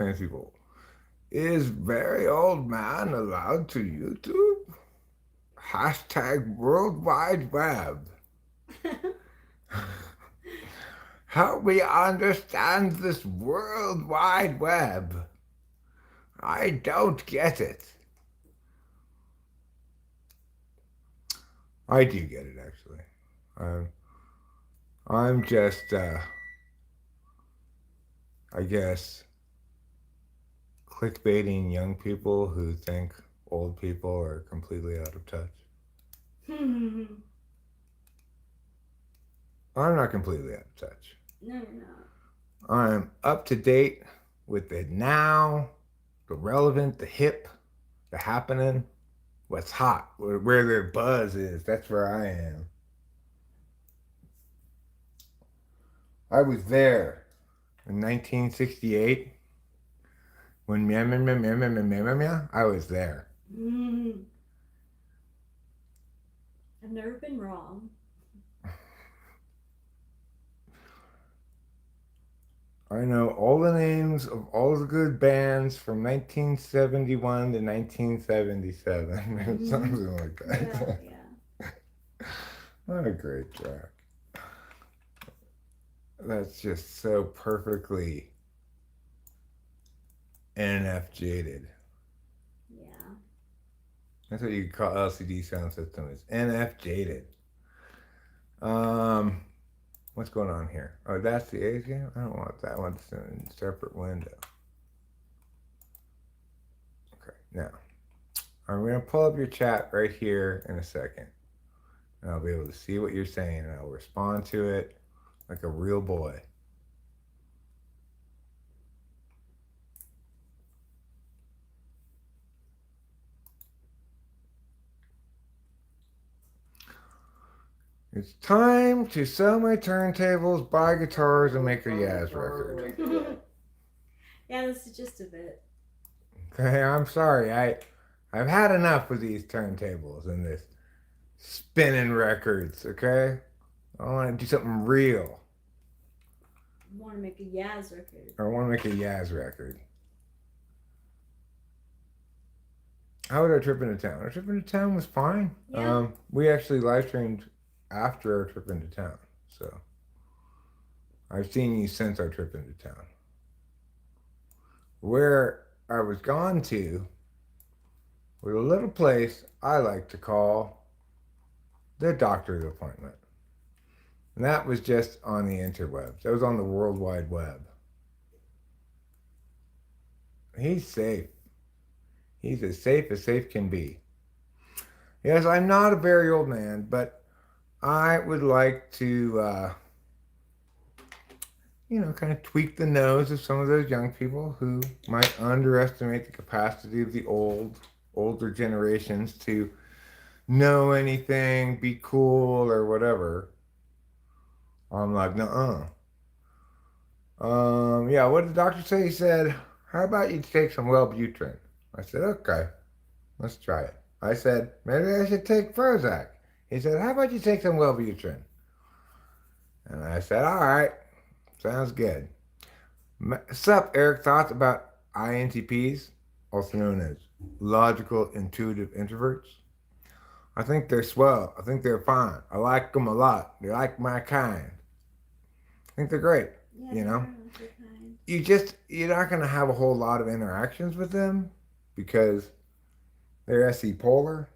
famous people. Is very old man allowed to YouTube? Hashtag World Wide Web. Help me understand this World Wide Web. I don't get it. I do get it, actually. Um, I'm just, I guess, clickbaiting young people who think old people are completely out of touch. No, I'm not completely out of touch. you're not. I'm up to date with the now, the relevant, the hip, the happening, what's hot, where the buzz is. That's where I am. I was there in 1968 when meow meow meow meow meow meow meow meow. I was there. Mm. I've never been wrong. I know all the names of all the good bands from 1971 to 1977. Something like Yeah, that. yeah. What a great track. That's just so perfectly NF jaded. Yeah. That's what you call LCD sound system is NF jaded. Um, what's going on here? Oh, that's the A's game? I don't want that one. It's in a separate window. Okay, now I'm going to pull up your chat right here in a second. And I'll be able to see what you're saying and I'll respond to it like a real boy. It's time to sell my turntables, buy guitars, and make a Yaz record. Yeah, that's the gist of it. Okay, I'm sorry. I've had enough with these turntables and this spinning records, okay? I want to do something real. You want to make a Yaz record. I want to make a Yaz record. How was our trip into town? Our trip into town was fine. Yeah. We actually live streamed after our trip into town. So I've seen you since our trip into town. Where I was gone to was a little place I like to call the doctor's appointment. And that was just on the interwebs. That was on the World Wide Web. He's safe. He's as safe can be. Yes, I'm not a very old man, but I would like to, kind of tweak the nose of some of those young people who might underestimate the capacity of the older generations to know anything, be cool, or whatever. I'm like, nuh-uh. Yeah, what did the doctor say? He said, how about you take some Wellbutrin? I said, okay, let's try it. I said, maybe I should take Prozac. He said, how about you take some Wellbutrin? And I said, all right, sounds good. Sup, Eric? Thoughts about INTPs, also known as logical intuitive introverts? I think they're swell. I think they're fine. I like them a lot. They like my kind. I think they're great. Yeah, You they know, are your kind. you're not gonna have a whole lot of interactions with them because they're SE polar.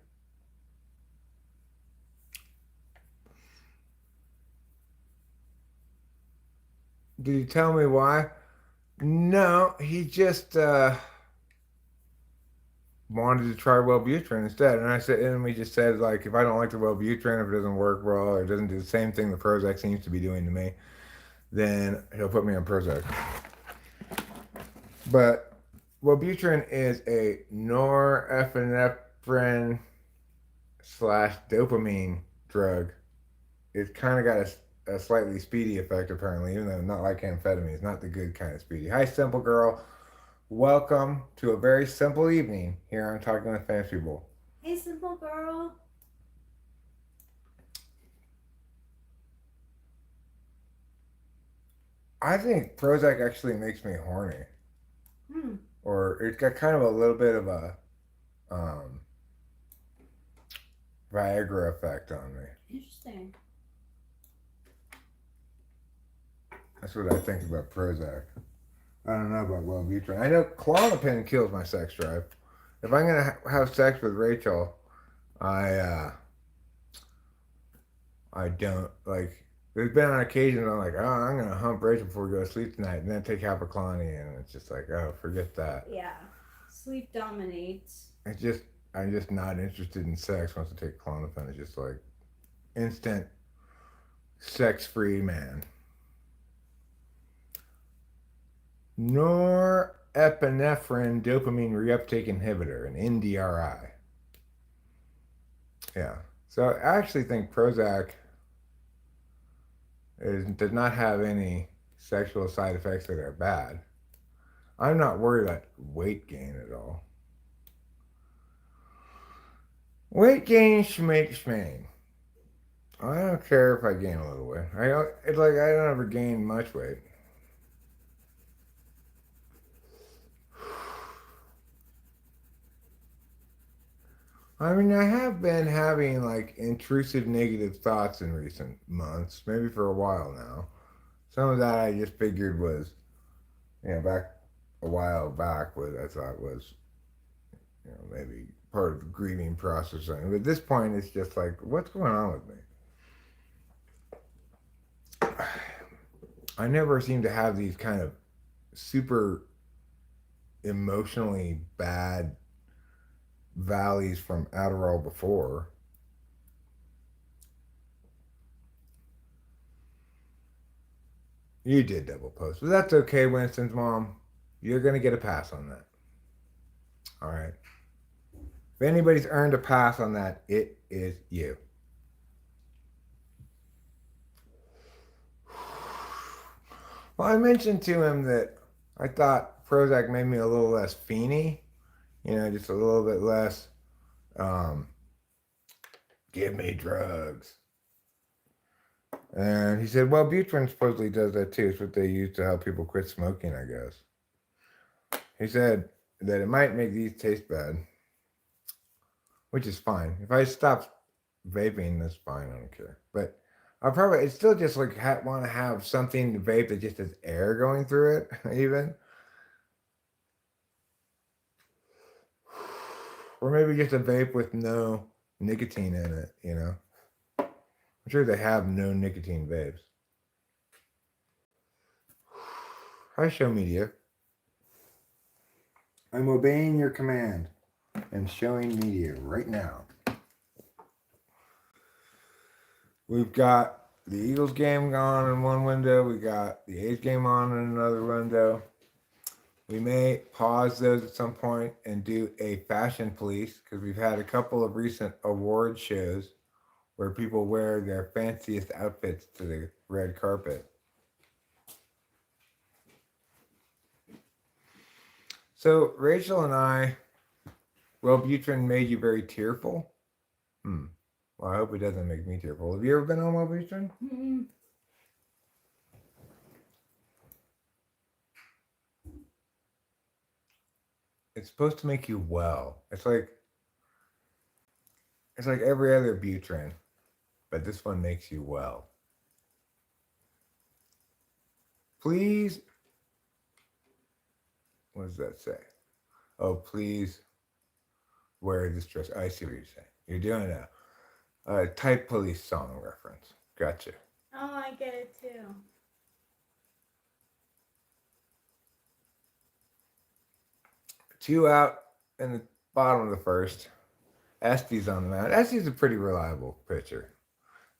Did you tell me why? No, he just wanted to try Wellbutrin instead. And I said, and we just said, like, if I don't like the Wellbutrin, if it doesn't work well, or it doesn't do the same thing the Prozac seems to be doing to me, then he'll put me on Prozac. But Wellbutrin is a norepinephrine slash dopamine drug. It's kind of got a slightly speedy effect, apparently, even though not like amphetamine. It's not the good kind of speedy. Hi, simple girl. Welcome to a very simple evening here on Talking with Famous People. Hey, simple girl. I think Prozac actually makes me horny. it's got kind of a little bit of a Viagra effect on me. Interesting. That's what I think about Prozac. I don't know about Wellbutrin. I know Klonopin kills my sex drive. If I'm gonna have sex with Rachel, I don't like. There's been on occasions I'm like, oh, I'm gonna hump Rachel before we go to sleep tonight, and then take Apoquilani, and it's just like, oh, forget that. Yeah. Sleep dominates. It's just I'm just not interested in sex once I take Klonopin. It's just like instant sex-free man. Norepinephrine dopamine reuptake inhibitor, an NDRI. Yeah. So I actually think Prozac does not have any sexual side effects that are bad. I'm not worried about weight gain at all. Weight gain, schmake. I don't care if I gain a little weight. It's like I don't ever gain much weight. I mean, I have been having like intrusive negative thoughts in recent months, maybe for a while now. Some of that I just figured was, back a while back, was I thought was, maybe part of the grieving process. But at this point, it's just like, what's going on with me? I never seem to have these kind of super emotionally bad valleys from Adderall before. You did double post, but that's okay, Winston's mom. You're gonna get a pass on that. All right. If anybody's earned a pass on that, it is you. Well, I mentioned to him that I thought Prozac made me a little less fiendly, just a little bit less, give me drugs. And he said, well, Butrin supposedly does that too. It's what they use to help people quit smoking, I guess. He said that it might make these taste bad, which is fine. If I stop vaping, that's fine. I don't care. But it's still just like want to have something to vape that just has air going through it, even. Or maybe just a vape with no nicotine in it, I'm sure they have no nicotine vapes. Hi, Show Media. I'm obeying your command and showing media right now. We've got the Eagles game on in one window. We got the A's game on in another window. We may pause those at some point and do a fashion police because we've had a couple of recent award shows where people wear their fanciest outfits to the red carpet. So Rachel and I, Wellbutrin made you very tearful. Well, I hope it doesn't make me tearful. Have you ever been on Wellbutrin? Mm-hmm. It's supposed to make you well. It's like every other Butrin, but this one makes you well. Please, what does that say? Oh, please wear this dress. I see what you're saying. You're doing a Type Police song reference. Gotcha. Oh, I get it too. Two out in the bottom of the first. Estes on the mound. Estes a pretty reliable pitcher.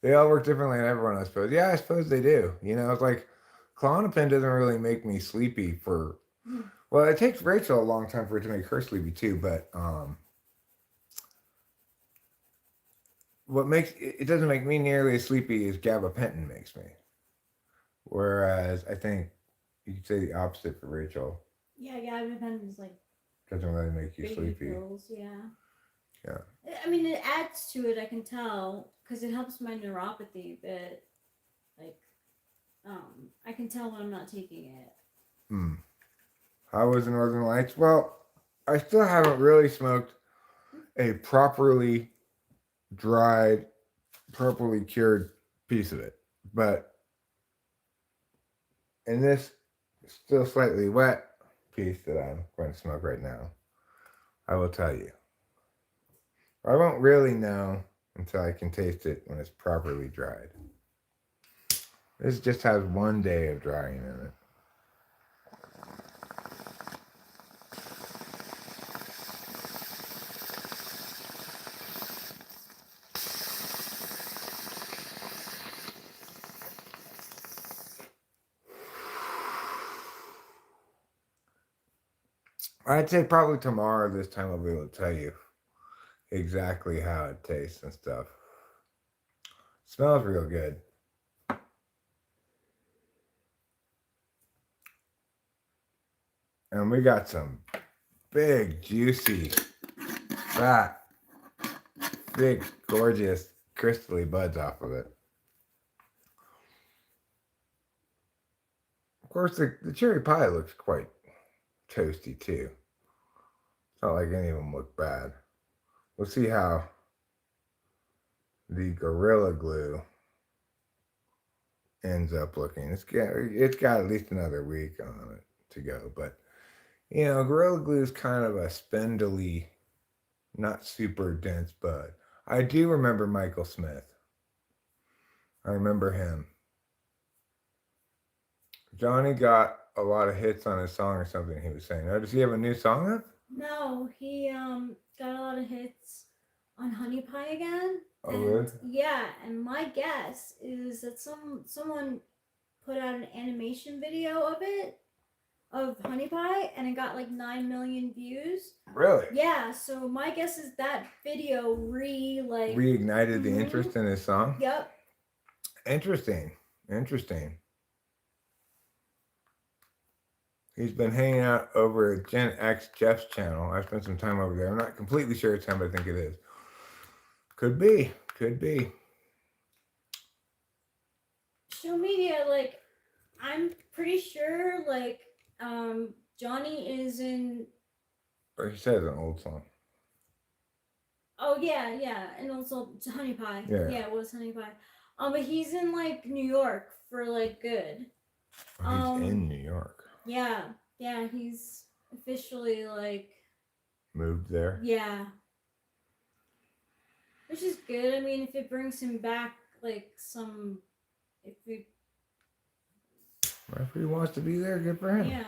They all work differently than everyone, I suppose. Yeah, I suppose they do. It's like Klonopin doesn't really make me sleepy for. Well, it takes Rachel a long time for it to make her sleepy too. But what makes it doesn't make me nearly as sleepy as gabapentin makes me. Whereas I think you could say the opposite for Rachel. Yeah, gabapentin is like doesn't really make you sleepy. Pills, yeah. Yeah. I mean, it adds to it. I can tell because it helps my neuropathy, but like, I can tell when I'm not taking it. How was the Northern Lights? Well, I still haven't really smoked a properly dried, properly cured piece of it. But in this still slightly wet piece that I'm going to smoke right now, I will tell you. I won't really know until I can taste it when it's properly dried. This just has 1 day of drying in it. I'd say probably tomorrow this time I'll be able to tell you exactly how it tastes and stuff. Smells real good. And we got some big, juicy, fat, big, gorgeous, crystally buds off of it. Of course, the cherry pie looks quite toasty too. It's not like any of them look bad. We'll see how the Gorilla Glue ends up looking. It's got at least another week on it to go, but you know, Gorilla Glue is kind of a spindly, not super dense bud. I do remember Michael Smith. I remember him. Johnny got a lot of hits on his song or something. He was saying, "Oh, does he have a new song up?" No, he got a lot of hits on Honey Pie again. Oh, and really? yeah, and my guess is that someone put out an animation video of it of Honey Pie, and it got like 9 million views. Really? Yeah, so my guess is that video reignited the interest in his song. Yep. Interesting. He's been hanging out over at Gen X Jeff's channel. I spent some time over there. I'm not completely sure it's him, but I think it is. Could be. Show media, like, I'm pretty sure, like, Johnny is in. Or he says an old song. Oh yeah, and also Honey Pie. Yeah, it was Honey Pie. But he's in like New York for like good. He's in New York. Yeah, he's officially like moved there. Yeah, which is good. I mean, if it brings him back, like if he wants to be there, good for him. Yeah.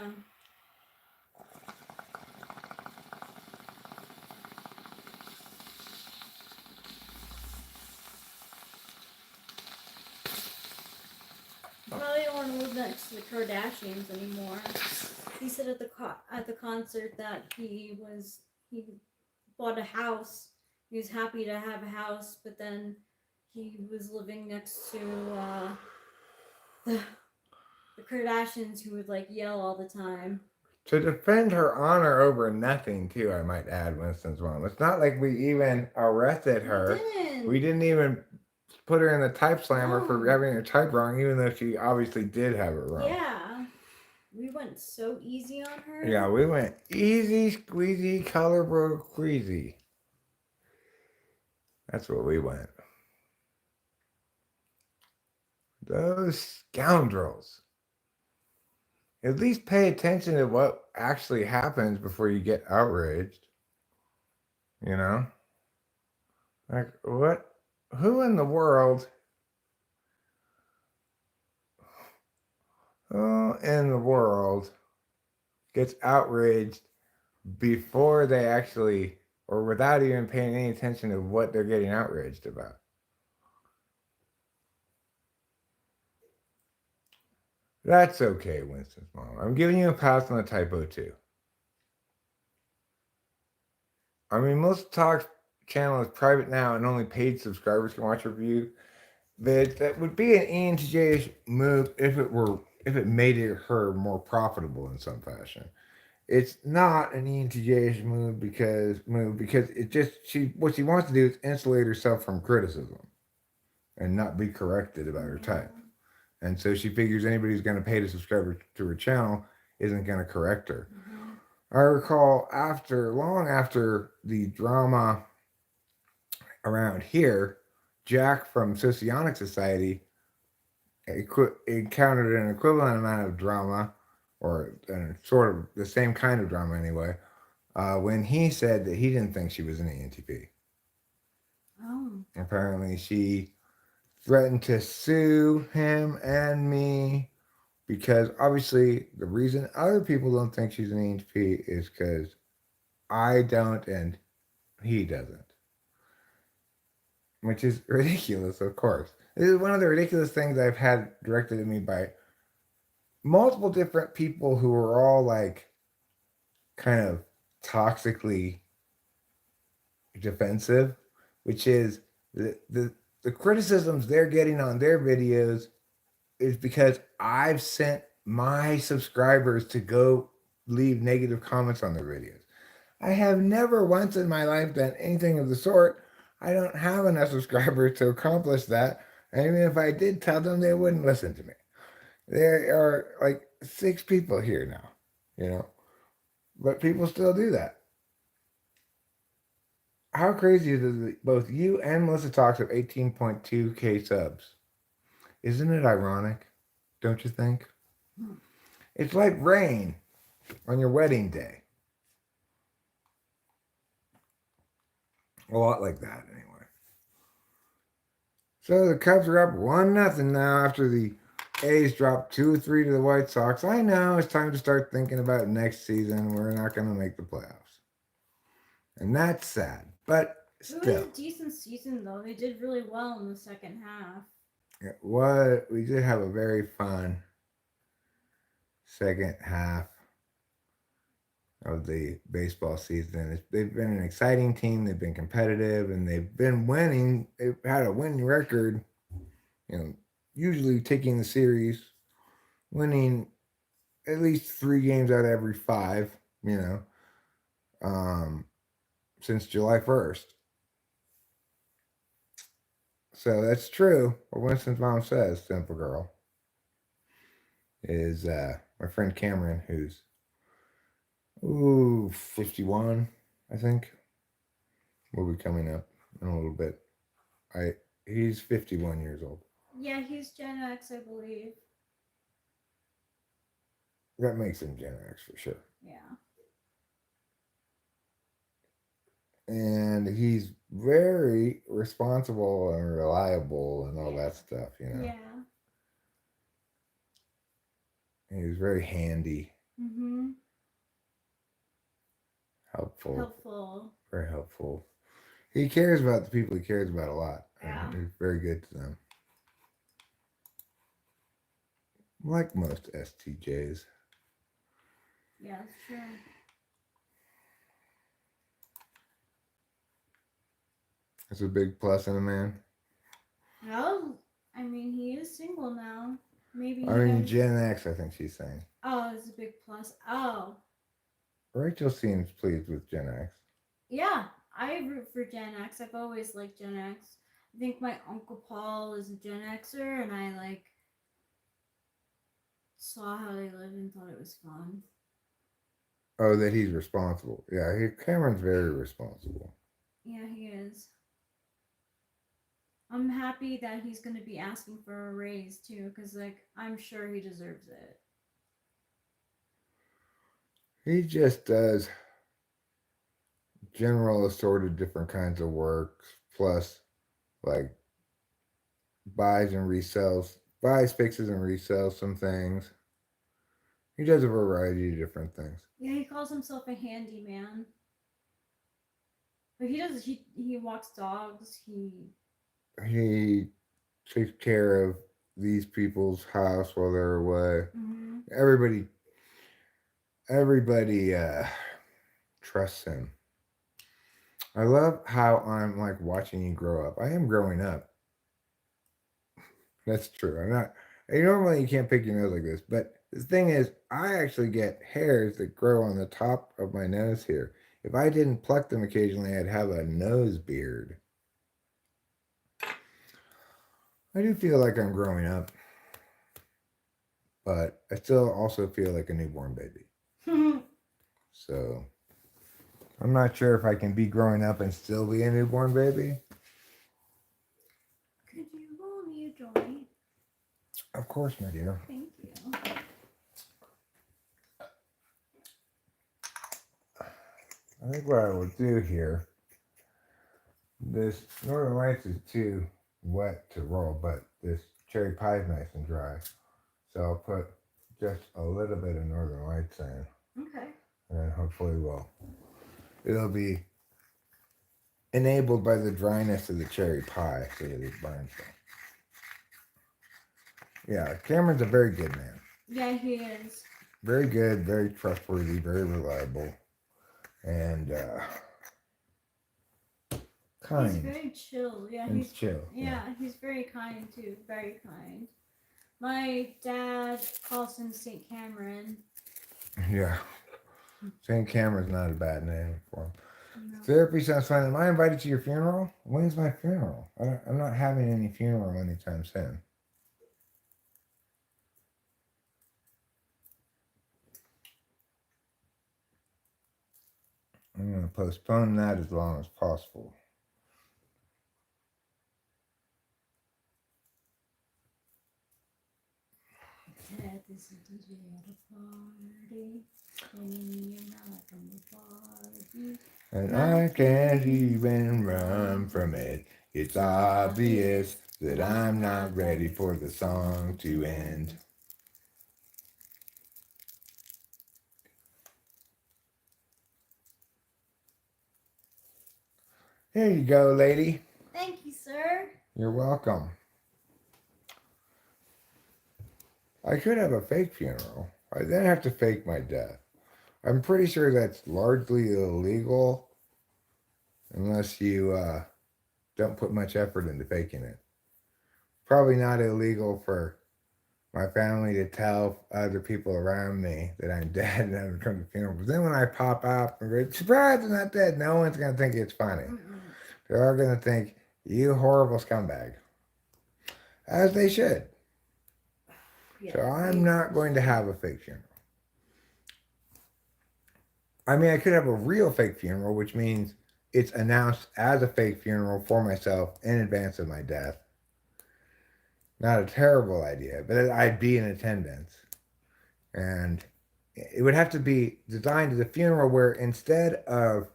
Probably don't want to move next to the Kardashians anymore. He said at the concert that he bought a house. He was happy to have a house, but then he was living next to the Kardashians, who would like yell all the time. To defend her honor over nothing, too, I might add, Winston's mom. It's not like we even arrested her. We didn't even put her in the type slammer for having her type wrong, even though she obviously did have it wrong. Yeah. We went so easy on her. Yeah, we went easy, squeezy, color bro, queasy. That's what we went. Those scoundrels. At least pay attention to what actually happens before you get outraged. You know? Like, what? Who in the world? Who in the world gets outraged before they actually, or without even paying any attention to what they're getting outraged about? That's okay, Winston's mom. I'm giving you a pass on the typo too. I mean, most Talk's channel is private now, and only paid subscribers can watch reviews. That would be an ENTJ move if it made her more profitable in some fashion. It's not an ENTJ move because it just what she wants to do is insulate herself from criticism and not be corrected about her type. And so she figures anybody who's going to pay to subscribe to her channel isn't going to correct her. I recall long after the drama around here, Jack from Socionic Society encountered an equivalent amount of drama, or sort of the same kind of drama anyway, when he said that he didn't think she was an ENTP. Oh. Apparently, she threatened to sue him and me because obviously the reason other people don't think she's an ENTP is because I don't and he doesn't. Which is ridiculous, of course. This is one of the ridiculous things I've had directed at me by multiple different people who are all like kind of toxically defensive, which is the criticisms they're getting on their videos is because I've sent my subscribers to go leave negative comments on their videos. I have never once in my life done anything of the sort. I don't have enough subscribers to accomplish that. And even if I did tell them, they wouldn't listen to me. There are like 6 people here now, you know, but people still do that. How crazy is it that both you and Melissa Talks have 18.2K subs? Isn't it ironic? Don't you think? It's like rain on your wedding day. A lot like that, anyway. So the Cubs are up 1-0 now after the A's dropped 2-3 to the White Sox. I know it's time to start thinking about next season. We're not going to make the playoffs. And that's sad. But still. It was a decent season, though. They did really well in the second half. We did have a very fun second half of the baseball season. They've been an exciting team. They've been competitive, and they've been winning. They've had a winning record, usually taking the series, winning at least 3 games out of every 5, since July 1st. So that's true. What Winston's mom says, simple girl, is my friend Cameron, who's 51, I think, will be coming up in a little bit. He's 51 years old. Yeah, he's Gen X, I believe. That makes him Gen X for sure. Yeah. And he's very responsible and reliable and all that stuff, Yeah. He's very handy. Mm-hmm. Helpful. Very helpful. He cares about the people he cares about a lot. Yeah. He's very good to them. Like most STJs. Yeah, that's true. That's a big plus in a man. Well, I mean, he is single now. Maybe. Gen X, I think she's saying. Oh, it's a big plus. Oh. Rachel seems pleased with Gen X. Yeah, I root for Gen X. I've always liked Gen X. I think my Uncle Paul is a Gen Xer, and I saw how they live and thought it was fun. Oh, that he's responsible. Yeah, Cameron's very responsible. Yeah, he is. I'm happy that he's going to be asking for a raise too, because I'm sure he deserves it. He just does general assorted different kinds of work, plus buys, fixes, and resells some things. He does a variety of different things. Yeah, he calls himself a handyman. But he walks dogs, he takes care of these people's house while they're away. Mm-hmm. Everybody trusts him. I love how I'm watching you grow up. I am growing up. That's true. I'm not. Normally you can't pick your nose like this, but the thing is, I actually get hairs that grow on the top of my nose here. If I didn't pluck them occasionally, I'd have a nose beard. I do feel like I'm growing up, but I still also feel like a newborn baby. So I'm not sure if I can be growing up and still be a newborn baby. Could you roll me a joint? Of course, my dear. Thank you. I think what I will do here, this Northern Lights is too wet to roll, but this cherry pie is nice and dry. So I'll put just a little bit of Northern Lights in, Okay. and then hopefully it'll be enabled by the dryness of the cherry pie so that it burns them. Yeah, Cameron's a very good man. Yeah, he is. Very good, very trustworthy, very reliable, and kind. He's very chill. Yeah, and he's chill. Yeah, he's very kind too. Very kind. My dad calls him St. Cameron. Yeah. St. Cameron's not a bad name for him. No. Therapy sounds fun. Am I invited to your funeral? When's my funeral? I'm not having any funeral anytime soon. I'm going to postpone that as long as possible. Dad, this is the day at a party. And you're not from the party. And I can't even run from it. It's obvious that I'm not ready for the song to end. Here you go, lady. Thank you, sir. You're welcome. I could have a fake funeral. I then have to fake my death. I'm pretty sure that's largely illegal unless you don't put much effort into faking it. Probably not illegal for my family to tell other people around me that I'm dead and I'm coming to the funeral. But then when I pop up and go, surprise, I'm not dead, no one's going to think it's funny. They're all going to think, you horrible scumbag. As they should. Yeah, So I'm not going to have a fake funeral. I mean, I could have a real fake funeral, which means it's announced as a fake funeral for myself in advance of my death. Not a terrible idea, but I'd be in attendance. And it would have to be designed as a funeral where instead of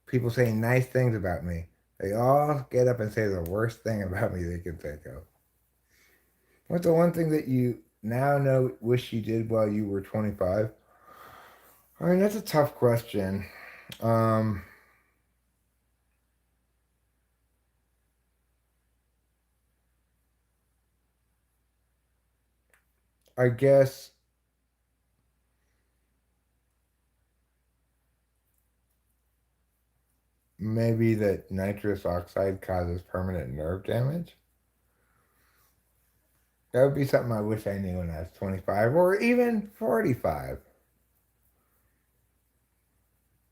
people saying nice things about me, they all get up and say the worst thing about me they can think of. What's the one thing that you now know wish you did while you were 25? I mean, that's a tough question. I guess maybe that nitrous oxide causes permanent nerve damage. That would be something I wish I knew when I was 25 or even 45.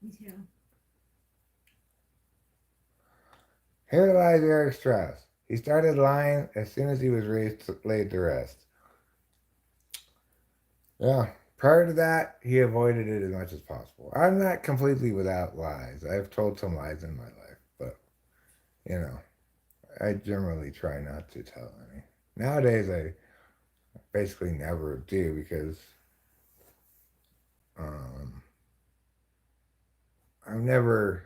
Me too. Here lies Eric Strauss. He started lying as soon as he was laid to rest. Yeah, prior to that, he avoided it as much as possible. I'm not completely without lies. I've told some lies in my life, but, you know, I generally try not to tell any. Nowadays, I basically never do because I'm never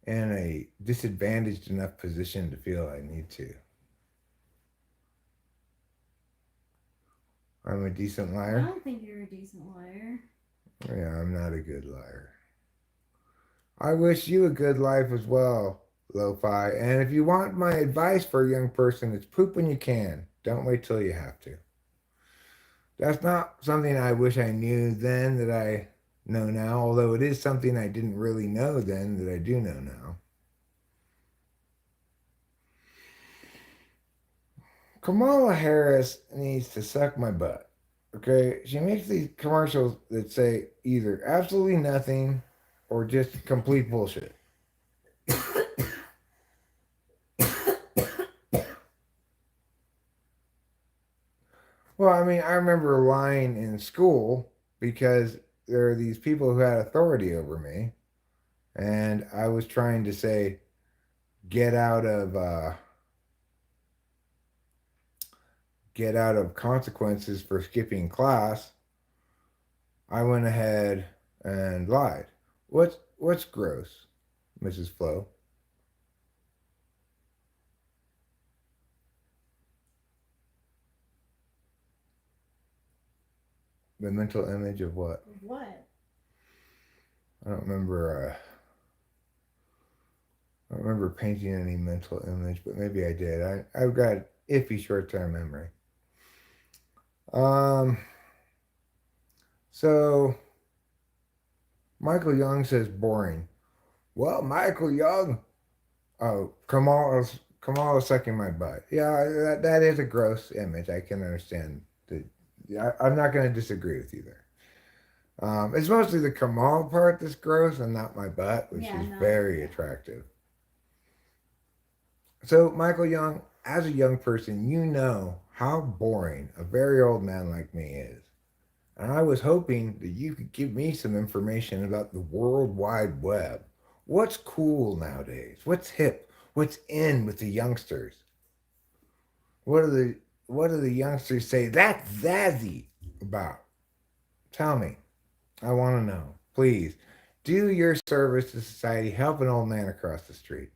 in a disadvantaged enough position to feel I need to. I'm a decent I liar. don't think you're a decent liar. Yeah, I'm not a good liar. I wish you a good life as well, Lo-Fi. And if you want my advice for a young person, it's poop when you can. Don't wait till you have to. That's not something I wish I knew then that I know now, although it is something I didn't really know then that I do know now. Kamala Harris needs to suck my butt. Okay? She makes these commercials that say either absolutely nothing or just complete bullshit. Well, I mean, I remember lying in school because there are these people who had authority over me, and I was trying to say, get out of get out of consequences for skipping class. I went ahead and lied. What's gross, Mrs. Flo? The mental image of what? What? I don't remember. I don't remember painting any mental image, but maybe I did. I've got iffy short-term memory. Um. So Michael Young says boring. Well, Michael Young. Oh, Kamal is sucking my butt. Yeah, that is a gross image. I can understand. Yeah, I'm not going to disagree with you there. It's mostly the Kamal part that's gross and not my butt, which Yeah, is no. very attractive. So, Michael Young, as a young person, you know how boring a very old man like me is. And I was hoping that you could give me some information about the World Wide Web. What's cool nowadays? What's hip? What's in with the youngsters? What are the what do the youngsters say that's zazzy about? Tell me. I want to know. Please. Do your service to society. Help an old man across the street.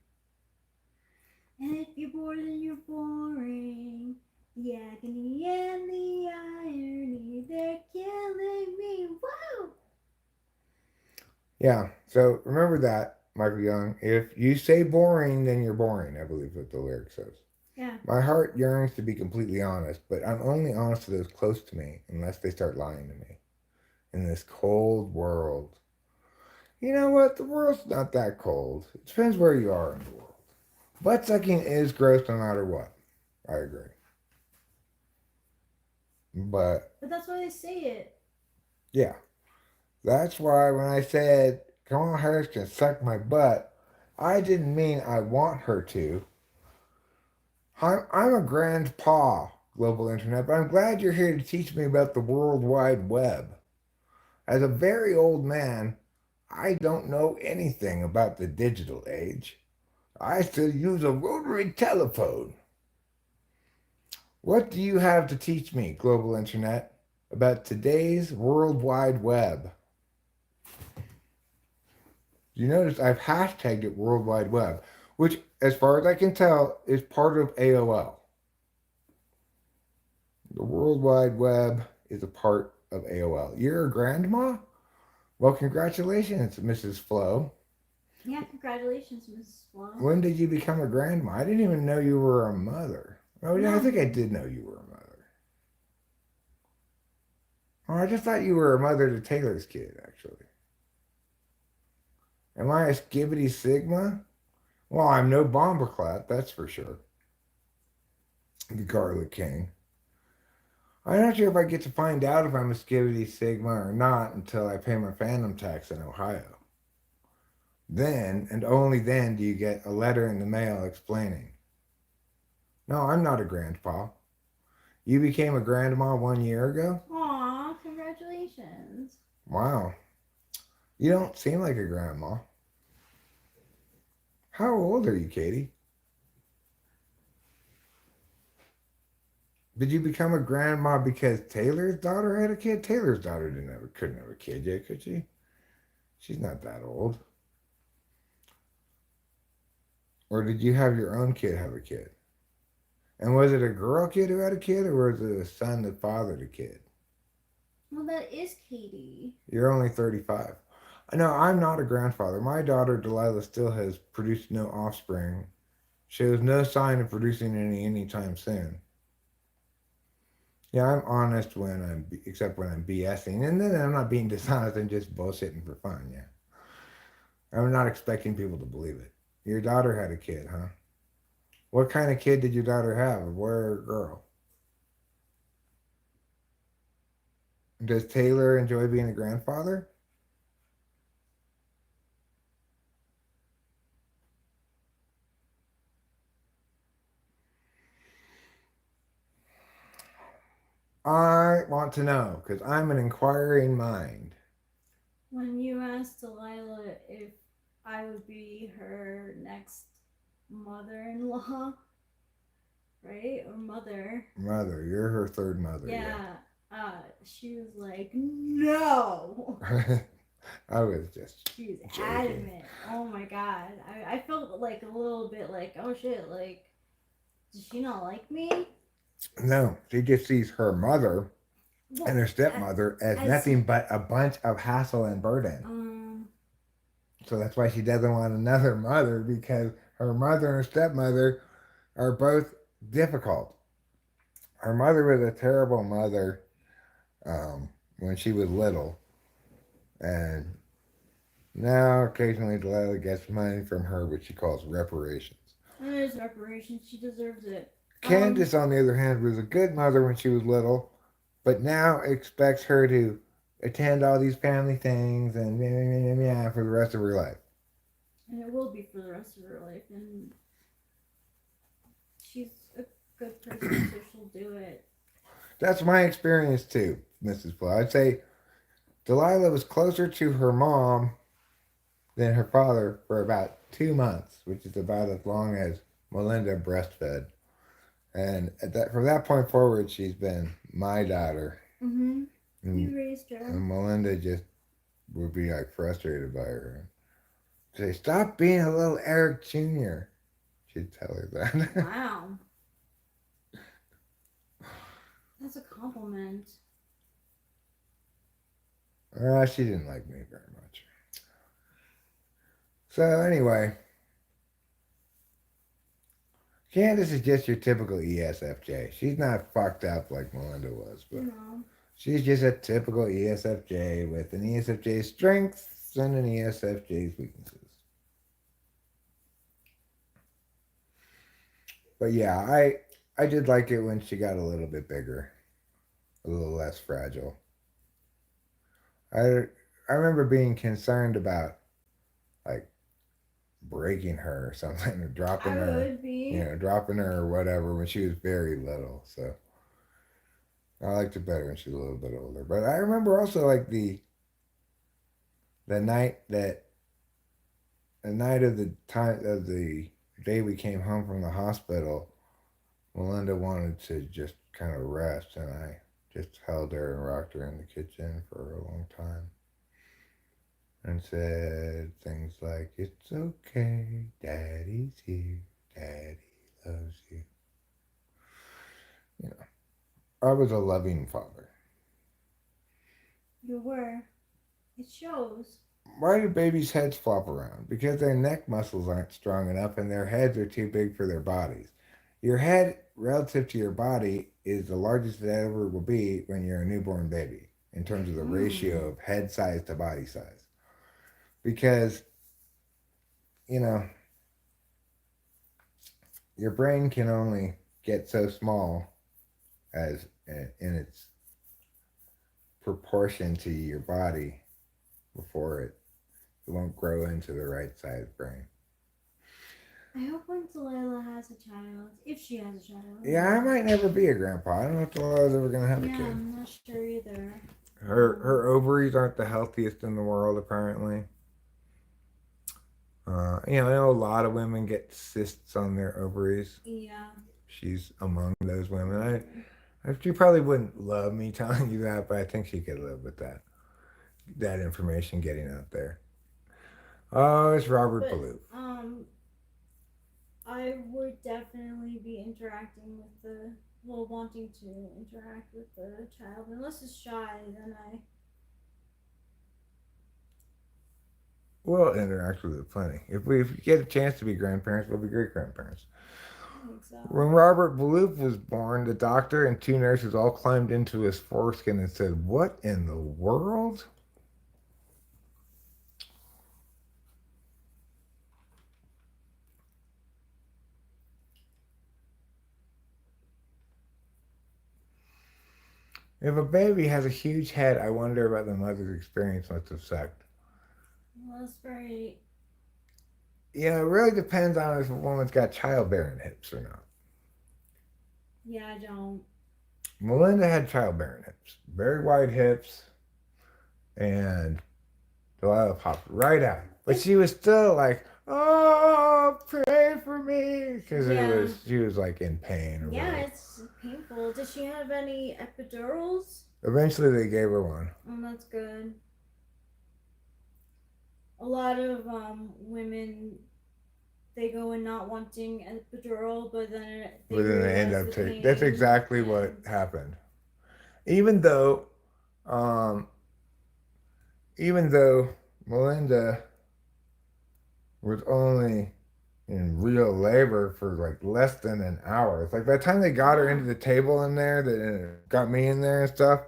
And if you're bored, then you're boring. The agony and the irony, they're killing me. Wow! Yeah. So remember that, Michael Young. If you say boring, then you're boring. I believe what the lyric says. Yeah. My heart yearns to be completely honest, but I'm only honest to those close to me unless they start lying to me. In this cold world. You know what? The world's not that cold. It depends where you are in the world. Butt sucking is gross no matter what. I agree. But But that's why they say it. yeah, that's why when I said Kamala Harris can suck my butt, I didn't mean I want her to. I'm a grandpa, global internet, but I'm glad you're here to teach me about the World Wide Web. As a very old man, I don't know anything about the digital age. I still use a rotary telephone. What do you have to teach me, global internet, about today's World Wide Web? You notice I've hashtagged it World Wide Web, which, as far as I can tell, is part of AOL. The World Wide Web is a part of AOL. You're a grandma? Well, congratulations, Mrs. Flo. Yeah, congratulations, Mrs. Swan. When did you become a grandma? I didn't even know you were a mother. Oh, yeah, I No. think I did know you were a mother. Oh, I just thought you were a mother to Taylor's kid, actually. Am I a skibbity sigma? Well, I'm no bombaclat, that's for sure. The Garlic King. I'm not sure if I get to find out if I'm a skibbity sigma or not until I pay my phantom tax in Ohio. Then, and only then, do you get a letter in the mail explaining. No, I'm not a grandpa. You became a grandma 1 year ago? Aw, congratulations. Wow. You don't seem like a grandma. How old are you, Katie? Did you become a grandma because Taylor's daughter had a kid? Taylor's daughter couldn't have a kid yet, could she? She's not that old. Or did you have your own kid have a kid? And was it a girl kid who had a kid, or was it a son that fathered a kid? Well, that is Katie. You're only 35. No, I'm not a grandfather. My daughter Delilah still has produced no offspring. Shows no sign of producing any anytime soon. Yeah, I'm honest except when I'm BSing, and then I'm not being dishonest. I'm just bullshitting for fun. Yeah, I'm not expecting people to believe it. Your daughter had a kid, huh? What kind of kid did your daughter have? A boy or a girl? Does Taylor enjoy being a grandfather? I want to know because I'm an inquiring mind. When you asked Delilah if I would be her next mother-in-law, right, or mother, Mother, you're her third mother, yeah, she was like, no. yeah. I was just She was joking. adamant. Oh my god, I felt like a little bit like, oh shit, like, does she not like me? No, she just sees her mother and Well, her stepmother as as nothing but a bunch of hassle and burden. um, So that's why she doesn't want another mother because her mother and her stepmother are both difficult. Her mother was a terrible mother um, when she was little, and now occasionally Delilah gets money from her, which she calls reparations. there's reparations. She deserves it. Candace, on the other hand, was a good mother when she was little, but now expects her to attend all these family things and yeah for the rest of her life. And it will be for the rest of her life. And she's a good person, so she'll do it. That's my experience too, Mrs. Flo. I'd say Delilah was closer to her mom than her father for about 2 months, which is about as long as Melinda breastfed. And from that point forward, she's been my daughter. Mm-hmm. And, You raised her. and Melinda just would be like frustrated by her. Say, stop being a little Eric Jr. She'd tell her that. Wow. That's a compliment. She didn't like me very much. So anyway, Candace is just your typical ESFJ. She's not fucked up like Melinda was, but No. she's just a typical ESFJ with an ESFJ's strengths and an ESFJ's weaknesses. But yeah, I did like it when she got a little bit bigger, a little less fragile. I I remember being concerned about like breaking her or something or dropping I her, would be. dropping her or whatever when she was very little. So I liked it better when she was a little bit older. But I remember also like the night that the night of the time of the day we came home from the hospital, Melinda wanted to just kind of rest, and I just held her and rocked her in the kitchen for a long time and said things like, "It's okay, Daddy's here, Daddy loves you." You know, I was a loving father. You were. It shows. Why do babies' heads flop around? Because their neck muscles aren't strong enough and their heads are too big for their bodies. Your head, relative to your body, is the largest it ever will be when you're a newborn baby in terms of the Mm. ratio of head size to body size. Because, you know, your brain can only get so small as in its proportion to your body before it won't grow into the right size brain. I hope when Delilah has a child, if she has a child, Yeah, I might never be a grandpa. I don't know if Delilah's ever gonna have a yeah, kid. I'm not sure either. Her ovaries aren't the healthiest in the world, apparently. I know a lot of women get cysts on their ovaries. Yeah. She's among those women. She probably wouldn't love me telling you that, but I think she could live with that information getting out there. Oh, it's Robert But Ballou. I would definitely be interacting with the well, wanting to interact with the child. Unless it's shy, then I We'll interact with it plenty. If we get a chance to be grandparents, we'll be great grandparents. think When so. Robert Ballou was born, the doctor and two nurses all climbed into his foreskin and said, "What in the world?" If a baby has a huge head, I wonder about the mother's experience must have sucked. Well, that's very. It really depends on if a woman's got childbearing hips or not. Yeah, I don't. Melinda had childbearing hips, very wide hips, and Delilah popped right out. But she was still like, oh, pray for me. Because Yeah. she was like in pain or Yeah, whatever. it's painful. Does she have any epidurals? Eventually they gave her one. Oh, that's good. A lot of women, they go in not wanting epidural, but then they But then they end realize up the taking. That's pain exactly what and happened. Even though, um, even though Melinda was only in real labor for like less than an hour. It's like by the time they got her into wow. the table in there, that got me in there and stuff,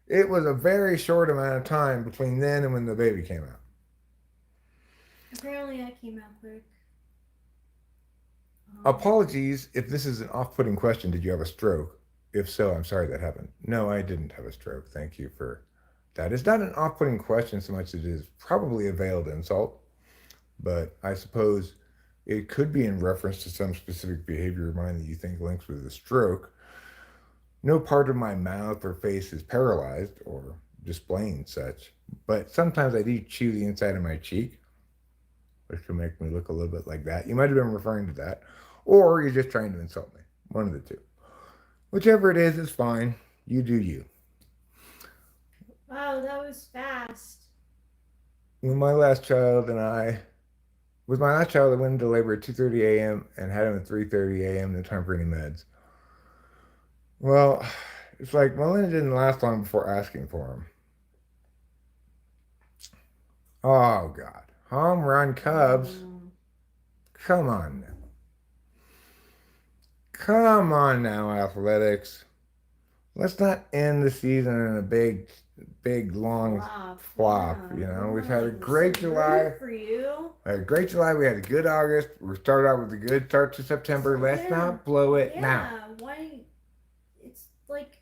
it was a very short amount of time between then and when the baby came out. Apparently, I came out quick. Um, Apologies if this is an off-putting question. Did you have a stroke? If so, I'm sorry that happened. No, I didn't have a stroke. Thank you for that. It's not an off-putting question so much as it is probably a veiled insult, but I suppose it could be in reference to some specific behavior of mine that you think links with a stroke. No part of my mouth or face is paralyzed or displaying such, but sometimes I do chew the inside of my cheek, which can make me look a little bit like that. You might have been referring to that, or you're just trying to insult me. One of the two. Whichever it is fine. You do you. wow, that was fast. With my last child and I, with my last child, I went into labor at 2:30 a.m. and had him at 3:30 a.m. No time for any meds. Well, it's like Melinda didn't last long before asking for him. Oh God, home run Cubs! Mm. Come on now, come on now, athletics. Let's not end the season in a big long Flop. flop. Yeah. You know, we've had a Boy, we're so great July. rooting for you. We had a great July. We had a good August. We started out with a good start to September. Let's Yeah. not blow it now. Yeah. Why? It's like,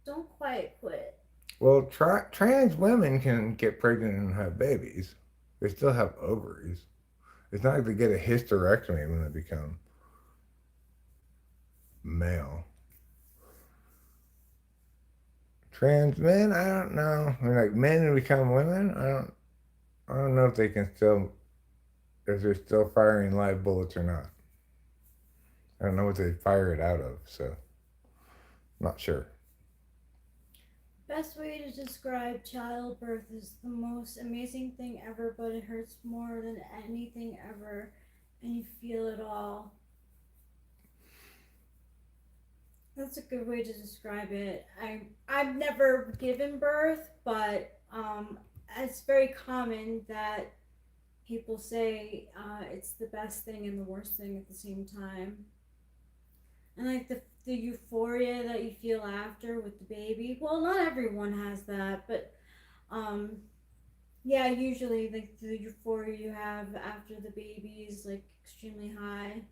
don't quite quit. Well, trans women can get pregnant and have babies. They still have ovaries. It's not like they get a hysterectomy when they become male. Trans men, I don't know. I mean, like men who become women, I don't know if they can still, if they're still firing live bullets or not. I don't know what they fire it out of, so I'm not sure. Best way to describe childbirth is the most amazing thing ever, but it hurts more than anything ever, and you feel it all. That's a good way to describe it. I've never given birth, but it's very common that people say it's the best thing and the worst thing at the same time. And like the euphoria that you feel after with the baby. Well, not everyone has that, but um, yeah, usually like the euphoria you have after the baby is like extremely high.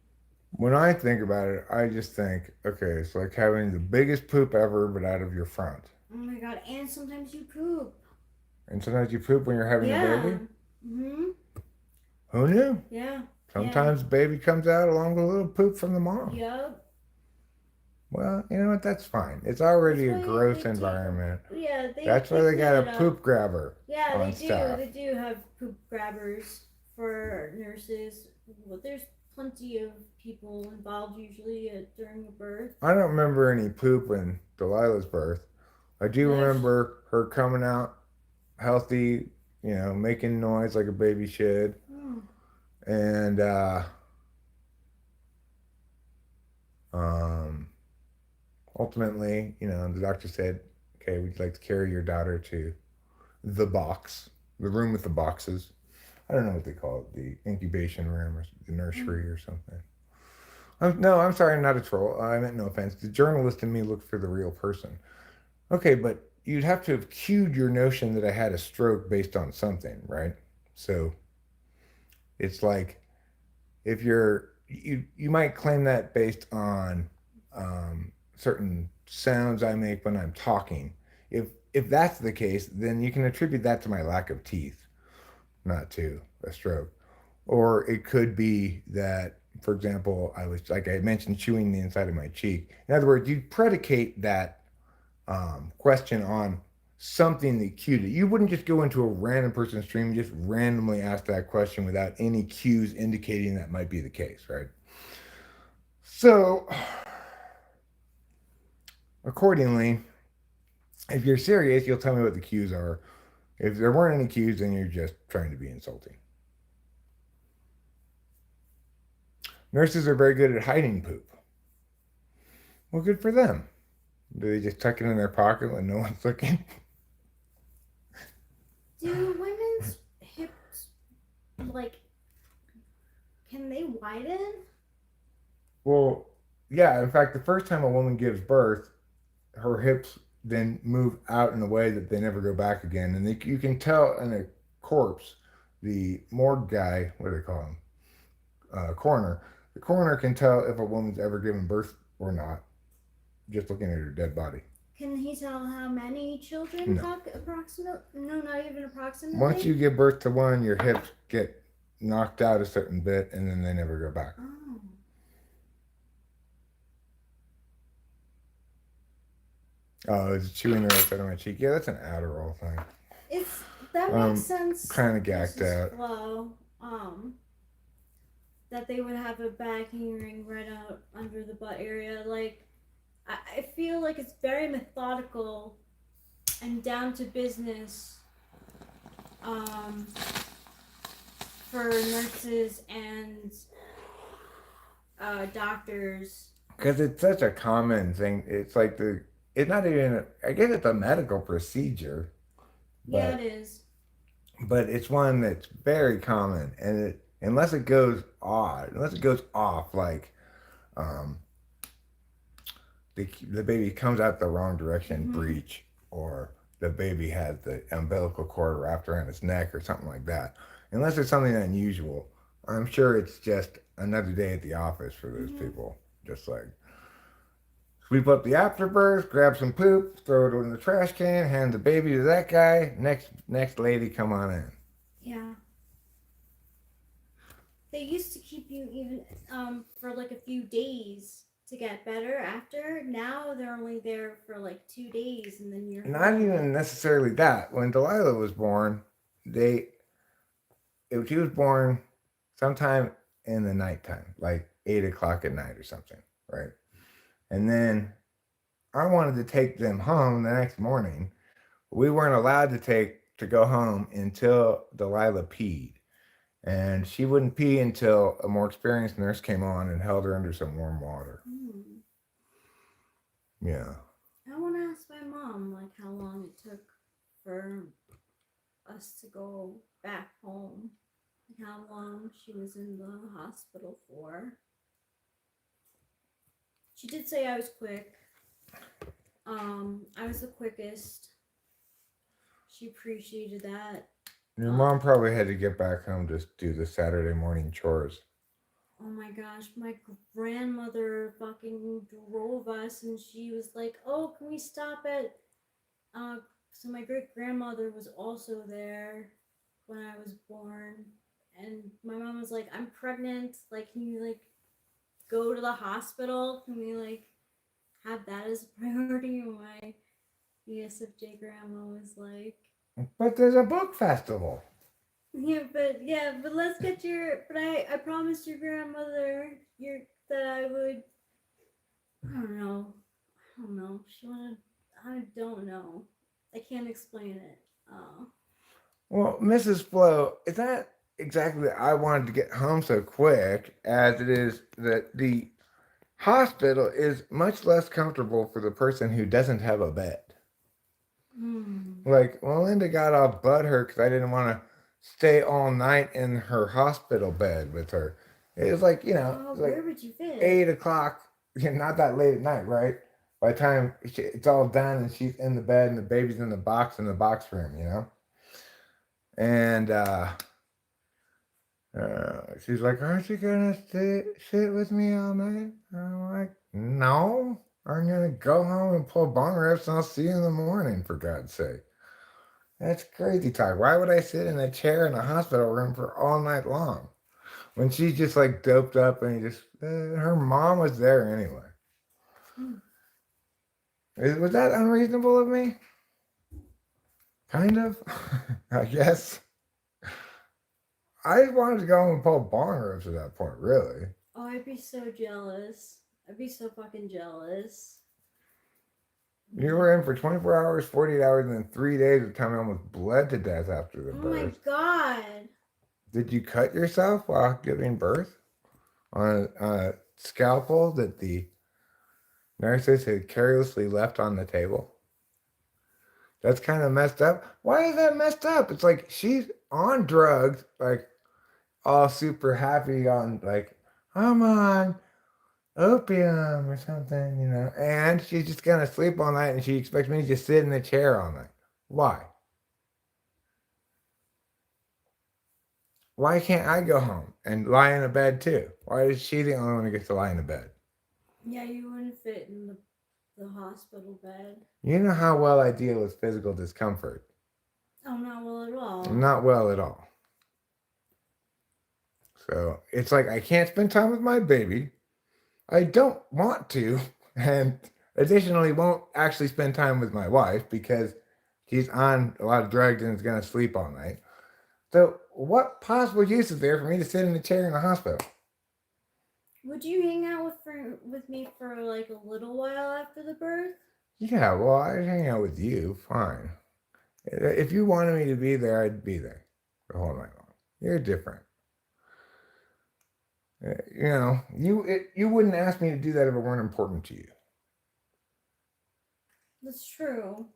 When I think about it, I just think, okay, it's like having the biggest poop ever, but out of your front. Oh my god! And sometimes you poop. And sometimes you poop when you're having a Yeah. baby. Mhm. Who knew? Yeah. Yeah. Sometimes baby comes out along with a little poop from the mom. Yep. Well, you know what? That's fine. It's That's already a why gross they take. environment. Yeah, That's why they they got clean a it up. poop grabber Yeah, they on do. staff. They do have poop grabbers for nurses. Well, there's plenty of people involved usually during a birth. I don't remember any poop in Delilah's birth. I do No, remember her coming out healthy, you know, making noise like a baby should. hmm. And um, ultimately, you know, the doctor said, okay, would you like to carry your daughter to the box, the room with the boxes? I don't know what they call it, the incubation room or the nursery or something. No, I'm sorry, I'm not a troll. I meant no offense. The journalist in me looked for the real person. Okay, but you'd have to have cued your notion that I had a stroke based on something, right? So it's like if you might claim that based on certain sounds I make when I'm talking. If that's the case, then you can attribute that to my lack of teeth, not to a stroke. Or it could be that, for example, I was like I mentioned, chewing the inside of my cheek. In other words, you predicate that question on something that cued it. You wouldn't just go into a random person's stream and just randomly ask that question without any cues indicating that might be the case, right? So, accordingly, if you're serious, you'll tell me what the cues are. If there weren't any cues, then you're just trying to be insulting. Nurses are very good at hiding poop. Well, good for them. Do they just tuck it in their pocket when no one's looking? Do women's hips, like, can they widen? Well, yeah. In fact, the first time a woman gives birth, her hips then move out in a way that they never go back again. And you can tell in a corpse, the morgue guy, what do they call him? Coroner. The coroner can tell if a woman's ever given birth or not just looking at her dead body. Can he tell how many children? No. No, not even approximately. Once you give birth to one, your hips get knocked out a certain bit, and then they never go back. Oh. Oh, it's chewing the right side of my cheek. Yeah, that's an Adderall thing. That makes sense. Kind of gacked out. Flow, that they would have a backing ring right out under the butt area. Like, I feel like it's very methodical and down to business for nurses and doctors. Because it's such a common thing. It's like it's not even, I guess it's a medical procedure. Yeah, it is. But it's one that's very common. And unless it goes off, like the baby comes out the wrong direction, breech, or the baby has the umbilical cord wrapped around its neck or something like that. Unless it's something unusual, I'm sure it's just another day at the office for those people. Just like sweep up the afterbirth, grab some poop, throw it in the trash can, hand the baby to that guy. Next lady, come on in. Yeah. They used to keep you even for like a few days to get better after. Now they're only there for like 2 days and then you're not home. Even necessarily that. When Delilah was born, she was born sometime in the nighttime, like 8 o'clock at night or something, right? And then I wanted to take them home the next morning. We weren't allowed to go home until Delilah peed. And she wouldn't pee until a more experienced nurse came on and held her under some warm water. Yeah. I want to ask my mom, like, how long it took for us to go back home. Like, how long she was in the hospital for. She did say I was quick. I was the quickest. She appreciated that. Your mom probably had to get back home to do the Saturday morning chores. Oh my gosh, my grandmother fucking drove us and she was like, oh, can we stop at... So my great-grandmother was also there when I was born. And my mom was like, I'm pregnant. Like, can you, like, go to the hospital? Can we, like, have that as a priority? And my ESFJ grandma was like... But there's a book festival. Yeah, but let's get your... But I promised your grandmother that I would... I don't know. She wanted... I don't know. I can't explain it. Well, Mrs. Flo, it's not exactly that I wanted to get home so quick as it is that the hospital is much less comfortable for the person who doesn't have a bed. Like, well, Linda got all butthurt because I didn't want to stay all night in her hospital bed with her. It was like, where would you fit? 8 o'clock, not that late at night, right? By the time it's all done and she's in the bed and the baby's in the box room, And she's like, aren't you going to sit with me all night? I'm like, no. I'm going to go home and pull bong rips and I'll see you in the morning, for God's sake. That's crazy talk. Why would I sit in a chair in a hospital room for all night long? When she's just like doped up and her mom was there anyway. Was that unreasonable of me? Kind of, I guess. I just wanted to go home and pull bong rips at that point, really. Oh, I'd be so jealous. I'd be so fucking jealous. You were in for 24 hours, 48 hours, and then 3 days of time I almost bled to death after the Oh my birth. god. Did you cut yourself while giving birth on a scalpel that the nurses had carelessly left on the table? That's kind of messed up. Why is that messed up? It's like she's on drugs, like all super happy on, like, I'm on opium or something, and she's just gonna sleep all night and she expects me to just sit in a chair all night. Why? Why can't I go home and lie in a bed too? Why is she the only one who gets to lie in a bed? Yeah, you wouldn't fit in the hospital bed. You know how well I deal with physical discomfort. Oh, not well at all. Not well at all. So it's like I can't spend time with my baby. I don't want to, and additionally won't actually spend time with my wife because she's on a lot of drugs and is going to sleep all night. So what possible use is there for me to sit in a chair in the hospital? Would you hang out with me for like a little while after the birth? Yeah, well, I'd hang out with you, fine. If you wanted me to be there, I'd be there the whole night long. You're different. You wouldn't ask me to do that if it weren't important to you. That's true.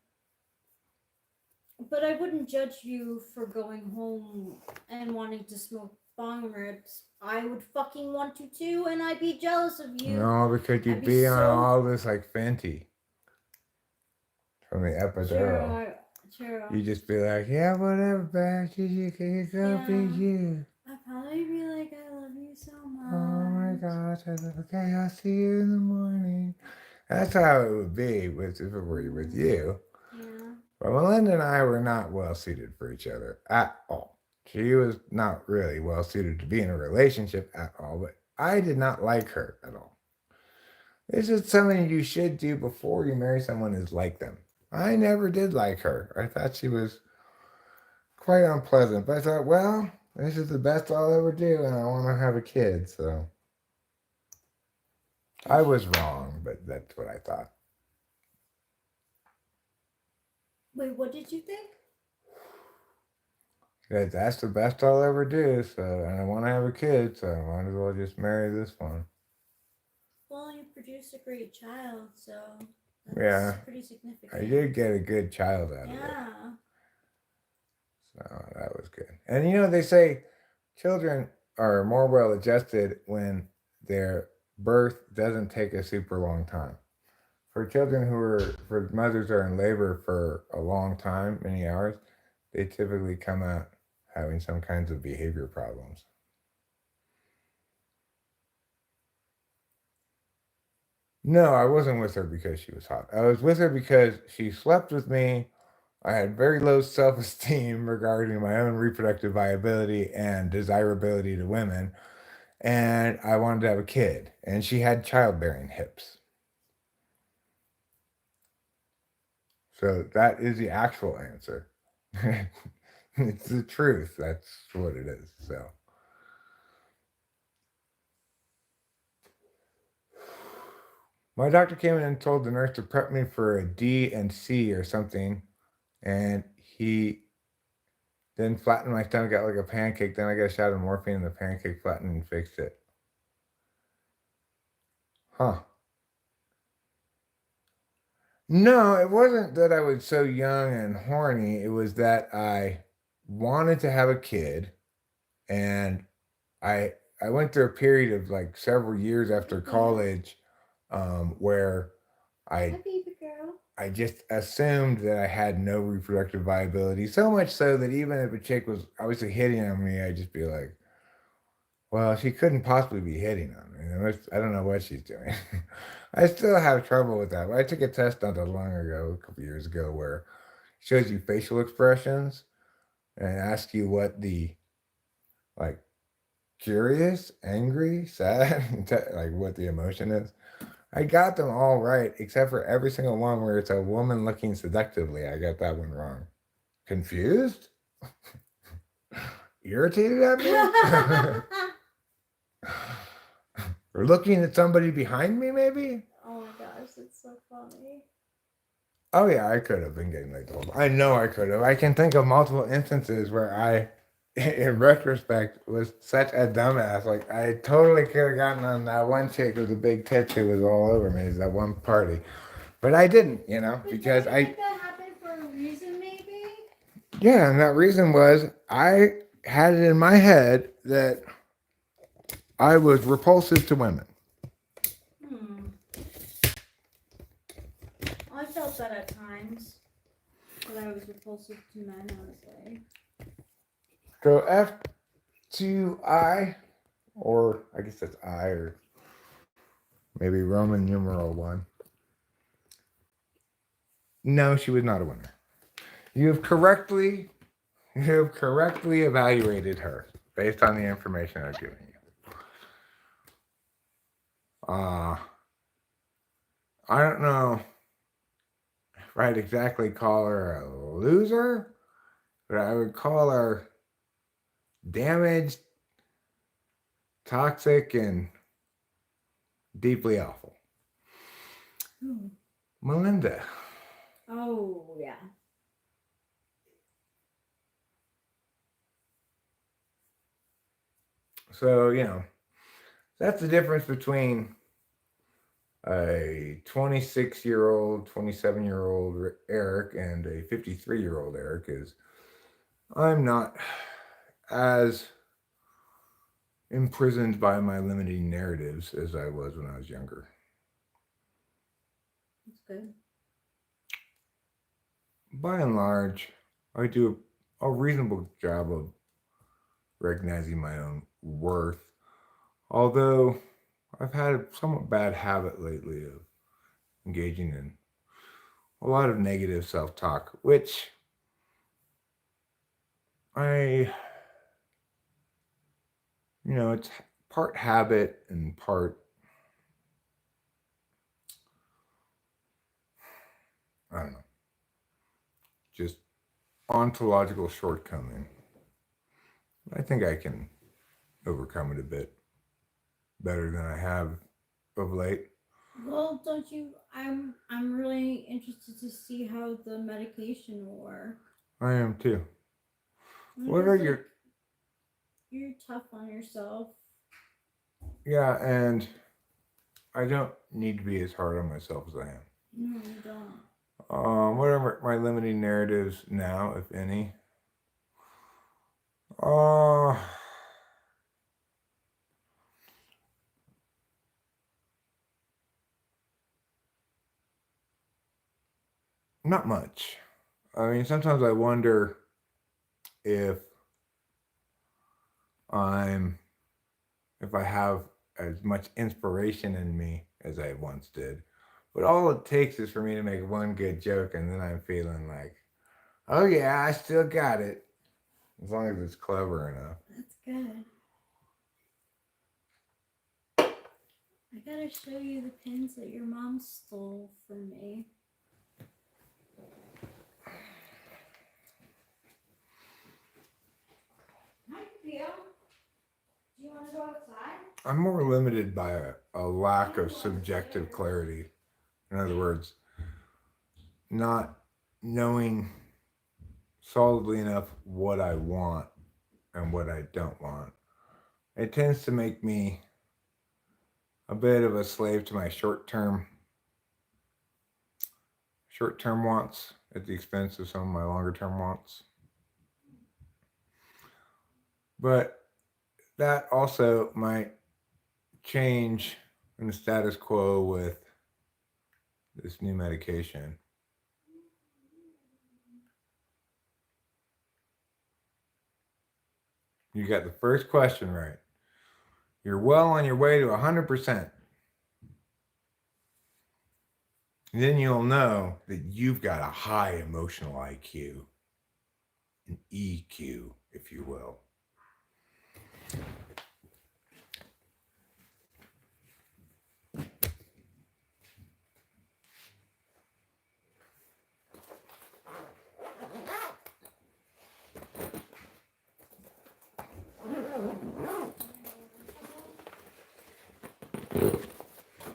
But I wouldn't judge you for going home and wanting to smoke bong rips. I would fucking want to too, and I'd be jealous of you. No, because you'd I'd be be on so all this like Fenty from the epidural. true. You just be like, yeah, whatever, Bash, you can go be you. I'd probably be like, I love you so much. Oh my gosh, okay, I'll see you in the morning. That's how it would be if it were with you. Yeah. But Melinda and I were not well suited for each other at all. She was not really well suited to be in a relationship at all, but I did not like her at all. This is something you should do before you marry someone is like them. I never did like her. I thought she was quite unpleasant, but I thought, well, this is the best I'll ever do, and I want to have a kid, so I was wrong, but that's what I thought. Wait, what did you think? That's the best I'll ever do, so, and I want to have a kid, so I might as well just marry this one. Well, you produced a great child, so that's Yeah, pretty significant. I did get a good child out of it. Yeah. So that was good. And they say children are more well adjusted when their birth doesn't take a super long time. For mothers who are in labor for a long time, many hours, they typically come out having some kinds of behavior problems. No, I wasn't with her because she was hot. I was with her because she slept with me. I had very low self esteem regarding my own reproductive viability and desirability to women. And I wanted to have a kid. And she had childbearing hips. So that is the actual answer. It's the truth. That's what it is. So. My doctor came in and told the nurse to prep me for a D and C or something. And he then flattened my stomach out like a pancake. Then I got a shot of morphine and the pancake flattened and fixed it. Huh. No, it wasn't that I was so young and horny. It was that I wanted to have a kid, and I I went through a period of like several years after college, where Hi, I baby girl. I just assumed that I had no reproductive viability. So much so that even if a chick was obviously hitting on me, I'd just be like, well, she couldn't possibly be hitting on me. I don't know what she's doing. I still have trouble with that. I took a test not that long ago, a couple years ago, where it shows you facial expressions and asks you what the, like, curious, angry, sad, like what the emotion is. I got them all right, except for every single one where it's a woman looking seductively. I got that one wrong. Confused? Irritated at me? Or looking at somebody behind me, maybe? Oh my gosh, it's so funny. Oh, yeah, I could have been getting laid the whole time. I know I could have. I can think of multiple instances where I, in retrospect, was such a dumbass. Like, I totally could have gotten on that one chick with the big tits who was all over me at that one party. But I didn't, But because don't you think that happened for a reason, maybe? yeah, and that reason was I had it in my head that I was repulsive to women. I felt that at times. But I was repulsive to men, honestly. So F2I, or I guess that's I, or maybe Roman numeral 1. No, she was not a winner. You have correctly evaluated her based on the information I've given you. I don't know if I'd exactly call her a loser, but I would call her damaged, toxic, and deeply awful. Who? Melinda. Oh, yeah. So, that's the difference between a 26-year-old, 27-year-old Eric and a 53-year-old Eric is I'm not as imprisoned by my limiting narratives as I was when I was younger. That's good. By and large, I do a reasonable job of recognizing my own worth, although I've had a somewhat bad habit lately of engaging in a lot of negative self-talk, which it's part habit and part, I don't know, just ontological shortcoming. I think I can overcome it a bit better than I have of late. Well, don't you? I'm really interested to see how the medication will work. I am too. What Because, are like, your... you're tough on yourself. Yeah, and I don't need to be as hard on myself as I am. No, you don't. What are my limiting narratives now, if any? Uh, Not much. I mean, sometimes I wonder if if I have as much inspiration in me as I once did. But all it takes is for me to make one good joke, and then I'm feeling like, oh yeah, I still got it. As long as it's clever enough. That's good. I gotta show you the pins that your mom stole from me. Hi, Theo. Do you want to go outside? I'm more limited by a lack of subjective clarity. In other words, not knowing solidly enough what I want and what I don't want. It tends to make me a bit of a slave to my short-term wants at the expense of some of my longer-term wants. But that also might change in the status quo with this new medication. You got the first question right. You're well on your way to 100%. Then you'll know that you've got a high emotional IQ, an EQ, if you will.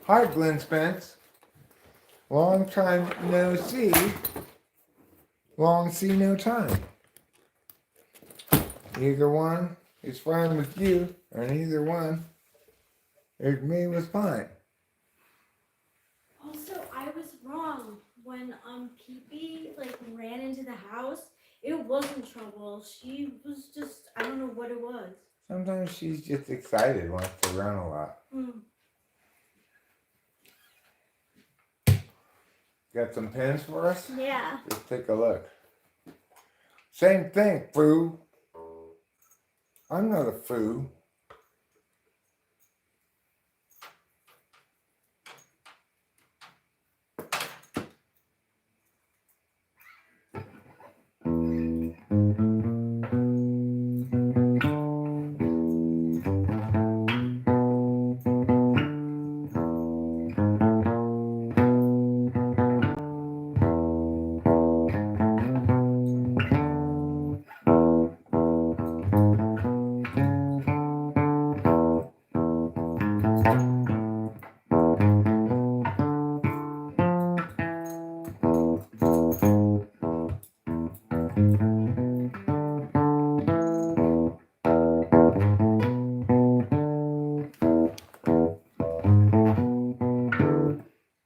Hi, Glenn Spence. Long time no see. Long see, no time. Either one is fine with you, and either one with me was fine. Also, I was wrong when Pee like ran into the house. It wasn't trouble. She was just, I don't know what it was. Sometimes she's just excited, wants to run a lot. Got some pens for us? Yeah. Just take a look. Same thing, foo. I'm not a foo.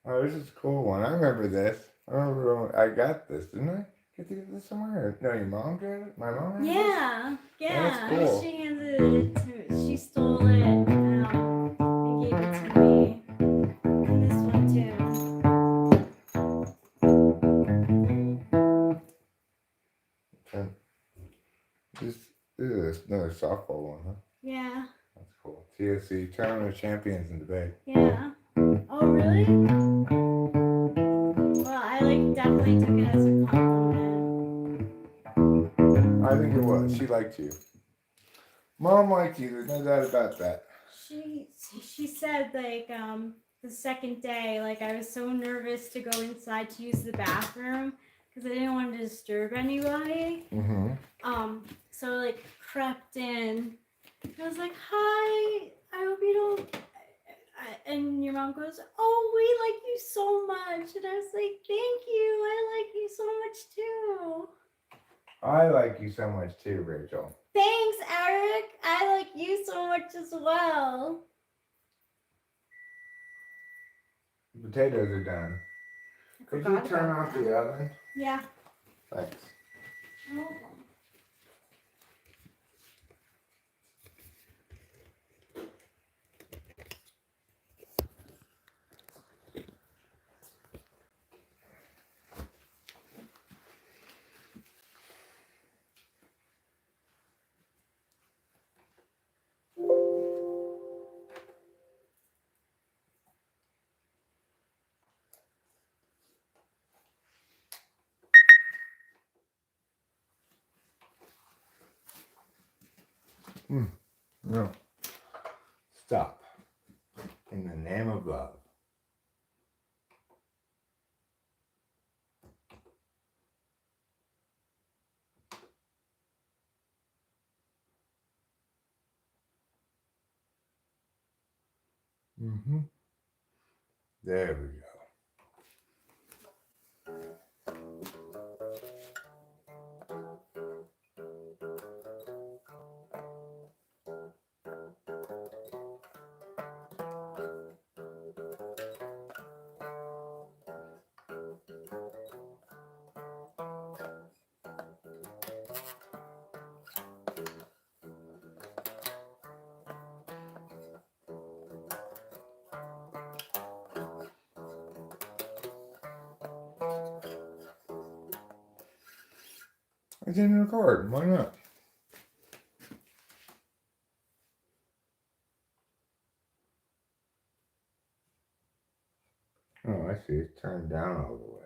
Oh, this is a cool one. I remember this. I remember when I got this, didn't I? Get to get this somewhere? No, your mom got it? My mom had Yeah. Yeah. That's cool. She handed it to me. She stole it and gave it to me. And this one too. This is another softball one, huh? Yeah. That's cool. TSC, Tournament of Champions in debate. Yeah. Oh, really? Well, I definitely took it as a compliment. I think it was. She liked you. Mom liked you. There's no doubt about that. She said the second day, I was so nervous to go inside to use the bathroom because I didn't want to disturb anybody. So crept in. I was like, "Hi, I hope you don't." And your mom goes, "Oh, we like you so much," and I was like, "Thank you. I like you so much too." I like you so much too, Rachel. Thanks, Eric. I like you so much as well. The potatoes are done. Could you turn off the oven? Yeah. Thanks. Oh. No. Stop. In the name of love. There we go. I didn't record. Why not? Oh, I see. It's turned down all the way.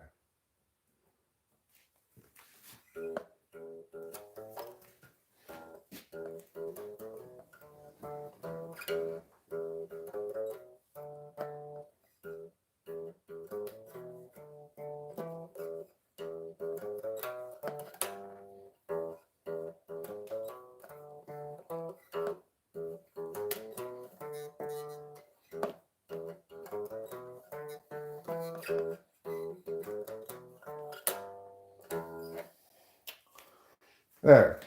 There.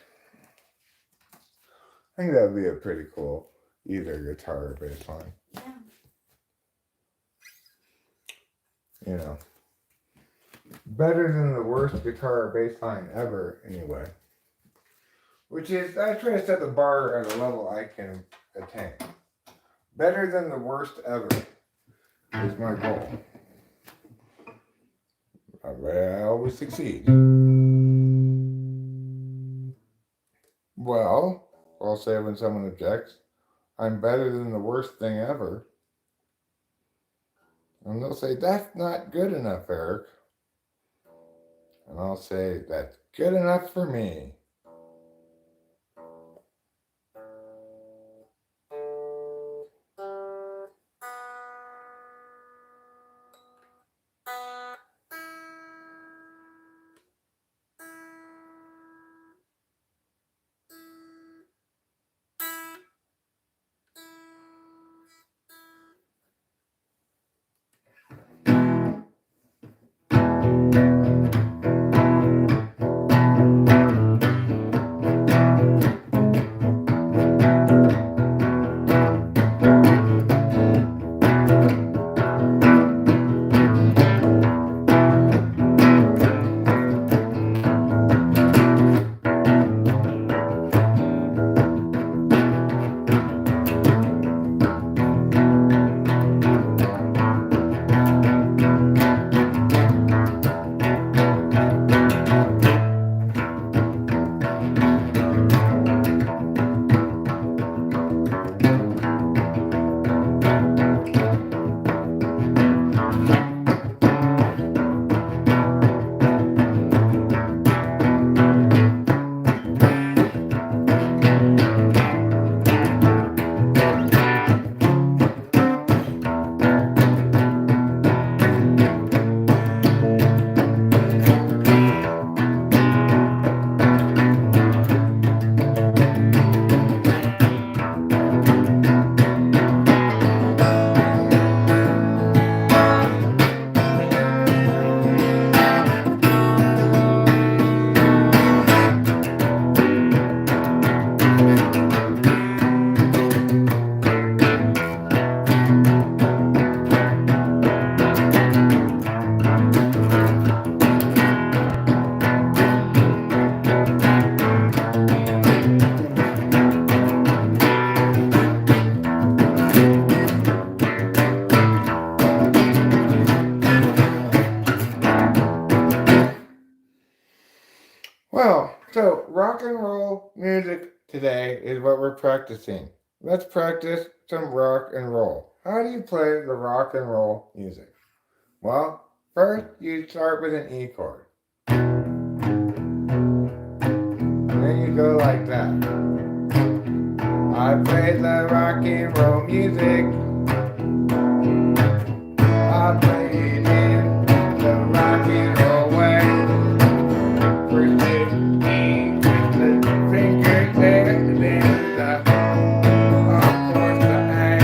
I think that would be a pretty cool either guitar or bass line. Yeah. You know. Better than the worst guitar or bass line ever, anyway. Which is, I try to set the bar at a level I can attain. Better than the worst ever is my goal. I always succeed. Well, I'll say when someone objects, I'm better than the worst thing ever. And they'll say, that's not good enough, Eric. And I'll say, that's good enough for me. Well, so rock and roll music today is what we're practicing. Let's practice some rock and roll. How do you play the rock and roll music? Well, first you start with an E chord. And then you go like that. I play the rock and roll music. I play it in the rock and roll way. First hit E with the fingers there, and then the of course the A.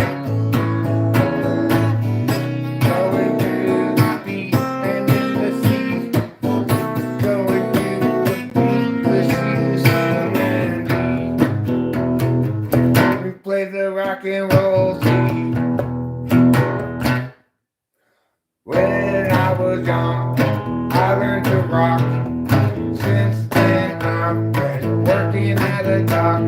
Going to the B and then the C. Going to the B, the C, and D. We play the rock and roll C. When I was young, I learned to rock. Since then, I've been working at a dock.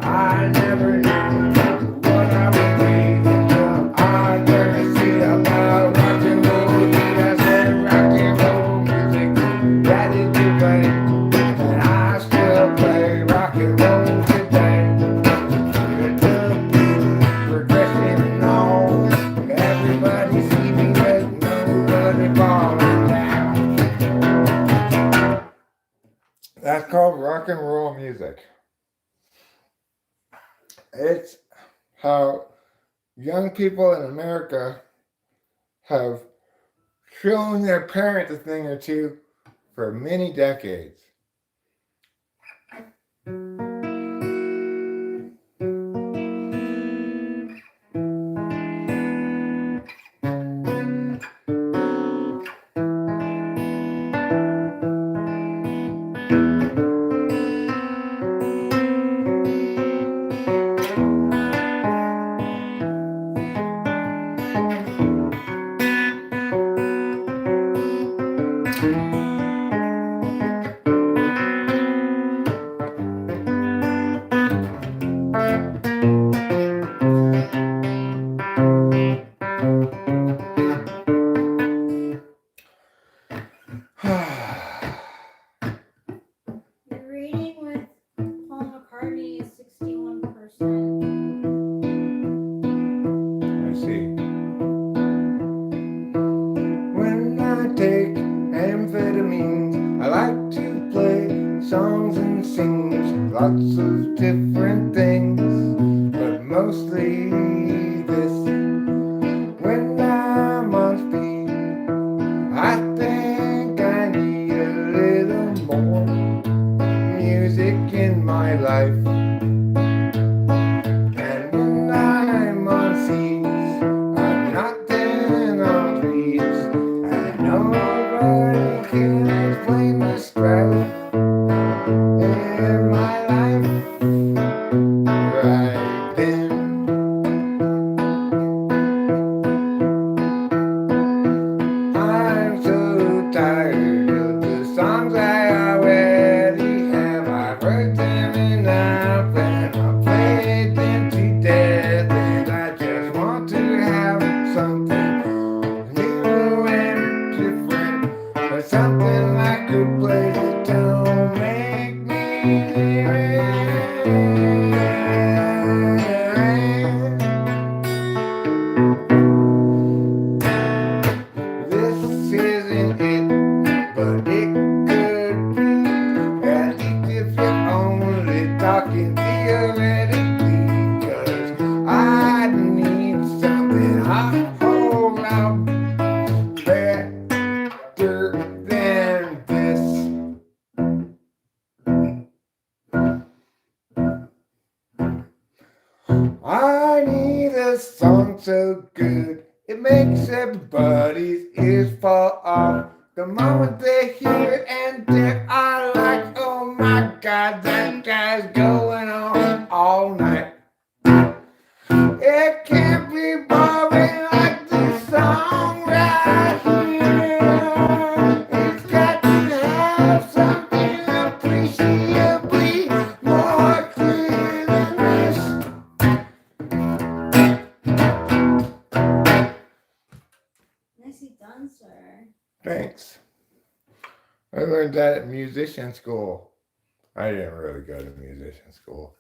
I never knew what I would be until I learned to see about rock and roll music. I said rock and roll music, that is the way. And I still play rock and roll today. With the blues, progression and all. Everybody see me with nobody falling down. That's called rock and roll music. It's how young people in America have shown their parents a thing or two for many decades. mostly this. When I'm on speed, I think I need a little more music in my life. And when I'm on C's, I'm not then on threes, and nobody can explain the strife in my life right then. I'm so tired of the songs I already have. I've heard them enough and I've played them to death, and I just want to have something new and different, or something like a place that don't make me this isn't it, but it could be. At least if you're only talking theoretically, 'cause I need something a whole lot better than this. I need a song so good it makes everybody's ears fall off the moment they hear it, and they are like, oh my god, that guy's going on all night. It can't be boring like this song right here. It's got to have something appreciably more clear than this. Nicely done, sir. Thanks. I learned that at musician school. I didn't really go to musician school.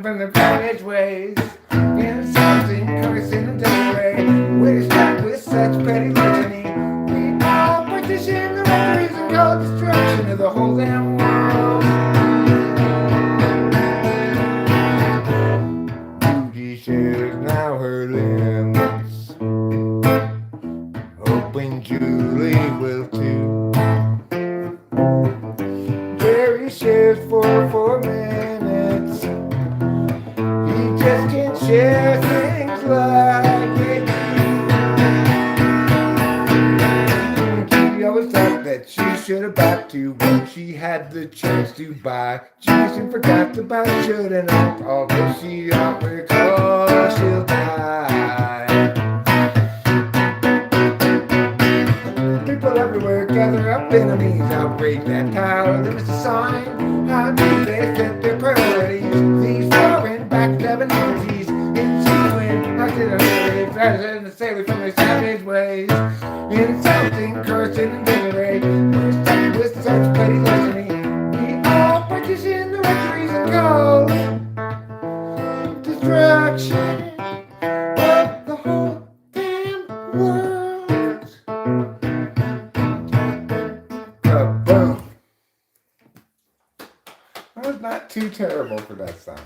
From the savage ways, insulting, cursing, and delay. We're stuck with such petty litany. We all partition the referees and call destruction of the whole damn world. Beauty shares now her limits, hoping Julie will too. Jerry shares for 4 minutes. He just can't share things like it. He always thought that she should have backed to when she had the chance to buy. She forgot about shouldn't have, although she don't recall she'll die. People everywhere gather up enemies, outrage that power. There is a sign. How do they set their priorities? These foreign backstabbing entities, ensuing how did I rather than sail from their savage ways, insulting, cursing, and denigrate. We're stuck with such petty larceny. We all partition the rectories and call destruction of the whole damn world. Boom. That was not too terrible for that song.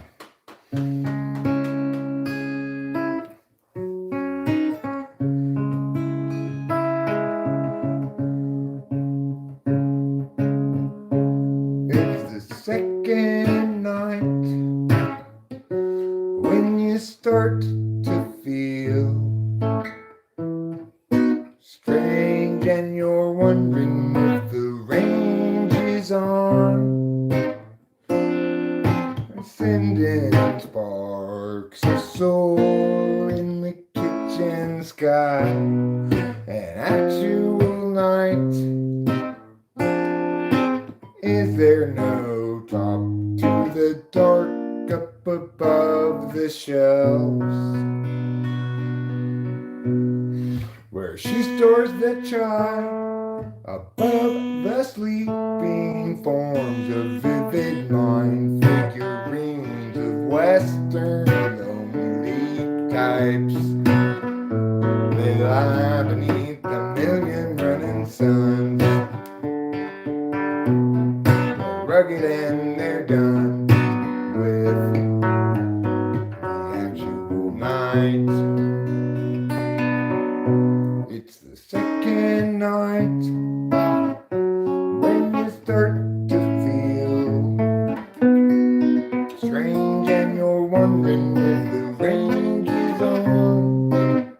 start to feel strange and you're wondering if the range is on, sending sparks of soar in the kitchen sky, an actual night. Is there no top to the dark up above the shelves, where she stores the chai above the sleeping forms of vivid mind figurines of Western lonely types? They lie beneath the million running suns, they're rugged and they're done with the actual night. It's the second night when you start to feel strange and you're wondering if the range is on.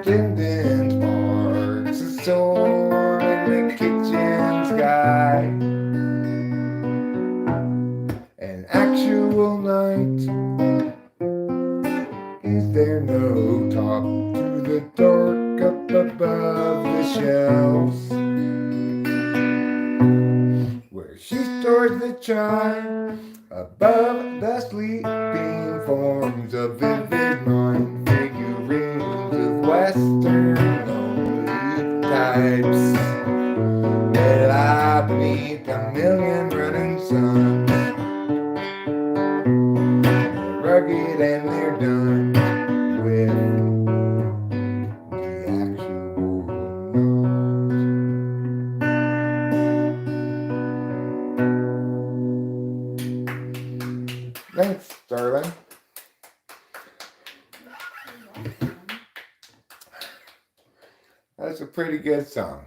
Attendant sparks a soar in the kitchen sky, an actual night. Is there no top to the dark up above the shelves, where she stores the chai above the sleeping forms of vivid mind figurines of Western lonely types? They lie beneath a million running suns, they're rugged and they're done with the actual night. Thanks, darling. That's a pretty good song.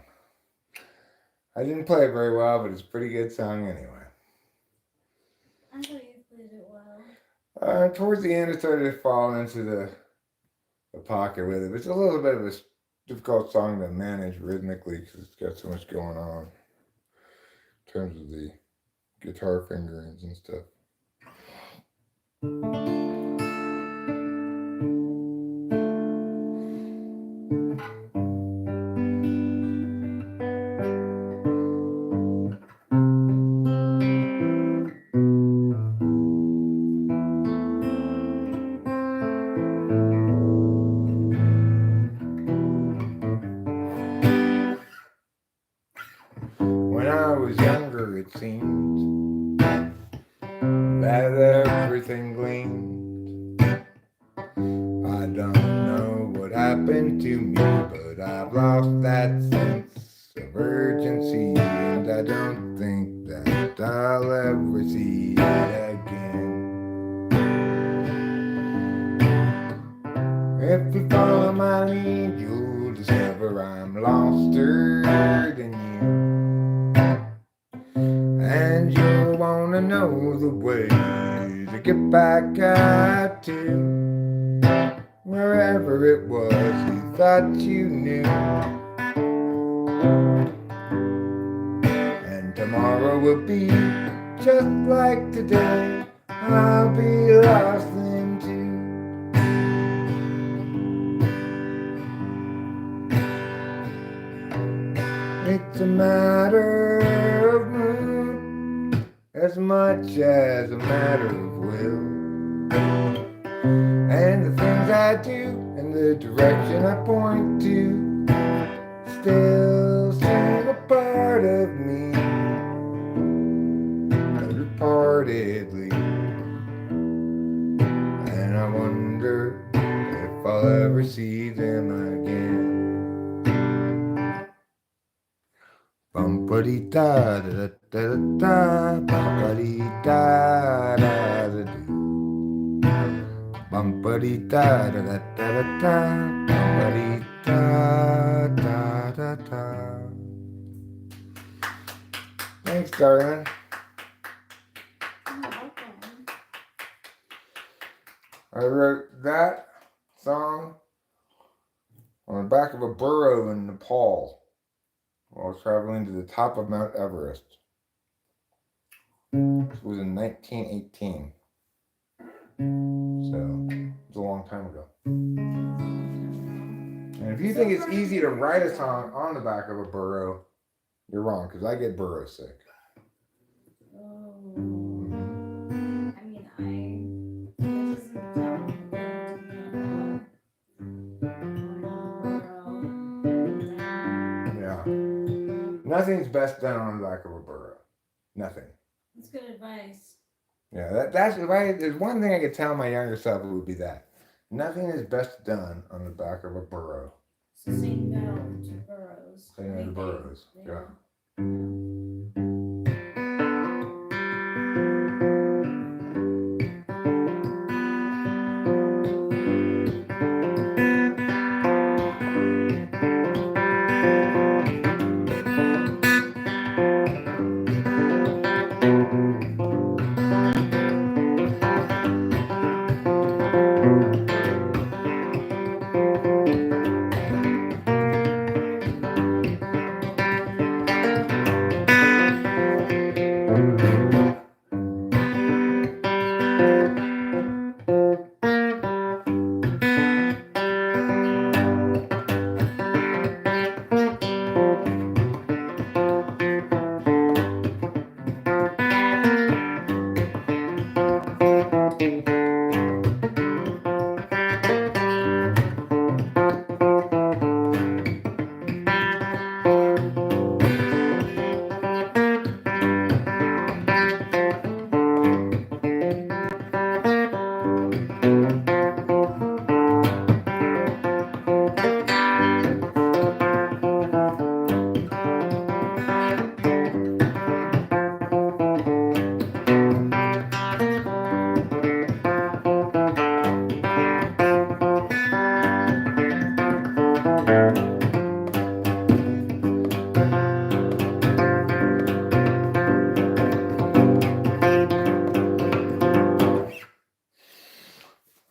I didn't play it very well, but it's a pretty good song anyway. I thought you played it well. Towards the end, it started to fall into the pocket with it. It's a little bit of a difficult song to manage rhythmically because it's got so much going on in terms of the guitar fingerings and stuff. When I was younger, it seemed that everything gleamed. I don't know what happened to me, but I've lost that sense of urgency, and I don't think that I'll ever see it again. If you follow my lead, you'll discover I'm loster than you, and you'll wanna know the way to get back at to wherever it was you thought you knew. And tomorrow will be just like today, I'll be lost then too. It's a matter of mood as much as a matter of will, and the things I do and the direction I point to still seem a part of me, reportedly. And I wonder if I'll ever see them again. Bum-ba-dee-da da-da-da-da, bum-ba-dee-da da-da-da-do. Bum-ba-dee-da da-da-da-da-da, bum-ba-dee-da da-da-da. Thanks, darling. You're welcome. I wrote that song on the back of a burro in Nepal while traveling to the top of Mount Everest. This was in 1918. So, it's a long time ago. And if you think it's easy to write a song on the back of a burro, you're wrong, because I get burro sick. Oh. I mean, it doesn't sound good to be on a Yeah. Nothing's best done on the back of a burro. Nothing. That's good advice. Yeah, that's if there's one thing I could tell my younger self, it would be that. Nothing is best done on the back of a burro. So say no to burros. Say no to burros. Yeah.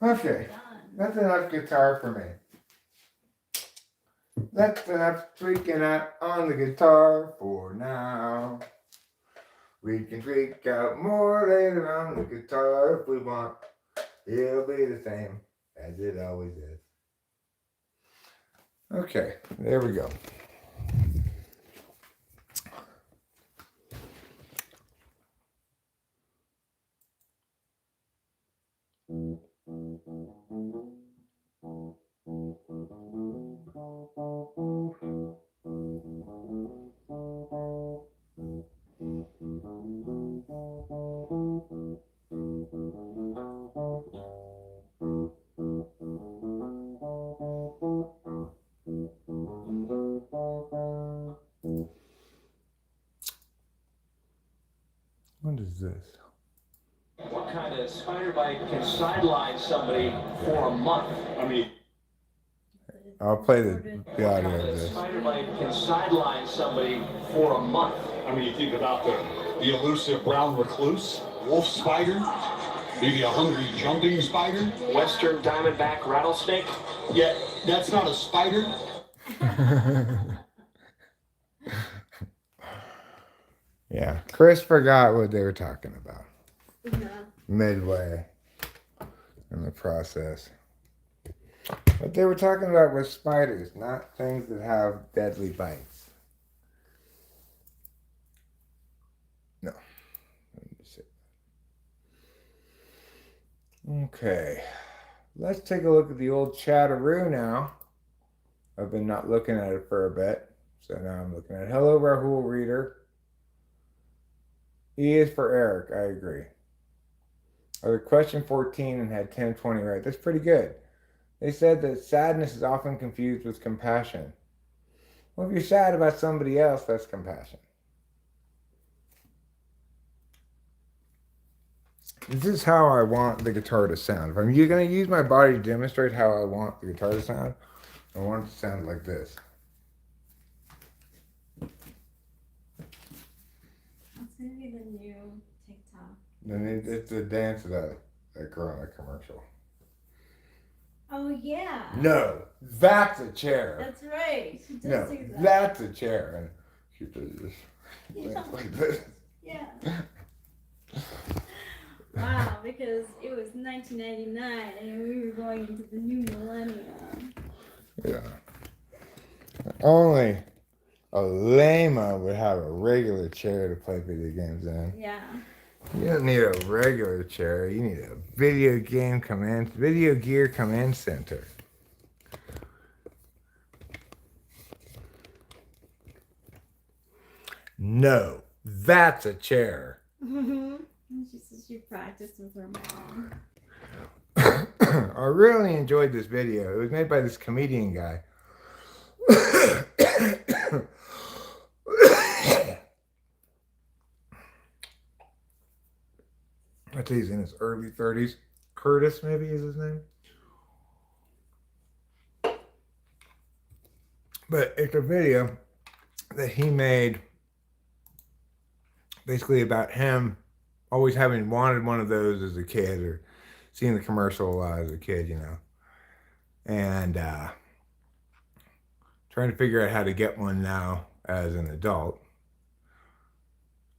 Okay, that's enough guitar for me. That's enough tweaking out on the guitar for now. We can tweak out more later on the guitar if we want. It'll be the same as it always is. Okay, there we go. What is this? What kind of spider bite can sideline somebody for a month? I mean, I'll play the audio of this. Spider bite can sideline somebody for a month. I mean, you think about the elusive brown recluse, wolf spider, maybe a hungry jumping spider, western diamondback rattlesnake. Yeah, that's not a spider. Yeah, Chris forgot what they were talking about. Yeah. Midway in the process. What they were talking about was spiders, not things that have deadly bites. No. Let me see. Okay. Let's take a look at the old chatteroo now. I've been not looking at it for a bit. So now I'm looking at it. Hello, Rahul Reader. E is for Eric. I agree. I was question 14 and had 10 and 20 right. That's pretty good. They said that sadness is often confused with compassion. Well, if you're sad about somebody else, that's compassion. This is how I want the guitar to sound. If I'm going to use my body to demonstrate how I want the guitar to sound, I want it to sound like this. That's going to be the new TikTok. Then it's the dance of that girl in the commercial. Oh yeah. No, that's a chair. That's right. She does No, do that. that's a chair. And she does this. Yeah. Like this. Yeah. Wow, because it was 1999 and we were going into the new millennium. Yeah. Only a lame-o would have a regular chair to play video games in. Yeah. You don't need a regular chair. You need a video gear command center. No, that's a chair. She says she practiced with her mom. I really enjoyed this video. It was made by this comedian guy. I think he's in his early 30s. Curtis, maybe is his name. But it's a video that he made basically about him always having wanted one of those as a kid or seeing the commercial a lot as a kid, you know. And trying to figure out how to get one now as an adult.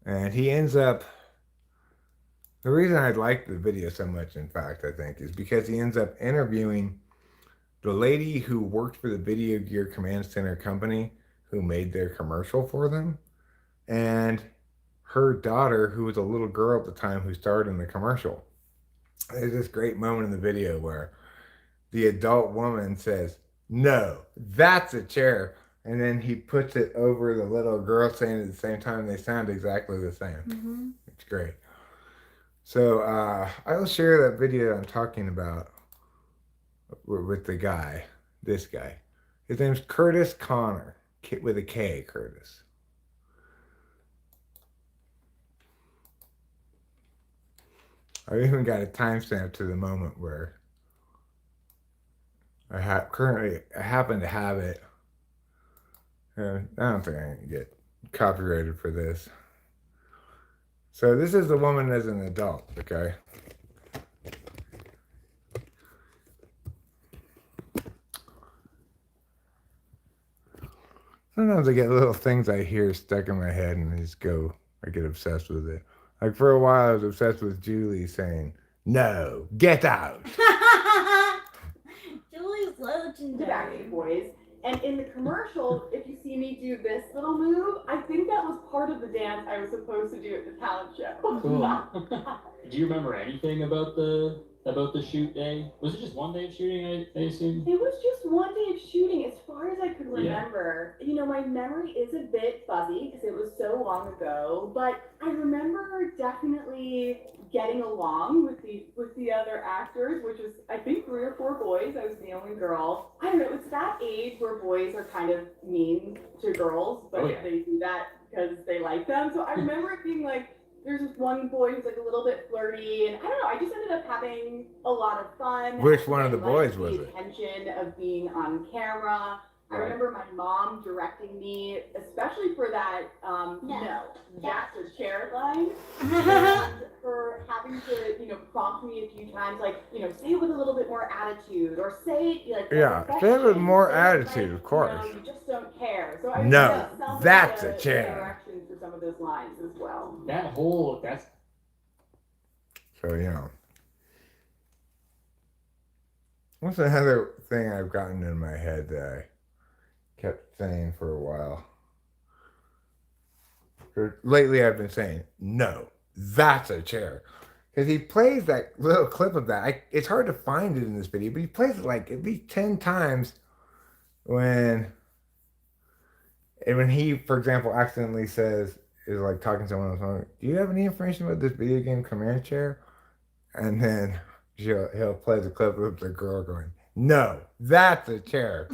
And he ends up, the reason I liked the video so much, in fact, I think, is because he ends up interviewing the lady who worked for the Video Gear Command Center company who made their commercial for them, and her daughter, who was a little girl at the time who starred in the commercial. There's this great moment in the video where the adult woman says, "No, that's a chair." And then he puts it over the little girl saying it at the same time. They sound exactly the same. Mm-hmm. It's great. So I'll share that video I'm talking about with the guy, this guy. His name's Curtis Connor, with a K, Curtis. I even got a timestamp to the moment where I happen to have it. I don't think I can get copyrighted for this. So this is the woman as an adult, okay? Sometimes I get little things I hear stuck in my head and I get obsessed with it. Like for a while I was obsessed with Julie saying, "No, get out." Julie's The legendary. Backstreet Boys. And in the commercial, if you see me do this little move, I think that was part of the dance I was supposed to do at the talent show. Cool. Do you remember anything about the shoot day? Was it just one day of shooting, I assume? It was just one day of shooting, as far as I could Yeah. remember. You know, my memory is a bit fuzzy because it was so long ago, but I remember definitely getting along with the other actors, which was, I think, 3 or 4 boys. I was the only girl. I don't know, it's that age where boys are kind of mean to girls, but Oh, yeah. they do that because they like them. So I remember it being like, there's this one boy who's like a little bit flirty, and I don't know, I just ended up having a lot of fun. Which one of the I boys liked was the it? attention of being on camera. I Right. remember my mom directing me, especially for that, no, that's a chair line. And her having to, prompt me a few times, like, say it with a little bit more attitude, or say it like, Yeah, say it with more say it attitude, like, of course. You just don't care. So I No, really felt that's the a chair. directions for some of those lines as well. That's So, what's another thing I've gotten in my head that I kept saying for a while? Lately I've been saying, "No, that's a chair." Because he plays that little clip of that. It's hard to find it in this video, but he plays it like at least 10 times when he, for example, accidentally is like talking to someone on the phone, "Do you have any information about this video game command chair?" And then he'll play the clip of the girl going, "No, that's a chair."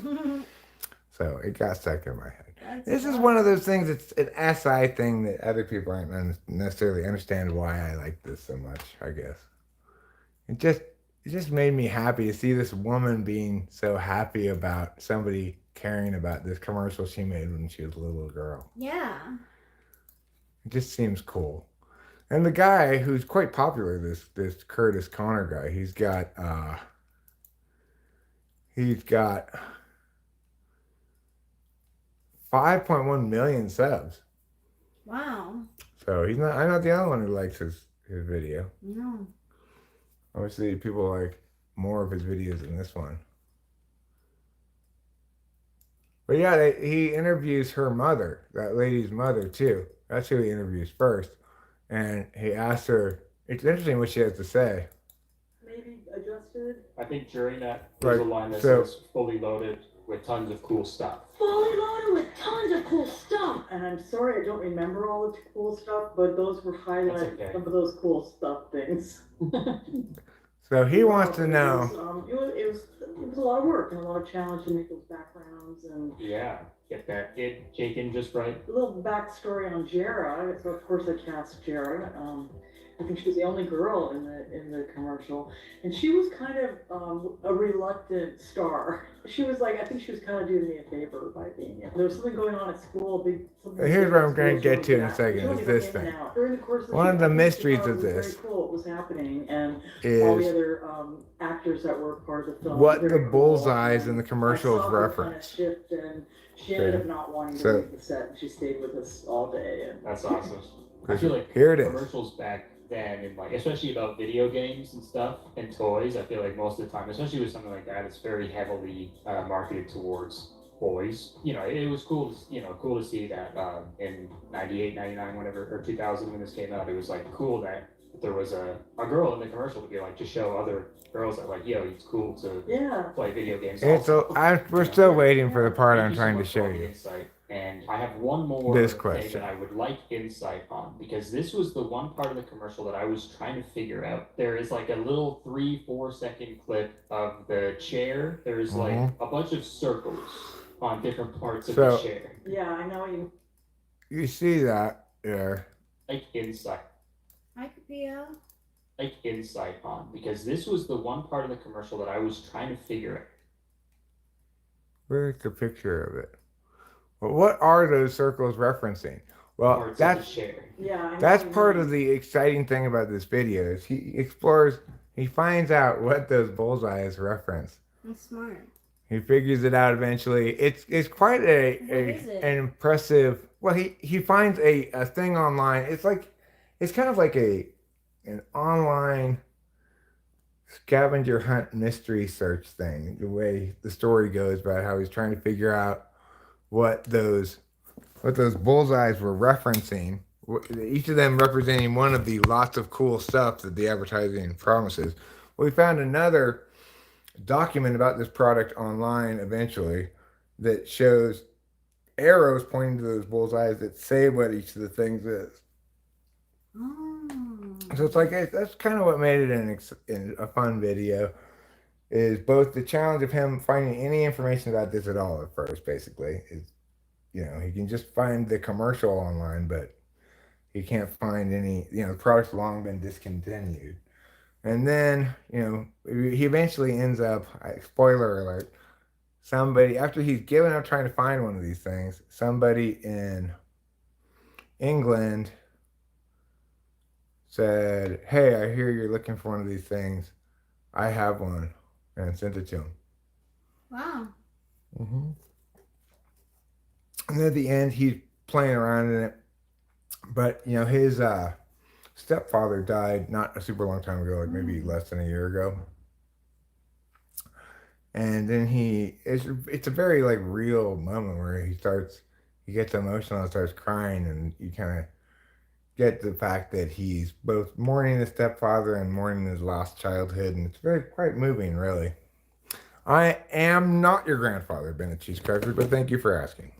So it got stuck in my head. This is one of those things, it's an SI thing that other people aren't necessarily understand why I like this so much, I guess. It just made me happy to see this woman being so happy about somebody caring about this commercial she made when she was a little girl. Yeah. It just seems cool. And the guy who's quite popular, this Curtis Connor guy, he's got He's got 5.1 million subs. Wow. So he's not. I'm not the only one who likes his video. No. Obviously, people like more of his videos than this one. But yeah, he interviews her mother, that lady's mother too. That's who he interviews first, and he asks her. It's interesting what she has to say. Maybe adjusted. I think during that, there's a line that so- says fully loaded with tons of cool stuff. Fully loaded with tons of cool stuff. And I'm sorry I don't remember all the cool stuff, but those were highlighted, okay. some of those cool stuff things. So he wants to know. It was a lot of work and a lot of challenge to make those backgrounds and Yeah, get that kid shaken just right. a little backstory on Jara. So of course I cast Jara. I think she was the only girl in the commercial, and she was kind of a reluctant star. She was like, I think she was kind of doing me a favor by being in. There was something going on at school. Here's what I'm going to get to in a second. Is this thing? One of the mysteries of this very cool what was happening, and all the is other actors that were part of the film. what the very cool, bullseyes in the and commercials I saw her reference. Kind of shift, and she ended up not wanting to leave the set. And she stayed with us all day. And That's awesome. I feel like Here it is. commercials back then, and like especially about video games and stuff and toys, I feel like most of the time, especially with something like that, it's very heavily marketed towards boys. You know, it was cool. Cool to see that in 98, 99, whatever, or 2000 when this came out. It was like cool that there was a girl in the commercial to be like to show other girls that like, yo, it's cool to play video games. We're still waiting for the part I'm trying to show you. Insight. And I have one more This thing question. that I would like insight on, because this was the one part of the commercial that I was trying to figure out. There is like a little 3-4 second clip of the chair. There's like a bunch of circles on different parts of the chair. yeah, I know you. You see that there? Like insight. I could be a. Like insight on, because this was the one part of the commercial that I was trying to figure out. Where's the picture of it? Well, what are those circles referencing? Well, Parts of that's the chair. Yeah, I know that's you part mean. of the exciting thing about this video is he finds out what those bullseyes reference. I'm smart. He figures it out eventually. It's quite What is it? an impressive. Well, he finds a thing online. It's kind of like an online scavenger hunt mystery search thing. The way the story goes about how he's trying to figure out what those bullseyes were referencing. Each of them representing one of the lots of cool stuff that the advertising promises. We found another document about this product online eventually that shows arrows pointing to those bullseyes that say what each of the things is. Oh. So it's like that's kind of what made it in a fun video. Is both the challenge of him finding any information about this at all at first, basically, is he can just find the commercial online, but he can't find any. The product's long been discontinued. And then, he eventually ends up, spoiler alert, somebody, after he's given up trying to find one of these things, somebody in England said, hey, I hear you're looking for one of these things. I have one, and sent it to him. Wow. Mm-hmm. And at the end, he's playing around in it. But, his stepfather died not a super long time ago, like maybe less than a year ago. And then it's a very like real moment where he gets emotional and starts crying, and you kind of get the fact that he's both mourning his stepfather and mourning his lost childhood, and it's quite moving, really. I am not your grandfather, Bennett Cheese Cracker, but thank you for asking.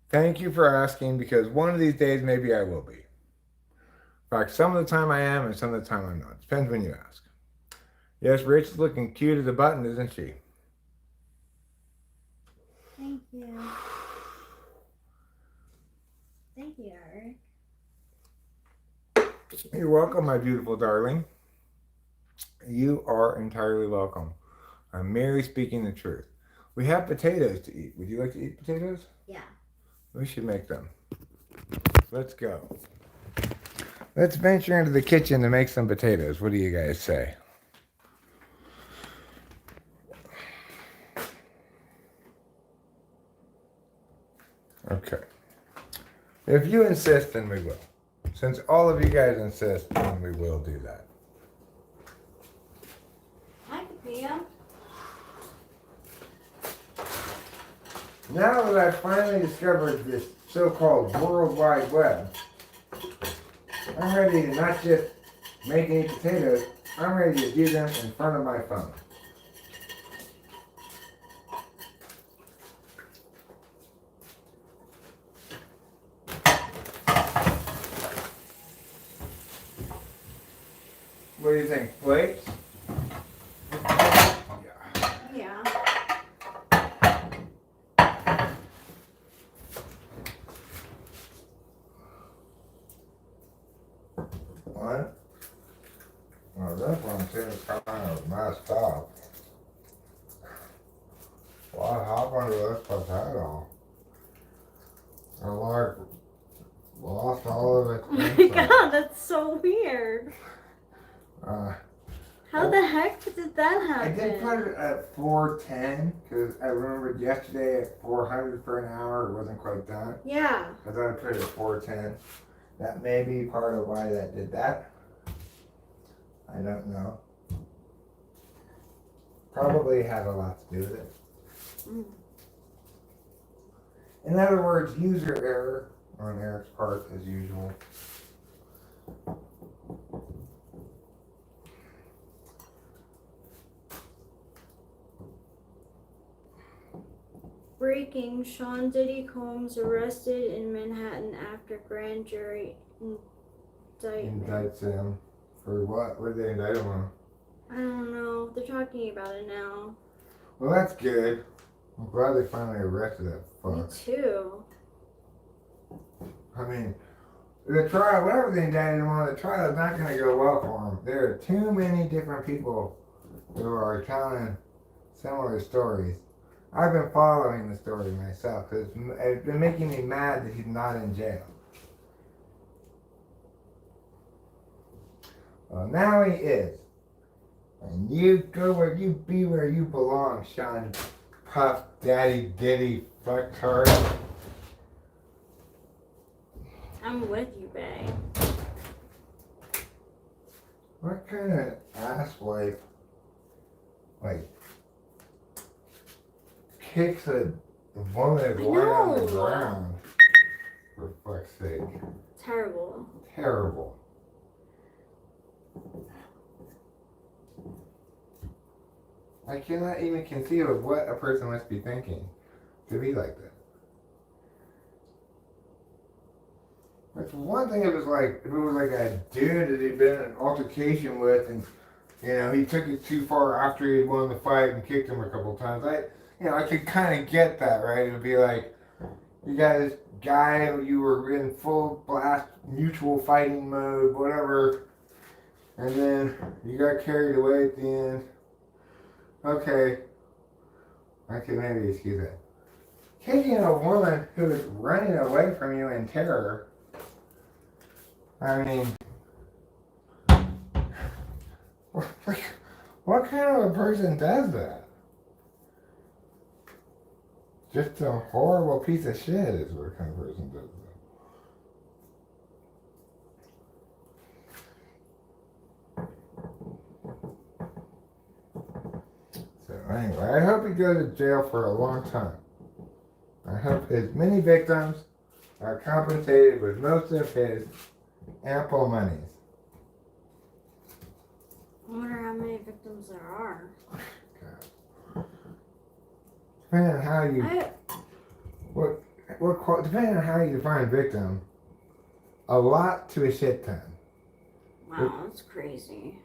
Thank you for asking, because one of these days maybe I will be. In fact, some of the time I am, and some of the time I'm not. Depends when you ask. Yes, Rich is looking cute as a button, isn't she? Thank you. Thank you, Eric. You're welcome, my beautiful darling. You are entirely welcome. I'm merely speaking the truth. We have potatoes to eat. Would you like to eat potatoes? Yeah. We should make them. Let's go. Let's venture into the kitchen to make some potatoes. What do you guys say? Okay. If you insist, then we will. Since all of you guys insist, then we will do that. I could be him. Now that I've finally discovered this so-called World Wide Web, I'm ready to not just make and eat potatoes, I'm ready to do them in front of my phone. What do you think, plates? Yeah. What? Well, this one seems kind of messed up. What happened to this potato? I like lost all of its Oh my inside. god, that's so weird. How the heck did that I happen? did put it at 410 because I remembered yesterday at 400 for an hour it wasn't quite done. Yeah. I thought I put it at 410. That may be part of why that did that. I don't know. Probably had a lot to do with it. Mm. In other words, user error on Eric's part as usual. Breaking: Sean Diddy Combs arrested in Manhattan after grand jury indictment. Indicts him for what? What did they indict him on? I don't know. They're talking about it now. Well, that's good. I'm glad they finally arrested that Me fuck. too. I mean, the trial, whatever they indicted him on, the trial is not going to go well for him. There are too many different people who are telling similar stories. I've been following the story myself because it's been making me mad that he's not in jail. Well, now he is. And you go where you be where you belong, Sean Puff Daddy Diddy Fucktard. I'm with you, bae. What kind of asswipe, like, kicks a woman lying on the ground? For fuck's sake. Terrible. Terrible. I cannot even conceive of what a person must be thinking to be like that. It's one thing if it was like a dude that he'd been in an altercation with, and he took it too far after he had won the fight and kicked him a couple times. I could kind of get that, right? It would be like you got this guy, you were in full blast mutual fighting mode, whatever, and then you got carried away at the end. Okay, I can maybe excuse that. Kicking a woman who is running away from you in terror. I mean, what kind of a person does that? Just a horrible piece of shit is what kind of person does that. So anyway, I hope he goes to jail for a long time. I hope his many victims are compensated with most of his ample monies. I wonder how many victims there are. God. Depending on how you depending on how you define victim, a lot to a shit ton. Wow, that's crazy.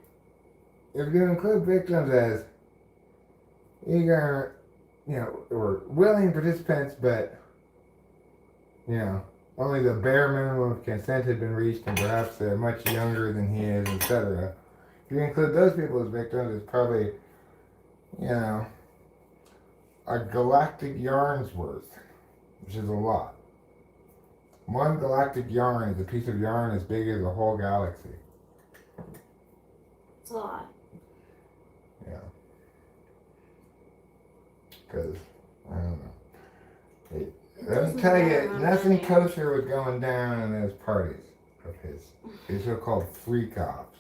If you include victims as eager, or willing participants, but only the bare minimum of consent had been reached, and perhaps they're much younger than he is, etc. If you include those people as victims, it's probably, a galactic yarn's worth, which is a lot. One galactic yarn is a piece of yarn as big as a whole galaxy. It's a lot. Yeah. Because, I don't know. Let me tell you, nothing kosher was going down in those parties of his. These so-called freak ops.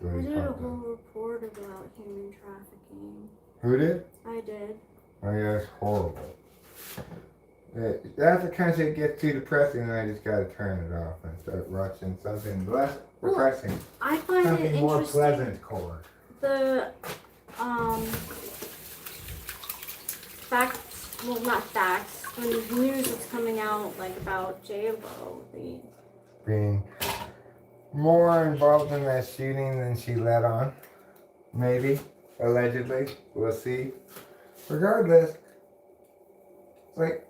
I did a whole report about human trafficking. Who did? I did. Oh yeah, it's horrible. That's the kind of shit gets too depressing, and I just gotta turn it off and start watching something less depressing. I find it Something more interesting. pleasant, core. The facts, well, not facts, when the news is coming out like about J-Lo, Being more involved in that shooting than she let on. Maybe. Allegedly. We'll see. Regardless, like,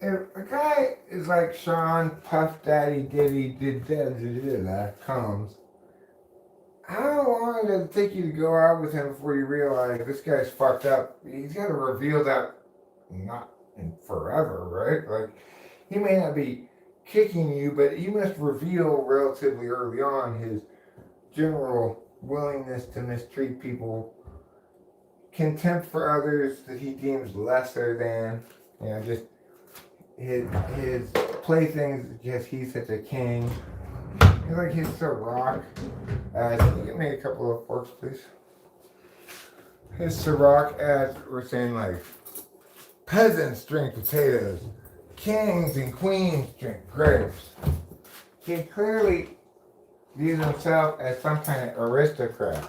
if a guy is like Sean, Puff Daddy, Diddy, comes, how long does it take you to go out with him before you realize this guy's fucked up? He's got to reveal that not in forever, right? Like, he may not be kicking you, but he must reveal relatively early on his general willingness to mistreat people, contempt for others that he deems lesser than, just his playthings, just he's such a king. He's like his Ciroc. Can you get me a couple of forks, please? His Ciroc ads were saying like, peasants drink potatoes, kings and queens drink grapes. He clearly views himself as some kind of aristocrat.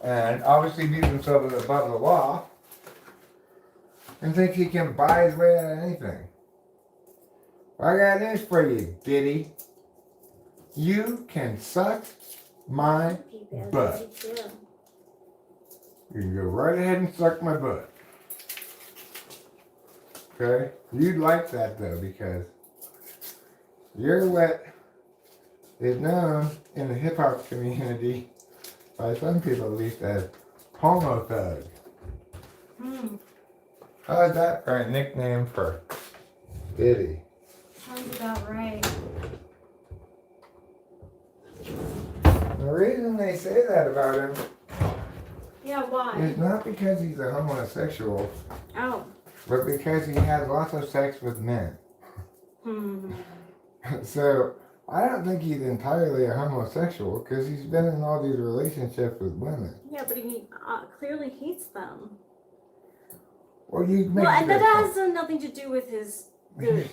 And obviously views himself as above the law. And thinks he can buy his way out of anything. Well, I got news for you, Diddy. You can suck my butt. You can go right ahead and suck my butt. Okay? You'd like that though, because you're what is known in the hip hop community, by some people at least, as homo thug. How's that for a nickname for Diddy? Sounds about right. The reason they say that about him Yeah, why? is not because he's a homosexual, Oh. but because he has lots of sex with men. So, I don't think he's entirely a homosexual, because he's been in all these relationships with women. Yeah, but he clearly hates them. Well, you make Well, a and good that point. has nothing to do with his You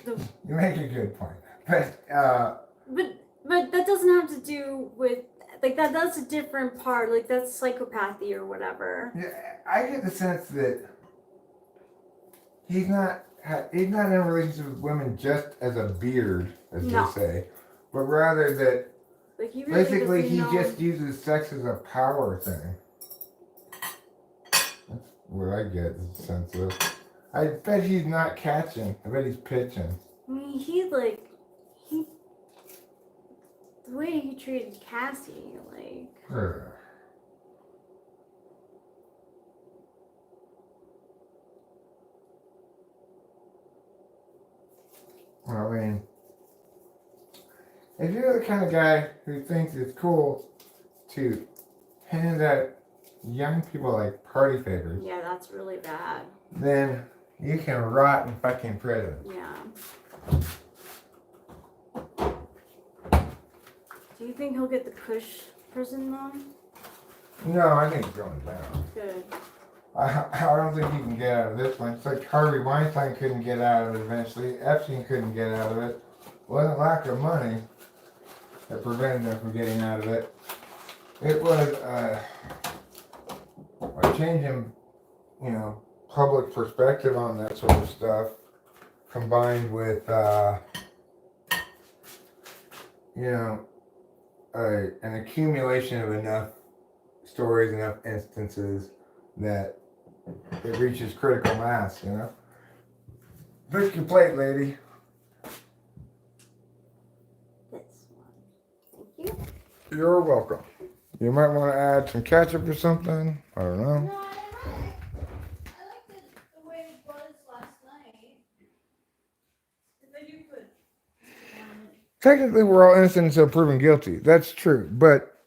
make a good point. But that doesn't have to do with like that's a different part. Like that's psychopathy or whatever. Yeah, I get the sense that he's not in a relationship with women just as a beard, as No. they say, but rather that Like he really basically doesn't he know. just uses sex as a power thing. That's what I get the sense of. I bet he's not catching. I bet he's pitching. I mean, the way he treated Cassie, like. I mean, if you're the kind of guy who thinks it's cool to hand out young people like party favors, Yeah, that's really bad. then you can rot in fucking prison. Yeah. Do you think he'll get the Kush prison though? No, I think it's going down. Good. I don't think he can get out of this one. It's like Harvey Weinstein couldn't get out of it eventually. Epstein couldn't get out of it. It wasn't lack of money that prevented them from getting out of it. It was a change in, public perspective on that sort of stuff, combined with, an accumulation of enough stories, enough instances that it reaches critical mass, Fix your plate, lady. This one. Thank you. You're welcome. You might want to add some ketchup or something. I don't know. No, I liked it the way it was last night. But you could. Technically, we're all innocent until proven guilty. That's true. But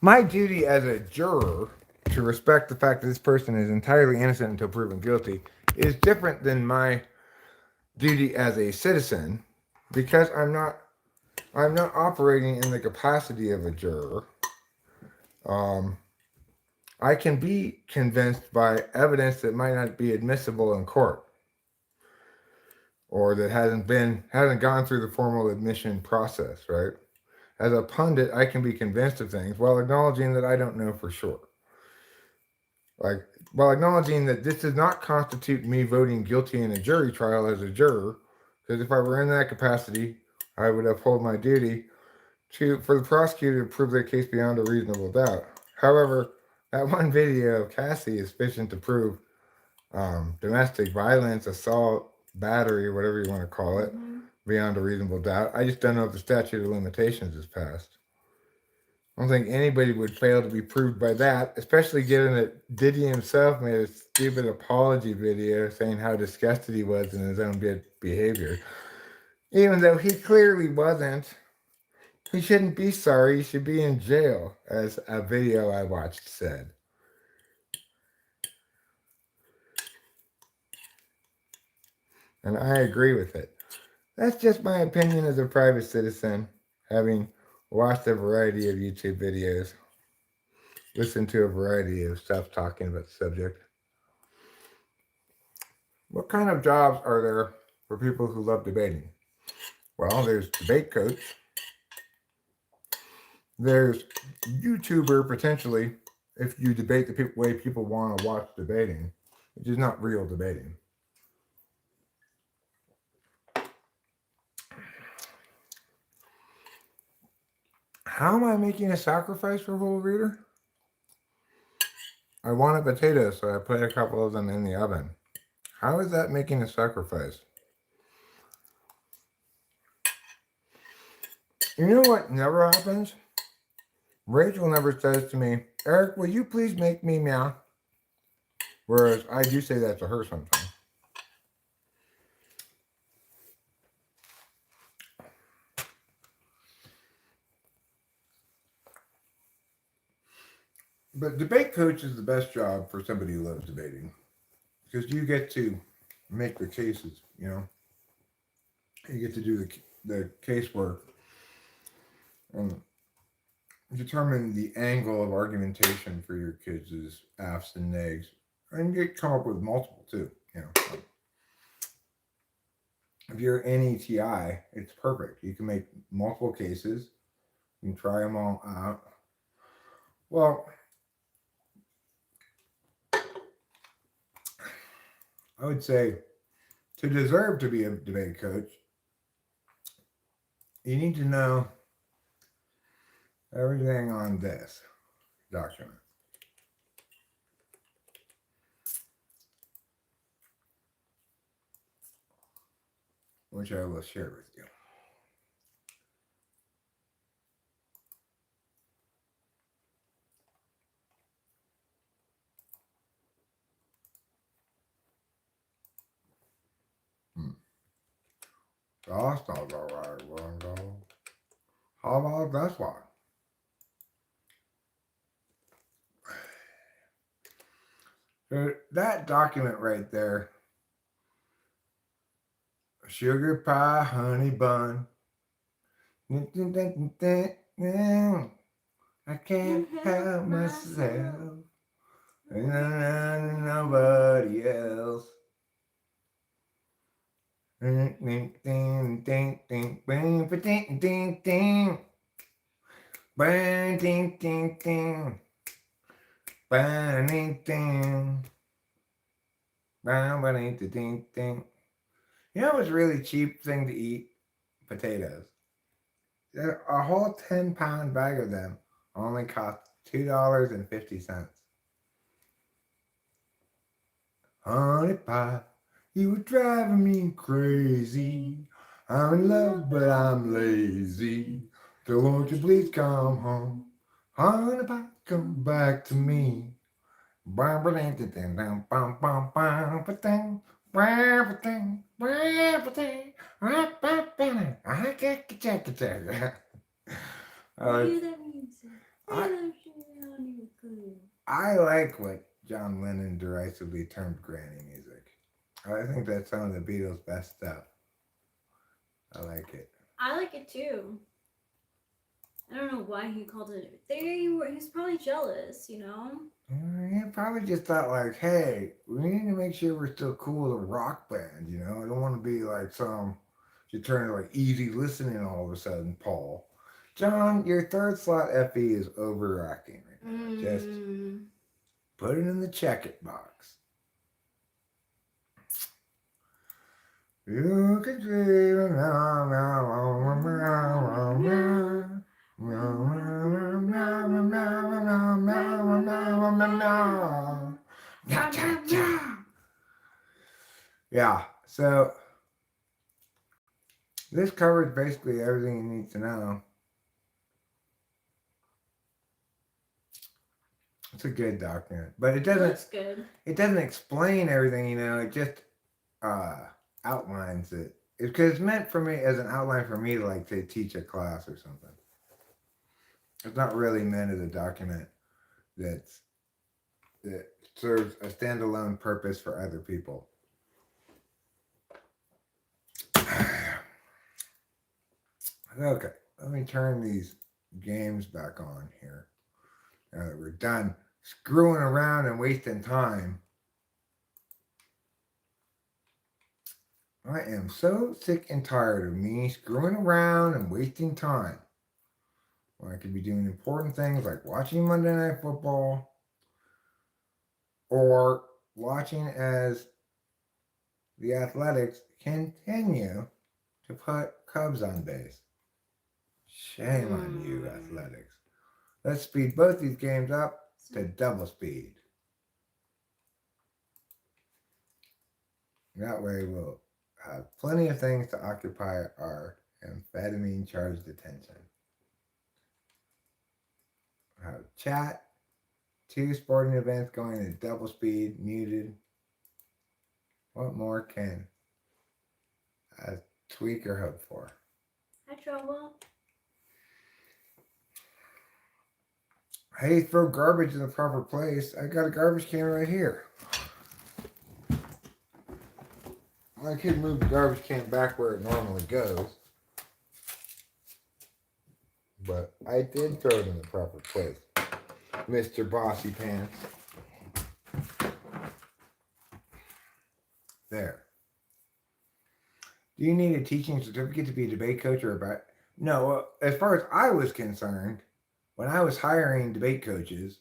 my duty as a juror to respect the fact that this person is entirely innocent until proven guilty is different than my duty as a citizen, because I'm not operating in the capacity of a juror. I can be convinced by evidence that might not be admissible in court, or that hasn't gone through the formal admission process, right? As a pundit, I can be convinced of things while acknowledging that I don't know for sure. Like, while acknowledging that this does not constitute me voting guilty in a jury trial as a juror, because if I were in that capacity, I would uphold my duty for the prosecutor to prove their case beyond a reasonable doubt. However, that one video of Cassie is sufficient to prove domestic violence, assault, battery, whatever you want to call it, beyond a reasonable doubt. I just don't know if the statute of limitations is passed. I don't think anybody would fail to be proved by that, especially given that Diddy himself made a stupid apology video saying how disgusted he was in his own behavior. Even though he clearly wasn't. He shouldn't be sorry, he should be in jail, as a video I watched said. And I agree with it. That's just my opinion as a private citizen, having watched a variety of YouTube videos, listened to a variety of stuff talking about the subject. What kind of jobs are there for people who love debating? Well, there's debate coach. There's YouTuber, potentially, if you debate the way people want to watch debating, which is not real debating. How am I making a sacrifice for Whole Reader? I wanted potatoes, so I put a couple of them in the oven. How is that making a sacrifice? You know what never happens? Rachel never says to me, Eric, will you please make me meow? Whereas I do say that to her sometimes. But debate coach is the best job for somebody who loves debating, because you get to make the cases, you know. You get to do the casework and determine the angle of argumentation for your kids' afs and nags, and you come up with multiple too. You know, if you're NETI, it's perfect. You can make multiple cases. You can try them all out. Well, I would say to deserve to be a debate coach, you need to know everything on this document, which I will share with you. That's not the right one, though. How about this one? So that document right there, sugar pie, honey bun. I can't help myself. Nobody else. Ding ding ding ding ding ding ding ding ding bang ding ding ding bang ding ding bang bang ding ding. You know what's a really cheap thing to eat? Potatoes. A whole 10-pound bag of them only cost $2.50. Honey pie, you were driving me crazy. I'm in love, but I'm lazy. So won't you please come home? Honey pie, come back to me. What do that mean? I like what John Lennon derisively termed granny music. I think that's some of the Beatles' best stuff. I like it. I like it too. I don't know why he called it. He's probably jealous, you know. He probably just thought like, hey, we need to make sure we're still cool as a rock band, you know. I don't want to be like you turn to like easy listening all of a sudden, Paul. John, your third slot FE is overacting right now. Just put it in the check it box. You can dream Yeah, so this covers basically everything you need to know. It's a good document, but it Looks good. It doesn't explain everything, you know. It just outlines it. Because it's meant for me as an outline for me to like to teach a class or something. It's not really meant as a document that serves a standalone purpose for other people. Okay, let me turn these games back on here. Now that we're done screwing around and wasting time. I am so sick and tired of me screwing around and wasting time when I could be doing important things like watching Monday Night Football or watching as the Athletics continue to put Cubs on base. Shame on you, Athletics. Let's speed both these games up to double speed. That way we'll have plenty of things to occupy our amphetamine-charged attention. We'll have chat, 2 sporting events going at double speed, muted. What more can a tweaker hope for? Hi, Trouble. Hey, throw garbage in the proper place. I got a garbage can right here. I could move the garbage can back where it normally goes. But I did throw it in the proper place. Mr. Bossy Pants. There. Do you need a teaching certificate to be a debate coach or about? No, as far as I was concerned, when I was hiring debate coaches,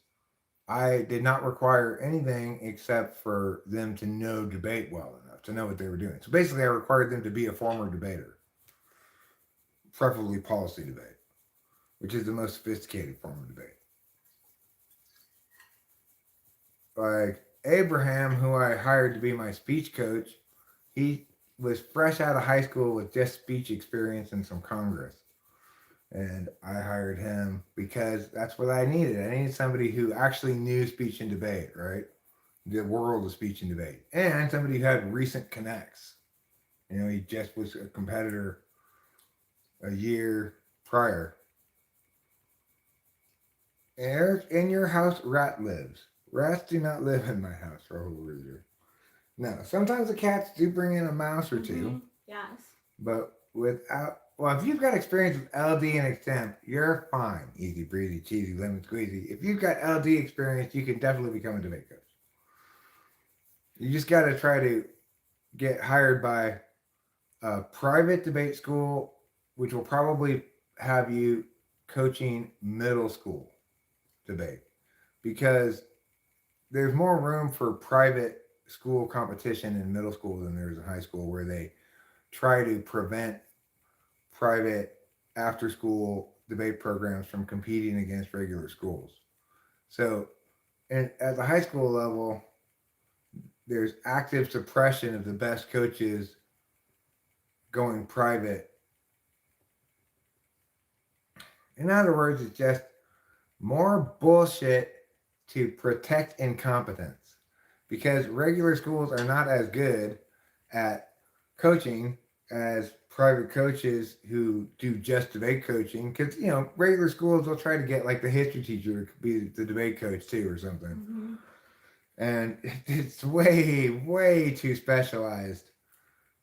I did not require anything except for them to know debate well enough, to know what they were doing. So basically, I required them to be a former debater, preferably policy debate, which is the most sophisticated form of debate. Like Abraham, who I hired to be my speech coach, he was fresh out of high school with just speech experience and some Congress. And I hired him because that's what I needed. I needed somebody who actually knew speech and debate, right? The world of speech and debate. And somebody who had recent connects. You know, he just was a competitor a year prior. Eric, in your house, rat lives. Rats do not live in my house, Rahul Ruger. No, sometimes the cats do bring in a mouse or two. Yes. But without... Well, if you've got experience with LD and extemp, you're fine. Easy breezy, cheesy, lemon squeezy. If you've got LD experience, you can definitely become a debate coach. You just got to try to get hired by a private debate school, which will probably have you coaching middle school debate. Because there's more room for private school competition in middle school than there is in high school, where they try to prevent private after-school debate programs from competing against regular schools. So, and at the high school level, there's active suppression of the best coaches going private. In other words, it's just more bullshit to protect incompetence, because regular schools are not as good at coaching as private coaches who do just debate coaching, because regular schools will try to get like the history teacher to be the debate coach too or something, and it's way too specialized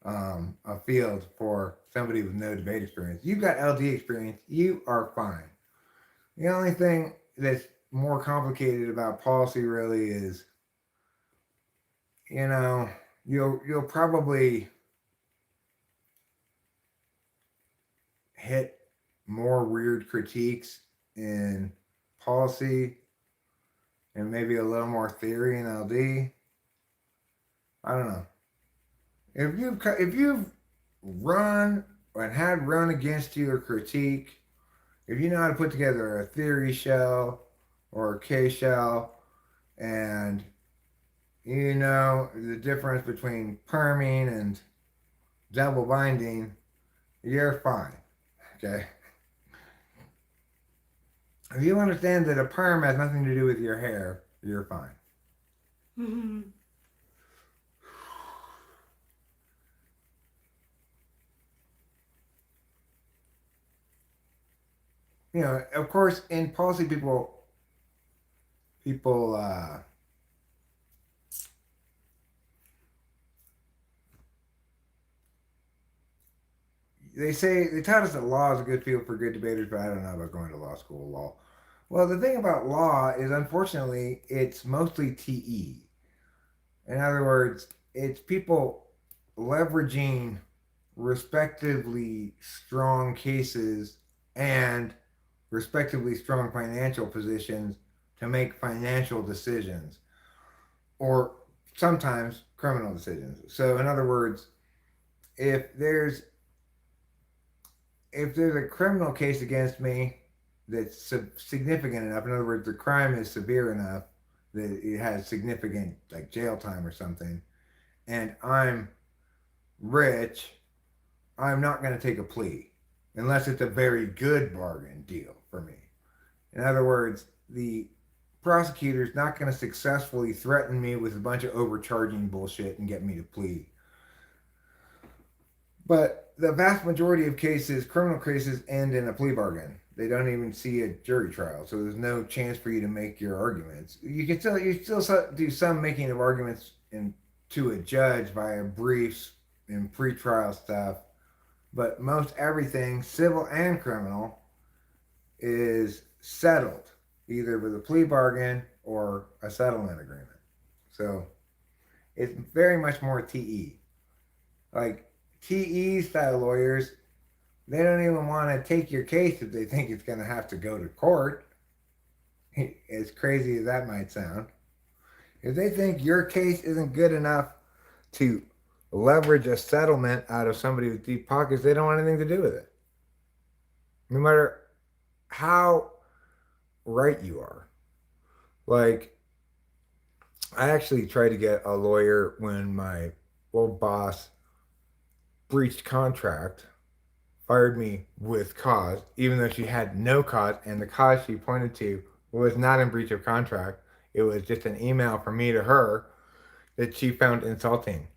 a field for somebody with no debate experience. You've got LD experience, you are fine. The only thing that's more complicated about policy really is, you'll probably hit more weird critiques in policy and maybe a little more theory in LD. I don't know. If you've run and had run against you or critique, if you know how to put together a theory shell or a K shell, and you know the difference between perming and double binding, you're fine. Okay. If you understand that a perm has nothing to do with your hair, you're fine. Of course, in policy, people, they taught us that law is a good field for good debaters, but I don't know about going to law school. Law. Well, the thing about law is, unfortunately, it's mostly TE. In other words, it's people leveraging respectively strong cases and respectively strong financial positions to make financial decisions, or sometimes criminal decisions. So, in other words, if there's a criminal case against me that's significant enough, in other words, the crime is severe enough that it has significant like jail time or something, and I'm rich, I'm not going to take a plea unless it's a very good bargain deal for me. In other words, the prosecutor's not going to successfully threaten me with a bunch of overcharging bullshit and get me to plead. But the vast majority of cases, criminal cases, end in a plea bargain. They don't even see a jury trial, so there's no chance for you to make your arguments. You still do some making of arguments to a judge via briefs and pretrial stuff, but most everything, civil and criminal, is settled either with a plea bargain or a settlement agreement. So it's very much more TE. Like TE style lawyers, they don't even want to take your case if they think it's going to have to go to court. As crazy as that might sound. If they think your case isn't good enough to leverage a settlement out of somebody with deep pockets, they don't want anything to do with it. No matter how right you are. Like, I actually tried to get a lawyer when my old boss breached contract, fired me with cause, even though she had no cause, and the cause she pointed to was not in breach of contract. It was just an email from me to her that she found insulting,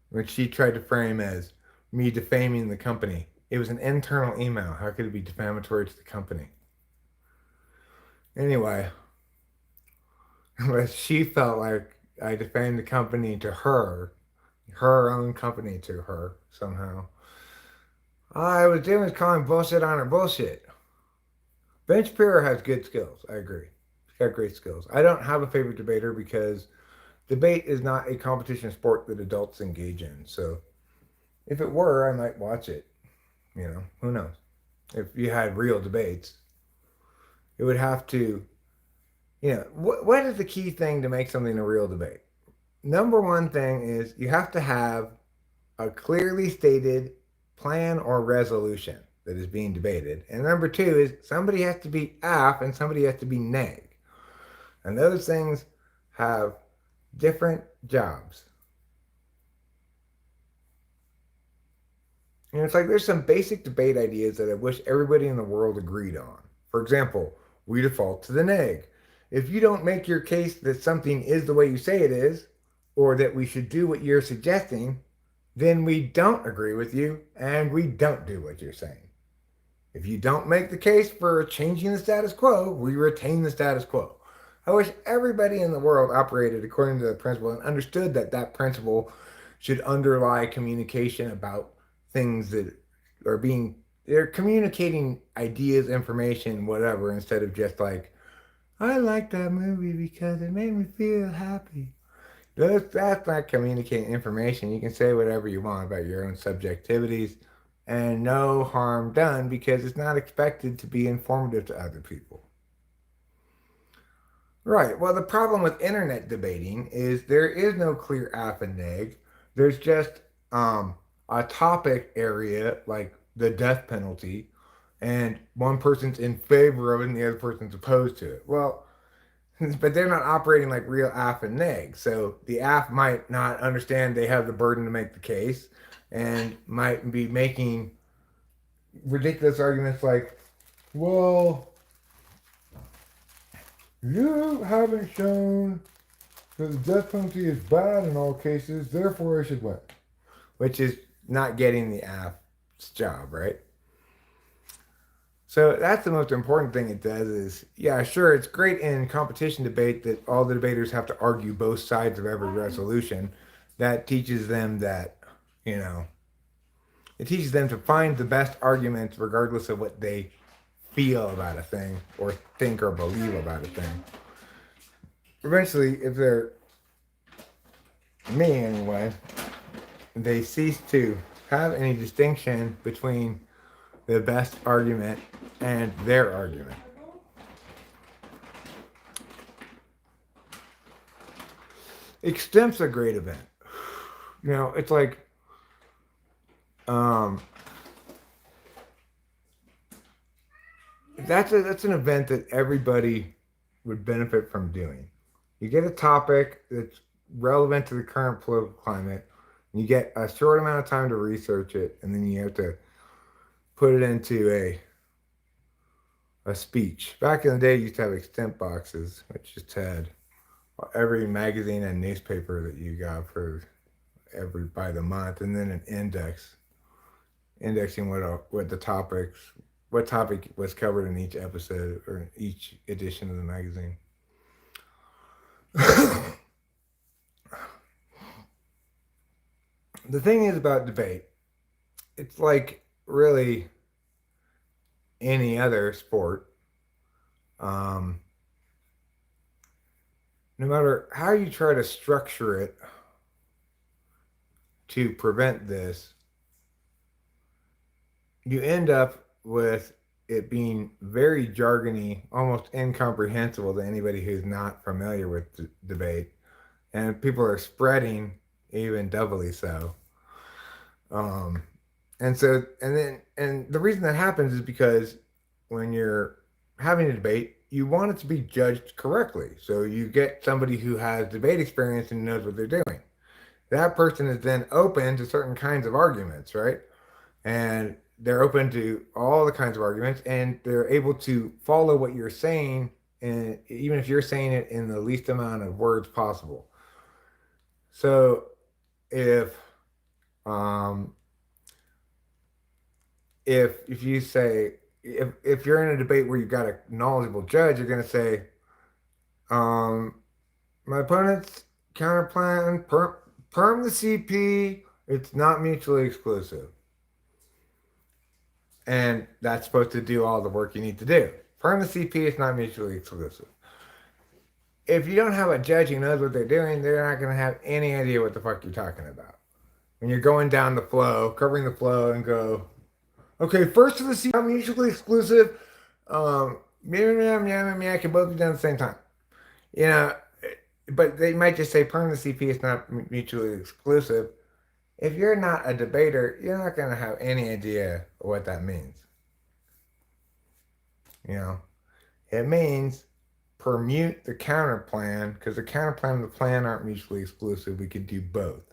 which she tried to frame as me defaming the company. It was an internal email. How could it be defamatory to the company? Anyway, but she felt like I defamed the company to her own company to her somehow. All I was doing was calling bullshit on her bullshit. Ben Shapiro has good skills. I agree. He's got great skills. I don't have a favorite debater because debate is not a competition sport that adults engage in. So if it were, I might watch it. Who knows? If you had real debates, it would have to, what is the key thing to make something a real debate? Number one thing is you have to have a clearly stated plan or resolution that is being debated. And number two is somebody has to be af and somebody has to be neg. And those things have different jobs. And it's like there's some basic debate ideas that I wish everybody in the world agreed on. For example, we default to the neg. If you don't make your case that something is the way you say it is, or that we should do what you're suggesting, then we don't agree with you and we don't do what you're saying. If you don't make the case for changing the status quo, we retain the status quo. I wish everybody in the world operated according to the principle and understood that that principle should underlie communication about things that are being, they're communicating ideas, information, whatever, instead of just like, I like that movie because it made me feel happy. That's not communicating information. You can say whatever you want about your own subjectivities and no harm done because it's not expected to be informative to other people. Right. Well, the problem with internet debating is there is no clear alpha and neg. There's just a topic area like the death penalty, and one person's in favor of it and the other person's opposed to it. Well, but they're not operating like real AF and neg. So the AF might not understand they have the burden to make the case and might be making ridiculous arguments like, well, you haven't shown that the death penalty is bad in all cases, therefore I should win. Which is not getting the AF's job, right? So that's the most important thing it does is, yeah, sure, it's great in competition debate that all the debaters have to argue both sides of every resolution. That teaches them that, you know, it teaches them to find the best arguments regardless of what they feel about a thing or think or believe about a thing. Eventually, if they're me anyway, they cease to have any distinction between the best argument and their argument. Extemp's a great event. You know, it's like that's an event that everybody would benefit from doing. You get a topic that's relevant to the current political climate, and you get a short amount of time to research it, and then you have to put it into a speech. Back in the day, you used to have extemp boxes, which just had every magazine and newspaper that you got for every by the month, and then an indexing what the topics, what topic was covered in each episode or in each edition of the magazine. The thing is about debate, it's like really any other sport. No matter how you try to structure it to prevent this, you end up with it being very jargony, almost incomprehensible to anybody who's not familiar with debate. And people are spreading even doubly so. And the reason that happens is because when you're having a debate, you want it to be judged correctly. So you get somebody who has debate experience and knows what they're doing. That person is then open to certain kinds of arguments, right? And they're open to all the kinds of arguments, and they're able to follow what you're saying, and even if you're saying it in the least amount of words possible. So if you say, if you're in a debate where you've got a knowledgeable judge, you're going to say, my opponent's counterplan, perm the CP, it's not mutually exclusive. And that's supposed to do all the work you need to do. Perm the CP, it's not mutually exclusive. If you don't have a judge who knows what they're doing, they're not going to have any idea what the fuck you're talking about. When you're going down the flow, covering the flow, and go, okay, first to the CP, mutually exclusive. Can both be done at the same time. You know, but they might just say perm the CP is not mutually exclusive. If you're not a debater, you're not going to have any idea what that means. You know, it means permute the counter plan, because the counter plan and the plan aren't mutually exclusive. We could do both.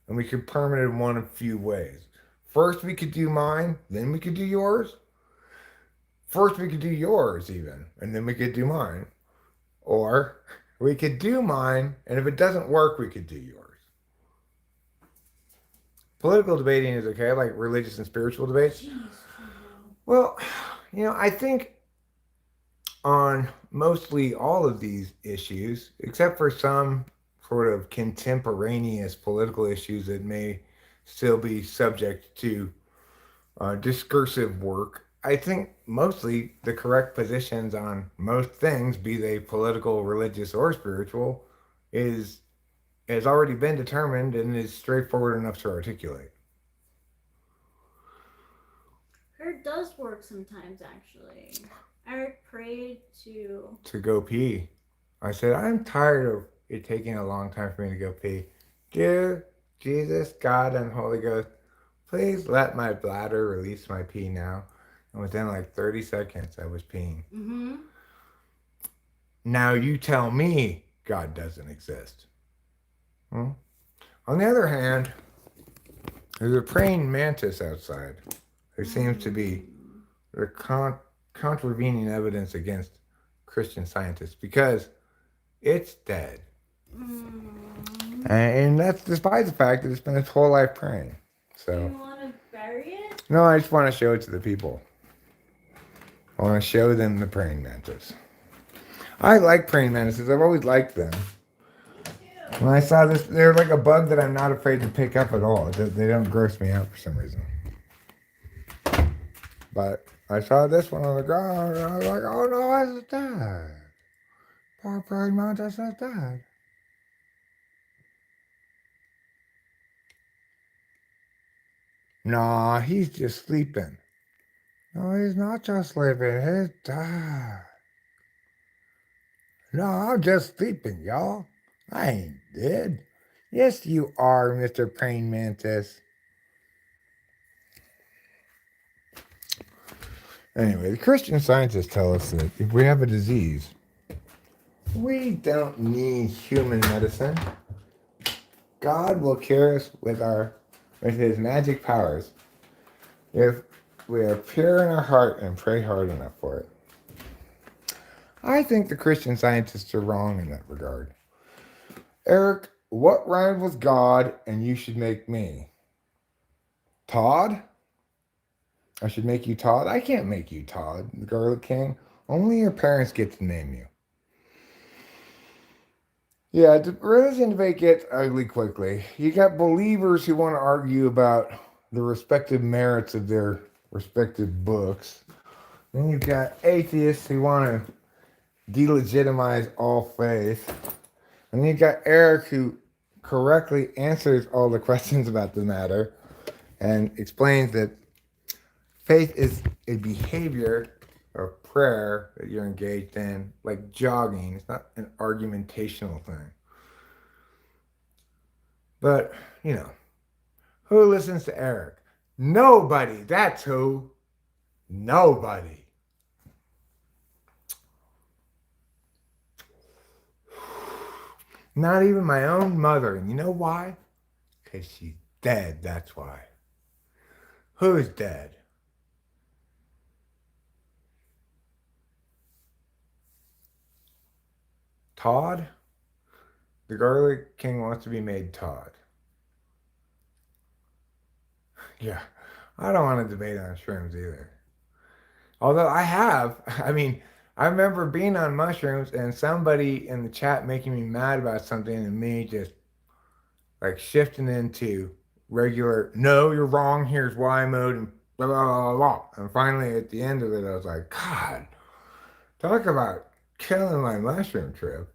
And we could permit it in one of few ways. First, we could do mine, then we could do yours. First, we could do yours even, and then we could do mine. Or we could do mine, and if it doesn't work, we could do yours. political debating is okay. I like religious and spiritual debates. Jeez. Well, I think on mostly all of these issues, except for some sort of contemporaneous political issues that may still be subject to discursive work. I think mostly the correct positions on most things, be they political, religious, or spiritual, is has already been determined and is straightforward enough to articulate. It does work sometimes, actually. Eric prayed to. To go pee, I said, I'm tired of it taking a long time for me to go pee. Dear Jesus, God, and Holy Ghost, please let my bladder release my pee now. And within like 30 seconds, I was peeing. Mm-hmm. Now you tell me God doesn't exist. Hmm? On the other hand, there's a praying mantis outside. There seems to be contravening evidence against Christian scientists because it's dead. And that's despite the fact that it's been its whole life praying. Do So, you want to bury it? no, I just want to show it to the people. I want to show them the praying mantis. I like praying mantises. I've always liked them. When I saw this, they're like a bug that I'm not afraid to pick up at all. They don't gross me out for some reason. But I saw this one on the ground, and I was like, oh no, it's dead. Poor praying mantis is dead. Nah, he's just sleeping. No, he's not just sleeping. He's dead. No, I'm just sleeping, y'all. I ain't dead. Yes, you are, Mr. Praying Mantis. Anyway, the Christian scientists tell us that if we have a disease, we don't need human medicine. God will cure us with his magic powers if we are pure in our heart and pray hard enough for it. I think the Christian scientists are wrong in that regard. Eric, what rhymed with God and you should make me? Todd? I should make you Todd? I can't make you Todd, the Garlic King. Only your parents get to name you. Yeah, the religion debate gets ugly quickly. You got believers who want to argue about the respective merits of their respective books. Then you've got atheists who want to delegitimize all faith. And you've got Eric who correctly answers all the questions about the matter and explains that faith is a behavior or prayer that you're engaged in, like jogging. It's not an argumentational thing. But, who listens to Eric? Nobody. That's who. Nobody. Not even my own mother. And you know why? Because she's dead, that's why. Who's dead? Todd? The Garlic King wants to be made Todd. Yeah, I don't want to debate on shrooms either. Although I remember being on mushrooms and somebody in the chat making me mad about something and me just like shifting into regular, no, you're wrong, here's why mode, and blah, blah, blah, blah. And finally at the end of it, I was like, God, talk about killing my mushroom trip.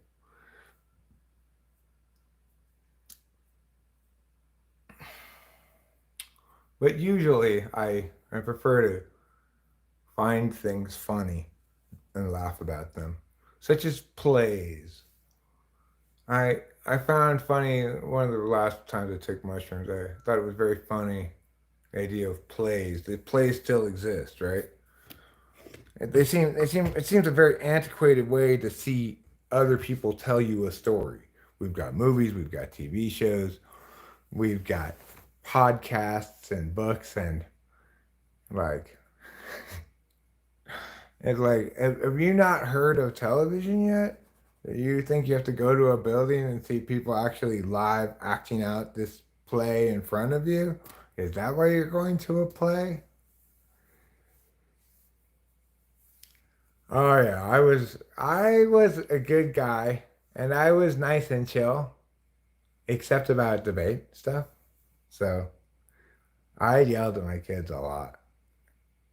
But usually I prefer to find things funny and laugh about them, such as plays. I found funny one of the last times I took mushrooms. I thought it was very funny, the idea of plays. The plays still exist, right? It seems a very antiquated way to see other people tell you a story. We've got movies, we've got TV shows, we've got podcasts and books, and like it's like, have you not heard of television yet? You think you have to go to a building and see people actually live acting out this play in front of you? Is that why you're going to a play? Oh yeah, I was a good guy and I was nice and chill, except about debate stuff. So I yelled at my kids a lot.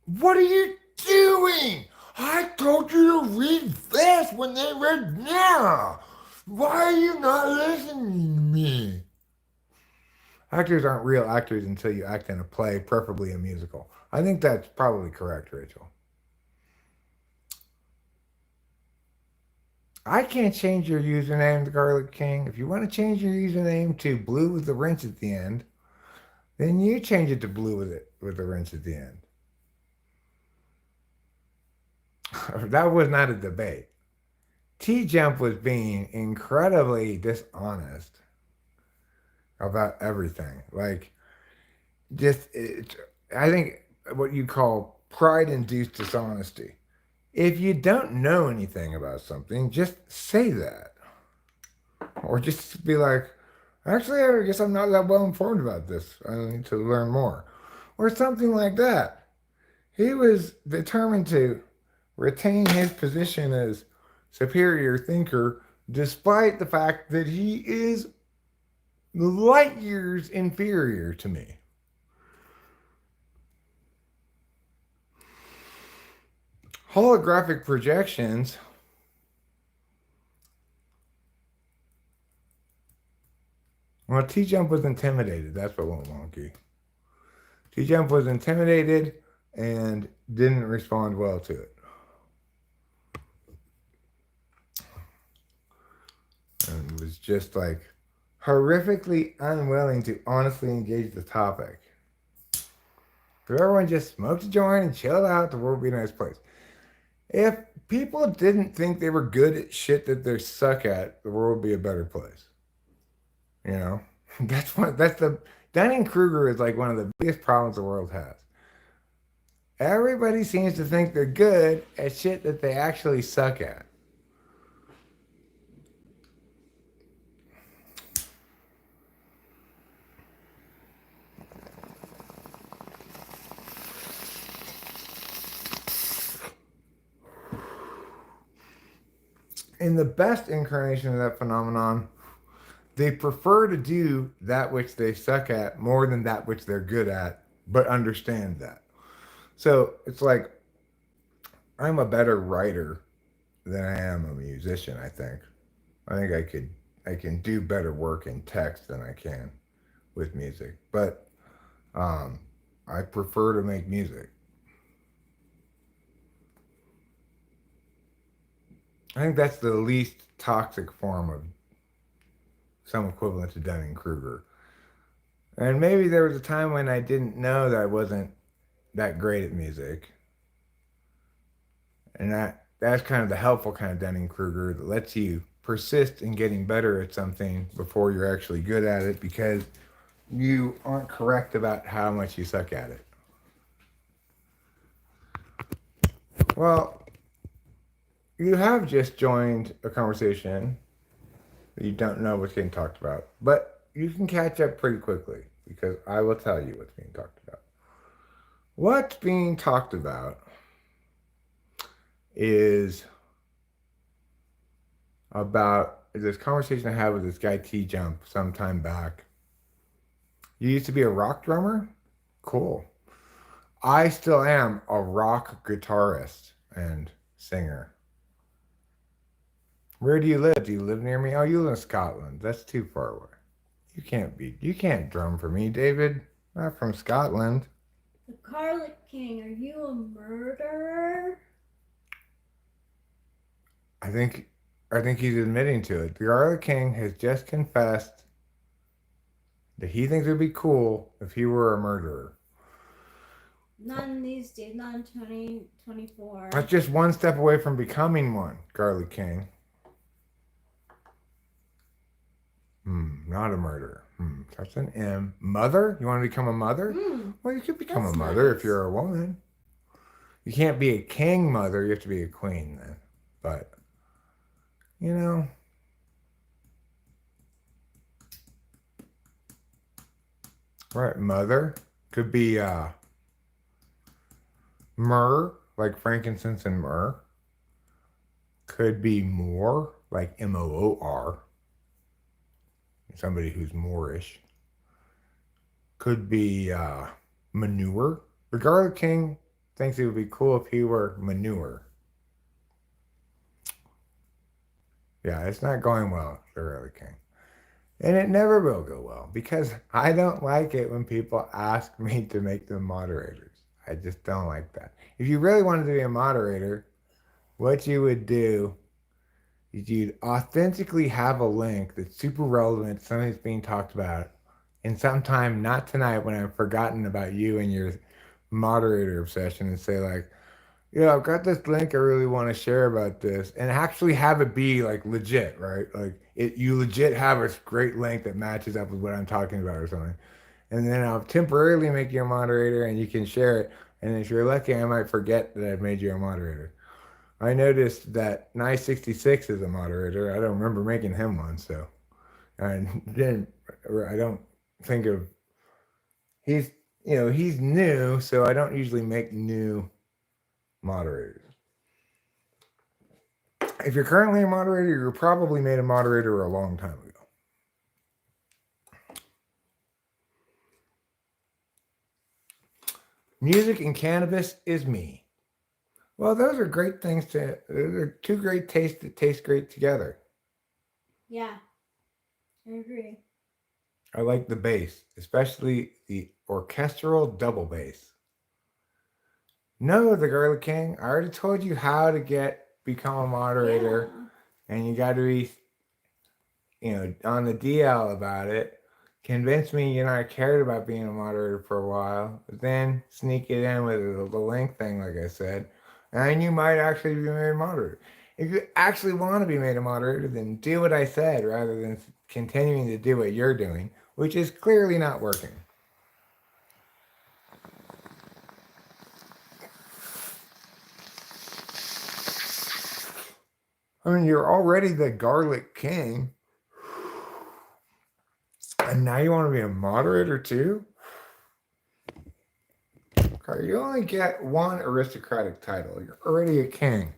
What are you doing? I told you to read fast when they read now. Why are you not listening to me? Actors aren't real actors until you act in a play, preferably a musical. I think that's probably correct, Rachel. I can't change your username to Garlic King. If you want to change your username to Blue with the wrench at the end, then you change it to Blue with the wrench at the end. That was not a debate. T-Jump was being incredibly dishonest about everything. Like, I think what you call pride-induced dishonesty. If you don't know anything about something, just say that. Or just be like, actually, I guess I'm not that well informed about this. I need to learn more. Or something like that. He was determined to retain his position as superior thinker despite the fact that he is light years inferior to me. Holographic projections. Well, T-Jump was intimidated. That's what went wonky. T-Jump was intimidated and didn't respond well to it. And was just like horrifically unwilling to honestly engage the topic. If everyone just smoked a joint and chilled out, the world would be a nice place. If people didn't think they were good at shit that they suck at, the world would be a better place. You know? Dunning-Kruger is like one of the biggest problems the world has. Everybody seems to think they're good at shit that they actually suck at. In the best incarnation of that phenomenon, they prefer to do that which they suck at more than that which they're good at, but understand that. So it's like I'm a better writer than I am a musician, I think. I think I can do better work in text than I can with music. But I prefer to make music. I think that's the least toxic form of some equivalent to Dunning-Kruger. And maybe there was a time when I didn't know that I wasn't that great at music. And that's kind of the helpful kind of Dunning-Kruger that lets you persist in getting better at something before you're actually good at it because you aren't correct about how much you suck at it. Well, you have just joined a conversation that you don't know what's getting talked about, but you can catch up pretty quickly because I will tell you what's being talked about. What's being talked about is about this conversation I had with this guy T-Jump some time back. You used to be a rock drummer? Cool. I still am a rock guitarist and singer. Where do you live? Do you live near me? Oh, you live in Scotland. That's too far away. You can't drum for me, David. Not from Scotland. The Garlic King, are you a murderer? I think he's admitting to it. The Garlic King has just confessed that he thinks it would be cool if he were a murderer. Not in these days, not in 2024. That's just one step away from becoming one, Garlic King. Not a murderer. That's an M. Mother? You want to become a mother? Well, you could become a mother nice. if you're a woman. You can't be a king mother. You have to be a queen then. But, you know, Right, mother. Could be myrrh, like frankincense and myrrh. Could be more, like Moor, somebody who's Moorish. Could be manure. The Garlic King thinks it would be cool if he were manure. Yeah, it's not going well, the Garlic King. And it never will go well because I don't like it when people ask me to make them moderators. I just don't like that. If you really wanted to be a moderator, what you would do is you'd authentically have a link that's super relevant to something that's being talked about. And sometime, not tonight, when I've forgotten about you and your moderator obsession, and say, like, yeah, I've got this link I really want to share about this, and actually have it be like legit, right? Like you legit have a great link that matches up with what I'm talking about or something. And then I'll temporarily make you a moderator and you can share it. And if you're lucky, I might forget that I've made you a moderator. I noticed that Nice66 is a moderator. I don't remember making him one, so I don't think of he's he's new, so I don't usually make new moderators. If you're currently a moderator, you're probably made a moderator a long time ago. Music and cannabis is me. Well, those are great things those are two great tastes that taste great together. Yeah, I agree. I like the bass, especially the orchestral double bass. No, the Garlic King, I already told you how to become a moderator, and you got to be, on the DL about it. Convince me I cared about being a moderator for a while, but then sneak it in with the link thing, like I said, and you might actually be made a moderator. If you actually want to be made a moderator, then do what I said rather than continuing to do what you're doing, which is clearly not working. I mean, you're already the Garlic King, and now you want to be a moderator too? Okay, you only get one aristocratic title. You're already a king.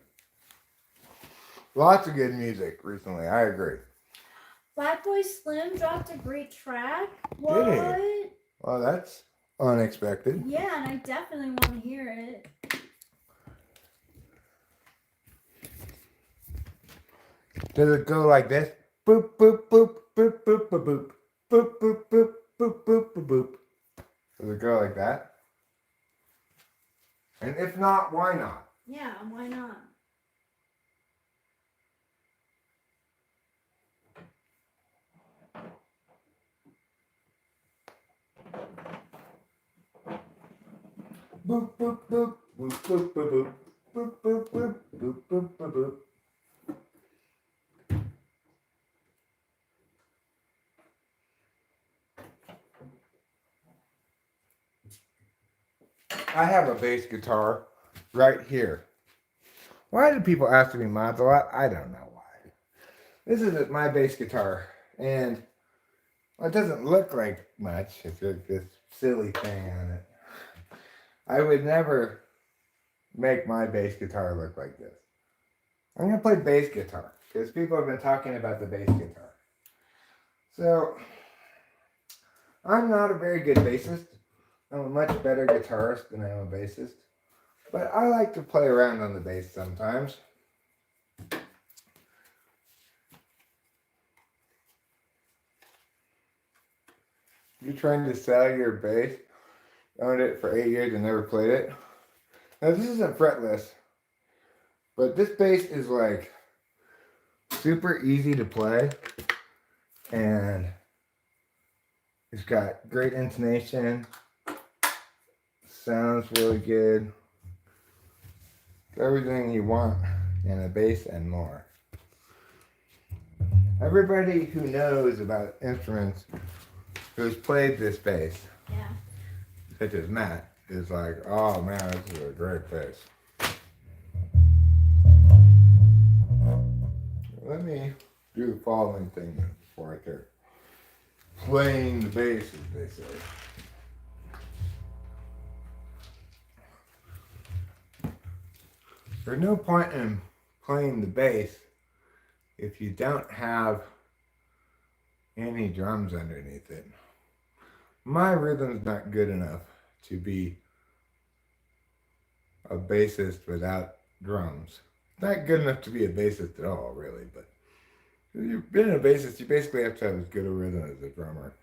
Lots of good music recently, I agree. Fatboy Slim dropped a great track. What? Did he? Well, that's unexpected. Yeah, and I definitely want to hear it. Does it go like this? Boop, boop, boop, boop, boop, boop, boop. Boop, boop, boop, boop, boop, boop, boop. Does it go like that? And if not, why not? Yeah, why not? Boop, boop, boop, boop, boop, boop, boop. Boop, boop, boop, boop, boop, boop, boop. I have a bass guitar right here. Why do people ask to be mods a lot? I don't know why. This is my bass guitar, and it doesn't look like much. It's like this silly thing on it. I would never make my bass guitar look like this. I'm going to play bass guitar, because people have been talking about the bass guitar. So, I'm not a very good bassist. I'm a much better guitarist than I am a bassist. But I like to play around on the bass sometimes. You're trying to sell your bass, owned it for 8 years and never played it. Now this isn't fretless, but this bass is like super easy to play, and it's got great intonation. Sounds really good. Everything you want in a bass and more. Everybody who knows about instruments, who's played this bass, such as Matt, is like, oh man, this is a great bass. Let me do the following thing before I start playing the bass, as they say. There's no point in playing the bass if you don't have any drums underneath it. My rhythm's not good enough to be a bassist without drums. It's not good enough to be a bassist at all, really, but if you've been a bassist, you basically have to have as good a rhythm as a drummer.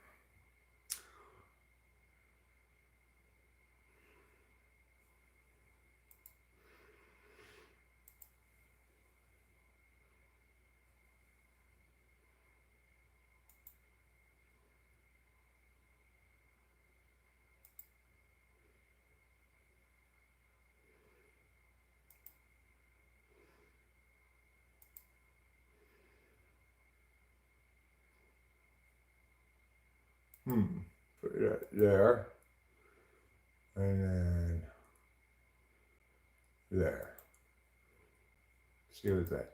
Put it there. And then there. See what's that?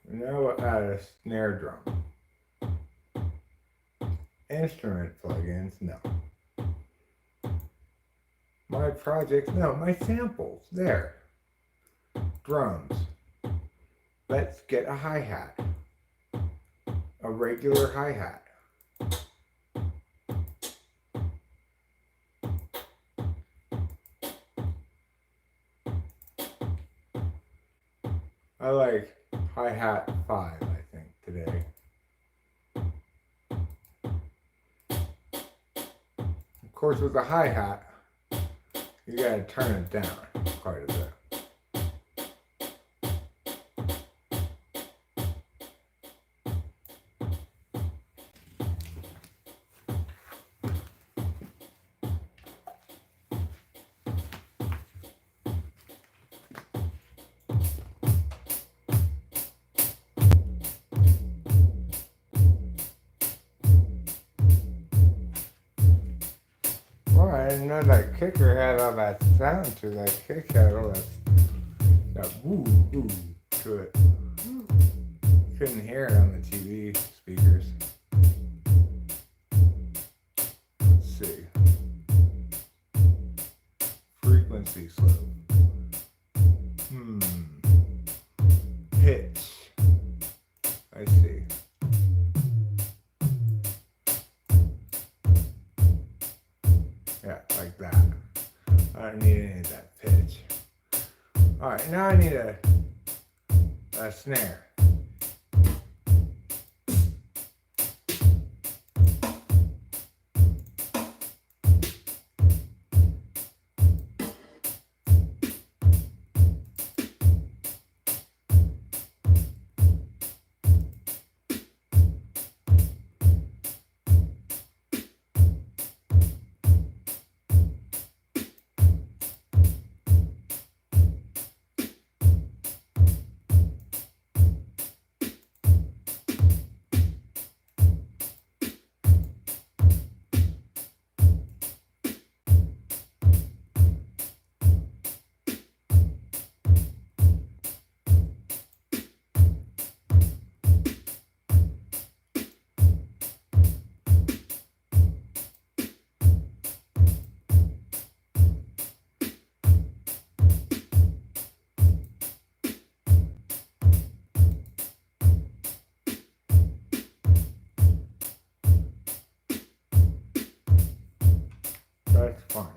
Now we'll add a snare drum. Instrument plugins, no. My projects, no. My samples, there. Drums. Let's get a hi-hat. A regular hi-hat. I like hi-hat 5, I think, today. Of course, with the hi-hat, you gotta turn it down quite a bit. I didn't know that kicker had all that sound to that kick had all that woo woo to it. Couldn't hear it on the TV speakers. Let's see. Frequency slope. Pitch. I see. Yeah, like that. I don't need any of that pitch. Alright, now I need a snare. That's fine.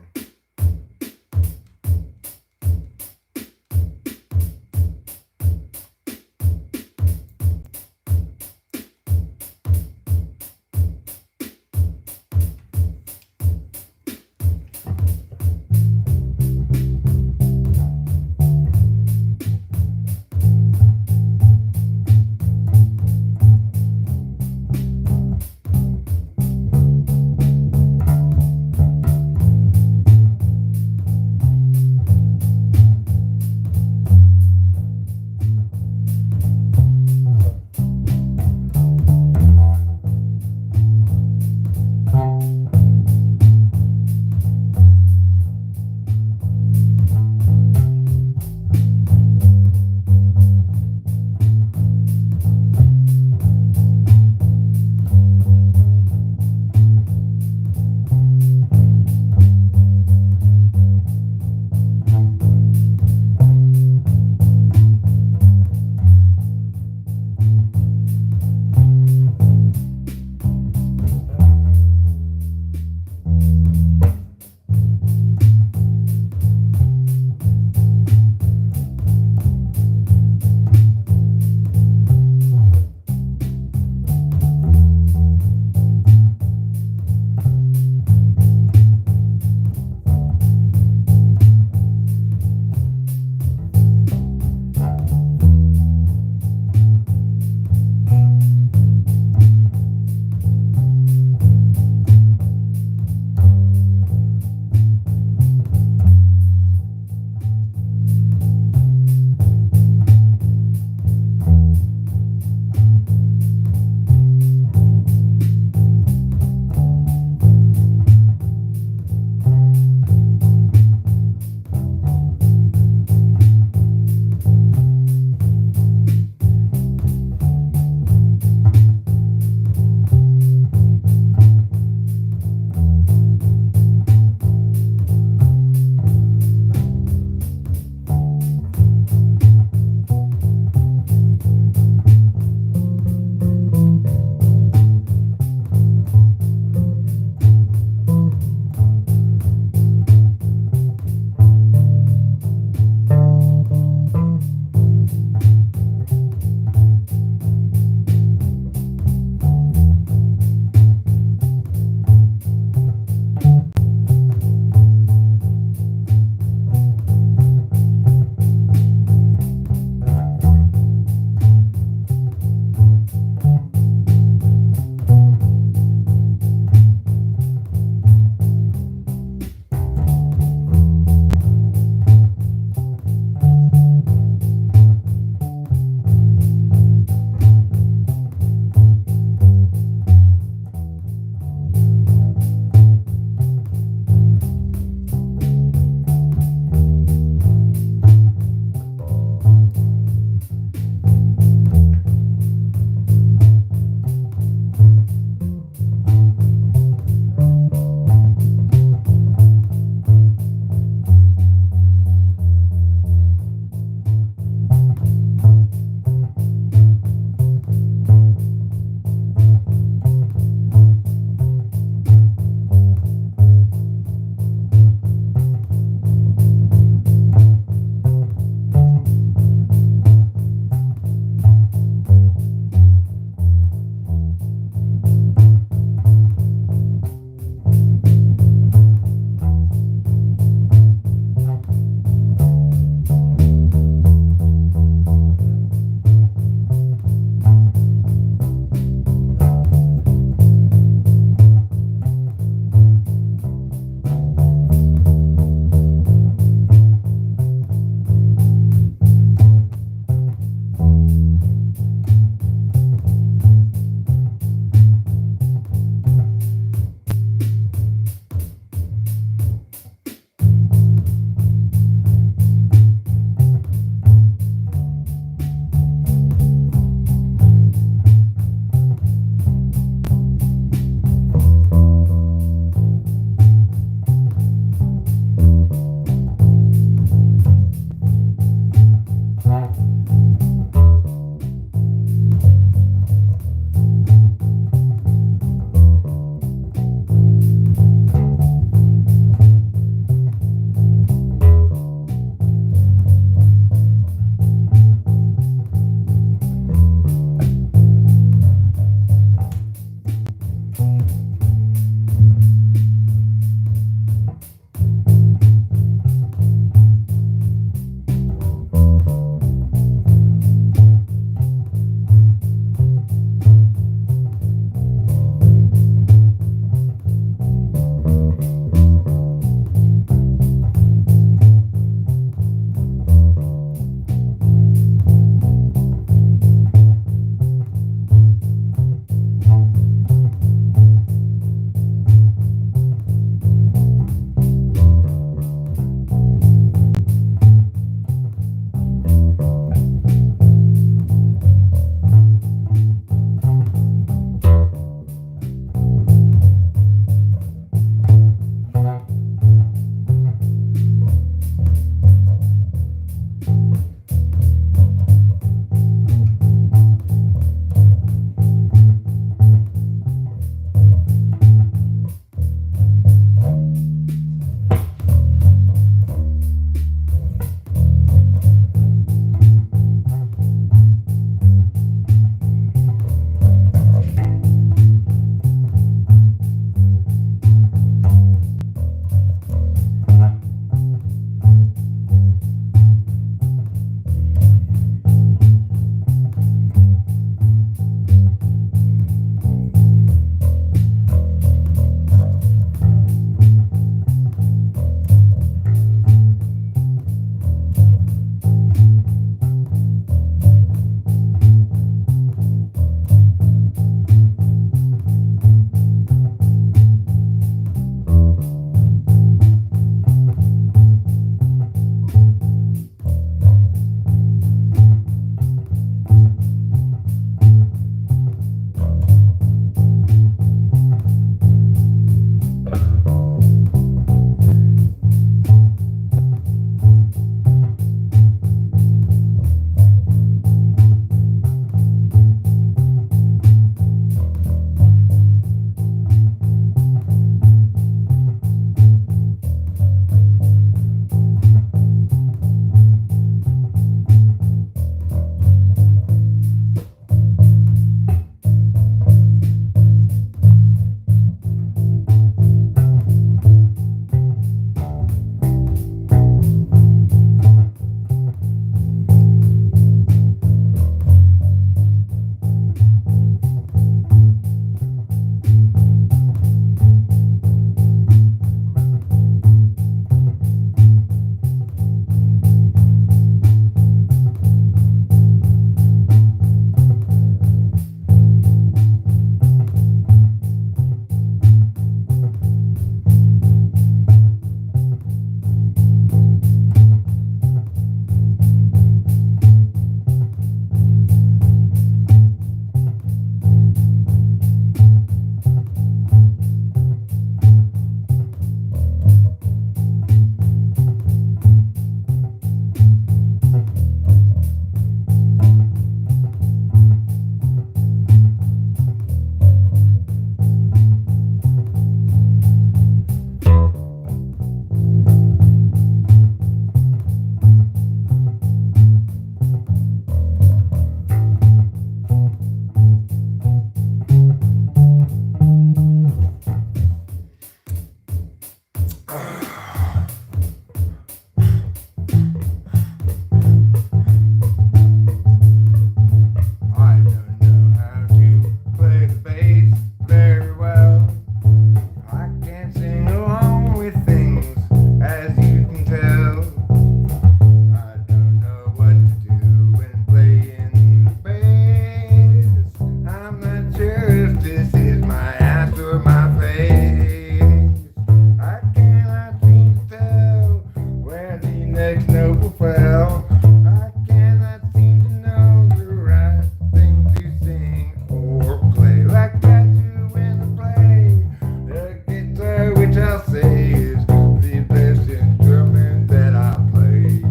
guitar, which I'll say is the best instrument that I play.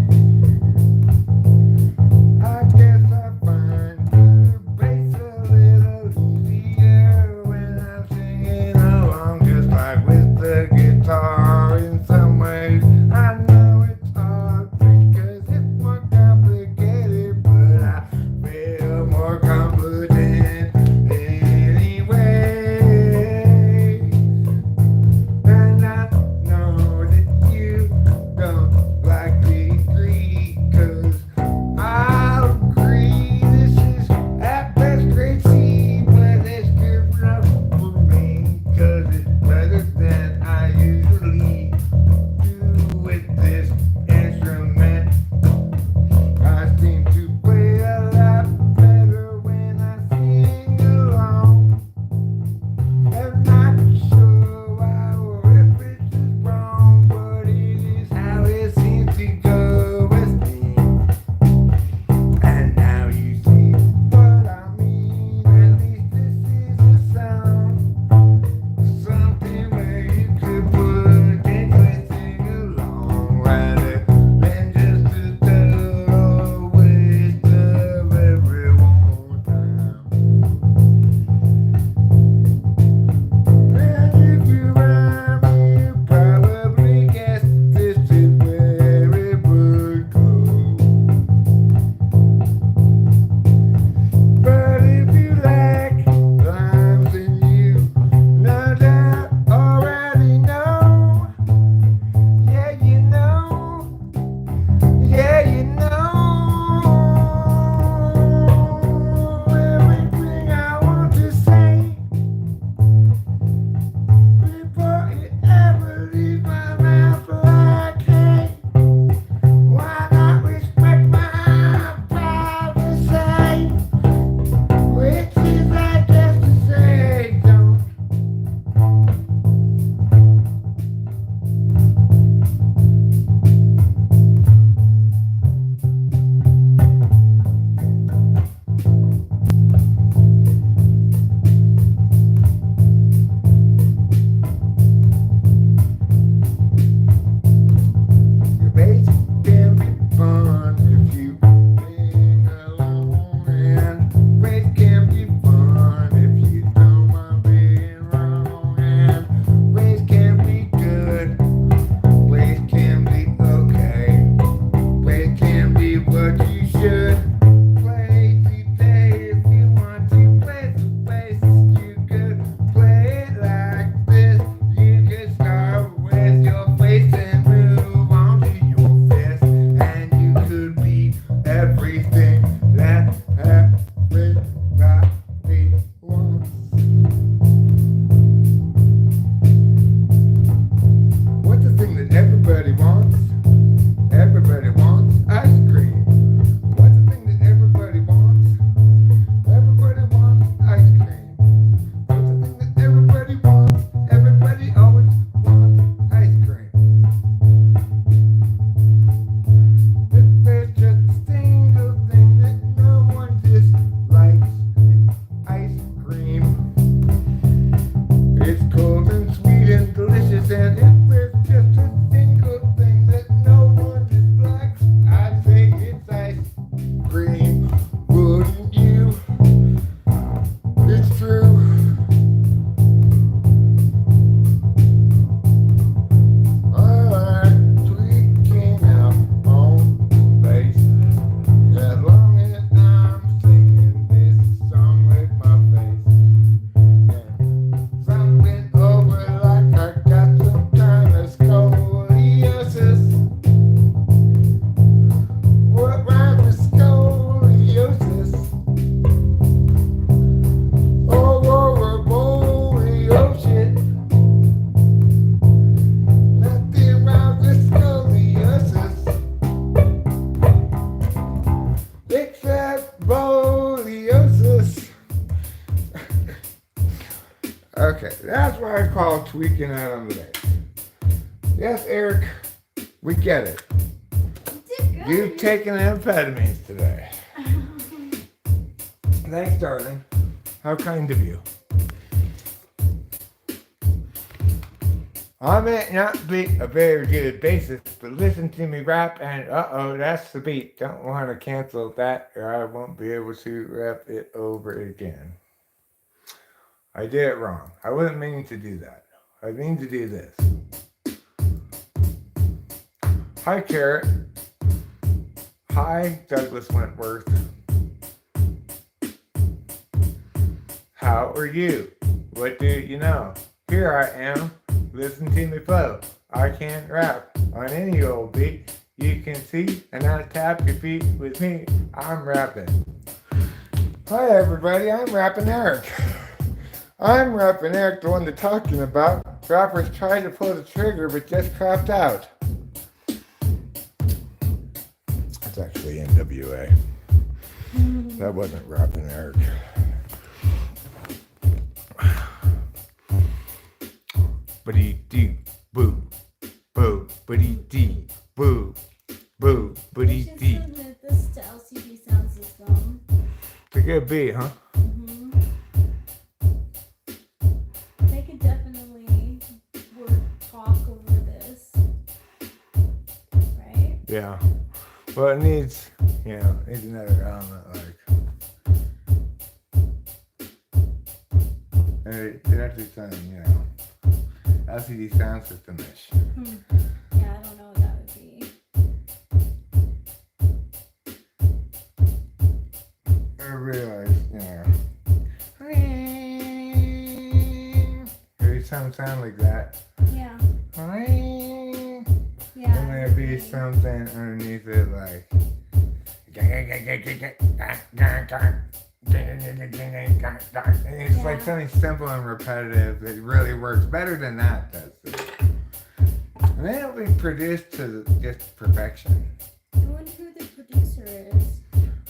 I guess I find the bass a little easier when I'm singing along, just like with the guitar in some ways. I know it's hard because it's more complicated, but I feel more confident anyway. And I know that you don't like the greedy, 'cause I'll agree this is at best grade C, but it's good enough for me, 'cause it's better than I usually do with this instrument. I seem to play a lot better when I sing along. I'm not sure why or if it's just wrong, but it is how it seems to go with me. And now you see what I mean. At least this is a sound, something where you could put into sing along rather than just a total waste of everyone's time. And if you rhyme, you probably guess this is where it would go. But if you like rhymes, then you no doubt already know. Yeah, you know. Yeah, you know. Everything I want to say before it ever leaves my mouth, like, hey, why not respect my privacy? Which is, I guess, to say, don't. Your bass can be fun if you sing along, and bass can be fun if you don't mind being wrong, and bass can be good, bass can be okay, bass can be what you should play today. If you want to play the bass, you could play it like this. You could start with your face and move on to your fist, and you could be everything that everybody wants. What's the thing that everybody wants? Everybody wants ice cream. What's the thing that everybody wants? Everybody wants ice cream. What's the thing that everybody wants? Everybody always wants ice cream. If there's just a single thing that no one dislikes, it's ice cream. It's cold and sweet and delicious, and if there's just a single thing that no one dislikes, I'd say it's ice cream. Wouldn't you? It's true. I like tweaking out on bass, as long as I'm singing this song with my face. And something over like I got some kind of scoliosis. What rhymes with scoliosis? Oh, shit. Nothing wrong with scoliosis, except scoliosis. Okay, that's what I call tweaking out on the bass. Yes, Eric, we get it. Did good. You've taken amphetamines today. Thanks, darling. How kind of you. I may not be a very good bassist, but listen to me rap and that's the beat. Don't want to cancel that or I won't be able to rap it over again. I did it wrong. I wasn't meaning to do that. I mean to do this. Hi, Carrot. Hi, Douglas Wentworth. How are you? What do you know? Here I am. Listen to me flow. I can rap on any old beat. You can see and I tap your feet with me. I'm rapping. Hi everybody, I'm Rapping Eric. I'm Rapping Eric, the one they're talking about. Rappers tried to pull the trigger but just crapped out. That's actually NWA. That wasn't Rapping Eric. Buddy dee boo boo buddy dee boo boo buddy We should dee. submit this to LCD Sound System. It's a good beat, huh? They could definitely talk over this, right? Yeah. Well, it needs, needs another element like. It actually sounds, LCD sound system-ish. Yeah, I don't know what that would be. I realize, Every time it sounds like that. Yeah. Yeah. And there'd be something underneath it like. It's like something simple and repetitive that really works better than that does. And then it'll be produced to just perfection. I wonder who the producer is.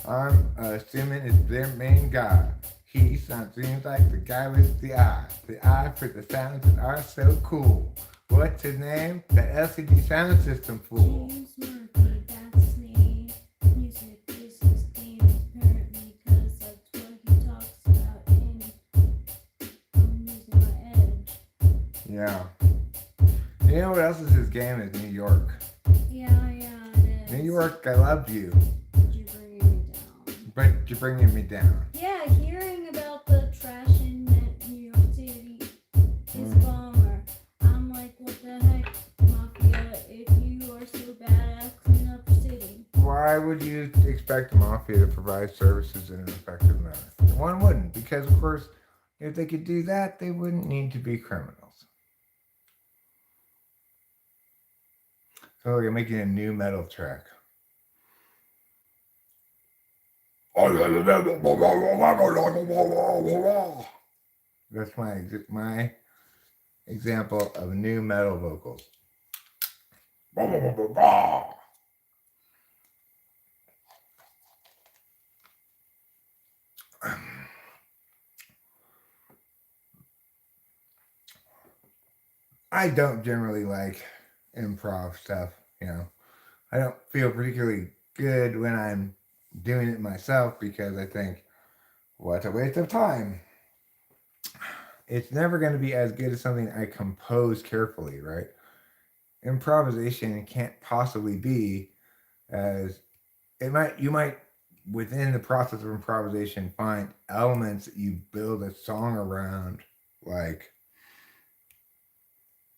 I'm assuming it's their main guy. He seems like the guy with the eye. The eye for the sounds that are so cool. What's his name? The LCD sound system fool. James Murphy, that's me. Music is his theme, apparently, because that's what he talks about in I'm Losing My Edge. Yeah. You know what else is his game is New York. Yeah, it is. New York, I love you. You're bringing me down. But you're bringing me down. Yeah, hearing about the trash in New York City is a bummer. I'm like, what the heck, Mafia, if you are so bad at cleaning up the city. Why would you expect the mafia to provide services in an effective manner? One wouldn't, because of course, if they could do that, they wouldn't need to be criminals. So they're making a new metal track. That's my example of new metal vocals. I don't generally like improv stuff, I don't feel particularly good when I'm doing it myself because I think, what a waste of time. It's never going to be as good as something I compose carefully, right? Improvisation can't possibly be as you might within the process of improvisation find elements that you build a song around, like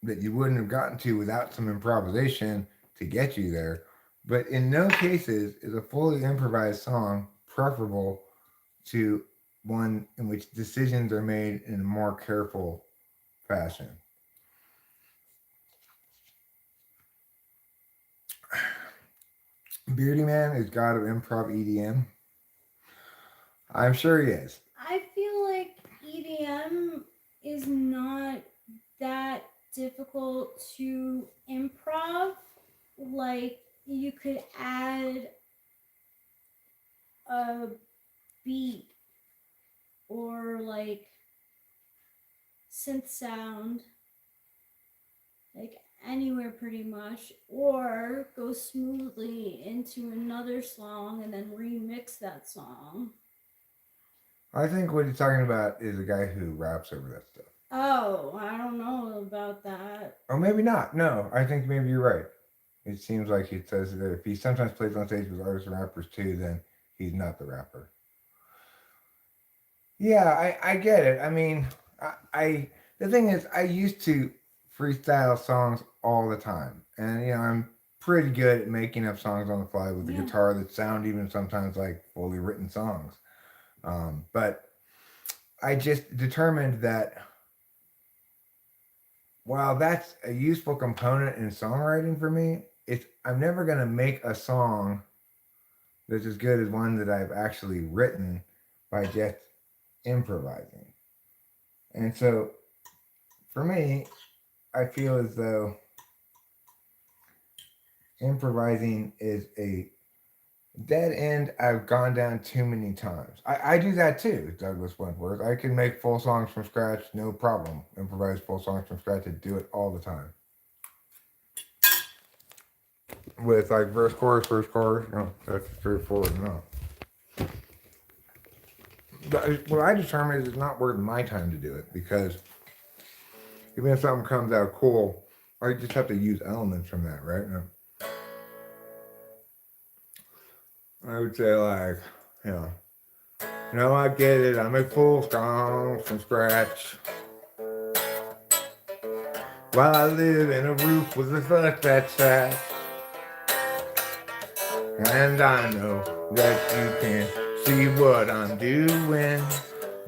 that you wouldn't have gotten to without some improvisation to get you there. But in no cases is a fully improvised song preferable to one in which decisions are made in a more careful fashion. Beardy Man is god of improv EDM. I'm sure he is. I feel like EDM is not that difficult to improv. Like, you could add a beat or like synth sound, like anywhere pretty much, or go smoothly into another song and then remix that song. I think what he's talking about is a guy who raps over that stuff. Oh, I don't know about that. Or maybe not. No, I think maybe you're right. It seems like he says that if he sometimes plays on stage with artists and rappers too, then he's not the rapper. Yeah, I get it. I mean, I the thing is, I used to freestyle songs all the time, and I'm pretty good at making up songs on the fly with the Yeah. guitar that sound even sometimes like fully written songs. But I just determined that while that's a useful component in songwriting for me, I'm never gonna make a song that's as good as one that I've actually written by just improvising. And so for me, I feel as though improvising is a dead end I've gone down too many times. I do that too, Douglas Wentworth. I can make full songs from scratch, no problem. Improvise full songs from scratch. I do it all the time. With like verse, chorus, that's straightforward enough. But what I determined is it's not worth my time to do it because even if something comes out cool, I just have to use elements from that, right? I would say like, you know, no, I get it. I make full songs from scratch. While I live in a roof with a fuck that sack. And I know that you can't see what I'm doing.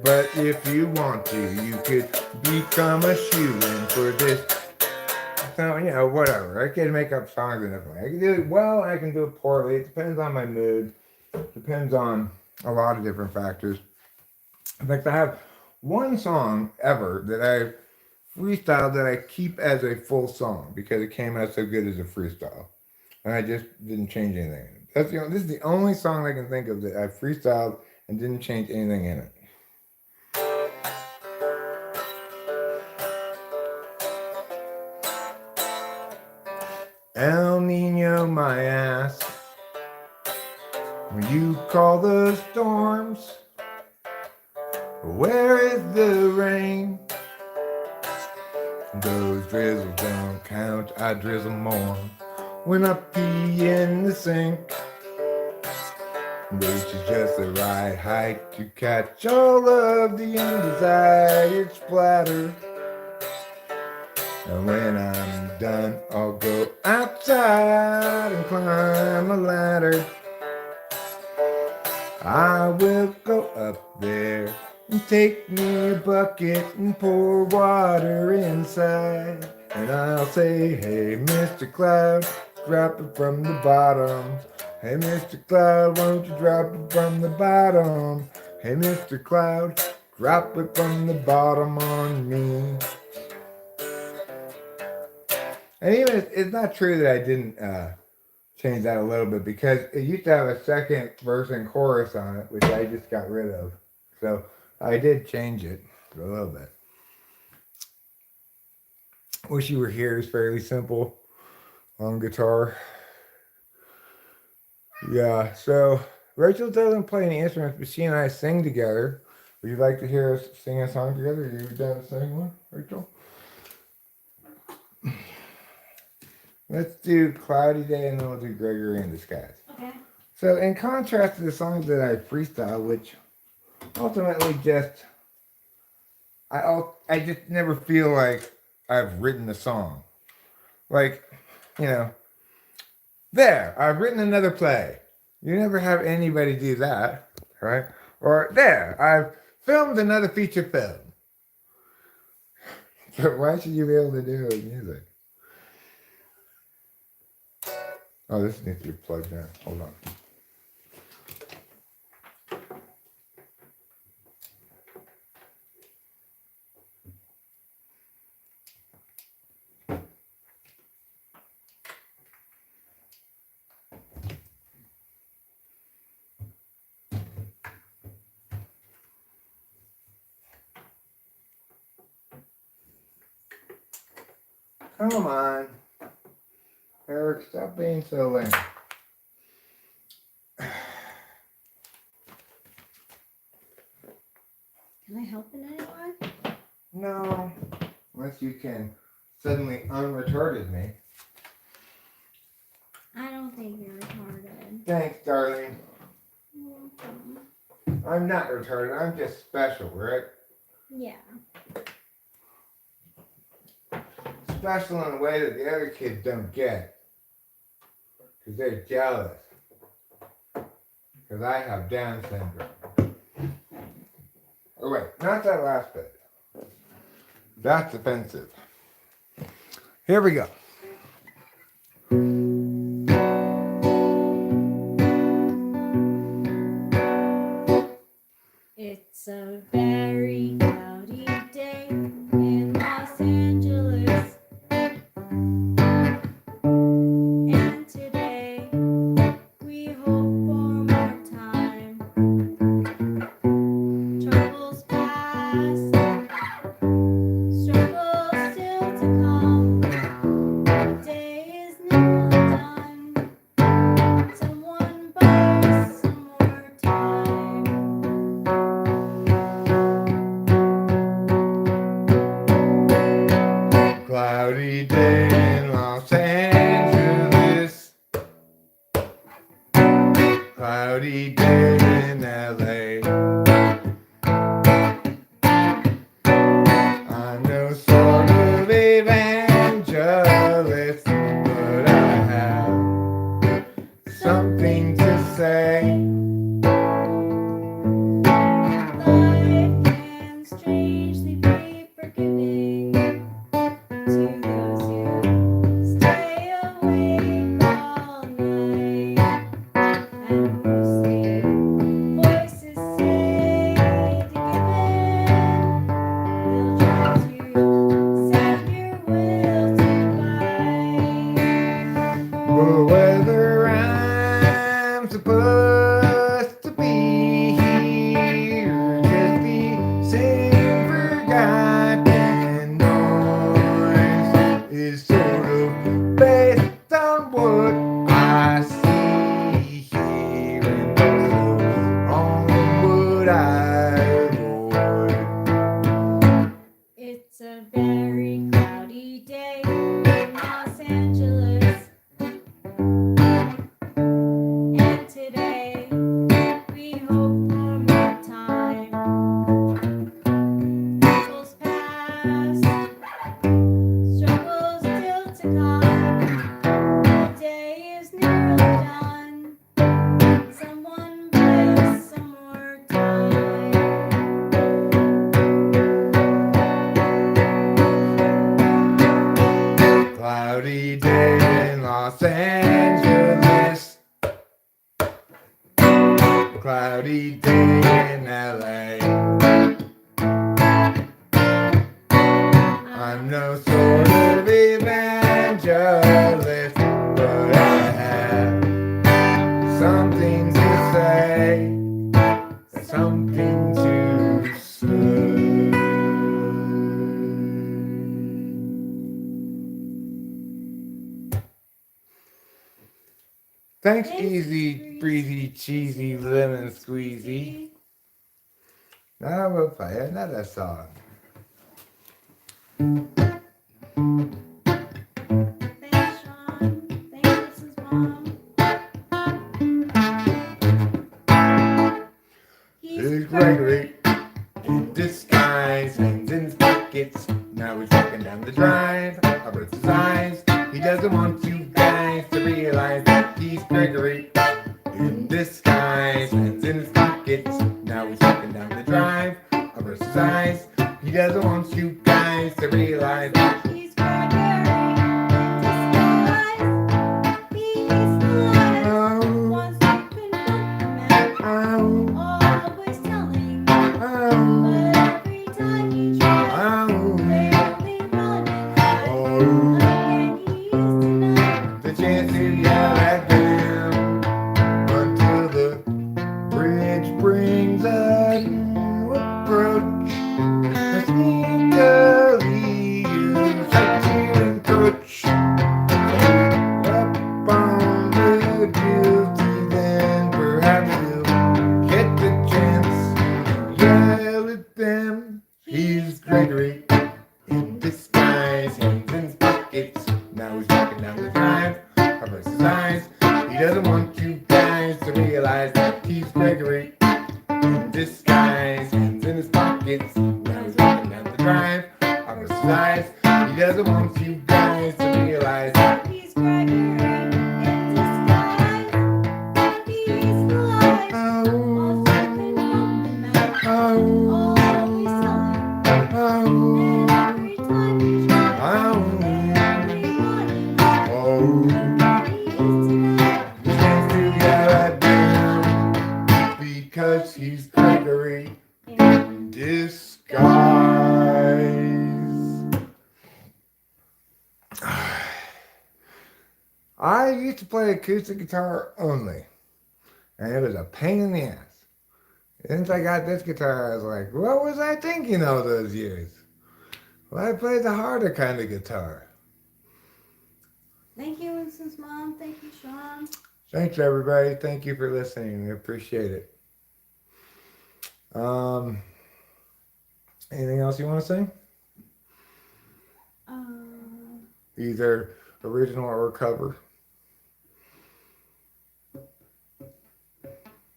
But if you want to, you could become a shoe-in for this. So, whatever. I can make up songs in different ways. I can do it well, I can do it poorly. It depends on my mood. Depends on a lot of different factors. In fact, I have one song ever that I freestyled that I keep as a full song because it came out so good as a freestyle. And I just didn't change anything. This is the only song I can think of that I freestyled and didn't change anything in it. El Nino, my ass. When you call the storms, where is the rain? Those drizzles don't count, I drizzle more. When I pee in the sink, which is just the right height to catch all of the undesired splatter. And when I'm done, I'll go outside and climb a ladder. I will go up there and take me a bucket and pour water inside. And I'll say, hey, Mr. Cloud, drop it from the bottom. Hey, Mr. Cloud, won't you drop it from the bottom? Hey, Mr. Cloud, drop it from the bottom on me. And even it's not true that I didn't change that a little bit because it used to have a second verse and chorus on it, which I just got rid of. So I did change it a little bit. Wish You Were Here is fairly simple on guitar. Yeah, so Rachel doesn't play any instruments, but she and I sing together. Would you like to hear us sing a song together? Are you down to sing one, Rachel? Let's do Cloudy Day and then we'll do Gregory in Disguise. Okay. So in contrast to the songs that I freestyle, which ultimately I just never feel like I've written a song. Like, there, I've written another play. You never have anybody do that, right? Or there, I've filmed another feature film. So why should you be able to do it with music? Oh, this needs to be plugged in. Hold on. Come on. Eric, stop being so lame. Can I help in any way? No. unless you can suddenly unretarded me. I don't think you're retarded. Thanks, darling. You're welcome. I'm not retarded. I'm just special, right? Yeah. Special in a way that the other kids don't get. Because they're jealous. Because I have Down syndrome. Oh wait, not that last bit. That's offensive. Here we go. It's a very cloudy day in Los Angeles. And today we hope for more time. Troubles past, struggles still to come. The day is nearly done. Someone buys some more time. Cloudy day in Los Angeles. Cloudy day in LA. I'm no sort of evangelist, but I have something to say. Life can strangely be forgiving to those who stay awake all night. And mostly voices say to give in. They'll try to send your will to bite. But whether I'm supposed to be here, just the same forgotten noise is sort of based on what I see here and also on what I avoid. It's a very cloudy day in Los Angeles. And today we hope for more time. Troubles past, struggles still to come. The day is nearly done. Someone buy some more time. Cloudy day in Los Angeles. Cloudy day in LA. I'm no sort of evangelist, but I have something to say. Something to say. Thanks, easy, breezy, cheesy, lemon squeezy. Now we'll play another song. Thanks, Sean. Thanks, Mrs. Mom. He's Gregory in disguise, hands in his pockets. Now he's walking down the drive. Averts his eyes. He doesn't want you guys to realize that he's Gregory in disguise, hands in his pockets. Now he's walking down the drive. Averts his eyes. He doesn't want you guys to realize that He's Gregory in disguise. He hates the lies. Wants to confront the man. Always telling. But every time he tries, they only run and hide. Again he is denied. the chance to yell at them until the Now he's walking down the drive of his signs. He doesn't want you guys to realize that he's Gregory in disguise. Hands in his pockets. Now he's walking down the drive of his size. He doesn't want you guys to realize that He's Gregory in disguise. He's the light. All stepping from the mouth. Always telling. And every time he tries, everybody knows he is tonight. he stands together down because he's Gregory in disguise. I used to play acoustic guitar only, and it was a pain in the ass. Since I got this guitar, I was like, what was I thinking all those years? Well, I played the harder kind of guitar. Thank you, Winston's mom. Thank you, Sean. Thanks, everybody. Thank you for listening. We appreciate it. Anything else you want to say? Either original or cover.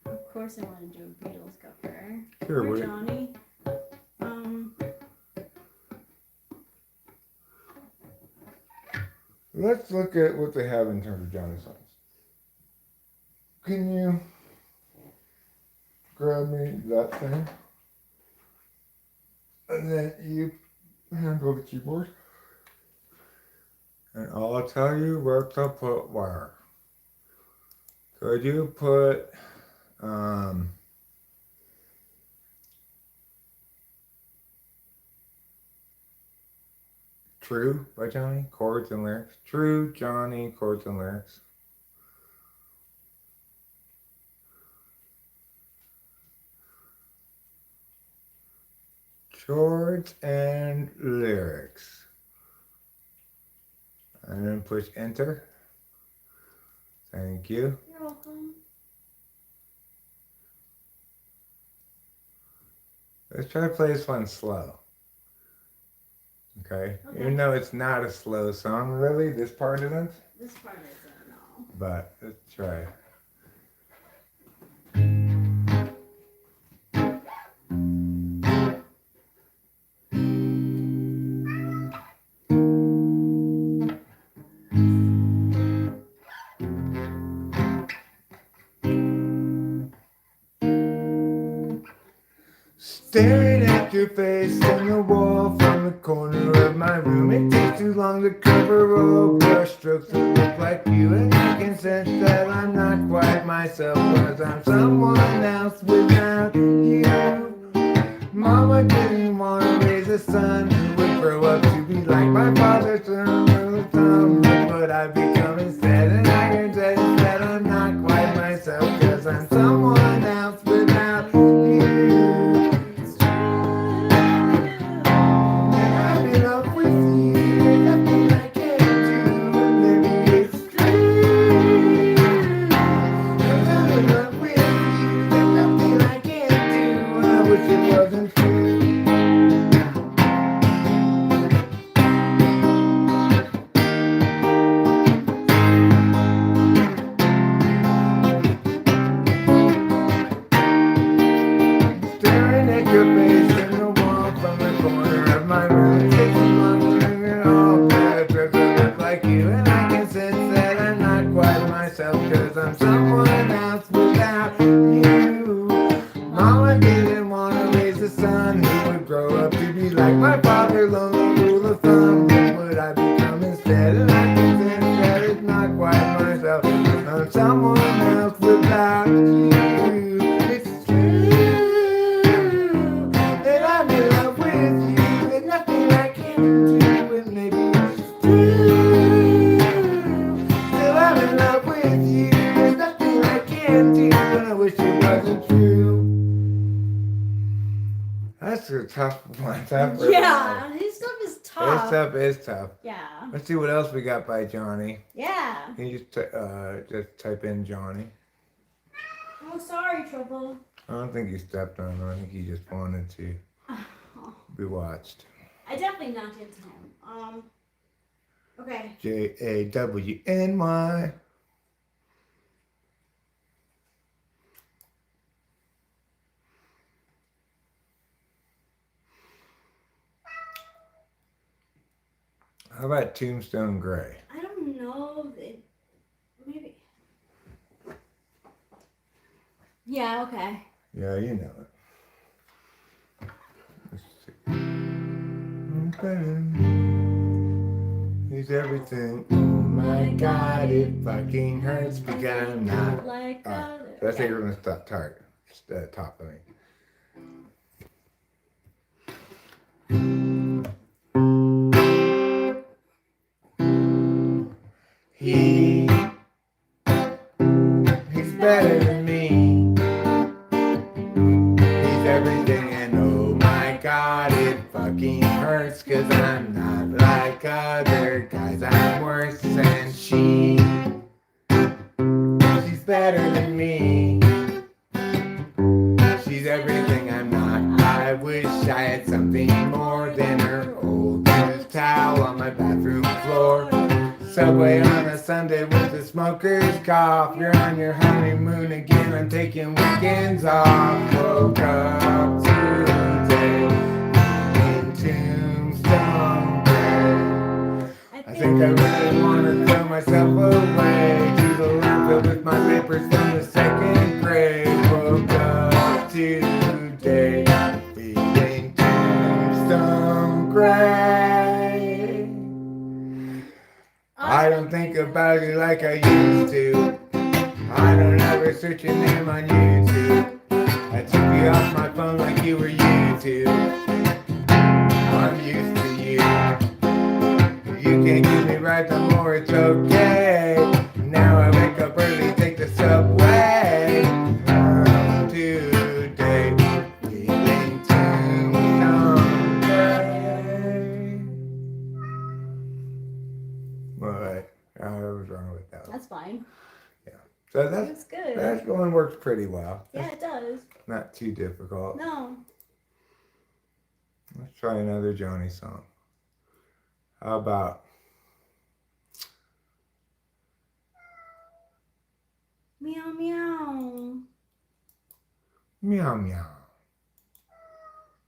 Of course, I want to do a Beatles cover. Sure, Or we- Johnny. Let's look at what they have in terms of Johnny songs. Can you grab me that thing? And then you handle the keyboard. And I'll tell you where to put where. Could you put True by Johnny, chords and lyrics. True, Johnny, chords and lyrics. Chords and lyrics. And then push enter. Thank you. You're welcome. Let's try to play this one slow. Okay? Even though it's not a slow song, really, this part isn't. This part isn't, no. But let's try. Staring at your face on the wall from the corner of my room. It takes too long to cover all brush strokes that look like you. And I can sense that I'm not quite myself, cause I'm someone else without you. Mama didn't want to raise a son who would grow up to be like my father's son. Look what I've become instead. And I can sense that I'm not quite myself, cause I'm someone else without you. Cause I'm someone else without you. Mama didn't want to raise a son who would grow up to be like my father, lonely rule of thumb. Look what I become instead, and I can sense that it's not quite myself. I'm someone else without you. It's true that I'm in love with you. There's nothing I can do, and maybe it's true. Still I'm in love with you. There's nothing I can do, and I wish it wasn't true. That's a tough one. Yeah, his stuff is tough. His stuff is tough. Yeah. Let's see what else we got by Johnny. Yeah. Can you just type in Johnny? Oh, sorry, Trouble. I don't think he stepped on him. I think he just wanted to be watched. I definitely not into him. Okay. JAWNY. How about Tombstone Gray? I don't know. Maybe. Yeah. Okay. Yeah, you know it. Let's see. Okay. He's everything. Oh my God, it fucking hurts because I'm not. Like other. Let's say we're gonna start top of me. He's better than me. He's everything, and oh my God, it fucking hurts cause I'm not like other guys. I'm worse than she's better than me. She's everything I'm not. I wish I had something more than her old used towel on my bathroom floor. Subway on a Sunday with a smoker's cough. You're on your honeymoon again. I'm taking weekends off. Woke up today in Tombstone Gray. I think I really want to throw myself away to the landfill with my papers from the second grade. Woke up today feeling Tombstone Gray. I don't think about you like I used to. I don't ever search your name on YouTube. I took you off my phone like you were YouTube. I'm used to you. You can't get me right no more, it's okay. Now I wake up early, take the subway. Today, feeling Tombstone Gray. What? I was wrong with that one. That's fine. So That's good. that one works pretty well. Yeah, it does. Not too difficult. No. Let's try another Joni song. How about Meow meow. meow meow?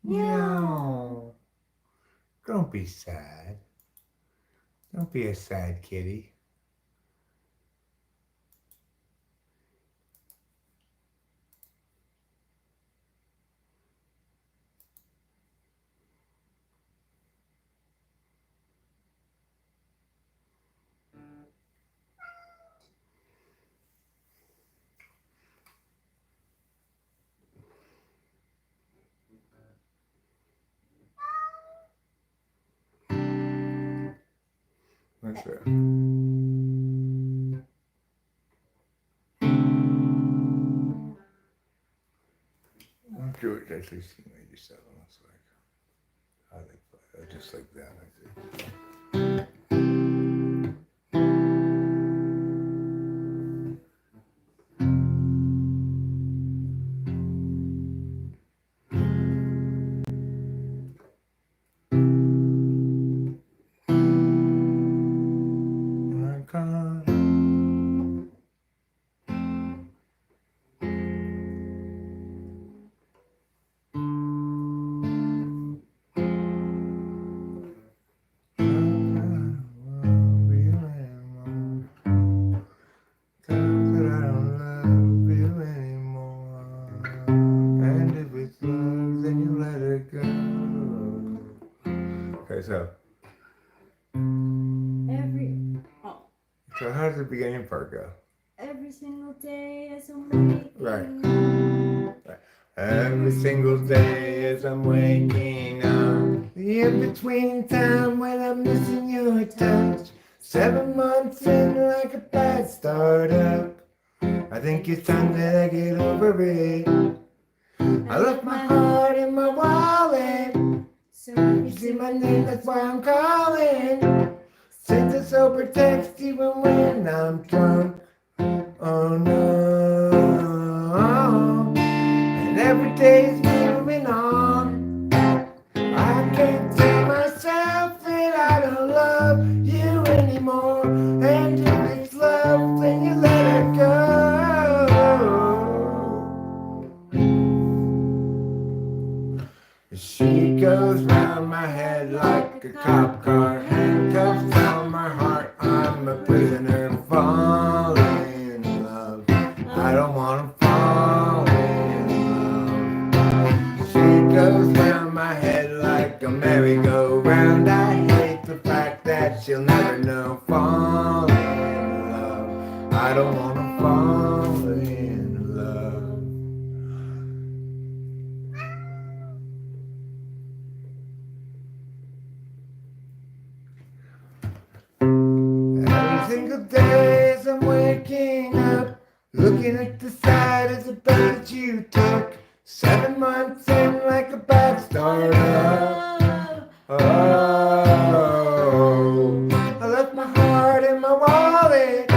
Meow. Don't be sad. Don't be a sad kitty. What's that? I'm sure it's actually C-major 7 looks like. I think just like that, I think. So how does the beginning part go? Every single day as I'm waking. Right. Every single day as I'm waking up. The in-between time when I'm missing your touch. 7 months in like a bad startup. I think it's time that I get over it. I left my heart in my wallet. You see my name, that's why I'm calling. Send a sober text even when I'm drunk. Oh no. And every day's moving on. I can't tell myself that I don't love you anymore. I don't wanna fall in love. Every single day as I'm waking up, looking at the side of the bed that you took. 7 months in like a bad startup. Oh, I left my heart in my wallet.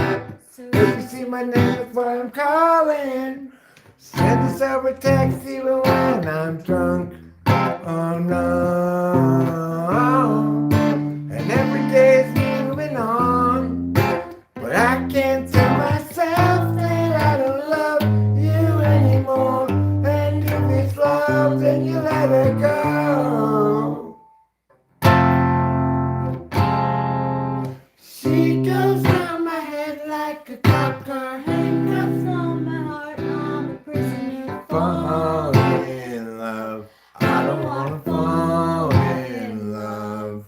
If you see my name, that's why I'm calling. Send us over text even when I'm drunk. Oh no. And every day's moving on. But I can't tell myself that I don't love you anymore. And if it's love, then you let it go. She goes round my head like a cop car, handcuffs on my heart, I'm a prisoner. Fall in love, I don't wanna fall in love.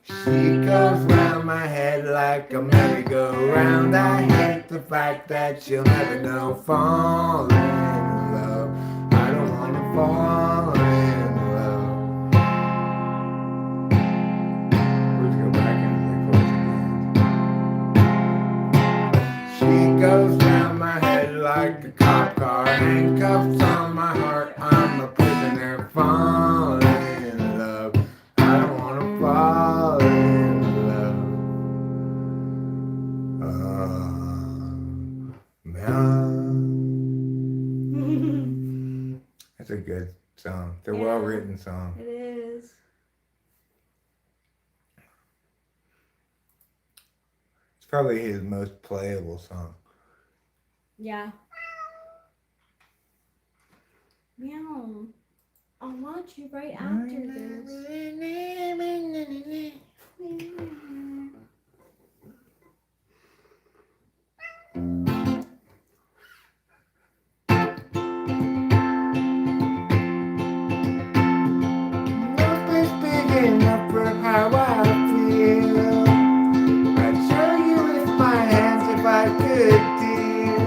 She goes round my head like a merry-go-round. I hate the fact that she'll never know. Fall in love, I don't wanna fall in love. Let's go back into the chorus again. She goes round my head like a cop car, handcuffs on my heart, I'm a prisoner. Fall in love, I don't wanna fall in love. That's a good song. It's a well-written song. It is. It's probably his most playable song. Yeah. Meow. I'll watch you right after this. Nothing's big enough for how I feel. I'd show you with my hands if I could, dear.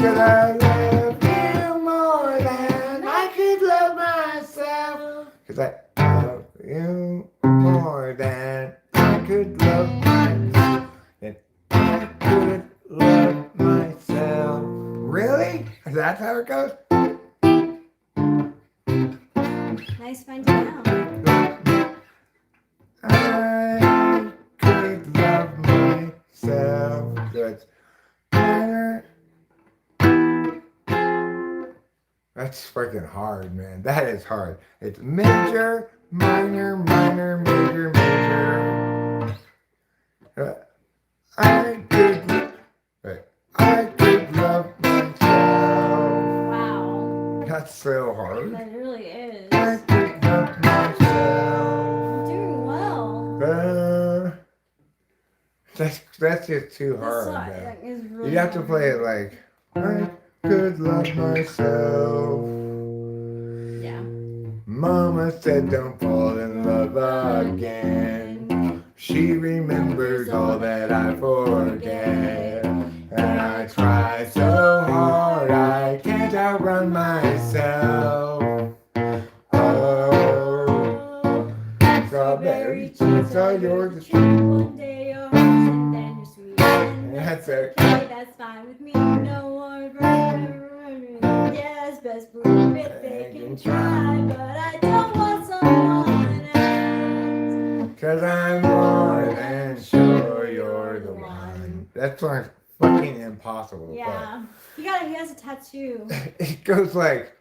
'Cause I love you more than I could love myself. 'Cause I love you more than I could love myself. And I could love myself. Really? That's how it goes? Nice finding out. I could love myself. That's better. That's freaking hard, man. That is hard. It's major, minor, minor, major, major. I could love myself. Wow. That's so hard. That really is. I could love myself. You're doing well. That's just too This hard. song Man. is really You have to hard. play it like I could love myself. Yeah. Mama said don't fall in love again. She remembers all that I forget. And I try so hard I can't outrun myself. Oh, strawberry cheeks are yours. One day you're harsh and then you're sweet. And That's that's okay. okay, that's fine with me. No one yes, best believe it, they can try. But I don't want someone else. 'Cause I'm more than sure you're the one. That song's fucking impossible. Yeah. He has a tattoo. But it goes like.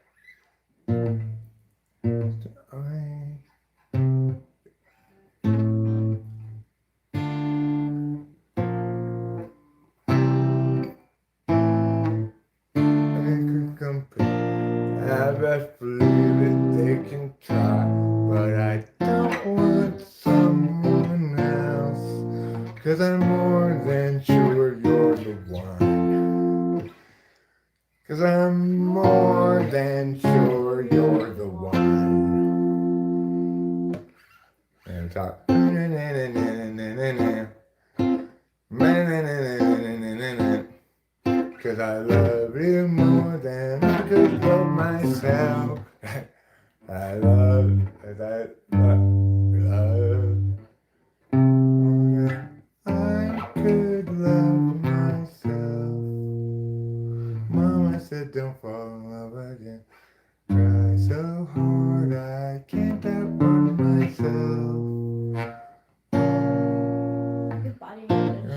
I best believe it, they can try, but I don't want someone else. 'Cause I'm more than sure you're the one. 'Cause I'm more than sure you're the one. And talk. 'cause I love you more than I could love myself. I love that love. I could love myself. Mama said don't fall in love again. Try so hard I can't outrun myself. Good body language.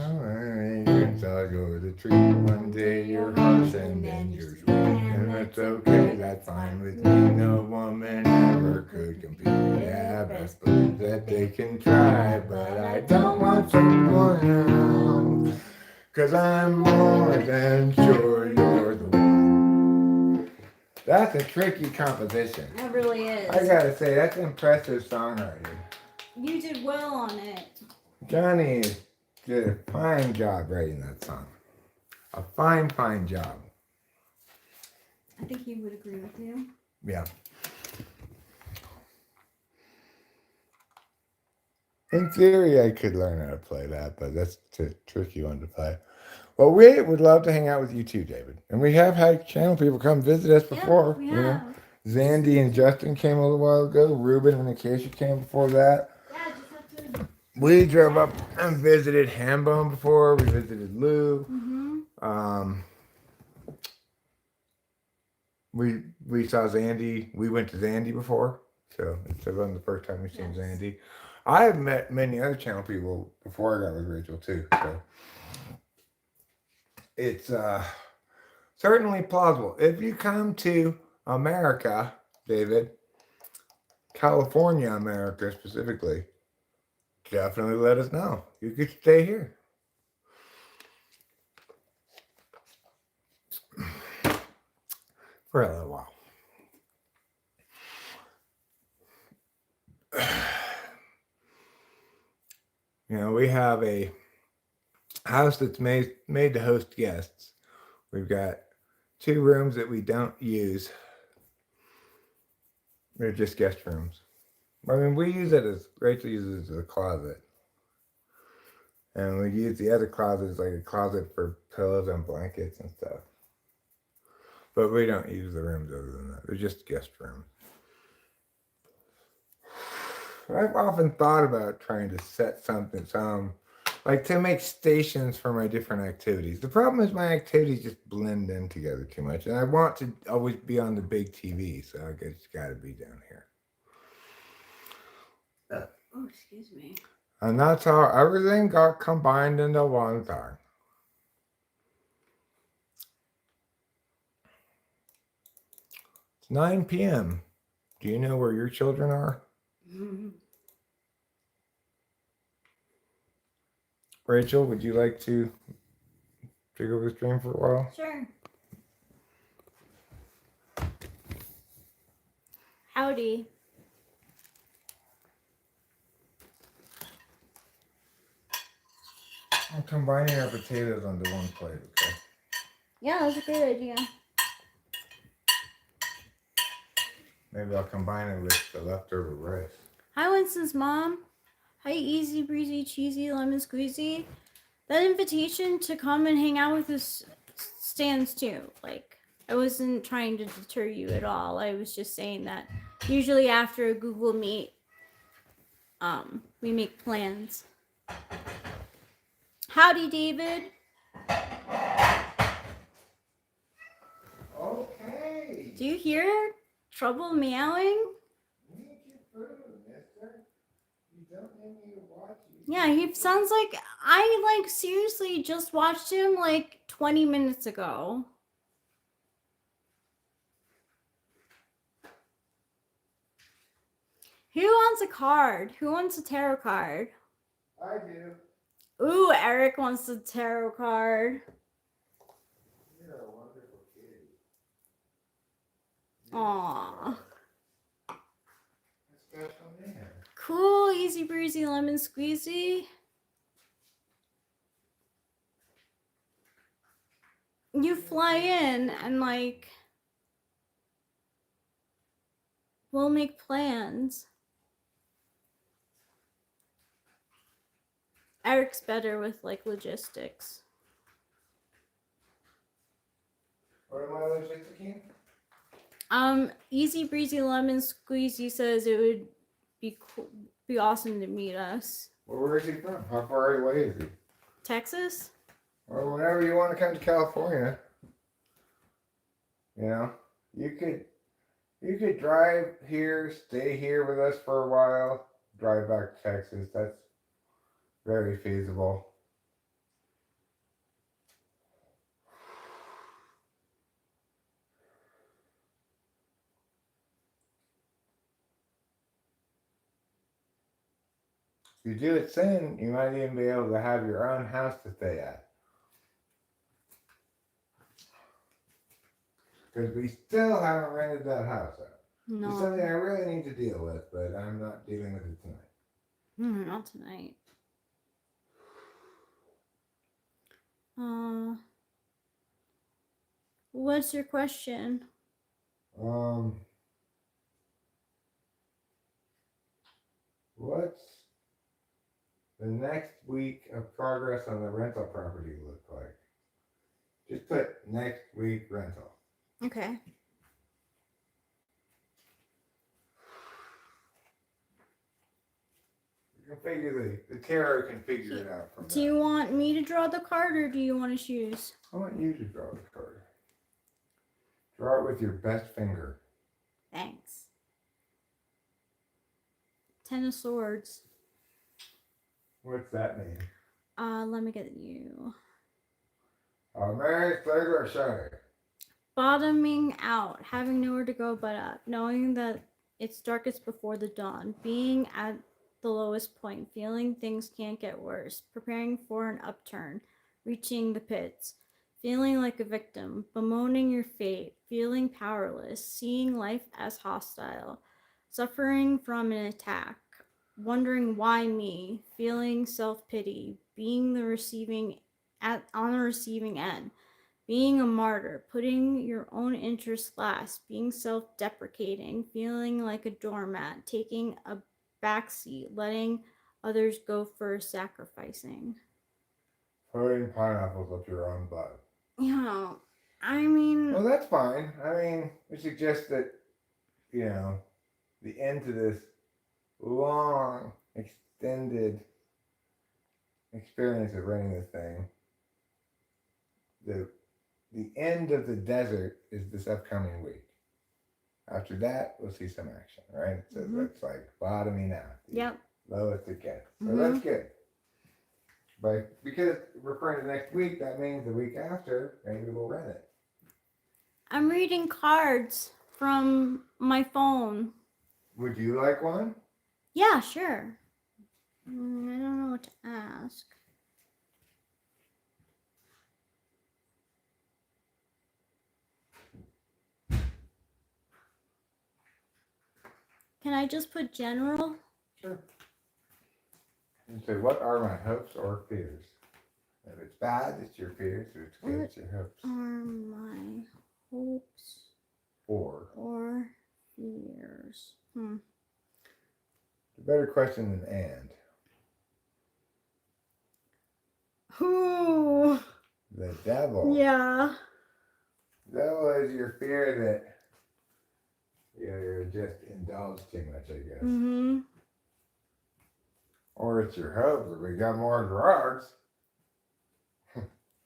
I'll go to the tree. One day you're harsh and then you're sweet. And that's okay, that's fine with me. No woman ever could compete. Yeah, best believe that they can try, but I don't want someone around. 'Cause I'm more than sure you're the one. That's a tricky composition. That really is. I gotta say, that's impressive songwriting. You did well on it. Johnny did a fine job writing that song. A fine, fine job. I think he would agree with you. Yeah. In theory, I could learn how to play that, but that's a tricky one to play. Well, we would love to hang out with you too, David. And we have had channel people come visit us before. Yeah, we you know, have. Zandy and Justin came a little while ago. Ruben and Acacia came before that. Yeah, just have to. We drove up and visited Hambone before. We visited Lou. Mm-hmm. We saw Zandy. We went to Zandy before, so it's been the first time we've seen Yes. Zandy. I have met many other channel people before I got with Rachel too. So it's certainly plausible. If you come to America, David, California, America specifically, definitely let us know. You could stay here. For a little while. You know, we have a house that's made to host guests. We've got 2 rooms that we don't use. They're just guest rooms. I mean, we use it as, Rachel uses it as a closet. And we use the other closet as like a closet for pillows and blankets and stuff. But we don't use the rooms other than that. They're just guest rooms. I've often thought about trying to set some like to make stations for my different activities. The problem is my activities just blend in together too much, and I want to always be on the big TV, so I guess it's got to be down here. Oh, excuse me. And that's how everything got combined into one thing. It's 9 p.m. Do you know where your children are? Mm-hmm. Rachel, would you like to take over the stream for a while? Sure. Howdy. I'm combining our potatoes onto one plate, okay? Yeah, that's a great idea. Maybe I'll combine it with the leftover rice. Hi, Winston's mom. Hi, easy breezy, cheesy, lemon squeezy. That invitation to come and hang out with us stands too. Like, I wasn't trying to deter you at all. I was just saying that usually after a Google Meet, we make plans. Howdy, David. Okay. Do you hear trouble meowing? Need your food, mister. You don't need me to watch you. Yeah, he sounds like I seriously just watched him 20 minutes ago. Who wants a card? Who wants a tarot card? I do. Ooh, Eric wants a tarot card. You're a wonderful kid. Aww. A special man. Cool, easy breezy, lemon squeezy. You fly in and we'll make plans. Eric's better with logistics. What am I logisticing? Easy breezy lemon squeezy says it would be awesome to meet us. Well, where is he from? How far away is he? Texas? Well, whenever you want to come to California, you know, you could drive here, stay here with us for a while, drive back to Texas. That's very feasible. If you do it soon, you might even be able to have your own house to stay at. Because we still haven't rented that house out. No. It's something I really need to deal with, but I'm not dealing with it tonight. Not tonight. What's your question? What's the next week of progress on the rental property look like? Just put next week rental. Okay. You can figure the tarot can figure it out from Do you want me to draw the card or do you want to choose? I want you to draw the card. Draw it with your best finger. Thanks. 10 of Swords. What's that mean? Let me get you. Mary Flagler Shire. Bottoming out, having nowhere to go but up, knowing that it's darkest before the dawn, being at the lowest point, feeling things can't get worse, preparing for an upturn, reaching the pits, feeling like a victim, bemoaning your fate, feeling powerless, seeing life as hostile, suffering from an attack, wondering why me, feeling self-pity, being the on the receiving end, being a martyr, putting your own interests last, being self-deprecating, feeling like a doormat, taking a backseat, letting others go first, sacrificing. Putting pineapples up your own butt. Yeah, I mean... Well, that's fine. I mean, it suggests that, you know, the end to this long, extended experience of renting this thing, the end of the desert is this upcoming week. After that, we'll see some action, right? So that's like bottoming out. Yep. Lowest it gets. So that's good. But because referring to next week, that means the week after, maybe we'll rent it. I'm reading cards from my phone. Would you like one? Yeah, sure. I don't know what to ask. Can I just put general? Sure. And say, what are my hopes or fears? If it's bad, it's your fears. If it's good, it's your hopes. What are my hopes or fears? A better question than and. Who? The devil. Yeah. The devil is your fear that you're just indulged too much, I guess. Mm-hmm. Or it's your hope that we got more drugs.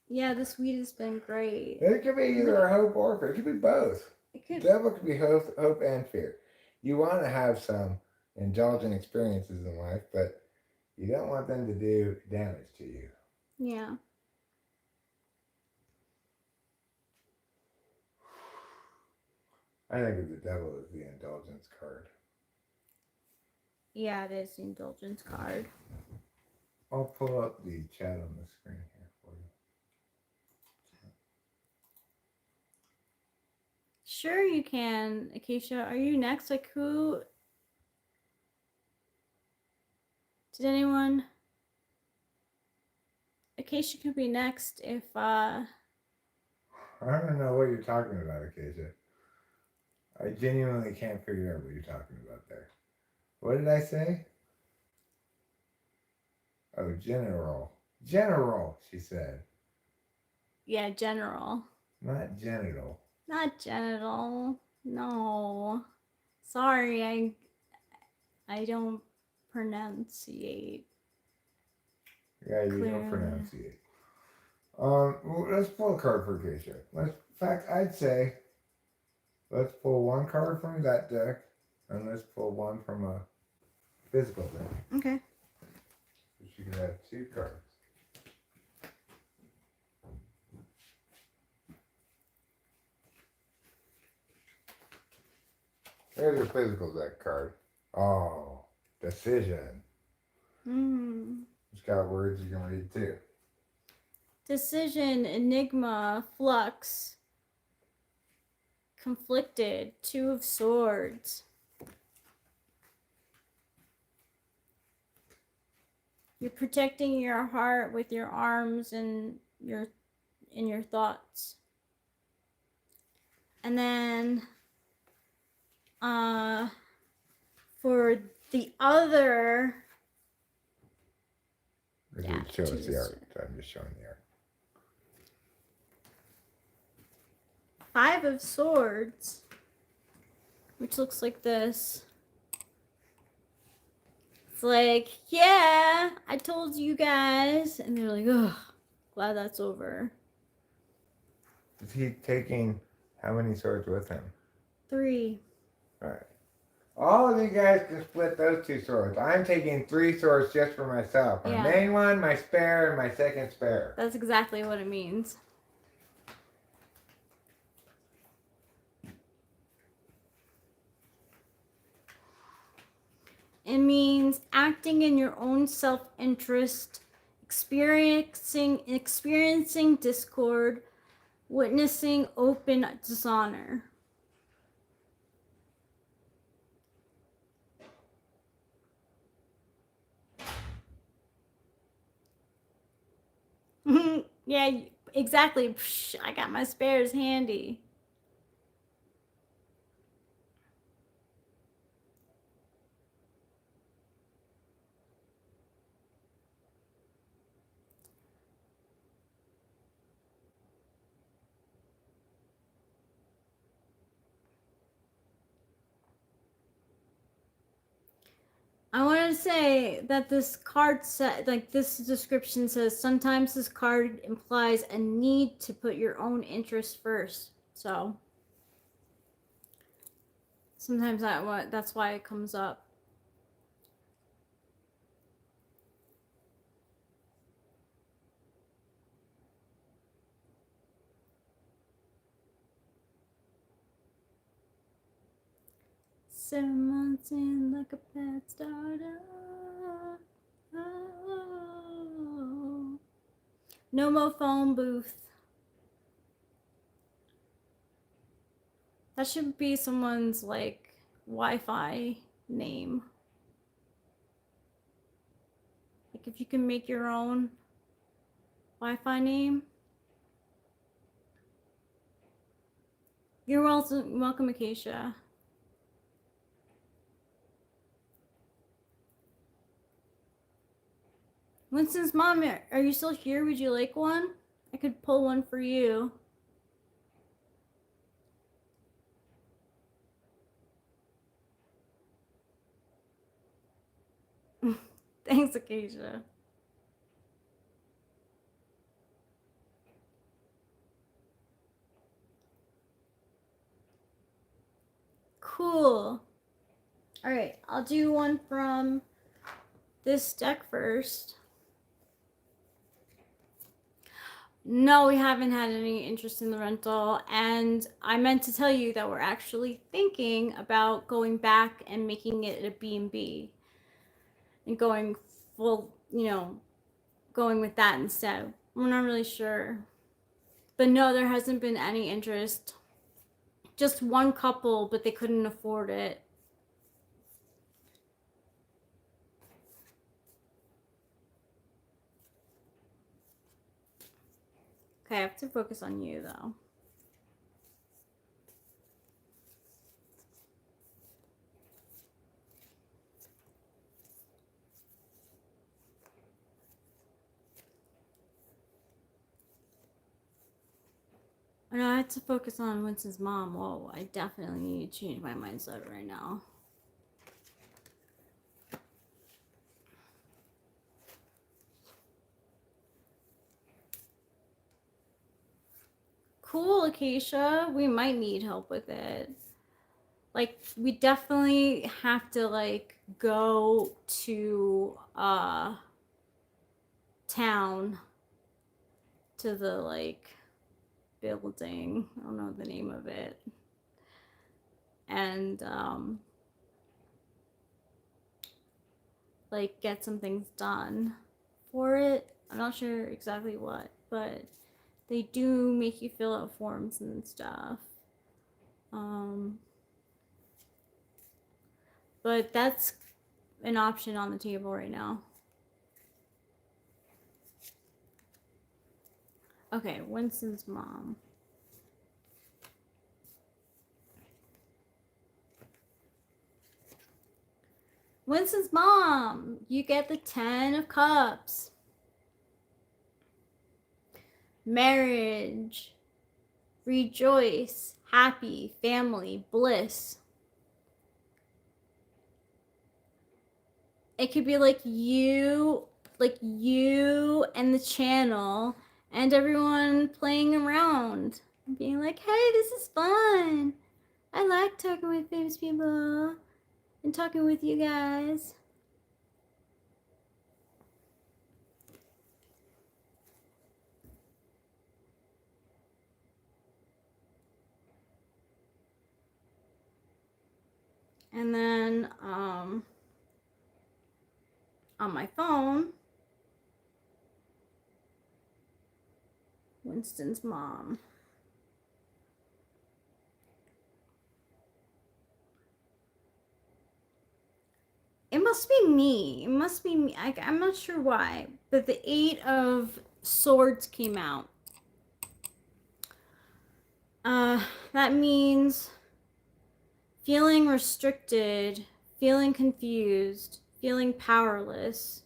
Yeah, this weed has been great. It could be either a hope or fear. It could be both. The devil could be hope and fear. You want to have some indulgent experiences in life, but you don't want them to do damage to you. Yeah. I think of the devil as the indulgence card. Yeah, it is the indulgence card. I'll pull up the chat on the screen here for you. Sure you can, Acacia. Are you next? Like who? Did anyone? Acacia could be next if I don't know what you're talking about, Acacia. I genuinely can't figure out what you're talking about there. What did I say? Oh, general. General, she said. Yeah, general. Not genital. Not genital. No. Sorry, I don't pronunciate. Yeah, you don't pronunciate. Well, let's pull a card for Keisha. In fact, I'd say let's pull one card from that deck, and let's pull one from a physical deck. Okay. So she can have 2 cards. There's a physical deck card. Oh, decision. It's got words you can read too. Decision, enigma, flux, conflicted, 2 of swords. You're protecting your heart with your arms and your thoughts. And then for the other Show us the art. I'm just showing the art. 5 of swords, which looks like this. It's like, yeah, I told you guys. And they're like, oh, glad that's over. Is he taking how many swords with him? 3. Alright. All of you guys can split those 2 swords. I'm taking 3 swords just for myself. My main one, my spare, and my second spare. That's exactly what it means. It means acting in your own self-interest, experiencing discord, witnessing open dishonor. Yeah, exactly. Psh, I got my spares handy. I want to say that this card set, like this description says, sometimes this card implies a need to put your own interests first. So sometimes that's why it comes up. Seven months in like a bad starter. Oh. No more phone booth. That should be someone's like Wi-Fi name. Like if you can make your own Wi-Fi name. You're welcome, Acacia. Winston's mom, are you still here? Would you like one? I could pull one for you. Thanks, Acacia. Cool. All right, I'll do one from this deck first. No, we haven't had any interest in the rental, and I meant to tell you that we're actually thinking about going back and making it a B&B and going full, going with that instead. We're not really sure. But no, there hasn't been any interest. Just one couple, but they couldn't afford it. Okay, I have to focus on you though. And I had to focus on Winston's mom. Whoa, I definitely need to change my mindset right now. Cool, Acacia. We might need help with it. Like, we definitely have to, like, go to, town to the, like, building. I don't know the name of it. And, like, get some things done for it. I'm not sure exactly what, but they do make you fill out forms and stuff. But that's an option on the table right now. Okay, Winston's mom. Winston's mom, you get the 10 of Cups. Marriage, rejoice, happy, family, bliss. It could be like you and the channel and everyone playing around. Being like, hey, this is fun. I like talking with famous people and talking with you guys. And then on my phone, Winston's mom. It must be me. It must be me. I'm not sure why, but the 8 of Swords came out. That means feeling restricted, feeling confused, feeling powerless.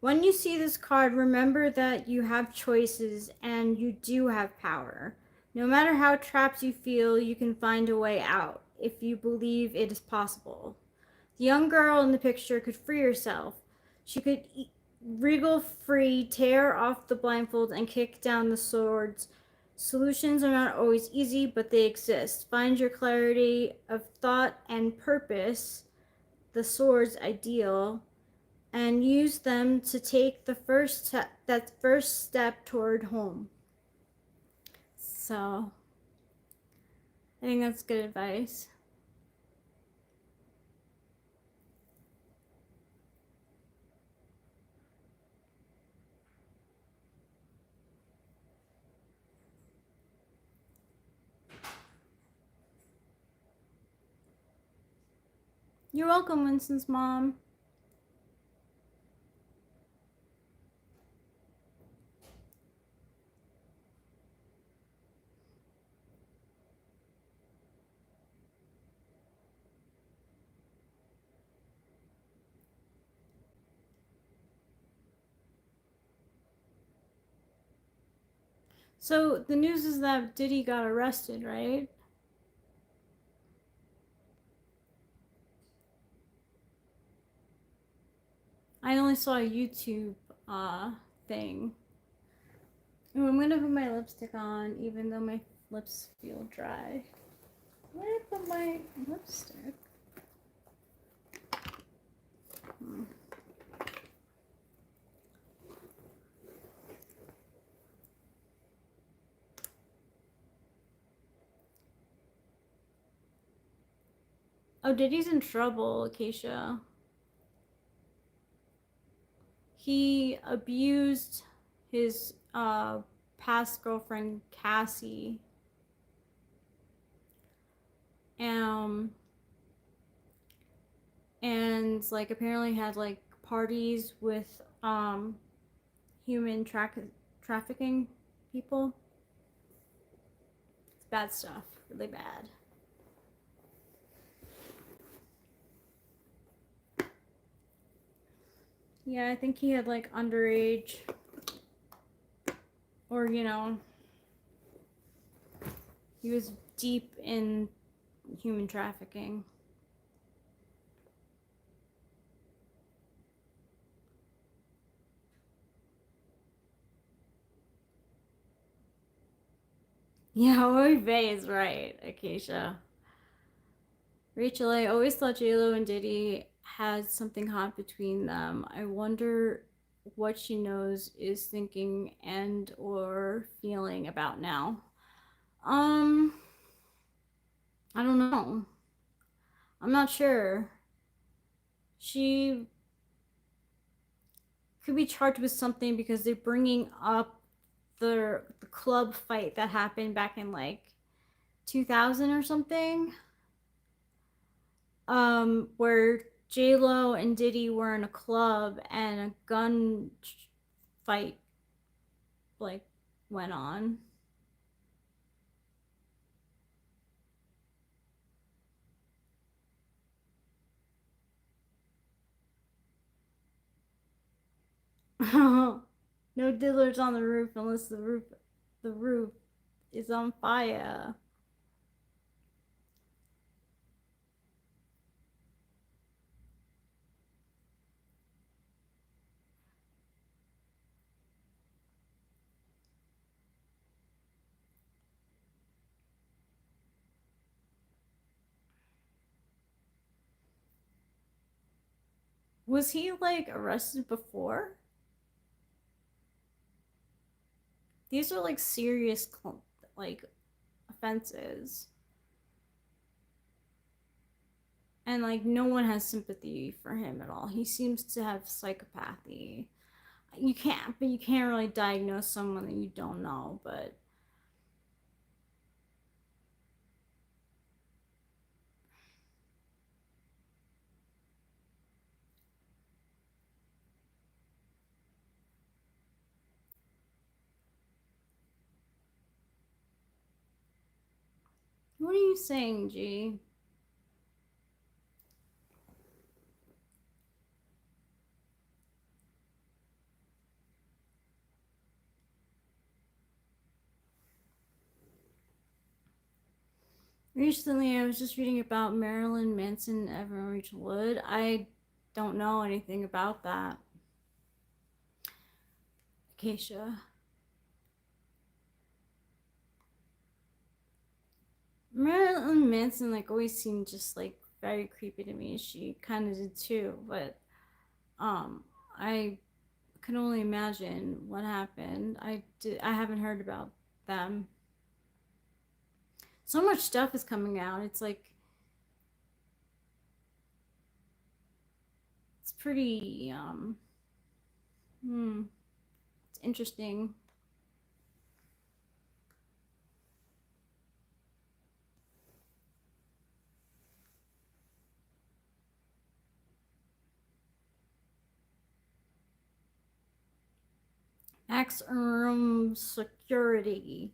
When you see this card, remember that you have choices and you do have power. No matter how trapped you feel, you can find a way out if you believe it is possible. The young girl in the picture could free herself. She could wriggle free, tear off the blindfold, and kick down the swords. Solutions are not always easy, but they exist. Find your clarity of thought and purpose, the sword's ideal, and use them to take the first step toward home. So, I think that's good advice. You're welcome, Winston's mom. So the news is that Diddy got arrested, right? I only saw a YouTube thing. Ooh, I'm gonna put my lipstick on even though my lips feel dry. Where did I put my lipstick? Oh, Diddy's in trouble, Acacia. He abused his past girlfriend, Cassie. Manson's like apparently had like parties with human trafficking people. It's bad stuff, really bad. Yeah, I think he had like underage, or you know, he was deep in human trafficking. Yeah, Oy Vey is right, Acacia. Rachel, I always thought JLo and Diddy had something hot between them. I wonder what she knows, is thinking, and or feeling about now. Um, I don't know. I'm not sure. She could be charged with something because they're bringing up the club fight that happened back in like 2000 or something. Where J Lo and Diddy were in a club and a gun fight like went on. No diddlers on the roof unless the roof is on fire. Was he like arrested before? These are like serious like offenses. And like no one has sympathy for him at all. He seems to have psychopathy. You can't really diagnose someone that you don't know, but what are you saying, G? Recently, I was just reading about Marilyn Manson and Evan Rachel Wood. I don't know anything about that. Acacia. Marilyn Manson like always seemed just like very creepy to me. She kind of did too, but I can only imagine what happened. I haven't heard about them. So much stuff is coming out. It's like it's pretty it's interesting. Maximum security.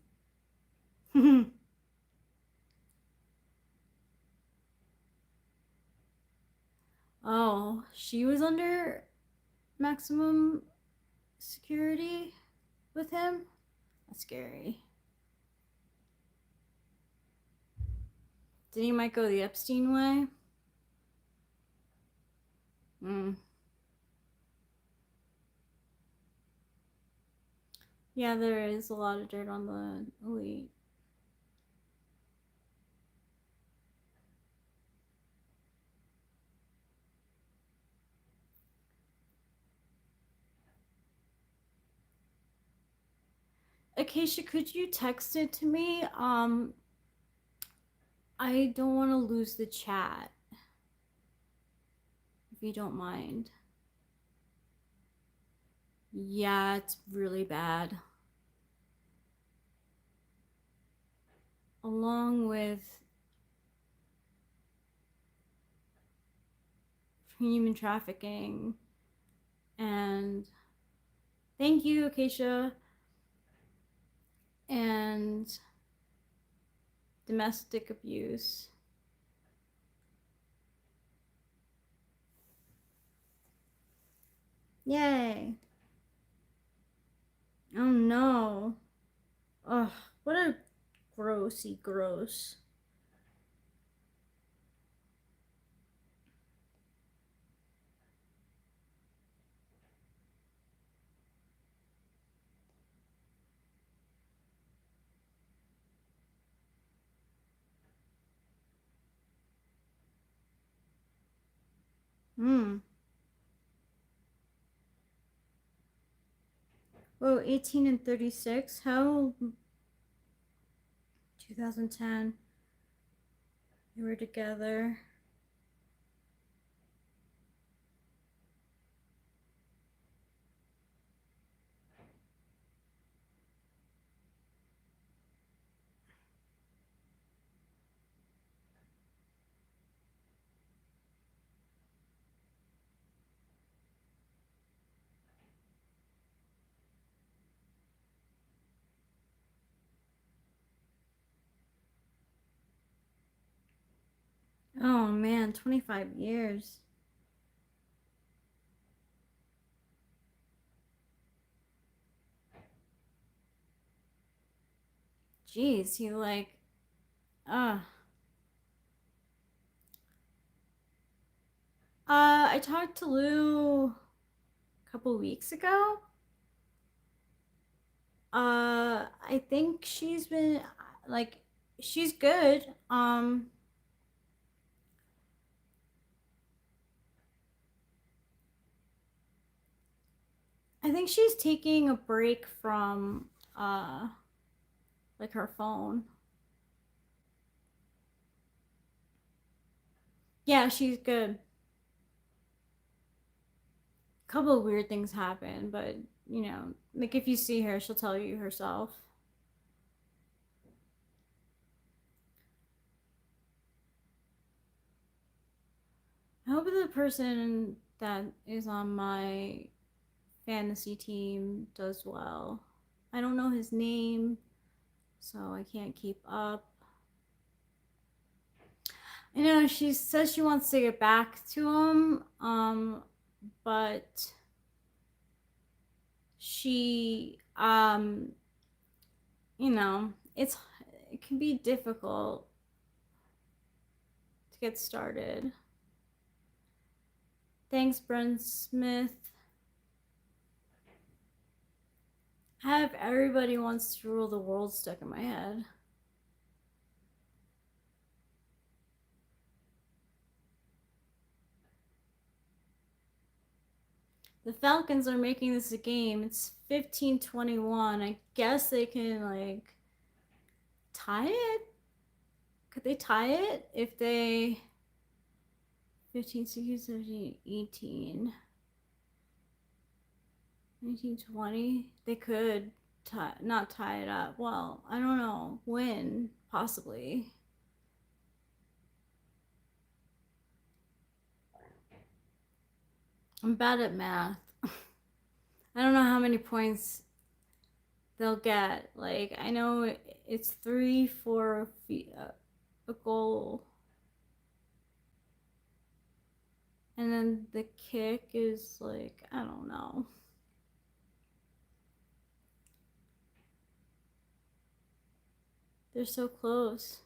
Oh, she was under maximum security with him? That's scary. Did he might go the Epstein way? Yeah, there is a lot of dirt on the elite. Acacia, could you text it to me? I don't want to lose the chat. If you don't mind. Yeah, it's really bad. Along with human trafficking, and thank you, Acacia, and domestic abuse. Yay. Oh no. Ugh, what a grossy gross. Hmm. Whoa, 18 and 36? How? 2010. They were together. Oh man, 25 years. Jeez, he like, uh. I talked to Lou a couple weeks ago. I think she's been, like, she's good. I think she's taking a break from, like her phone. Yeah, she's good. A couple of weird things happen, but you know, like if you see her, she'll tell you herself. I hope the person that is on my fantasy team does well. I don't know his name, so I can't keep up. I know she says she wants to get back to him, but she, you know, it can be difficult to get started. Thanks, Brent Smith. I have everybody wants to rule the world stuck in my head. The Falcons are making this a game. It's 15-21. I guess they can like tie it. Could they tie it if they 15, 16, 17, 18, 19, 20? They could not tie it up. Well, I don't know. Win, possibly. I'm bad at math. I don't know how many points they'll get. Like, I know it's 3 for a goal. And then the kick is like, I don't know. They're so close.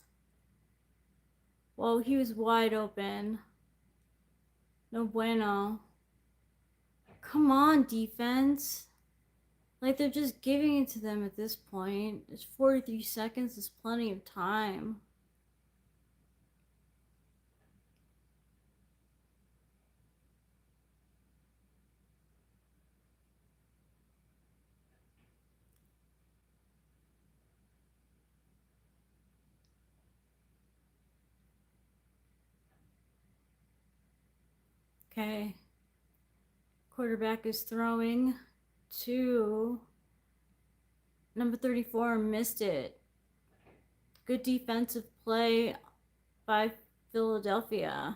Well, he was wide open. No bueno. Come on, defense. Like, they're just giving it to them at this point. It's 43 seconds. There's plenty of time. Okay. Quarterback is throwing to number 34. Missed it. Good defensive play by Philadelphia.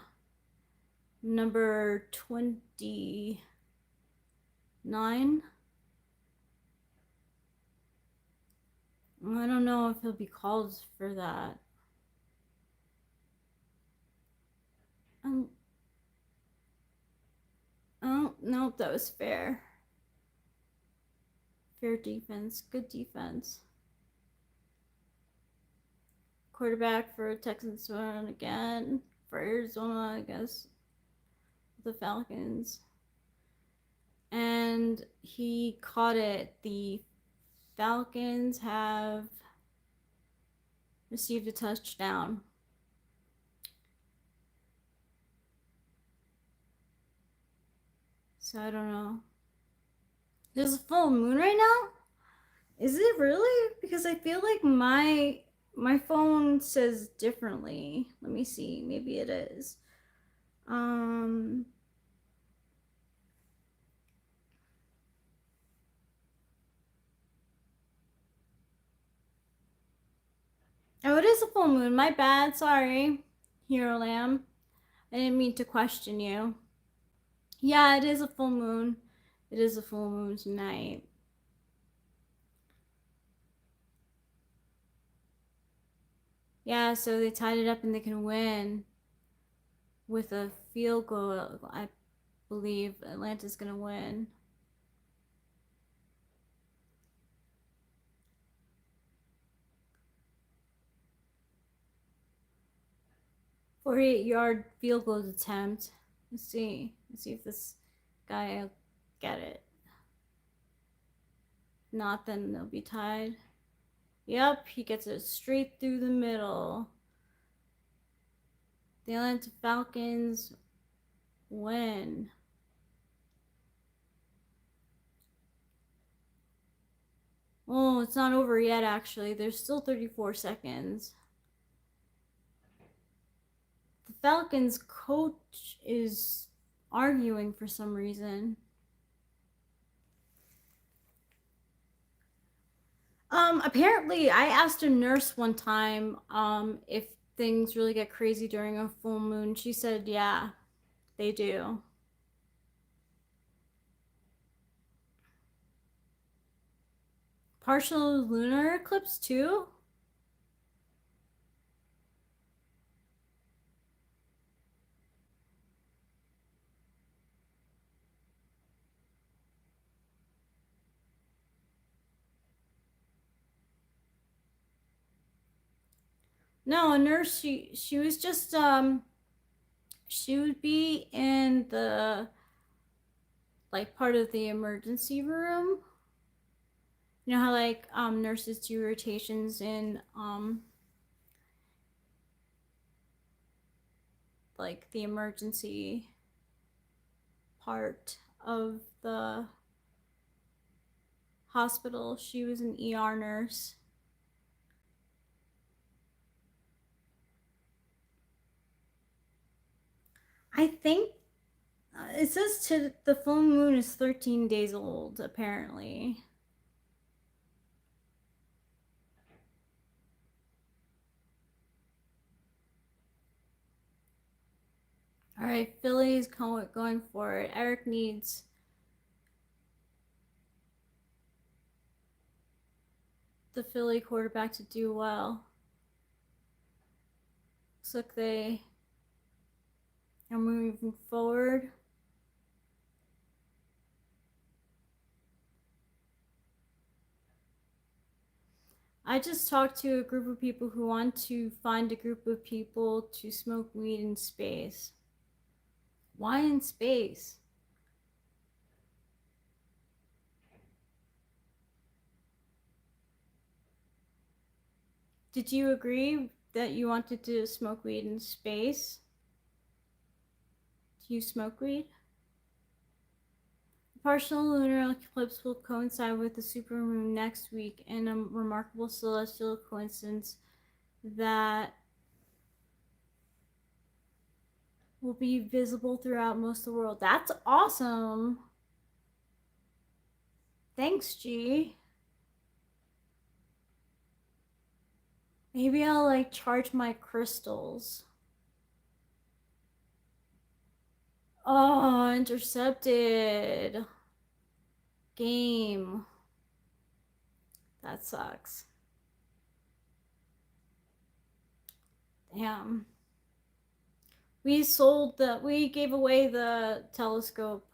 number 29. I don't know if he'll be called for that. Oh, nope, that was fair. Fair defense. Good defense. Quarterback for Texans one again. For Arizona, I guess. The Falcons. And he caught it. The Falcons have received a touchdown. So I don't know. There's a full moon right now? Is it really? Because I feel like my phone says differently. Let me see. Maybe it is. Oh, it is a full moon. My bad. Sorry, Hero Lamb. I didn't mean to question you. Yeah, it is a full moon. It is a full moon tonight. Yeah, so they tied it up and they can win with a field goal. I believe Atlanta's gonna win. 48-yard field goal attempt. Let's see if this guy will get it. Not, then they'll be tied. Yep, he gets it straight through the middle. The Atlanta Falcons win. Oh, it's not over yet, actually. There's still 34 seconds. The Falcons coach is arguing for some reason. Apparently, I asked a nurse one time if things really get crazy during a full moon. She said, yeah, they do. Partial lunar eclipse too? No, a nurse, she was just she would be in the like part of the emergency room. You know how like nurses do rotations in like the emergency part of the hospital. She was an ER nurse. I think it says the full moon is 13 days old, apparently. All right, Philly's going for it. Eric needs the Philly quarterback to do well. Looks like they are moving forward. I just talked to a group of people who want to find a group of people to smoke weed in space. Why in space? Did you agree that you wanted to smoke weed in space? Do you smoke weed? The partial lunar eclipse will coincide with the supermoon next week in a remarkable celestial coincidence that will be visible throughout most of the world. That's awesome. Thanks, G. Maybe I'll like charge my crystals. Oh, intercepted. Game. That sucks. Damn. We gave away the telescope.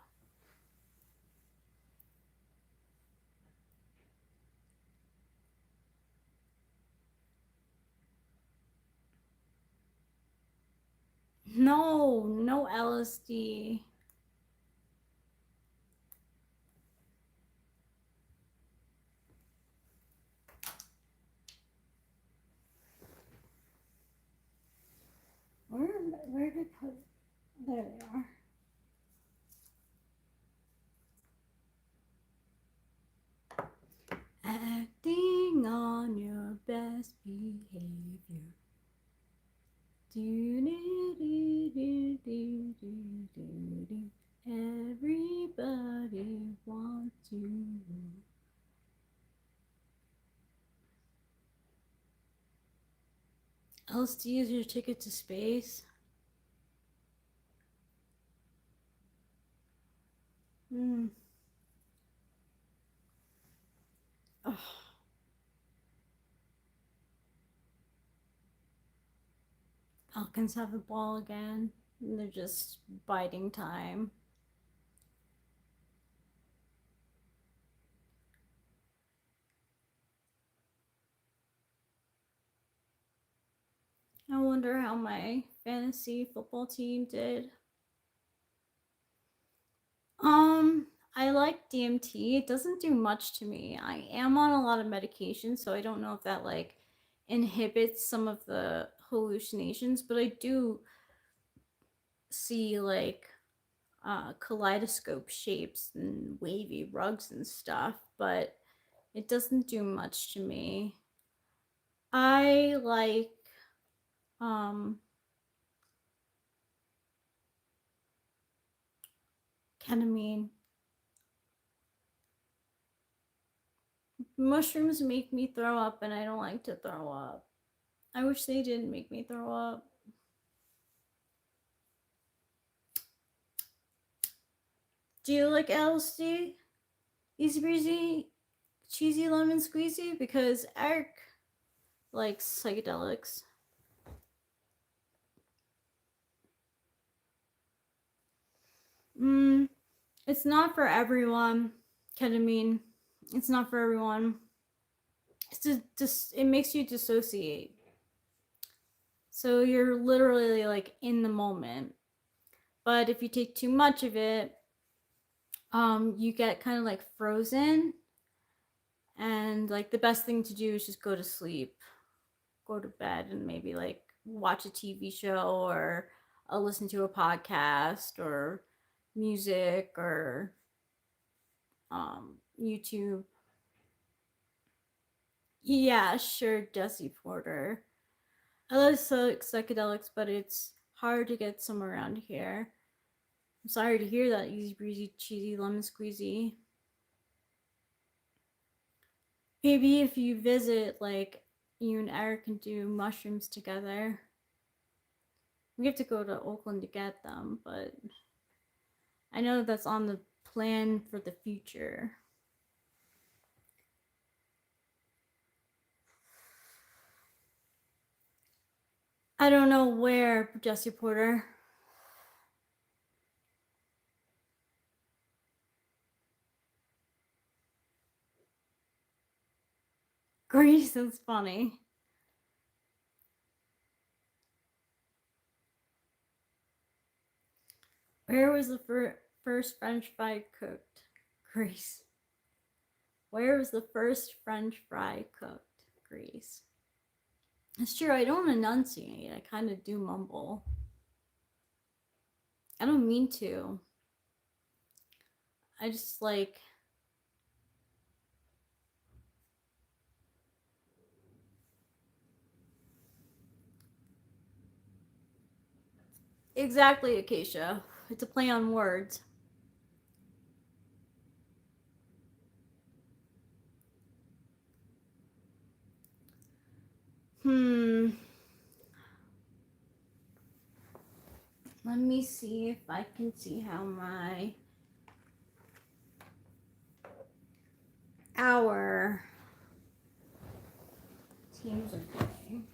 No LSD. Where did I put? There they are. Acting on your best behavior. Everybody wants you. LSD is your ticket to space. Oh. Falcons have the ball again. And they're just biding time. I wonder how my fantasy football team did. I like DMT. It doesn't do much to me. I am on a lot of medication, so I don't know if that like inhibits some of the hallucinations, but I do see like kaleidoscope shapes and wavy rugs and stuff, but it doesn't do much to me. I like ketamine. Mushrooms make me throw up, and I don't like to throw up. I wish they didn't make me throw up. Do you like LSD? Easy breezy, cheesy lemon squeezy? Because Eric likes psychedelics. It's not for everyone. Ketamine. It's not for everyone. It makes you dissociate. So you're literally like in the moment. But if you take too much of it, you get kind of like frozen. And like the best thing to do is just go to sleep, go to bed, and maybe like watch a TV show or listen to a podcast or music or YouTube. Yeah, sure, Jesse Porter. I love psychedelics, but it's hard to get some around here. I'm sorry to hear that, easy breezy, cheesy, lemon squeezy. Maybe if you visit, like, you and Eric can do mushrooms together. We have to go to Oakland to get them, but I know that's on the plan for the future. I don't know where, Jesse Porter. Greece is funny. Where was the first French fry cooked? Greece. Where was the first French fry cooked? Greece. It's true, I don't enunciate. I kind of do mumble. I don't mean to. I just like. Exactly, Acacia. It's a play on words. Let me see if I can see how our teams are playing.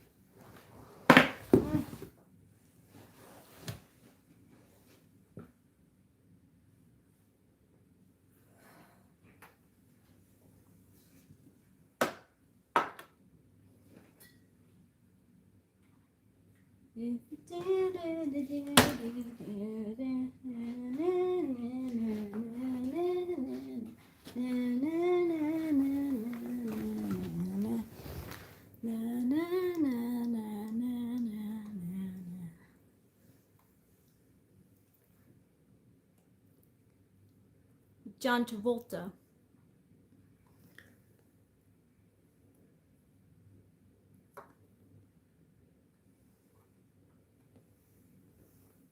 John Travolta.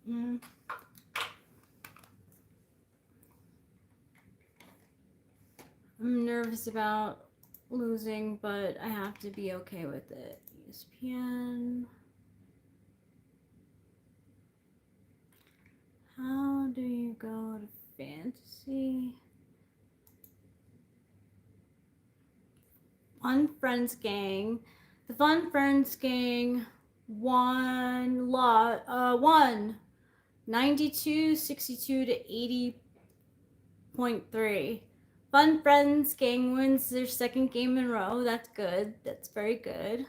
I'm nervous about losing, but I have to be okay with it. ESPN. How do you go to fantasy? Fun Friends Gang. The Fun Friends Gang won 92, 62 to 80.3. Fun Friends Gang wins their second game in a row. That's good. That's very good.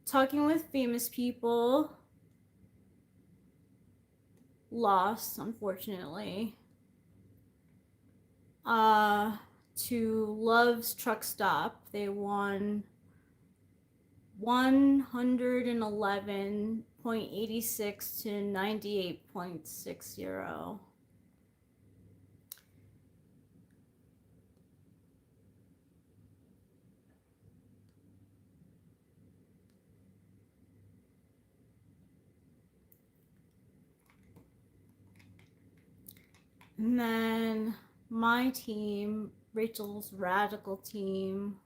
Talking with Famous People lost, unfortunately. To Love's Truck Stop, they won 111.86 to 98.60. And then my team, Rachel's Radical team,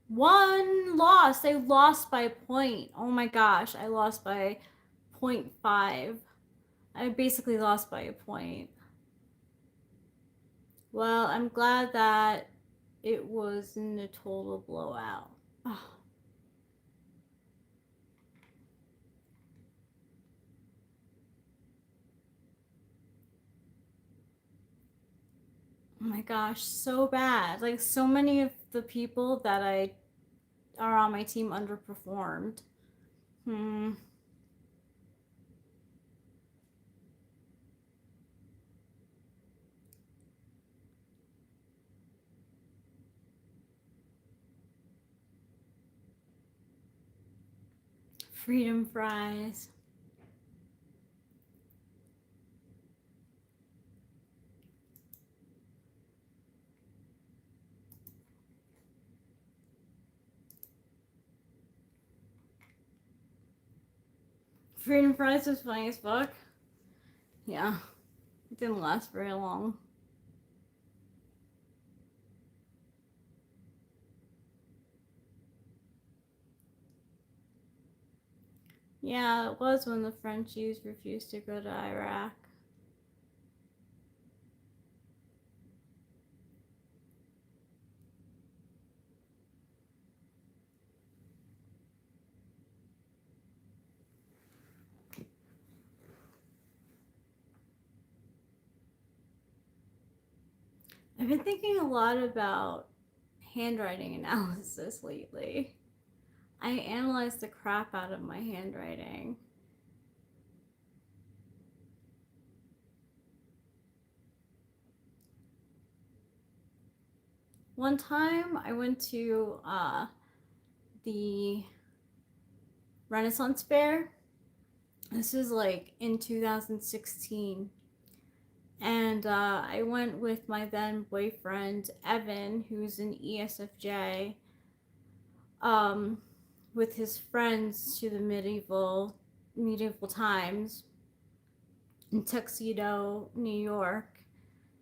lost. They lost by a point. Oh my gosh, I lost by 0.5. I basically lost by a point. Well, I'm glad that it wasn't a total blowout. Oh. Oh my gosh, so bad. Like, so many of the people that are on my team underperformed. Freedom fries. Freedom fries was funny as fuck. Yeah, it didn't last very long. Yeah, it was when the Frenchies refused to go to Iraq. I've been thinking a lot about handwriting analysis lately. I analyzed the crap out of my handwriting. One time I went to the Renaissance Fair. This was like in 2016. And I went with my then boyfriend, Evan, who's an ESFJ, with his friends to the medieval times in Tuxedo, New York.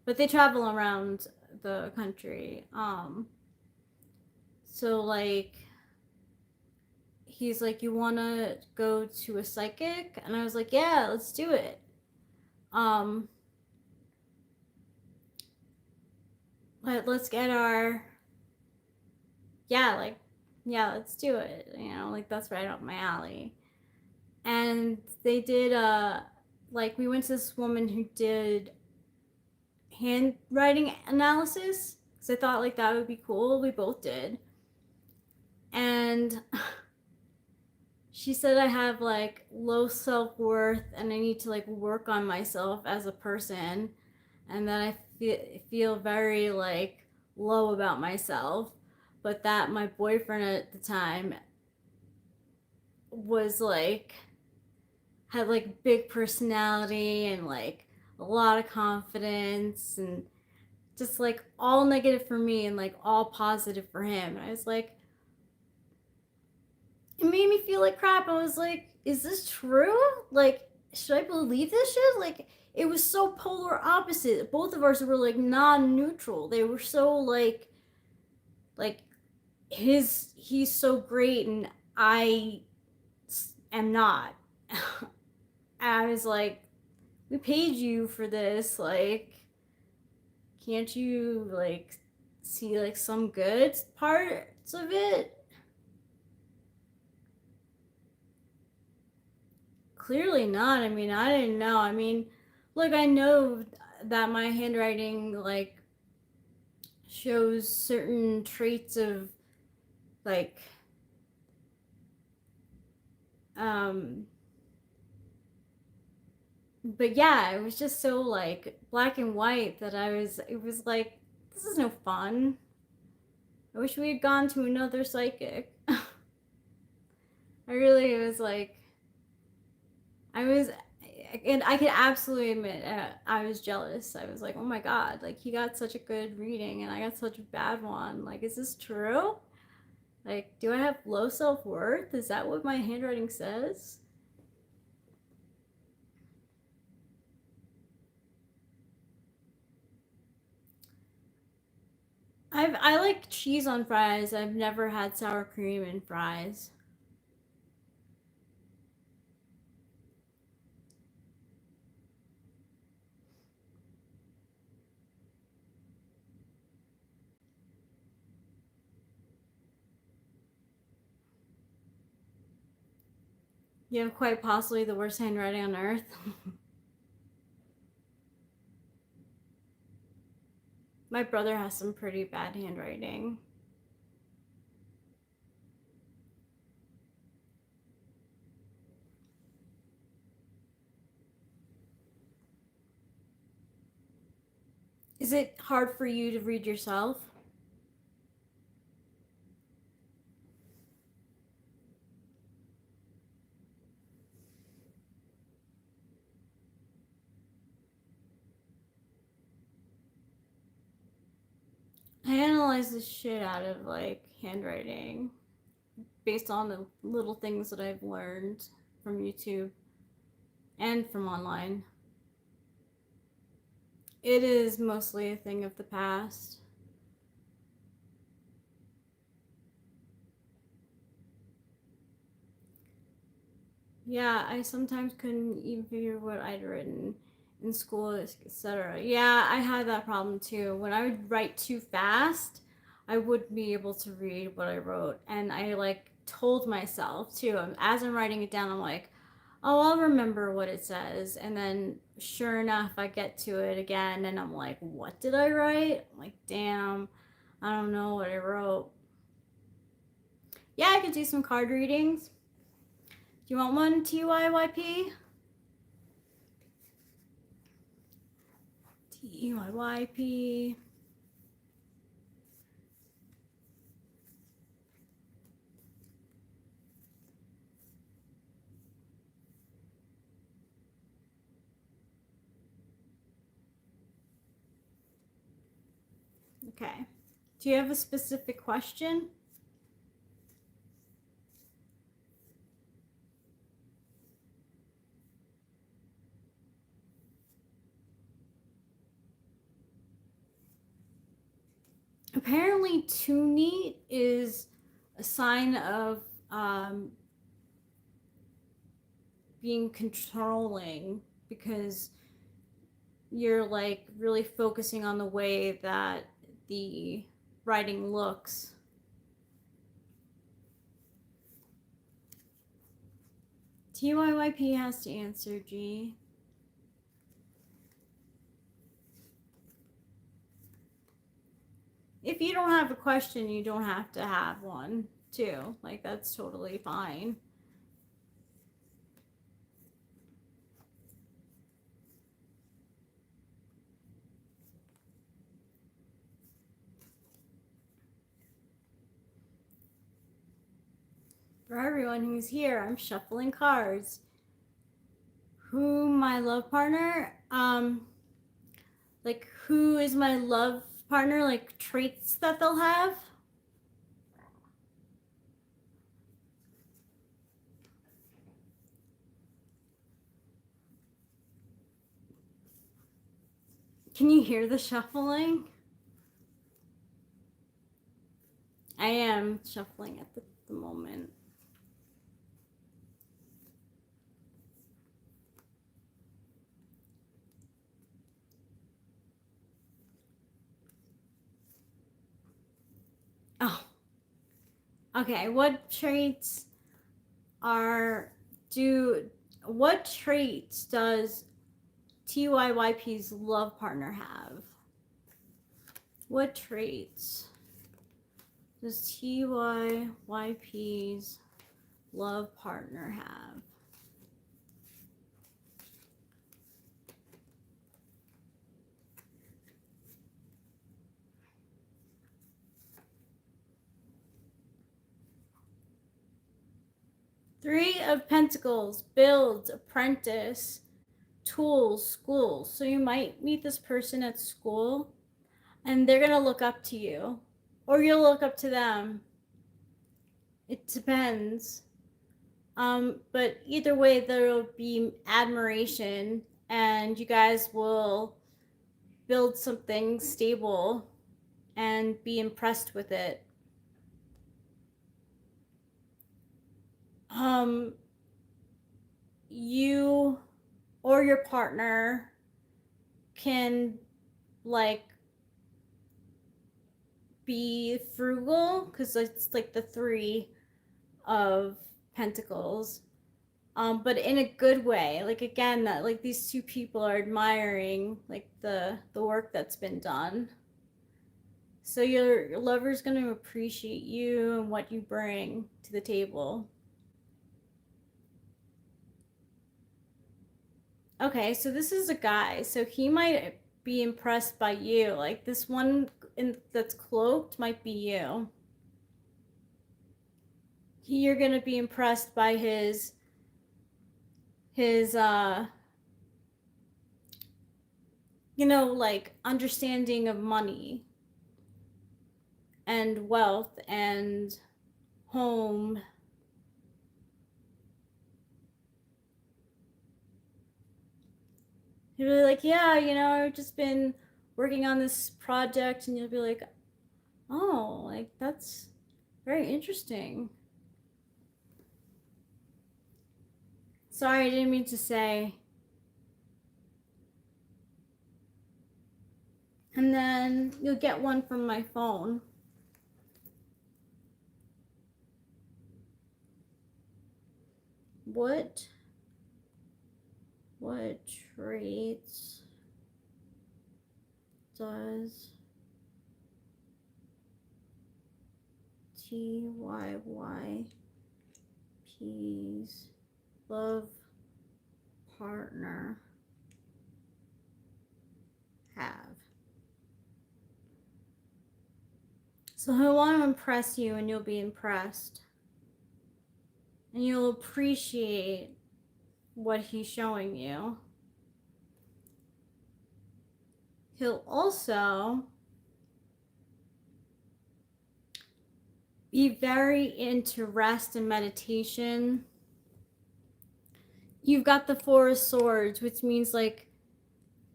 but they travel around the country. So like he's like, you want to go to a psychic? And I was like, yeah, let's do it. Let's get our, yeah, like, yeah, let's do it. You know, like that's right up my alley. And they did, like, we went to this woman who did handwriting analysis because I thought like that would be cool. We both did. And she said I have like low self-worth and I need to like work on myself as a person, and that I feel very like low about myself, but that my boyfriend at the time was like had like big personality and like a lot of confidence and just like all negative for me and like all positive for him. And I was like, it made me feel like crap. I was like, is this true? Like, should I believe this shit? Like, it was so polar opposite. Both of us were like non-neutral. They were so like he's so great and I am not. I was like, we paid you for this. Like, can't you like see like some good parts of it? Clearly not. I mean, I didn't know. I mean, look, I know that my handwriting like shows certain traits of like um but yeah, it was just so like black and white that it was like, this is no fun. I wish we had gone to another psychic. I really was like, I was, and I can absolutely admit I was jealous. I was like, oh my god, like he got such a good reading and I got such a bad one. Like, is this true? Like, do I have low self worth? Is that what my handwriting says? I like cheese on fries. I've never had sour cream in fries. You have quite possibly the worst handwriting on earth. My brother has some pretty bad handwriting. Is it hard for you to read yourself? I analyze the shit out of like handwriting based on the little things that I've learned from YouTube and from online. It is mostly a thing of the past. Yeah, I sometimes couldn't even figure what I'd written in school, etc. Yeah, I had that problem too. When I would write too fast, I wouldn't be able to read what I wrote. And I like told myself too, as I'm writing it down, I'm like, oh, I'll remember what it says. And then sure enough, I get to it again and I'm like, what did I write? I'm like, damn, I don't know what I wrote. Yeah, I could do some card readings. Do you want one, TYYP? TYYP. Okay. Do you have a specific question? Apparently, too neat is a sign of being controlling, because you're like really focusing on the way that the writing looks. TYYP has to answer, G. If you don't have a question, you don't have to have one, too. Like, that's totally fine. For everyone who's here, I'm shuffling cards. Who my love partner? Like, who is my love partner? Like, traits that they'll have? Can you hear the shuffling? I am shuffling at the moment. Oh. Okay, what traits does TYYP's love partner have? What traits does TYYP's love partner have? Three of Pentacles, builds, apprentice, tools, school. So you might meet this person at school and they're going to look up to you, or you'll look up to them. It depends. But either way, there'll be admiration and you guys will build something stable and be impressed with it. You or your partner can like be frugal, because it's like the Three of Pentacles, but in a good way. Like, again, that like these two people are admiring like the work that's been done. So your lover's going to appreciate you and what you bring to the table. Okay, so this is a guy. So he might be impressed by you. Like, this one that's cloaked might be you. You're going to be impressed by his like understanding of money and wealth and home. He'll be like, yeah, I've just been working on this project, and you'll be like, oh, like, that's very interesting. Sorry, I didn't mean to say. And then you'll get one from my phone. What traits does TYYP's love partner have? So he'll want to impress you, and you'll be impressed. And you'll appreciate what he's showing you. He'll also be very into rest and meditation. You've got the Four of Swords, which means like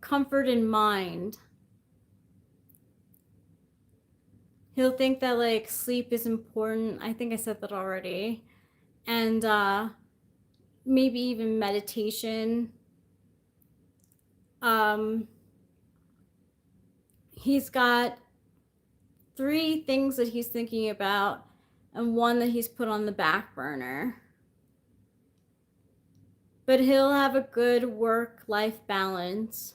comfort in mind. He'll think that like sleep is important. I think I said that already. And maybe even meditation. He's got 3 things that he's thinking about and 1 that he's put on the back burner. But he'll have a good work-life balance.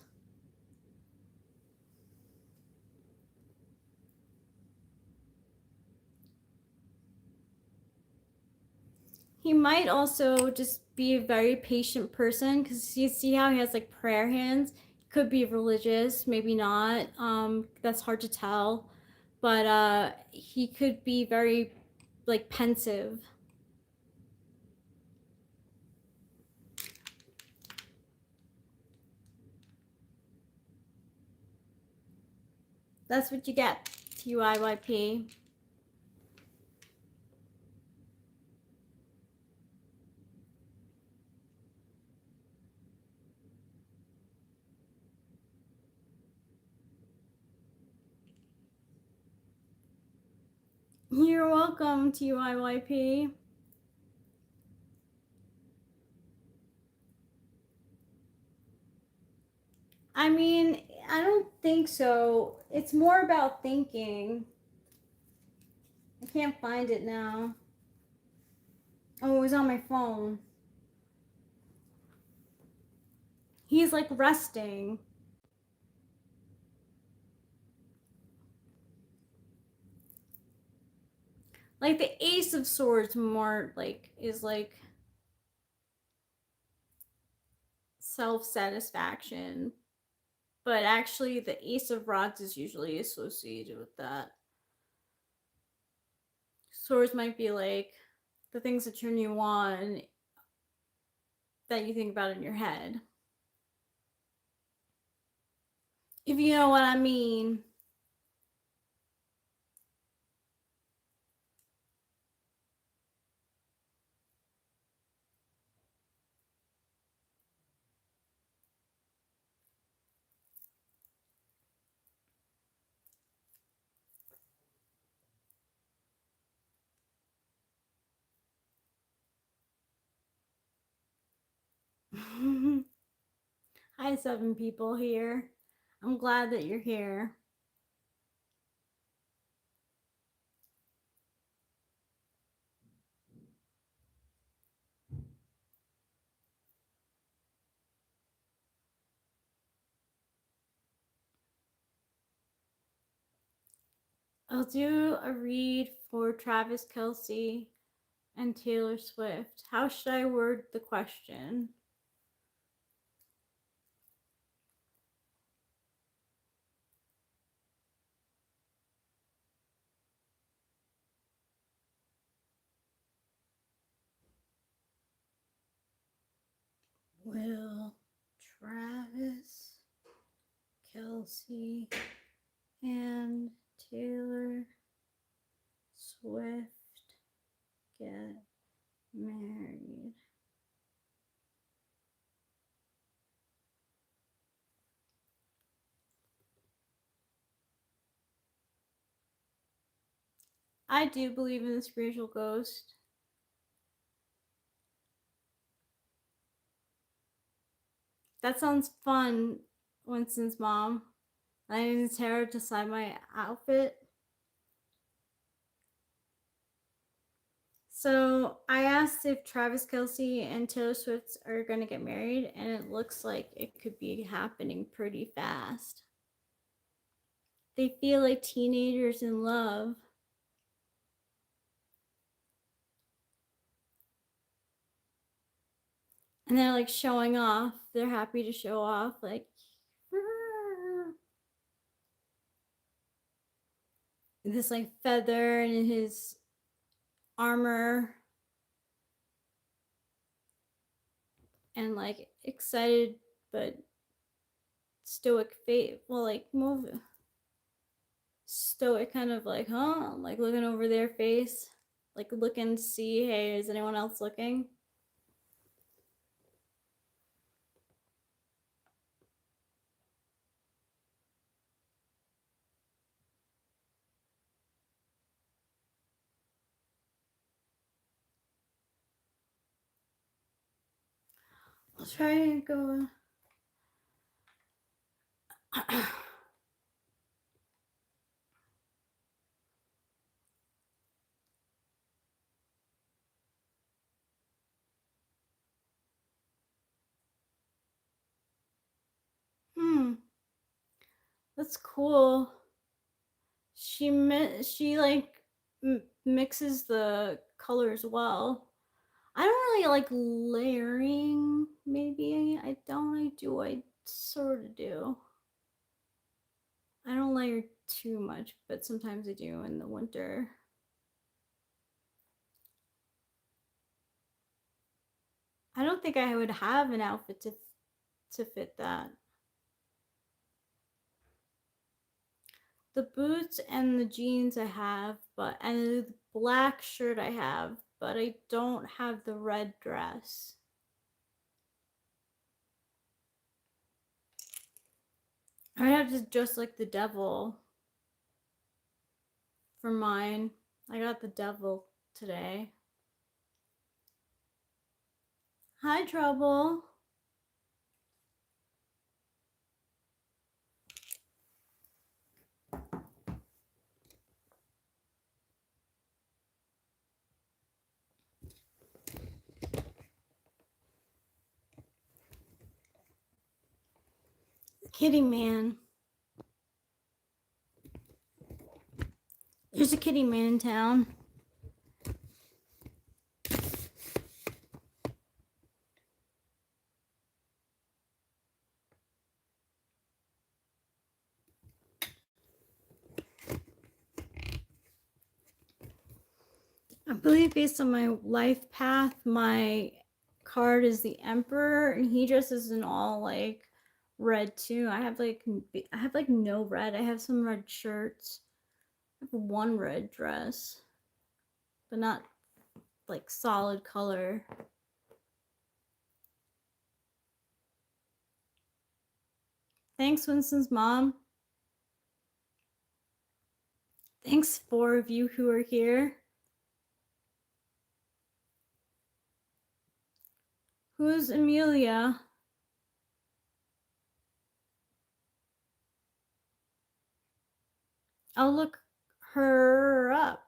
He might also just be a very patient person, because you see how he has like prayer hands. Could be religious, maybe not. That's hard to tell. But he could be very like pensive. That's what you get, TYYP. You're welcome, TYYP. I mean, I don't think so. It's more about thinking. I can't find it now. Oh, it was on my phone. He's like resting. Like the Ace of Swords more like is like self-satisfaction. But actually the Ace of Rods is usually associated with that. Swords might be like the things that turn you on that you think about in your head. If you know what I mean. Hi, 7 people here. I'm glad that you're here. I'll do a read for Travis Kelce and Taylor Swift. How should I word the question? Will Travis Kelce and Taylor Swift get married? I do believe in the spiritual ghost. That sounds fun, Winston's mom. I need Tara to decide my outfit. So I asked if Travis Kelce and Taylor Swift are going to get married, and it looks like it could be happening pretty fast. They feel like teenagers in love. And they're like showing off. They're happy to show off, like, this like feather in his armor. And like excited but stoic face. Well, like move stoic, kind of like, huh? Like looking over their face, like looking to see, hey, is anyone else looking? try and go. That's cool. She like mixes the colors well. I don't really like layering. Maybe I don't. I do. I sort of do. I don't layer too much, but sometimes I do in the winter. I don't think I would have an outfit to fit that. The boots and the jeans I have, and the black shirt I have, but I don't have the red dress. I have to dress like the devil for mine. I got the devil today. Hi, Trouble. Kitty man. There's a kitty man in town. I believe based on my life path, my card is the Emperor, and he dresses in all like red too. I have like no red. I have some red shirts. I have one red dress, but not like solid color. Thanks, Winston's mom. Thanks, 4 of you who are here. Who's Amelia? I'll look her up.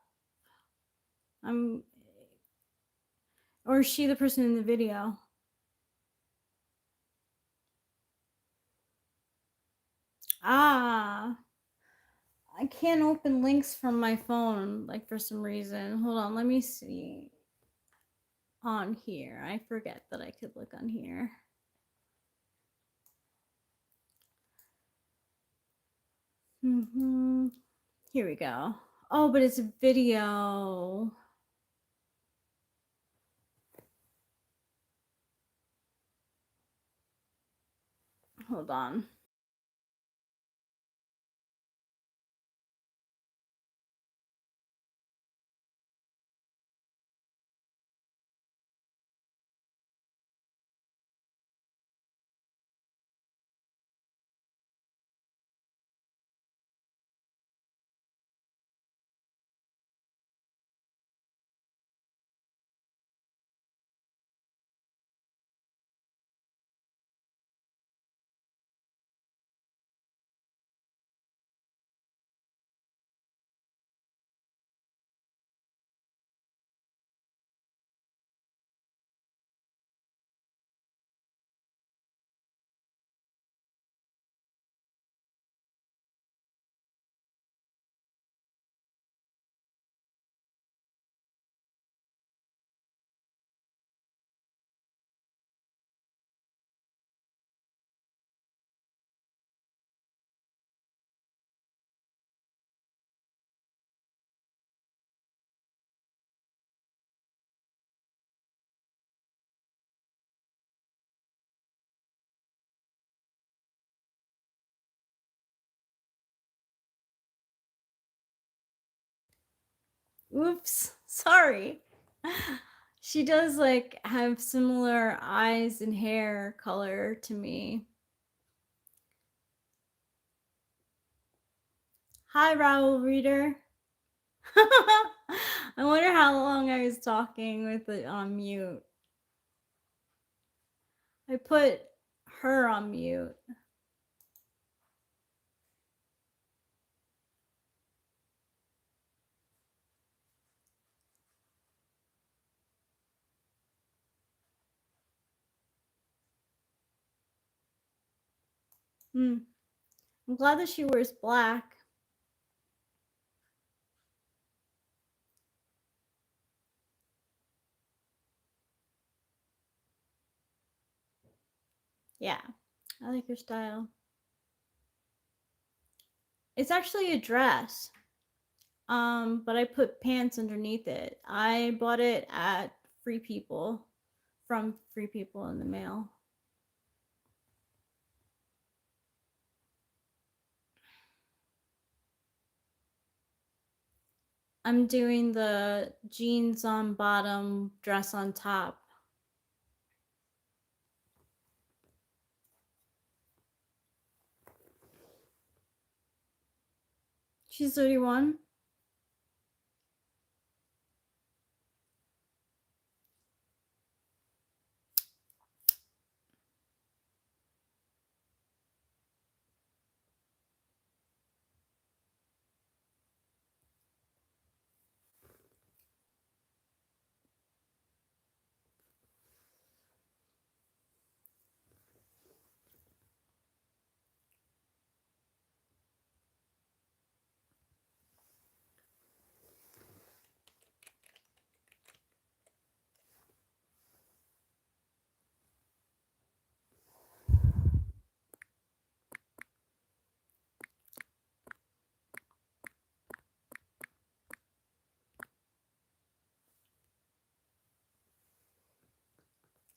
Or is she the person in the video? Ah. I can't open links from my phone, like for some reason. Hold on, let me see. On here. I forget that I could look on here. Here we go. Oh, but it's a video. Hold on. Oops, sorry. She does like have similar eyes and hair color to me. Hi, Raul Reader. I wonder how long I was talking with it on mute. I put her on mute. I'm glad that she wears black. Yeah, I like her style. It's actually a dress. But I put pants underneath it. I bought it at Free People from Free People in the mail. I'm doing the jeans on bottom, dress on top. She's 31.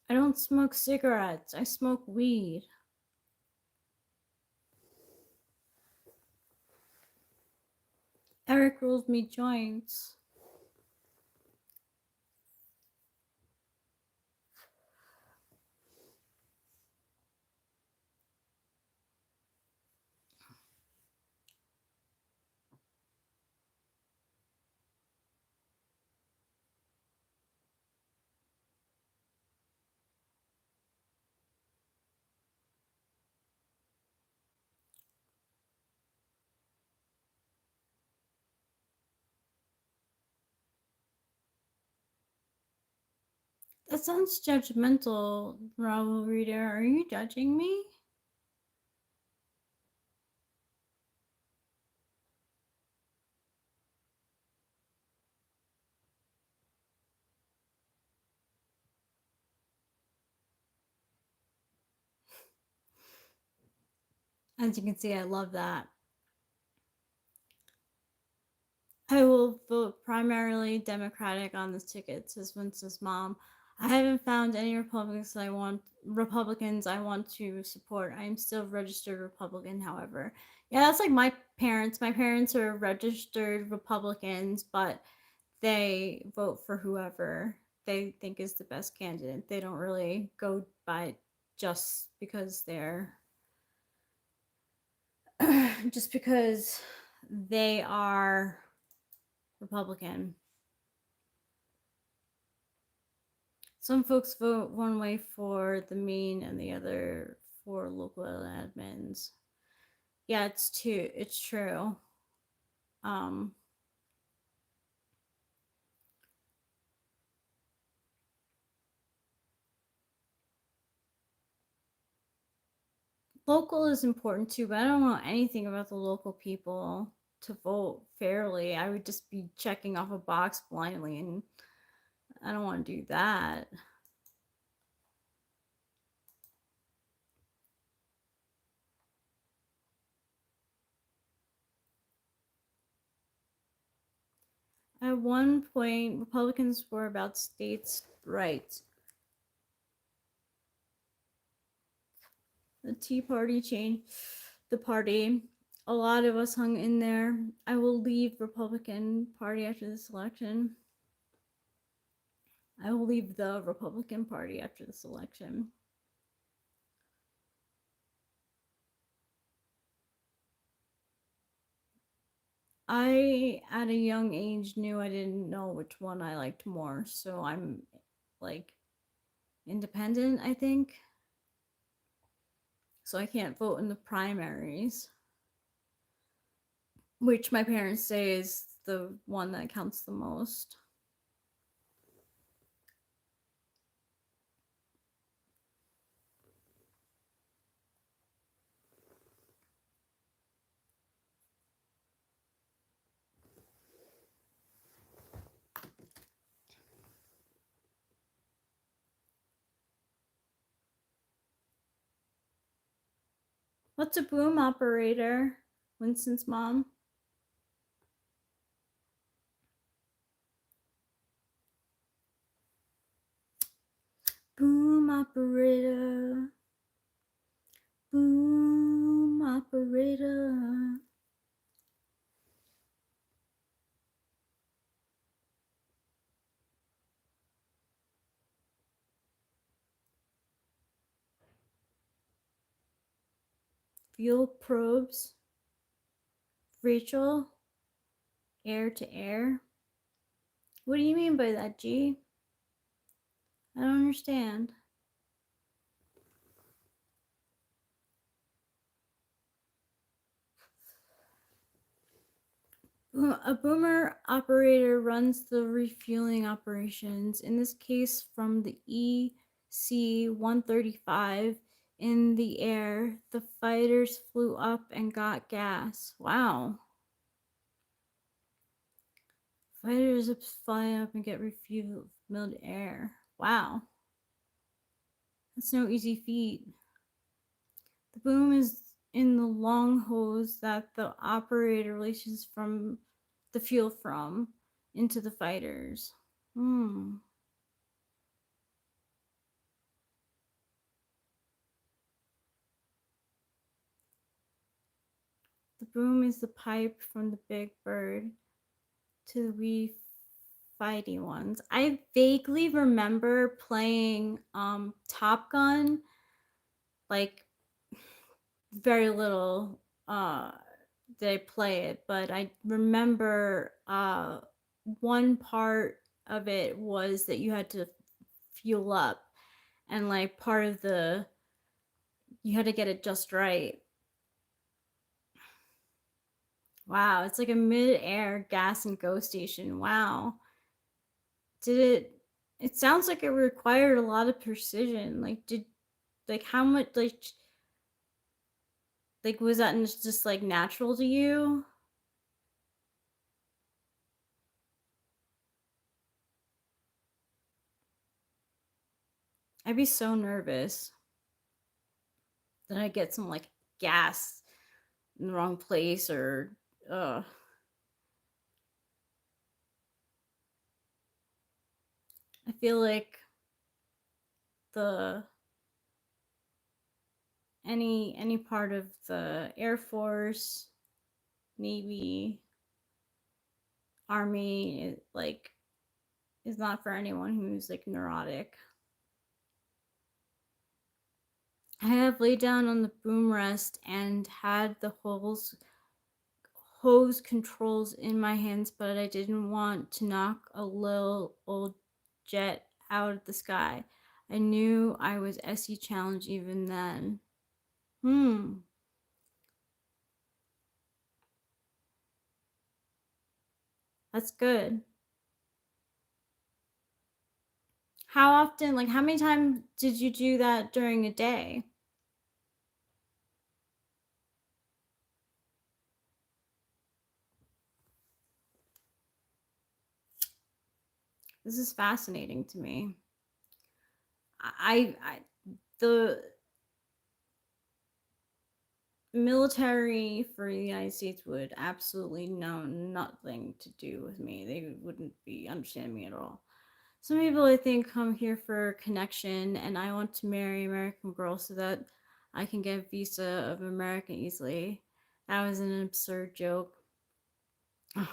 I don't smoke cigarettes. I smoke weed. Eric rolls me joints. That sounds judgmental, Raul Reader. Are you judging me? As you can see, I love that. I will vote primarily Democratic on this ticket, says Winston's mom. I haven't found any Republicans I want to support. I am still registered Republican, however. Yeah, that's like my parents. My parents are registered Republicans, but they vote for whoever they think is the best candidate. They don't really go by just because they're just because they are Republican. Some folks vote one way for the mean and the other for local admins. Yeah, it's true. Um Local is important too, but I don't know anything about the local people to vote fairly. I would just be checking off a box blindly, and I don't want to do that. At one point, Republicans were about states' rights. The Tea Party changed the party. A lot of us hung in there. I will leave Republican Party after this election. I will leave the Republican Party after this election. I, at a young age, knew I didn't know which one I liked more, so I'm like independent, I think. so I can't vote in the primaries, which my parents say is the one that counts the most. What's a boom operator? Winston's mom. Boom operator. Boom operator. Fuel probes. Rachel. Air to air. What do you mean by that, G? I don't understand. A boomer operator runs the refueling operations, in this case from the EC-135. In the air, the fighters flew up and got gas. Wow. Fighters fly up and get refueled mid-air. Wow. That's no easy feat. The boom is in the long hose that the operator releases from the fuel from into the fighters. The boom is the pipe from the big bird to the wee fighty ones. I vaguely remember playing Top Gun, like very little did I play it, but I remember one part of it was that you had to fuel up, and like part of the you had to get it just right. Wow, it's like a mid-air gas and go station. Wow. It sounds like it required a lot of precision. Like how much like was that just like natural to you? I'd be so nervous that I get some like gas in the wrong place or uh I feel like the any part of the Air Force, Navy, Army like is not for anyone who's like neurotic. I have laid down on the boom rest and had the hose controls in my hands, but I didn't want to knock a little old jet out of the sky. I knew I was SE challenge even then. That's good. How often, like how many times did you do that during a day? This is fascinating to me. I the military for the United States would absolutely know nothing to do with me. They wouldn't be understand me at all. Some people I think come here for connection, and I want to marry American girl so that I can get visa of America easily. That was an absurd joke. I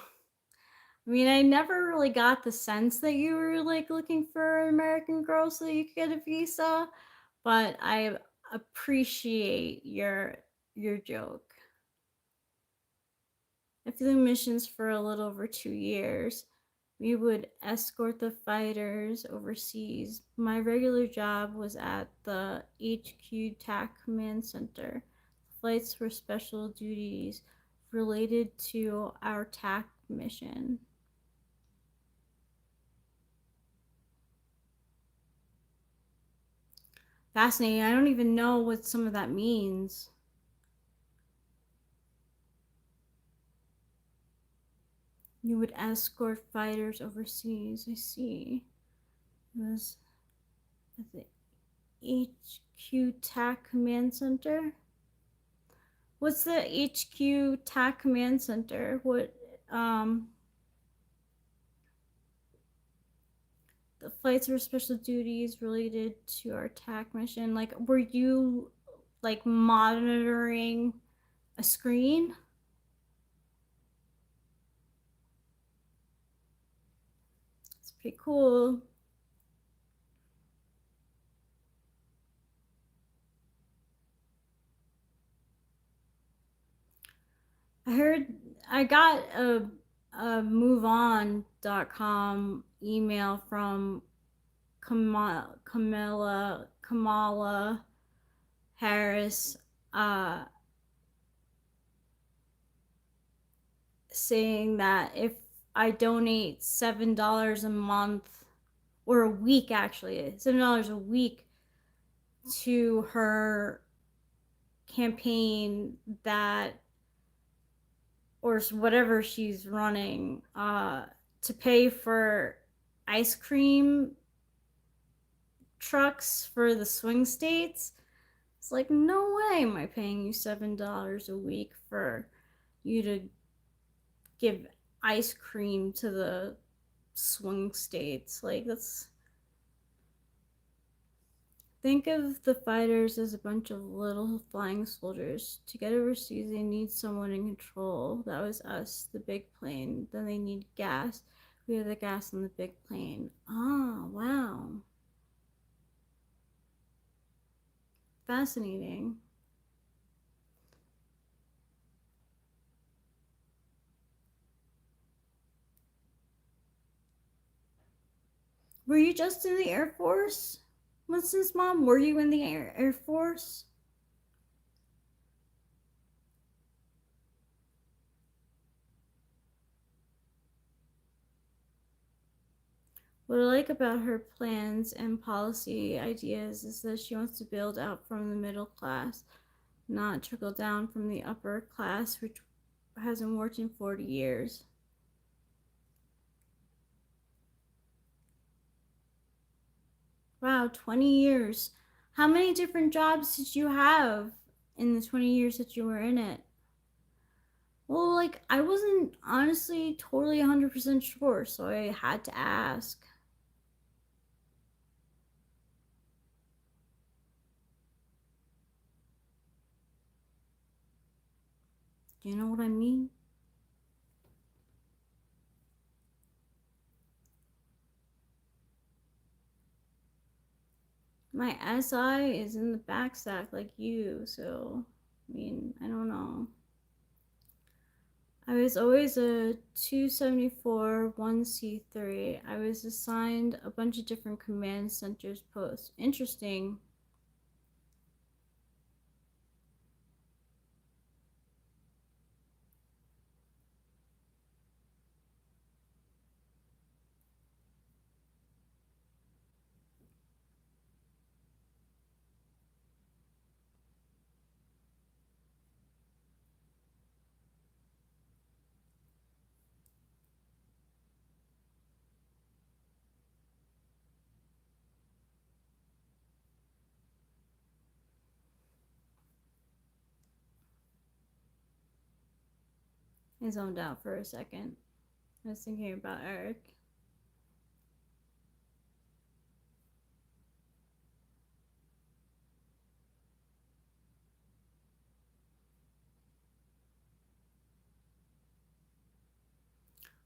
mean, I never really got the sense that you were like looking for an American girl so that you could get a visa, but I appreciate your joke. I flew missions for a little over 2 years. We would escort the fighters overseas. My regular job was at the HQ TAC Command Center. Flights were special duties related to our TAC mission. Fascinating. I don't even know what some of that means. You would escort fighters overseas. I see. It was at the HQ TAC Command Center. What's the HQ TAC Command Center? What, the flights were special duties related to our TAC mission. Like, were you like monitoring a screen? It's pretty cool. I heard I got a moveon.com email from Kamala Harris saying that if I donate $7 a month, or a week actually, $7 a week to her campaign, that, or whatever she's running, to pay for ice cream trucks for the swing states. It's like, no way am I paying you $7 a week for you to give ice cream to the swing states. Like, that's, think of the fighters as a bunch of little flying soldiers. To get overseas, they need someone in control. That was us, the big plane. Then they need gas. We have the gas in the big plane. Ah, wow. Fascinating. Were you just in the Air Force? What's this, Mom? Were you in the Air Force? What I like about her plans and policy ideas is that she wants to build out from the middle class, not trickle down from the upper class, which hasn't worked in 40 years. Wow, 20 years. How many different jobs did you have in the 20 years that you were in it? Well, like, I wasn't honestly totally 100% sure, so I had to ask. Do you know what I mean? My SI is in the back stack like you, so, I mean, I don't know. I was always a 274 1C3. I was assigned a bunch of different command centers posts. Interesting. I zoned out for a second. I was thinking about Eric.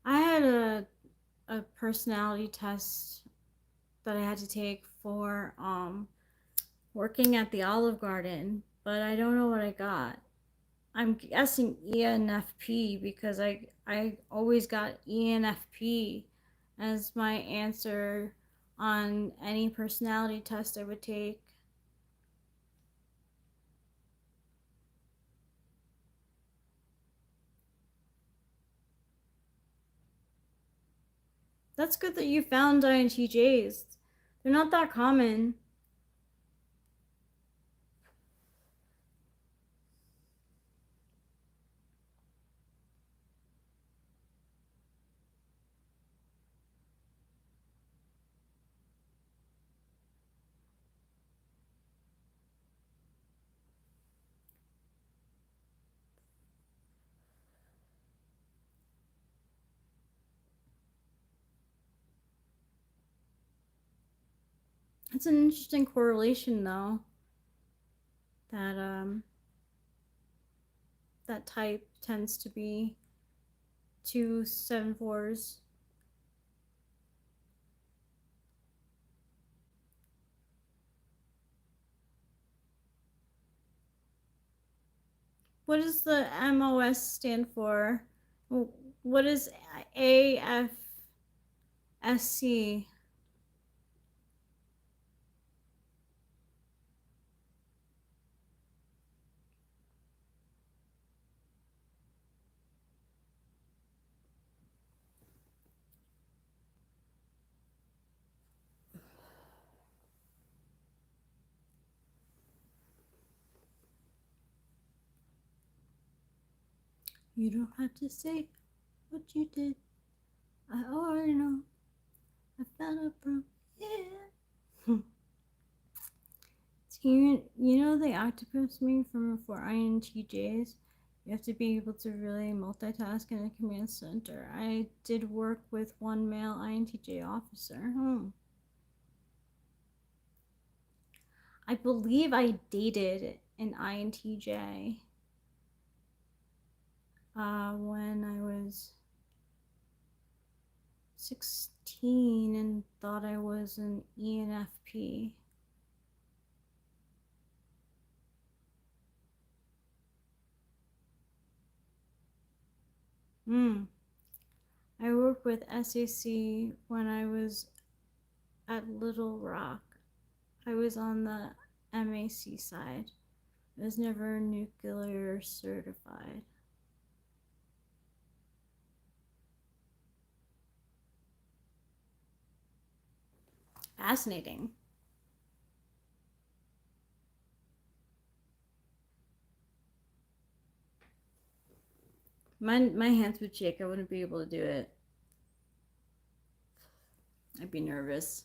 I had a personality test that I had to take for working at the Olive Garden, but I don't know what I got. I'm guessing ENFP because I always got ENFP as my answer on any personality test I would take. That's good that you found INTJs. They're not that common. It's an interesting correlation, though. That type tends to be 2 7 4s. What does the MOS stand for? What is AFSC? You don't have to say what you did. I already know. I found a problem. Yeah. You know the octopus meme from for INTJs? You have to be able to really multitask in a command center. I did work with one male INTJ officer. I believe I dated an INTJ when I was 16 and thought I was an ENFP. I worked with SAC when I was at Little Rock. I was on the MAC side. I was never nuclear certified. Fascinating. My hands would shake. I wouldn't be able to do it. I'd be nervous.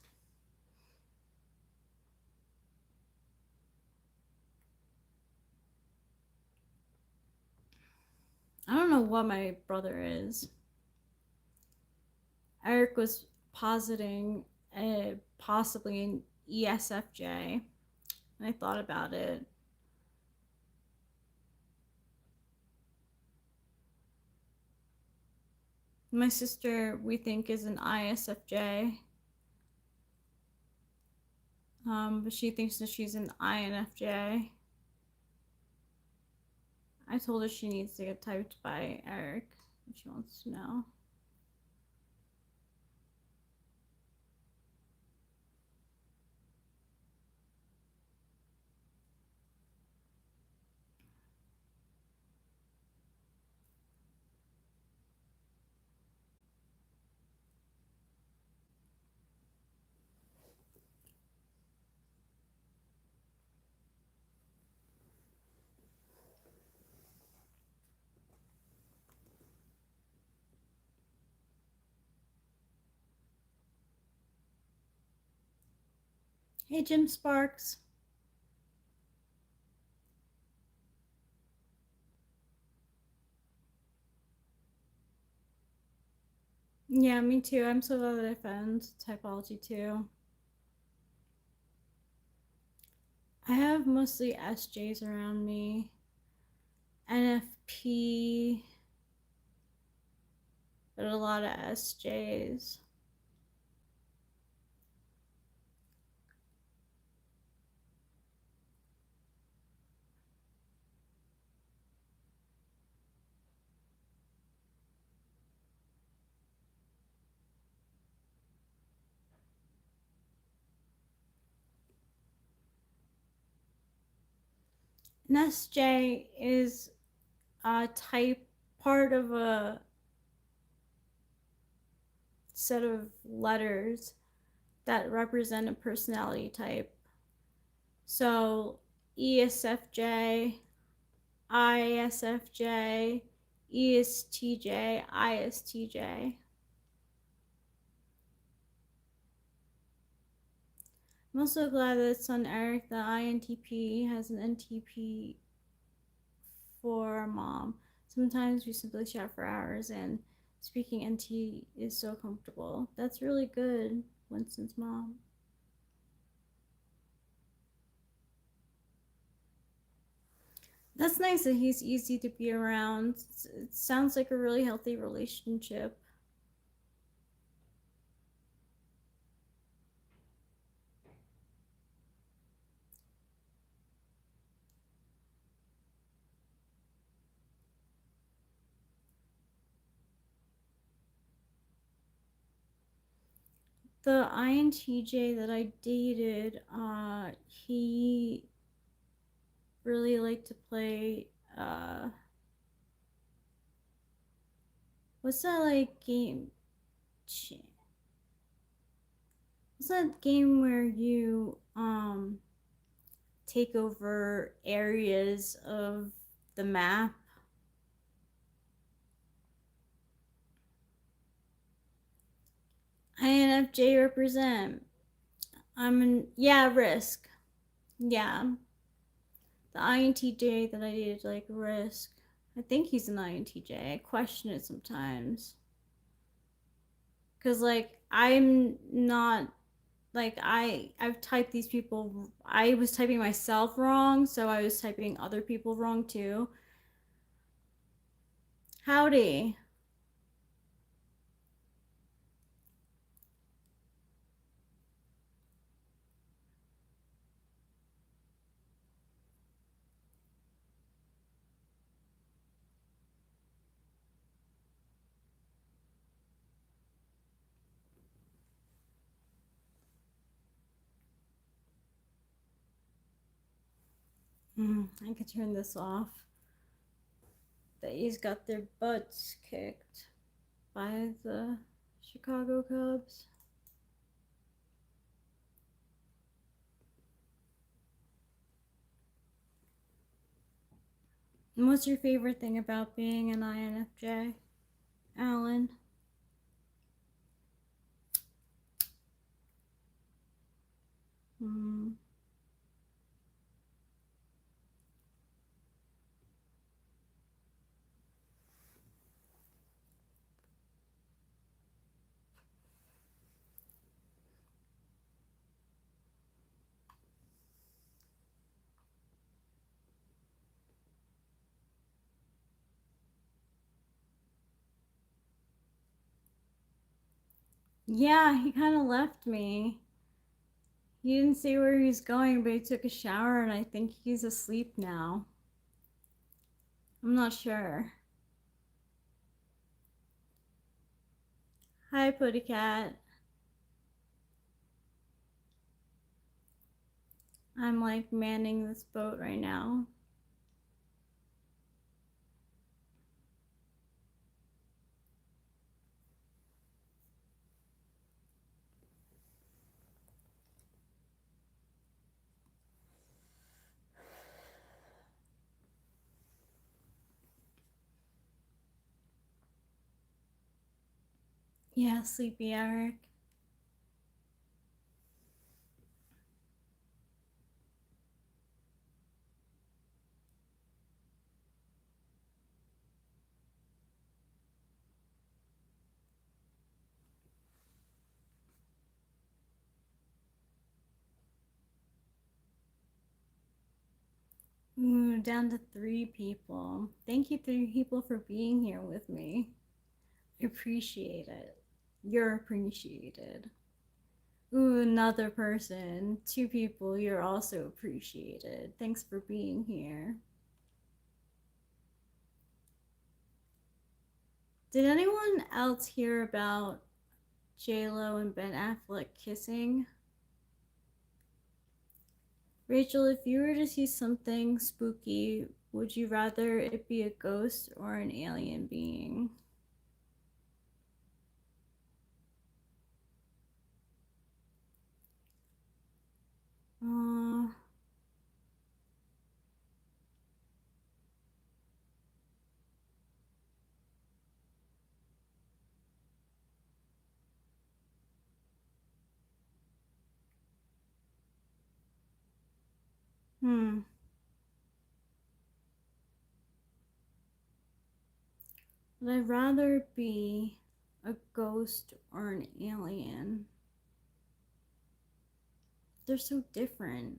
I don't know what my brother is. Eric was positing possibly an ESFJ, and I thought about it. My sister, we think, is an ISFJ, but she thinks that she's an INFJ. I told her she needs to get typed by Eric if she wants to know. Hey, Jim Sparks. Yeah, me too. I'm so glad that I found typology too. I have mostly SJs around me. NFP, but a lot of SJs. An SJ is a type, part of a set of letters that represent a personality type. So ESFJ, ISFJ, ESTJ, ISTJ. I'm also glad that son Eric, the INTP, has an NTP for mom. Sometimes we simply chat for hours, and speaking NT is so comfortable. That's really good, Winston's mom. That's nice that he's easy to be around. It sounds like a really healthy relationship. The INTJ that I dated, he really liked to play, what's that like game? What's that game where you take over areas of the map? INFJ represent. Risk. Yeah. The INTJ that I dated like Risk. I think he's an INTJ. I question it sometimes. Cause like I'm not like I've typed these people. I was typing myself wrong, so I was typing other people wrong too. Howdy. I could turn this off. They's got their butts kicked by the Chicago Cubs. And what's your favorite thing about being an INFJ, Alan? Yeah, he kind of left me. He didn't say where he was going, but he took a shower, and I think he's asleep now. I'm not sure. Hi, Putty Cat. I'm like manning this boat right now. Yeah, sleepy Eric. Ooh, down to 3 people. Thank you, 3 people, for being here with me. I appreciate it. You're appreciated. Ooh, another person. 2 people, you're also appreciated. Thanks for being here. Did anyone else hear about JLo and Ben Affleck kissing? Rachel, if you were to see something spooky, would you rather it be a ghost or an alien being? Uh, hmm. Would I rather be a ghost or an alien? They're so different.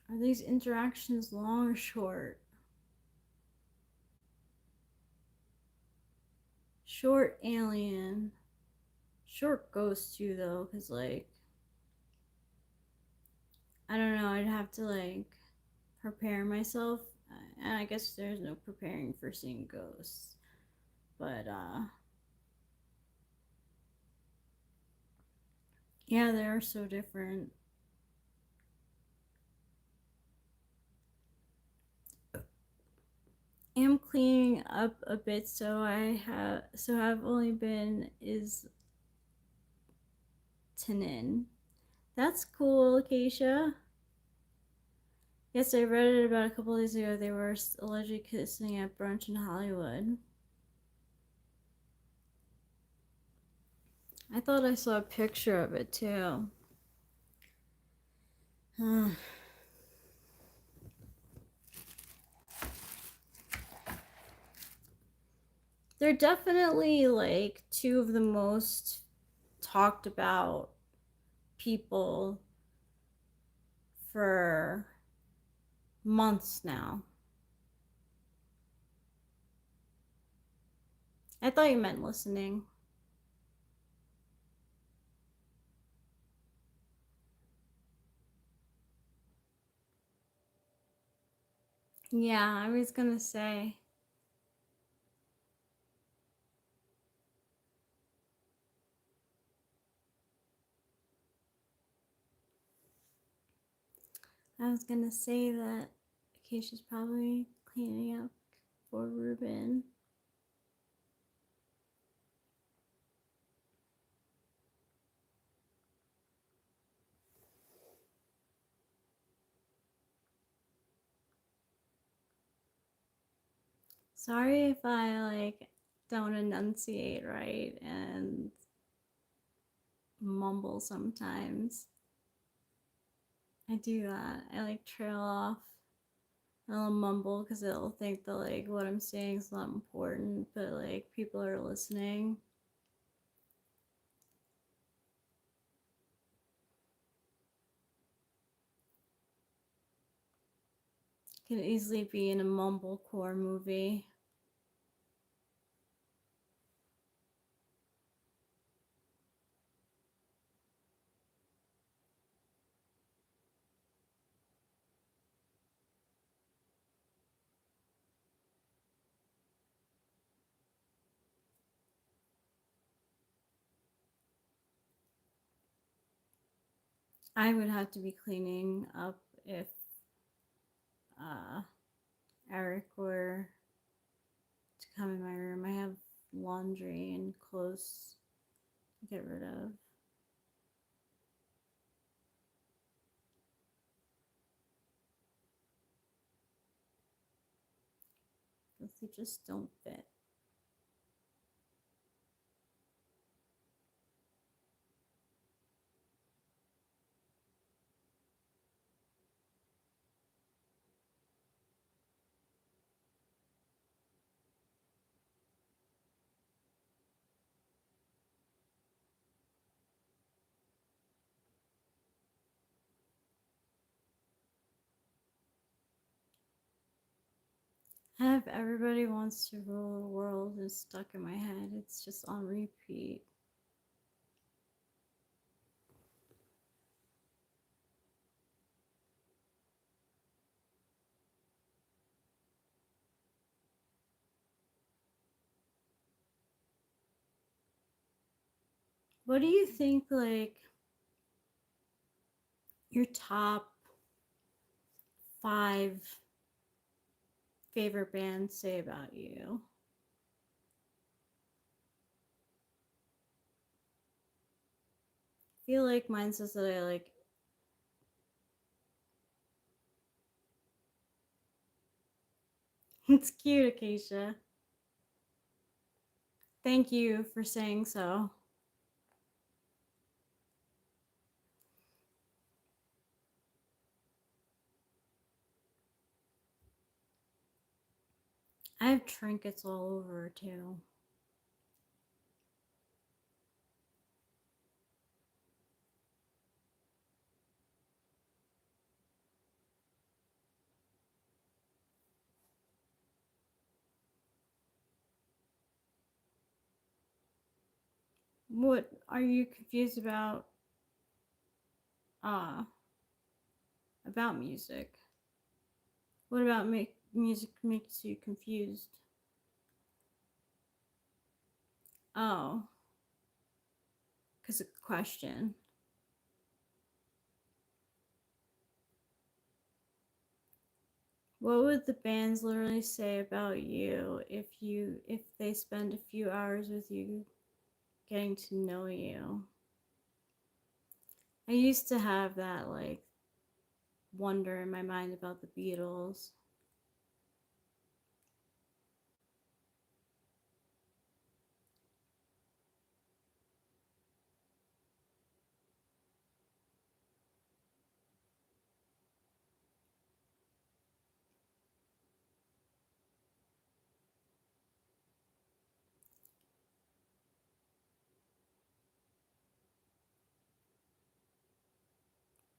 Are these interactions long or short? Short alien. Short ghost too though, because like I don't know, I'd have to like prepare myself. And I guess there's no preparing for seeing ghosts. But yeah, they are so different. I'm cleaning up a bit, so I've only been is Tanin. That's cool, Acacia. Yes, I read it about a couple days ago. They were allegedly kissing at brunch in Hollywood. I thought I saw a picture of it too. They're definitely like two of the most talked about people for months now. I thought you meant listening. Yeah, I was gonna say. I was gonna say that Acacia's probably cleaning up for Ruben. Sorry if I like don't enunciate right and mumble sometimes. I do that. I like trail off. I'll mumble because it'll think that like what I'm saying is not important, but like people are listening. Can easily be in a mumblecore movie. I would have to be cleaning up if uh, Eric were to come in my room. I have laundry and clothes to get rid of. Because they just don't fit. Have Everybody Wants to Rule the World is stuck in my head. It's just on repeat. What do you think, like, your top 5 favorite bands say about you? I feel like mine says that I like. It's cute, Acacia. Thank you for saying so. I have trinkets all over too. What are you confused about? Uh, about music. What about music makes you confused? Oh, because of the question. What would the bands literally say about you if they spend a few hours with you getting to know you? I used to have that like wonder in my mind about the Beatles.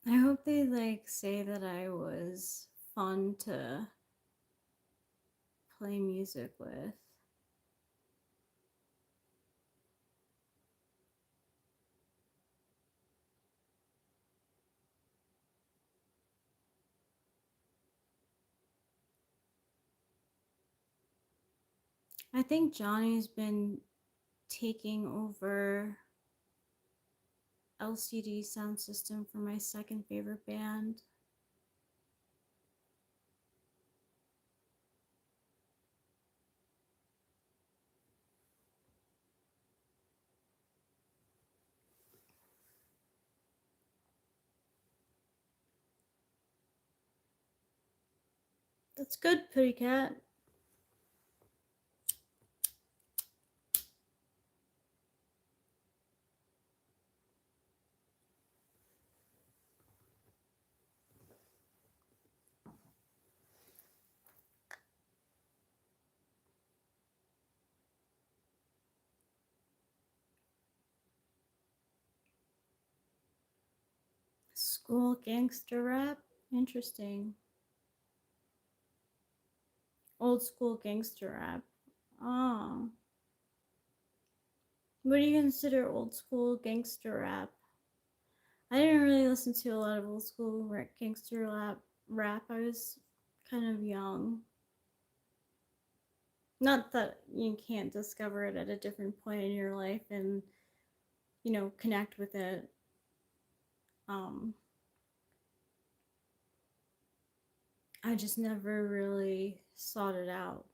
I hope they like say that I was fun to play music with. I think Johnny's been taking over LCD sound system for my second favorite band. That's good, Pretty Cat. School gangster rap? Interesting. Old school gangster rap. Oh. What do you consider old school gangster rap? I didn't really listen to a lot of old school gangster rap. I was kind of young. Not that you can't discover it at a different point in your life and, connect with it. Um, I just never really sought it out.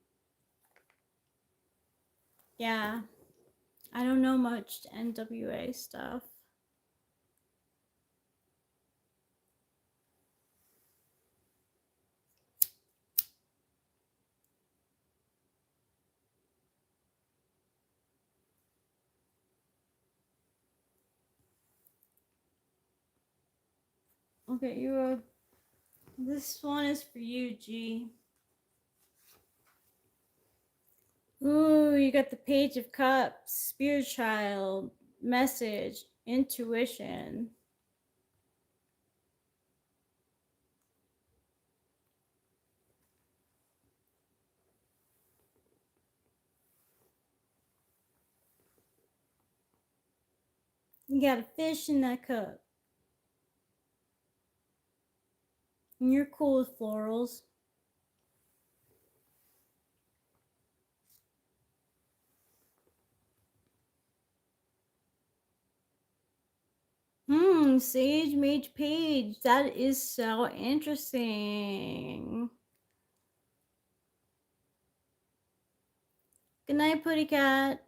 Yeah, I don't know much NWA stuff. Okay, this one is for you, G. Ooh, you got the Page of Cups, Spirit Child, Message, Intuition. You got a fish in that cup. And you're cool with florals. Sage Mage Page. That is so interesting. Good night, Putty Cat.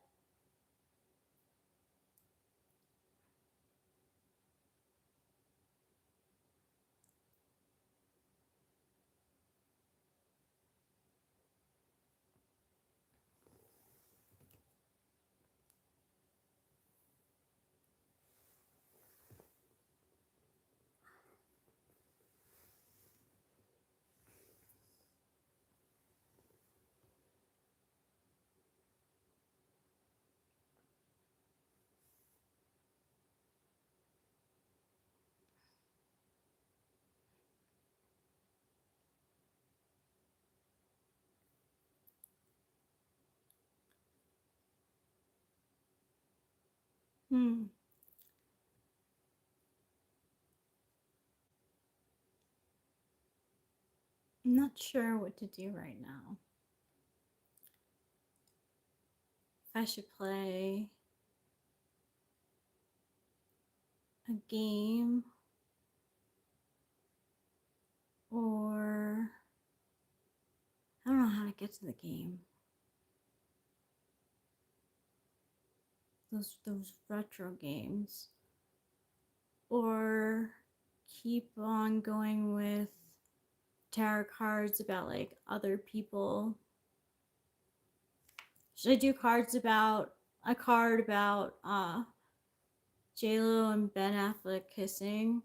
I'm not sure what to do right now. If I should play a game or I don't know how to get to the game. Those retro games. Or keep on going with tarot cards about like other people. Should I do cards about a card about JLo and Ben Affleck kissing?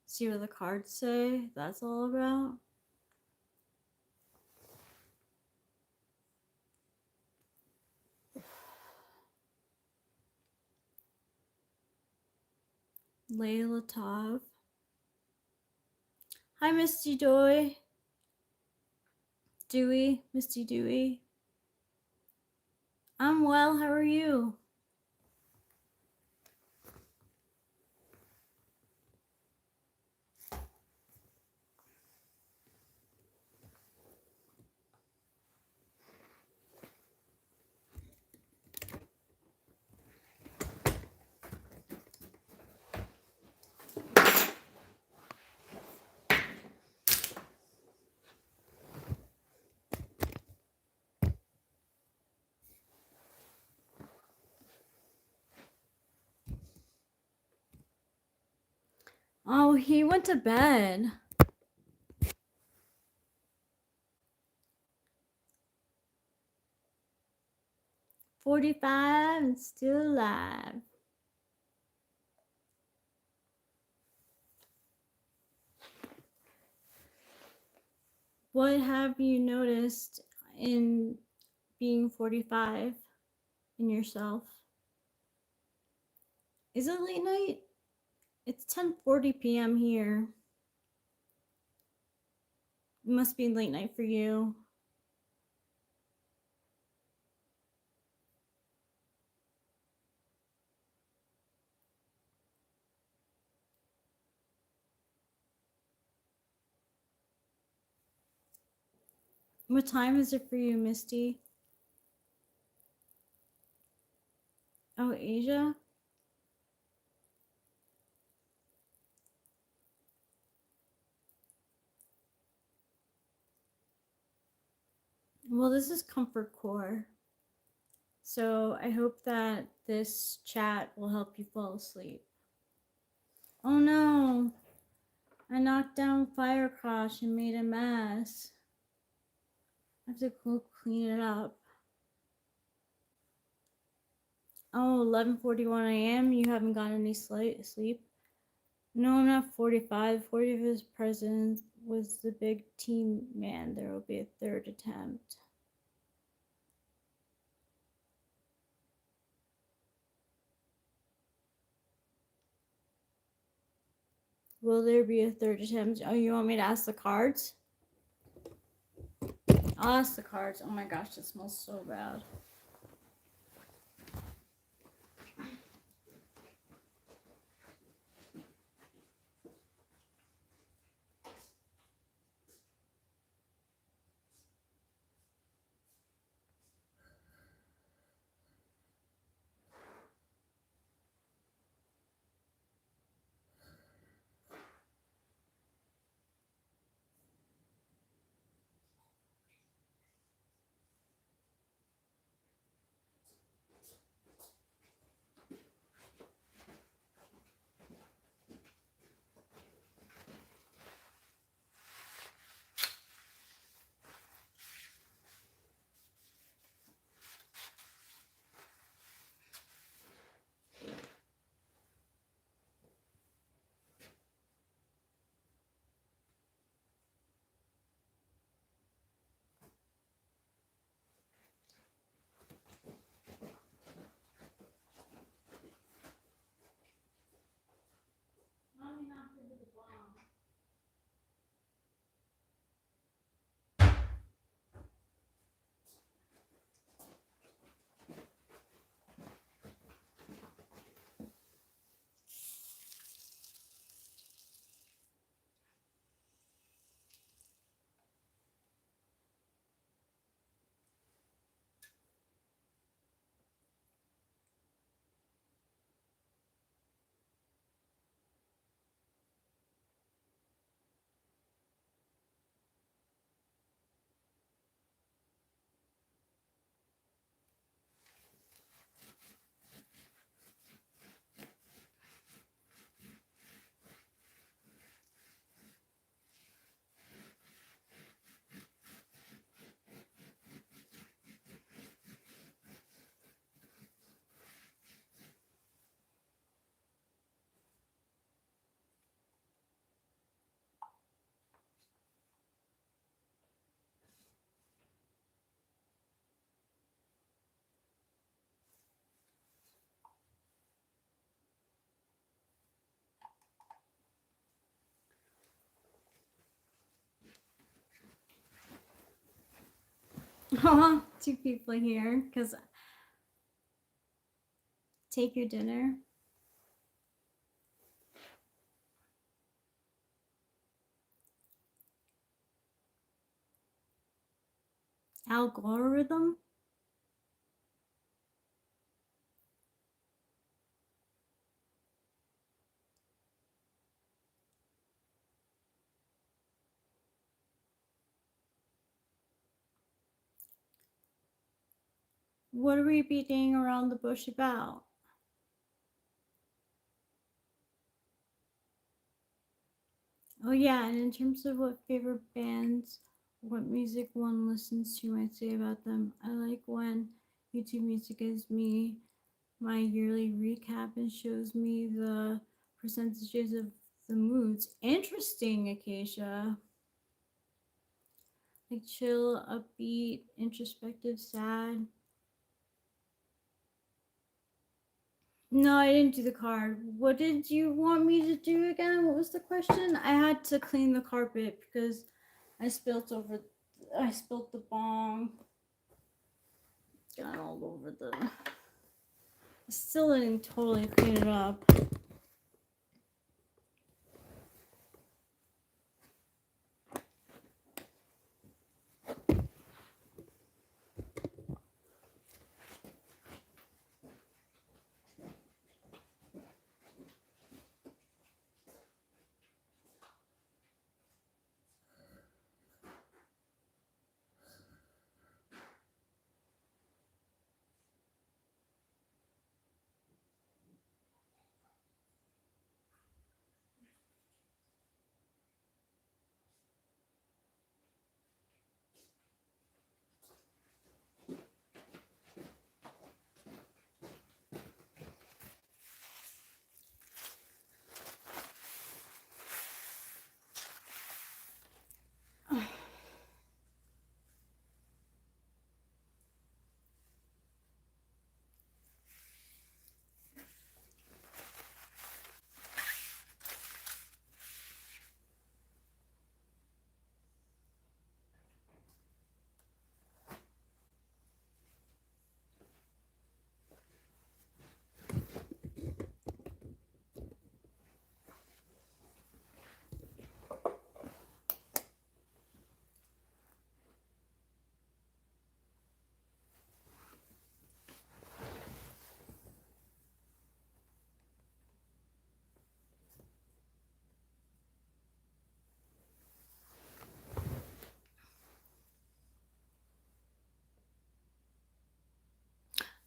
See what the cards say that's all about. Layla Tov. Hi, Misty Dewey. Misty Dewey. I'm well, how are you? Oh, he went to bed. $45 and still alive. What have you noticed in being 45 in yourself? Is it late night? It's 10:40 p.m. here. It must be late night for you. What time is it for you, Misty? Oh, Asia? Well, this is Comfort Core. So I hope that this chat will help you fall asleep. Oh no! I knocked down Firecross and made a mess. I have to go clean it up. Oh, 11:41 a.m. You haven't gotten any sleep? No, I'm not 45. 45th president was the big team man. There will be a third attempt. Will there be a third attempt? Oh, you want me to ask the cards? I'll ask the cards. Oh my gosh, that smells so bad. Two people here, because take your dinner. Algorithm? What are we beating around the bush about? Oh yeah, and in terms of what favorite bands, what music one listens to, I'd say about them. I like when YouTube Music gives me my yearly recap and shows me the percentages of the moods. Interesting, Acacia. Like chill, upbeat, introspective, sad. No, I didn't do the card. What did you want me to do again? What was the question? I had to clean the carpet because I spilled the bong. Got all over the. Still didn't totally clean it up.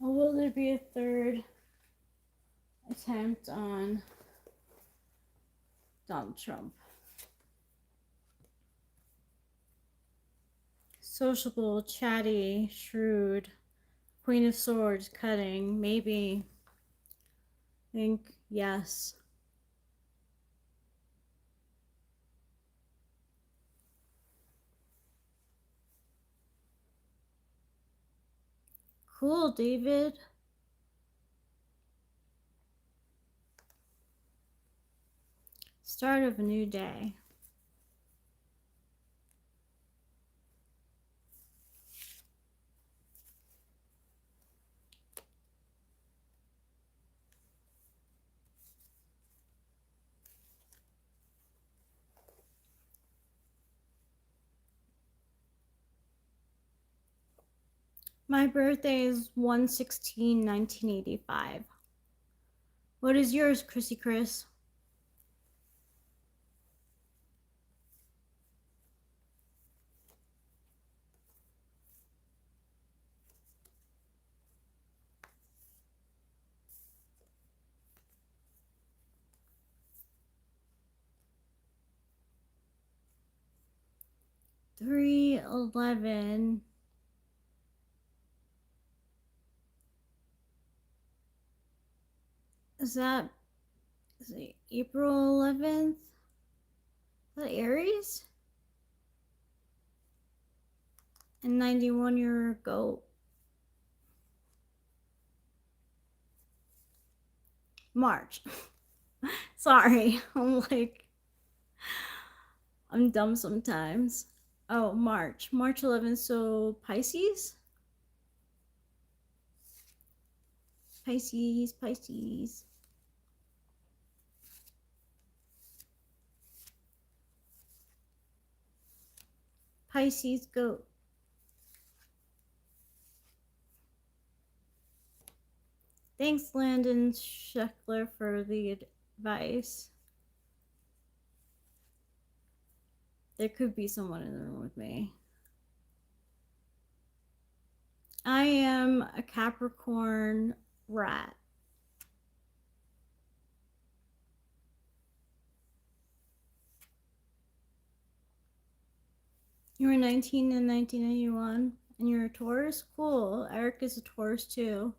Or will there be a third attempt on Donald Trump? Sociable, chatty, shrewd, Queen of Swords, cutting, maybe. Think yes. Cool, David. Start of a new day. My birthday is 1/16/1985. What is yours, Chrissy Chris? (3/11). Is it April 11th? Is that Aries? And 91 you're a goat. March. Sorry. I'm dumb sometimes. Oh, March 11th. So Pisces. Pisces. Pisces goat. Thanks, Landon Scheckler, for the advice. There could be someone in the room with me. I am a Capricorn rat. You were 19 in 1991, and you're a Taurus? Cool. Eric is a Taurus too.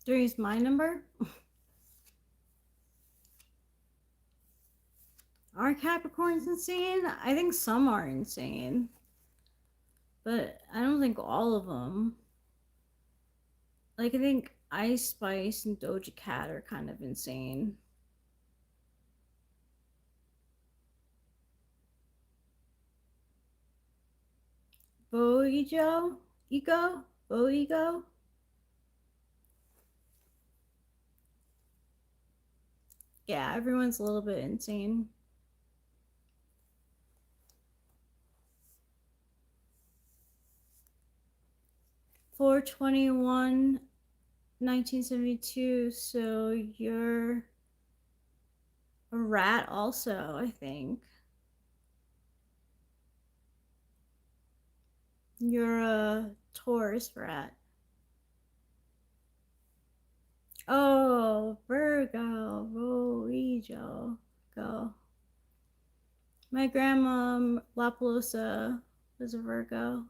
Three is my number. Are Capricorns insane? I think some are insane, but I don't think all of them. Like, I think Ice Spice and Doja Cat are kind of insane. Boego? Boego? Yeah, everyone's a little bit insane. (4/21/1972). So you're a rat also, I think. You're a Taurus rat. Oh, Virgo, Voijo, go. My grandma, La Pelosa, was a Virgo.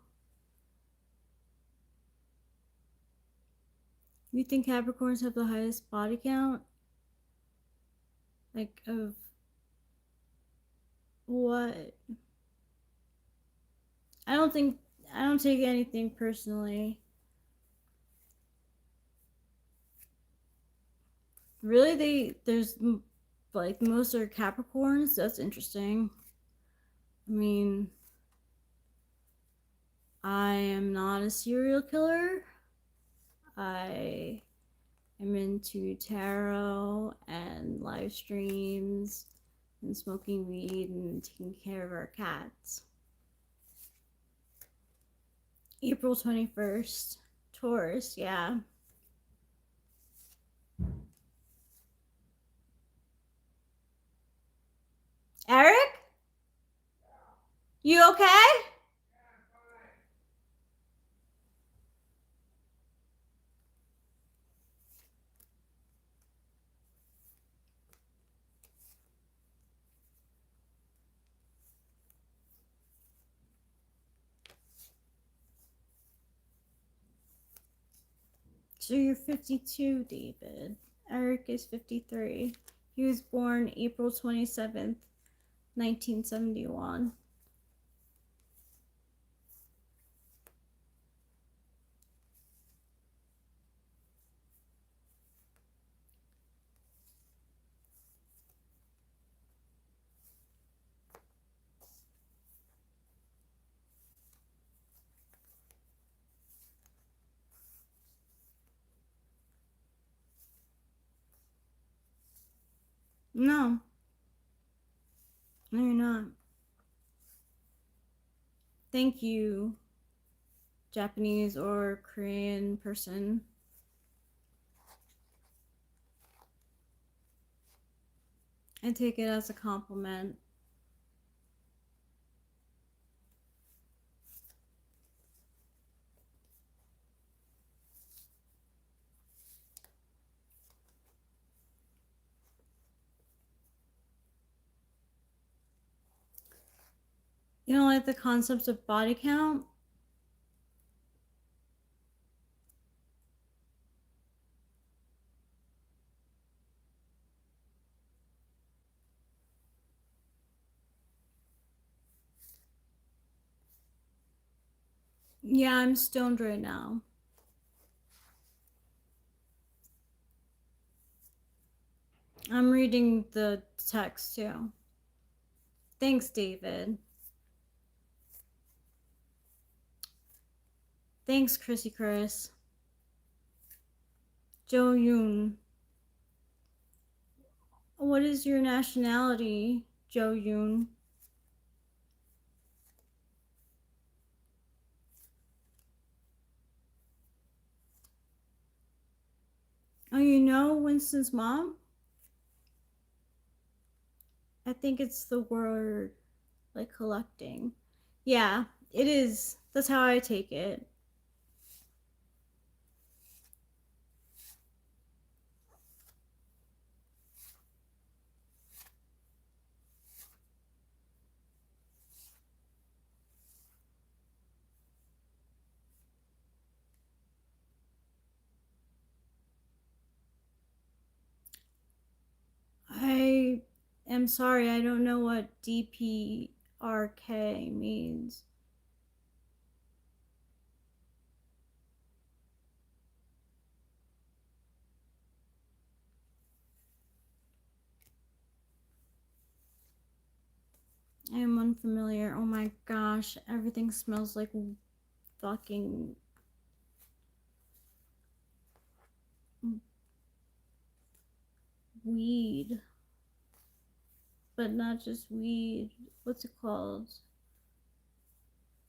You think Capricorns have the highest body count? Like, of what? I don't take anything personally. Really, there's like most are Capricorns. That's interesting. I mean, I am not a serial killer. I am into tarot and live streams and smoking weed and taking care of our cats. April 21st, Taurus, yeah. Eric? You okay? So you're 52, David. Eric is 53. He was born April 27th, 1971. No. No, you're not. Thank you, Japanese or Korean person. I take it as a compliment. You don't like the concept of body count? Yeah, I'm stoned right now. I'm reading the text too. Thanks, David. Thanks, Chrissy Chris. Jo Yoon. What is your nationality, Jo Yoon? Oh, you know Winston's mom? I think it's the word like collecting. Yeah, it is. That's how I take it. I am sorry, I don't know what DPRK means. I am unfamiliar. Oh my gosh, everything smells like fucking weed. But not just weed. What's it called?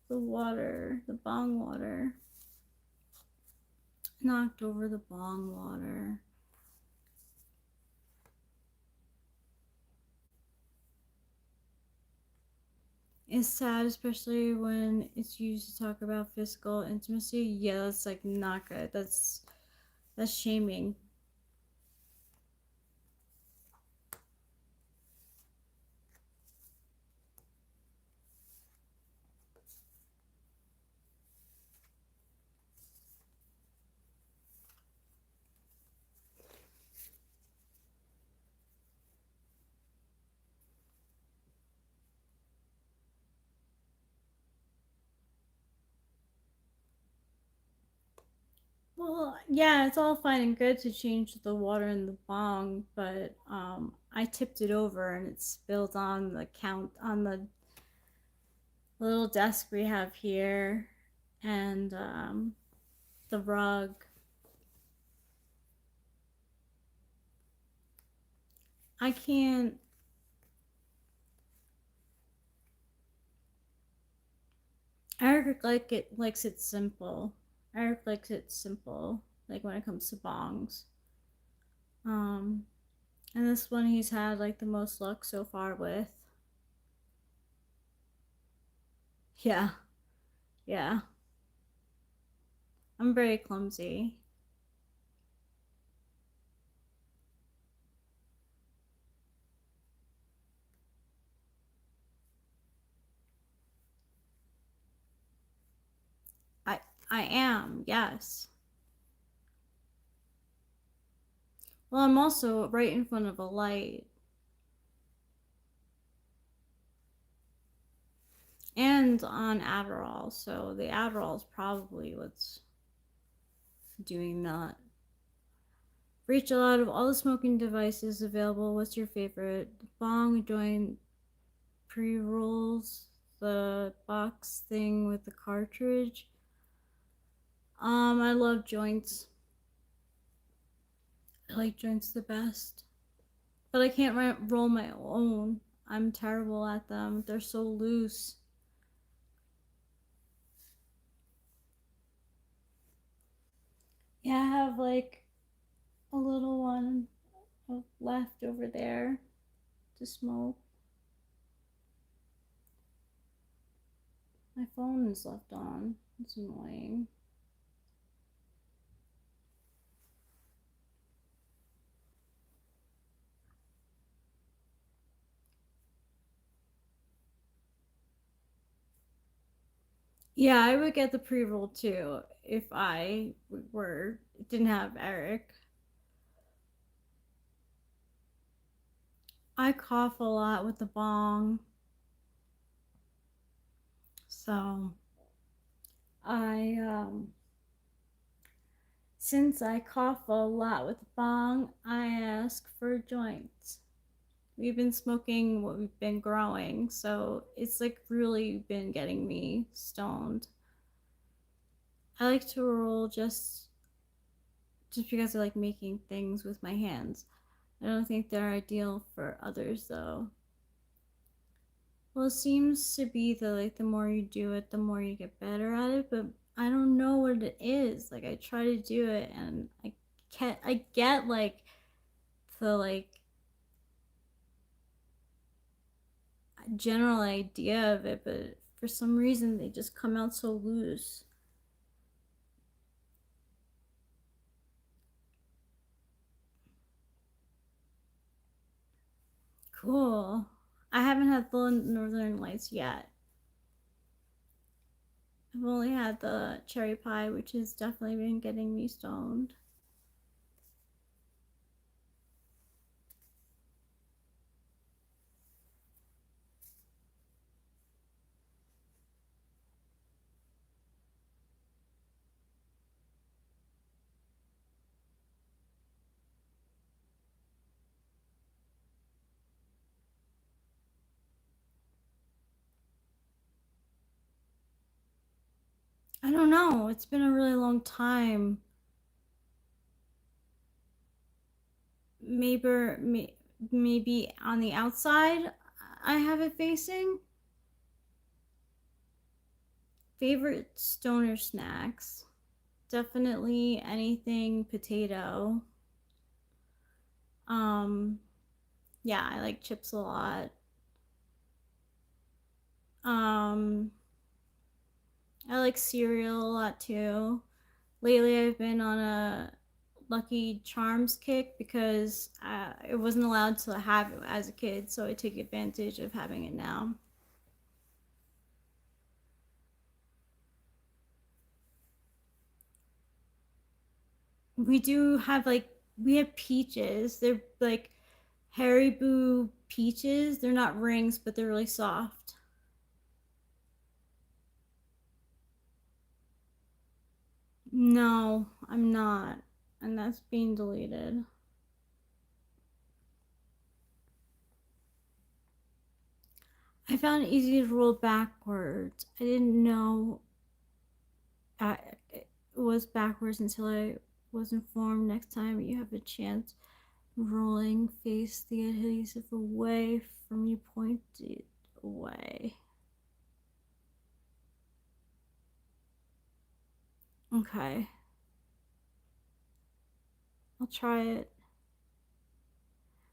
The water, the bong water. Knocked over the bong water. It's sad, especially when it's used to talk about physical intimacy. Yeah, that's like not good. That's shaming. Well, yeah, it's all fine and good to change the water in the bong, but I tipped it over and it spilled on the the little desk we have here, and the rug. I can't. Eric likes it simple. Eric likes it simple, like when it comes to bongs. Um, and this one he's had like the most luck so far with. Yeah, yeah. I'm very clumsy. I I am, yes. Well, I'm also right in front of a light. And on Adderall, so the Adderall is probably what's doing that. Reach out of all the smoking devices available. What's your favorite? Bong, joint, pre rolls, the box thing with the cartridge. I love joints. I like joints the best, but I can't roll my own. I'm terrible at them. They're so loose. Yeah, I have like a little one left over there to smoke. My phone is left on. It's annoying. Yeah, I would get the pre-roll too if I were didn't have Eric. I cough a lot with the bong. So I since I cough a lot with bong, I ask for joints. We've been smoking what we've been growing, so it's like really been getting me stoned. I like to roll just because I like making things with my hands. I don't think they're ideal for others though. Well, it seems to be that like the more you do it, the more you get better at it, but I don't know what it is. Like I try to do it and I get like the like general idea of it, but for some reason they just come out so loose. Cool. I haven't had the Northern Lights yet. I've only had the cherry pie, which has definitely been getting me stoned. I don't know. It's been a really long time. Maybe on the outside I have it facing. Favorite stoner snacks. Definitely anything potato. Um yeah, I like chips a lot. Um I like cereal a lot too. Lately I've been on a Lucky Charms kick because I wasn't allowed to have it as a kid, so I take advantage of having it now. We do have like we have peaches. They're like Haribo peaches. They're not rings, but they're really soft. No, I'm not. And that's being deleted. I found it easy to roll backwards. I didn't know it was backwards until I was informed. Next time you have a chance rolling, face the adhesive away from you, pointed away. Okay, I'll try it.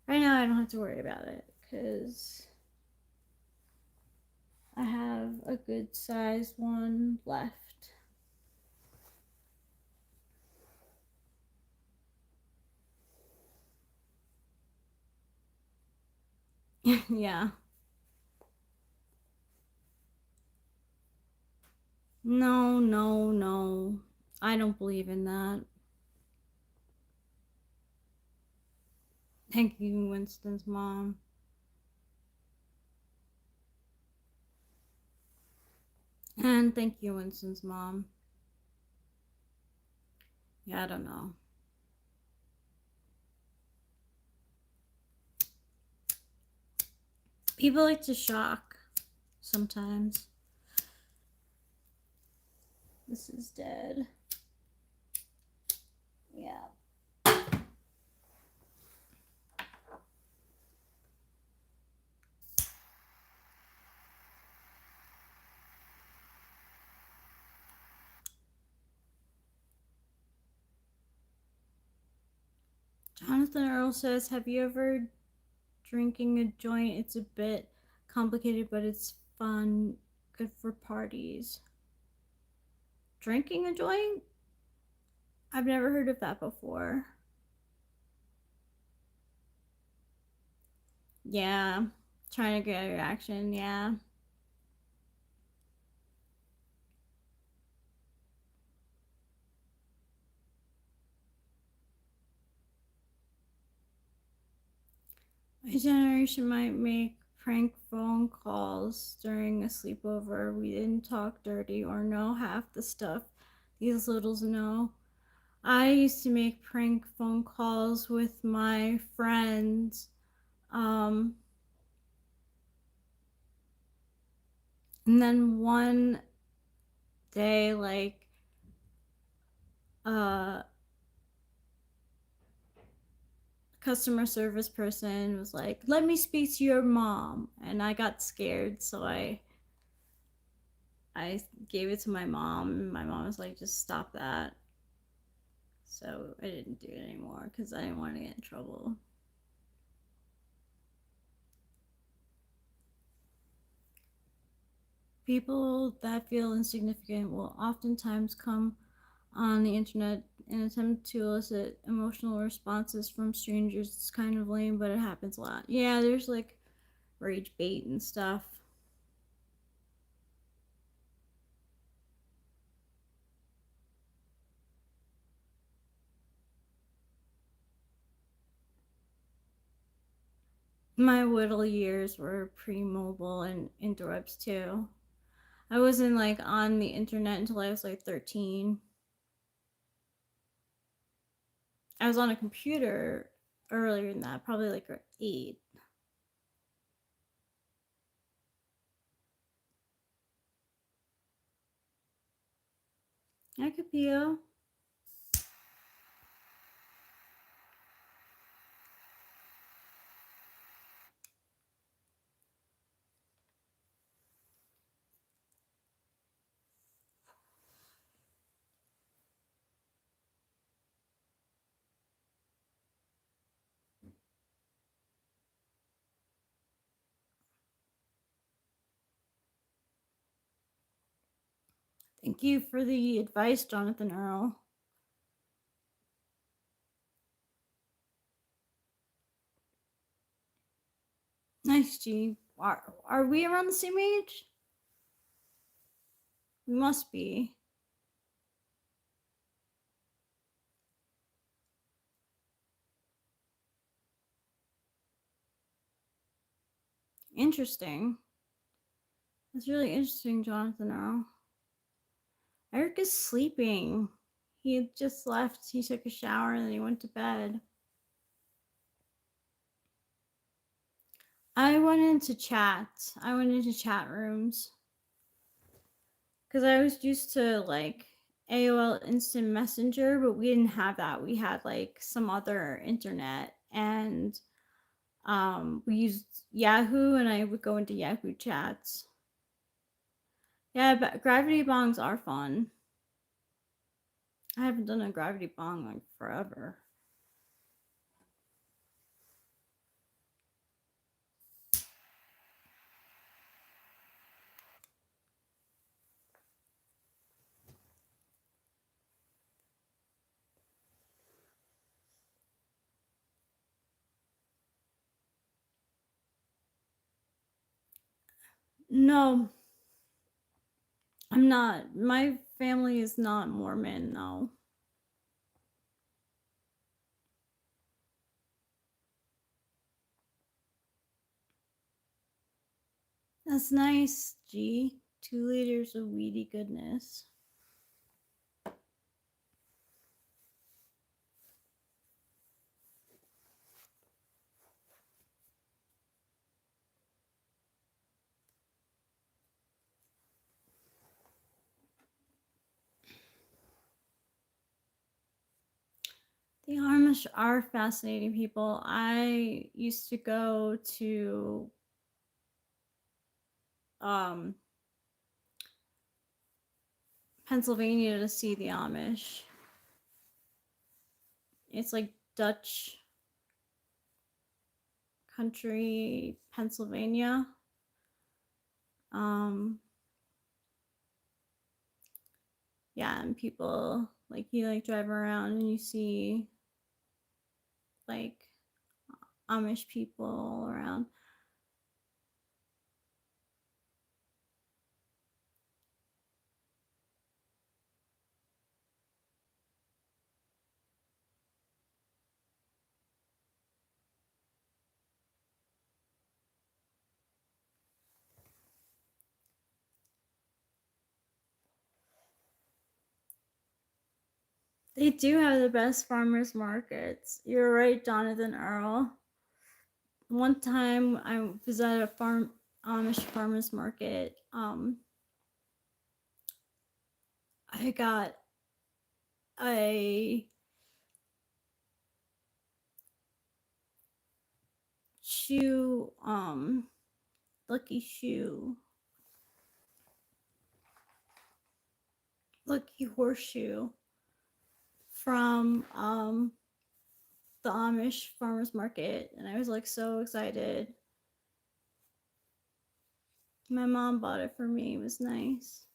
Right now, I don't have to worry about it because I have a good sized one left. Yeah. No, no, no. I don't believe in that. Thank you, Winston's mom. And thank you, Winston's mom. Yeah, I don't know. People like to shock sometimes. This is dead. Yeah. Jonathan Earl says, have you ever drinking a joint? It's a bit complicated, but it's fun. Good for parties. Drinking a joint? I've never heard of that before. Yeah. Trying to get a reaction, yeah. My generation might make prank phone calls during a sleepover. We didn't talk dirty or know half the stuff these littles know. I used to make prank phone calls with my friends. And then one day, like, customer service person was like, "Let me speak to your mom," and I got scared, so I gave it to my mom, and my mom was like, "Just stop that." So I didn't do it anymore because I didn't want to get in trouble. People that feel insignificant will oftentimes come on the internet and attempt to elicit emotional responses from strangers. It's kind of lame, but it happens a lot. Yeah, there's like rage bait and stuff. My little years were pre-mobile and interwebs too. I wasn't like on the internet until I was like 13. I was on a computer earlier than that, probably like 8. I could be. Thank you for the advice, Jonathan Earl. Nice, G. Are we around the same age? We must be. Interesting. That's really interesting, Jonathan Earl. Eric is sleeping. He had just left. He took a shower and then he went to bed. I went into chat. I went into chat rooms. Because I was used to like AOL Instant Messenger, but we didn't have that. We had like some other internet, and we used Yahoo, and I would go into Yahoo chats. Yeah, but gravity bongs are fun. I haven't done a gravity bong like forever. No, I'm not. My family is not Mormon, no. That's nice, G. 2 liters of weedy goodness. The Amish are fascinating people. I used to go to Pennsylvania to see the Amish. It's like Dutch country, Pennsylvania. Yeah, and people like you like drive around and you see like Amish people all around. They do have the best farmers markets. You're right, Jonathan Earl. One time I was at a Amish farmers market. I got a shoe, lucky shoe, lucky horseshoe from the Amish farmers market, and I was like so excited. My mom bought it for me. It was nice.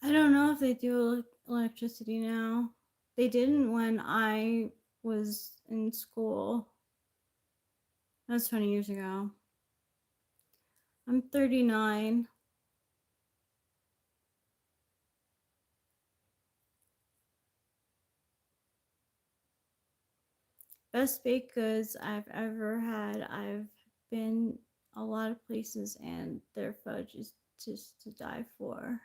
I don't know if they do electricity now. They didn't when I was in school. That was 20 years ago. I'm 39. Best baked goods I've ever had. I've been a lot of places and their fudge is just to die for.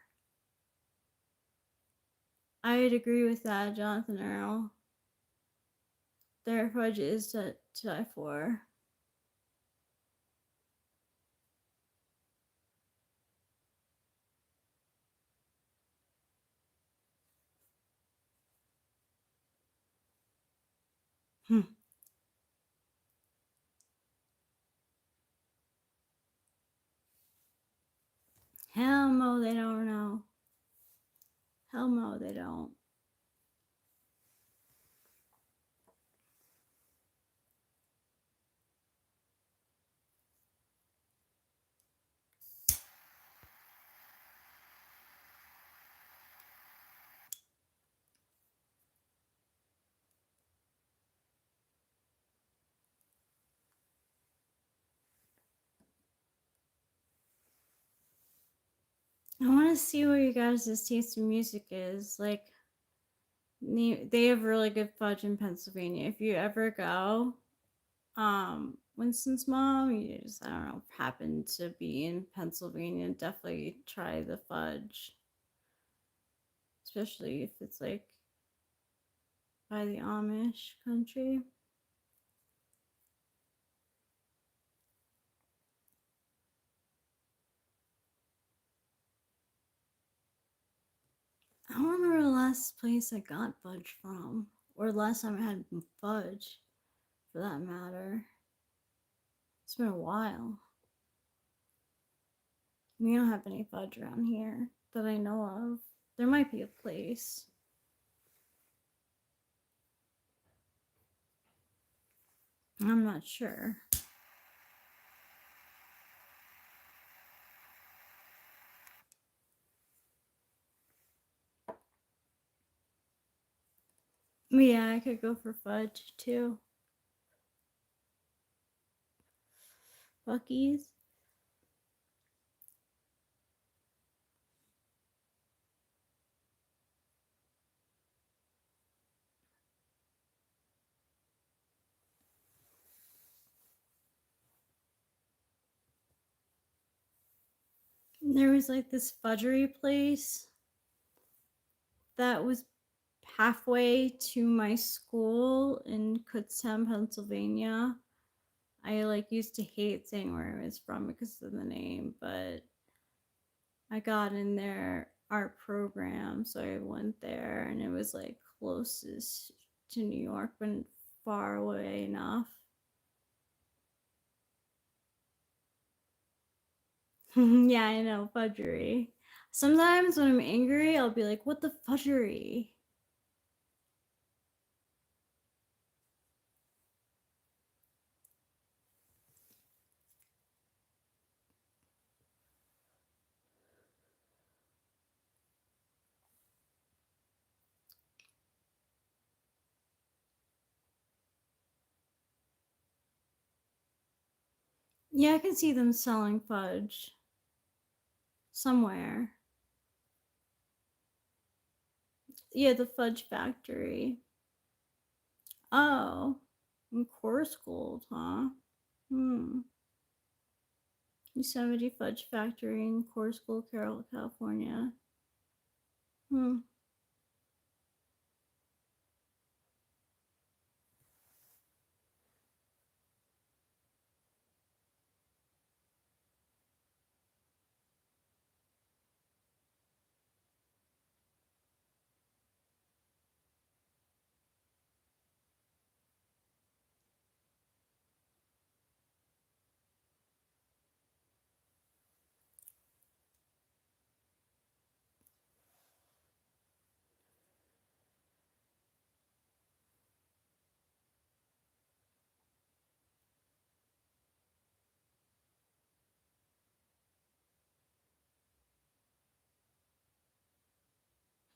I'd agree with that, Jonathan Earl. Their fudge is to die for. Hell no, they don't know. Hell no, they don't. I want to see what you guys' taste in music is. Like, they have really good fudge in Pennsylvania. If you ever go, Winston's mom, you just, I don't know, happen to be in Pennsylvania, definitely try the fudge. Especially if it's like by the Amish country. I don't remember the last place I got fudge from, or the last time I had fudge, for that matter. It's been a while. We don't have any fudge around here that I know of. There might be a place. I'm not sure. But yeah, I could go for fudge too. Bucky's. There was like this fudgery place that was halfway to my school in Kutztown, Pennsylvania. I like used to hate saying where I was from because of the name, but I got in their art program, so I went there, and it was like closest to New York, but far away enough. Yeah, I know, fudgery. Sometimes when I'm angry, I'll be like, what the fudgery? Yeah, I can see them selling fudge somewhere. Yeah, the fudge factory. Oh, And coarse gold, huh? Yosemite Fudge Factory in Coarse Gold, California. Hmm.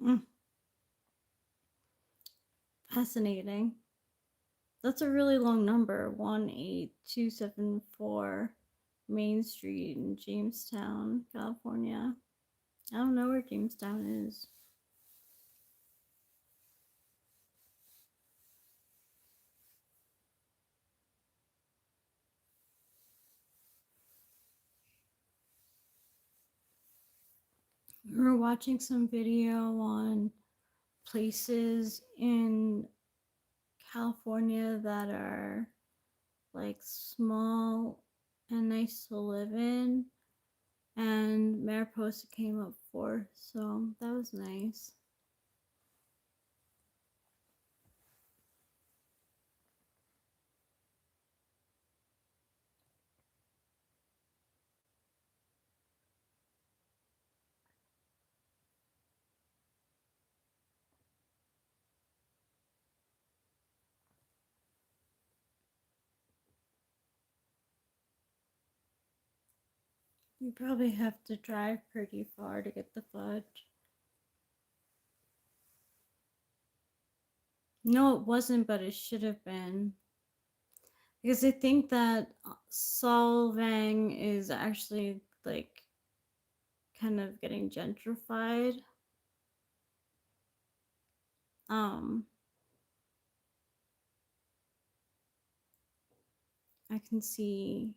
Mm. Fascinating. That's a really long number. 18274 Main Street in Jamestown, California. I don't know where Jamestown is. We were watching some video on places in California that are like small and nice to live in, and Mariposa came up fourth, so that was nice. You probably have to drive pretty far to get the fudge. No, it wasn't, but it should have been. Because I think that Solvang is actually like kind of getting gentrified. Um, I can see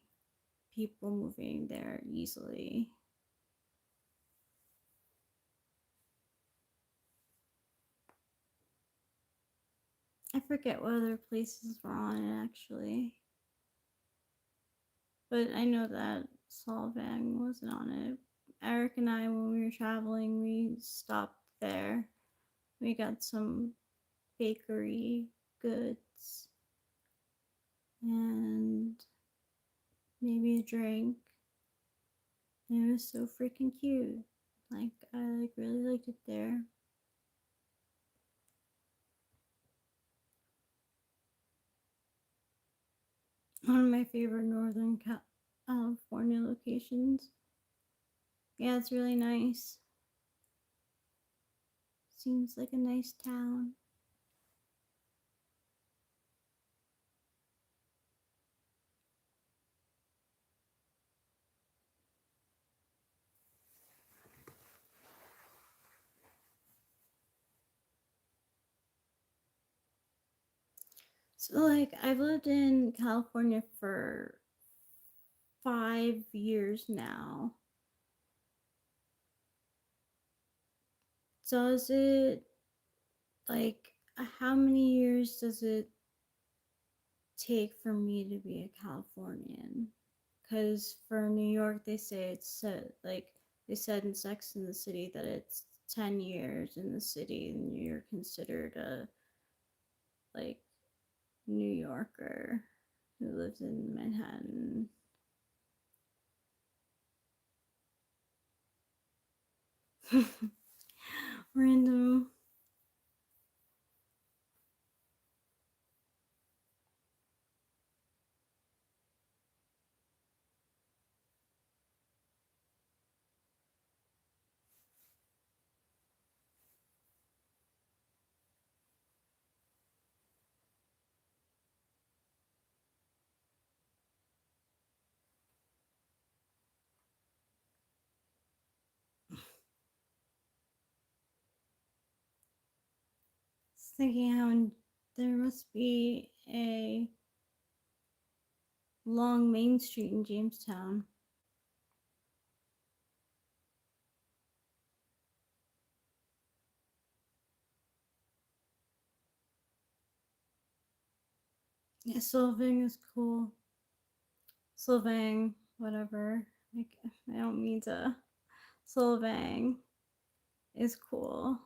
people moving there easily. I forget what other places were on it actually. But I know that Solvang wasn't on it. Eric and I, when we were traveling, we stopped there. We got some bakery goods and maybe a drink. And it was so freaking cute. Like I really liked it there. One of my favorite Northern California locations. Yeah, it's really nice. Seems like a nice town. So, like, I've lived in California for 5 years now. Does it, like, how many years does it take for me to be a Californian? Because for New York, they say it's like they said in Sex in the City that it's 10 years in the city and you're considered a like New Yorker who lives in Manhattan. Random. Thinking how there must be a along Main Street in Jamestown. Yeah, Sylvang is cool. Sylvang, whatever. Like, I don't mean to. Sylvang is cool.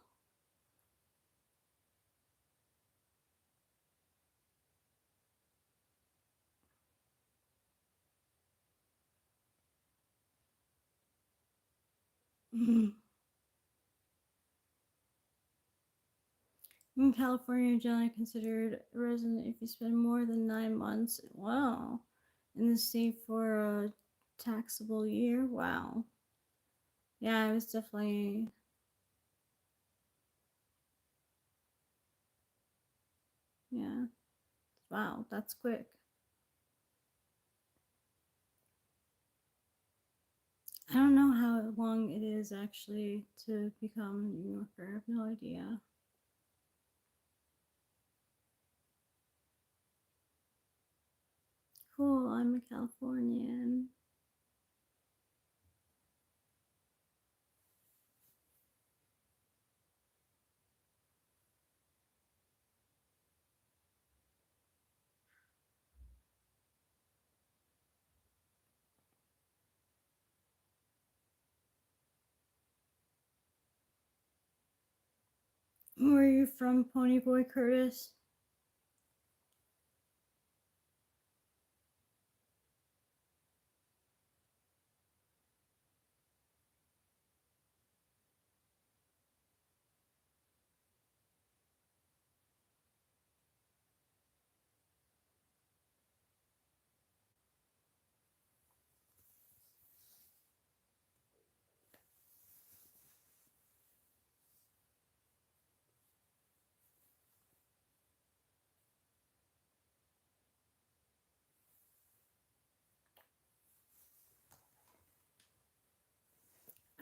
In California, generally considered a resident if you spend more than 9 months, wow, in the state for a taxable year. Wow. Yeah, it was definitely. Yeah. Wow, that's quick. I don't know how long it is actually to become a New Yorker. I have no idea. Cool, I'm a Californian. Where are you from, Ponyboy Curtis?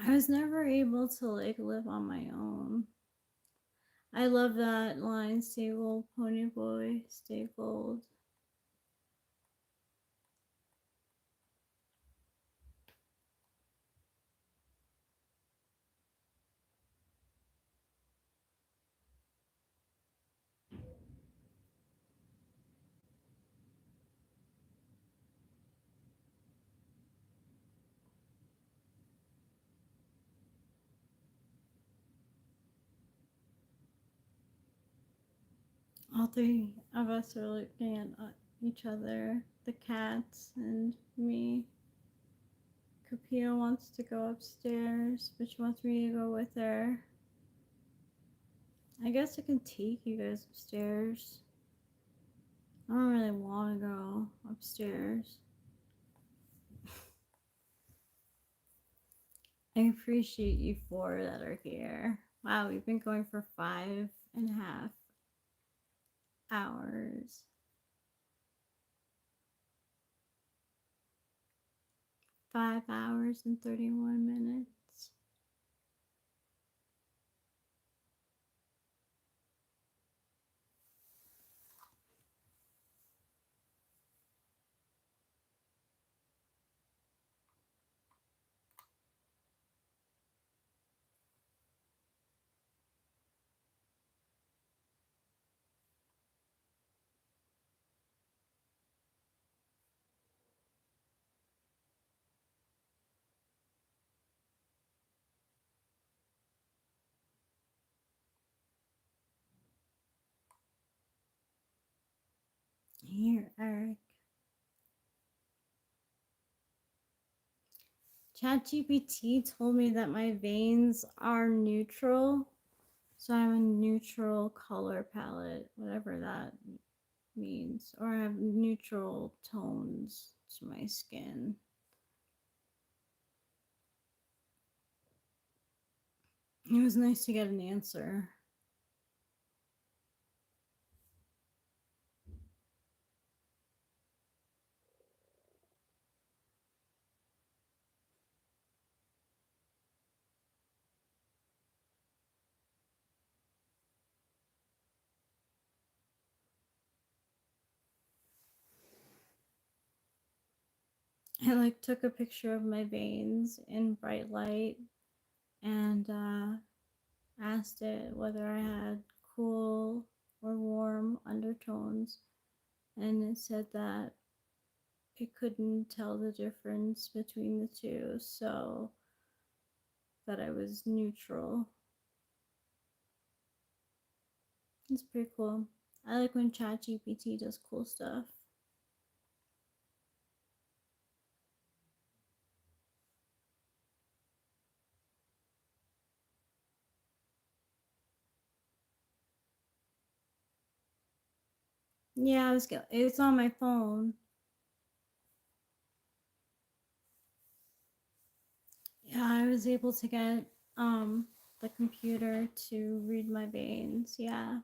I was never able to like live on my own. I love that line, stay gold, Ponyboy, stay gold. All three of us are looking at each other, the cats and me. Capito wants to go upstairs, but she wants me to go with her. I guess I can take you guys upstairs. I don't really want to go upstairs. I appreciate you four that are here. Wow, we've been going for 5.5 hours. 5 hours and 31 minutes. Here, Eric. ChatGPT told me that my veins are neutral, so I have a neutral color palette, whatever that means, or I have neutral tones to my skin. It was nice to get an answer. I like took a picture of my veins in bright light and asked it whether I had cool or warm undertones, and it said that it couldn't tell the difference between the two, so that I was neutral. It's pretty cool. I like when ChatGPT does cool stuff. Yeah, it's on my phone. Yeah, I was able to get the computer to read my veins. Yeah.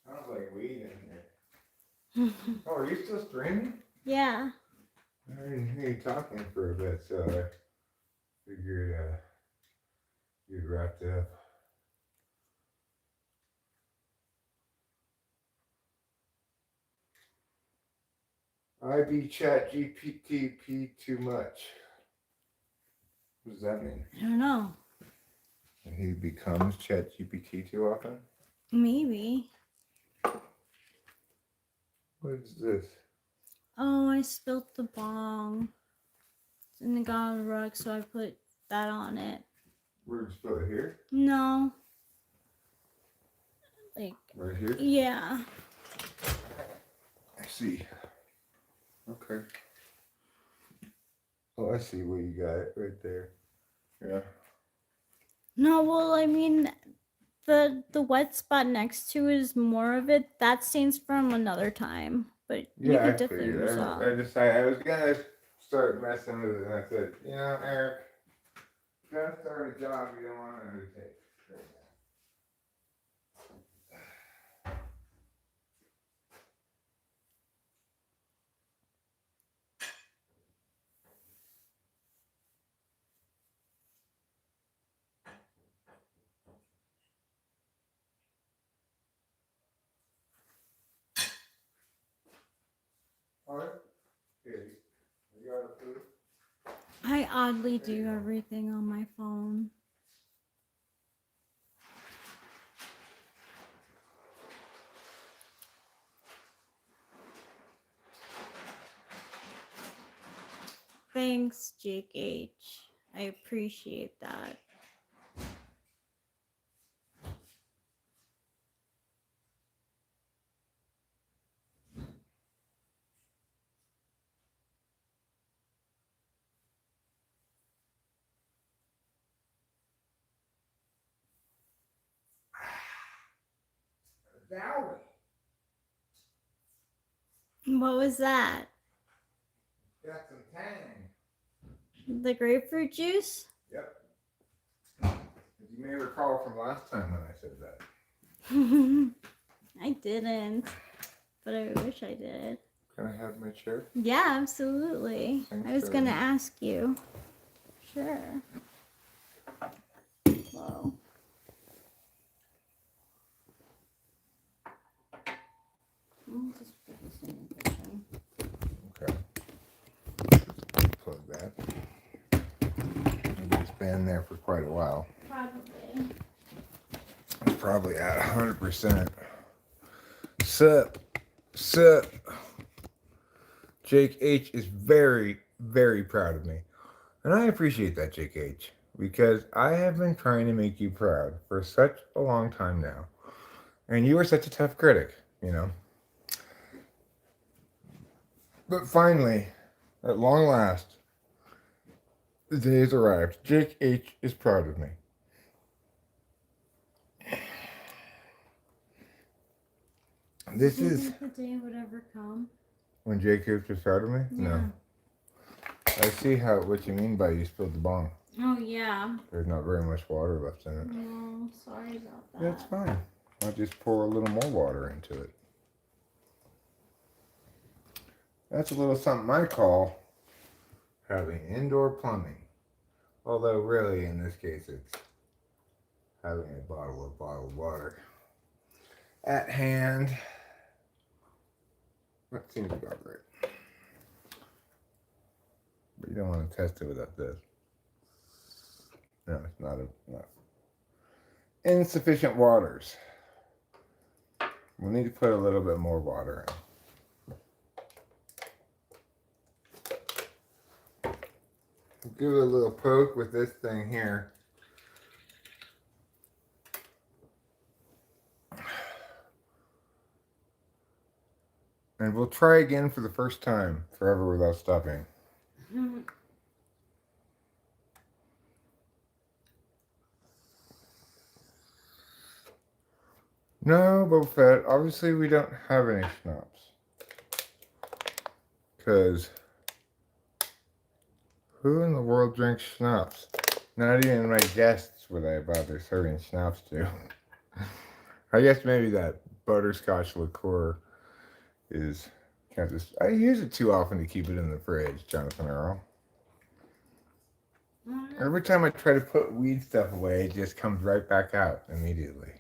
Sounds like weed in here. Oh, are you still streaming? Yeah. I didn't hear you talking for a bit, so I figured you'd wrapped it up. I be chat GPT too much. What does that mean? I don't know. He becomes chat GPT too often? Maybe. What is this? Oh, I spilt the bong. And it got on the rug, so I put that on it. Where did you spill it here? No. Like, Right here? yeah. I see. Okay. Oh, I see what you got right there. Yeah. No, well, I mean, the wet spot next to it is more of it. That stains from another time, but you Yeah, I could definitely figured. resolve. I was gonna start messing with it, and I said, Eric, you gotta start a job you don't want to undertake. All right. Here, you got a food? I oddly do everything on my phone. Thanks, Jake H. I appreciate that. Dowie. What was that? Got some tang. The grapefruit juice? Yep. As you may recall from last time when I said that. I didn't, but I wish I did. Can I have my chair? Yeah, absolutely. Thanks I was for gonna that. ask you. Sure. Whoa. I'll just put this in the kitchen. Okay. Plug that. It's been there for quite a while. Probably. It's probably at 100%. Sup. Sup. Jake H is very, very proud of me. And I appreciate that, Jake H. Because I have been trying to make you proud for such a long time now. And you are such a tough critic, But finally, at long last, the day has arrived. Jake H is proud of me. This Do you is think the day would ever come? when Jake H is proud of me? Yeah. No. I see what you mean by you spilled the bong. Oh, yeah. There's not very much water left in it. No, sorry about that. That's fine. I'll just pour a little more water into it. That's a little something I call having indoor plumbing. Although really in this case it's having a bottle of bottled water. at hand. That seems about right. But you don't want to test it without this. No, it's not enough. Insufficient waters. We'll need to put a little bit more water in. Give it a little poke with this thing here. And we'll try again for the first time, forever without stopping. No, Boba Fett, obviously we don't have any schnapps. Because who in the world drinks schnapps? Not even my guests would I bother serving schnapps to. I guess maybe that butterscotch liqueur is kind of. I use it too often to keep it in the fridge, Jonathan Earl. Every time I try to put weed stuff away, it just comes right back out immediately.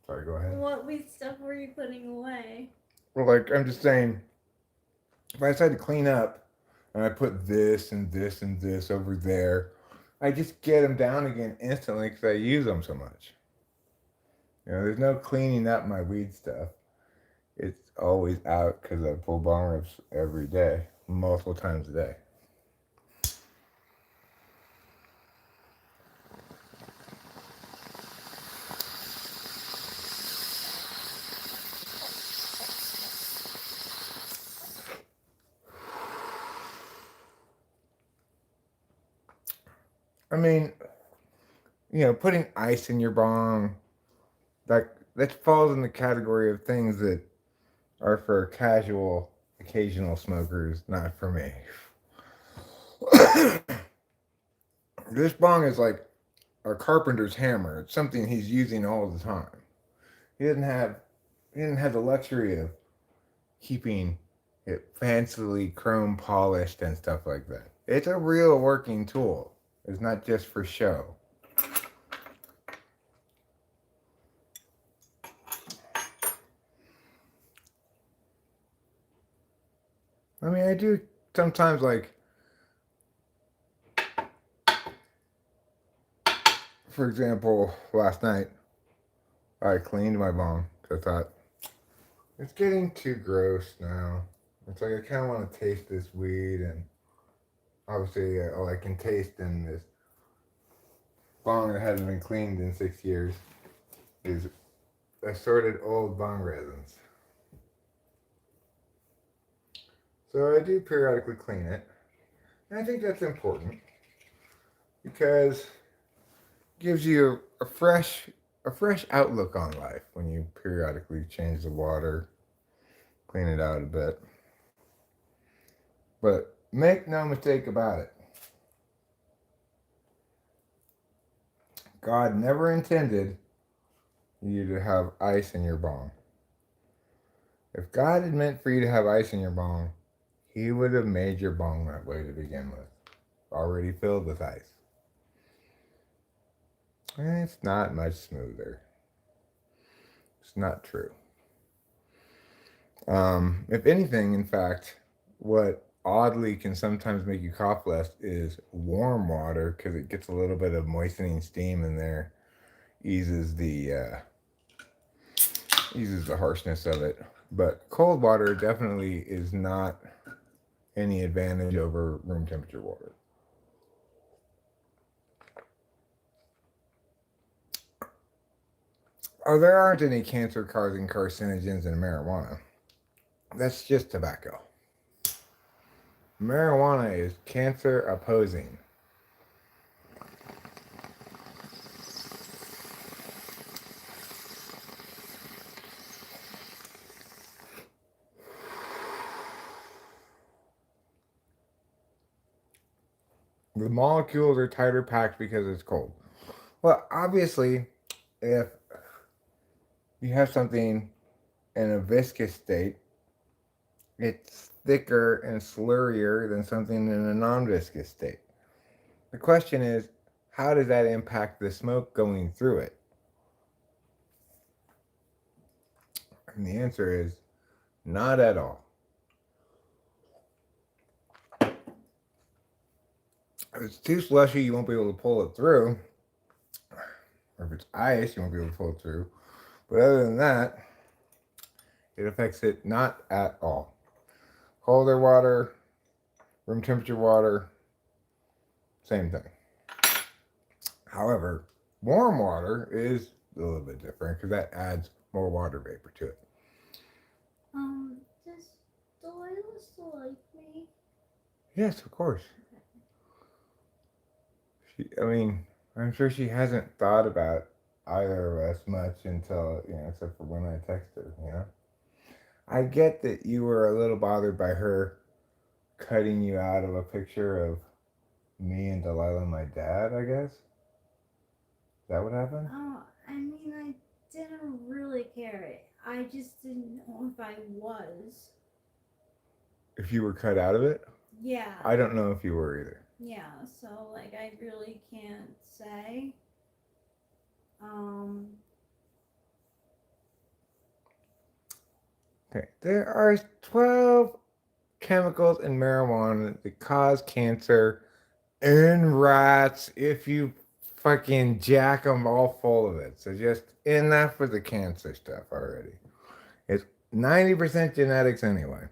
Sorry, go ahead. What weed stuff were you putting away? Well, like, I'm just saying, if I decide to clean up and I put this and this and this over there, I just get them down again instantly because I use them so much. You know, there's no cleaning up my weed stuff. It's always out because I pull bong rips every day, multiple times a day. I mean, you know, putting ice in your bong, that falls in the category of things that are for casual, occasional smokers, not for me. This bong is like a carpenter's hammer. It's something he's using all the time. He didn't have the luxury of keeping it fancily chrome polished and stuff like that. It's a real working tool. It's not just for show. I mean, I do sometimes, like, for example, last night, I cleaned my bong because I thought, it's getting too gross now. It's like I kind of want to taste this weed, and obviously all I can taste in this bong that hasn't been cleaned in 6 years is assorted old bong resins. So I do periodically clean it. And I think that's important because it gives you a fresh outlook on life when you periodically change the water, clean it out a bit. But make no mistake about it. God never intended you to have ice in your bong. If God had meant for you to have ice in your bong, He would have made your bong that way to begin with, already filled with ice. And it's not much smoother. It's not true. If anything, in fact, what oddly can sometimes make you cough less is warm water because it gets a little bit of moistening steam in there, eases the harshness of it. But cold water definitely is not any advantage over room temperature water. Oh, there aren't any cancer-causing carcinogens in marijuana. That's just tobacco. Marijuana is cancer-opposing. The molecules are tighter packed because it's cold. Well, obviously, if you have something in a viscous state, it's thicker and slurrier than something in a non-viscous state. The question is, how does that impact the smoke going through it? And the answer is not at all. If it's too slushy, you won't be able to pull it through. Or if it's ice, you won't be able to pull it through. But other than that, it affects it not at all. Colder water, room temperature water, same thing. However, warm water is a little bit different because that adds more water vapor to it. Does Delilah still like me? Yes, of course. I mean, I'm sure she hasn't thought about either of us much until, except for when I text her. I get that you were a little bothered by her cutting you out of a picture of me and Delilah and my dad, I guess. Is that what happened? Oh, I mean, I didn't really care. I just didn't know if I was. If you were cut out of it? Yeah. I don't know if you were either. Yeah, so, like, I really can't say. Okay. There are 12 chemicals in marijuana that cause cancer in rats if you fucking jack them all full of it. So just enough with the cancer stuff already. It's 90% genetics anyway.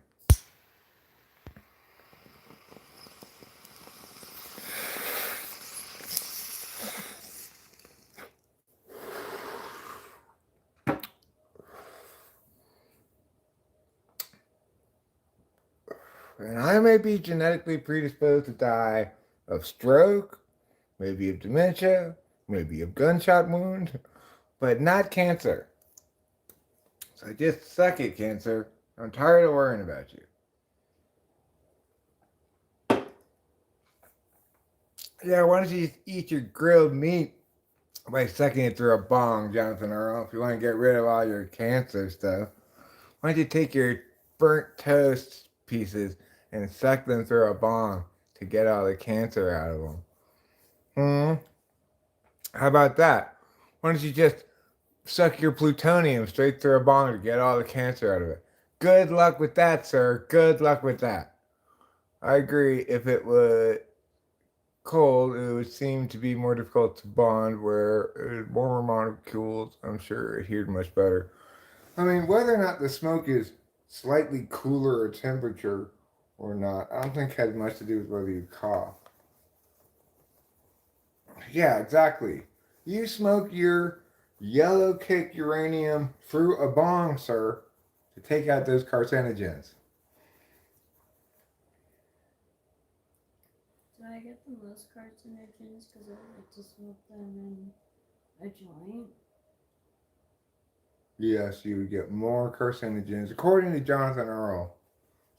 And I may be genetically predisposed to die of stroke, maybe of dementia, maybe of gunshot wound, but not cancer. So just suck it, cancer. I'm tired of worrying about you. Yeah, why don't you just eat your grilled meat by sucking it through a bong, Jonathan Earl, if you want to get rid of all your cancer stuff? Why don't you take your burnt toast pieces and suck them through a bong to get all the cancer out of them? How about that? Why don't you just suck your plutonium straight through a bong to get all the cancer out of it? Good luck with that, sir. Good luck with that. I agree. If it was cold, it would seem to be more difficult to bond, where warmer molecules, I'm sure, adhered much better. I mean, whether or not the smoke is slightly cooler at temperature or not, I don't think has much to do with whether you cough. Yeah, exactly. You smoke your yellow cake uranium through a bong, sir, to take out those carcinogens. Do I get the most carcinogens because I like to smoke them in a joint? Yes, you would get more carcinogens, according to Jonathan Earl,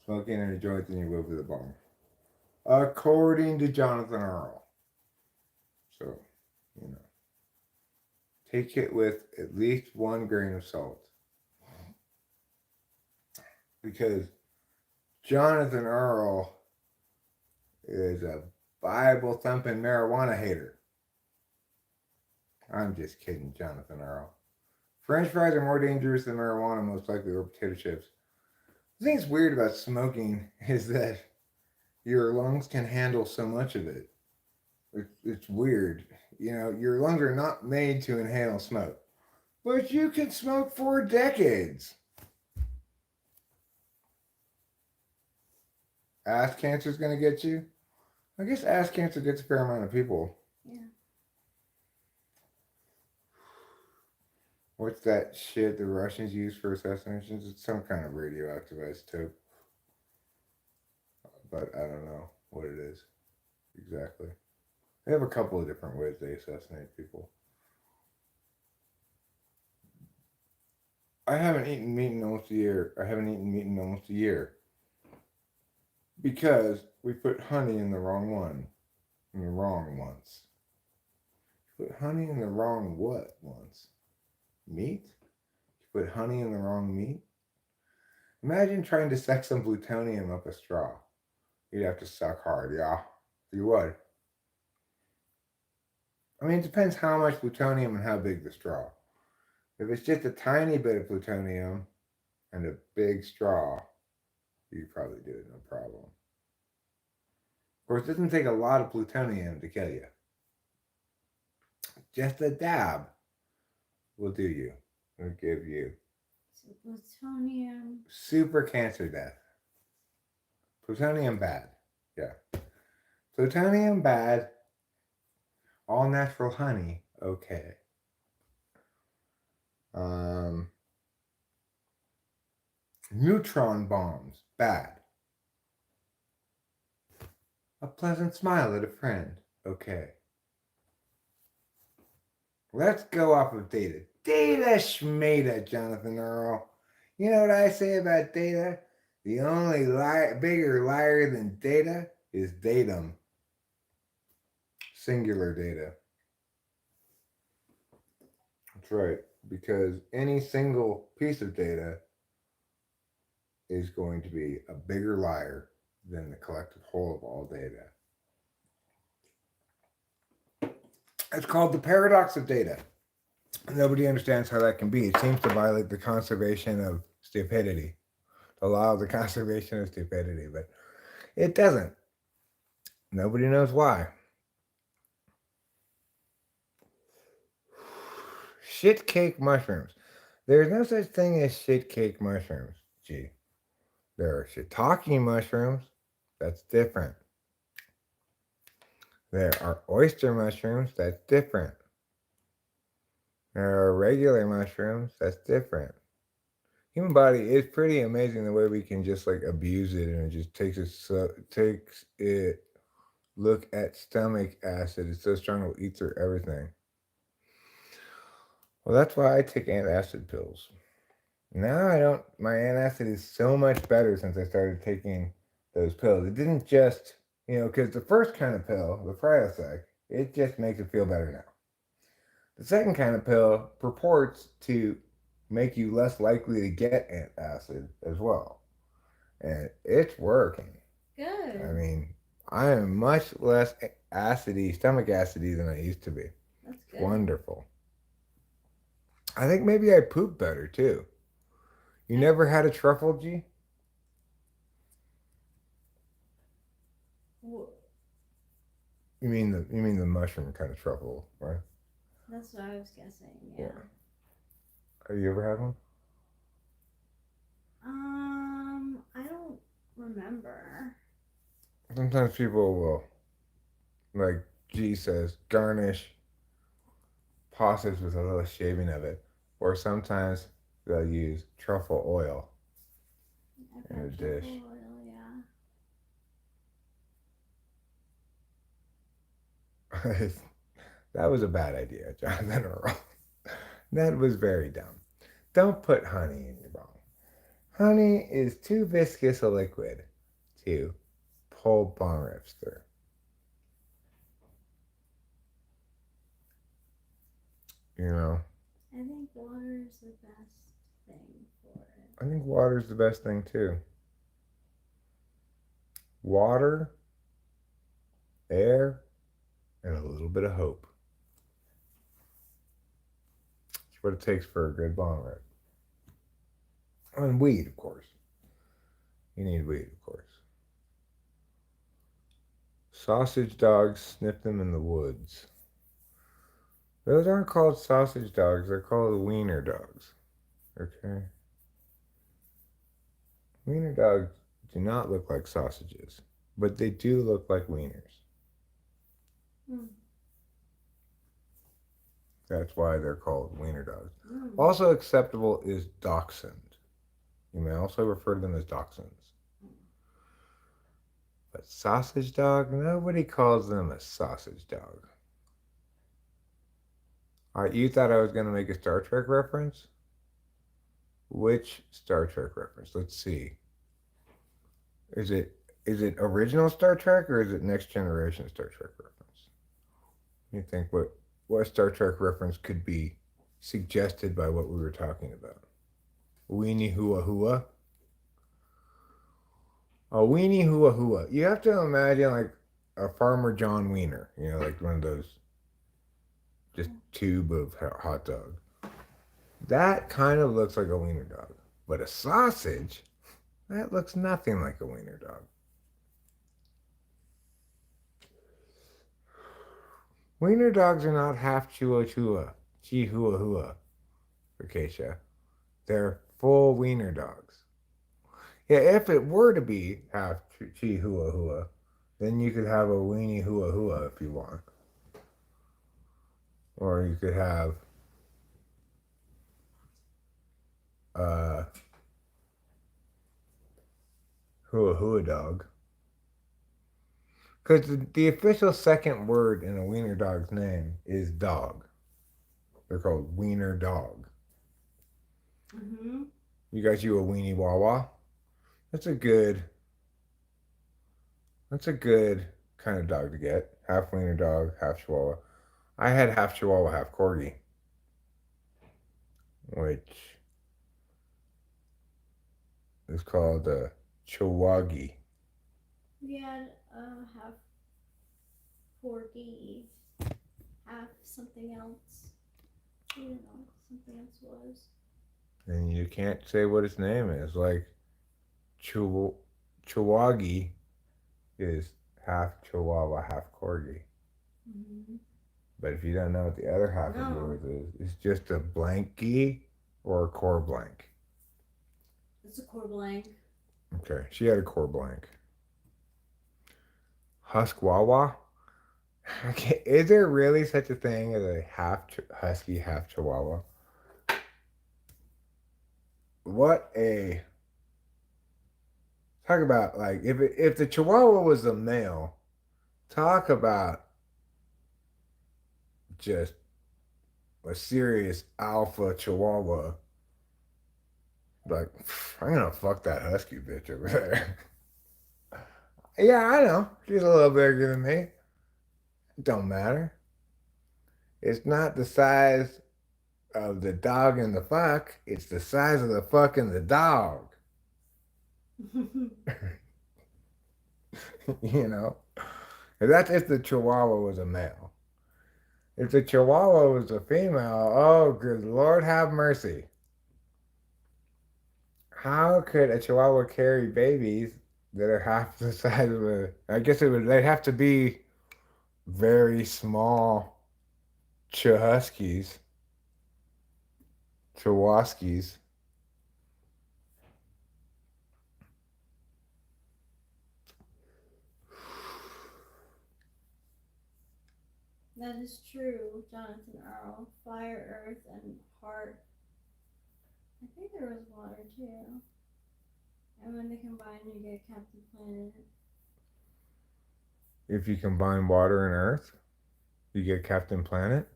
smoking in a joint than you would with a bong. According to Jonathan Earl. So, take it with at least 1 grain of salt. Because Jonathan Earl is a Bible thumping marijuana hater. I'm just kidding, Jonathan Earl. French fries are more dangerous than marijuana, most likely, or potato chips. The thing that's weird about smoking is that your lungs can handle so much of it. It's weird. Your lungs are not made to inhale smoke. But you can smoke for decades. Ass cancer is going to get you? I guess ass cancer gets a fair amount of people. Yeah. What's that shit the Russians use for assassinations? It's some kind of radioactive isotope. But I don't know what it is exactly. They have a couple of different ways they assassinate people. I haven't eaten meat in almost a year. Because we put honey in the wrong one. In the wrong ones. Put honey in the wrong what once? Meat? You put honey in the wrong meat? Imagine trying to suck some plutonium up a straw. You'd have to suck hard, yeah. You would. I mean, it depends how much plutonium and how big the straw. If it's just a tiny bit of plutonium, and a big straw, you could probably do it no problem. Of course, it doesn't take a lot of plutonium to kill you. Just a dab will do you. Will give you Plutonium. super cancer death. Plutonium bad. Yeah. Plutonium bad. All natural honey. Okay. Neutron bombs. Bad. A pleasant smile at a friend. Okay. Let's go off of data. Data schmata, Jonathan Earl. You know what I say about data? The only bigger liar than data is datum. Singular data. That's right. Because any single piece of data is going to be a bigger liar than the collective whole of all data. It's called the paradox of data. Nobody understands how that can be. It seems to violate the conservation of stupidity, the law of the conservation of stupidity, but it doesn't. Nobody knows why. Shit cake mushrooms. There's no such thing as shit cake mushrooms. Gee. There are shiitake mushrooms. That's different. There are oyster mushrooms. That's different. There are regular mushrooms. That's different. Human body is pretty amazing the way we can just like abuse it, and it just takes it. Look at stomach acid. It's so strong it'll eat through everything. Well, that's why I take antacid pills. Now I don't. My antacid is so much better since I started taking those pills. It didn't just, because the first kind of pill, the Prilosec, it just makes it feel better now. The second kind of pill purports to make you less likely to get antacid as well. And it's working. Good. I mean, I am much less stomach acidy than I used to be. That's good. Wonderful. I think maybe I poop better too. You never had a truffle, G? Wh- You mean the mushroom kind of truffle, right? That's what I was guessing. Yeah. Have you ever had one? I don't remember. Sometimes people will, like G says, garnish pastas with a little shaving of it, or sometimes they'll use truffle oil in a dish. Oil, yeah. That was a bad idea, Jonathan Earl. That was very dumb. Don't put honey in your bone. Honey is too viscous a liquid to pull bong rips through. I think water is the best thing for it. I think water's the best thing too. Water, air, and a little bit of hope. That's what it takes for a good bong rip. And weed, of course. You need weed, of course. Sausage dogs sniff them in the woods. Those aren't called sausage dogs, they're called wiener dogs. Okay? Wiener dogs do not look like sausages, but they do look like wieners. That's why they're called wiener dogs. Also acceptable is dachshund. You may also refer to them as dachshunds. But sausage dog, nobody calls them a sausage dog. All right, you thought I was going to make a Star Trek reference? Which Star Trek reference? Let's see. Is it original Star Trek or is it Next Generation Star Trek reference? You think what Star Trek reference could be suggested by what we were talking about? Weenie hua hua? A weenie hua hua. You have to imagine like a Farmer John wiener, like one of those just tube of hot dog. That kind of looks like a wiener dog, But a sausage, that looks nothing like a wiener dog. Wiener dogs are not half Chihuahua, Acacia. They're full wiener dogs. Yeah, if it were to be half Chihuahua, then you could have a weenie hua if you want. Or you could have a hua dog. Because the official second word in a wiener dog's name is dog. They're called wiener dog. Mm-hmm. You got you a weenie wawa? That's a good kind of dog to get. Half wiener dog, half chihuahua. I had half chihuahua, half corgi, which is called a chihuahua. We had half porky, half something else. I don't know what something else was. And you can't say what its name is. Like chihuahua is half chihuahua, half corgi. Mm-hmm. But if you don't know what the other half of yours is, it's just a blankie or a core blank. It's a core blank. Okay, she had a core blank. Huskwawa? Is there really such a thing as a half husky, half chihuahua? What a talk about like if the chihuahua was a male, talk about just a serious alpha chihuahua. Like I'm gonna fuck that husky bitch over there. Yeah, I know. She's a little bigger than me. Don't matter. It's not the size of the dog and the fuck. It's the size of the fuck and the dog. You know? And that's if the Chihuahua was a male. If the Chihuahua was a female, oh, good Lord have mercy. How could a Chihuahua carry babies that are half the size of a? I guess they'd have to be very small Chihuskies. Chihuaskies. That is true, Jonathan Earl. Fire, earth, and heart. I think there was water too. And when they combine, you get Captain Planet. If you combine water and earth, you get Captain Planet.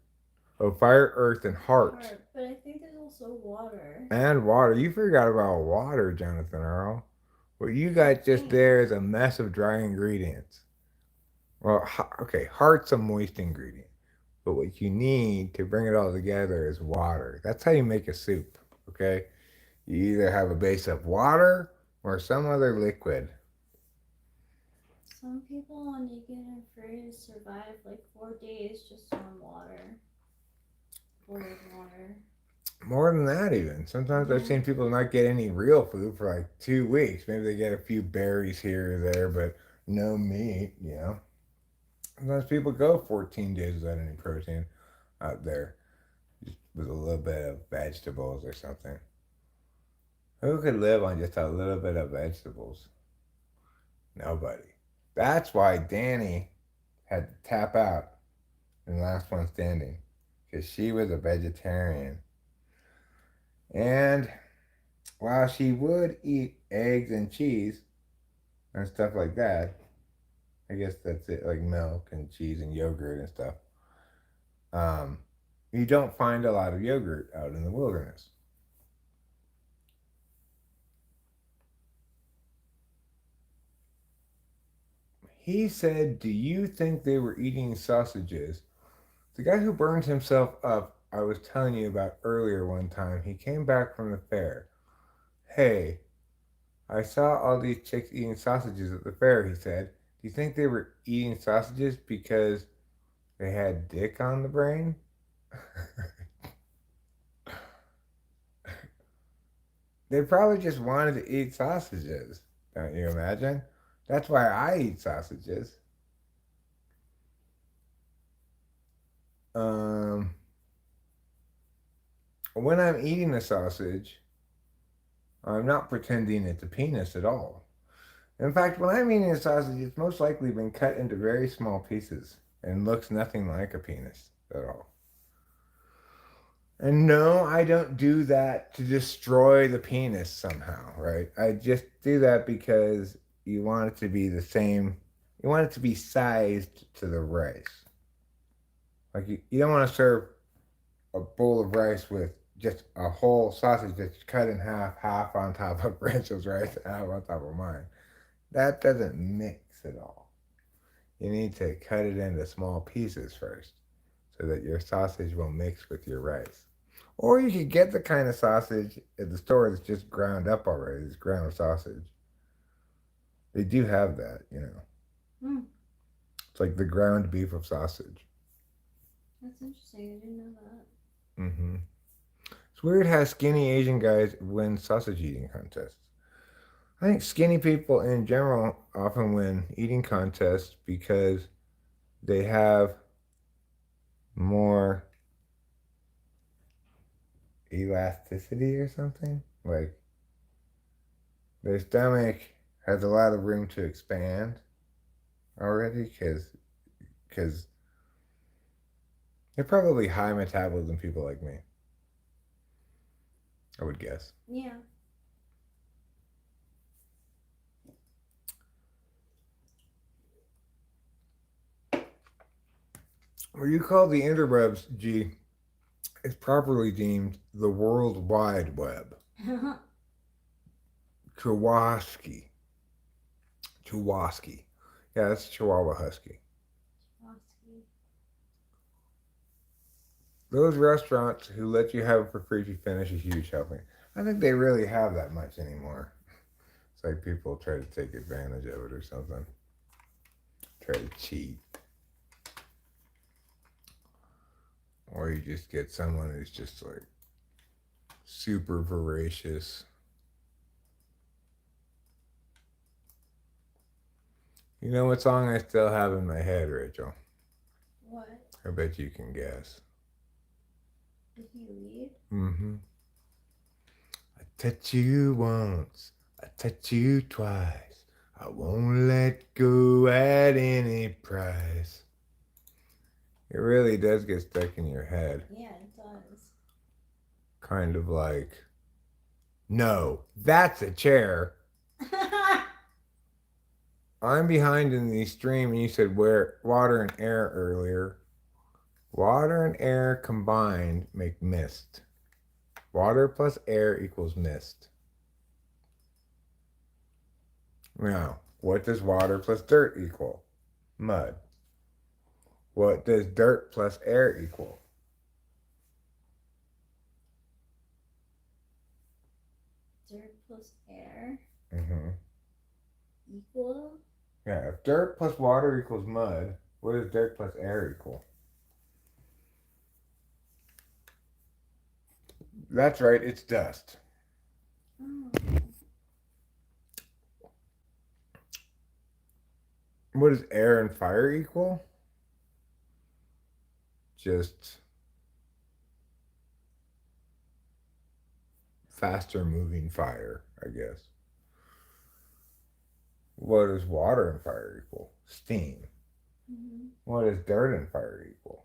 Oh, fire, earth, and heart. But I think there's also water. And water. You forgot about water, Jonathan Earl. What you got just there is a mess of dry ingredients. Well, okay, heart's a moist ingredient. But what you need to bring it all together is water. That's how you make a soup, okay? You either have a base of water or some other liquid. Some people on Naked and Afraid survive like 4 days just on water. Boiled water. More than that, even. Sometimes I've seen people not get any real food for like 2 weeks. Maybe they get a few berries here or there, but no meat, you know? Sometimes people go 14 days without any protein out there, just with a little bit of vegetables or something. Who could live on just a little bit of vegetables? Nobody. That's why Danny had to tap out in Last One Standing, because she was a vegetarian. And while she would eat eggs and cheese and stuff like that, I guess that's it, like milk and cheese and yogurt and stuff. You don't find a lot of yogurt out in the wilderness. He said, "Do you think they were eating sausages?" The guy who burned himself up, I was telling you about earlier one time, he came back from the fair. Hey, I saw all these chicks eating sausages at the fair, he said. Do you think they were eating sausages because they had dick on the brain? They probably just wanted to eat sausages. Don't you imagine? That's why I eat sausages. Um, when I'm eating a sausage, I'm not pretending it's a penis at all. In fact, when I'm eating a sausage, it's most likely been cut into very small pieces and looks nothing like a penis at all. And no, I don't do that to destroy the penis somehow, right? I just do that because you want it to be the same, you want it to be sized to the rice. Like you don't want to serve a bowl of rice with just a whole sausage that's cut in half, half on top of Rachel's rice, half on top of mine. That doesn't mix at all. You need to cut it into small pieces first so that your sausage will mix with your rice. Or you could get the kind of sausage at the store that's just ground up already. It's ground sausage. They do have that, you know. Hmm. It's like the ground beef of sausage. That's interesting. I didn't know that. Mm-hmm. It's weird how skinny Asian guys win sausage eating contests. I think skinny people in general often win eating contests because they have more elasticity or something. Like their stomach has a lot of room to expand already because they're probably high metabolism people like me. I would guess. Yeah. What you call the interwebs, G, is properly deemed the World Wide Web. Chawaski. Chawaski. Yeah, that's Chihuahua Husky. Those restaurants who let you have it for free if you finish a huge helping. I think they really have that much anymore. It's like people try to take advantage of it or something. Try to cheat. Or you just get someone who's just like super voracious. You know what song I still have in my head, Rachel? What? I bet you can guess. Did he leave? Mm-hmm. I touch you once, I touch you twice. I won't let go at any price. It really does get stuck in your head. Yeah, it does. Kind of like, no, that's a chair. I'm behind in the stream, and you said where water and air earlier. Water and air combined make mist. Water plus air equals mist. Now, what does water plus dirt equal? Mud. What does dirt plus air equal? Dirt plus air Mm-hmm. equal? Yeah, if dirt plus water equals mud, what does dirt plus air equal? That's right, it's dust. Oh. What does air and fire equal? Just faster moving fire, I guess. What does water and fire equal? Steam. Mm-hmm. What does dirt and fire equal?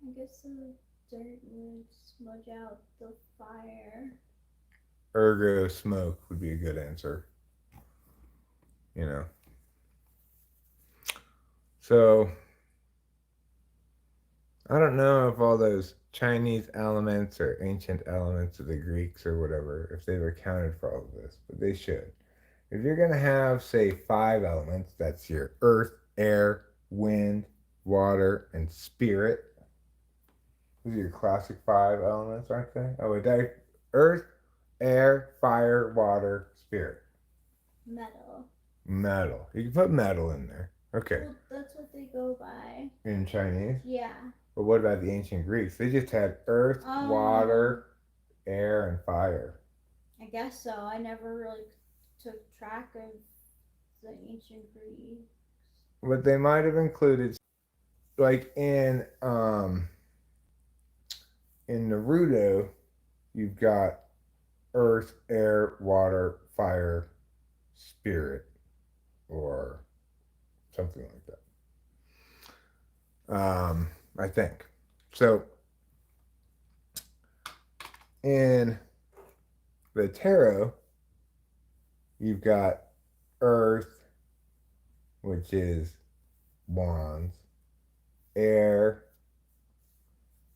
I guess the dirt would smudge out the fire. Ergo, smoke would be a good answer. You know. So, I don't know if all those Chinese elements or ancient elements of the Greeks or whatever, if they've accounted for all of this, but they should. If you're going to have, say, 5 elements, that's your earth, air, wind, water, and spirit. Those are your classic 5 elements, aren't they? Oh, earth, air, fire, water, spirit. Metal. Metal. You can put metal in there. Okay. Well, that's what they go by. In Chinese? Yeah. But what about the ancient Greeks? They just had earth, water, air, and fire. I guess so. I never really took track of the ancient Greeks. But they might have included, like in Naruto, you've got earth, air, water, fire, spirit, or something like that. I think. So in the tarot, you've got earth, which is wands, air,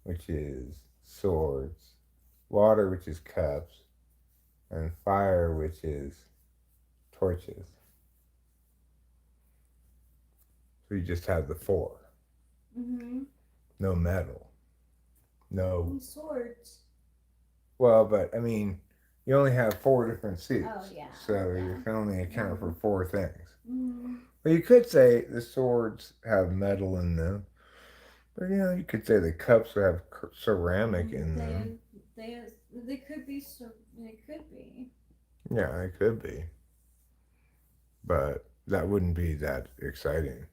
which is swords, water, which is cups, and fire, which is torches. So you just have the four. Mm-hmm. No metal. No. And swords. Well, but I mean, you only have four different suits. Oh, yeah. So Yeah. you can only account for four things. Mm-hmm. Well, you could say the swords have metal in them. But, you could say the cups have ceramic in them. They could be. They could be. Yeah, it could be. But that wouldn't be that exciting.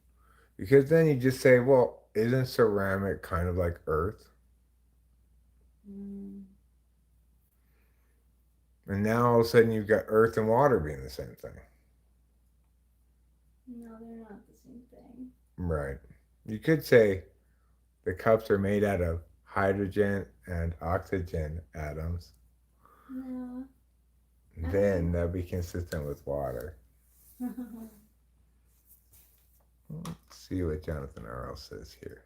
Because then you just say, well, isn't ceramic kind of like earth? Mm. And now all of a sudden you've got earth and water being the same thing. No, they're not the same thing. Right. You could say the cups are made out of hydrogen and oxygen atoms. No. Then that'd be consistent with water. Let's see what Jonathan Earl says here.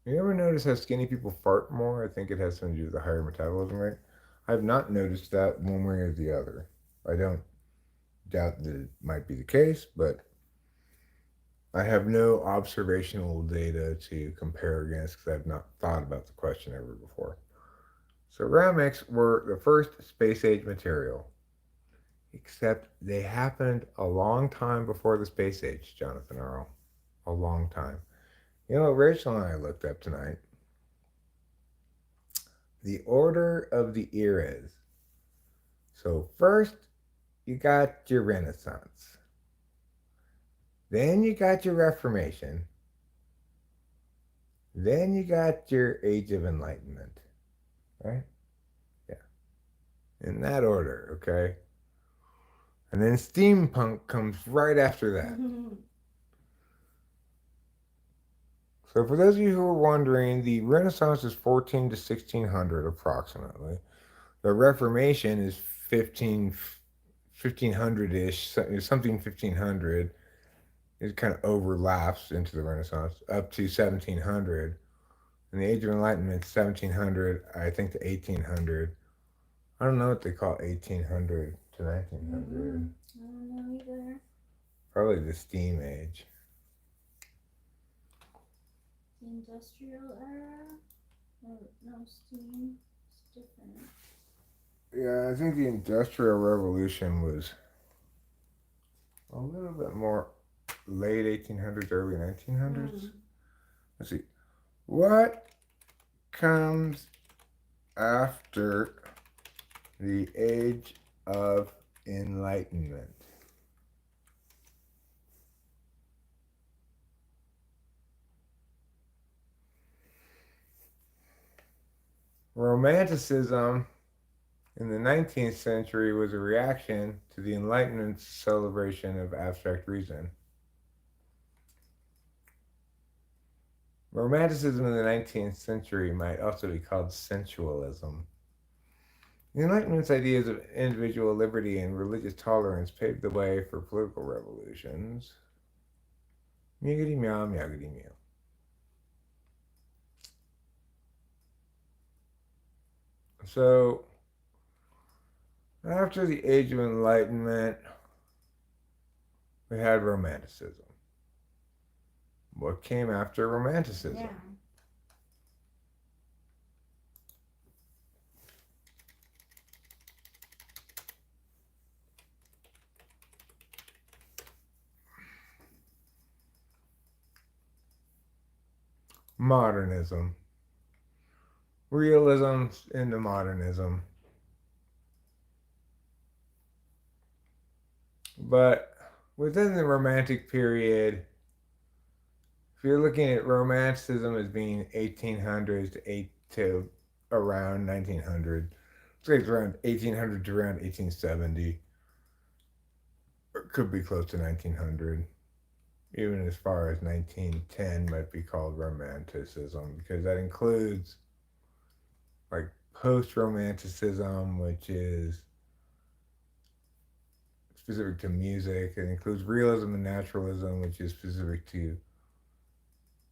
You ever notice how skinny people fart more? I think it has something to do with the higher metabolism rate. I've not noticed that one way or the other. I don't doubt that it might be the case, but I have no observational data to compare against because I've not thought about the question ever before. Ceramics were the first space age material, except they happened a long time before the space age, Jonathan Earl. A long time. You know what Rachel and I looked up tonight? The order of the eras. So first, you got your Renaissance. Then you got your Reformation. Then you got your Age of Enlightenment. Right? Yeah. In that order, okay? And then steampunk comes right after that. So for those of you who are wondering, the Renaissance is 14 to 1600 approximately. The Reformation is 1500-ish, something 1500. It kind of overlaps into the Renaissance up to 1700. And the Age of Enlightenment, 1700, I think, to 1800. I don't know what they call 1800 to 1900. I don't know either. Probably the Steam Age. The Industrial Era? No, steam. It's different. Yeah, I think the Industrial Revolution was a little bit more late 1800s, early 1900s. Let's see. What comes after the Age of Enlightenment? Romanticism in the 19th century was a reaction to the Enlightenment's celebration of abstract reason. Romanticism in the 19th century might also be called sensualism. The Enlightenment's ideas of individual liberty and religious tolerance paved the way for political revolutions. Meowgity meow, meowgity meow. So, after the Age of Enlightenment, we had Romanticism. What came after Romanticism? Yeah. modernism. Realism into modernism. But within the Romantic period, if you're looking at Romanticism as being 1800s to around 1900, it's around 1800 to around 1870. It could be close to 1900. Even as far as 1910 might be called Romanticism, because that includes like post-Romanticism, which is specific to music. It includes realism and naturalism, which is specific to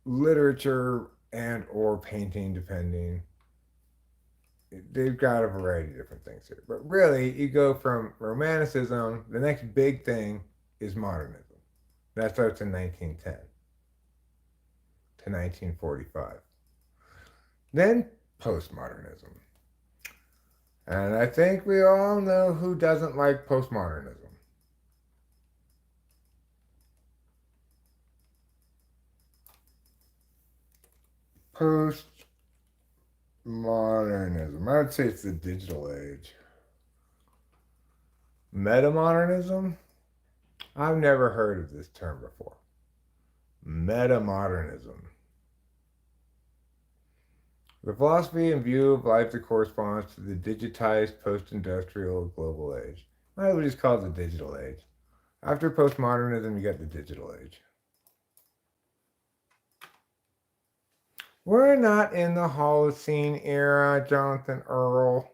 literature and or painting, depending. They've got a variety of different things here. But really, you go from Romanticism, the next big thing is modernism. That starts in 1910 to 1945. Then postmodernism. And I think we all know who doesn't like postmodernism. Postmodernism. I would say it's the digital age. Metamodernism? I've never heard of this term before. Metamodernism. The philosophy and view of life that corresponds to the digitized post-industrial global age. I would just call it the digital age. After postmodernism, you got the digital age. We're not in the Holocene era, Jonathan Earl.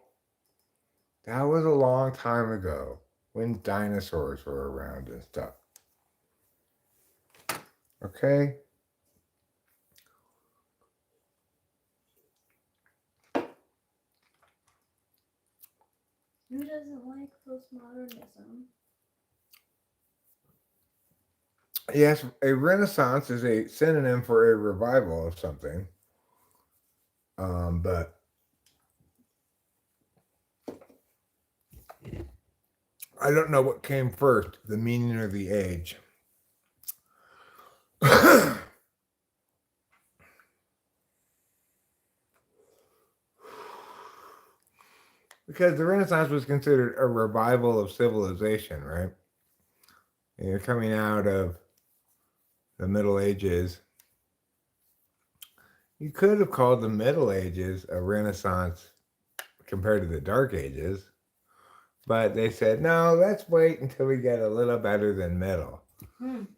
That was a long time ago when dinosaurs were around and stuff. Okay? Who doesn't like postmodernism? Yes, a renaissance is a synonym for a revival of something. But I don't know what came first, the meaning or the age. Because the Renaissance was considered a revival of civilization, right? And you're coming out of the Middle Ages. You could have called the Middle Ages a Renaissance compared to the Dark Ages, but they said, no, let's wait until we get a little better than middle,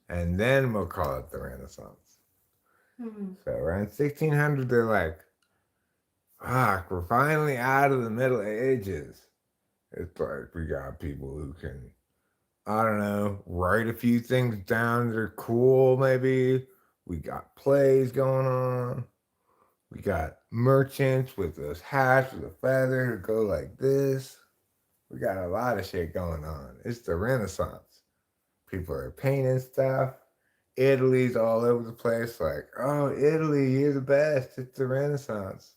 and then we'll call it the Renaissance. So around 1600, they're like, fuck, we're finally out of the Middle Ages. It's like we got people who can, I don't know, write a few things down that are cool, maybe. We got plays going on. We got merchants with those hats with a feather who go like this. We got a lot of shit going on. It's the Renaissance. People are painting stuff. Italy's all over the place. Like, oh, Italy, you're the best. It's the Renaissance.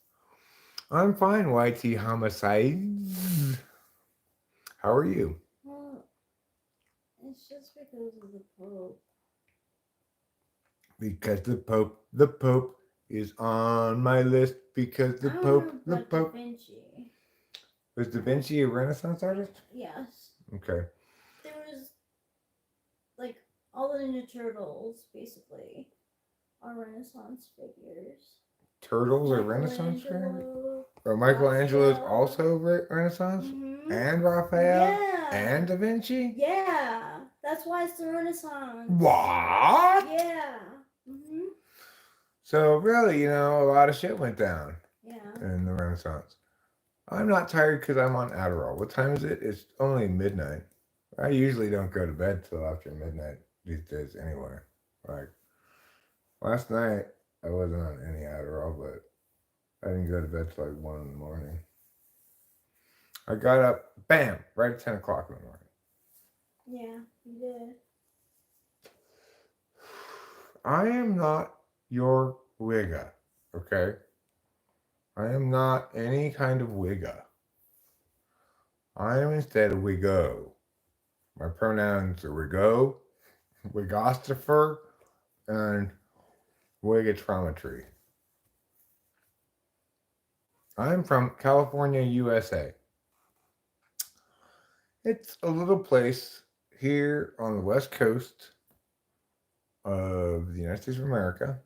I'm fine, YT Homicides. How are you? Well, it's just because of the Pope. Because the Pope is on my list because the Pope. Da Vinci. Was Da Vinci a Renaissance artist? Yes. Okay. There was, like, all the Ninja Turtles, basically, are Renaissance figures. Turtles are Renaissance figures? Or Michelangelo is also Renaissance? Mm-hmm. And Raphael? Yeah. And Da Vinci? Yeah. That's why it's the Renaissance. What? Yeah. Mm-hmm. So really, a lot of shit went down. Yeah. In the Renaissance. I'm not tired because I'm on Adderall. What time is it? It's only midnight. I usually don't go to bed till after midnight these days anyway. Like, last night, I wasn't on any Adderall, but I didn't go to bed till like 1 in the morning. I got up, bam, right at 10 o'clock in the morning. Yeah, you did. I am not your wigga, okay? I am not any kind of wigga. I am instead a wiggo. My pronouns are wiggo, wigostopher, and wigotrometry. I'm from California, USA. It's a little place here on the west coast of the United States of America,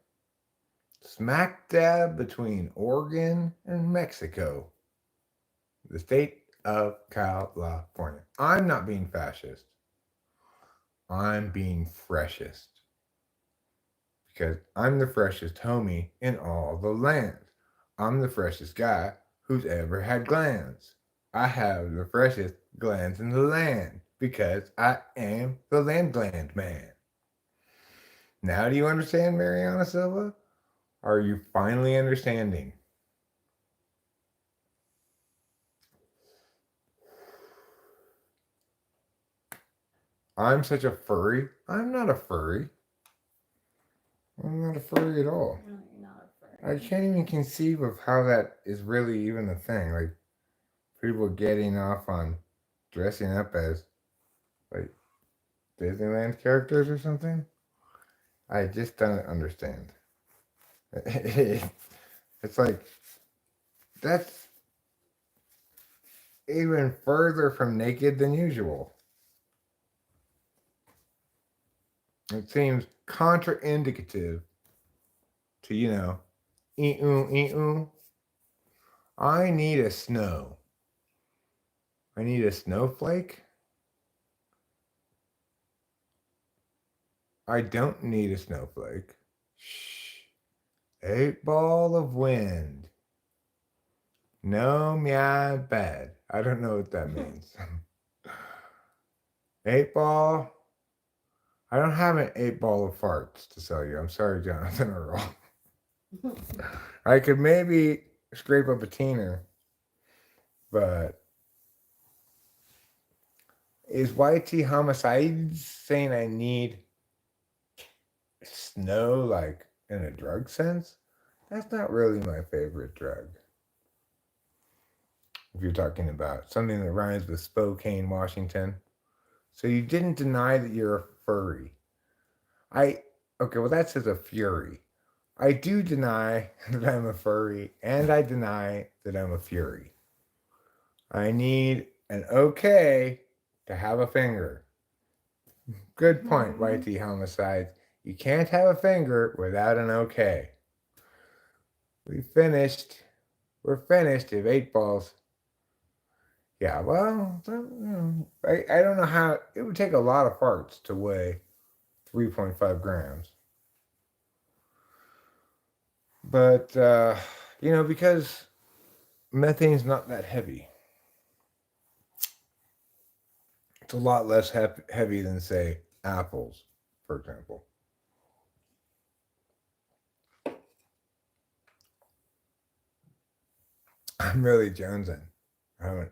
smack dab between Oregon and Mexico, the state of California. I'm not being fascist. I'm being freshest. Because I'm the freshest homie in all the land. I'm the freshest guy who's ever had glands. I have the freshest glands in the land because I am the land gland man. Now do you understand, Mariana Silva? Are you finally understanding? I'm such a furry. I'm not a furry. I'm not a furry at all. No, you're not a furry. I can't even conceive of how that is really even a thing. Like, people getting off on dressing up as, like, Disneyland characters or something. I just don't understand. It's like, that's even further from naked than usual. It seems contraindicative to, ee-oo. I need a snow. I need a snowflake. I don't need a snowflake. Shh. 8 ball of wind. No meow bad. I don't know what that means. 8 ball. I don't have an 8 ball of farts to sell you. I'm sorry, Jonathan Earl. I could maybe scrape up a teener, but is YT Homicides saying I need snow like in a drug sense? That's not really my favorite drug. If you're talking about something that rhymes with Spokane, Washington. So you didn't deny that you're a furry. Okay, well that says a fury. I do deny that I'm a furry, and I deny that I'm a fury. I need an okay to have a finger. Good point, YT Homicides. You can't have a finger without an okay. We're finished if 8 balls. Yeah, well, I don't know how. It would take a lot of farts to weigh 3.5 grams. But, because methane's not that heavy. It's a lot less heavy than, say, apples, for example. I'm really jonesing. I haven't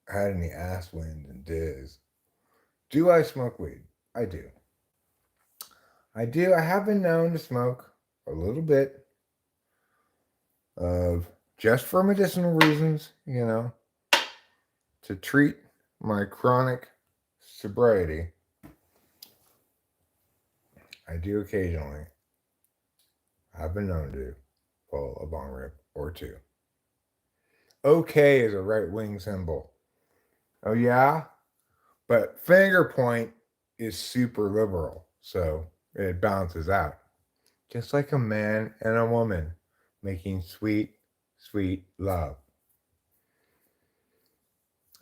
had any ass wind and diz. Do I smoke weed? I do. I have been known to smoke a little bit of, just for medicinal reasons, to treat my chronic sobriety. I do occasionally. I've been known to pull a bong rip or two. Okay is a right-wing symbol. Oh yeah? But finger point is super liberal, so it balances out. Just like a man and a woman making sweet, sweet love.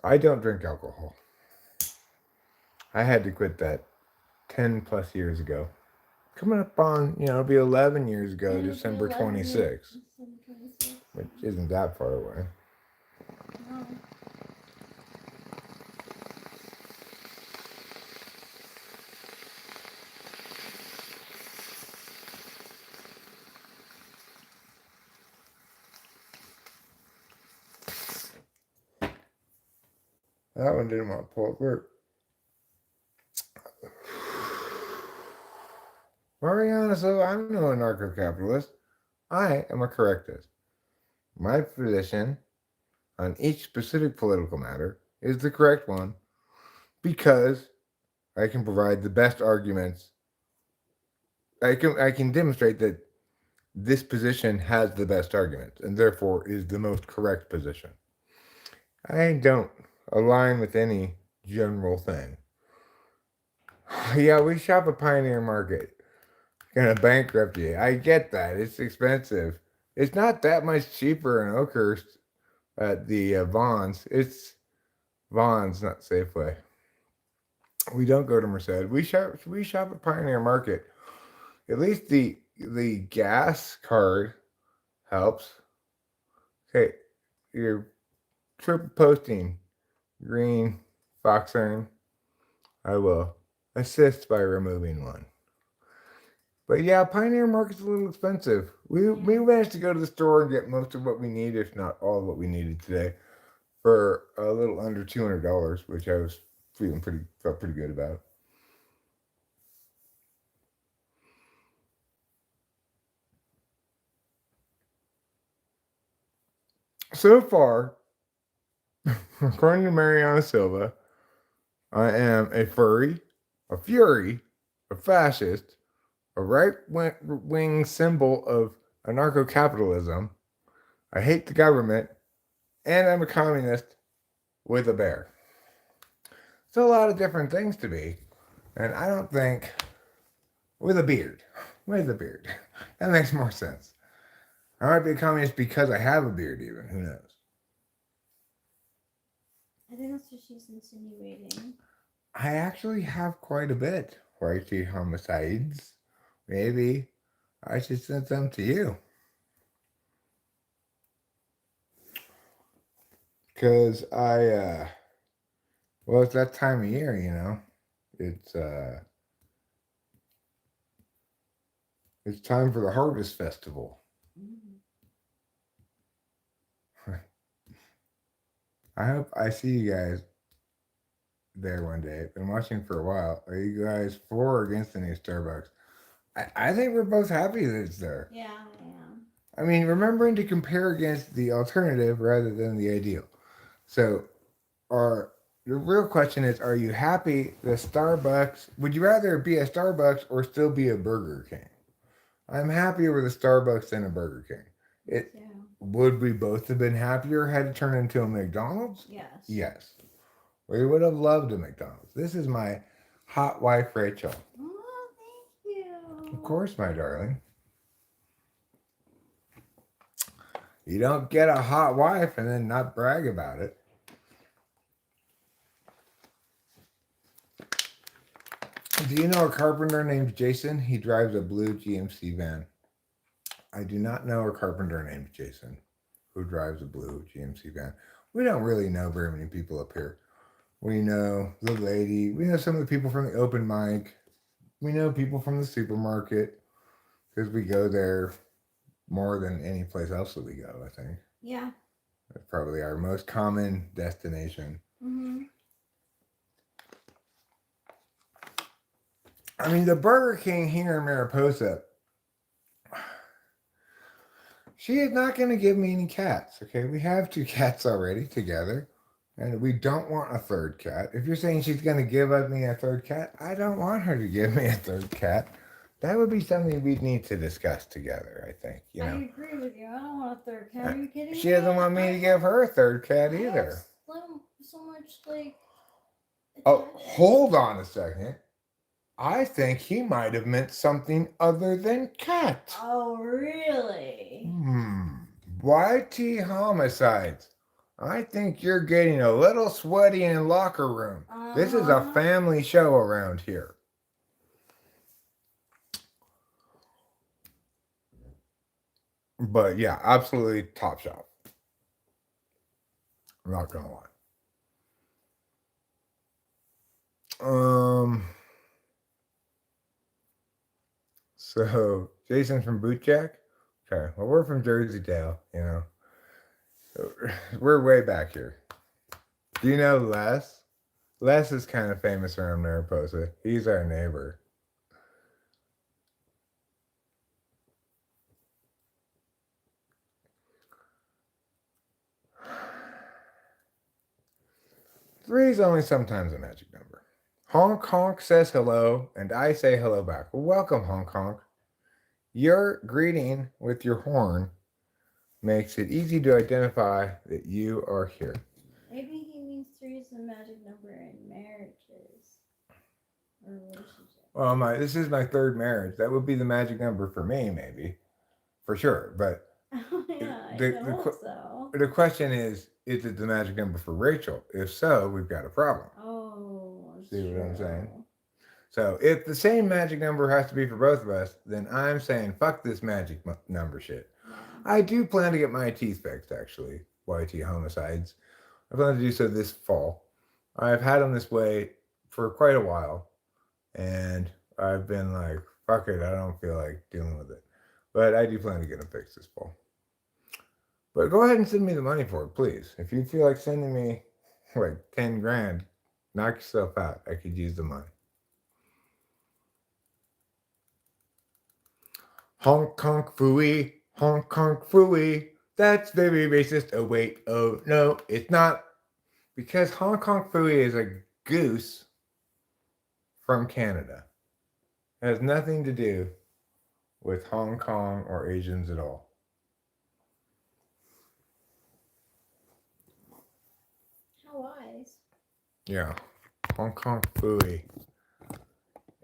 I don't drink alcohol. I had to quit that 10 plus years ago. Coming up on, it'll be 11 years ago, December 26th. Which isn't that far away. No. That one didn't want to pull up. Mariana, so I'm no anarcho-capitalist. I am a correctist. My position on each specific political matter is the correct one because I can provide the best arguments. I can demonstrate that this position has the best arguments and therefore is the most correct position. I don't align with any general thing. Yeah, we shop at Pioneer Market. Gonna bankrupt you. I get that. It's expensive. It's not that much cheaper in Oakhurst at the Vaughn's. It's Vaughn's, not Safeway. We don't go to Merced. We shop at Pioneer Market. At least the gas card helps. Okay, you're triple posting green foxhorn. I will assist by removing one. But yeah, Pioneer Market's a little expensive. We managed to go to the store and get most of what we need, if not all of what we needed today, for a little under $200, which I was felt pretty good about. So far, according to Mariana Silva, I am a furry, a fury, a fascist, a right-wing symbol of anarcho-capitalism. I hate the government, and I'm a communist with a bear. It's a lot of different things to be, and I don't think with a beard. With a beard. That makes more sense. I might be a communist because I have a beard, even. Who knows? I think that's what she's insinuating. I actually have quite a bit. Righty homicides. Maybe I should send them to you. Because well, it's that time of year, you know. It's time for the Harvest Festival. I hope I see you guys there one day. I've been watching for a while. Are you guys for or against the new Starbucks? I think we're both happy that it's there. Yeah, I am. I mean, remembering to compare against the alternative rather than the ideal. So, the real question is, are you happy the Starbucks? Would you rather be a Starbucks or still be a Burger King? I'm happier with a Starbucks than a Burger King. Would we both have been happier had it turned into a McDonald's? Yes. Yes. We would have loved a McDonald's. This is my hot wife, Rachel. Oh, thank you. Of course, my darling. You don't get a hot wife and then not brag about it. Do you know a carpenter named Jason? He drives a blue GMC van. I do not know a carpenter named Jason who drives a blue GMC van. We don't really know very many people up here. We know the lady. We know some of the people from the open mic. We know people from the supermarket because we go there more than any place else that we go, I think. Yeah. That's probably our most common destination. Mm-hmm. I mean, the Burger King here in Mariposa, she is not going to give me any cats, okay? We have 2 cats already together, and we don't want a 3rd cat. If you're saying she's going to give me a 3rd cat, I don't want her to give me a 3rd cat. That would be something we'd need to discuss together, I think, you know? I agree with you. I don't want a 3rd cat. Are you kidding me? She doesn't want me to give her a 3rd cat either. So much, like... Oh, hold on a second. I think he might have meant something other than cat. Oh, really? YT homicides. I think you're getting a little sweaty in locker room. This is a family show around here. But yeah, absolutely top shelf. I'm not gonna lie. So Jason's from Bootjack? Okay. Well, we're from Jersey Dale, you know. So we're way back here. Do you know Les? Les is kind of famous around Mariposa. He's our neighbor. Three is only sometimes a magic number. Honk Honk says hello, and I say hello back. Well, welcome, Honk Honk. Your greeting with your horn makes it easy to identify that you are here. Maybe he means 3 is the magic number in marriages or relationships. Well, this is my third marriage. That would be the magic number for me, maybe, for sure. But Oh yeah, I the hope so. the question is it the magic number for Rachel? If so, we've got a problem. Oh, See what I'm saying? true. So if the same magic number has to be for both of us, then I'm saying fuck this magic number shit. Yeah. I do plan to get my teeth fixed, actually. YT homicides. I plan to do so this fall. I've had them this way for quite a while, and I've been like, fuck it, I don't feel like dealing with it. But I do plan to get them fixed this fall. But go ahead and send me the money for it, please. If you feel like sending me like 10 grand, knock yourself out. I could use the money. Hong Kong Fooey, Hong Kong Fooey. That's very racist. Oh, wait. Oh, no, it's not. Because Hong Kong Fooey is a goose from Canada. It has nothing to do with Hong Kong or Asians at all. How wise. Yeah. Hong Kong Fooey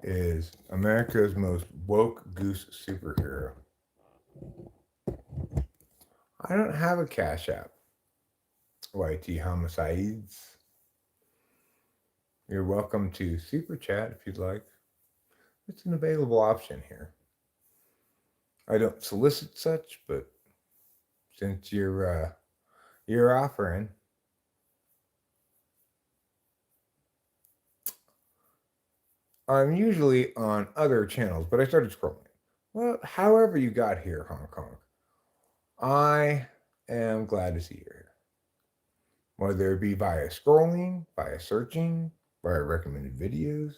is America's most woke goose superhero. I don't have a Cash App. YT homicides. You're welcome to Super Chat if you'd like. It's an available option here. I don't solicit such, but since you're offering, I'm usually on other channels, but I started scrolling. Well, however you got here, Hong Kong, I am glad to see you here. Whether it be via scrolling, via searching, via recommended videos,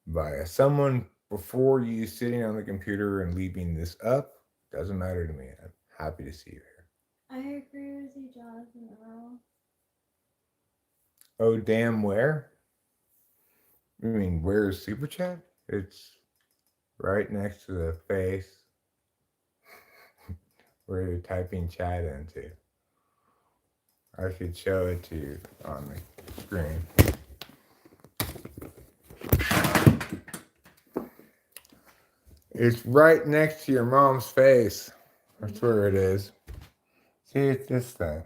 via someone before you sitting on the computer and leaving this up, doesn't matter to me. I'm happy to see you here. I agree with you, Jonathan Earl. Oh, damn, where? I mean, where's Super Chat? It's right next to the face where you're typing chat into. I should show it to you on the screen. It's right next to your mom's face. That's where it is. See, it's this thing.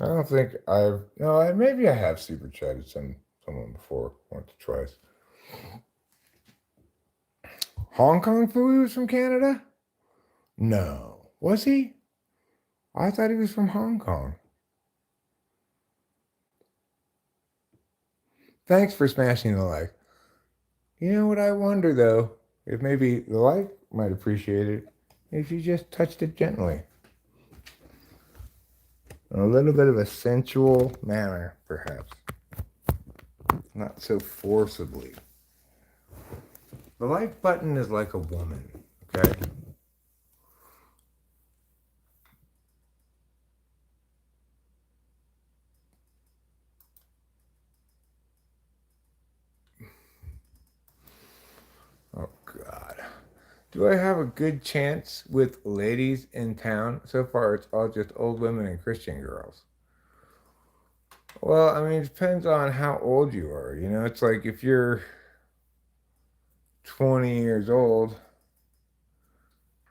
I don't think maybe I have super chatted someone before, once or twice. Hong Kong Fooey was from Canada? No. Was he? I thought he was from Hong Kong. Thanks for smashing the like. You know what I wonder, though? If maybe the like might appreciate it if you just touched it gently. In a little bit of a sensual manner, perhaps. Not so forcibly. The like button is like a woman, okay? Oh, God. Do I have a good chance with ladies in town? So far, it's all just old women and Christian girls. Well, I mean, it depends on how old you are. You know, it's like if you're 20 years old,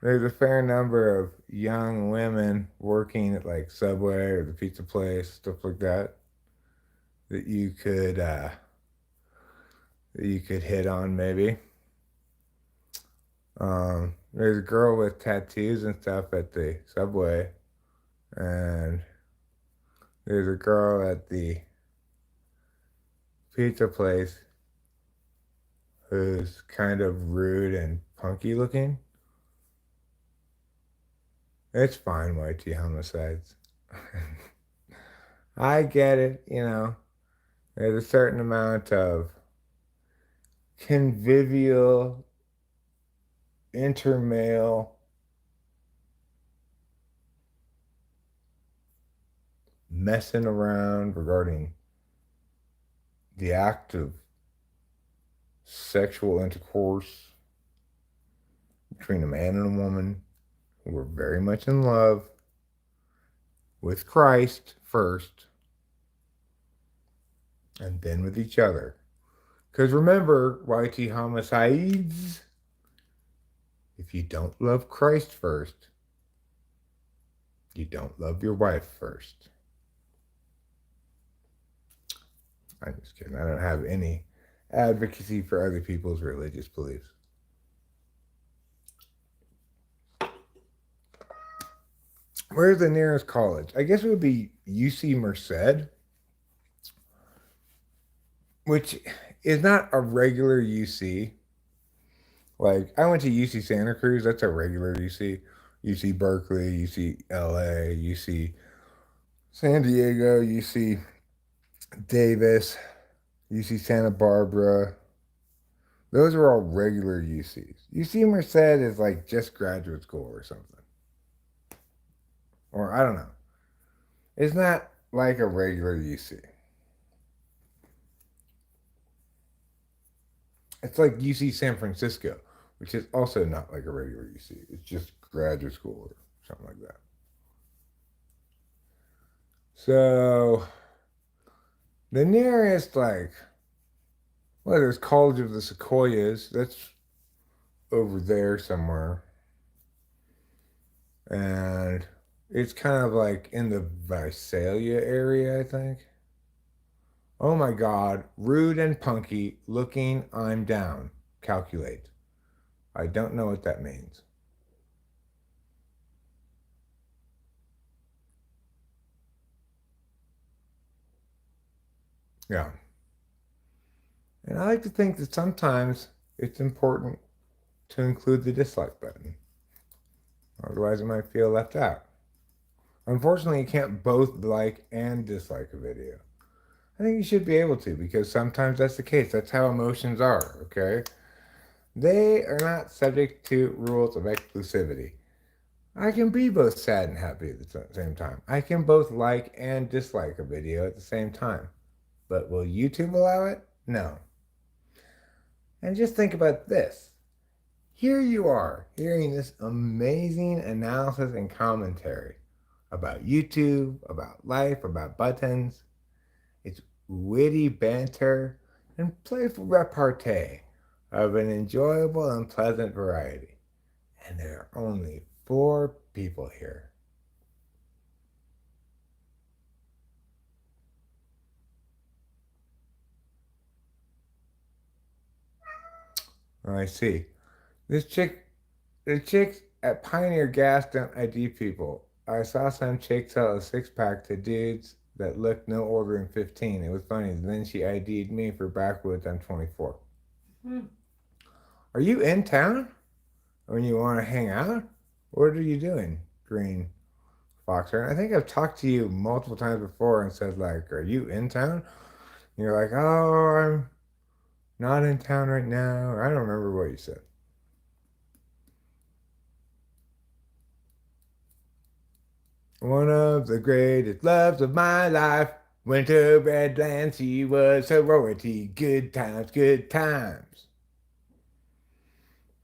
there's a fair number of young women working at like Subway or the pizza place, stuff like that, that you could hit on maybe. There's a girl with tattoos and stuff at the Subway, and there's a girl at the pizza place who's kind of rude and punky looking. It's fine, YT homicides. I get it, you know. There's a certain amount of convivial, intermale messing around regarding the act of sexual intercourse between a man and a woman who were very much in love with Christ first and then with each other. Because remember, YT homicides, if you don't love Christ first, you don't love your wife first. I'm just kidding. I don't have any advocacy for other people's religious beliefs. Where's the nearest college? I guess it would be UC Merced, which is not a regular UC. Like, I went to UC Santa Cruz. That's a regular UC. UC Berkeley, UC LA, UC San Diego, UC Davis, UC Santa Barbara. Those are all regular UCs. UC Merced is like just graduate school or something. Or I don't know. It's not like a regular UC. It's like UC San Francisco, which is also not like a regular UC. It's just graduate school or something like that. So the nearest, like, well, there's College of the Sequoias. That's over there somewhere. And it's kind of like in the Visalia area, I think. Oh my God, rude and punky, looking, I'm down. Calculate. I don't know what that means. Yeah. And I like to think that sometimes it's important to include the dislike button. Otherwise, I might feel left out. Unfortunately, you can't both like and dislike a video. I think you should be able to because sometimes that's the case. That's how emotions are, okay? They are not subject to rules of exclusivity. I can be both sad and happy at the same time. I can both like and dislike a video at the same time. But will YouTube allow it? No. And just think about this. Here you are, hearing this amazing analysis and commentary about YouTube, about life, about buttons. It's witty banter and playful repartee of an enjoyable and pleasant variety. And there are only 4 people here. Oh, I see. The chicks at Pioneer Gas don't ID people. I saw some chick sell a 6-pack to dudes that looked no older than 15. It was funny. And then she ID'd me for backwoods. I'm 24. Are you in town? When you want to hang out? What are you doing, Green Foxer? I think I've talked to you multiple times before and said, like, are you in town? And you're like, oh, I'm not in town right now. I don't remember what you said. One of the greatest loves of my life went to Redlands. She was sorority. Good times, good times.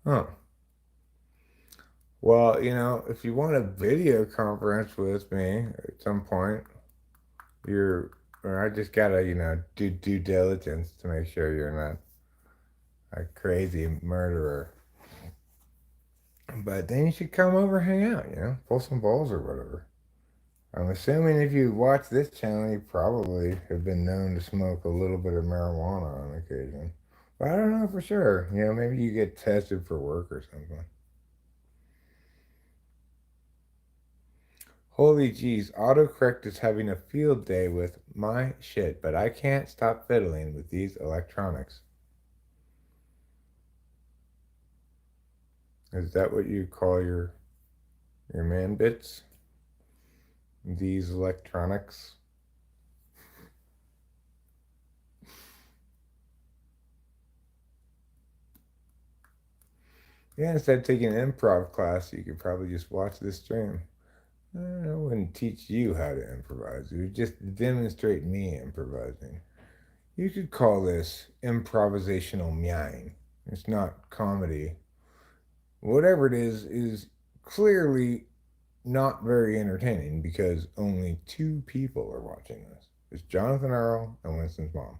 Huh. Well, if you want a video conference with me at some point, or I just gotta, do due diligence to make sure you're not a crazy murderer. But then you should come over, hang out, pull some balls or whatever. I'm assuming if you watch this channel, you probably have been known to smoke a little bit of marijuana on occasion. But I don't know for sure. Maybe you get tested for work or something. Holy jeez, autocorrect is having a field day with my shit, but I can't stop fiddling with these electronics. Is that what you call your man bits? These electronics? Yeah, instead of taking an improv class, you could probably just watch this stream. I wouldn't teach you how to improvise. It would just demonstrate me improvising. You could call this improvisational meowing. It's not comedy. Whatever it is clearly not very entertaining because only two people are watching this. It's Jonathan Earl and Winston's mom.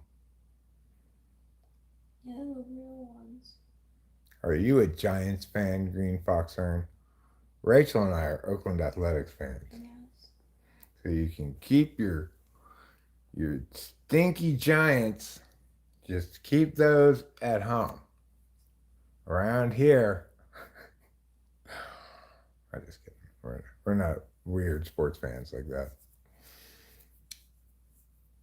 Yeah, the real ones. Are you a Giants fan, Green Foxhorn? Rachel and I are Oakland Athletics fans. Yes. So you can keep your stinky Giants, just keep those at home. Around here, I'm just kidding. We're not weird sports fans like that.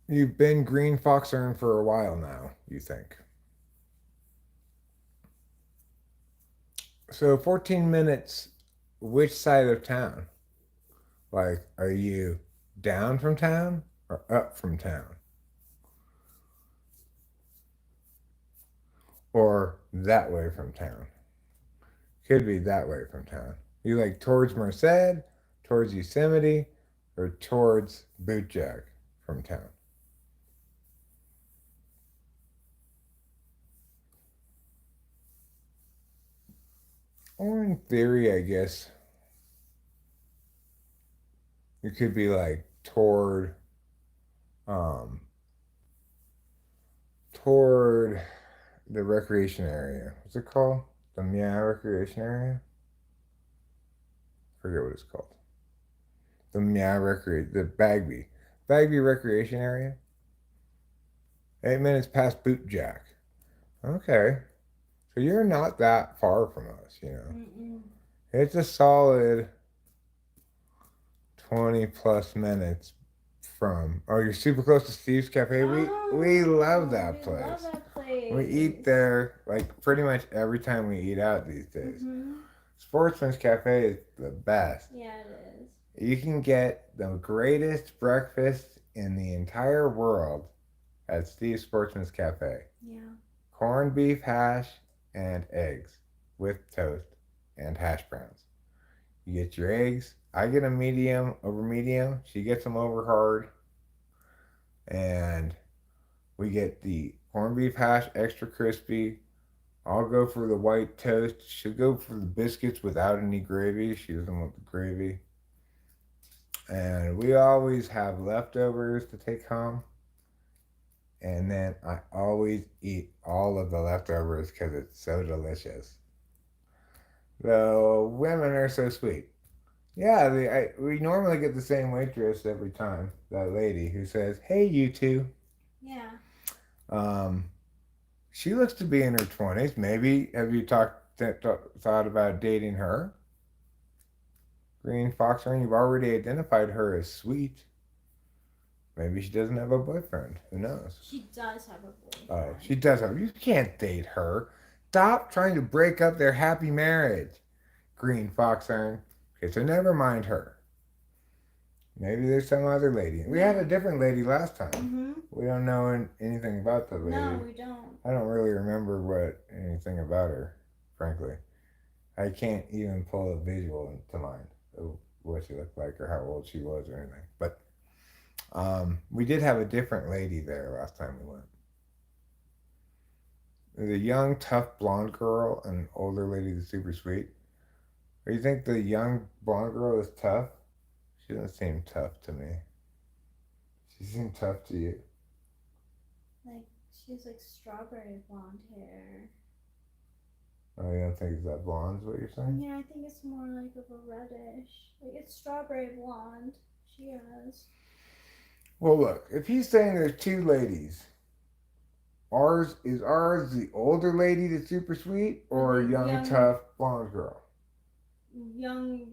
You've been Green Foxhorn for a while now, you think. So 14 minutes, which side of town? Like, are you down from town or up from town? Or that way from town? Could be that way from town. You like towards Merced, towards Yosemite, or towards Bootjack from town? Or in theory, I guess, it could be like um, toward the recreation area. What's it called? The Meow Recreation Area? I forget what it's called. The Bagby Recreation Area. 8 minutes past Bootjack. Okay. So you're not that far from us, you know. Mm-mm. It's a solid 20 plus minutes from. Oh, you're super close to Steve's Cafe. We love that place. Love that place. We eat there like pretty much every time we eat out these days. Mm-hmm. Sportsman's Cafe is the best. Yeah, it is. You can get the greatest breakfast in the entire world at Steve's Sportsman's Cafe. Yeah. Corned beef hash and eggs with toast and hash browns. You get your eggs. I get a medium over medium. She gets them over hard. And we get the corned beef hash extra crispy. I'll go for the white toast. She'll go for the biscuits without any gravy. She doesn't want the gravy. And we always have leftovers to take home. And then I always eat all of the leftovers because it's so delicious. The women are so sweet. Yeah, we normally get the same waitress every time. That lady who says, "Hey, you two." Yeah. She looks to be in her 20s. Maybe have you thought about dating her? Green Foxhorn, you've already identified her as sweet. Maybe she doesn't have a boyfriend. Who knows? She does have a boyfriend. Oh, she does have. You can't date her. Stop trying to break up their happy marriage, Green Foxhorn. Okay, so never mind her. Maybe there's some other lady. We had a different lady last time. Mm-hmm. We don't know anything about the lady. No, we don't. I don't really remember anything about her, frankly. I can't even pull a visual into mind of what she looked like or how old she was or anything. But we did have a different lady there last time we went. There's a young, tough blonde girl and an older lady that's super sweet. Or you think the young blonde girl is tough? She doesn't seem tough to me. She seemed tough to you. Like, she's like strawberry blonde hair. Oh, you don't think it's that blonde is what you're saying? Yeah, I think it's more like of a reddish. Like, it's strawberry blonde. She has. Well, look, if he's saying there's two ladies, is ours the older lady that's super sweet or a young, tough blonde girl? Young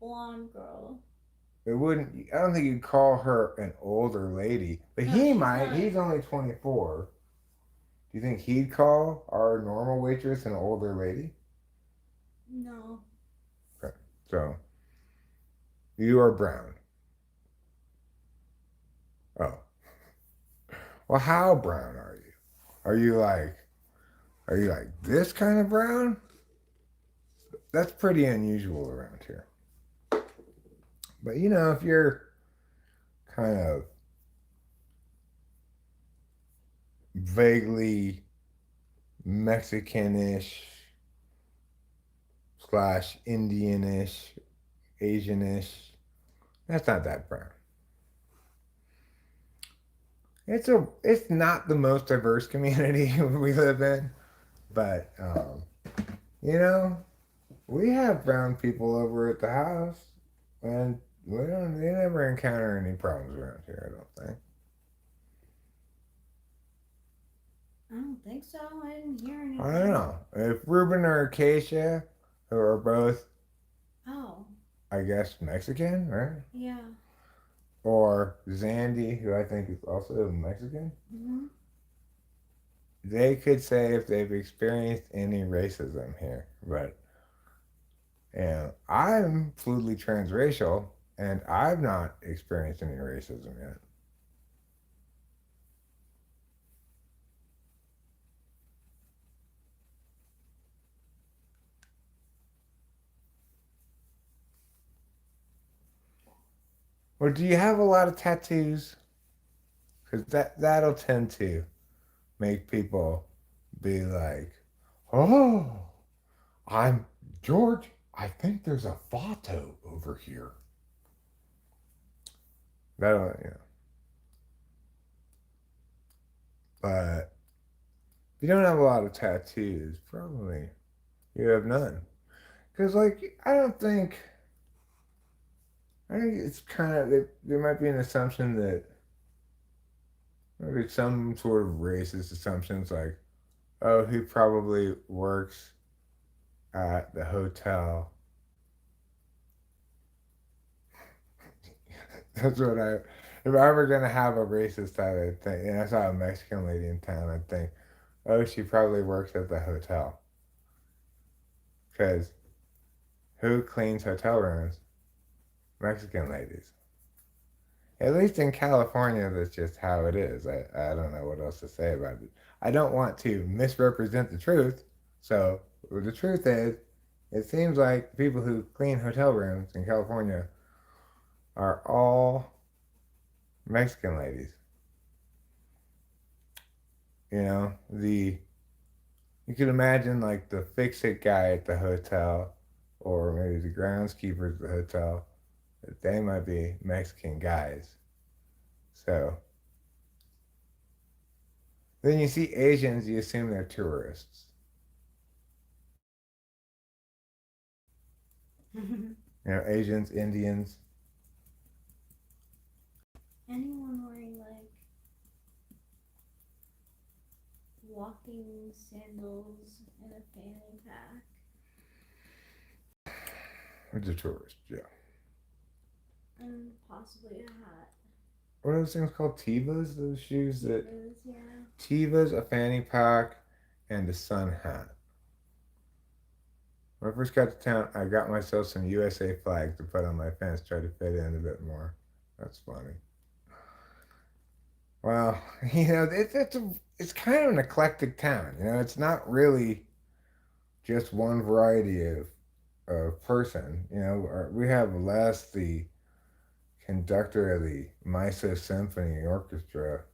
blonde girl. I don't think you'd call her an older lady, but No, he she's might. not. He's only 24. Do you think he'd call our normal waitress an older lady? No. Okay, so you are brown. Oh. Well, how brown are you? Are you like this kind of brown? That's pretty unusual around here. But you know, if you're kind of vaguely Mexicanish slash Indianish, Asianish. That's not that brown. It's not the most diverse community we live in, but you know, we have brown people over at the house, and they never encounter any problems around here. I don't think. I don't think so. I didn't hear anything. I don't know if Ruben or Acacia, who are both, Oh, I guess, Mexican, right? yeah. Or Zandy, who I think is also Mexican. Mm-hmm. They could say if they've experienced any racism here, but I'm fluidly transracial, and I've not experienced any racism yet. Or do you have a lot of tattoos? Because that'll tend to make people be like, "Oh, I'm George. I think there's a photo over here." That'll, But if you don't have a lot of tattoos, probably you have none. Because, like, I think it's kind of, there might be an assumption that, maybe some sort of racist assumptions like, oh, he probably works at the hotel. That's what if I were gonna have a racist thought, I'd think, and I saw a Mexican lady in town, I'd think, oh, she probably works at the hotel. Because who cleans hotel rooms? Mexican ladies. At least in California, that's just how it is. I don't know what else to say about it. I don't want to misrepresent the truth. So the truth is, it seems like people who clean hotel rooms in California are all Mexican ladies. You could imagine like the fix-it guy at the hotel, or maybe the groundskeepers at the hotel, that they might be Mexican guys. So then you see Asians, you assume they're tourists. Asians, Indians. Anyone wearing like walking sandals and a fanny pack. It's a tourist, yeah. And possibly a hat. What are those things called? Tevas? Those shoes that. Yeah. Tevas, a fanny pack, and a sun hat. When I first got to town, I got myself some USA flags to put on my fence, try to fit in a bit more. That's funny. Well, it's kind of an eclectic town. It's not really just one variety of person. We have Les, the conductor of the MISO Symphony Orchestra,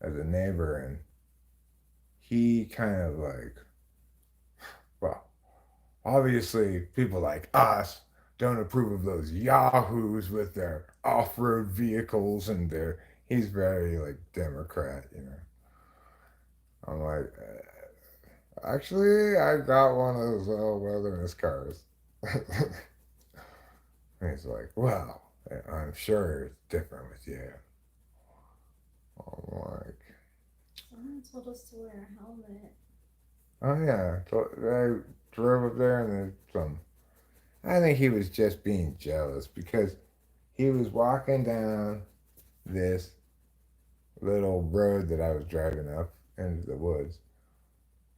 as a neighbor, and he kind of like, well, obviously people like us don't approve of those yahoos with their off-road vehicles and he's very like Democrat. I'm like, actually, I got one of those all-weather cars. And he's like, well, I'm sure it's different with you. I'm like, Someone told us to wear a helmet. oh yeah, I drove up there and there's some. I think he was just being jealous because he was walking down this little road that I was driving up into the woods,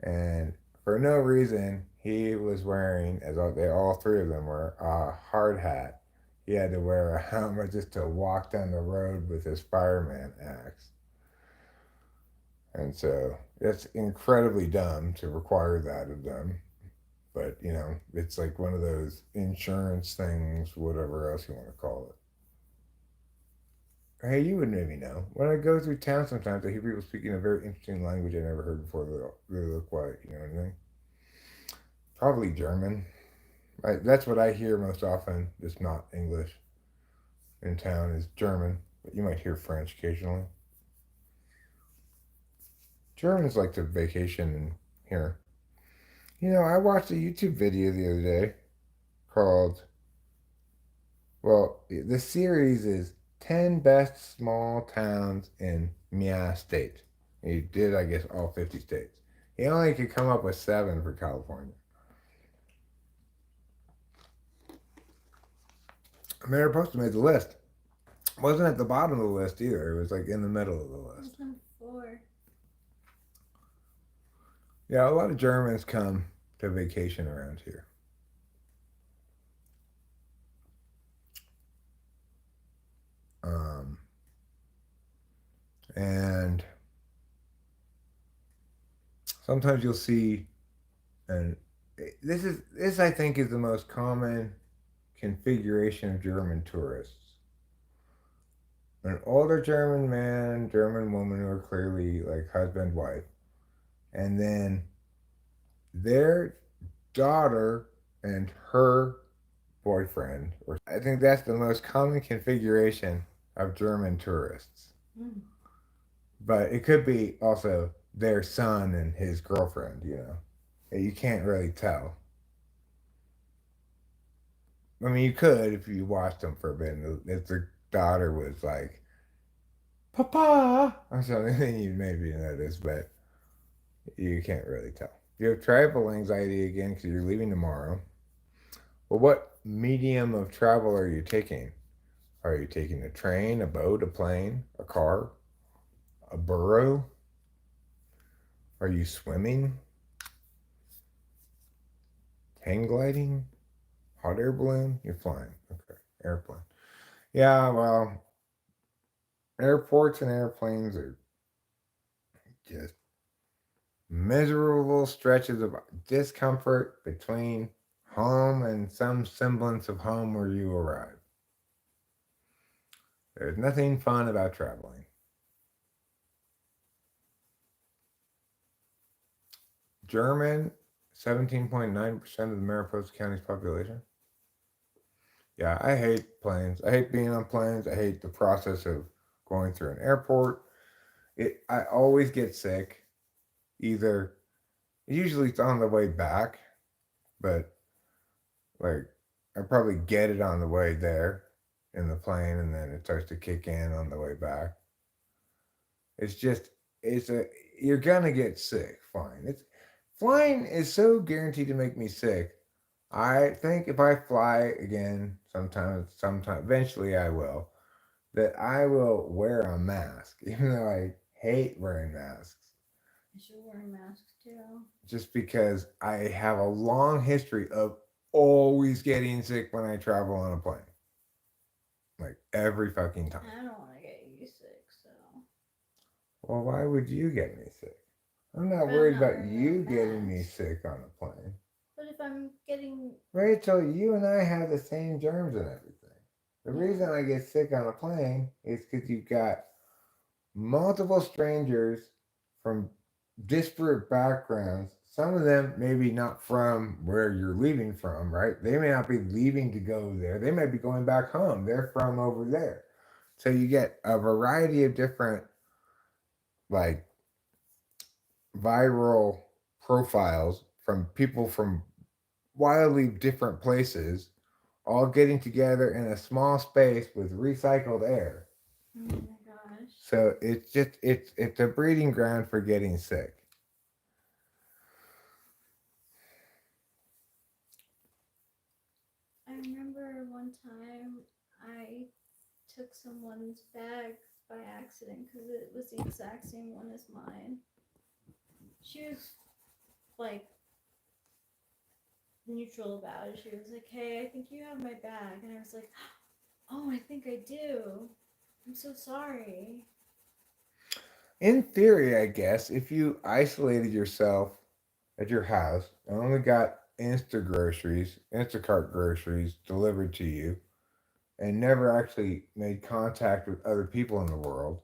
and for no reason he was wearing, all three of them were, a hard hat. He had to wear a helmet just to walk down the road with his fireman axe. And so it's incredibly dumb to require that of them. But, it's like one of those insurance things, whatever else you want to call it. Hey, you would maybe know. When I go through town sometimes, I hear people speaking a very interesting language I never heard before. They look quiet, you know what I mean? Probably German. That's what I hear most often, just not English in town, is German. But you might hear French occasionally. Germans like to vacation in here. You know, I watched a YouTube video the other day called, well, the series is 10 Best Small Towns in Mia State. He did, I guess, all 50 states. He only could come up with 7 for California. Mariposa made the list. Wasn't at the bottom of the list either. It was like in the middle of the list. It's on 4. Yeah, a lot of Germans come to vacation around here. Um, and sometimes you'll see, and this I think is the most common configuration of German tourists. An older German man, German woman who are clearly like husband, wife, and then their daughter and her boyfriend. Or I think that's the most common configuration of German tourists. Mm. But it could be also their son and his girlfriend, you know. You can't really tell. I mean, you could if you watched them for a bit. If the daughter was like, Papa, or something, then you maybe notice, but you can't really tell. If you have travel anxiety again because you're leaving tomorrow, well, what medium of travel are you taking? Are you taking a train, a boat, a plane, a car, a burro? Are you swimming? Hang gliding? Hot air balloon? You're flying. Okay. Airplane. Yeah, well, airports and airplanes are just miserable stretches of discomfort between home and some semblance of home where you arrive. There's nothing fun about traveling. German, 17.9% of the Mariposa County's population. Yeah, I hate planes. I hate being on planes. I hate the process of going through an airport. I always get sick. Either usually it's on the way back, but like I probably get it on the way there in the plane and then it starts to kick in on the way back. It's just you're gonna get sick. Fine. It's flying is so guaranteed to make me sick. I think if I fly again sometime, eventually I will, that I will wear a mask, even though I hate wearing masks. I should wear a mask too. Just because I have a long history of always getting sick when I travel on a plane. Like every fucking time. I don't want to get you sick, so. Well, why would you get me sick? I'm not I'm worried not about wearing you a getting me mask. sick on a plane. But if I'm getting. Rachel, you and I have the same germs and everything. The Yeah. reason I get sick on a plane is because you've got multiple strangers from disparate backgrounds. Some of them maybe not from where you're leaving from, right? They may not be leaving to go there. They might be going back home. They're from over there. So you get a variety of different like viral profiles from people from wildly different places all getting together in a small space with recycled air. Oh my gosh. So it's a breeding ground for getting sick. I remember one time I took someone's bag by accident because it was the exact same one as mine. She was like neutral about it. She was like, "Hey, I think you have my bag," and I was like, "Oh, I think I do. I'm so sorry." In theory, I guess, if you isolated yourself at your house and only got Instacart groceries delivered to you, and never actually made contact with other people in the world,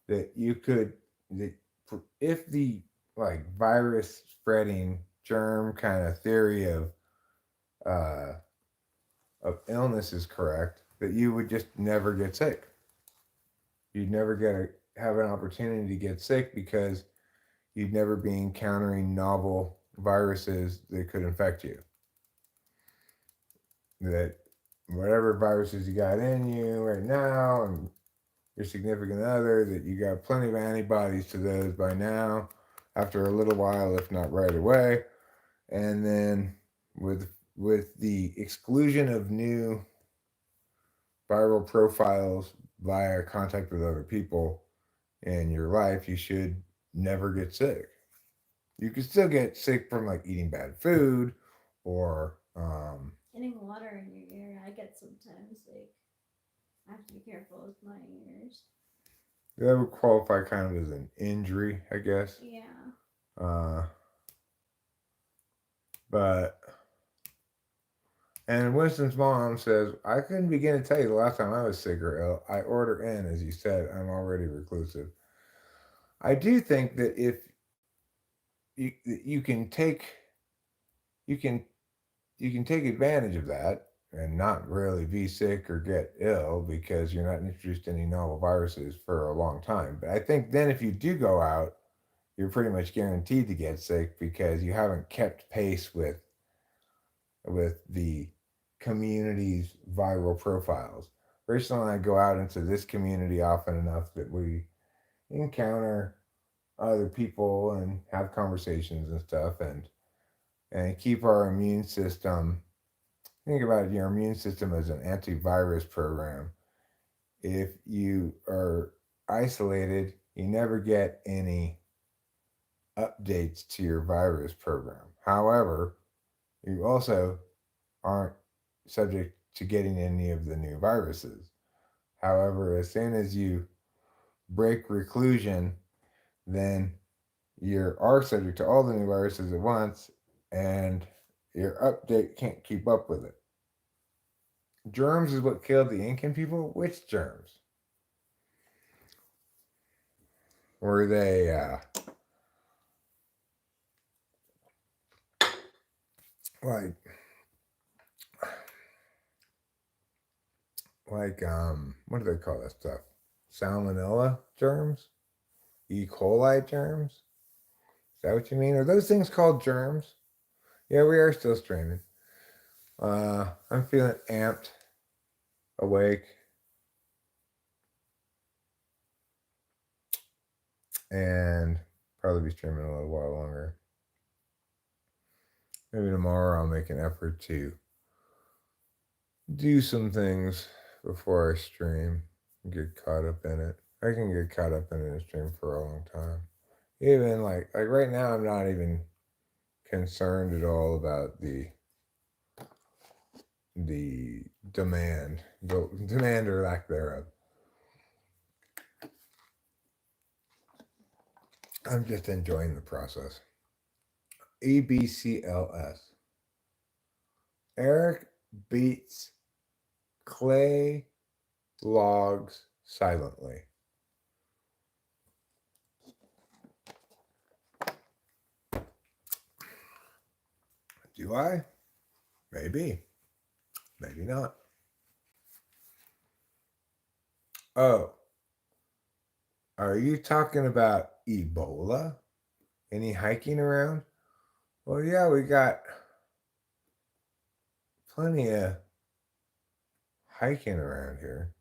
that you could, that if the like virus spreading germ kind of theory uh, of illness is correct, that you would just never get sick. You'd never have an opportunity to get sick because you'd never be encountering novel viruses that could infect you. That whatever viruses you got in you right now and your significant other, that you got plenty of antibodies to those by now after a little while, if not right away. And then with the exclusion of new viral profiles via contact with other people in your life, you should never get sick. You could still get sick from like eating bad food or Getting water in your ear, I get sometimes. Like, I have to be careful with my ears. that would qualify kind of as an injury, I guess. Yeah. But and Winston's mom says, I couldn't begin to tell you the last time I was sick or ill. I order in, as you said, I'm already reclusive. I do think that if you can take you can you can take advantage of that and not really be sick or get ill because you're not introduced to any novel viruses for a long time. But I think then if you do go out, you're pretty much guaranteed to get sick because you haven't kept pace with the community's viral profiles. Rachel and I go out into this community often enough that we encounter other people and have conversations and stuff and keep our immune system. Think about your immune system as an antivirus program. If you are isolated, you never get any updates to your virus program. However, you also aren't subject to getting any of the new viruses. However, as soon as you break reclusion, then you are subject to all the new viruses at once, and your update can't keep up with it. Germs is what killed the Incan people? Which germs? Were they like what do they call that stuff? Salmonella germs? E. coli germs? Is that what you mean? Are those things called germs? Yeah, we are still streaming. I'm feeling amped, awake, and probably be streaming a little while longer. Maybe tomorrow I'll make an effort to do some things before I stream and get caught up in it. I can get caught up in a stream for a long time. Even like right now I'm not even concerned at all about the demand, the demand or lack thereof. I'm just enjoying the process. EBCLS. Eric beats clay logs silently. Do I? Maybe. Maybe not. Oh, are you talking about Ebola? Any hiking around? Well, yeah, we got plenty of hiking around here.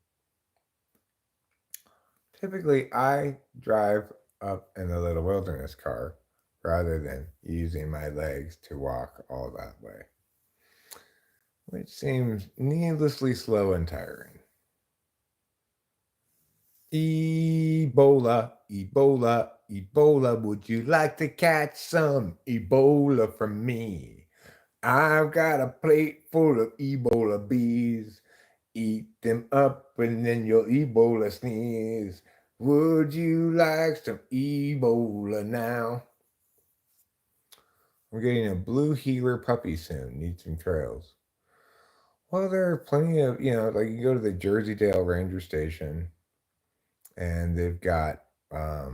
Typically, I drive up in the little wilderness car rather than using my legs to walk all that way, which seems needlessly slow and tiring. Ebola, Ebola, Ebola, would you like to catch some Ebola from me? I've got a plate full of Ebola bees. Eat them up and then you'll Ebola sneeze. Would you like some Ebola now? I'm getting a blue heeler puppy soon. Need some trails. Well, there are plenty of, like you go to the Jersey Dale Ranger Station and they've got a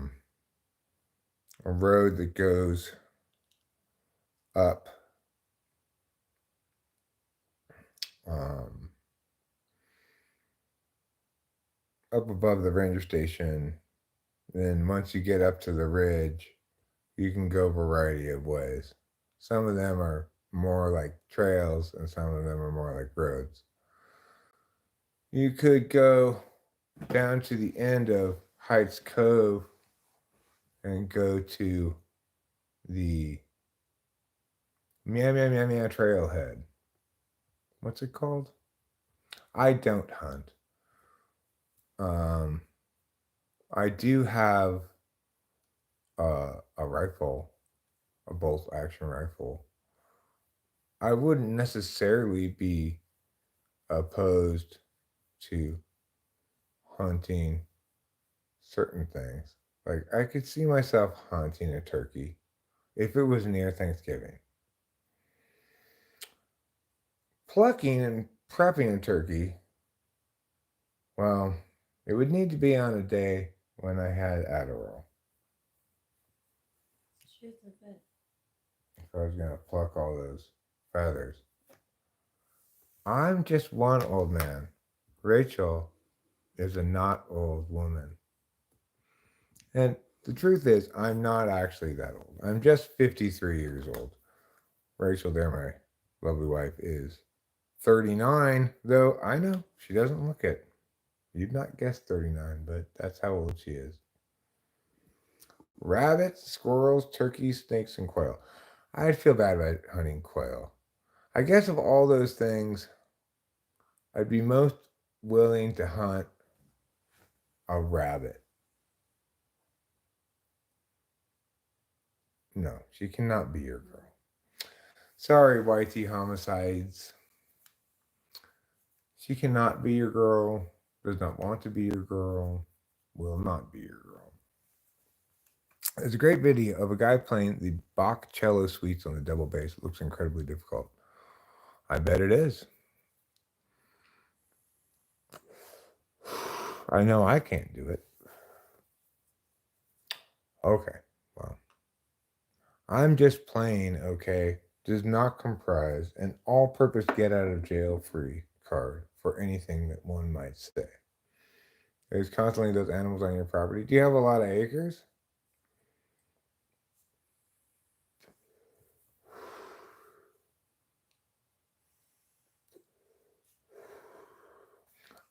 road that goes up um, up above the ranger station. Then once you get up to the ridge, you can go a variety of ways. Some of them are more like trails and some of them are more like roads. You could go down to the end of Heights Cove and go to the Meow Meow Meow Meow Trailhead. What's it called? I don't hunt. Um, I do have a rifle, a bolt action rifle. I wouldn't necessarily be opposed to hunting certain things. Like I could see myself hunting a turkey if it was near Thanksgiving. Plucking and prepping a turkey, well, it would need to be on a day when I had Adderall. Shoot the bit. If I was going to pluck all those feathers. I'm just one old man. Rachel is a not old woman. And the truth is, I'm not actually that old. I'm just 53 years old. Rachel, there, my lovely wife, is 39, though I know she doesn't look it. You'd not guess 39, but that's how old she is. Rabbits, squirrels, turkeys, snakes, and quail. I'd feel bad about hunting quail. I guess of all those things, I'd be most willing to hunt a rabbit. No, she cannot be your girl. Sorry, YT homicides. She cannot be your girl, does not want to be your girl, will not be your girl. There's a great video of a guy playing the Bach cello suites on the double bass. It looks incredibly difficult. I bet it is. I know I can't do it. Okay, well, I'm just playing, okay, does not comprise an all-purpose get-out-of-jail-free card for anything that one might say. There's constantly those animals on your property. Do you have a lot of acres?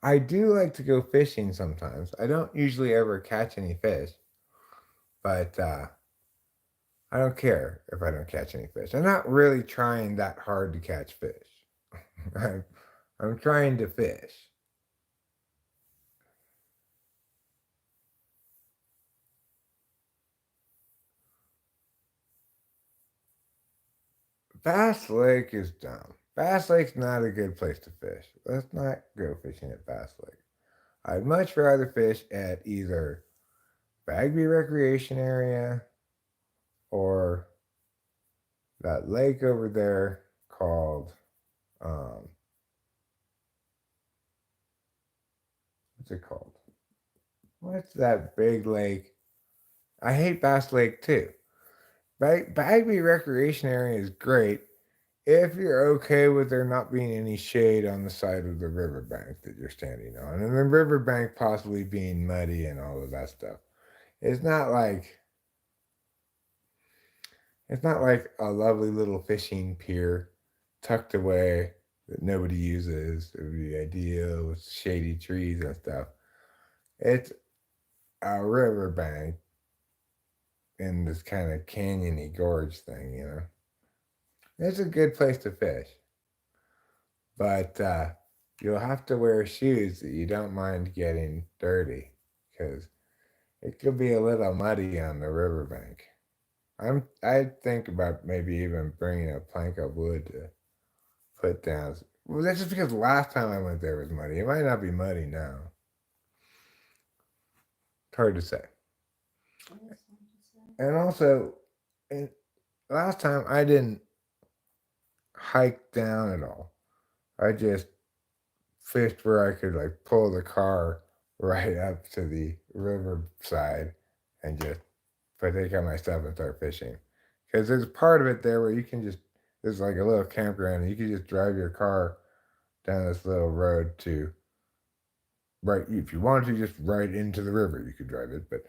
I do like to go fishing sometimes. I don't usually ever catch any fish, but I don't care if I don't catch any fish. I'm not really trying that hard to catch fish. I'm trying to fish. Bass Lake is dumb. Bass Lake's not a good place to fish. Let's not go fishing at Bass Lake. I'd much rather fish at either Bagby Recreation Area or that lake over there called what's it called? What's that big lake? I hate Bass Lake too. Bagby Recreation Area is great if you're okay with there not being any shade on the side of the riverbank that you're standing on, and the riverbank possibly being muddy and all of that stuff. It's not like a lovely little fishing pier tucked away that nobody uses. It would be ideal with shady trees and stuff. It's a riverbank in this kind of canyony gorge thing, you know. It's a good place to fish. But you'll have to wear shoes that you don't mind getting dirty because it could be a little muddy on the riverbank. I think about maybe even bringing a plank of wood to put down. Well, that's just because last time I went there was muddy. It might not be muddy now. It's hard to say. And also, last time I didn't hike down at all. I just fished where I could like pull the car right up to the riverside and just take out my stuff and start fishing. Because there's part of it there where you can just, there's like a little campground and you can just drive your car down this little road to, right, if you wanted to just right into the river, you could drive it, but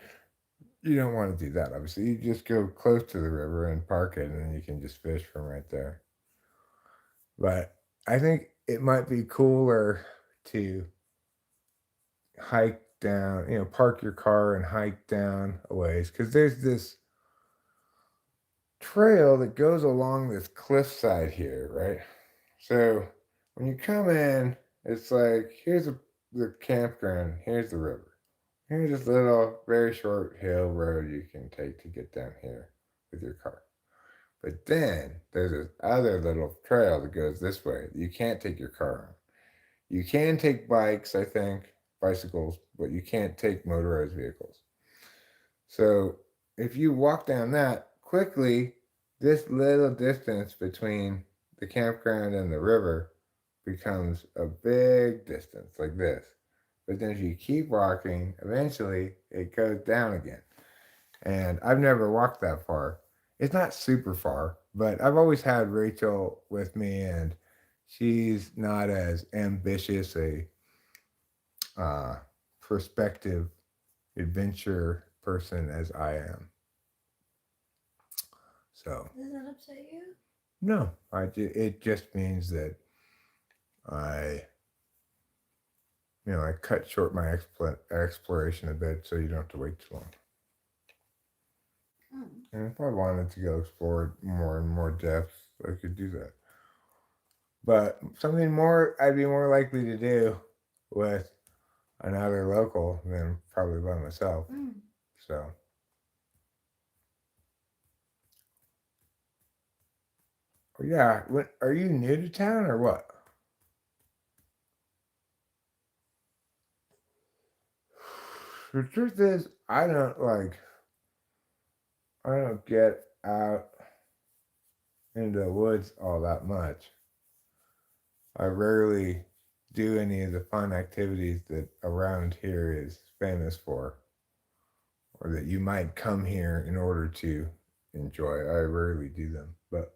you don't want to do that, obviously. You just go close to the river and park it, and then you can just fish from right there. But I think it might be cooler to hike down, park your car and hike down a ways, because there's this trail that goes along this cliffside here, right? So when you come in, it's like the campground, here's the river. Here's this little, very short hill road you can take to get down here with your car. But then there's this other little trail that goes this way. You can't take your car on. You can take bikes, I think, bicycles, but you can't take motorized vehicles. So if you walk down that quickly, this little distance between the campground and the river becomes a big distance like this. But then if you keep walking, eventually it goes down again. And I've never walked that far. It's not super far, but I've always had Rachel with me, and she's not as ambitious a prospective adventure person as I am. So Does that upset you? no, it just means that I I cut short my exploration a bit so you don't have to wait too long. And if I wanted to go explore more and more depth, I could do that. But something more I'd be more likely to do with another local than probably by myself. So yeah, are you new to town or what? The truth is, I don't get out into the woods all that much. I rarely do any of the fun activities that around here is famous for, or that you might come here in order to enjoy. I rarely do them, but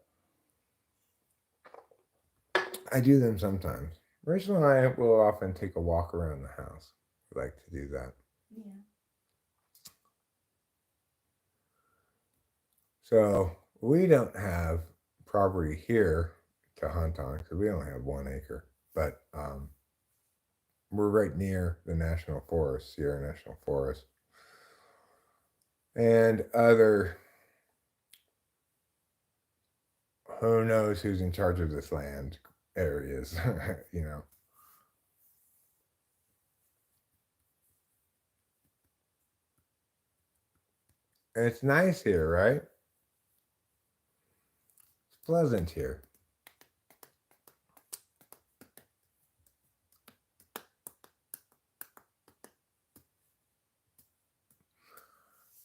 I do them sometimes. Rachel and I will often take a walk around the house. We like to do that. Yeah. So we don't have property here to hunt on because we only have 1 acre, but we're right near the National Forest, Sierra National Forest, and other, who knows who's in charge of this land areas, And it's nice here, right? It's pleasant here.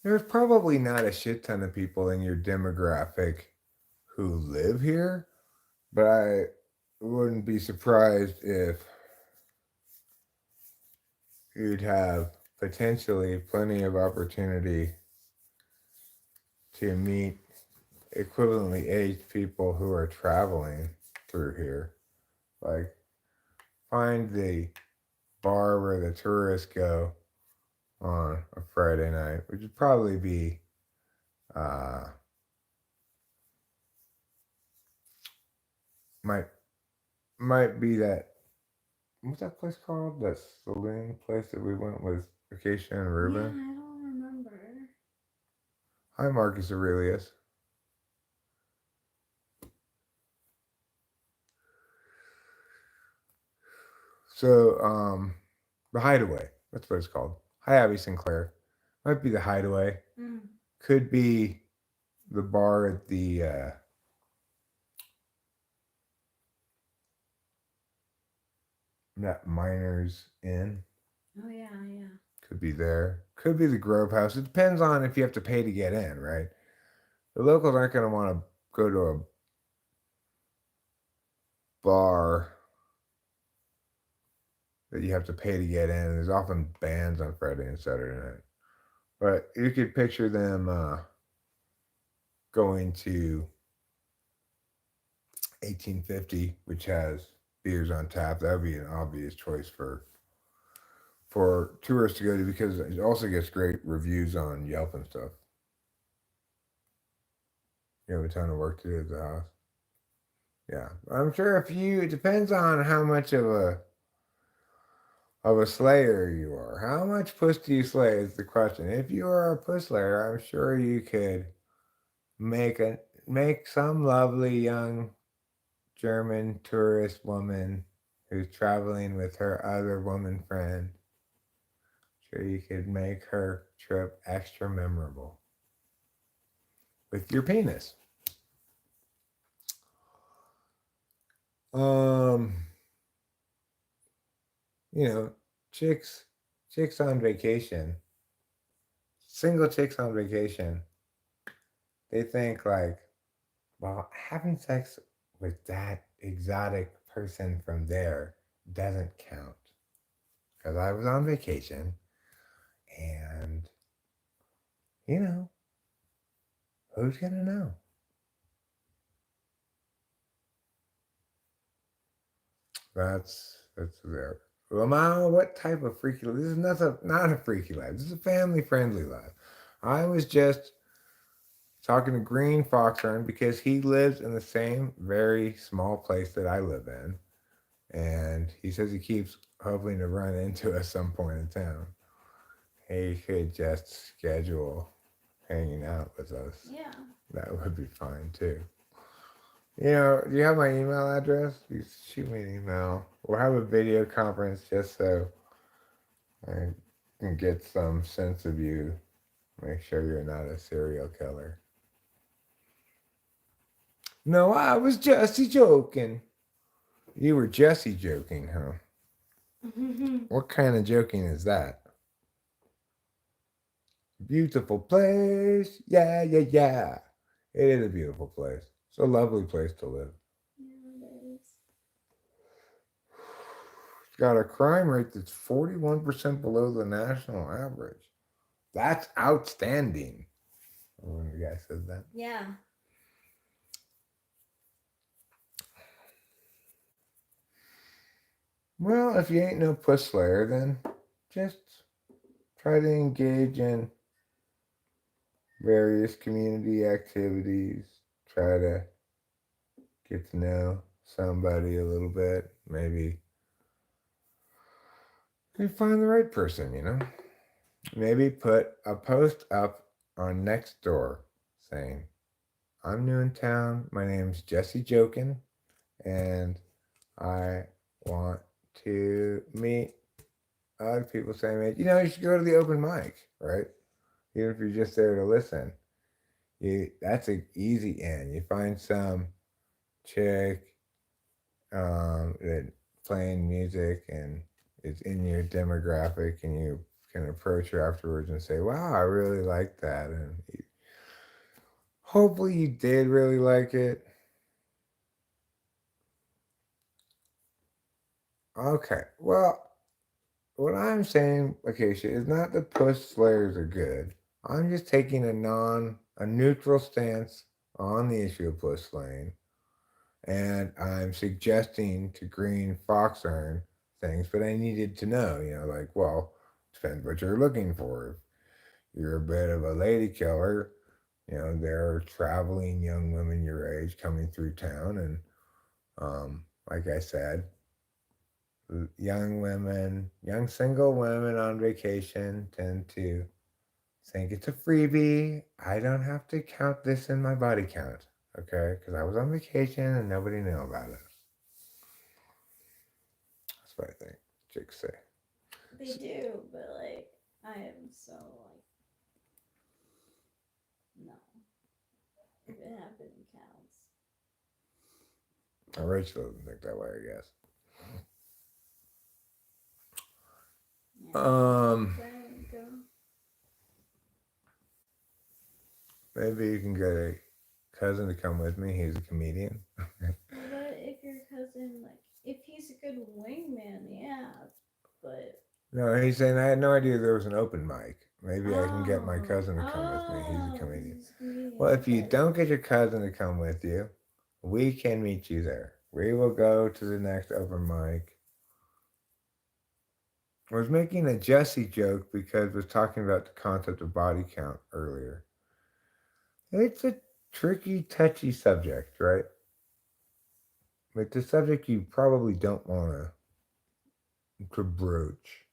There's probably not a shit ton of people in your demographic who live here, but I wouldn't be surprised if you'd have potentially plenty of opportunity to meet equivalently aged people who are traveling through here. Like, find the bar where the tourists go on a Friday night, which would probably be might be that, what's that place called? That saloon place that we went with Acacia and Yeah, Ruben? I don't remember. Hi, Marcus Aurelius. So, the Hideaway. That's what it's called. Hi, Abby Sinclair. Might be the Hideaway. Could be the bar at the that Miners Inn. Oh yeah, yeah. Could be there. Could be the Grove House. It depends on if you have to pay to get in, right? The locals aren't going to want to go to a bar that you have to pay to get in. There's often bands on Friday and Saturday night. But you could picture them going to 1850, which has beers on tap. That would be an obvious choice for tourists to go to because it also gets great reviews on Yelp and stuff. You have a ton of work to do at the house. Yeah, I'm sure it depends on how much of a slayer you are. How much puss do you slay is the question. If you are a puss slayer, I'm sure you could make a make some lovely young German tourist woman who's traveling with her other woman friend. Sure you could make her trip extra memorable with your penis. Um, you know, chicks chicks on vacation, single chicks on vacation, they think like, well, having sex with that exotic person from there doesn't count. Because I was on vacation and, you know, who's going to know? That's there. Well, now, what type of freaky life? This is not a freaky life. This is a family friendly life. I was just talking to Green Foxhorn because he lives in the same very small place that I live in. And he says he keeps hoping to run into us some point in town. He could just schedule hanging out with us. Yeah. That would be fine too. You know, do you have my email address? You shoot me an email. We'll have a video conference just so I can get some sense of you. Make sure you're not a serial killer. No, I was Jesse joking. You were Jesse joking, huh? What kind of joking is that? Beautiful place. Yeah, yeah, yeah. It is a beautiful place. It's a lovely place to live. Yeah, it is. It's got a crime rate that's 41% below the national average. That's outstanding. When the guy says that. Yeah. Well, if you ain't no puss slayer, then just try to engage in various community activities. Try to get to know somebody a little bit. Maybe you find the right person, you know? Maybe put a post up on Nextdoor saying, I'm new in town. My name's Jesse Jokin, and I want to meet other people saying, you know, you should go to the open mic, right? Even if you're just there to listen. That's an easy in. You find some chick that playing music and it's in your demographic, and you can approach her afterwards and say, wow, I really like that. And hopefully you did really like it. Okay, well, what I'm saying, Acacia, is not that puss slayers are good. I'm just taking a neutral stance on the issue of puss slaying, and I'm suggesting to Green Foxhorn things, but I needed to know, you know, like, well, depends what you're looking for. If you're a bit of a lady killer, you know, there are traveling young women your age coming through town, and like I said, young single women on vacation tend to think it's a freebie. I don't have to count this in my body count, okay? Because I was on vacation and nobody knew about it. That's what I think chicks say. They do, but like, I am so like, no. If it happened, it counts. Rachel doesn't think that way, I guess. Yeah. Um, There you go. Maybe you can get a cousin to come with me. He's a comedian. What if your cousin, like, if he's a good wingman, yeah. but No, he's saying I had no idea there was an open mic. Maybe I can get my oh, cousin to come with me. He's a oh, comedian. he's a comedian. Well, if you Okay. don't get your cousin to come with you, we can meet you there. We will go to the next open mic. I was making a Jesse joke because I was talking about the concept of body count earlier. It's a tricky, touchy subject, right? It's a subject you probably don't want to broach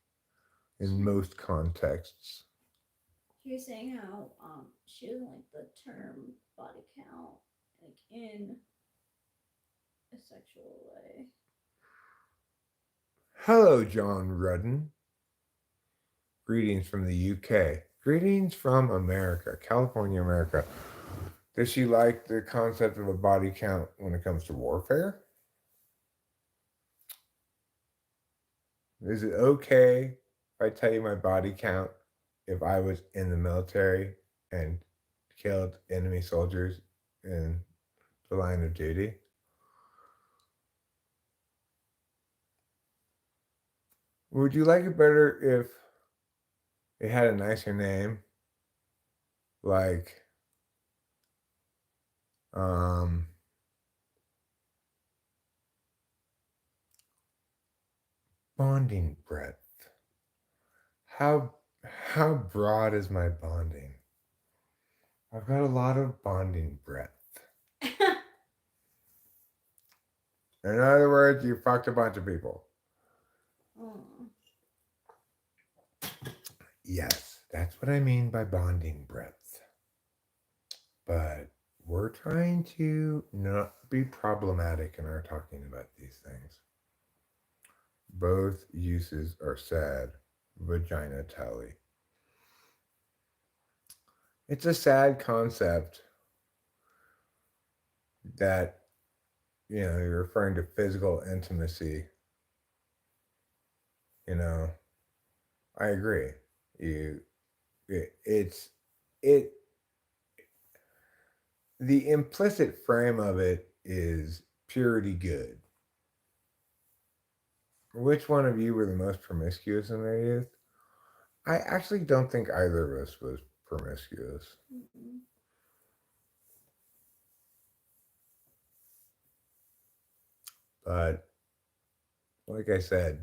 in most contexts. She was saying how she doesn't like the term body count, like in a sexual way. Hello, John Rudden. Greetings from the UK. Greetings from America, California, America. Does she like the concept of a body count when it comes to warfare? Is it okay if I tell you my body count if I was in the military and killed enemy soldiers in the line of duty? Would you like it better if it had a nicer name? Like, um, bonding breadth. How broad is my bonding? I've got a lot of bonding breadth. In other words, you fucked a bunch of people. Oh. Yes, that's what I mean by bonding breadth. But we're trying to not be problematic in our talking about these things. Both uses are sad, vagina telly. It's a sad concept that, you're referring to physical intimacy. I agree. You, it's, it, the implicit frame of it is purity good. Which one of you were the most promiscuous in their youth? I actually don't think either of us was promiscuous. Mm-mm. But like I said,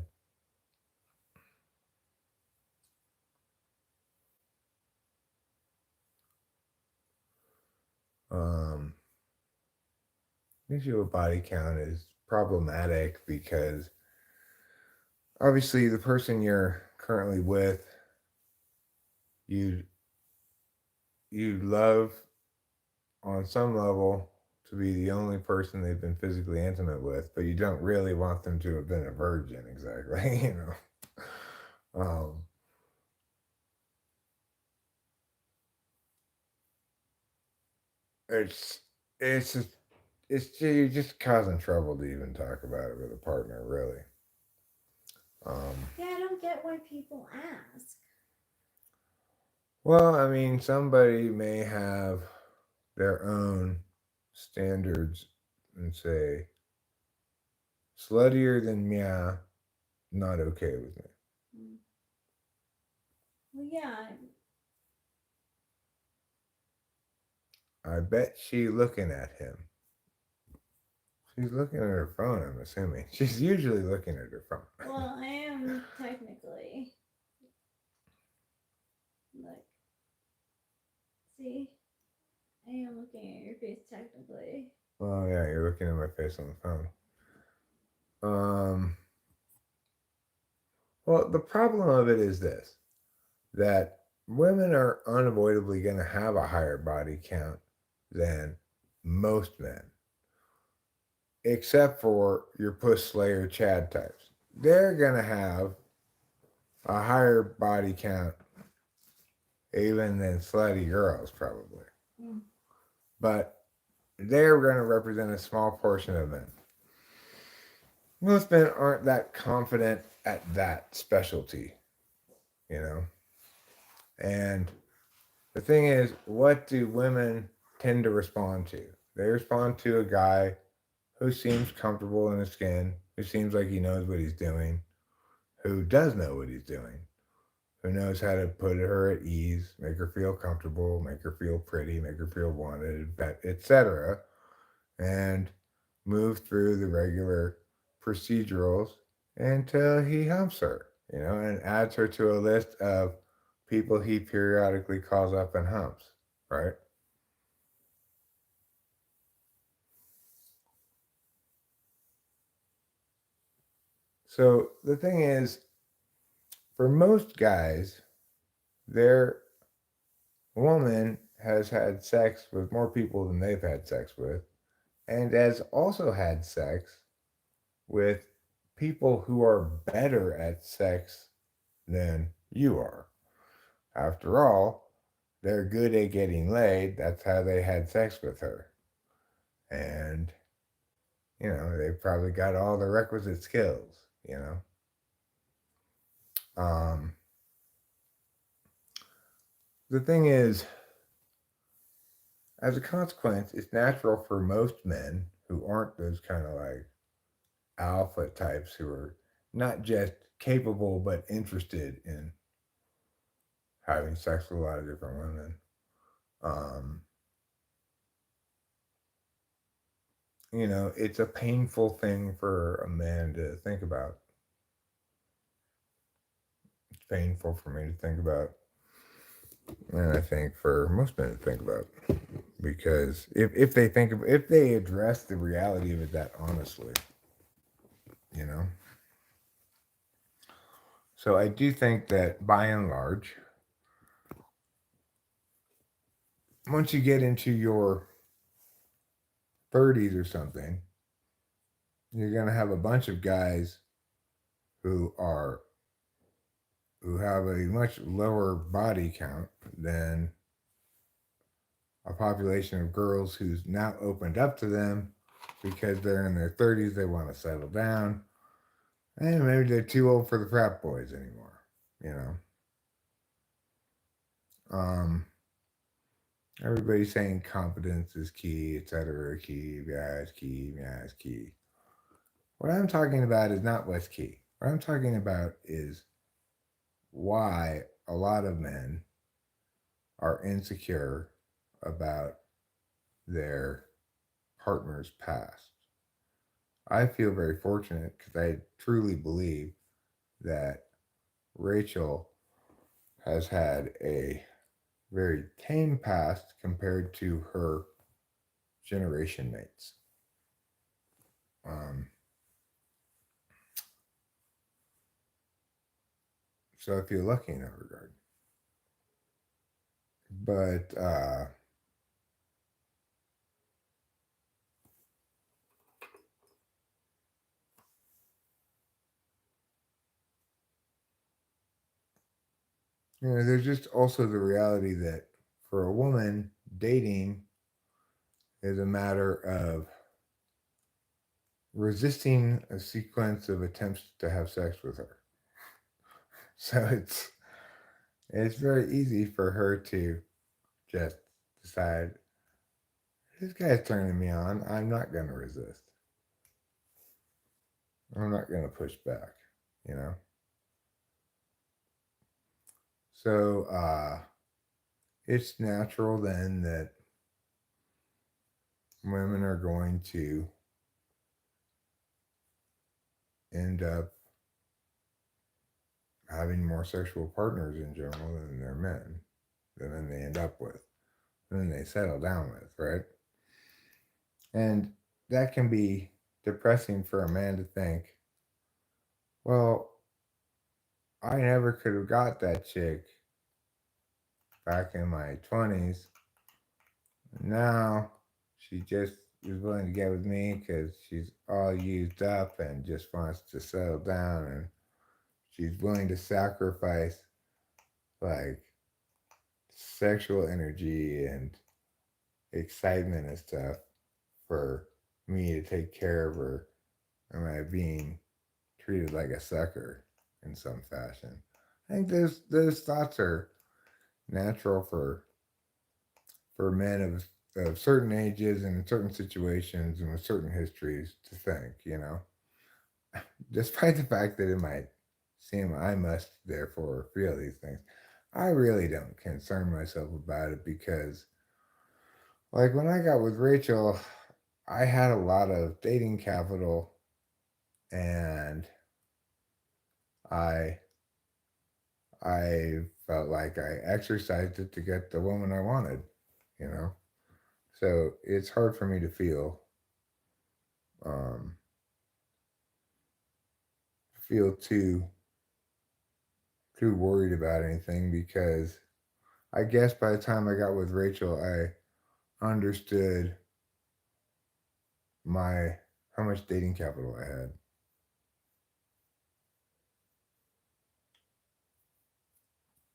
um, the issue of body count is problematic because obviously the person you're currently with, you you love on some level to be the only person they've been physically intimate with, but you don't really want them to have been a virgin exactly, Um, it's it's just, you're just causing trouble to even talk about it with a partner, really. Yeah, I don't get why people ask. Well, I mean, somebody may have their own standards and say, sluttier than me, not okay with me. Mm. Well, yeah, I bet she looking at him. She's looking at her phone, I'm assuming. She's usually looking at her phone. well, I am technically like, see, I am looking at your face technically. Oh, yeah, you're looking at my face on the phone. Well, the problem of it is this, that women are unavoidably going to have a higher body count than most men, except for your puss slayer Chad types. They're going to have a higher body count even than slutty girls, probably. Mm. But they're going to represent a small portion of men. Most men aren't that confident at that specialty, And the thing is, what do women tend to respond to? They respond to a guy who seems comfortable in his skin, who seems like he knows what he's doing, who does know what he's doing, who knows how to put her at ease, make her feel comfortable, make her feel pretty, make her feel wanted, etc., and move through the regular procedurals until he humps her, and adds her to a list of people he periodically calls up and humps, right? So the thing is, for most guys, their woman has had sex with more people than they've had sex with, and has also had sex with people who are better at sex than you are. After all, they're good at getting laid. That's how they had sex with her. And, they've probably got all the requisite skills. Um, the thing is, as a consequence, it's natural for most men who aren't those kind of like alpha types who are not just capable but interested in having sex with a lot of different women. Um, it's a painful thing for a man to think about. It's painful for me to think about. And I think for most men to think about. Because if they address the reality of it that honestly, you know. So I do think that by and large, once you get into your 30s or something, you're going to have a bunch of guys who have a much lower body count than a population of girls who's now opened up to them because they're in their 30s, they want to settle down, and maybe they're too old for the frat boys anymore, everybody's saying competence is key, etc. Key, yeah, it's key, yeah, it's key. What I'm talking about is not what's key. What I'm talking about is why a lot of men are insecure about their partner's past. I feel very fortunate because I truly believe that Rachel has had a very tame past compared to her generation mates. So I feel lucky in that regard. But there's just also the reality that for a woman, dating is a matter of resisting a sequence of attempts to have sex with her. So it's very easy for her to just decide, this guy's turning me on. I'm not going to resist. I'm not going to push back, So it's natural then that women are going to end up having more sexual partners in general than their men, than they end up with, than they settle down with, right? And that can be depressing for a man to think, well, I never could have got that chick back in my 20s. Now she just is willing to get with me because she's all used up and just wants to settle down, and she's willing to sacrifice like sexual energy and excitement and stuff for me to take care of her. Am I being treated like a sucker in some fashion? I think those thoughts are natural for men of certain ages and in certain situations and with certain histories to think, despite the fact that it might seem I must therefore feel these things. I really don't concern myself about it because, like, when I got with Rachel, I had a lot of dating capital and I I felt like I exercised it to get the woman I wanted, you know. So it's hard for me to um, feel too worried about anything because I guess by the time I got with Rachel, I understood my how much dating capital I had.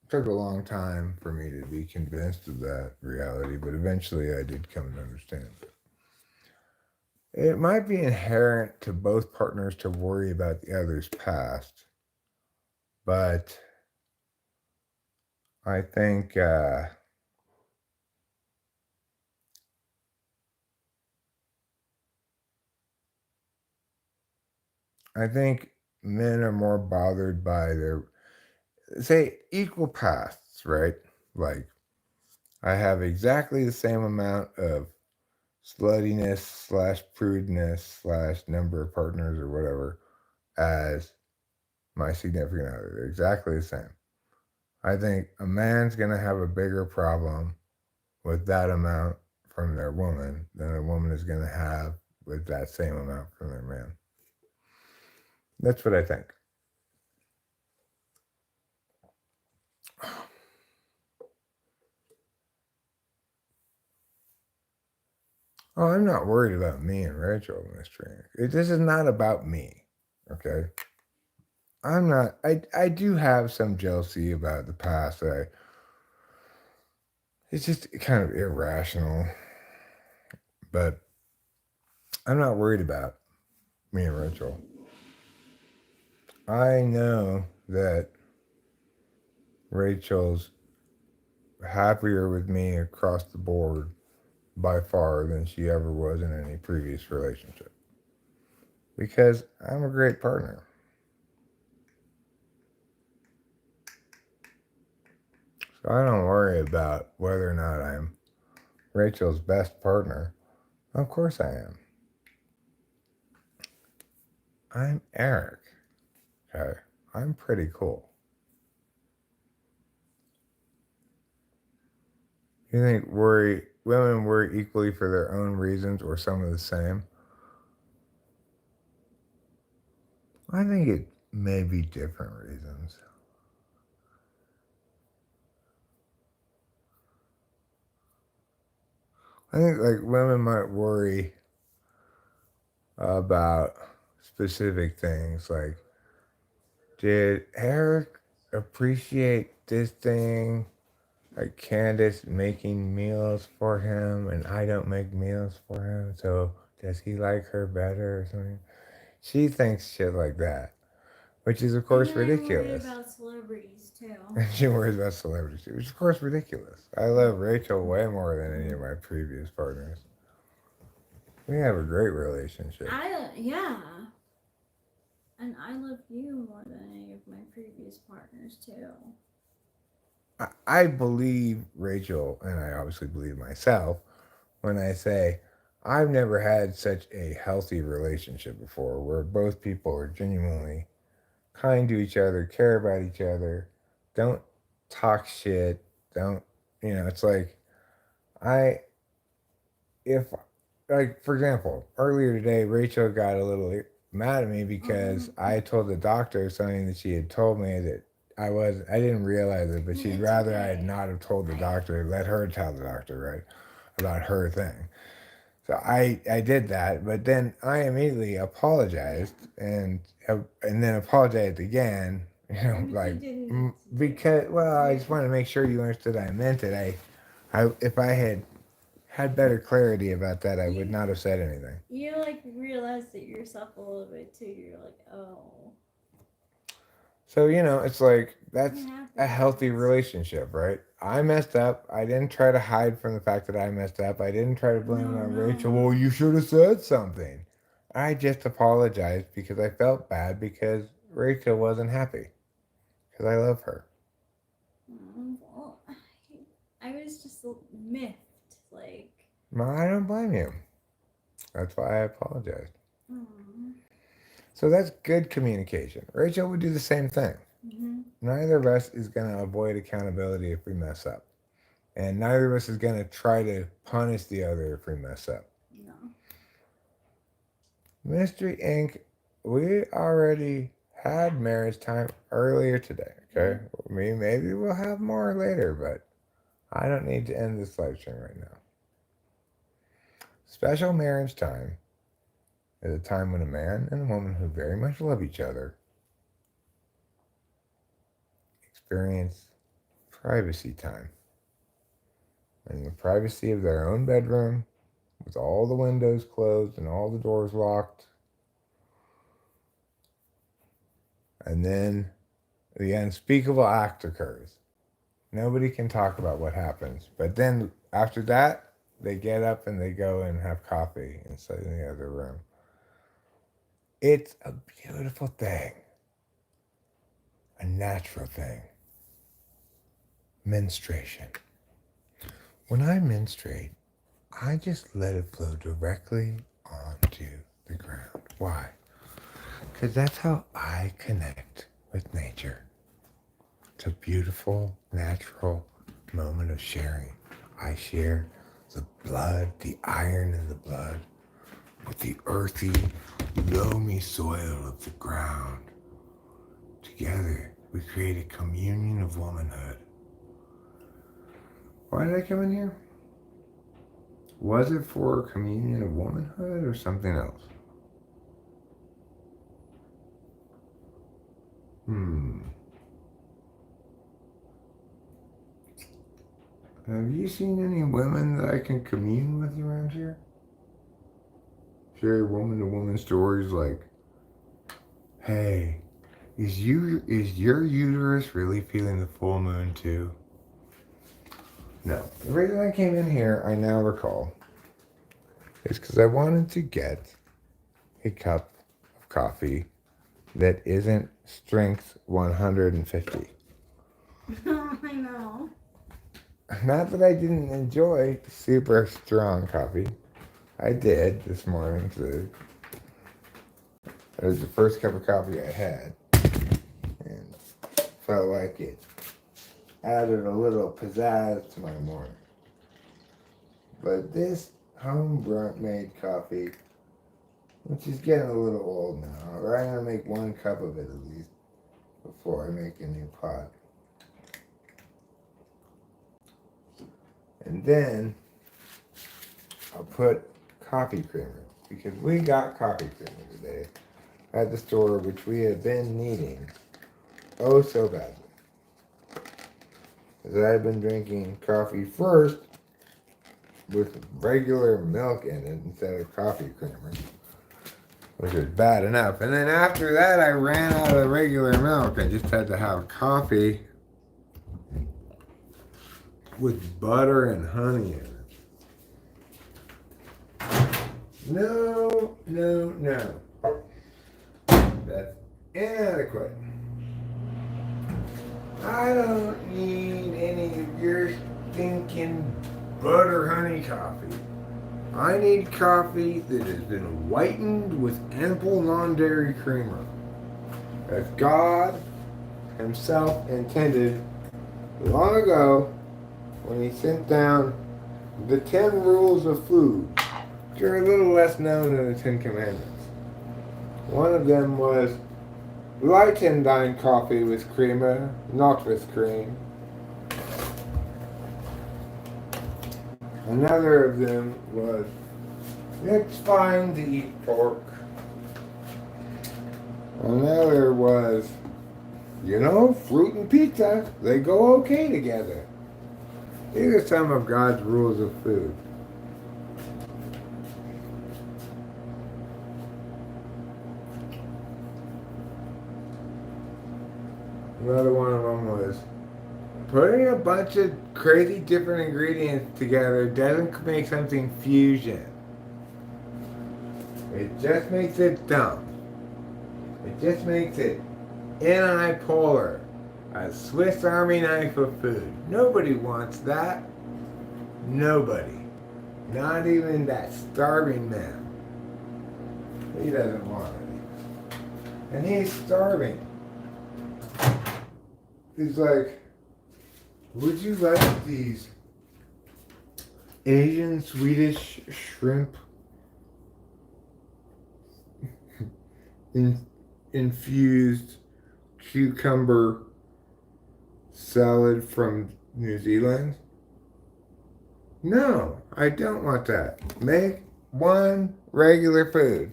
It took a long time for me to be convinced of that reality, but eventually I did come to understand it. It might be inherent to both partners to worry about the other's past, but I think I think men are more bothered by their say equal pasts, right? Like I have exactly the same amount of sluttiness slash prudeness slash number of partners or whatever as my significant other. They're exactly the same. I think a man's going to have a bigger problem with that amount from their woman than a woman is going to have with that same amount from their man. That's what I think. Oh, I'm not worried about me and Rachel, Miss Trina. This is not about me. Okay. I'm not. I do have some jealousy about the past. It's just kind of irrational, but I'm not worried about me and Rachel. I know that Rachel's happier with me across the board by far than she ever was in any previous relationship because I'm a great partner. So I don't worry about whether or not I'm Rachel's best partner. Of course I am. I'm Eric. Okay. I'm pretty cool. You think women worry equally for their own reasons or some of the same? I think it may be different reasons. I think like women might worry about specific things like did Eric appreciate this thing? Like Candace making meals for him and I don't make meals for him, so does he like her better or something? She thinks shit like that, which is of course and then I worry ridiculous. about celebrities too. And she worries about celebrities, which is of course ridiculous. I love Rachel way more than any of my previous partners. We have a great relationship. Yeah. And I love you more than any of my previous partners too. I believe Rachel, and I obviously believe myself, when I say I've never had such a healthy relationship before where both people are genuinely kind to each other, care about each other, don't talk shit, don't, it's like, I, if, like, for example, earlier today, Rachel got a little mad at me because I told the doctor something that she had told me that I didn't realize it, but she'd It's rather I okay. had not have told the doctor, let her tell the doctor, right, about her thing. So I did that, but then I immediately apologized and then apologized again. Like because I just wanted to make sure you understood I meant it. I if I had better clarity about that, I would not have said anything. You like realized it yourself a little bit too. You're like, oh. So it's like that's a healthy Happens. relationship, right? I messed up. I didn't try to hide from the fact that I messed up. I didn't try to blame it on Rachel. Well, you should have said something. I just apologized because I felt bad because Rachel wasn't happy. because I love her. Well, I was just miffed. Like, Well, I don't blame you. That's why I apologized. mm, So that's good communication. Rachel would do the same thing. mm-hmm. Neither of us is going to avoid accountability if we mess up. And neither of us is going to try to punish the other if we mess up. No. Mystery Inc., we already had marriage time earlier today, okay? Maybe we'll have more later, but I don't need to end this live stream right now. Special marriage time is a time when a man and a woman who very much love each other experience privacy time. In the privacy of their own bedroom, with all the windows closed and all the doors locked. And then the unspeakable act occurs. Nobody can talk about what happens. But then after that, they get up and they go and have coffee and sit in the other room. It's a beautiful thing. A natural thing. Menstruation. When I menstruate, I just let it flow directly onto the ground. Why? Because that's how I connect with nature. It's a beautiful, natural moment of sharing. I share the blood, the iron in the blood, with the earthy, loamy soil of the ground. Together, we create a communion of womanhood. Why did I come in here? Was it for a communion of womanhood or something else? Have you seen any women that I can commune with around here? Share woman-to-woman stories like, hey, is your uterus really feeling the full moon too? No. The reason I came in here, I now recall, is because I wanted to get a cup of coffee that isn't strength 150. I know. Not that I didn't enjoy super strong coffee. I did this morning. It was the first cup of coffee I had. And felt like it added a little pizzazz to my morning. But this home-made coffee, which is getting a little old now, I'm going to make one cup of it at least before I make a new pot. And then I'll put coffee creamer, because we got coffee creamer today at the store, which we have been needing oh so badly. Because I've been drinking coffee first with regular milk in it instead of coffee creamer, which is bad enough. And then after that, I ran out of regular milk. I just had to have coffee with butter and honey in it. No, no, no. That's inadequate. I don't need any of your stinking butter honey coffee. I need coffee that has been whitened with ample non-dairy creamer, as God himself intended long ago when he sent down the 10 rules of food, which are a little less known than the 10 commandments. One of them was, lighten thine coffee with creamer, not with cream. Another of them was, it's fine to eat pork. Another was, fruit and pizza, they go okay together. These are some of God's rules of food. Another one of them was, putting a bunch of crazy different ingredients together doesn't make something fusion. It just makes it dumb. It just makes it antipolar. A Swiss Army knife of food. Nobody wants that. Nobody. Not even that starving man. He doesn't want it. And he's starving. He's like, would you like these Asian Swedish shrimp infused cucumber salad from New Zealand? No, I don't want that. Make one regular food.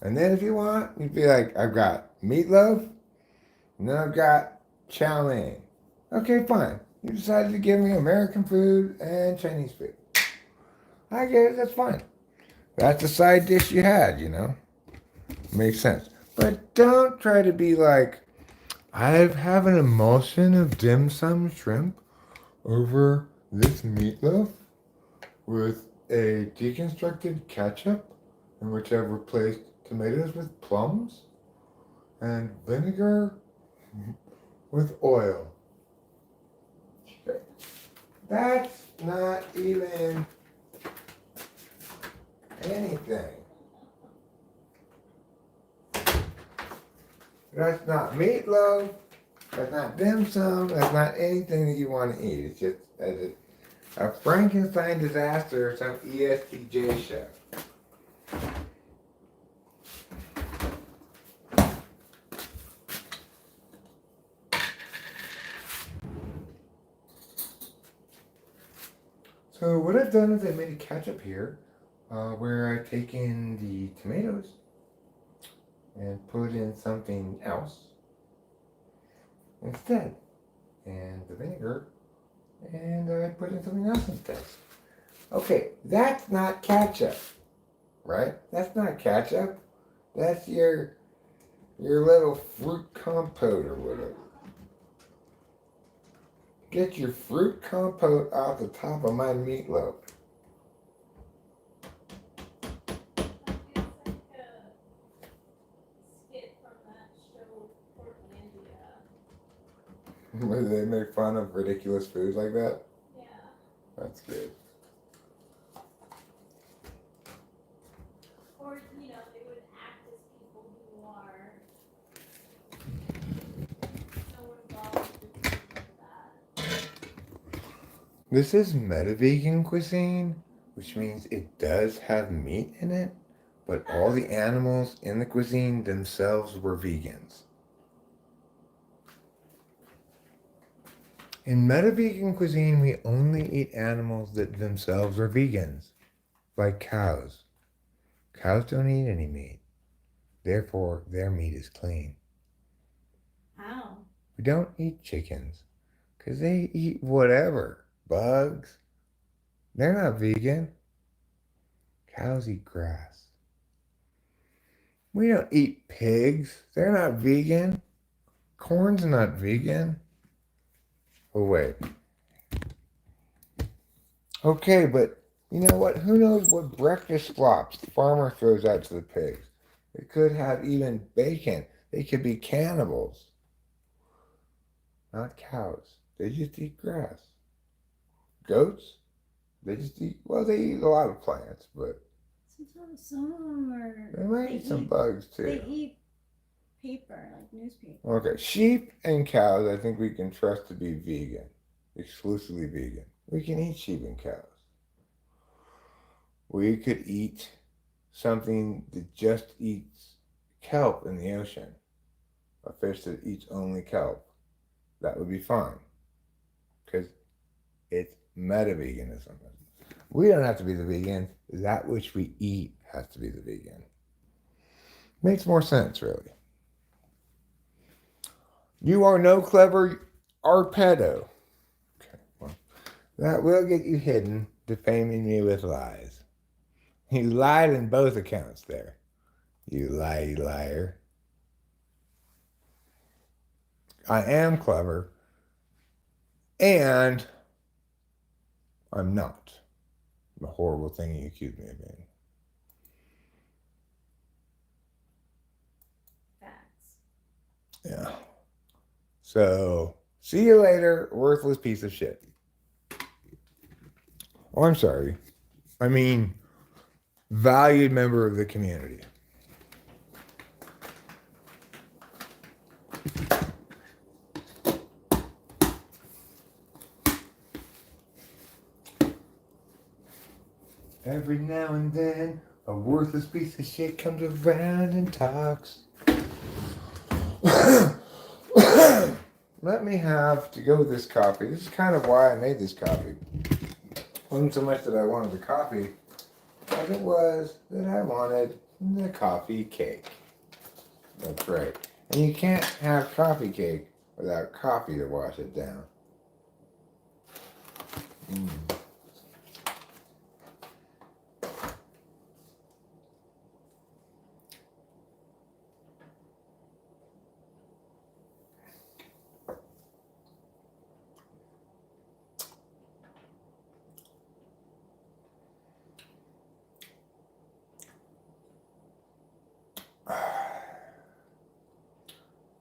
And then if you want, you'd be like, I've got meatloaf, and then I've got chow mein. Okay, fine. You decided to give me American food and Chinese food. I get it, that's fine. That's the side dish you had, you know? Makes sense. But don't try to be like, I have an emulsion of dim sum shrimp over this meatloaf with a deconstructed ketchup in which I've replaced tomatoes with plums and vinegar with oil. That's not even anything. That's not meatloaf. That's not dim sum. That's not anything that you want to eat. It's just a Frankenstein disaster or some ESTJ show. So what I've done is I made a ketchup here where I've taken the tomatoes and put in something else instead. And the vinegar, and I put in something else instead. Okay, that's not ketchup, right? That's not ketchup. That's your little fruit compote or whatever. Get your fruit compote off the top of my meatloaf. Where they make fun of ridiculous foods like that? Yeah. That's good. Or, you know, they would act as people who are so involved with things like that. This is meta-vegan cuisine, which means it does have meat in it, but all the animals in the cuisine themselves were vegans. In meta-vegan cuisine, we only eat animals that themselves are vegans, like cows. Cows don't eat any meat. Therefore, their meat is clean. How? We don't eat chickens, because they eat whatever. Bugs. They're not vegan. Cows eat grass. We don't eat pigs. They're not vegan. Corn's not vegan. Oh, wait. Okay, but you know what? Who knows what breakfast flops the farmer throws out to the pigs? They could have even bacon. They could be cannibals. Not cows. They just eat grass. Goats? They just eat, well, they eat a lot of plants, but Some of them are. they might eat some bugs too. They eat paper, like newspaper. Okay, sheep and cows, I think we can trust to be vegan, exclusively vegan. We can eat sheep and cows. We could eat something that just eats kelp in the ocean, a fish that eats only kelp. That would be fine, because it's meta-veganism. We don't have to be the vegan. That which we eat has to be the vegan. Makes more sense, really. You are no clever arpedo. Okay, well, that will get you hidden, defaming me with lies. You lied in both accounts there. You liar. I am clever, and I'm not the horrible thing you accuse me of being. Facts. Yeah. So See you later, worthless piece of shit. Oh, I'm sorry. I mean, valued member of the community. Every now and then, a worthless piece of shit comes around and talks. Let me have to go with this coffee. This is kind of why I made this coffee. It wasn't so much that I wanted the coffee, as it was that I wanted the coffee cake. That's right. And you can't have coffee cake without coffee to wash it down.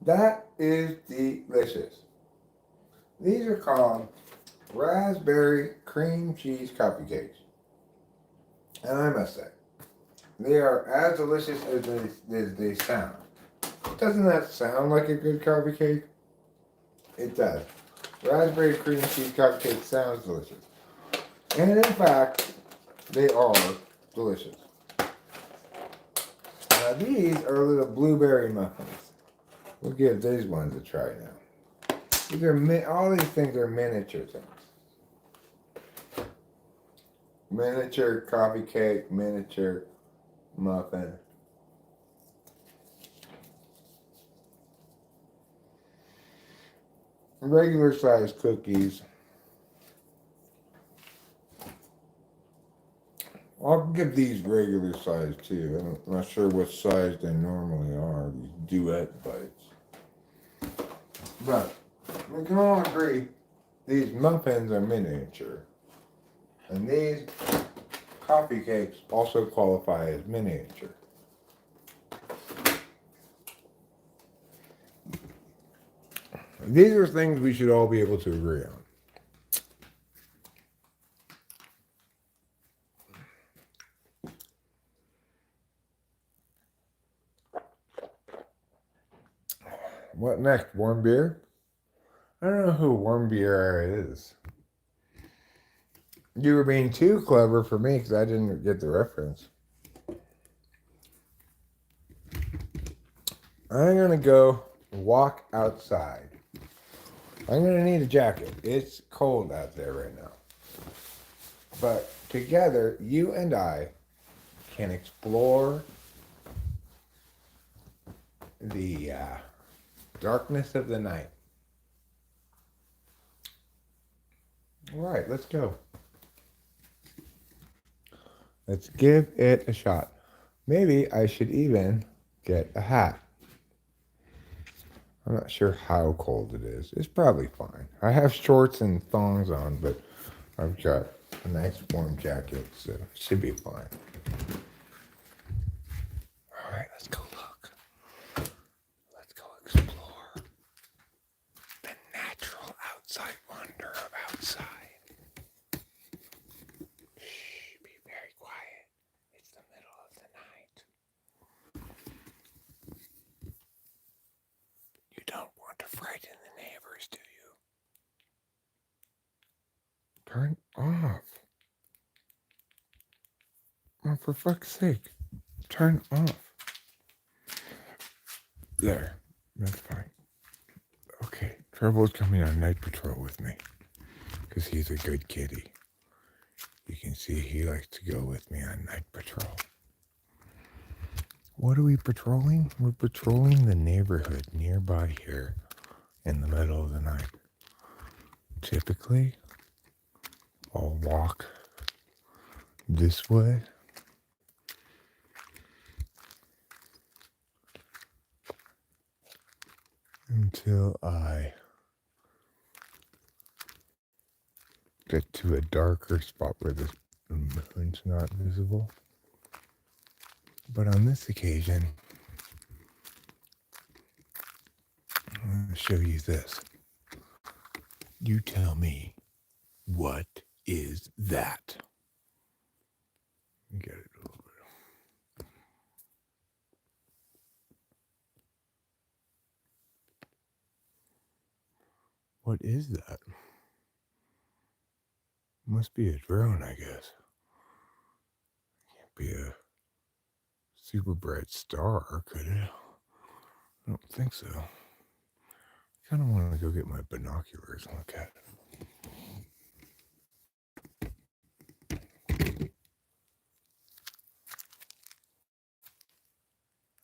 That is delicious. These are called raspberry cream cheese coffee cakes. And I must say, they are as delicious as they sound. Doesn't that sound like a good coffee cake? It does. Raspberry cream cheese coffee cake sounds delicious. And in fact, they are delicious. Now these are little blueberry muffins. We'll give these ones a try now. These are all these things are miniature things. Miniature coffee cake, miniature muffin. Regular size cookies. I'll give these regular size too. I'm not sure what size they normally are, these duet bites. But we can all agree these muffins are miniature. And these coffee cakes also qualify as miniature. These are things we should all be able to agree on. What next? Warm beer? I don't know who Warm Beer is. You were being too clever for me because I didn't get the reference. I'm going to go walk outside. I'm going to need a jacket. It's cold out there right now. But together, you and I can explore the darkness of the night. All right, let's go. Let's give it a shot. Maybe I should even get a hat. I'm not sure how cold it is. It's probably fine. I have shorts and thongs on, but I've got a nice warm jacket, so it should be fine. All right, let's go look. Let's go explore the natural outside wonder of outside. Shh, be very quiet. It's the middle of the night. You don't want to frighten the neighbors, do you? Turn off. Oh, for fuck's sake. Turn off. There. That's fine. Okay. Trevor's coming on night patrol with me. Because he's a good kitty. You can see he likes to go with me on night patrol. What are we patrolling? We're patrolling the neighborhood nearby here in the middle of the night. Typically, I'll walk this way until I get to a darker spot where the moon's not visible. But on this occasion, I'm going to show you this. You tell me, what is that? Get it a little bit. What is that? Must be a drone, I guess. Can't be a super bright star, could it? I don't think so. I kind of want to go get my binoculars and look at it.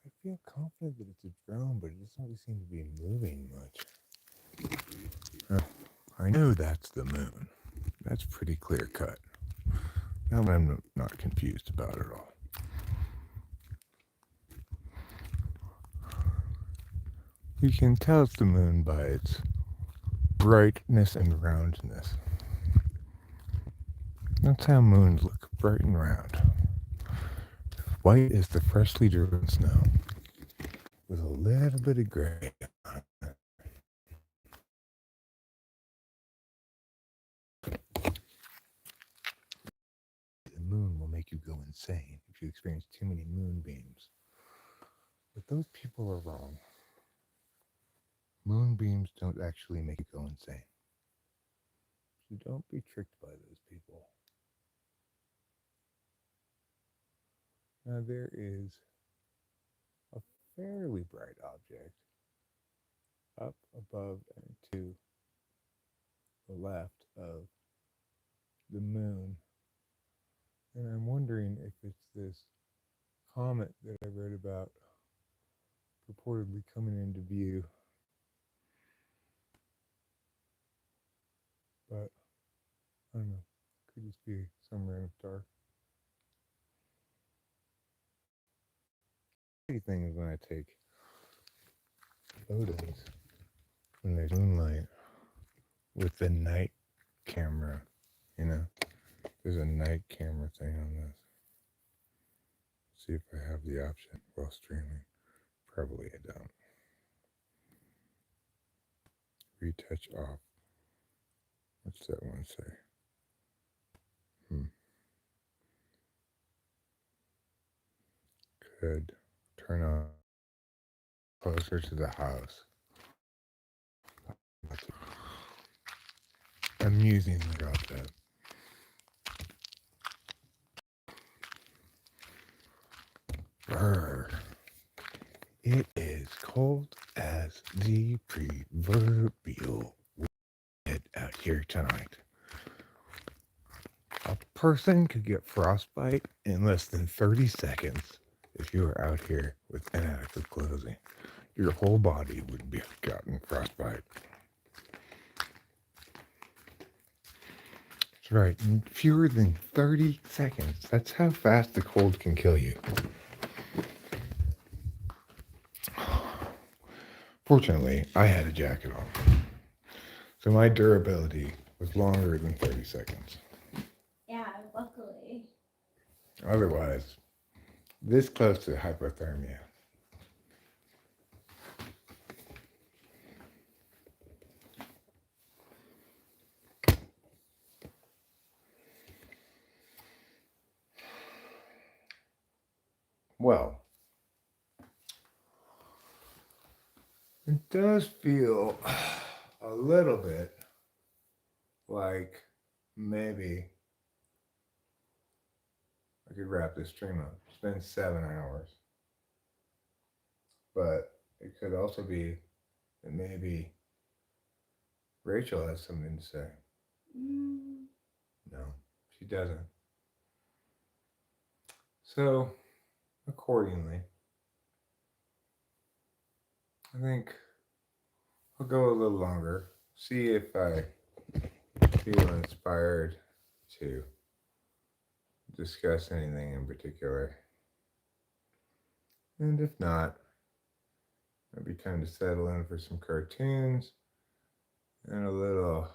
I feel confident that it's a drone, but it doesn't really seem to be moving much. I know that's the moon. That's pretty clear cut. Now I'm not confused about it all. You can tell it's the moon by its brightness and roundness. That's how moons look, bright and round. White as the freshly driven snow, with a little bit of gray on it. The moon will make you go insane if you experience too many moonbeams. But those people are wrong. Moonbeams don't actually make you go insane. So don't be tricked by those people. Now there is a fairly bright object up above and to the left of the moon. And I'm wondering if it's this comet that I read about purportedly coming into view. But I don't know. Could just be some random star. The thing is when I take photos when there's moonlight with the night camera, there's a night camera thing on this. See if I have the option while streaming. Probably I don't. Retouch off. What's that one say? Could turn on closer to the house. I'm using about that. Brr. It is cold as the proverbial wind out here tonight. A person could get frostbite in less than 30 seconds if you were out here with inadequate clothing. Your whole body would be gotten frostbite. That's right, in fewer than 30 seconds. That's how fast the cold can kill you. Fortunately, I had a jacket on, so my durability was longer than 30 seconds. Yeah, luckily. Otherwise, this close to hypothermia. Well, it does feel a little bit like maybe I could wrap this stream up. It's been 7 hours. But it could also be that maybe Rachel has something to say. No, she doesn't. So, accordingly, I think I'll go a little longer, see if I feel inspired to discuss anything in particular. And if not, it'll be time to settle in for some cartoons and a little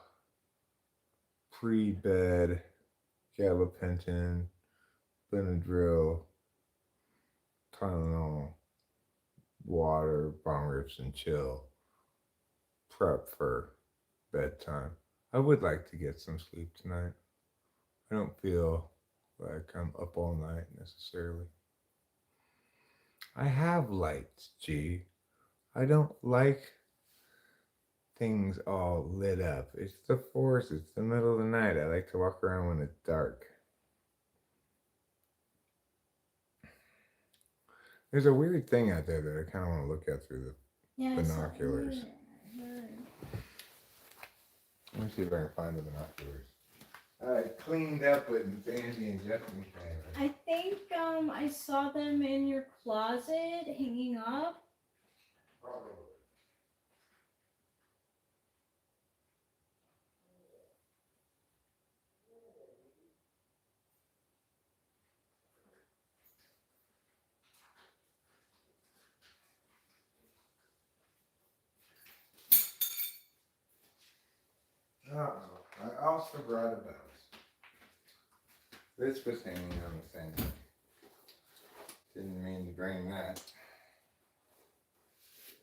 pre-bed gabapentin, Benadryl, Tylenol, water, bong rips, and chill prep for bedtime. I would like to get some sleep tonight. I don't feel like I'm up all night necessarily. I have lights, G. I don't like things all lit up. It's the forest, it's the middle of the night. I like to walk around when it's dark. There's a weird thing out there that I kind of want to look at through the binoculars. Let me see if I can find the binoculars. I cleaned up with Andy and Jeffrey. I think I saw them in your closet hanging up. Probably. Uh-oh, I also brought a bounce. This was hanging on the thing. Didn't mean to bring that.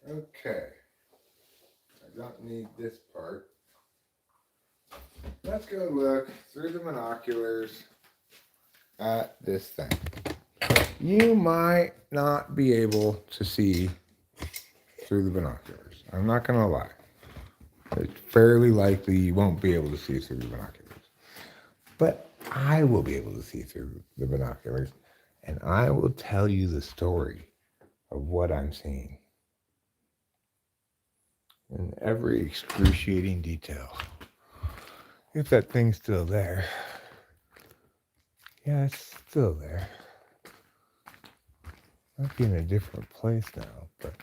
Okay. I don't need this part. Let's go look through the binoculars at this thing. You might not be able to see through the binoculars. I'm not going to lie. It's fairly likely you won't be able to see through the binoculars. But I will be able to see through the binoculars, and I will tell you the story of what I'm seeing in every excruciating detail. If that thing's still there. Yeah, it's still there. Might be in a different place now, but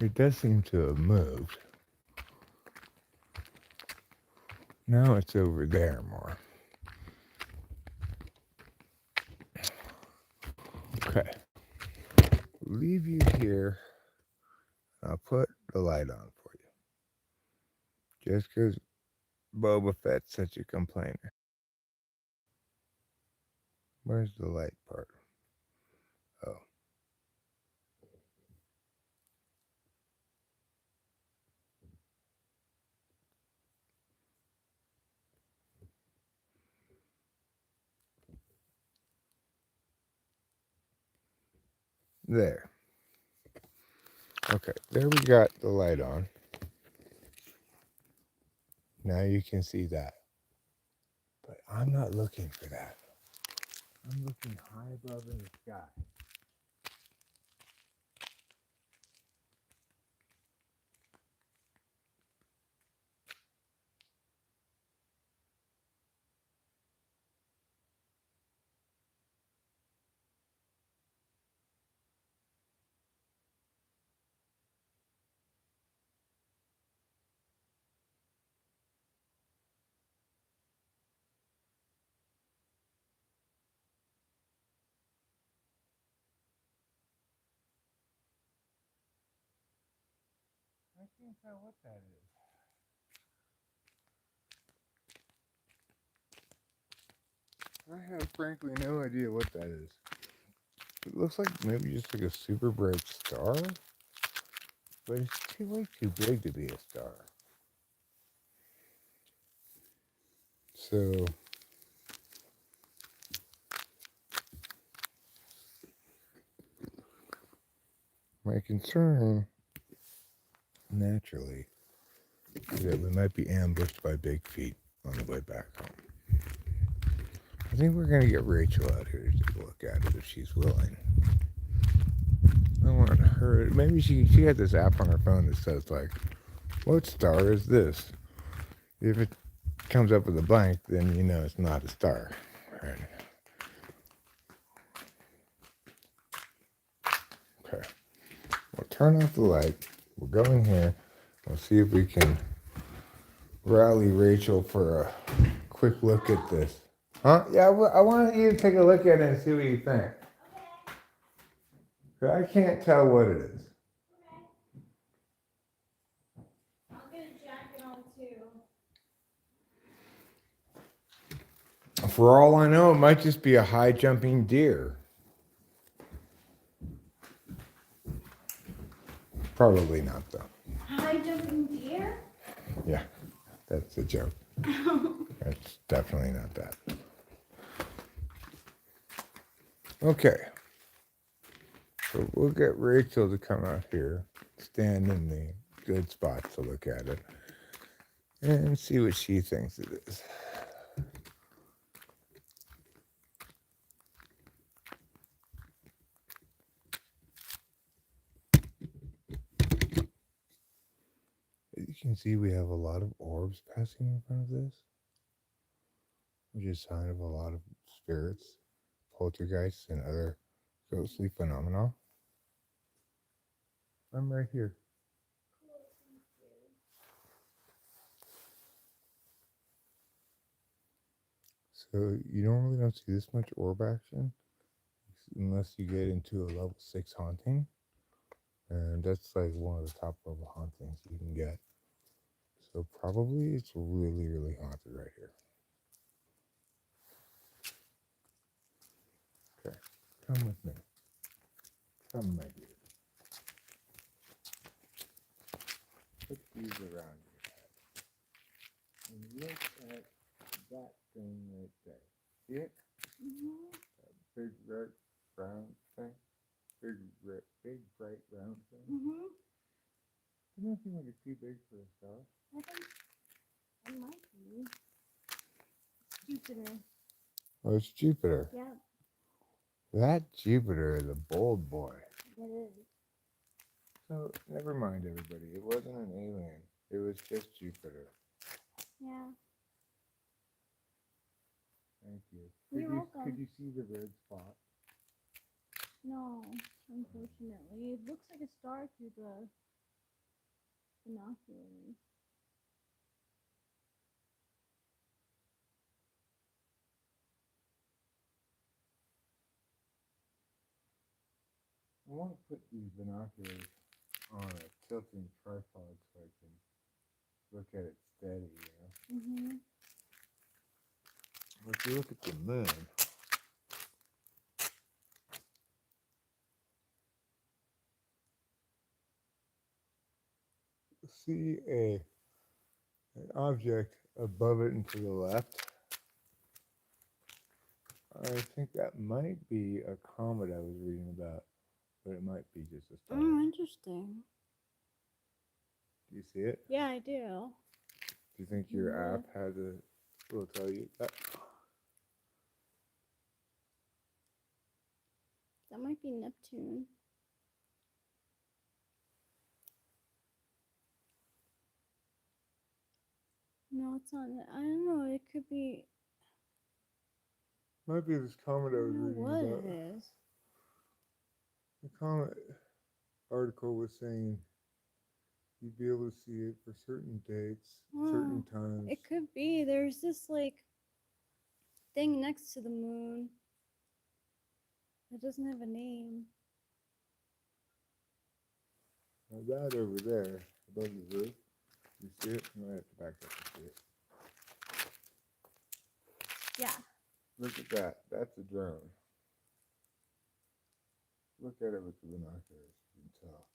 it does seem to have moved. Now it's over there more. Okay. Leave you here. I'll put the light on for you. Just because Boba Fett's such a complainer. Where's the light part? Oh. There. Okay, there we got the light on. Now you can see that. But I'm not looking for that. I'm looking high above in the sky. I can't tell what that is. I have frankly no idea what that is. It looks like maybe just like a super bright star, but it's way too big to be a star. So my concern, naturally, is that we might be ambushed by big feet on the way back home. I think we're going to get Rachel out here to take a look at it if she's willing. I want her. Maybe she had this app on her phone that says, like, what star is this? If it comes up with a blank, then you know it's not a star. Right? Okay. We'll turn off the light. We'll go in here. We'll see if we can rally Rachel for a quick look at this. Huh? Yeah, I want you to take a look at it and see what you think. Okay. I can't tell what it is. I'll get a jacket on too. For all I know, it might just be a high jumping deer. Probably not, though. High jumping deer? Yeah, that's a joke. It's definitely not that. Okay. So we'll get Rachel to come out here, stand in the good spot to look at it, and see what she thinks it is. As you can see, we have a lot of orbs passing in front of this, which is a sign of a lot of spirits, poltergeists, and other ghostly phenomena. I'm right here. So you normally don't see this much orb action unless you get into a level 6 haunting. And that's like one of the top level hauntings you can get. So probably it's really, really haunted right here. Okay, come with me. Come, my dear. Put these around your head. And look at that thing right there. See it? Mm-hmm. That big red brown thing? Big bright round thing? Mm-hmm. Doesn't it seem like it's too big for a star? I think it might be. It's Jupiter. Oh, it's Jupiter. Yeah, That Jupiter is a bold boy. it is. So, never mind, everybody. It wasn't an alien. It was just Jupiter. Yeah. Thank you. You're welcome. Could you see the red spot? No, unfortunately. It looks like a star through the binoculars. I want to put these binoculars on a tilting tripod so I can look at it steady, you know? Mm-hmm. If you look at the moon, see an object above it and to the left. I think that might be a comet I was reading about, but it might be just a star. Oh, interesting. Do you see it? Yeah, I do. Do you think your app will tell you that? That might be Neptune. No, it's not. I don't know. It could be. Might be this comet I I was don't know reading what about. it is. The comet article was saying you'd be able to see it for certain dates, certain times. It could be. There's this like thing next to the moon. It doesn't have a name. Now that over there, above the roof, you see it? I might have to back up to see it. Yeah. Look at that. That's a drone. Look at it with the binoculars. You can tell.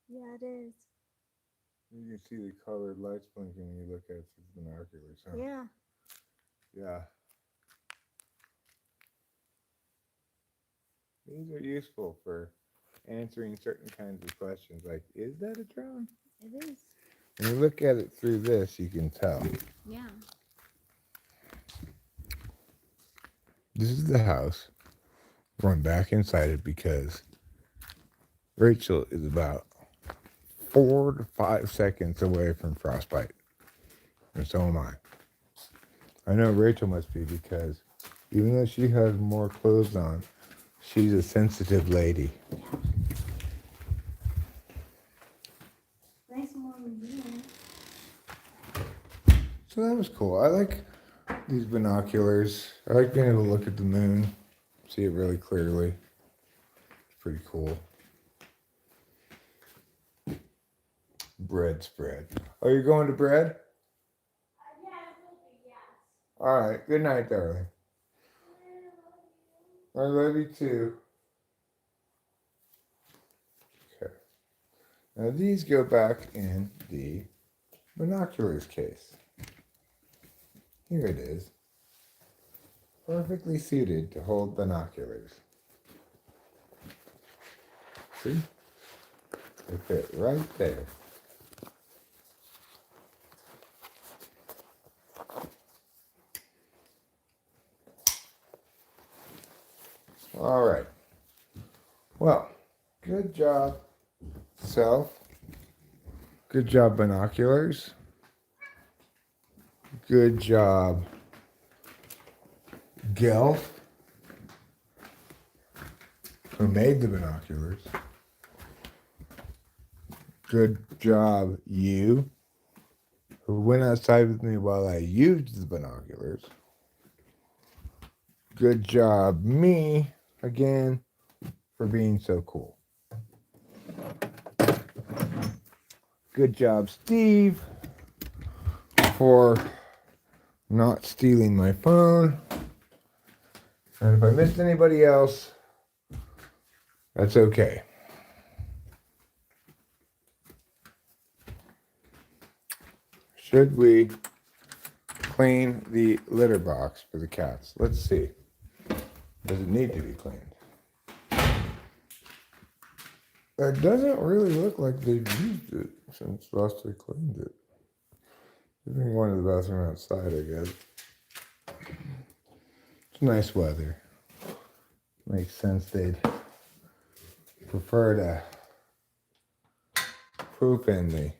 Yeah, it is. You can see the colored lights blinking when you look at it through the binoculars. Huh? Yeah. Yeah. These are useful for answering certain kinds of questions, like, is that a drone? It is. When you look at it through this, you can tell. Yeah. This is the house. We're going back inside it because Rachel is about 4 to 5 seconds away from frostbite. And so am I. I know Rachel must be because even though she has more clothes on, she's a sensitive lady. Nice and warm in here. So that was cool. I like these binoculars. I like being able to look at the moon, see it really clearly. It's pretty cool. Bread spread. Oh, you're going to bread? Yeah, it will be, yes. All right. Good night, darling. I love you too. Now these go back in the binoculars case. Here it is. Perfectly suited to hold binoculars. See? They fit right there. All right. Well, good job, self. Good job, binoculars. Good job, Gelf, who made the binoculars. Good job, you, who went outside with me while I used the binoculars. Good job, me, again, for being so cool. Good job, Steve, for not stealing my phone. And if I missed anybody else, that's okay. Should we clean the litter box for the cats? Let's see. Does it need to be cleaned? It doesn't really look like they've used it since last I cleaned it. They've been going to the bathroom outside, I guess. It's nice weather. Makes sense they'd prefer to poop in the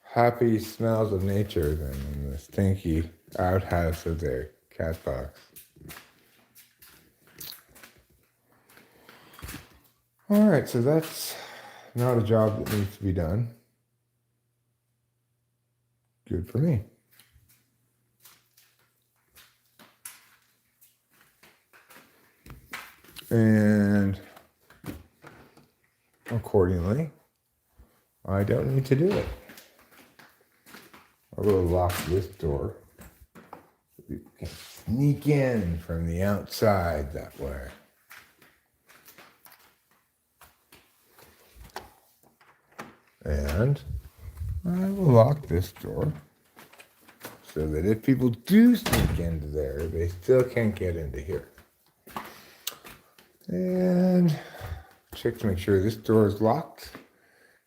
happy smells of nature than in the stinky outhouse of their cat box. All right, so that's not a job that needs to be done. Good for me. And accordingly, I don't need to do it. I will lock this door so people can sneak in from the outside that way. And I will lock this door so that if people do sneak into there, they still can't get into here. And check to make sure this door is locked,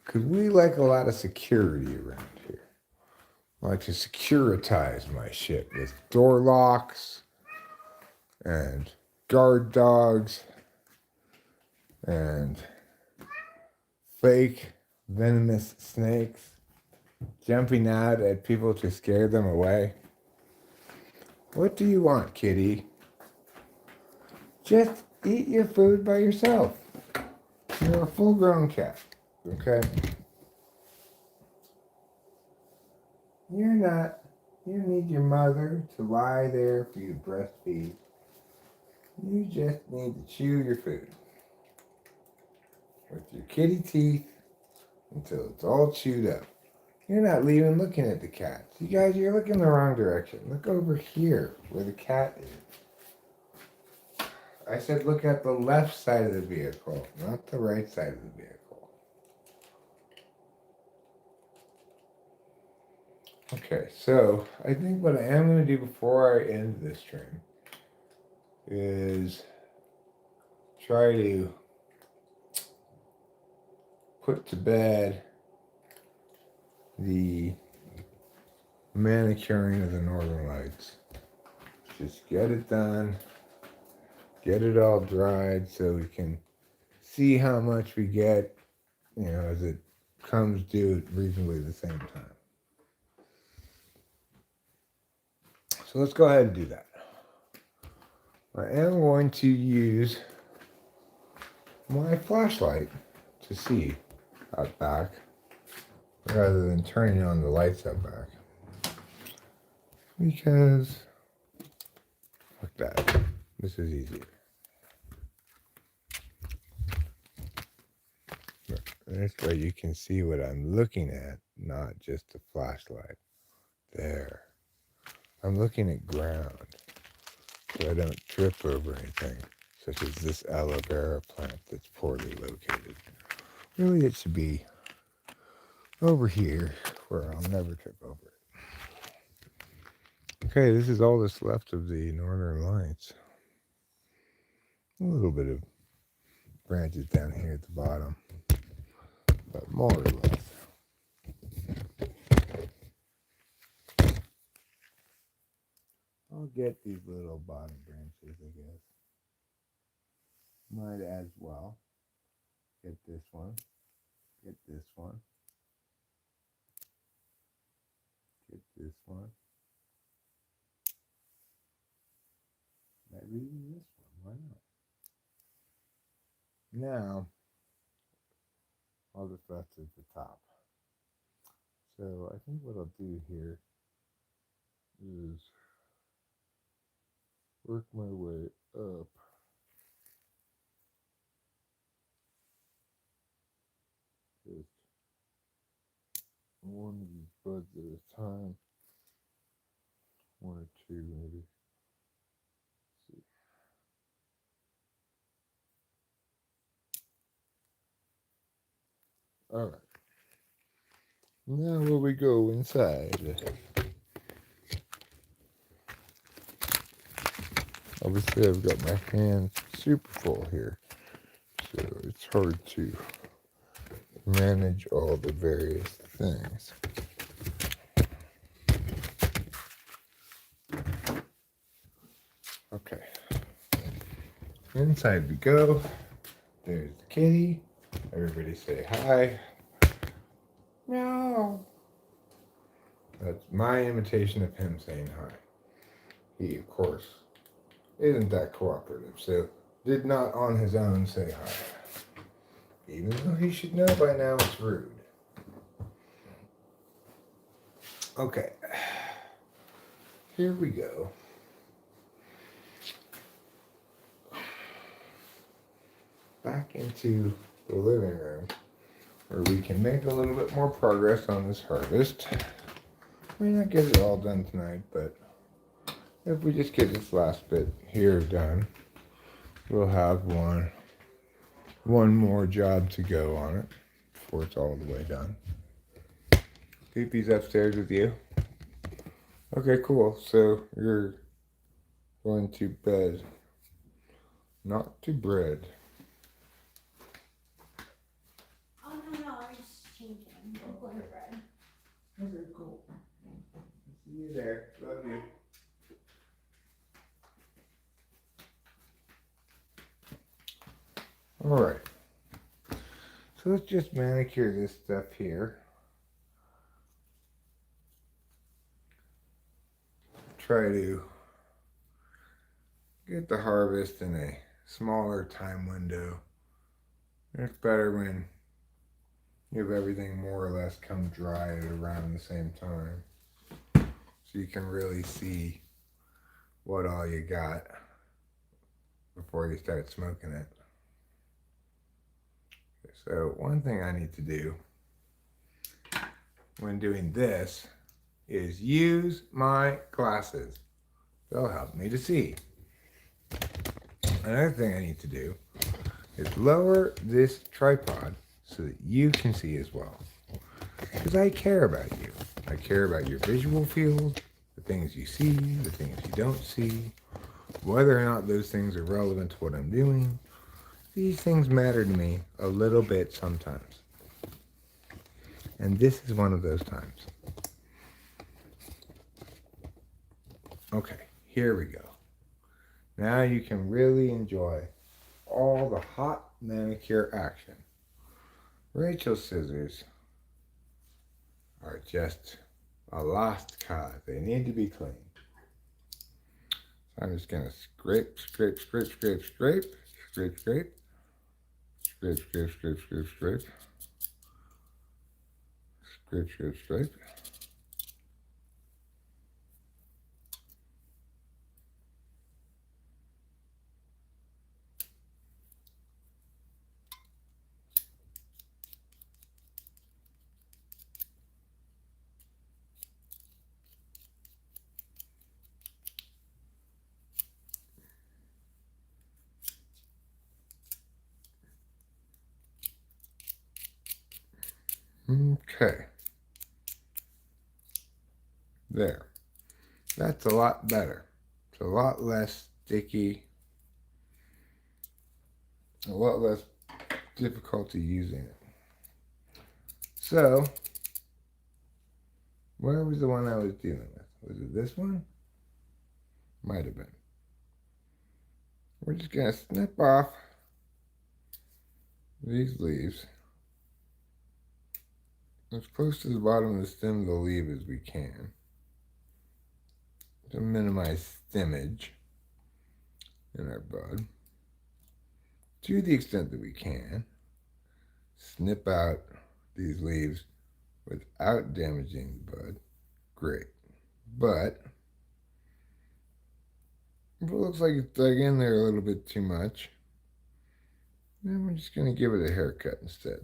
because we like a lot of security around here. I like to securitize my shit with door locks and guard dogs and fake venomous snakes jumping out at people to scare them away. What do you want, kitty? Just eat your food by yourself. You're a full-grown cat, okay? You're not. You need your mother to lie there for you to breastfeed. You just need to chew your food with your kitty teeth until it's all chewed up. You're not even looking at the cats. You guys, you're looking the wrong direction. Look over here where the cat is. I said look at the left side of the vehicle, not the right side of the vehicle. Okay, so I think what I am going to do before I end this stream is try to put to bed the manicuring of the Northern Lights. Just get it done, get it all dried so we can see how much we get, as it comes due at reasonably the same time. So let's go ahead and do that. I am going to use my flashlight to see out back rather than turning on the lights out back. Because, fuck that. This is easier. This way you can see what I'm looking at, not just the flashlight. There. I'm looking at ground, so I don't trip over anything, such as this aloe vera plant that's poorly located. Really, it should be over here where I'll never trip over it. Okay, this is all that's left of the northern lights. A little bit of branches down here at the bottom, but more or less. I'll get these little bottom branches, I guess. Might as well get this one, get this one, get this one, maybe even this one. Why not? Now, all that's left is the top. So I think what I'll do here is work my way up. Just one of these buds at a time. One or two, maybe. Let's see. All right. Now will we go inside? Obviously, I've got my hands super full here, so it's hard to manage all the various things. Okay. Inside we go. There's the kitty. Everybody say hi. Meow. That's my imitation of him saying hi. He, of course, isn't that cooperative, so did not on his own say hi. Even though he should know by now it's rude. Okay. Here we go. Back into the living room where we can make a little bit more progress on this harvest. May not get it all done tonight, but if we just get this last bit here done, we'll have one more job to go on it before it's all the way done. Pee-Pee's upstairs with you. Okay, cool. So you're going to bed, not to bread. Oh no, I was just changing. I'm going to bed. Okay, cool. See you there. Love you. All right. So let's just manicure this stuff here. Try to get the harvest in a smaller time window. It's better when you have everything more or less come dry at around the same time, so you can really see what all you got before you start smoking it. So one thing I need to do when doing this is use my glasses. They'll help me to see. Another thing I need to do is lower this tripod so that you can see as well. Because I care about you. I care about your visual field, the things you see, the things you don't see, whether or not those things are relevant to what I'm doing. These things matter to me a little bit sometimes. And this is one of those times. Okay, here we go. Now you can really enjoy all the hot manicure action. Rachel's scissors are just a lost cause. They need to be cleaned. So I'm just gonna scrape, scrape, scrape, scrape, scrape, scrape, scrape, scrape, scrape, scrape, scrape, scrape, scrape, scrape, scrape. Okay. There. That's a lot better. It's a lot less sticky. A lot less difficulty using it. So, where was the one I was dealing with? Was it this one? Might have been. We're just going to snip off these leaves as close to the bottom of the stem of the leaf as we can to minimize stemage in our bud. To the extent that we can, snip out these leaves without damaging the bud. Great. But if it looks like it's dug in there a little bit too much, then we're just going to give it a haircut instead.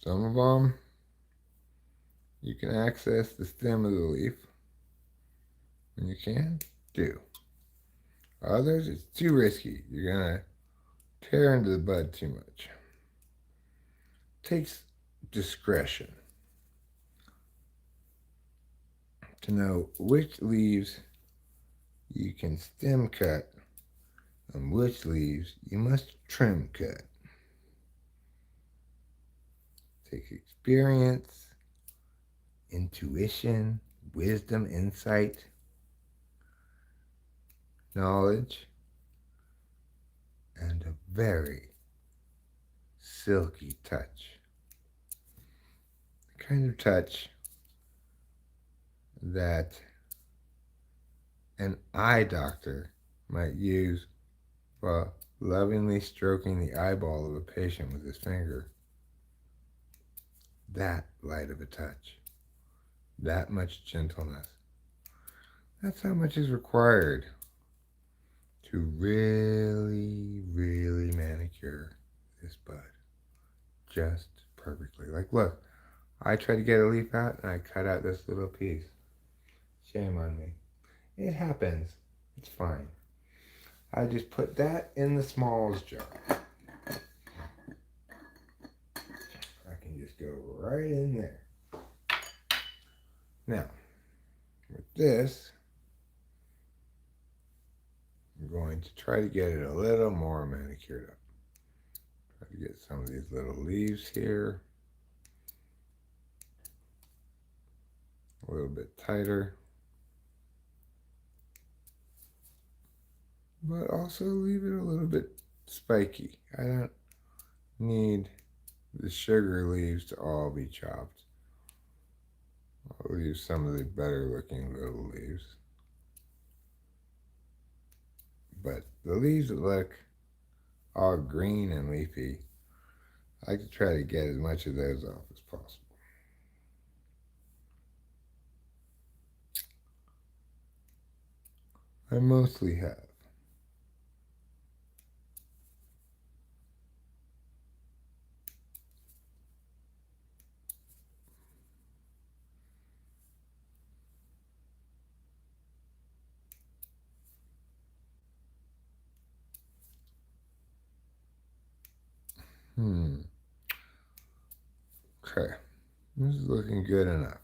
Some of them, you can access the stem of the leaf, and you can do. Others, it's too risky. You're going to tear into the bud too much. Takes discretion to know which leaves you can stem cut and which leaves you must trim cut. Takes experience, intuition, wisdom, insight, knowledge, and a very silky touch. The kind of touch that an eye doctor might use while lovingly stroking the eyeball of a patient with his finger. That light of a touch. That much gentleness. That's how much is required to really, really manicure this bud. Just perfectly. Like, look, I tried to get a leaf out and I cut out this little piece. Shame on me. It happens. It's fine. I just put that in the smalls jar. I can just go right in there. Now, with this, I'm going to try to get it a little more manicured up. Try to get some of these little leaves here a little bit tighter. But also leave it a little bit spiky. I don't need the sugar leaves to all be chopped. I'll leave some of the better looking little leaves. But the leaves that look all green and leafy, I like to try to get as much of those off as possible. I mostly have. Okay, this is looking good enough.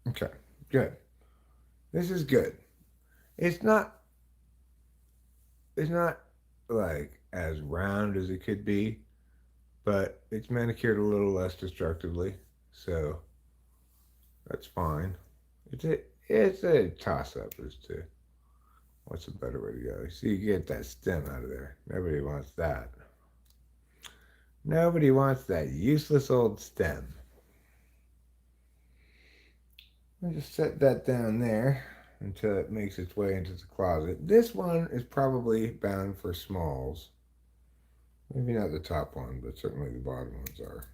Okay, good. This is good. It's not like as round as it could be, but it's manicured a little less destructively, so that's fine. It's a toss-up as to what's a better way to go. So you get that stem out of there. Nobody wants that. Nobody wants that useless old stem. I'll just set that down there until it makes its way into the closet. This one is probably bound for smalls. Maybe not the top one, but certainly the bottom ones are.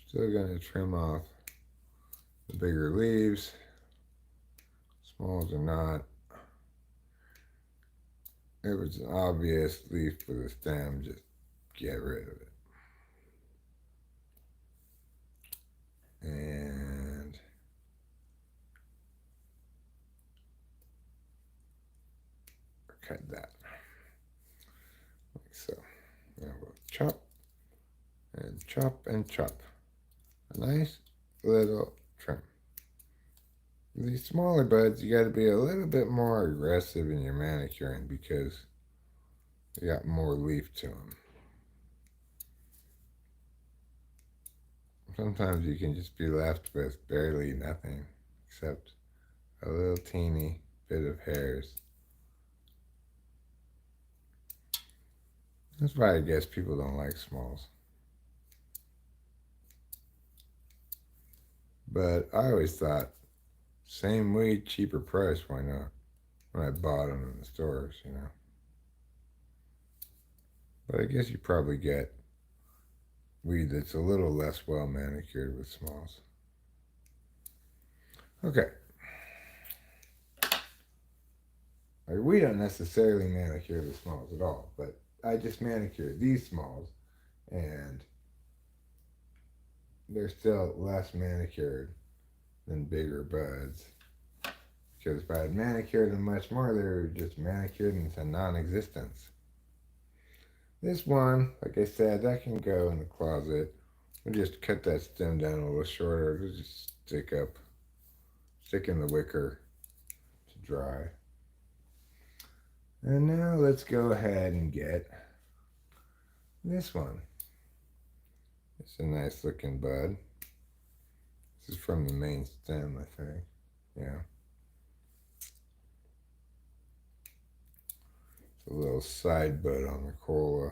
Still going to trim off the bigger leaves. Smalls are not. If it's an obvious leaf for the stem, just get rid of it. cut that. Like so. Now we'll chop and chop and chop. A nice little trim. These smaller buds, you got to be a little bit more aggressive in your manicuring because they got more leaf to them. Sometimes you can just be left with barely nothing except a little teeny bit of hairs. That's why I guess people don't like smalls. But I always thought, same weed, cheaper price, why not? When I bought them in the stores, you know. But I guess you probably get weed that's a little less well manicured with smalls. Okay. We don't necessarily manicure the smalls at all, but I just manicured these smalls, and they're still less manicured than bigger buds. Because if I had manicured them much more, they were just manicured into non-existence. This one, like I said, that can go in the closet. We'll just cut that stem down a little shorter. It'll just stick in the wicker to dry. And now let's go ahead and get this one. It's a nice looking bud. This is from the main stem, I think. Yeah. It's a little side bud on the corolla.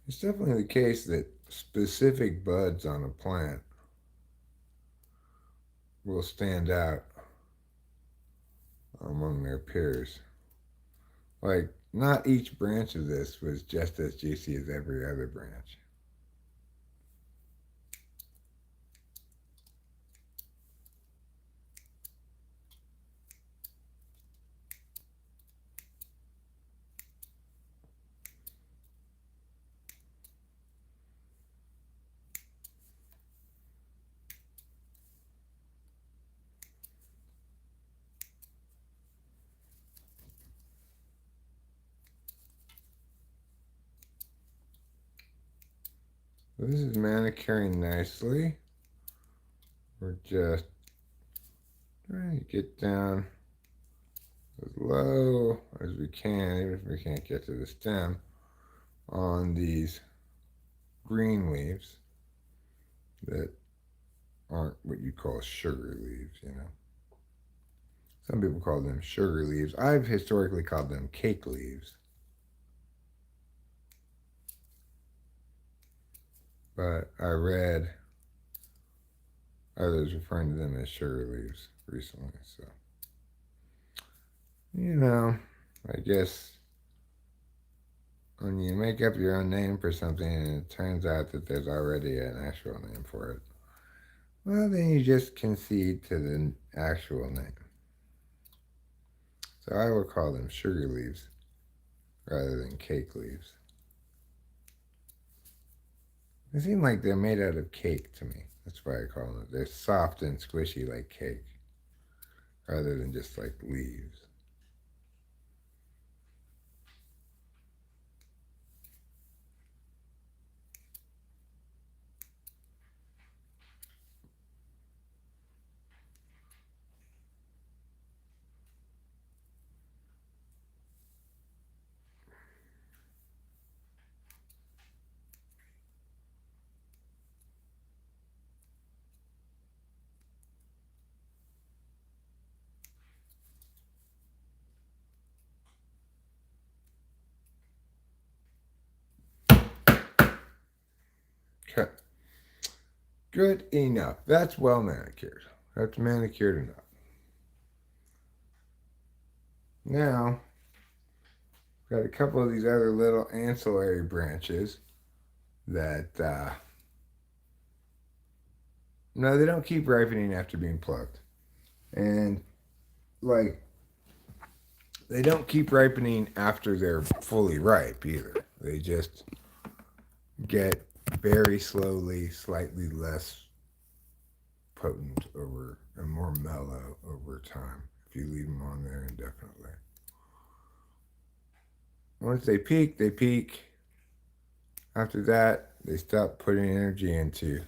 It's definitely the case that specific buds on a plant will stand out among their peers. Like, not each branch of this was just as juicy as every other branch. So this is manicuring nicely. We're just trying to get down as low as we can, even if we can't get to the stem, on these green leaves that aren't what you call sugar leaves, you know. Some people call them sugar leaves. I've historically called them cake leaves. But I read others referring to them as sugar leaves recently, so, you know, I guess when you make up your own name for something and it turns out that there's already an actual name for it, well, then you just concede to the actual name. So I will call them sugar leaves rather than cake leaves. They seem like they're made out of cake to me. That's why I call them. They're soft and squishy like cake, rather than just like leaves. Okay. Good enough. That's well manicured. That's manicured enough. Now, got a couple of these other little ancillary branches that, no, they don't keep ripening after being plucked. And, like, they don't keep ripening after they're fully ripe either. They just get very slowly, slightly less potent over and more mellow over time if you leave them on there indefinitely. Once they peak, they peak. After that, they stop putting energy into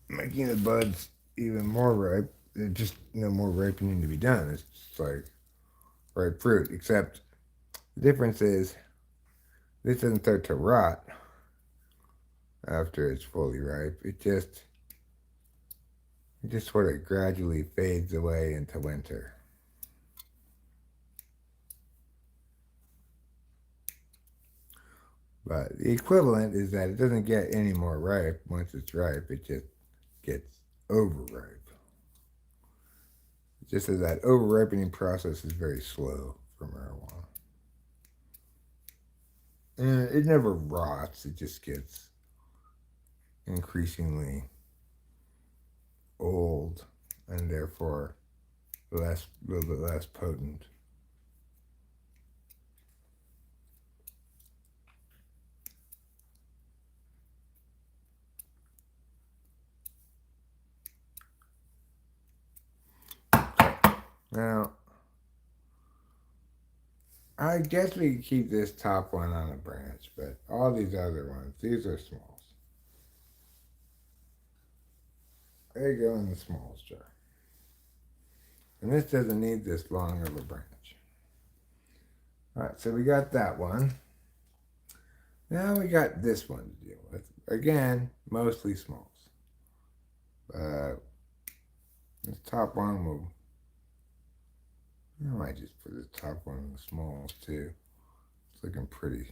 making the buds even more ripe. There's just no more ripening to be done. It's just like ripe fruit, except the difference is this doesn't start to rot after it's fully ripe. It just sort of gradually fades away into winter. But the equivalent is that it doesn't get any more ripe once it's ripe. It just gets overripe. Just as that over-ripening process is very slow for marijuana. And it never rots. It just gets increasingly old and therefore a little bit less potent. Now, I guess we could keep this top one on a branch, but all these other ones, these are smalls. They go in the smalls jar. And this doesn't need this long of a branch. Alright, so we got that one. Now we got this one to deal with. Again, mostly smalls. This top one I might just put this top one in the smalls too. It's looking pretty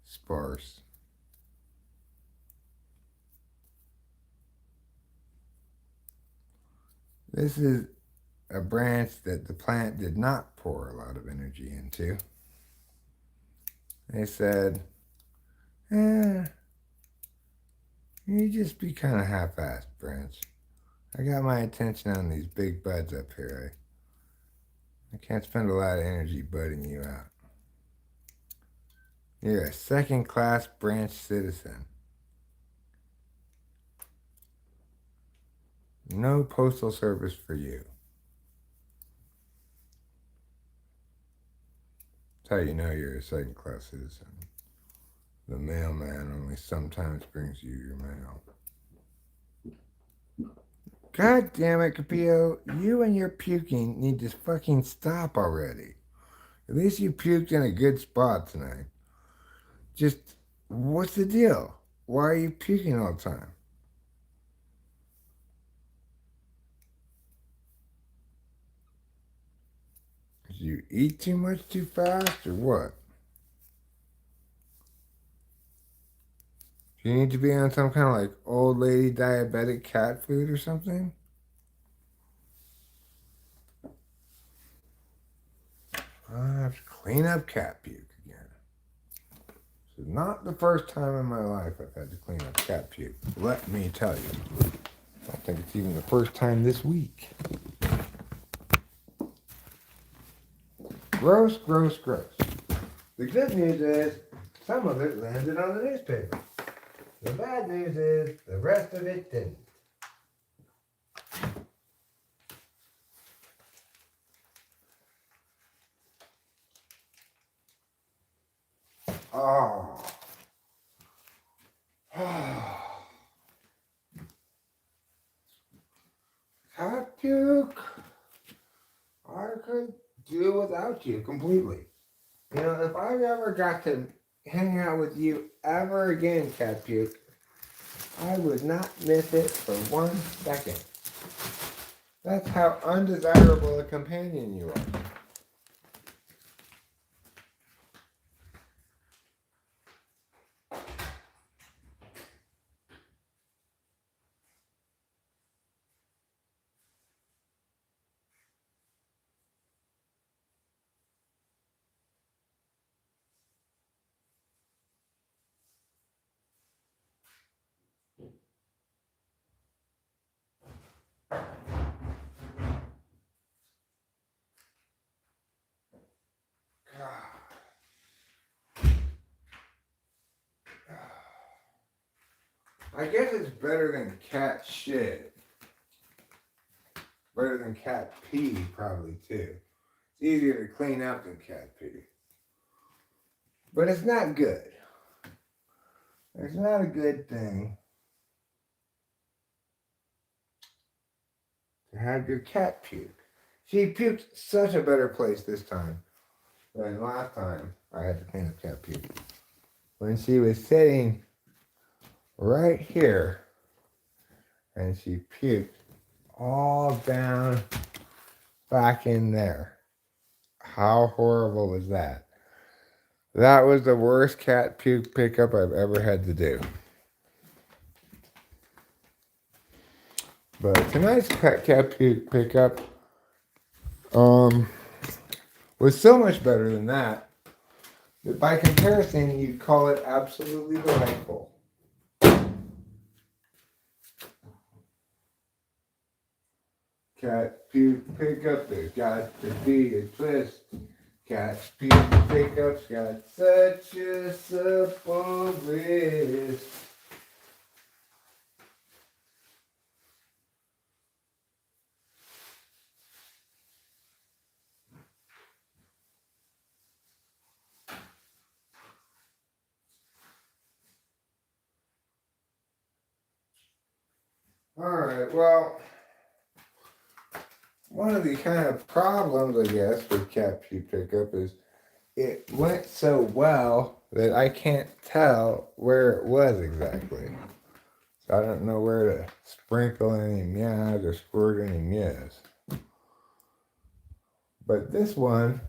sparse. This is a branch that the plant did not pour a lot of energy into. They said, you just be kind of half-assed, branch. I got my attention on these big buds up here. I can't spend a lot of energy budding you out. You're a second-class branch citizen. No postal service for you. That's how you know you're a second-class citizen. The mailman only sometimes brings you your mail. God damn it, Capillo. You and your puking need to fucking stop already. At least you puked in a good spot tonight. Just, what's the deal? Why are you puking all the time? Did you eat too much too fast or what? Do you need to be on some kind of like old lady diabetic cat food or something? I have to clean up cat puke again. This is not the first time in my life I've had to clean up cat puke. Let me tell you. I don't think it's even the first time this week. Gross, gross, gross. The good news is some of it landed on the newspaper. The bad news is the rest of it didn't. Oh. Cat puke. I could do without you completely. You know, if I ever got to hang out with you ever again, cat puke, I would not miss it for 1 second. That's how undesirable a companion you are. I guess it's better than cat shit. Better than cat pee, probably, too. It's easier to clean up than cat pee. But it's not good. It's not a good thing to have your cat puke. She puked such a better place this time than last time I had to clean up cat puke. When she was sitting right here and she puked all down back in there. How horrible was that? That was the worst cat puke pickup I've ever had to do. But tonight's cat puke pickup was so much better than that by comparison, you'd call it absolutely delightful. Cat puke pickup, there's got to be a twist. Cat puke pickup's got such a simple wrist. Alright, well, one of the kind of problems, I guess, with cat puke pickup is it went so well that I can't tell where it was exactly. So I don't know where to sprinkle any meows or squirt any meows. But this one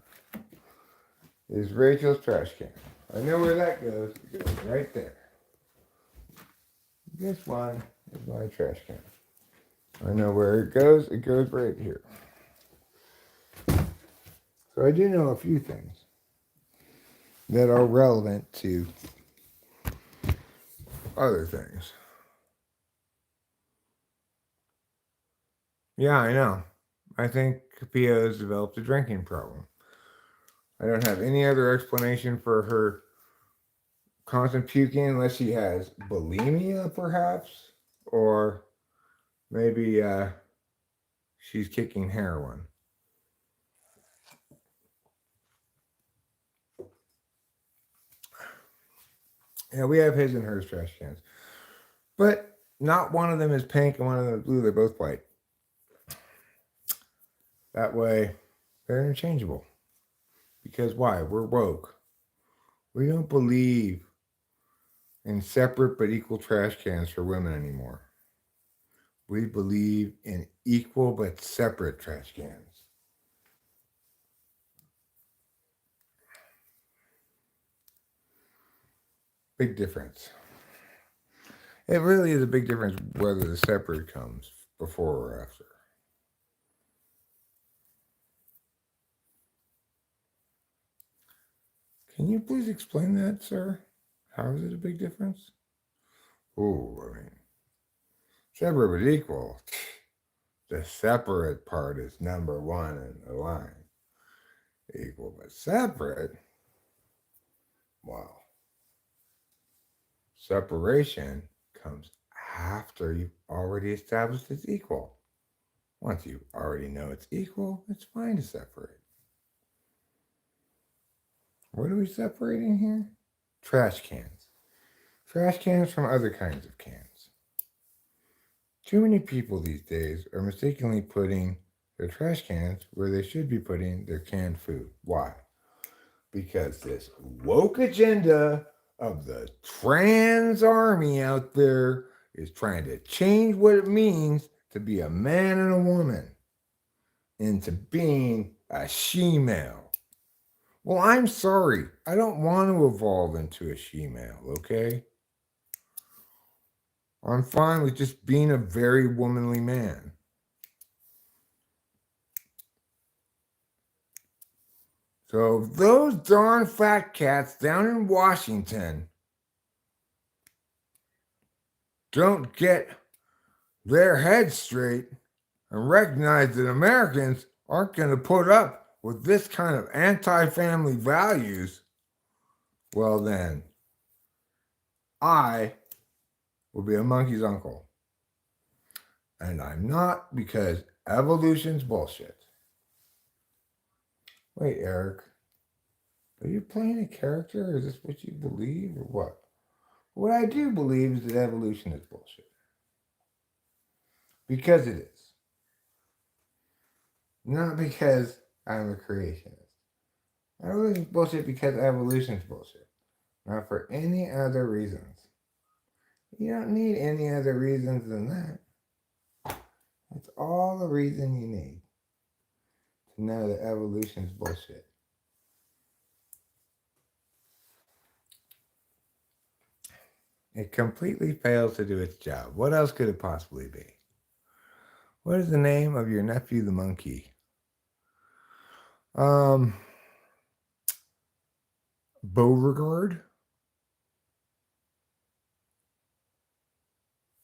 is Rachel's trash can. I know where that goes. It goes right there. This one is my trash can. I know where it goes. It goes right here. So I do know a few things that are relevant to other things. Yeah, I know. I think Pia has developed a drinking problem. I don't have any other explanation for her constant puking unless she has bulimia, perhaps, or maybe she's kicking heroin. Yeah, we have his and hers trash cans. But not one of them is pink and one of them is blue. They're both white. That way, they're interchangeable. Because why? We're woke. We don't believe in separate but equal trash cans for women anymore. We believe in equal but separate trash cans. Big difference. It really is a big difference whether the separate comes before or after. Can you please explain that, sir? How is it a big difference? Oh, I mean, separate but equal. The separate part is number one in the line. Equal but separate? Wow. Separation comes after you've already established it's equal. Once you already know it's equal, it's fine to separate. What are we separating here? Trash cans. Trash cans from other kinds of cans. Too many people these days are mistakenly putting their trash cans where they should be putting their canned food. Why? Because this woke agenda of the trans army out there is trying to change what it means to be a man and a woman into being a she-male. Well, I'm sorry. I don't want to evolve into a she-male, okay? I'm fine with just being a very womanly man. So those darn fat cats down in Washington don't get their heads straight and recognize that Americans aren't going to put up with this kind of anti-family values, well then, I will be a monkey's uncle. And I'm not, because evolution's bullshit. Wait, Eric, are you playing a character, or is this what you believe, or what? What I do believe is that evolution is bullshit. Because it is. Not because I'm a creationist. Evolution's bullshit because evolution's bullshit. Not for any other reasons. You don't need any other reasons than that. That's all the reason you need to know that evolution's bullshit. It completely fails to do its job. What else could it possibly be? What is the name of your nephew the monkey? Beauregard?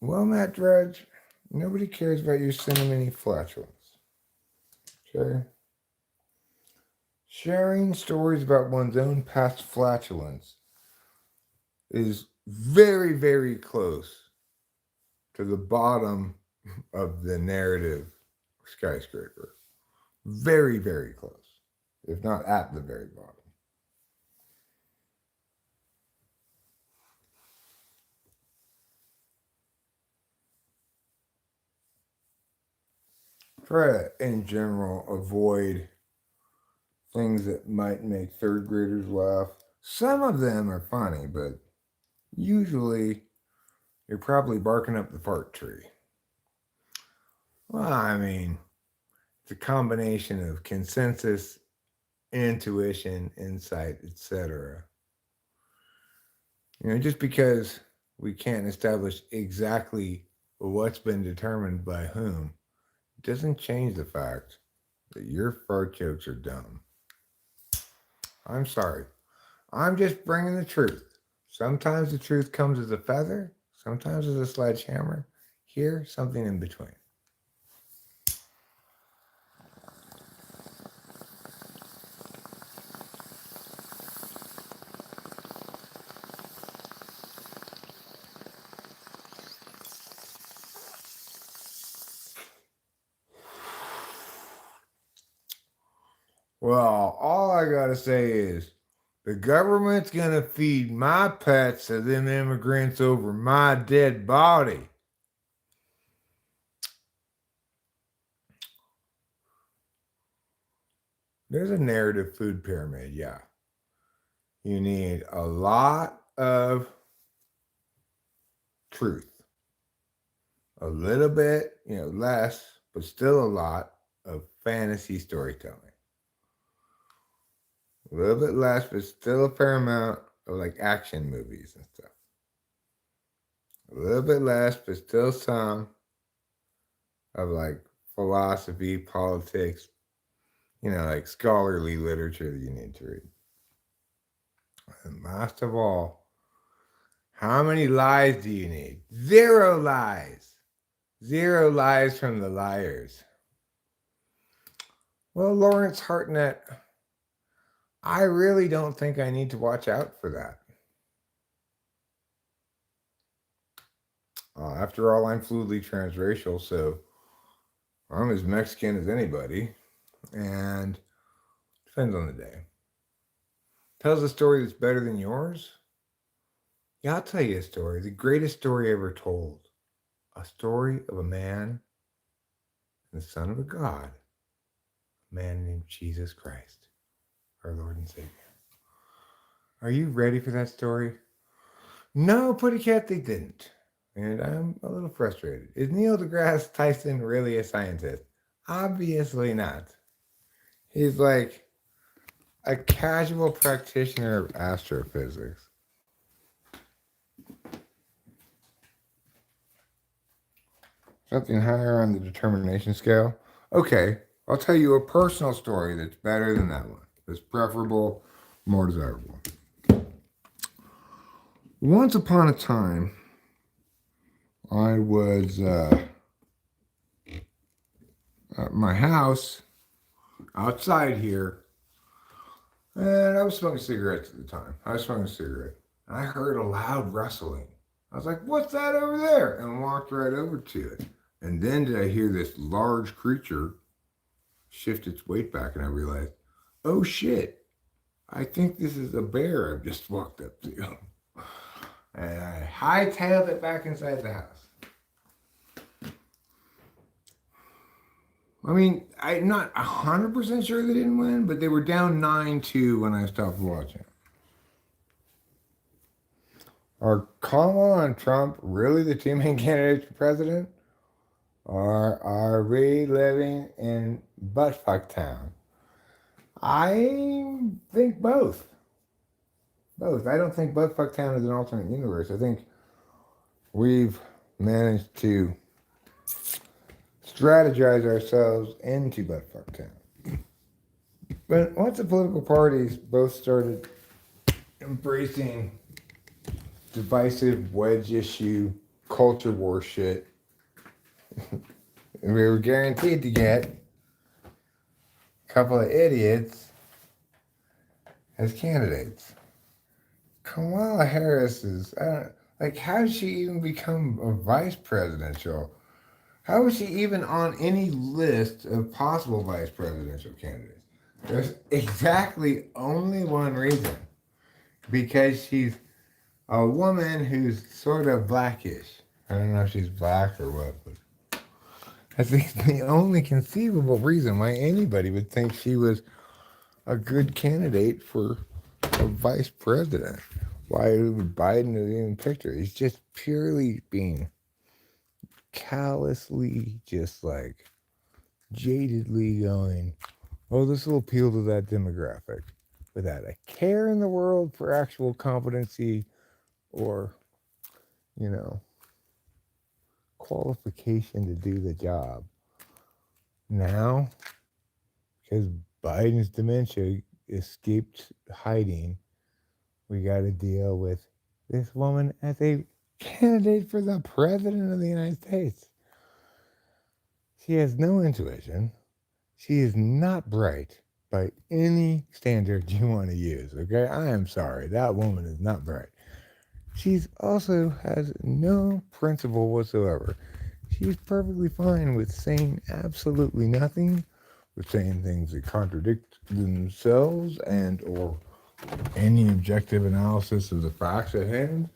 Well, Matt Drudge, nobody cares about your cinnamony flatulence. Okay? Sharing stories about one's own past flatulence is very, very close to the bottom of the narrative skyscraper. Very, very close, if not at the very bottom. Try to, in general, avoid things that might make third graders laugh. Some of them are funny, but usually you're probably barking up the fart tree. Well, I mean, it's a combination of consensus, intuition, insight, etc. Just because we can't establish exactly what's been determined by whom doesn't change the fact that your fart jokes are dumb. I'm sorry. I'm just bringing the truth. Sometimes the truth comes as a feather, sometimes as a sledgehammer. Here, something in between. Well, all I gotta say is the government's gonna feed my pets to them immigrants over my dead body. There's a narrative food pyramid, yeah. You need a lot of truth. A little bit, less, but still a lot of fantasy storytelling. A little bit less, but still a fair amount of like action movies and stuff. A little bit less, but still some of like philosophy, politics, like scholarly literature that you need to read. And last of all, how many lies do you need? 0 lies. 0 lies from the liars. Well, Lawrence Hartnett, I really don't think I need to watch out for that. After all, I'm fluidly transracial, so I'm as Mexican as anybody, and depends on the day. Tells a story that's better than yours? Yeah, I'll tell you a story, the greatest story ever told. A story of a man and the son of a God, a man named Jesus Christ, our Lord and Savior. Are you ready for that story? No, Putty Cat, they didn't. And I'm a little frustrated. Is Neil deGrasse Tyson really a scientist? Obviously not. He's like a casual practitioner of astrophysics. Something higher on the determination scale? Okay, I'll tell you a personal story that's better than that one. That's preferable, more desirable. Once upon a time, I was at my house outside here, and I was smoking cigarettes at the time. I was smoking a cigarette, and I heard a loud rustling. I was like, what's that over there? And walked right over to it. And then did I hear this large creature shift its weight back, and I realized, oh shit, I think this is a bear I've just walked up to. And I hightailed it back inside the house. I mean, I'm not 100% sure they didn't win, but they were down 9-2 when I stopped watching. Are Kamala and Trump really the two main candidates for president? Or are we living in buttfuck town? I think both. Both. I don't think buttfuck town is an alternate universe. I think we've managed to strategize ourselves into buttfuck town. But once the political parties both started embracing divisive wedge issue culture war shit, we were guaranteed to get a couple of idiots as candidates. Kamala Harris is, like, how did she even become a vice presidential? How is she even on any list of possible vice presidential candidates? There's exactly only one reason. Because she's a woman who's sort of blackish. I don't know if she's black or what, but I think the only conceivable reason why anybody would think she was a good candidate for a vice president. Why would Biden have even picked her? He's just purely being callously, just like jadedly going, oh, this will appeal to that demographic without a care in the world for actual competency or, qualification to do the job. Now, because Biden's dementia escaped hiding, we got to deal with this woman as a candidate for the president of the United States. She has no intuition. She is not bright by any standard you want to use, okay? I am sorry. That woman is not bright. She's also has no principle whatsoever. She's perfectly fine with saying absolutely nothing, with saying things that contradict themselves and or any objective analysis of the facts at hand.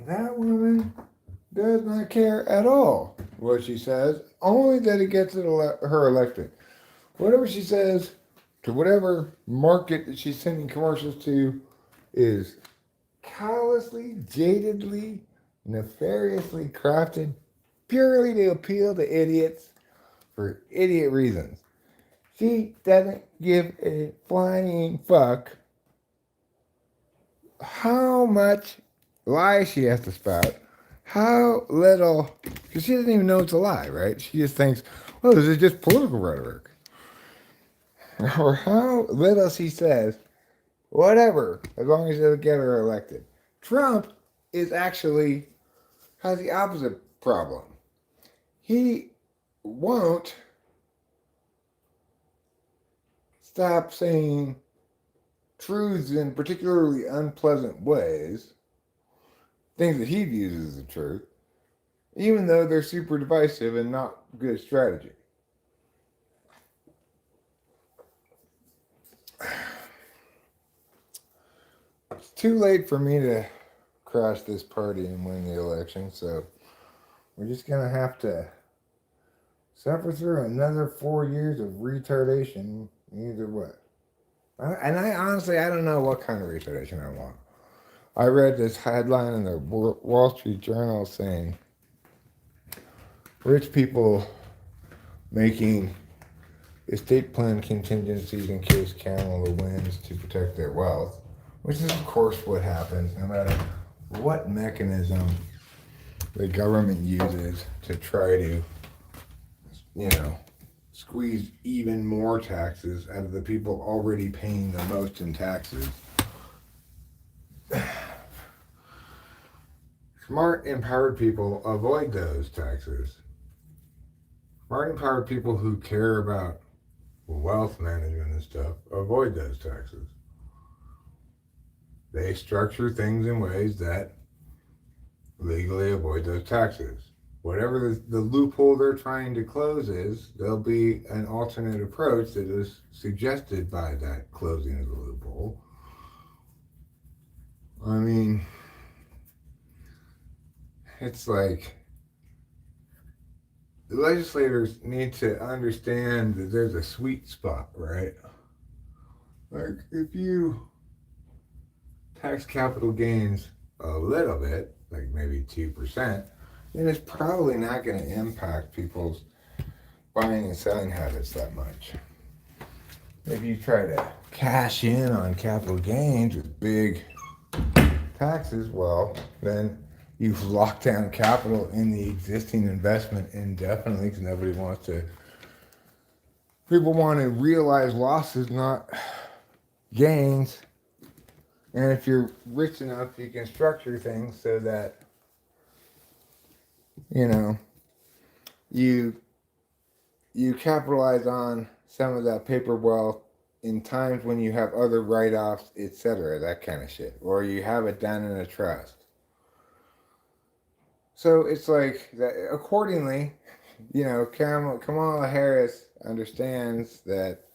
That woman does not care at all what she says, only that it gets her elected. Whatever she says to whatever market that she's sending commercials to is callously, jadedly, nefariously crafted purely to appeal to idiots for idiot reasons. She doesn't give a flying fuck how much lie she has to spout, how little, because she doesn't even know it's a lie, right? She just thinks, well, this is just political rhetoric. Or how little she says, whatever, as long as they get her elected. Trump is actually, has the opposite problem. He won't stop saying truths in particularly unpleasant ways, things that he views as the truth, even though they're super divisive and not good strategy. It's too late for me to crash this party and win the election, so we're just going to have to suffer through another 4 years of retardation, either way. And I honestly, I don't know what kind of retardation I want. I read this headline in the Wall Street Journal saying rich people making estate plan contingencies in case Kamala wins to protect their wealth, which is, of course, what happens no matter what mechanism the government uses to try to, squeeze even more taxes out of the people already paying the most in taxes. Smart, empowered people avoid those taxes. Smart, empowered people who care about wealth management and stuff avoid those taxes. They structure things in ways that legally avoid those taxes. Whatever the loophole they're trying to close is, there'll be an alternate approach that is suggested by that closing of the loophole. I mean, it's like the legislators need to understand that there's a sweet spot, right? Like, if you tax capital gains a little bit, like maybe 2%, then it's probably not going to impact people's buying and selling habits that much. If you try to cash in on capital gains with big taxes, well, then you've locked down capital in the existing investment indefinitely because nobody wants to. People want to realize losses, not gains. And if you're rich enough, you can structure things so that, you know, you you capitalize on some of that paper wealth in times when you have other write-offs, etc., that kind of shit, or you have it done in a trust. So it's like that. Accordingly, Kamala Harris understands that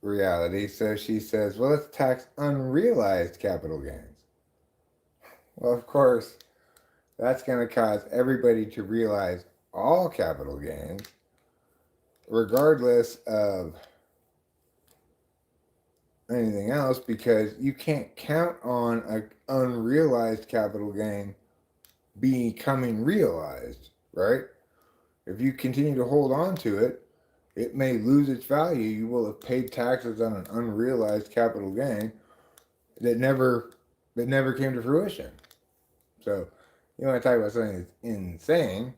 reality, so she says, "Well, let's tax unrealized capital gains." Well, of course, that's going to cause everybody to realize all capital gains, regardless of anything else, because you can't count on an unrealized capital gain becoming realized, right? If you continue to hold on to it, it may lose its value. You will have paid taxes on an unrealized capital gain that never came to fruition. So, you want to talk about something that's insane?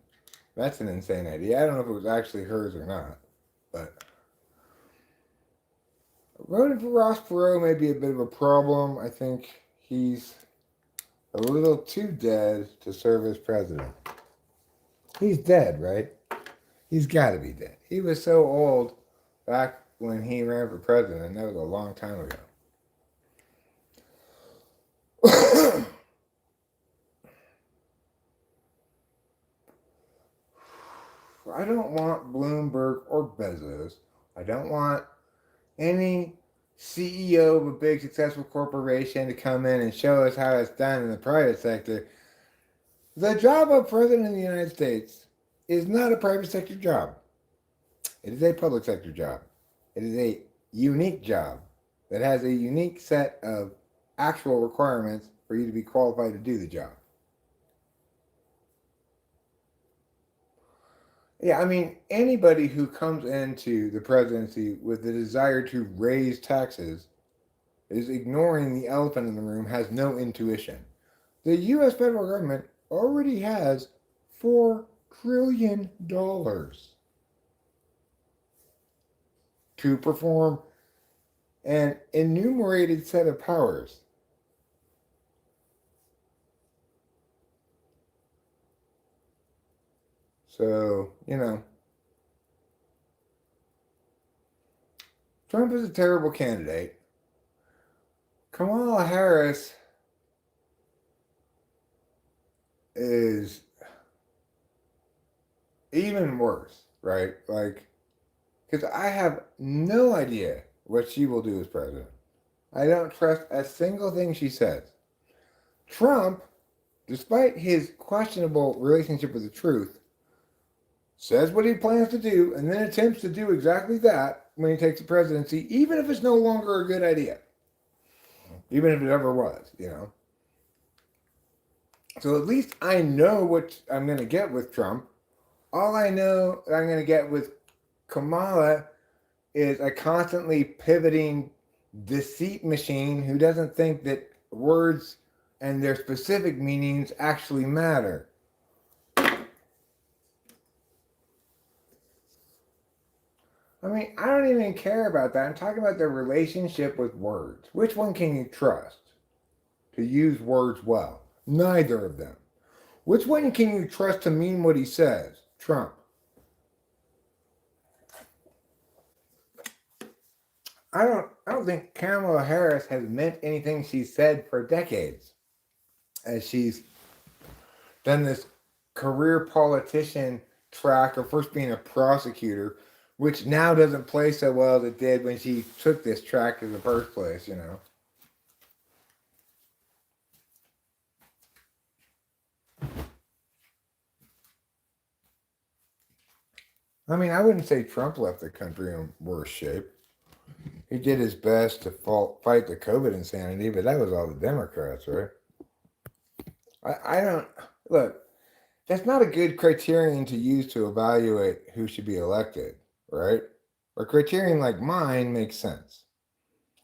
That's an insane idea. I don't know if it was actually hers or not, but voting for Ross Perot may be a bit of a problem. I think he's a little too dead to serve as president. He's dead, right? He's got to be dead. He was so old back when he ran for president, and that was a long time ago. I don't want Bloomberg or Bezos. I don't want any CEO of a big successful corporation to come in and show us how it's done in the private sector. The job of President of the United States is not a private sector job. It is a public sector job. It is a unique job that has a unique set of actual requirements for you to be qualified to do the job. Yeah, I mean, anybody who comes into the presidency with the desire to raise taxes is ignoring the elephant in the room, has no intuition. The U.S. federal government already has $4 trillion to perform an enumerated set of powers. So, Trump is a terrible candidate. Kamala Harris is even worse, right? Like, because I have no idea what she will do as president. I don't trust a single thing she says. Trump, despite his questionable relationship with the truth, says what he plans to do and then attempts to do exactly that when he takes the presidency, even if it's no longer a good idea. Even if it ever was, So at least I know what I'm going to get with Trump. All I know I'm going to get with Kamala is a constantly pivoting deceit machine who doesn't think that words and their specific meanings actually matter. I mean, I don't even care about that. I'm talking about their relationship with words. Which one can you trust to use words well? Neither of them. Which one can you trust to mean what he says? Trump. I don't think Kamala Harris has meant anything she said for decades. as she's done this career politician track of first being a prosecutor, which now doesn't play so well as it did when she took this track in the first place, you know. I mean, I wouldn't say Trump left the country in worse shape. He did his best to fight the COVID insanity, but that was all the Democrats, right? I don't look. That's not a good criterion to use to evaluate who should be elected, right? A criterion like mine makes sense.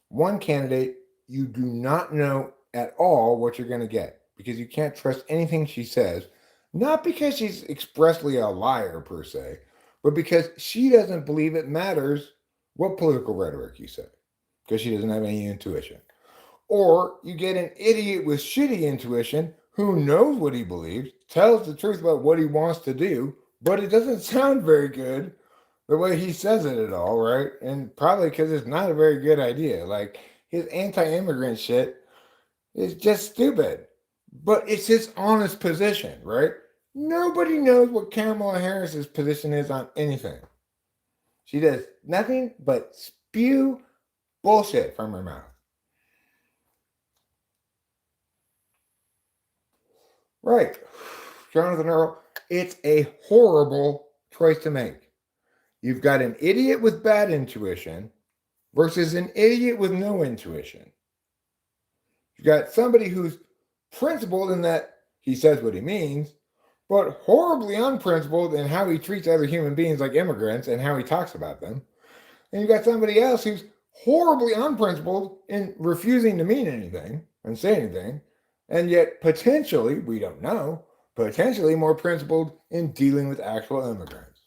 One candidate, you do not know at all what you're going to get because you can't trust anything she says, not because she's expressly a liar per se, but because she doesn't believe it matters what political rhetoric you say because she doesn't have any intuition. Or you get an idiot with shitty intuition who knows what he believes, tells the truth about what he wants to do, but it doesn't sound very good the way he says it at all, right? And probably because it's not a very good idea. Like his anti-immigrant shit is just stupid, but it's his honest position, right? Nobody knows what Kamala Harris's position is on anything. She does nothing but spew bullshit from her mouth. Right. Jonathan Earl, it's a horrible choice to make. You've got an idiot with bad intuition versus an idiot with no intuition. You've got somebody who's principled in that he says what he means, but horribly unprincipled in how he treats other human beings like immigrants and how he talks about them. And you've got somebody else who's horribly unprincipled in refusing to mean anything and say anything, and yet potentially, we don't know, potentially more principled in dealing with actual immigrants.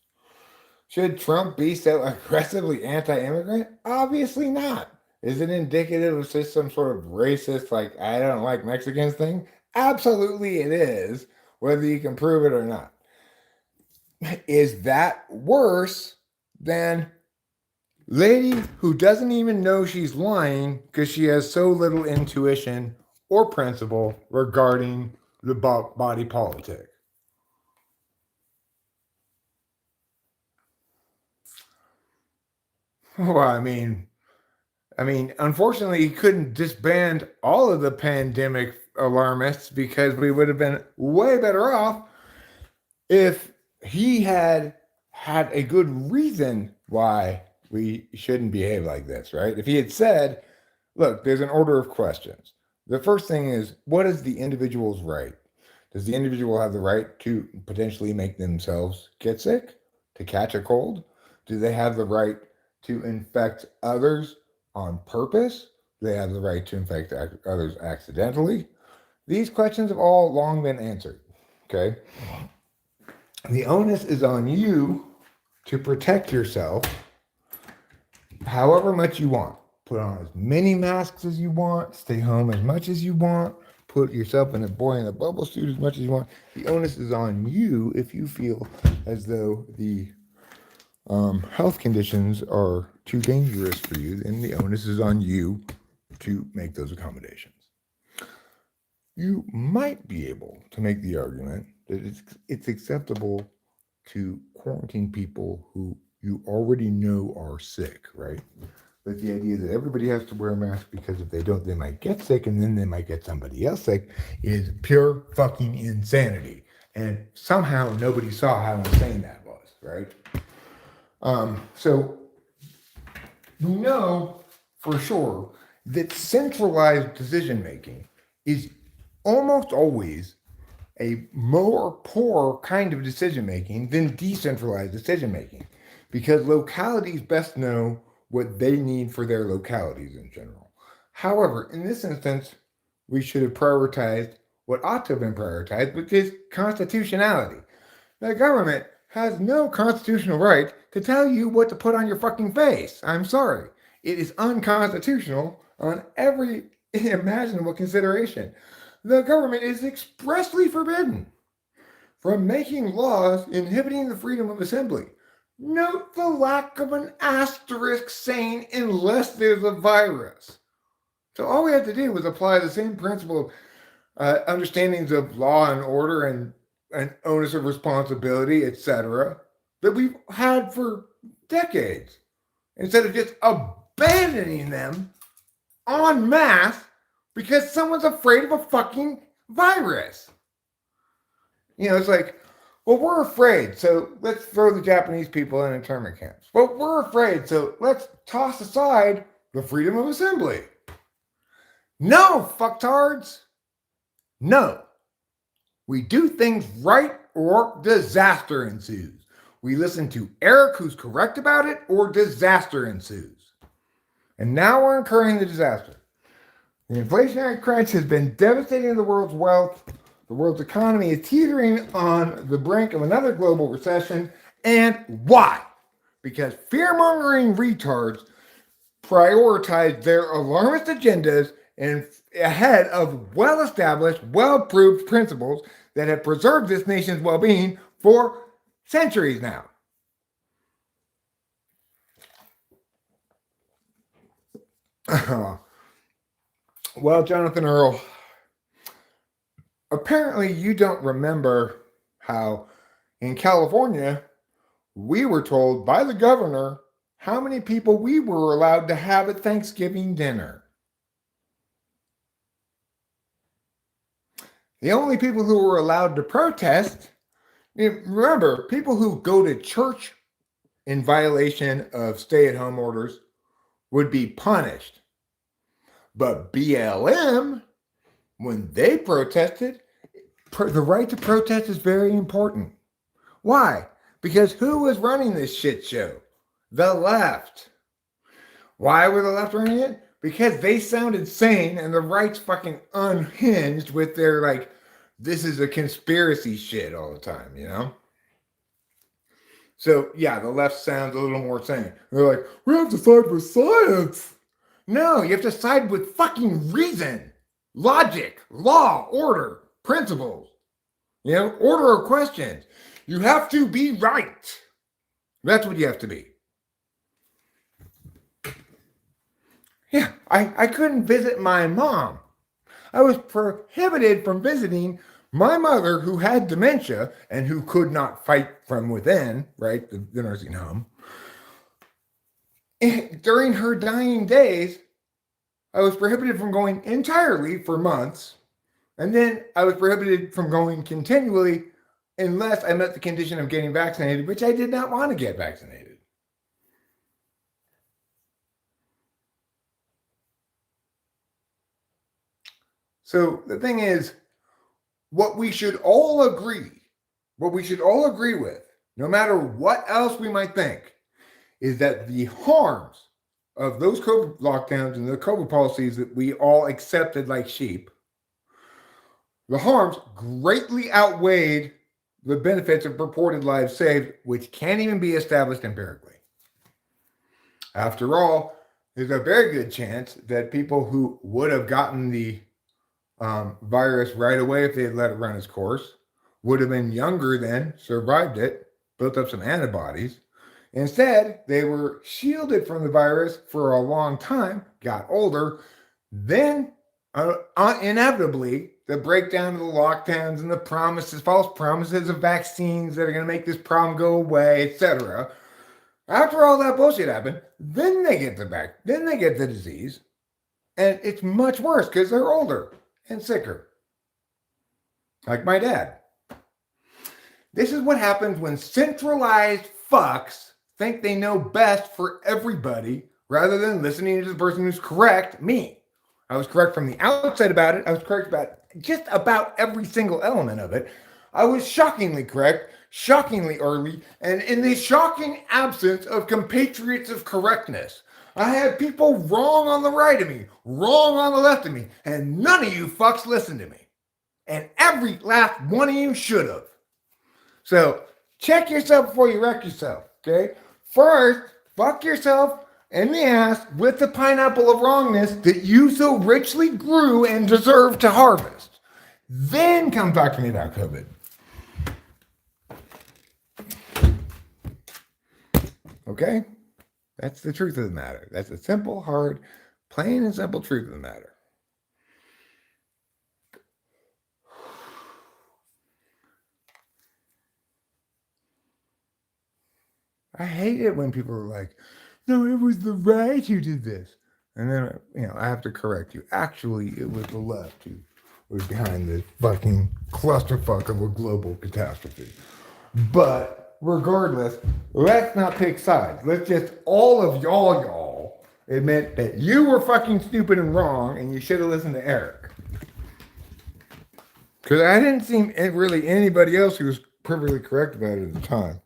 Should Trump be so aggressively anti-immigrant? Obviously not. Is it indicative of just some sort of racist, like, I don't like Mexicans thing? Absolutely it is, whether you can prove it or not. Is that worse than lady who doesn't even know she's lying because she has so little intuition or principle regarding the body politic? Well, I mean, unfortunately, he couldn't disband all of the pandemic alarmists because we would have been way better off if he had a good reason why we shouldn't behave like this, right? If he had said, look, there's an order of questions. The first thing is, what is the individual's right? Does the individual have the right to potentially make themselves get sick, to catch a cold? Do they have the right to infect others on purpose? Do they have the right to infect others accidentally? These questions have all long been answered, okay? The onus is on you to protect yourself however much you want. Put on as many masks as you want, stay home as much as you want, put yourself in a boy in a bubble suit as much as you want. The onus is on you if you feel as though the health conditions are too dangerous for you, then the onus is on you to make those accommodations. You might be able to make the argument that it's acceptable to quarantine people who you already know are sick, right? But the idea that everybody has to wear a mask because if they don't, they might get sick and then they might get somebody else sick is pure fucking insanity. And somehow nobody saw how insane that was, right? So we know for sure that centralized decision making is almost always a more poor kind of decision making than decentralized decision making, because localities best know what they need for their localities in general. However, in this instance, we should have prioritized what ought to have been prioritized, which is constitutionality. The government has no constitutional right to tell you what to put on your fucking face. I'm sorry. It is unconstitutional on every imaginable consideration. The government is expressly forbidden from making laws inhibiting the freedom of assembly. Note the lack of an asterisk saying unless there's a virus. So all we have to do is apply the same principle of understandings of law and order and onus of responsibility, etc., that we've had for decades, instead of just abandoning them en masse because someone's afraid of a fucking virus. You know, it's like, well, we're afraid, so let's throw the Japanese people in internment camps. Well, we're afraid, so let's toss aside the freedom of assembly. No, fucktards. No. We do things right or disaster ensues. We listen to Eric, who's correct about it, or disaster ensues. And now we're incurring the disaster. The inflationary crunch has been devastating the world's wealth. The world's economy is teetering on the brink of another global recession. And why? Because fear-mongering retards prioritize their alarmist agendas and ahead of well-established, well-proved principles that have preserved this nation's well-being for centuries now. Well, Jonathan Earl, apparently you don't remember how in California we were told by the governor how many people we were allowed to have at Thanksgiving dinner. The only people who were allowed to protest, remember, people who go to church in violation of stay-at-home orders would be punished. But BLM, when they protested, the right to protest is very important. Why? Because who was running this shit show? The left. Why were the left running it? Because they sounded sane and the right's fucking unhinged with their, like, this is a conspiracy shit all the time, you know? So, yeah, the left sounds a little more sane. They're like, we have to side with science. No, you have to side with fucking reason, logic, law, order, principles. You know, order of questions. You have to be right. That's what you have to be. Yeah, I couldn't visit my mom. I was prohibited from visiting my mother, who had dementia and who could not fight from within, right, the nursing home. During her dying days, I was prohibited from going entirely for months, and then I was prohibited from going continually unless I met the condition of getting vaccinated, which I did not want to get vaccinated. So the thing is, what we should all agree with, no matter what else we might think, is that the harms of those COVID lockdowns and the COVID policies that we all accepted like sheep, the harms greatly outweighed the benefits of purported lives saved, which can't even be established empirically. After all, there's a very good chance that people who would have gotten the virus right away if they had let it run its course would have been younger then, survived it, built up some antibodies. Instead, they were shielded from the virus for a long time, got older, then inevitably the breakdown of the lockdowns and the promises, false promises of vaccines that are going to make this problem go away, etc. After all that bullshit happened, then they get the disease, and it's much worse because they're older and sicker. Like my dad. This is what happens when centralized fucks think they know best for everybody rather than listening to the person who's correct, me. I was correct from the outset about it. I was correct about just about every single element of it. I was shockingly correct, shockingly early, and in the shocking absence of compatriots of correctness. I had people wrong on the right of me, wrong on the left of me, and none of you fucks listened to me. And every last one of you should have. So check yourself before you wreck yourself, okay? First, fuck yourself in the ass with the pineapple of wrongness that you so richly grew and deserve to harvest. Then come talk to me about COVID. Okay? That's the truth of the matter. That's the simple, hard, plain and simple truth of the matter. I hate it when people are like, no, it was the right who did this. And then, I have to correct you. Actually, it was the left who was behind this fucking clusterfuck of a global catastrophe. But regardless, let's not pick sides. Let's just, all of y'all admit that you were fucking stupid and wrong and you should have listened to Eric. Because I didn't see really anybody else who was perfectly correct about it at the time.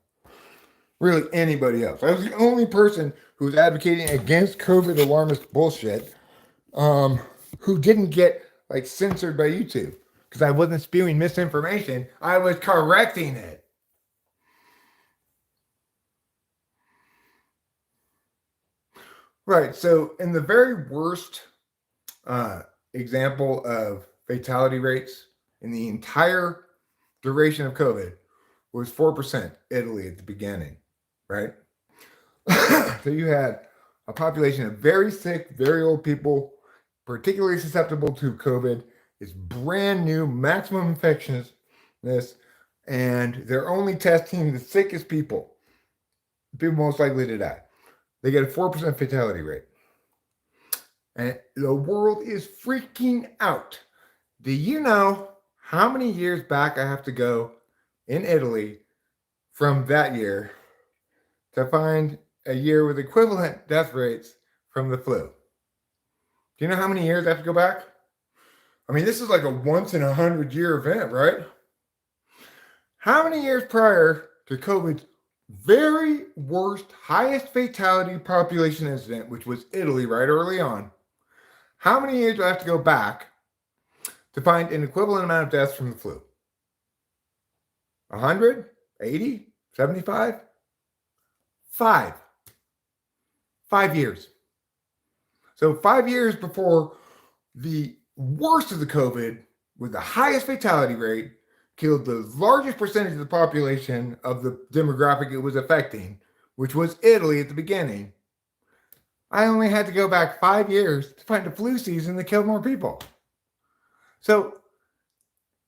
Really anybody else. I was the only person who was advocating against COVID alarmist bullshit who didn't get censored by YouTube. Because I wasn't spewing misinformation. I was correcting it. Right. So in the very worst example of fatality rates in the entire duration of COVID was 4%, Italy at the beginning, right? So you had a population of very sick, very old people, particularly susceptible to COVID. It's brand new, maximum infectiousness, and they're only testing the sickest people most likely to die. They get a 4% fatality rate. And the world is freaking out. Do you know how many years back I have to go in Italy from that year to find a year with equivalent death rates from the flu? Do you know how many years I have to go back? I mean, this is like a once in 100-year event, right? How many years prior to COVID's very worst, highest fatality population incident, which was Italy right early on, how many years do I have to go back to find an equivalent amount of deaths from the flu? 100? 80? 75? 5. 5 years. So 5 years before the worst of the COVID, with the highest fatality rate, killed the largest percentage of the population of the demographic it was affecting, which was Italy at the beginning, I only had to go back 5 years to find a flu season that killed more people. So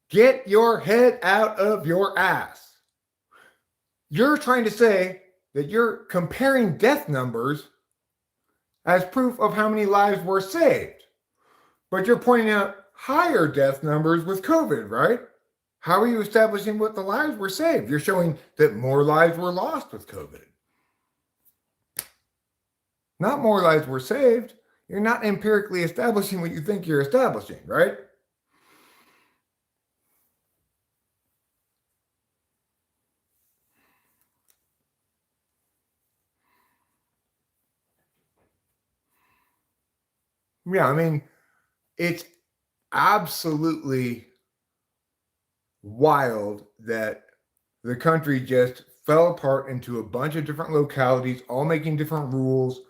get your head out of your ass. You're trying to say that you're comparing death numbers as proof of how many lives were saved. But you're pointing out higher death numbers with COVID, right? How are you establishing what the lives were saved? You're showing that more lives were lost with COVID. Not more lives were saved. You're not empirically establishing what you think you're establishing, right? Yeah, I mean, it's absolutely wild that the country just fell apart into a bunch of different localities, all making different rules,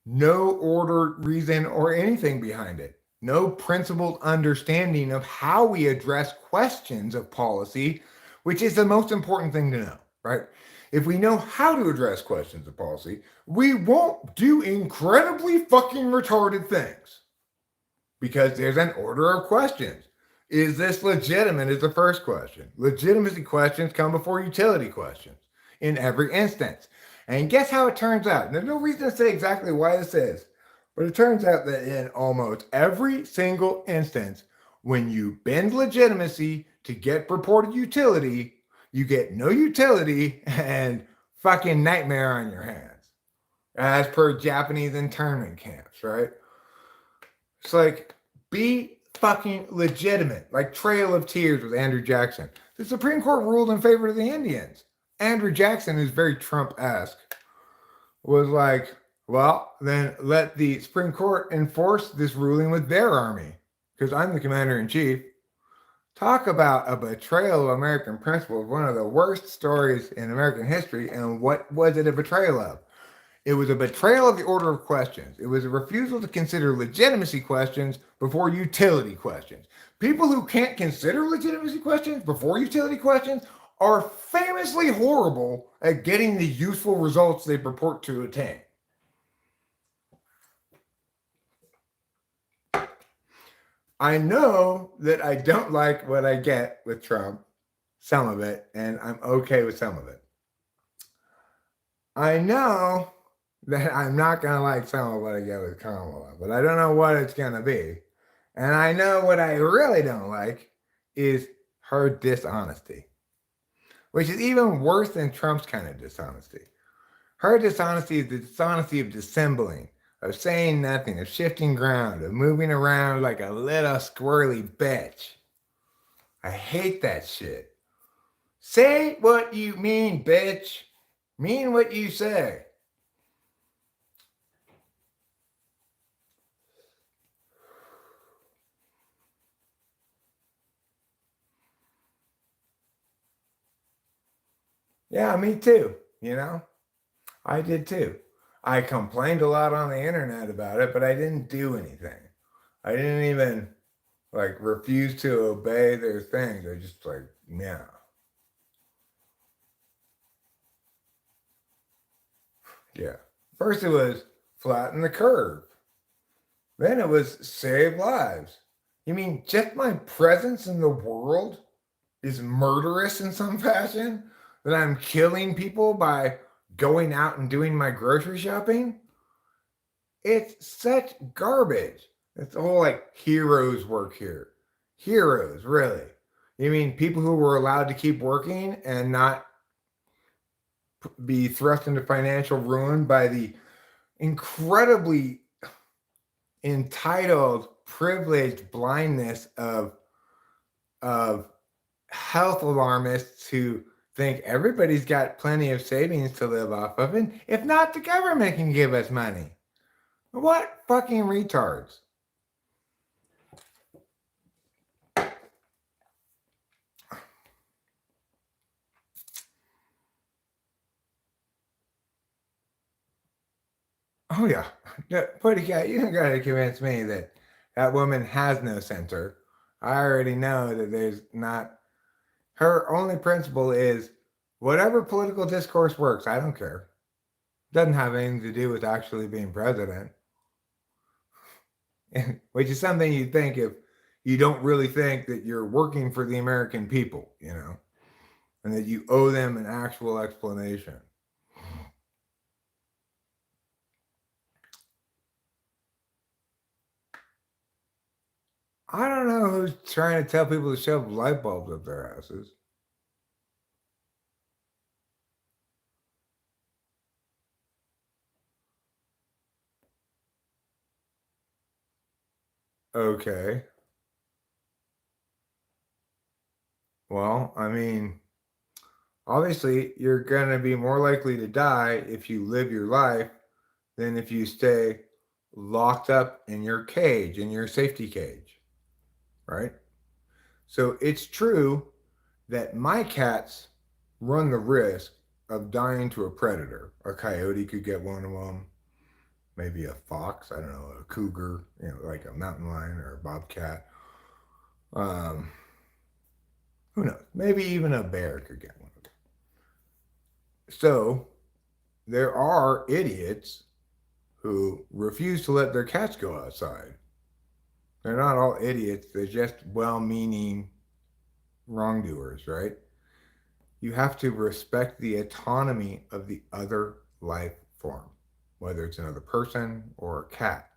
no order, reason, or anything behind it. No principled understanding of how we address questions of policy, which is the most important thing to know, right? If we know how to address questions of policy, we won't do incredibly fucking retarded things. Because there's an order of questions. Is this legitimate is the first question. Legitimacy questions come before utility questions in every instance. And guess how it turns out? And there's no reason to say exactly why this is, but it turns out that in almost every single instance, when you bend legitimacy to get purported utility, you get no utility and fucking nightmare on your hands, as per Japanese internment camps, right? It's like, be fucking legitimate, like Trail of Tears with Andrew Jackson. The Supreme Court ruled in favor of the Indians. Andrew Jackson, who's very Trump-esque, was like, well, then let the Supreme Court enforce this ruling with their army, because I'm the commander-in-chief. Talk about a betrayal of American principles, one of the worst stories in American history, and what was it a betrayal of? It was a betrayal of the order of questions. It was a refusal to consider legitimacy questions before utility questions. People who can't consider legitimacy questions before utility questions are famously horrible at getting the useful results they purport to attain. I know that I don't like what I get with Trump, some of it, and I'm okay with some of it. I know that I'm not gonna like some of what I get with Kamala, but I don't know what it's gonna be. And I know what I really don't like is her dishonesty, which is even worse than Trump's kind of dishonesty. Her dishonesty is the dishonesty of dissembling, of saying nothing, of shifting ground, of moving around like a little squirrely bitch. I hate that shit. Say what you mean, bitch. Mean what you say. Yeah, me too. You know, I did too. I complained a lot on the internet about it, but I didn't do anything. I didn't even like refuse to obey their things. I just like, yeah. Yeah. First it was flatten the curve. Then it was save lives. You mean just my presence in the world is murderous in some fashion? That I'm killing people by going out and doing my grocery shopping? It's such garbage. It's all like heroes work here. Heroes, really? You mean people who were allowed to keep working and not be thrust into financial ruin by the incredibly entitled, privileged blindness of health alarmists who think everybody's got plenty of savings to live off of, and if not, the government can give us money. What fucking retards? Oh yeah, Putty Cat, you don't gotta convince me that that woman has no center. I already know that there's not. Her only principle is whatever political discourse works. I don't care. Doesn't have anything to do with actually being president, which is something you'd think if you don't really think that you're working for the American people, you know, and that you owe them an actual explanation. I don't know who's trying to tell people to shove light bulbs up their asses. Okay. Well, I mean, obviously, you're going to be more likely to die if you live your life than if you stay locked up in your cage, in your safety cage, right? So it's true that my cats run the risk of dying to a predator. A coyote could get one of them, maybe a fox, I don't know, a cougar, you know, like a mountain lion or a bobcat. Um, who knows? Maybe even a bear could get one of them. So there are idiots who refuse to let their cats go outside. They're not all idiots, they're just well meaning wrongdoers, right? You have to respect the autonomy of the other life form, whether it's another person or a cat.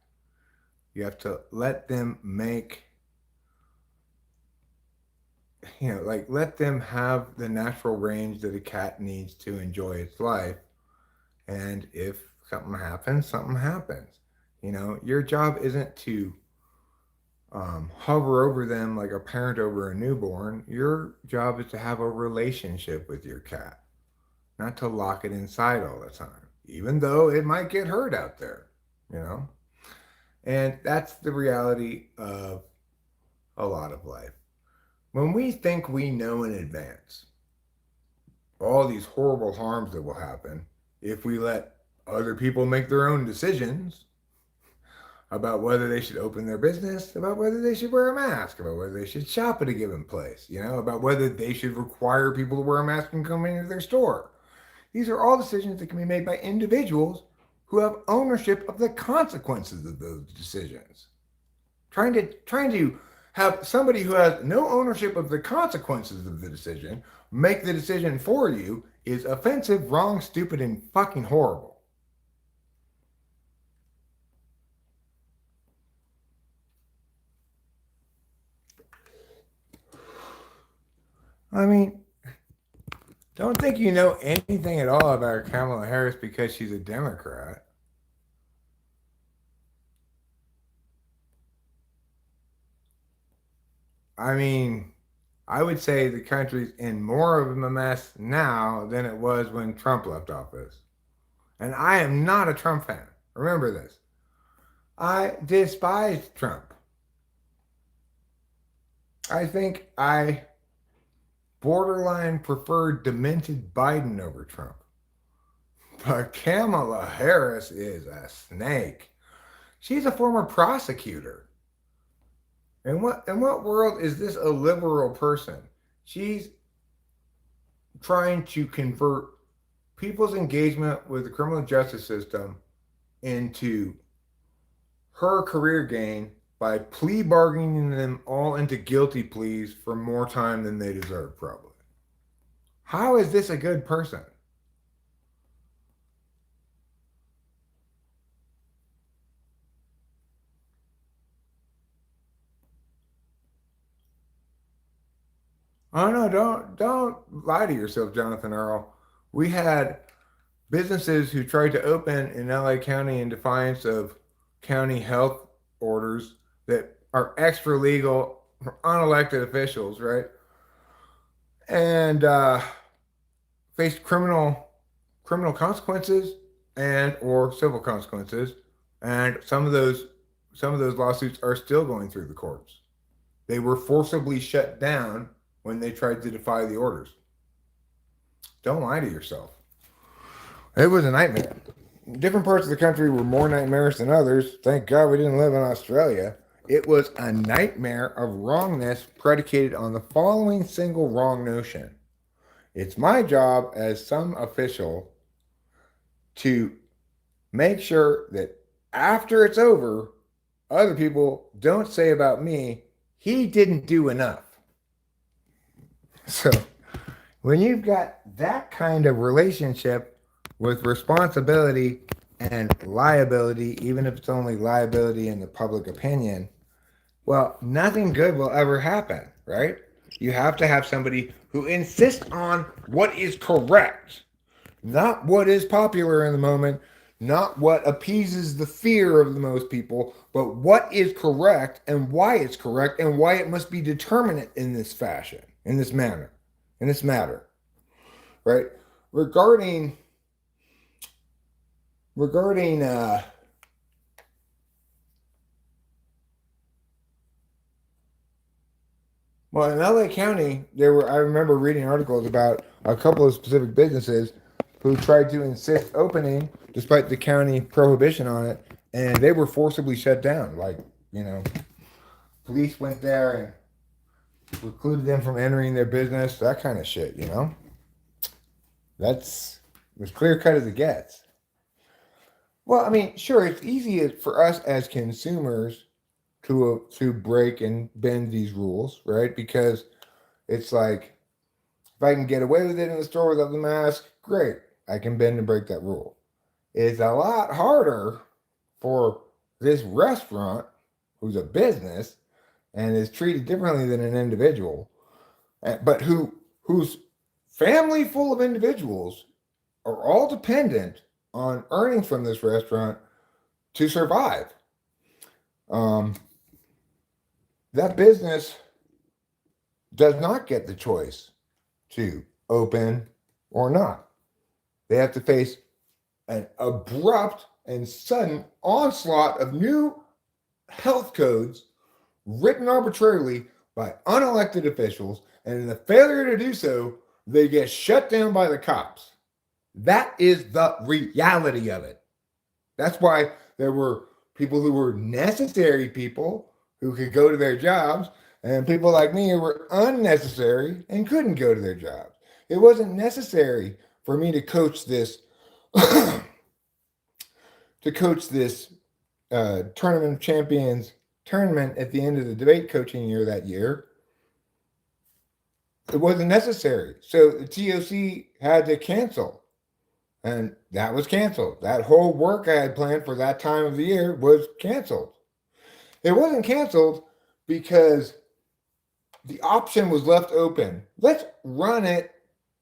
You have to let them make, you know, like let them have the natural range that a cat needs to enjoy its life. And if something happens, something happens. You know, your job isn't to hover over them like a parent over a newborn. Your job is to have a relationship with your cat, not to lock it inside all the time, even though it might get hurt out there, you know? And that's the reality of a lot of life. When we think we know in advance all these horrible harms that will happen if we let other people make their own decisions about whether they should open their business, about whether they should wear a mask, about whether they should shop at a given place, you know, about whether they should require people to wear a mask and come into their store. These are all decisions that can be made by individuals who have ownership of the consequences of those decisions. Trying to have somebody who has no ownership of the consequences of the decision make the decision for you is offensive, wrong, stupid, and fucking horrible. I mean, don't think you know anything at all about Kamala Harris because she's a Democrat. I mean, I would say the country's in more of a mess now than it was when Trump left office. And I am not a Trump fan. Remember this. I despise Trump. I think I borderline prefer demented Biden over Trump. But Kamala Harris is a snake. She's a former prosecutor. In what world is this a liberal person? She's trying to convert people's engagement with the criminal justice system into her career gain by plea bargaining them all into guilty pleas for more time than they deserve, probably. How is this a good person? Oh no, don't lie to yourself, Jonathan Earl. We had businesses who tried to open in LA County in defiance of county health orders that are extra legal for unelected officials, right? And faced criminal consequences and or civil consequences, and some of those lawsuits are still going through the courts. They were forcibly shut down when they tried to defy the orders. Don't lie to yourself. It was a nightmare. Different parts of the country were more nightmarish than others. Thank God we didn't live in Australia. It was a nightmare of wrongness predicated on the following single wrong notion. It's my job as some official to make sure that after it's over, other people don't say about me, he didn't do enough. So when you've got that kind of relationship with responsibility and liability, even if it's only liability in the public opinion, well, nothing good will ever happen, right? You have to have somebody who insists on what is correct, not what is popular in the moment, not what appeases the fear of the most people, but what is correct and why it must be determinate in this fashion, in this manner, in this matter, right? Regarding well, in LA County, I remember reading articles about a couple of specific businesses who tried to insist opening despite the county prohibition on it, and they were forcibly shut down. Like, police went there and precluded them from entering their business, that kind of shit. That's as clear cut as it gets. Well, I mean, sure, it's easy for us as consumers to break and bend these rules, right? Because it's like, if I can get away with it in the store without the mask, great. I can bend and break that rule. It's a lot harder for this restaurant, who's a business and is treated differently than an individual, but whose family full of individuals are all dependent on earning from this restaurant to survive. That business does not get the choice to open or not. They have to face an abrupt and sudden onslaught of new health codes written arbitrarily by unelected officials, and in the failure to do so, they get shut down by the cops. That is the reality of it. That's why there were people who were necessary people who could go to their jobs, and people like me who were unnecessary and couldn't go to their jobs. It wasn't necessary for me to coach this tournament of champions tournament at the end of the debate coaching year that year, it wasn't necessary. So the TOC had to cancel. And that was canceled. That whole work I had planned for that time of the year was canceled. It wasn't canceled because the option was left open. Let's run it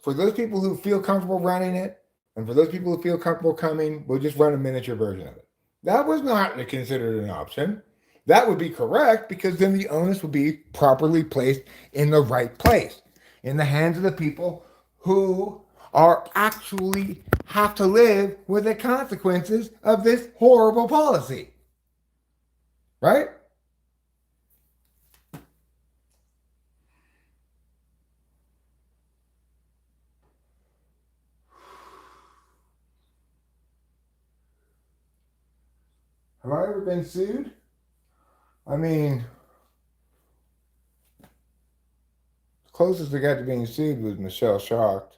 for those people who feel comfortable running it. And for those people who feel comfortable coming, we'll just run a miniature version of it. That was not considered an option. That would be correct because then the onus would be properly placed in the right place, in the hands of the people who are actually have to live with the consequences of this horrible policy. Right? Have I ever been sued? I mean, the closest I got to being sued was Michelle Schacht.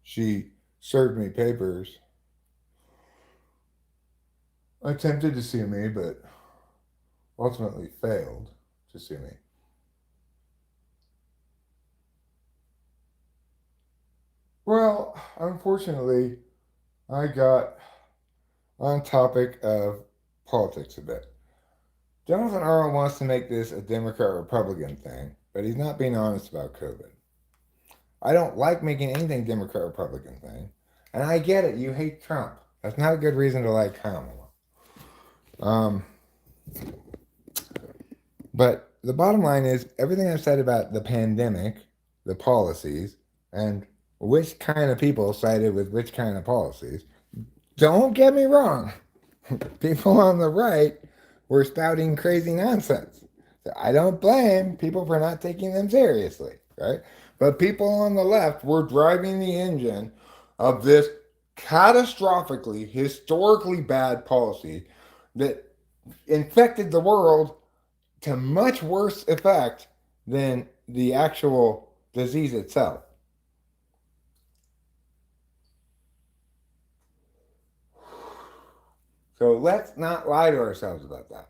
She served me papers. Attempted to sue me, but ultimately failed to sue me. Well, unfortunately, I got on topic of politics a bit. Jonathan Arnold wants to make this a Democrat-Republican thing, but he's not being honest about COVID. I don't like making anything Democrat-Republican thing, and I get it. You hate Trump. That's not a good reason to like Kamala. But the bottom line is everything I've said about the pandemic, the policies, and which kind of people sided with which kind of policies. Don't get me wrong. People on the right were spouting crazy nonsense. So I don't blame people for not taking them seriously, right? But people on the left were driving the engine of this catastrophically, historically bad policy that infected the world to much worse effect than the actual disease itself. So let's not lie to ourselves about that.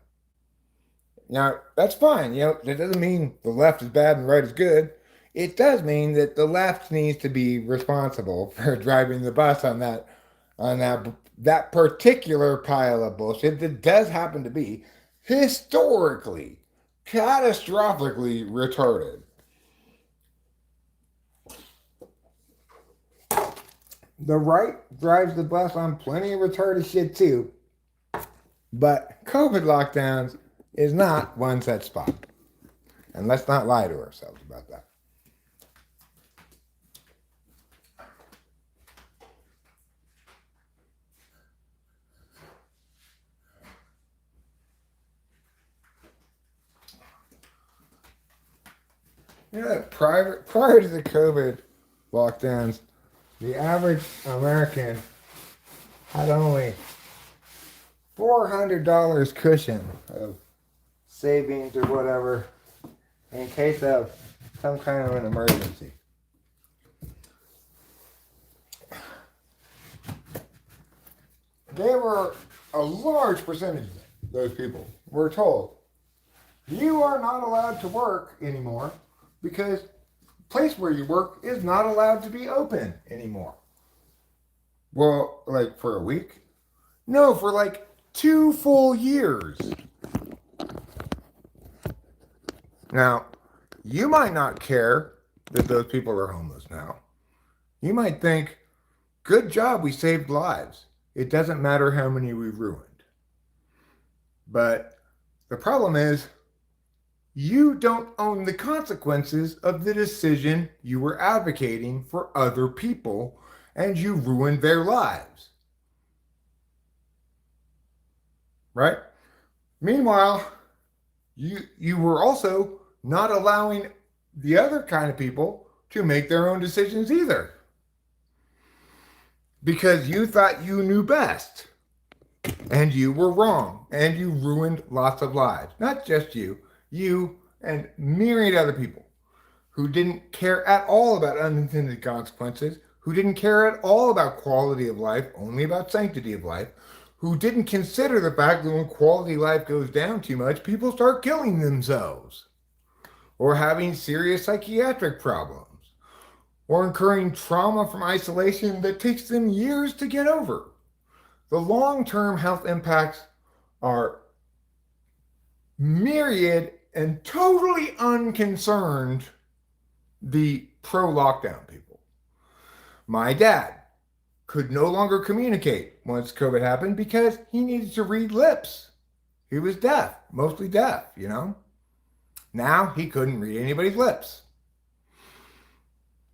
Now, that's fine. That doesn't mean the left is bad and the right is good. It does mean that the left needs to be responsible for driving the bus on that particular pile of bullshit that does happen to be historically, catastrophically retarded. The right drives the bus on plenty of retarded shit too. But COVID lockdowns is not one such spot. And let's not lie to ourselves about that. Prior to the COVID lockdowns, the average American had only $400 cushion of savings or whatever in case of some kind of an emergency. They were a large percentage of those people were told, you are not allowed to work anymore because the place where you work is not allowed to be open anymore. Well, like for a week? No, for like 2 full years. Now, you might not care that those people are homeless now. You might think, good job, we saved lives. It doesn't matter how many we ruined. But the problem is, you don't own the consequences of the decision you were advocating for other people, and you ruined their lives. Right? Meanwhile, you were also not allowing the other kind of people to make their own decisions either. Because you thought you knew best. And you were wrong. And you ruined lots of lives. Not just you and myriad other people who didn't care at all about unintended consequences, who didn't care at all about quality of life, only about sanctity of life, who didn't consider the fact that when quality of life goes down too much, people start killing themselves or having serious psychiatric problems or incurring trauma from isolation that takes them years to get over. The long-term health impacts are myriad and totally unconcerned the pro-lockdown people. My dad could no longer communicate once COVID happened because he needed to read lips. He was deaf, mostly deaf, you know. Now he couldn't read anybody's lips.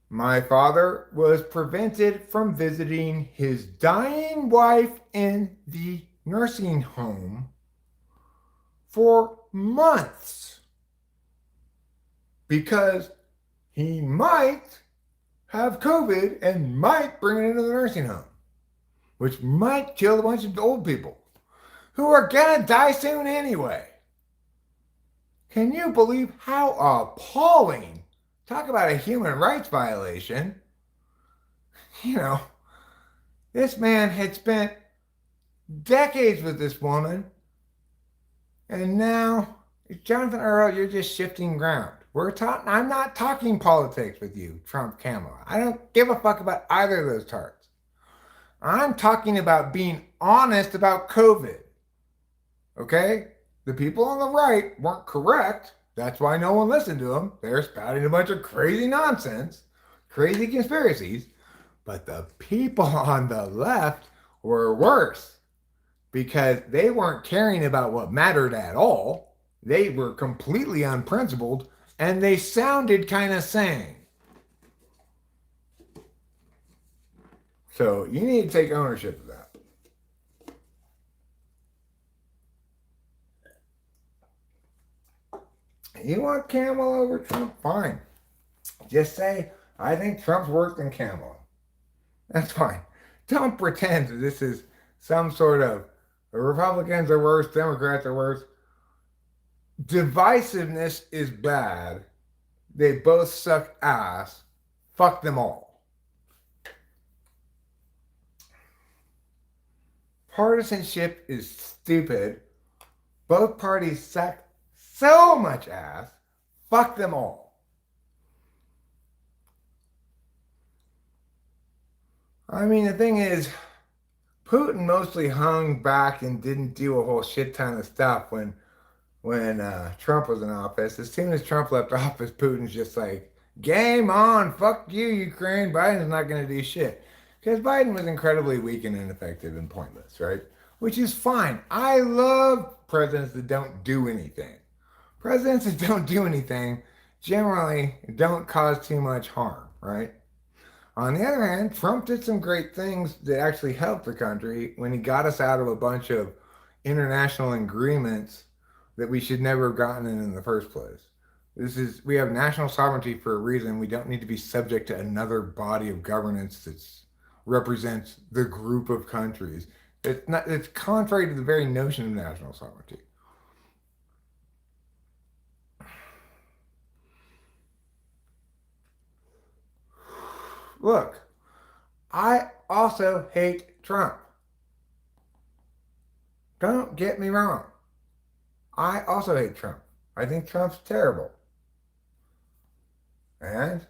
My father was prevented from visiting his dying wife in the nursing home for months because he might have COVID and might bring it into the nursing home, which might kill a bunch of old people who are gonna die soon anyway. Can you believe how appalling? Talk about a human rights violation. You know, this man had spent decades with this woman, and now, Jonathan Earl, you're just shifting ground. I'm not talking politics with you, Trump Kamala. I don't give a fuck about either of those tarts. I'm talking about being honest about COVID. Okay? The people on the right weren't correct. That's why no one listened to them. They're spouting a bunch of crazy nonsense, crazy conspiracies. But the people on the left were worse because they weren't caring about what mattered at all. They were completely unprincipled, and they sounded kind of sane. So you need to take ownership of that. You want Kamala over Trump? Fine. Just say, I think Trump's worse than Kamala. That's fine. Don't pretend that this is some sort of the Republicans are worse, Democrats are worse. Divisiveness is bad. They both suck ass. Fuck them all. Partisanship is stupid. Both parties suck so much ass. Fuck them all. I mean, the thing is, Putin mostly hung back and didn't do a whole shit ton of stuff when Trump was in office. As soon as Trump left office, Putin's just like, game on, fuck you, Ukraine. Biden's not going to do shit. Because Biden was incredibly weak and ineffective and pointless, right? Which is fine. I love presidents that don't do anything. Presidents that don't do anything generally don't cause too much harm, right? On the other hand, Trump did some great things that actually helped the country when he got us out of a bunch of international agreements that we should never have gotten in the first place. We have national sovereignty for a reason. We don't need to be subject to another body of governance that represents the group of countries. It's contrary to the very notion of national sovereignty. Look, I also hate Trump. Don't get me wrong. I also hate Trump. I think Trump's terrible. And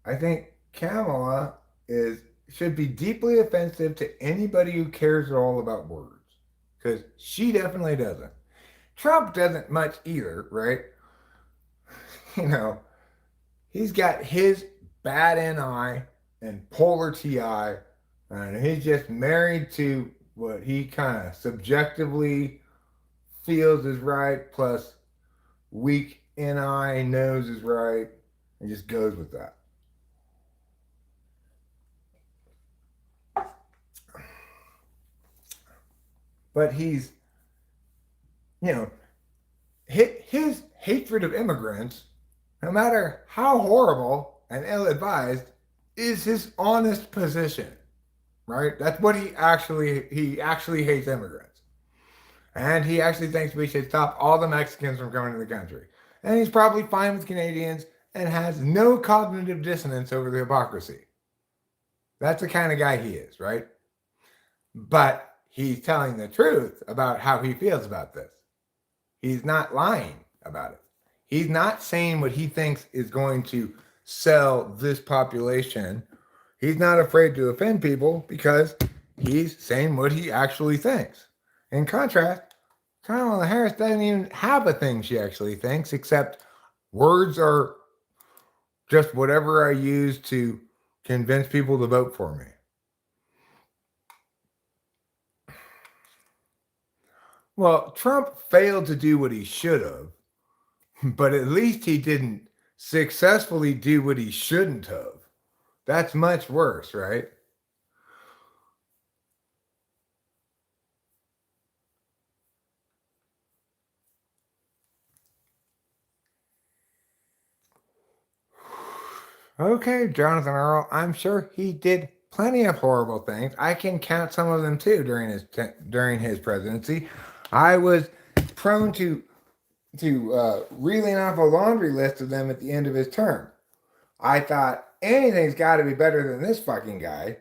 I think Kamala should be deeply offensive to anybody who cares at all about words. Because she definitely doesn't. Trump doesn't much either, right? You know, he's got his bad NI and polar TI, and he's just married to what he kind of subjectively feels is right, plus weak NI knows is right, and just goes with that. But he's, you know, his hatred of immigrants, no matter how horrible and ill-advised, is his honest position, right? That's what he actually hates immigrants. And he actually thinks we should stop all the Mexicans from coming to the country. And he's probably fine with Canadians and has no cognitive dissonance over the hypocrisy. That's the kind of guy he is, right? But he's telling the truth about how he feels about this. He's not lying about it. He's not saying what he thinks is going to sell this population. He's not afraid to offend people because he's saying what he actually thinks. In contrast, Kamala Harris doesn't even have a thing she actually thinks, except words are just whatever I use to convince people to vote for me. Well, Trump failed to do what he should have, but at least he didn't successfully do what he shouldn't have. That's much worse, right? Okay, Jonathan Earl, I'm sure he did plenty of horrible things. I can count some of them too during his presidency. I was prone to reeling off a laundry list of them at the end of his term. I thought anything's got to be better than this fucking guy.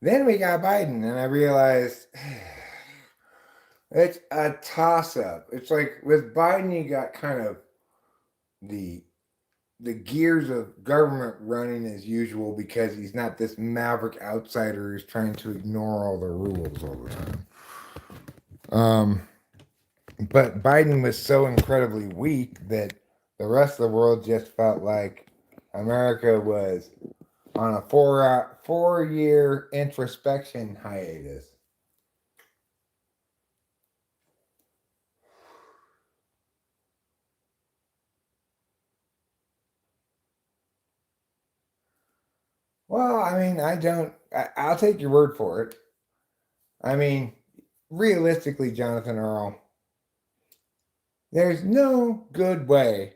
Then we got Biden, and I realized it's a toss-up. It's like with Biden, you got kind of the gears of government running as usual because he's not this maverick outsider who's trying to ignore all the rules all the time. But Biden was so incredibly weak that the rest of the world just felt like America was on a 4-year introspection hiatus. Well, I mean, I'll take your word for it. I mean, realistically, Jonathan Earl, there's no good way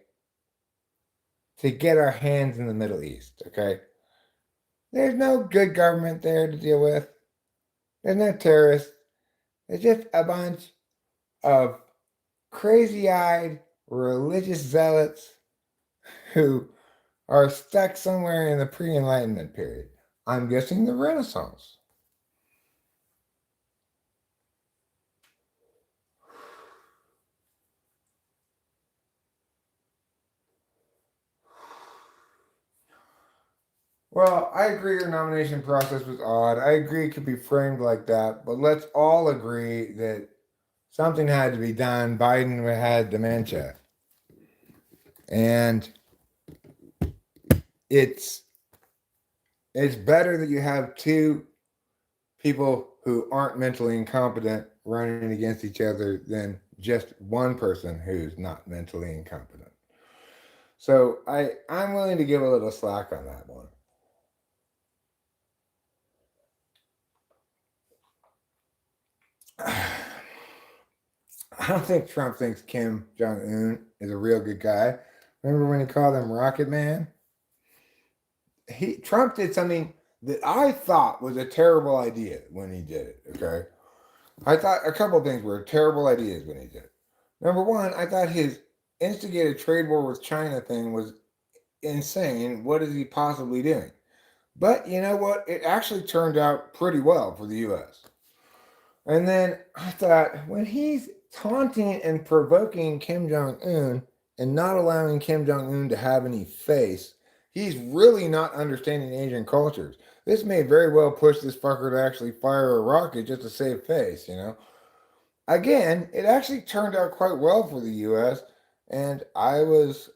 to get our hands in the Middle East, okay? There's no good government there to deal with. There's no terrorists. There's just a bunch of crazy-eyed religious zealots who are stuck somewhere in the pre-Enlightenment period. I'm guessing the Renaissance. Well, I agree your nomination process was odd. I agree it could be framed like that, but let's all agree that something had to be done. Biden had dementia. And it's better that you have two people who aren't mentally incompetent running against each other than just one person who's not mentally incompetent. So I'm willing to give a little slack on that one. I don't think Trump thinks Kim Jong-un is a real good guy. Remember when he called him Rocket Man? Trump did something that I thought was a terrible idea when he did it, okay? I thought a couple of things were terrible ideas when he did it. Number one, I thought his instigated trade war with China thing was insane. What is he possibly doing? But you know what? It actually turned out pretty well for the U.S. And then I thought, when he's taunting and provoking Kim Jong-un and not allowing Kim Jong-un to have any face, he's really not understanding Asian cultures. This may very well push this fucker to actually fire a rocket just to save face, you know? Again, it actually turned out quite well for the U.S., and I was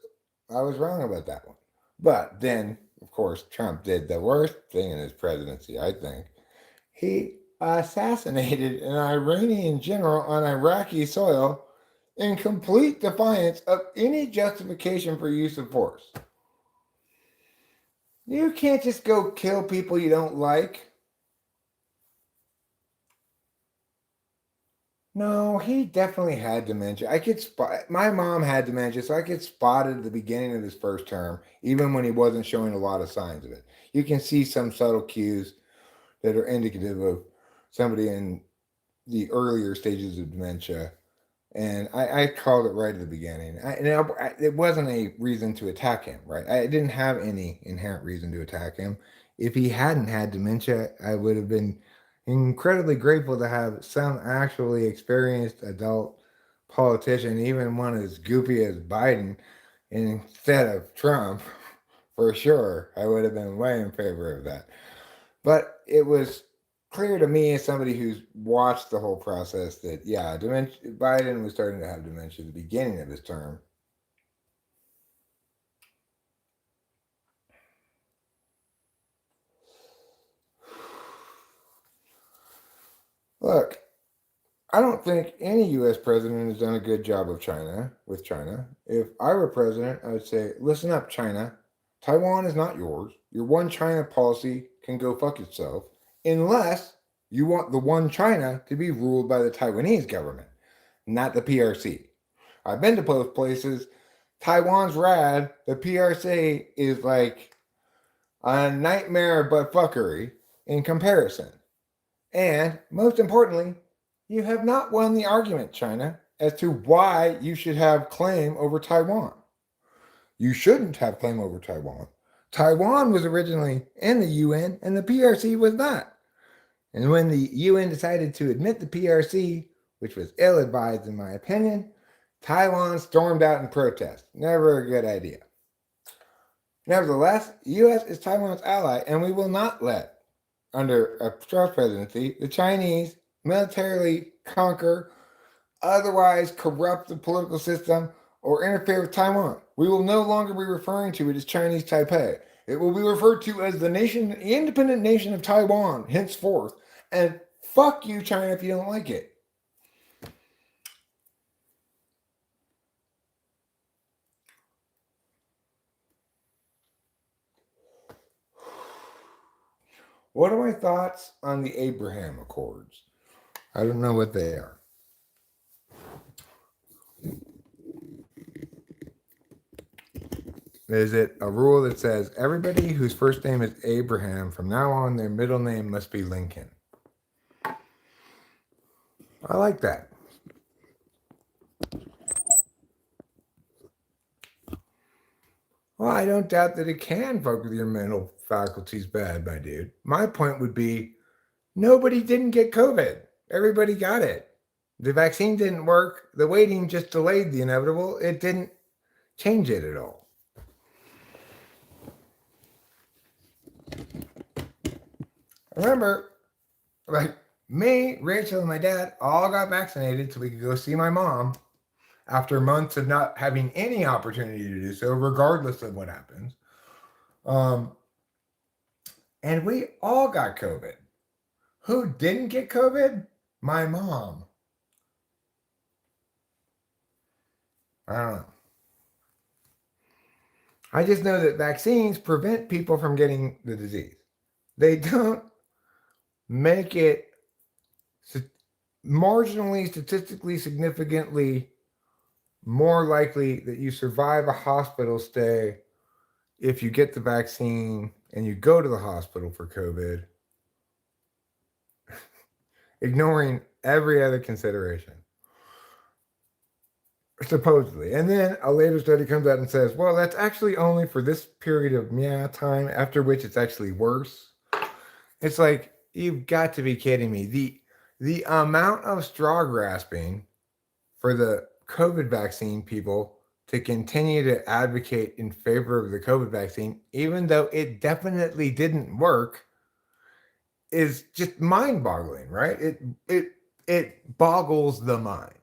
wrong about that one. But then, of course, Trump did the worst thing in his presidency, I think. He assassinated an Iranian general on Iraqi soil in complete defiance of any justification for use of force. You can't just go kill people you don't like. No, he definitely had dementia. I could spot. My mom had dementia, so I could spot it at the beginning of his first term, even when he wasn't showing a lot of signs of it. You can see some subtle cues that are indicative of somebody in the earlier stages of dementia. And I called it right at the beginning. It wasn't a reason to attack him, right? I didn't have any inherent reason to attack him. If he hadn't had dementia, I would have been incredibly grateful to have some actually experienced adult politician, even one as goopy as Biden, instead of Trump. For sure, I would have been way in favor of that. But it was clear to me, as somebody who's watched the whole process, that yeah, Biden was starting to have dementia at the beginning of his term. Look, I don't think any U.S. president has done a good job with China. If I were president, I would say, listen up, China. Taiwan is not yours. Your one China policy can go fuck itself, unless you want the one China to be ruled by the Taiwanese government, not the PRC. I've been to both places. Taiwan's rad. The PRC is like a nightmare but fuckery in comparison. And most importantly, you have not won the argument, China, as to why you should have claim over Taiwan. You shouldn't have claim over Taiwan. Taiwan was originally in the UN and the PRC was not. And when the UN decided to admit the PRC, which was ill advised in my opinion, Taiwan stormed out in protest. Never a good idea. Nevertheless, the U.S. is Taiwan's ally, and we will not let, under a Trump presidency, the Chinese militarily conquer, otherwise corrupt the political system, or interfere with Taiwan. We will no longer be referring to it as Chinese Taipei. It will be referred to as the independent nation of Taiwan, henceforth. And fuck you, China, if you don't like it. What are my thoughts on the Abraham Accords? I don't know what they are. Is it a rule that says everybody whose first name is Abraham, from now on, their middle name must be Lincoln? I like that. Well, I don't doubt that it can fuck with your mental faculties bad, my dude. My point would be nobody didn't get COVID. Everybody got it. The vaccine didn't work. The waiting just delayed the inevitable. It didn't change it at all. Remember, like me, Rachel, and my dad all got vaccinated so we could go see my mom after months of not having any opportunity to do so, regardless of what happens. And we all got COVID. Who didn't get COVID? My mom. I don't know. I just know that vaccines prevent people from getting the disease. They don't make it marginally, statistically significantly more likely that you survive a hospital stay if you get the vaccine and you go to the hospital for COVID, ignoring every other consideration. Supposedly. And then a later study comes out and says, well, that's actually only for this period of time, after which it's actually worse. It's like, you've got to be kidding me. The amount of straw grasping for the COVID vaccine people to continue to advocate in favor of the COVID vaccine, even though it definitely didn't work, is just mind-boggling, right? It boggles the mind.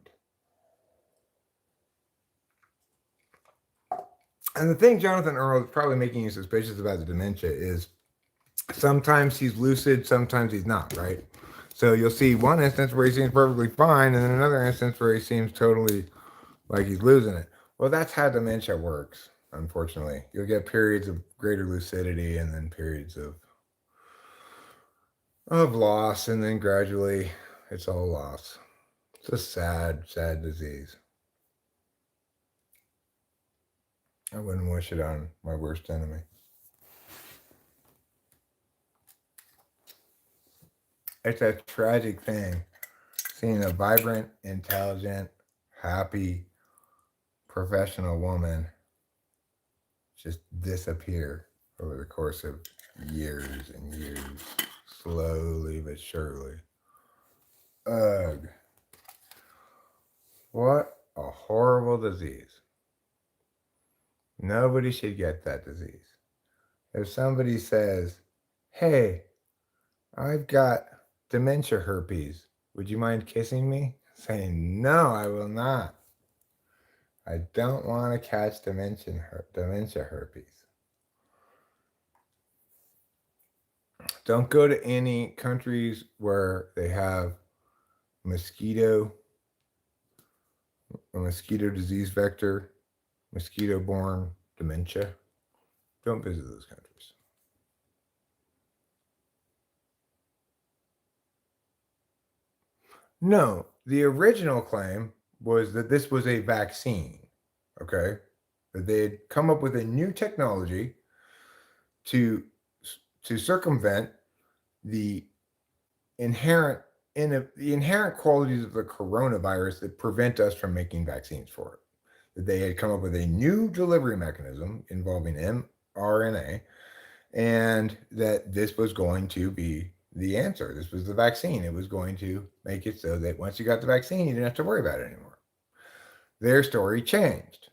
And the thing Jonathan Earl is probably making you suspicious about the dementia is sometimes he's lucid, sometimes he's not, right? So you'll see one instance where he seems perfectly fine, and then another instance where he seems totally like he's losing it. Well, that's how dementia works, unfortunately. You'll get periods of greater lucidity and then periods of loss, and then gradually it's all loss. It's a sad, sad disease. I wouldn't wish it on my worst enemy. It's a tragic thing seeing a vibrant, intelligent, happy, professional woman just disappear over the course of years and years, slowly but surely. Ugh. What a horrible disease. Nobody should get that disease. If somebody says, hey, I've got dementia herpes, would you mind kissing me? Saying, no, I will not. I don't want to catch dementia herpes. Don't go to any countries where they have a mosquito disease vector, mosquito-borne dementia. Don't visit those countries. No, the original claim was that this was a vaccine, okay? That they had come up with a new technology to circumvent the inherent qualities of the coronavirus that prevent us from making vaccines for it. That they had come up with a new delivery mechanism involving mRNA, and that this was going to be the answer. This was the vaccine. It was going to make it so that once you got the vaccine, you didn't have to worry about it anymore. Their story changed,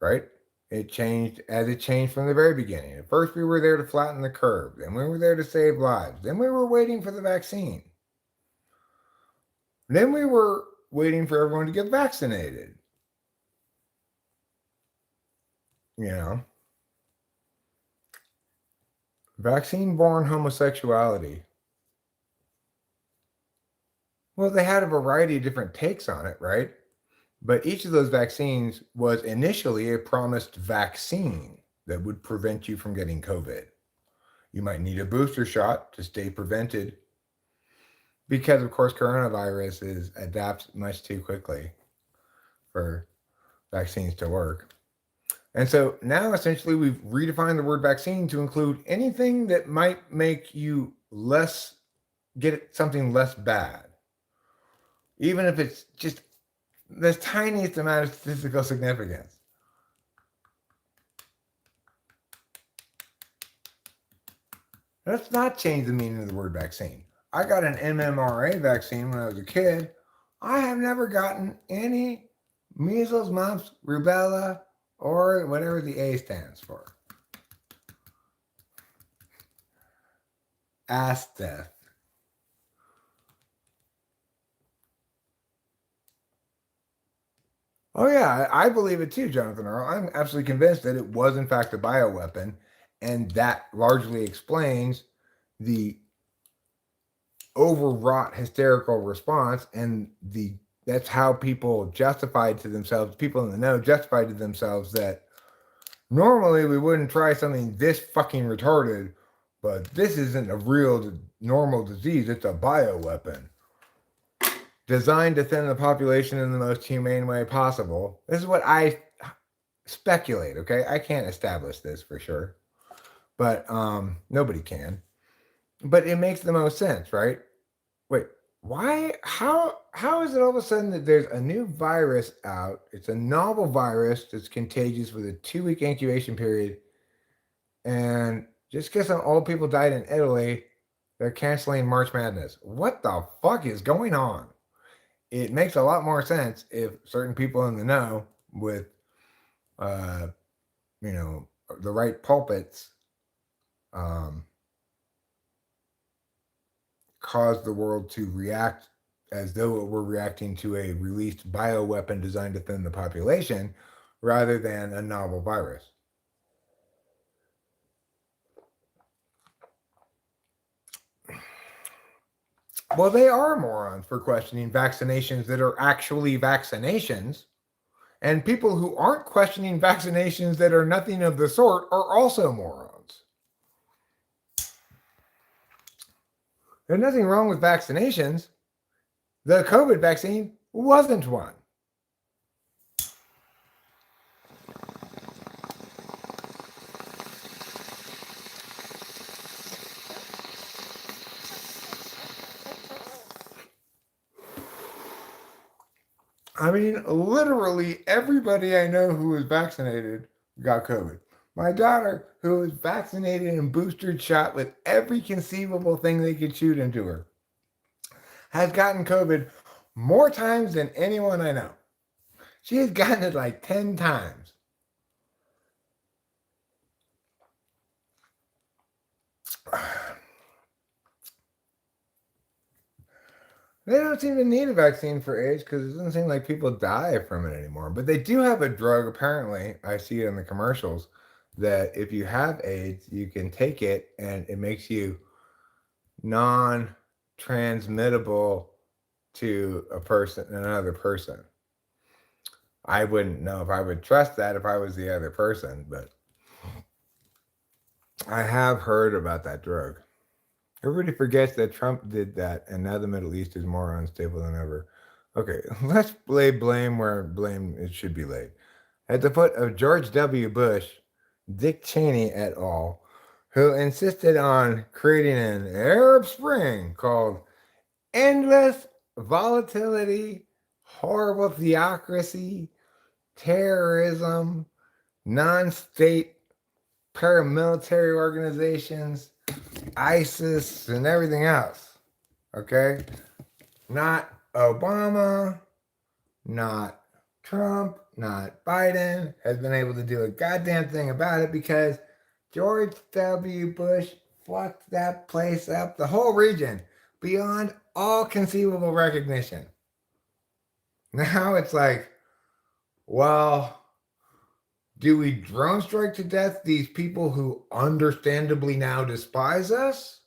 right? It changed as it changed from the very beginning. At first, we were there to flatten the curve. Then we were there to save lives. Then we were waiting for the vaccine. Then we were waiting for everyone to get vaccinated. You know, vaccine-born homosexuality. Well, they had a variety of different takes on it, right? But each of those vaccines was initially a promised vaccine that would prevent you from getting COVID. You might need a booster shot to stay prevented because, of course, coronavirus adapts much too quickly for vaccines to work. And so now essentially we've redefined the word vaccine to include anything that might make you get something less bad. Even if it's just the tiniest amount of statistical significance. Let's not change the meaning of the word vaccine. I got an MMRA vaccine when I was a kid. I have never gotten any measles, mumps, rubella, or whatever the A stands for. Ass death. Oh yeah, I believe it too, Jonathan Earl. I'm absolutely convinced that it was in fact a bioweapon, and that largely explains the overwrought hysterical response, and that's how people justified to themselves, people in the know justified to themselves that normally we wouldn't try something this fucking retarded, but this isn't a real normal disease, it's a bioweapon. Designed to thin the population in the most humane way possible. This is what I speculate, okay? I can't establish this for sure, but nobody can. But it makes the most sense, right? Wait, why? How is it all of a sudden that there's a new virus out? It's a novel virus that's contagious with a 2-week incubation period, and just because some old people died in Italy, they're canceling March Madness. What the fuck is going on? It makes a lot more sense if certain people in the know with, the right pulpits, cause the world to react as though it were reacting to a released bioweapon designed to thin the population rather than a novel virus. Well, they are morons for questioning vaccinations that are actually vaccinations. And people who aren't questioning vaccinations that are nothing of the sort are also morons. There's nothing wrong with vaccinations. The COVID vaccine wasn't one. I mean, literally everybody I know who was vaccinated got COVID. My daughter, who was vaccinated and boosted shot with every conceivable thing they could shoot into her, has gotten COVID more times than anyone I know. She has gotten it like 10 times. They don't seem to need a vaccine for AIDS because it doesn't seem like people die from it anymore. But they do have a drug, apparently. I see it in the commercials that if you have AIDS, you can take it and it makes you non transmittable to another person. I wouldn't know if I would trust that if I was the other person, but I have heard about that drug. Everybody forgets that Trump did that, and now the Middle East is more unstable than ever. Okay, let's lay blame where blame it should be laid. At the foot of George W. Bush, Dick Cheney et al., who insisted on creating an Arab Spring called endless volatility, horrible theocracy, terrorism, non-state paramilitary organizations, ISIS, and everything else. Okay? Not Obama, not Trump, not Biden has been able to do a goddamn thing about it because George W. Bush fucked that place up, the whole region, beyond all conceivable recognition. Now it's like, well, do we drone strike to death these people who understandably now despise us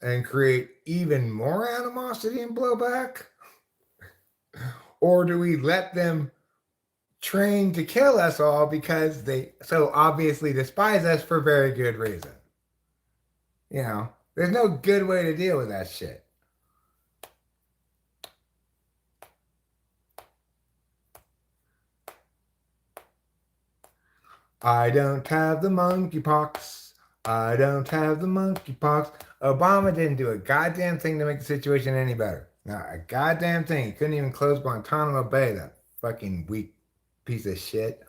and create even more animosity and blowback? Or do we let them train to kill us all because they so obviously despise us for very good reason? You know, there's no good way to deal with that shit. I don't have the monkeypox. I don't have the monkeypox. Obama didn't do a goddamn thing to make the situation any better. Not a goddamn thing. He couldn't even close Guantanamo Bay, that fucking weak piece of shit.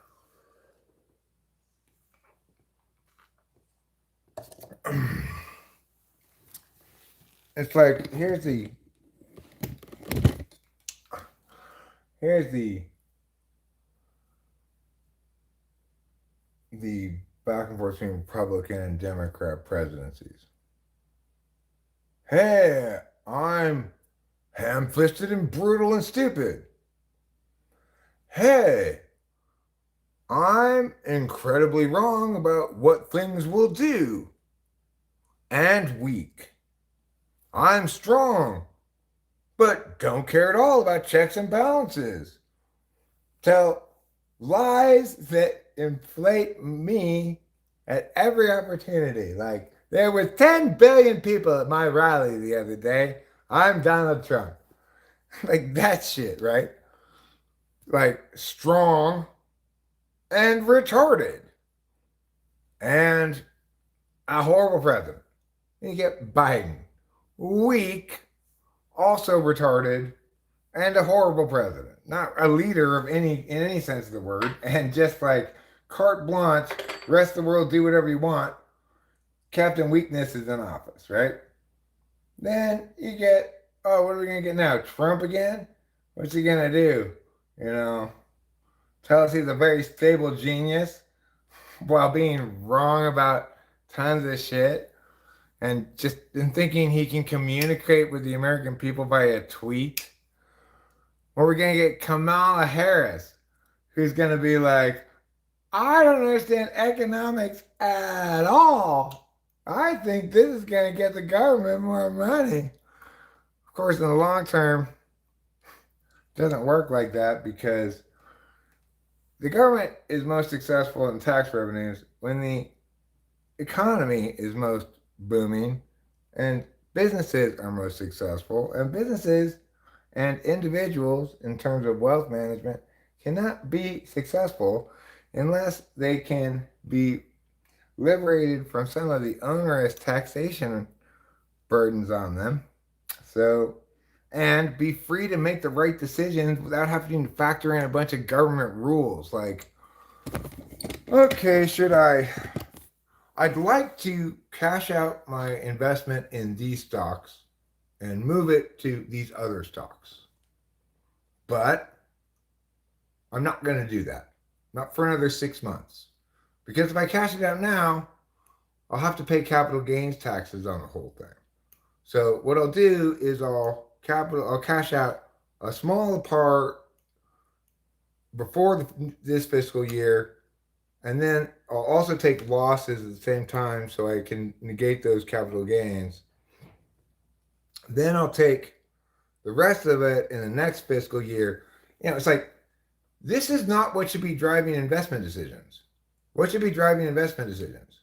It's like, here's the back and forth between Republican and Democrat presidencies. Hey, I'm ham-fisted and brutal and stupid. Hey, I'm incredibly wrong about what things will do. And weak. I'm strong, but don't care at all about checks and balances. Tell lies that inflate me at every opportunity. Like, there were 10 billion people at my rally the other day. I'm Donald Trump. Like, that shit, right? Like, strong and retarded. And a horrible president. You get Biden. Weak, also retarded, and a horrible president. Not a leader of in any sense of the word, and just like carte blanche, rest of the world do whatever you want. Captain Weakness is in office, right? Then you get, oh, what are we gonna get now? Trump again? What's he gonna do? You know, tell us he's a very stable genius while being wrong about tons of shit. And just in thinking he can communicate with the American people via tweet. Or we're going to get Kamala Harris, who's going to be like, I don't understand economics at all. I think this is going to get the government more money. Of course, in the long term, it doesn't work like that because the government is most successful in tax revenues when the economy is most booming and businesses are most successful, and businesses and individuals in terms of wealth management cannot be successful unless they can be liberated from some of the onerous taxation burdens on them. So, and be free to make the right decisions without having to factor in a bunch of government rules. Like, Okay, I'd like to cash out my investment in these stocks and move it to these other stocks. But I'm not going to do that. Not for another 6 months. Because if I cash it out now, I'll have to pay capital gains taxes on the whole thing. So what I'll do is I'll cash out a small part before this fiscal year, and then I'll also take losses at the same time so I can negate those capital gains. Then I'll take the rest of it in the next fiscal year. It's like this is not what should be driving investment decisions. What should be driving investment decisions?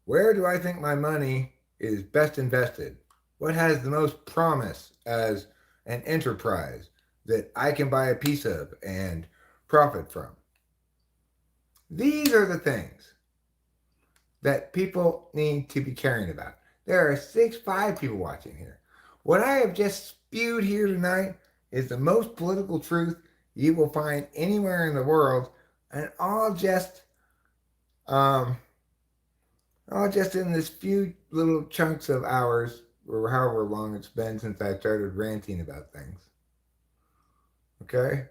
Where do I think my money is best invested? What has the most promise as an enterprise that I can buy a piece of and profit from? These are the things that people need to be caring about. There are 5 people watching here. What I have just spewed here tonight is the most political truth you will find anywhere in the world, and all just in this few little chunks of hours, or however long it's been since I started ranting about things. Okay?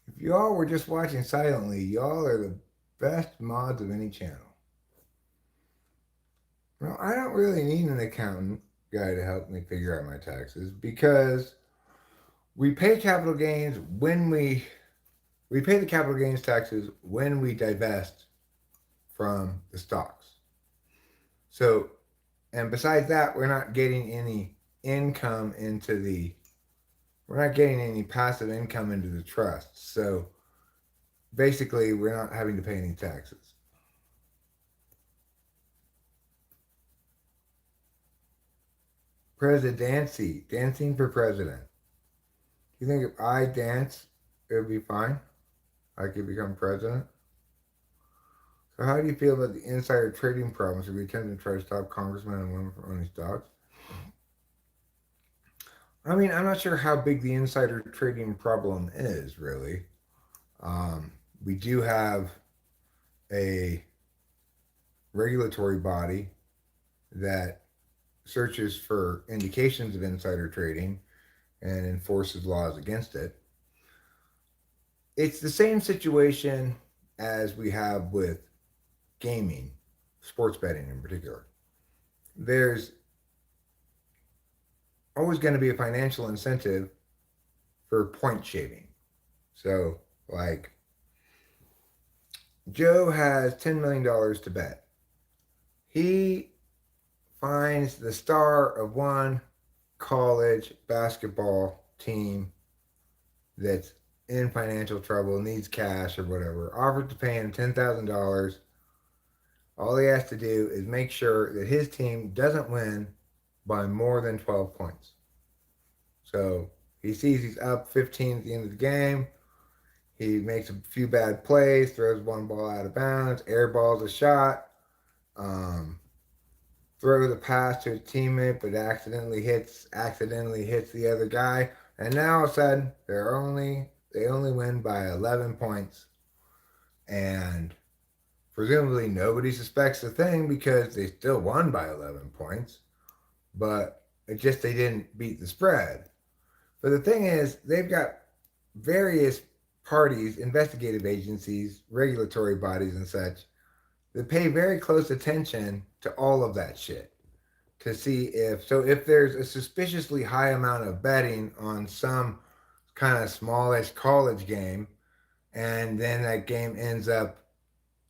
If y'all were just watching silently, y'all are the best mods of any channel. Now, I don't really need an accountant guy to help me figure out my taxes because we pay capital gains when we pay the capital gains taxes when we divest from the stocks. So, and besides that, we're not getting any income we're not getting any passive income into the trust. So basically, we're not having to pay any taxes. Presidency, dancing for president. You think if I dance, it would be fine? I could become president? So how do you feel about the insider trading problems if we attempt to try to stop congressmen and women from owning stocks? I mean, I'm not sure how big the insider trading problem is, really. We do have a regulatory body that searches for indications of insider trading and enforces laws against it. It's the same situation as we have with gaming, sports betting in particular. There's always going to be a financial incentive for point shaving. So, like, Joe has $10 million to bet. He finds the star of one college basketball team that's in financial trouble, needs cash or whatever, offered to pay him $10,000. All he has to do is make sure that his team doesn't win by more than 12 points. So he sees he's up 15 at the end of the game. He makes a few bad plays, throws one ball out of bounds, airballs a shot, throws a pass to a teammate, but accidentally hits the other guy, and now all of a sudden they only win by 11 points, and presumably nobody suspects a thing because they still won by 11 points, but they didn't beat the spread. But the thing is, they've got various parties, investigative agencies, regulatory bodies, and such that pay very close attention to all of that shit to see if there's a suspiciously high amount of betting on some kind of smallish college game, and then that game ends up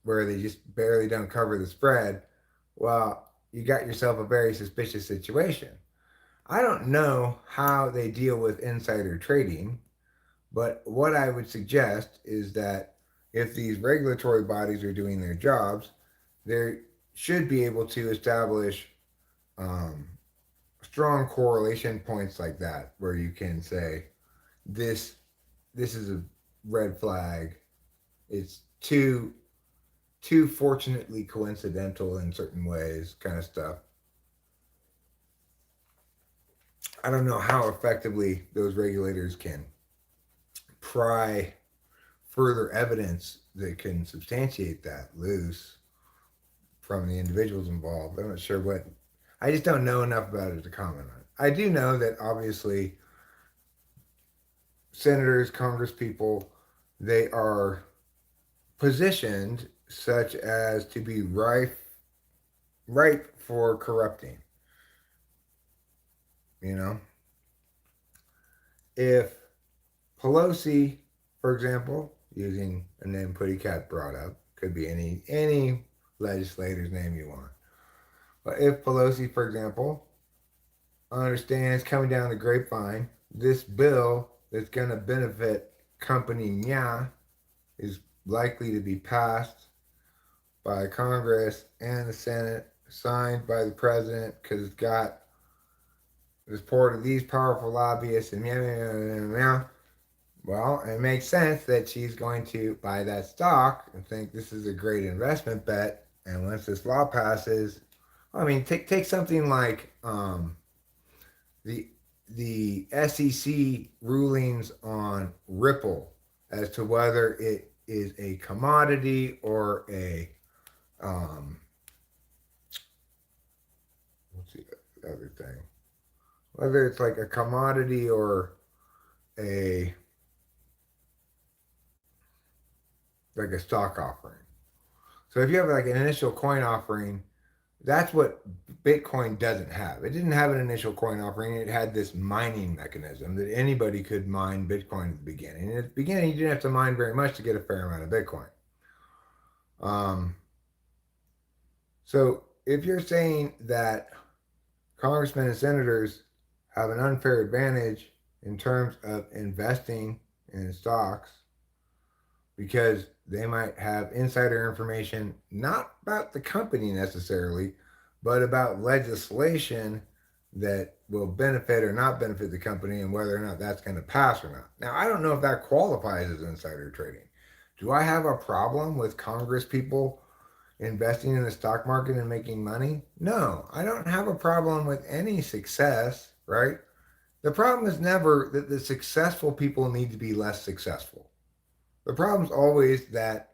where they just barely don't cover the spread, well, you got yourself a very suspicious situation. I don't know how they deal with insider trading, but what I would suggest is that if these regulatory bodies are doing their jobs, they should be able to establish strong correlation points like that, where you can say, this is a red flag. It's too fortunately coincidental in certain ways, kind of stuff. I don't know how effectively those regulators can pry further evidence that can substantiate that loose from the individuals involved. I'm not sure what. I just don't know enough about it to comment on it. I do know that obviously senators, congresspeople, they are positioned such as to be ripe for corrupting. You know, if Pelosi, for example, using a name Putty Cat brought up, could be any legislator's name you want. But if Pelosi, for example, understands coming down the grapevine, this bill that's going to benefit company Nya is likely to be passed by Congress and the Senate, signed by the president, because it's got the support of these powerful lobbyists and well, it makes sense that she's going to buy that stock and think this is a great investment bet. And once this law passes, I mean, take something like the SEC rulings on Ripple as to whether it is a commodity or a what's the other thing? Whether it's like a commodity or a like a stock offering. So if you have like an initial coin offering, that's what Bitcoin doesn't have. It didn't have an initial coin offering. It had this mining mechanism that anybody could mine Bitcoin at the beginning. And at the beginning, you didn't have to mine very much to get a fair amount of Bitcoin. So if you're saying that congressmen and senators have an unfair advantage in terms of investing in stocks because they might have insider information, not about the company necessarily, but about legislation that will benefit or not benefit the company and whether or not that's going to pass or not. Now, I don't know if that qualifies as insider trading. Do I have a problem with Congress people investing in the stock market and making money? No, I don't have a problem with any success, right? The problem is never that the successful people need to be less successful. The problem is always that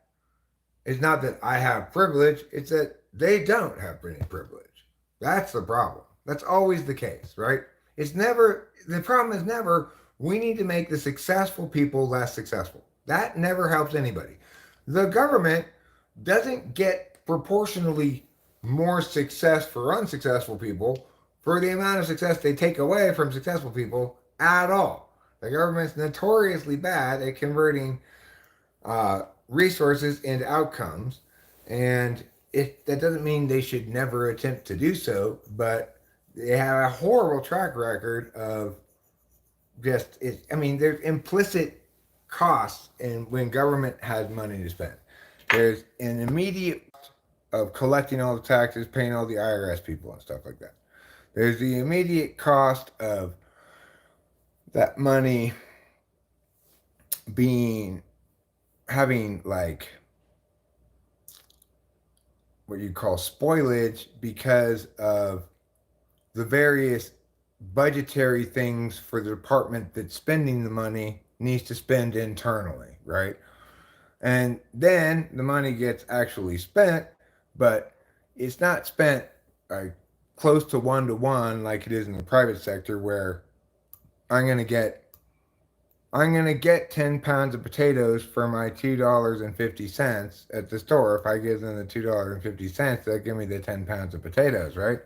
it's not that I have privilege, it's that they don't have any privilege. That's the problem. That's always the case, right? It's never, the problem is never, we need to make the successful people less successful. That never helps anybody. The government doesn't get proportionally more success for unsuccessful people for the amount of success they take away from successful people at all. The government's notoriously bad at converting resources into outcomes, and that doesn't mean they should never attempt to do so, but they have a horrible track record of just it. I mean, there's implicit costs in when government has money to spend. There's an immediate of collecting all the taxes, paying all the IRS people and stuff like that. There's the immediate cost of that money having like what you call spoilage because of the various budgetary things for the department that's spending the money needs to spend internally, right? And then the money gets actually spent, but it's not spent close to 1-to-1 like it is in the private sector, where I'm going to get 10 pounds of potatoes for my $2.50 at the store. If I give them the $2.50, they'll give me the 10 pounds of potatoes, right?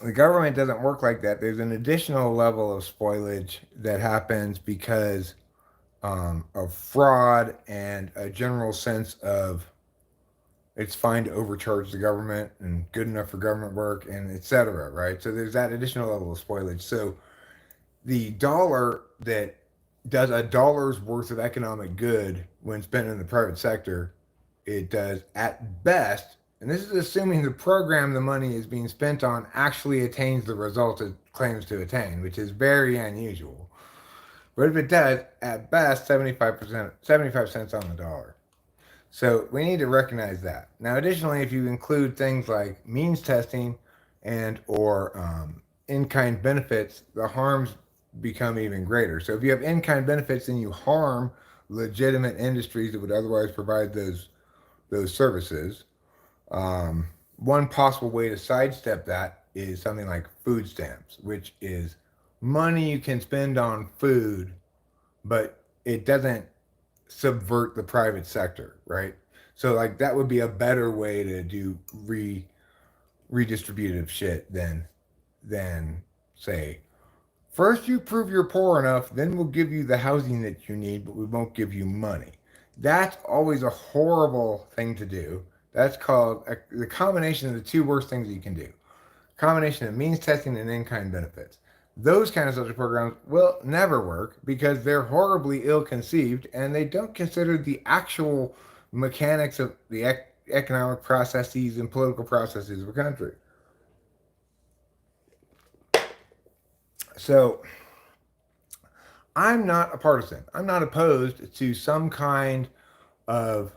The government doesn't work like that. There's an additional level of spoilage that happens because of fraud and a general sense of it's fine to overcharge the government and good enough for government work and etc. Right? So there's that additional level of spoilage. So the dollar that does a dollar's worth of economic good when spent in the private sector, it does at best, and this is assuming the program the money is being spent on actually attains the result it claims to attain, which is very unusual. But if it does, at best, 75 cents on the dollar. So we need to recognize that. Now, additionally, if you include things like means testing and or in-kind benefits, the harms become even greater. So if you have in-kind benefits, then you harm legitimate industries that would otherwise provide those services. One possible way to sidestep that is something like food stamps, which is money you can spend on food, but it doesn't subvert the private sector, right? So like that would be a better way to do redistributive shit than say, first you prove you're poor enough, then we'll give you the housing that you need, but we won't give you money. That's always a horrible thing to do. That's called the combination of the two worst things you can do. Combination of means testing and in-kind benefits. Those kind of social programs will never work because they're horribly ill-conceived and they don't consider the actual mechanics of the economic processes and political processes of a country. So I'm not a partisan. I'm not opposed to some kind of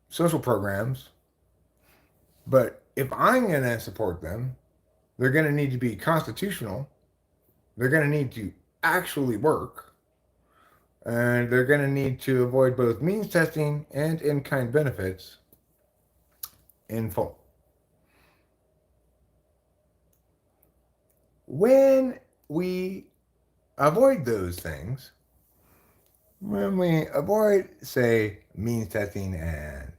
social programs, but if I'm going to support them, they're going to need to be constitutional. They're going to need to actually work. And they're going to need to avoid both means testing and in-kind benefits in full. When we avoid those things, when we avoid, say, means testing and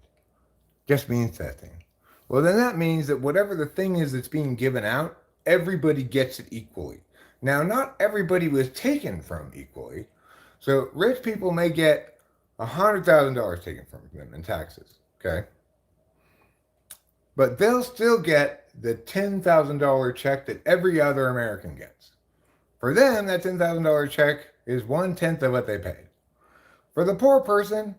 just means testing, well, then that means that whatever the thing is that's being given out, everybody gets it equally. Now, not everybody was taken from equally. So rich people may get $100,000 taken from them in taxes, okay? But they'll still get the $10,000 check that every other American gets. For them, that $10,000 check is 1/10 of what they paid. For the poor person,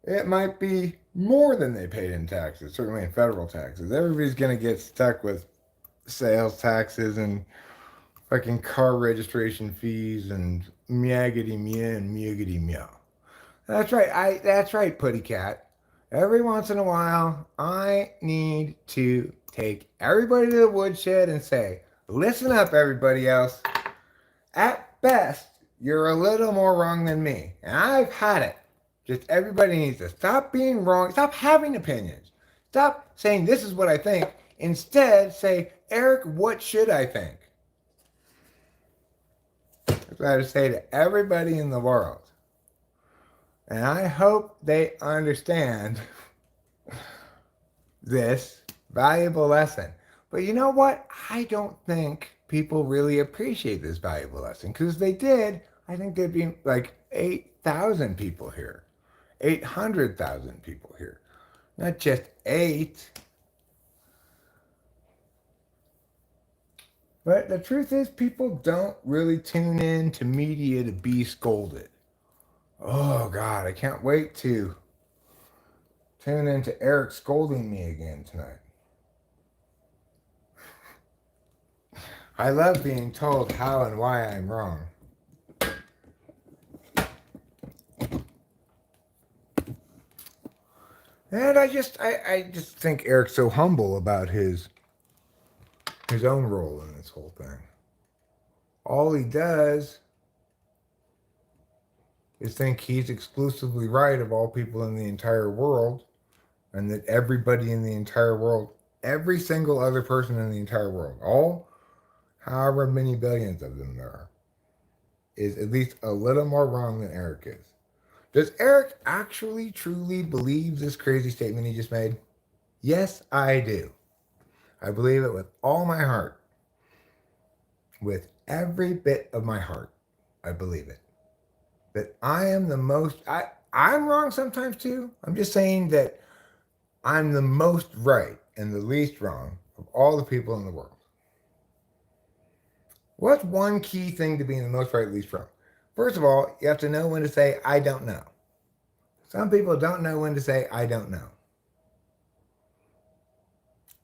it might be more than they paid in taxes, certainly in federal taxes. Everybody's going to get stuck with sales taxes and fucking car registration fees and meagity meow and meagity meow. That's right. That's right, Putty Cat. Every once in a while, I need to take everybody to the woodshed and say, listen up, everybody else. At best, you're a little more wrong than me. And I've had it. Just everybody needs to stop being wrong. Stop having opinions. Stop saying this is what I think. Instead, say, Eric, what should I think? That's what I would say to everybody in the world. And I hope they understand this valuable lesson. But you know what? I don't think people really appreciate this valuable lesson. Because if they did, I think there'd be like 8,000 people here. 800,000 people here. Not just 8. But the truth is, people don't really tune in to media to be scolded. Oh, God, I can't wait to tune into Eric scolding me again tonight. I love being told how and why I'm wrong. And I just think Eric's so humble about his own role in this whole thing. All he does is think he's exclusively right of all people in the entire world, and that everybody in the entire world, every single other person in the entire world, all however many billions of them there are, is at least a little more wrong than Eric is. Does Eric actually truly believe this crazy statement he just made? Yes, I do. I believe it with all my heart. With every bit of my heart, I believe it. That I am the most, I'm wrong sometimes too. I'm just saying that I'm the most right and the least wrong of all the people in the world. What's one key thing to being the most right, least wrong? First of all, you have to know when to say, I don't know. Some people don't know when to say, I don't know.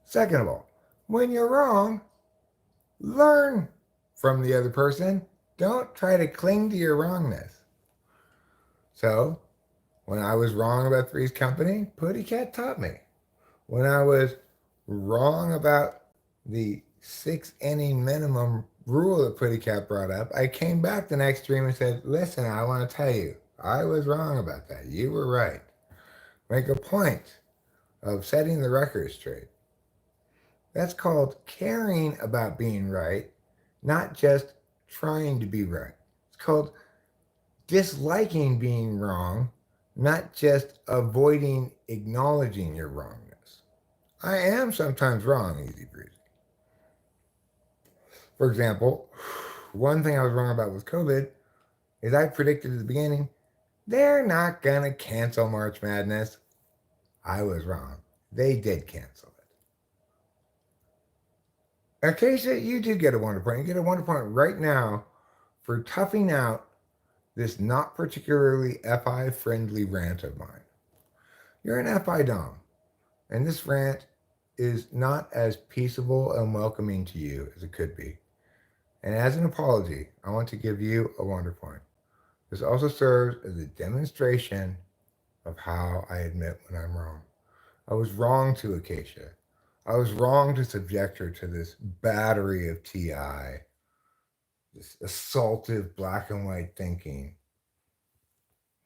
Second of all, when you're wrong, learn from the other person. Don't try to cling to your wrongness. So, when I was wrong about Three's Company, Putty Cat taught me. When I was wrong about the 6 inning minimum rule that Pretty Cat brought up, I came back the next stream and said, listen, I want to tell you, I was wrong about that. You were right. Make a point of setting the record straight. That's called caring about being right, not just trying to be right. It's called disliking being wrong, not just avoiding acknowledging your wrongness. I am sometimes wrong, easy breezy. For example, one thing I was wrong about with COVID is I predicted at the beginning, they're not going to cancel March Madness. I was wrong. They did cancel it. Acacia, you did get a wonder point. You get a wonder point right now for toughing out this not particularly FI friendly rant of mine. You're an FI Dom, and this rant is not as peaceable and welcoming to you as it could be. And as an apology, I want to give you a wonder point. This also serves as a demonstration of how I admit when I'm wrong. I was wrong to Acacia. I was wrong to subject her to this battery of TI, this assaultive black and white thinking,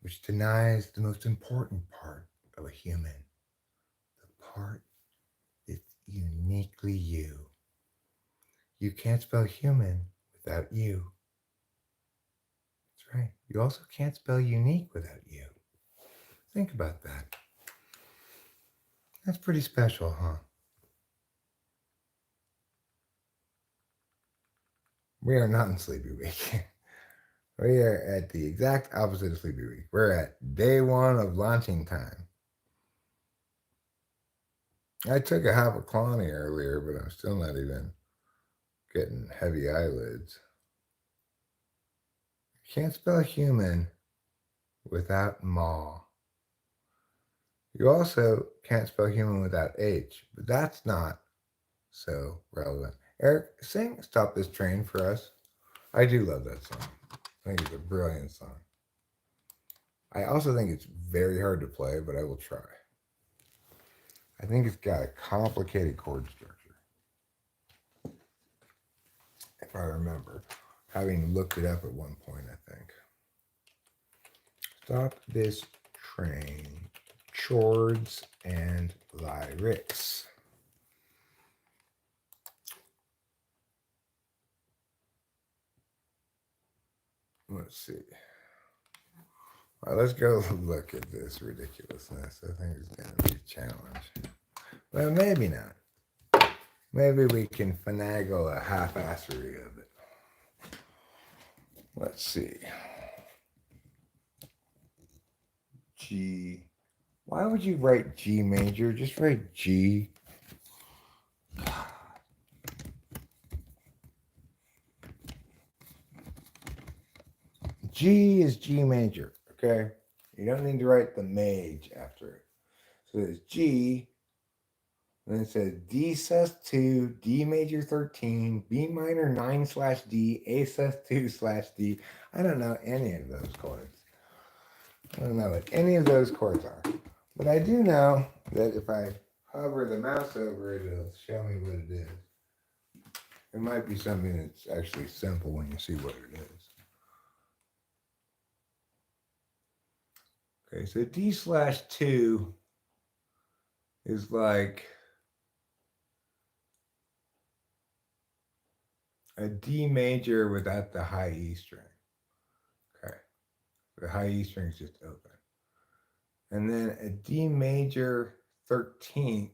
which denies the most important part of a human, the part that's uniquely you. You can't spell human without you. That's right. You also can't spell unique without you. Think about that. That's pretty special, huh? We are not in Sleepy Week. We are at the exact opposite of Sleepy Week. We're at day 1 of launching time. I took a half a clonny earlier, but I'm still not even getting heavy eyelids. You can't spell human without maw. You also can't spell human without H, but that's not so relevant. Eric, sing Stop This Train for us. I do love that song. I think it's a brilliant song. I also think it's very hard to play, but I will try. I think it's got a complicated chord structure. If I remember, having looked it up at one point, I think. Stop This Train, Chords and Lyrics. Let's see. All right, let's go look at this ridiculousness. I think it's going to be a challenge. Well, maybe not. Maybe we can finagle a half-assery of it. Let's see. G. Why would you write G major? Just write G. G is G major, okay? You don't need to write the mage after it. So it's G, and then it says D sus2, D major 13, B minor 9/D, A sus2/D. I don't know any of those chords. I don't know what any of those chords are. But I do know that if I hover the mouse over it, it'll show me what it is. It might be something that's actually simple when you see what it is. Okay, so D/2 is like a D major without the high E string. Okay, the high E string is just open. And then a D major 13th,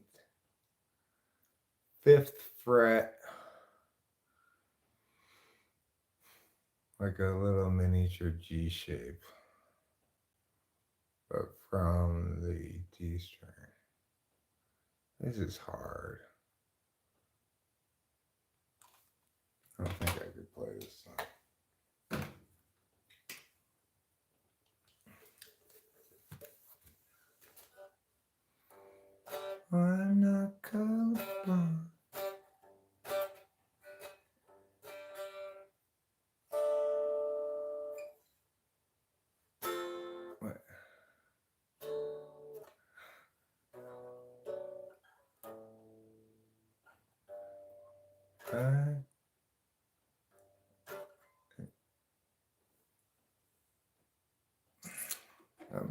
5th fret, like a little miniature G shape, but from the D string. This is hard. I don't think I could play this song. I'm not colorblind. What?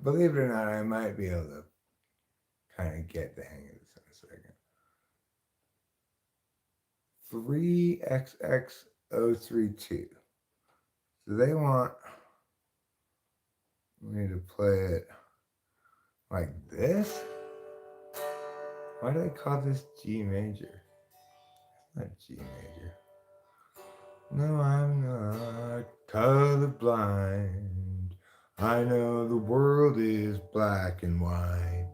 Believe it or not, I might be able to kind of get the hang of this in a second. 3XX032. So they want me to play it like this? Why do they call this G major? It's not G major. No, I'm not colorblind. I know the world is black and white.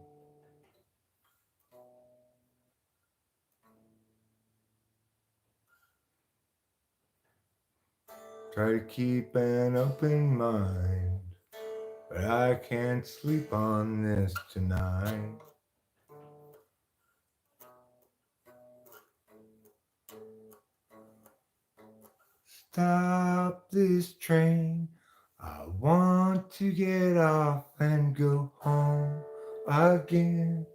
Try to keep an open mind, but I can't sleep on this tonight. Stop this train. I want to get off and go home again.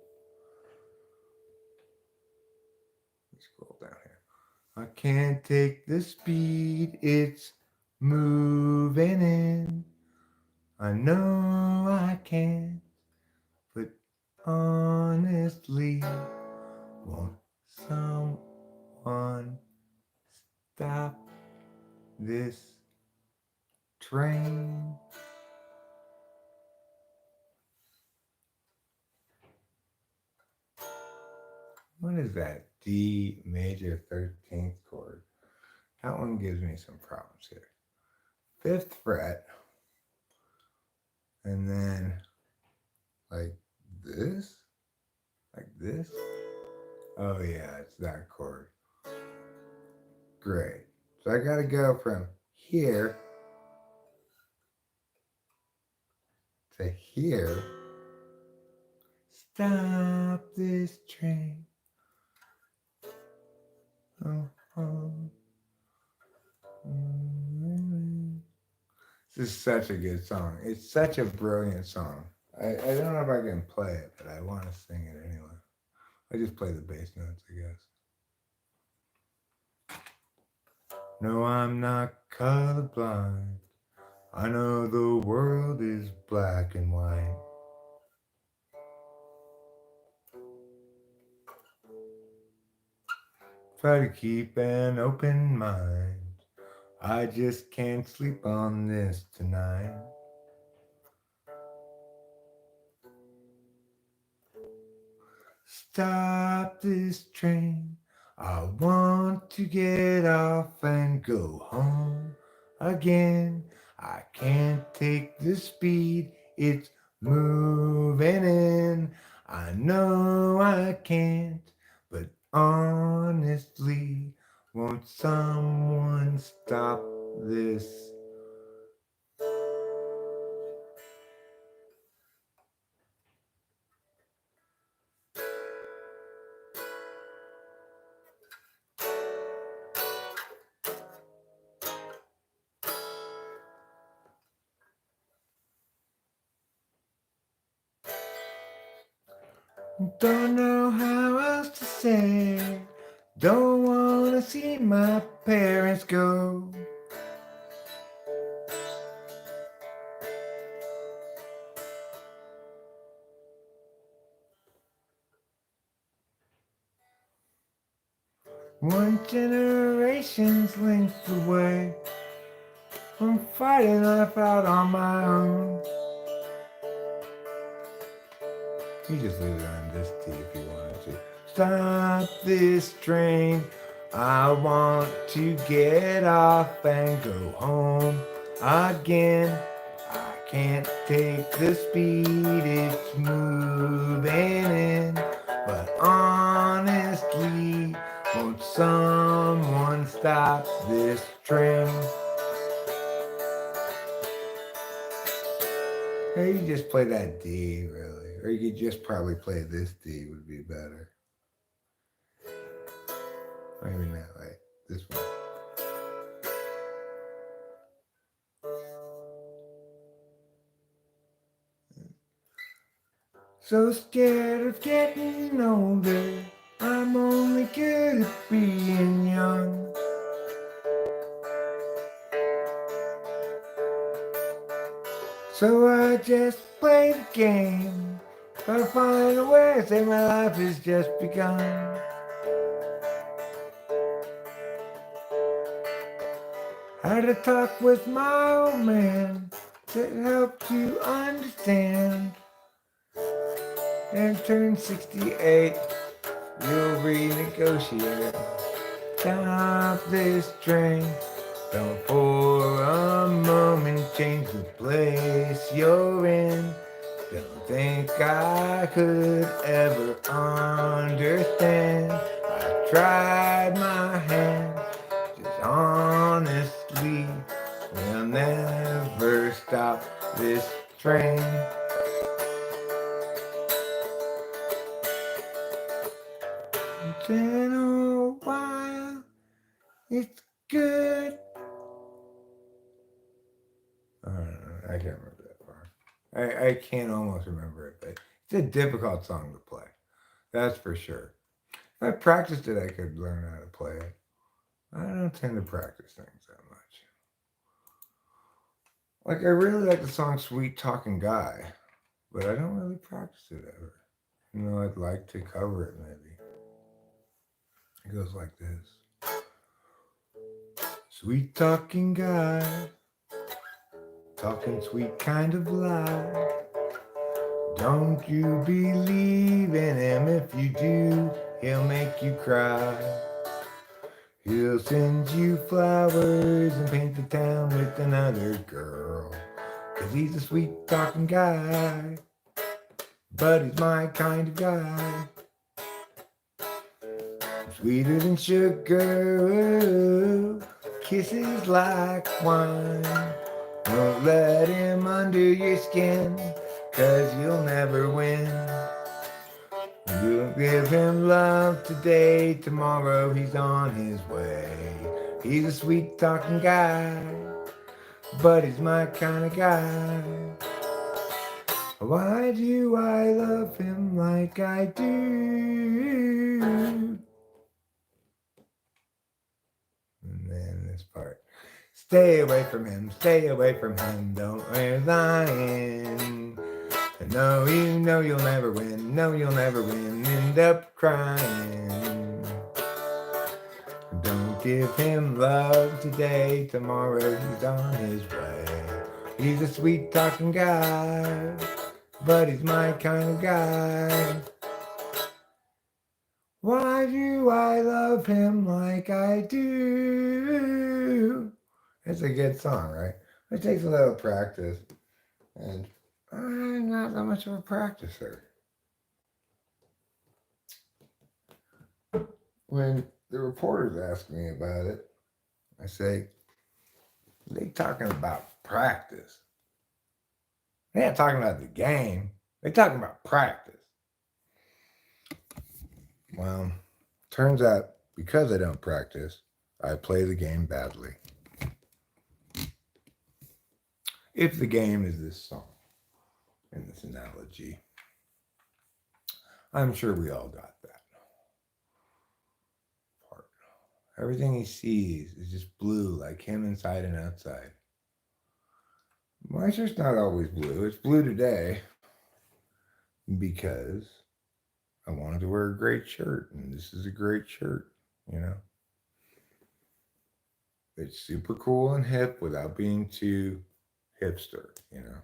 Let's scroll down here. I can't take the speed it's moving in. I know I can't, but honestly, won't someone stop this train? What is that? D major 13th chord. That one gives me some problems here. 5th fret, and then like this, like this. Oh yeah, it's that chord. Great. So I gotta go from here to here. Stop this train. Oh, oh. This is such a good song. It's such a brilliant song. I don't know if I can play it, but I want to sing it anyway. I just play the bass notes, I guess. No, I'm not colorblind. I know the world is black and white. Try to keep an open mind. I just can't sleep on this tonight. Stop this train. I want to get off and go home again. I can't take the speed it's moving in. I know I can't, but honestly, won't someone stop this? Don't know how else to say. Don't wanna see my parents go. One generation's length away from fighting life out on my own. You just leave it on this T if you wanted to. Stop this train. I want to get off and go home again. I can't take the speed it's moving in. But honestly, won't someone stop this train? Or you just play that D, really. Or you could just probably play this D would be better. Maybe not like this one. So scared of getting older. I'm only good at being young. So I just play the game. Gotta find a way to say my life has just begun. Had a talk with my old man that helped you understand. And turn 68, you'll renegotiate. Stop this train. Don't for a moment change the place you're in. Don't think I could ever understand. I tried my hand, just honestly, we'll never stop this train. It's been a while, it's good. I can't remember that part. I can't almost remember it, but it's a difficult song to play. That's for sure. If I practiced it, I could learn how to play it. I don't tend to practice things that much. Like, I really like the song Sweet Talking Guy, but I don't really practice it ever. You know, I'd like to cover it maybe. It goes like this. Sweet talking guy, talking sweet kind of lie. Don't you believe in him? If you do, he'll make you cry. He'll send you flowers and paint the town with another girl. 'Cause he's a sweet talking guy, but he's my kind of guy. Sweeter than sugar, kisses like wine. Don't let him under your skin, 'cause you'll never win. You'll give him love today, tomorrow he's on his way. He's a sweet talking guy, but he's my kind of guy. Why do I love him like I do? And then this part. Stay away from him, don't rely in. No, you know you'll never win, end up crying. Don't give him love today, tomorrow he's on his way. He's a sweet talking guy, but he's my kind of guy. Why do I love him like I do? It's a good song, right? It takes a little practice, and I'm not that much of a practicer. When the reporters ask me about it, I say, they talking about practice. They're not talking about the game. They're talking about practice. Well, turns out because I don't practice, I play the game badly. If the game is this song, in this analogy, I'm sure we all got that part. Everything he sees is just blue, like him inside and outside. My shirt's not always blue. It's blue today because I wanted to wear a great shirt, and this is a great shirt, you know. It's super cool and hip without being too hipster, you know.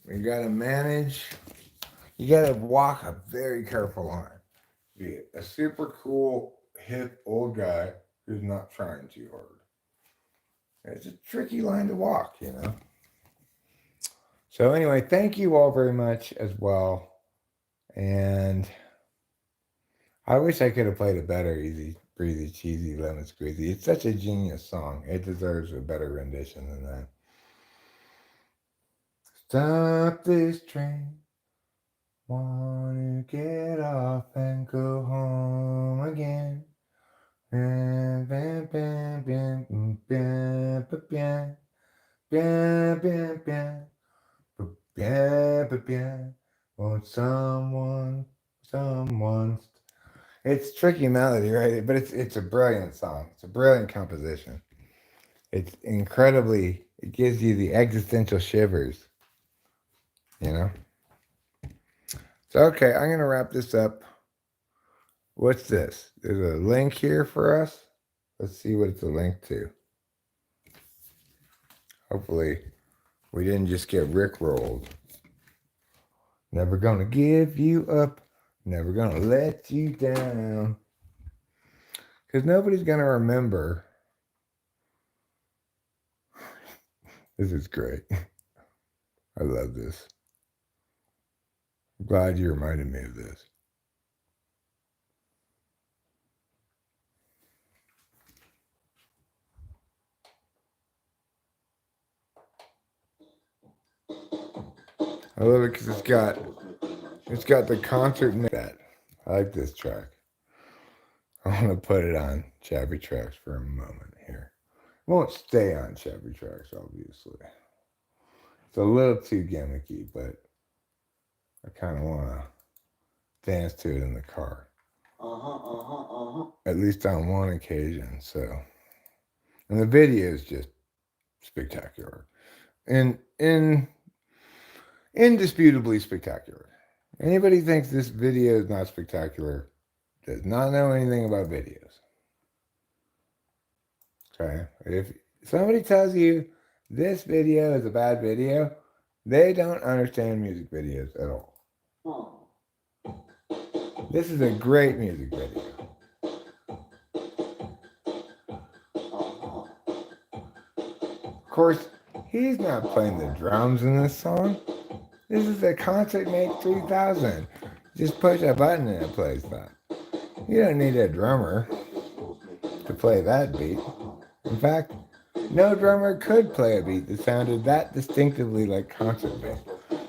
You gotta manage, you gotta walk a very careful line. Be a super cool, hip old guy who's not trying too hard. It's a tricky line to walk, you know. So anyway, thank you all very much as well. And I wish I could have played a better Easy Breezy Cheesy Lemon Squeezy. It's such a genius song. It deserves a better rendition than that. Stop this train. Wanna get off and go home again. Bam, bam, bam, bam, bam, bam, bam, bam, bam, bam, bam, bam. Won't someone. It's tricky melody, right? But it's a brilliant song. It's a brilliant composition. It's incredibly, it gives you the existential shivers, you know? So, okay, I'm going to wrap this up. What's this? There's a link here for us. Let's see what it's a link to. Hopefully, we didn't just get rickrolled. Never gonna give you up. Never gonna let you down. Because nobody's gonna remember. This is great. I love this. I'm glad you reminded me of this. I love it because it's got the concert in that. I like this track. I want to put it on Shabby Tracks for a moment here. It won't stay on Shabby Tracks, obviously. It's a little too gimmicky, but I kind of want to dance to it in the car. At least on one occasion, so. And the video is just spectacular. And indisputably spectacular. Anybody thinks this video is not spectacular does not know anything about videos. Okay? If somebody tells you this video is a bad video, they don't understand music videos at all. This is a great music video. Of course, he's not playing the drums in this song. This is a Concert Mate 3000. Just push a button and it plays that. You don't need a drummer to play that beat. In fact, no drummer could play a beat that sounded that distinctively like Concert Mate.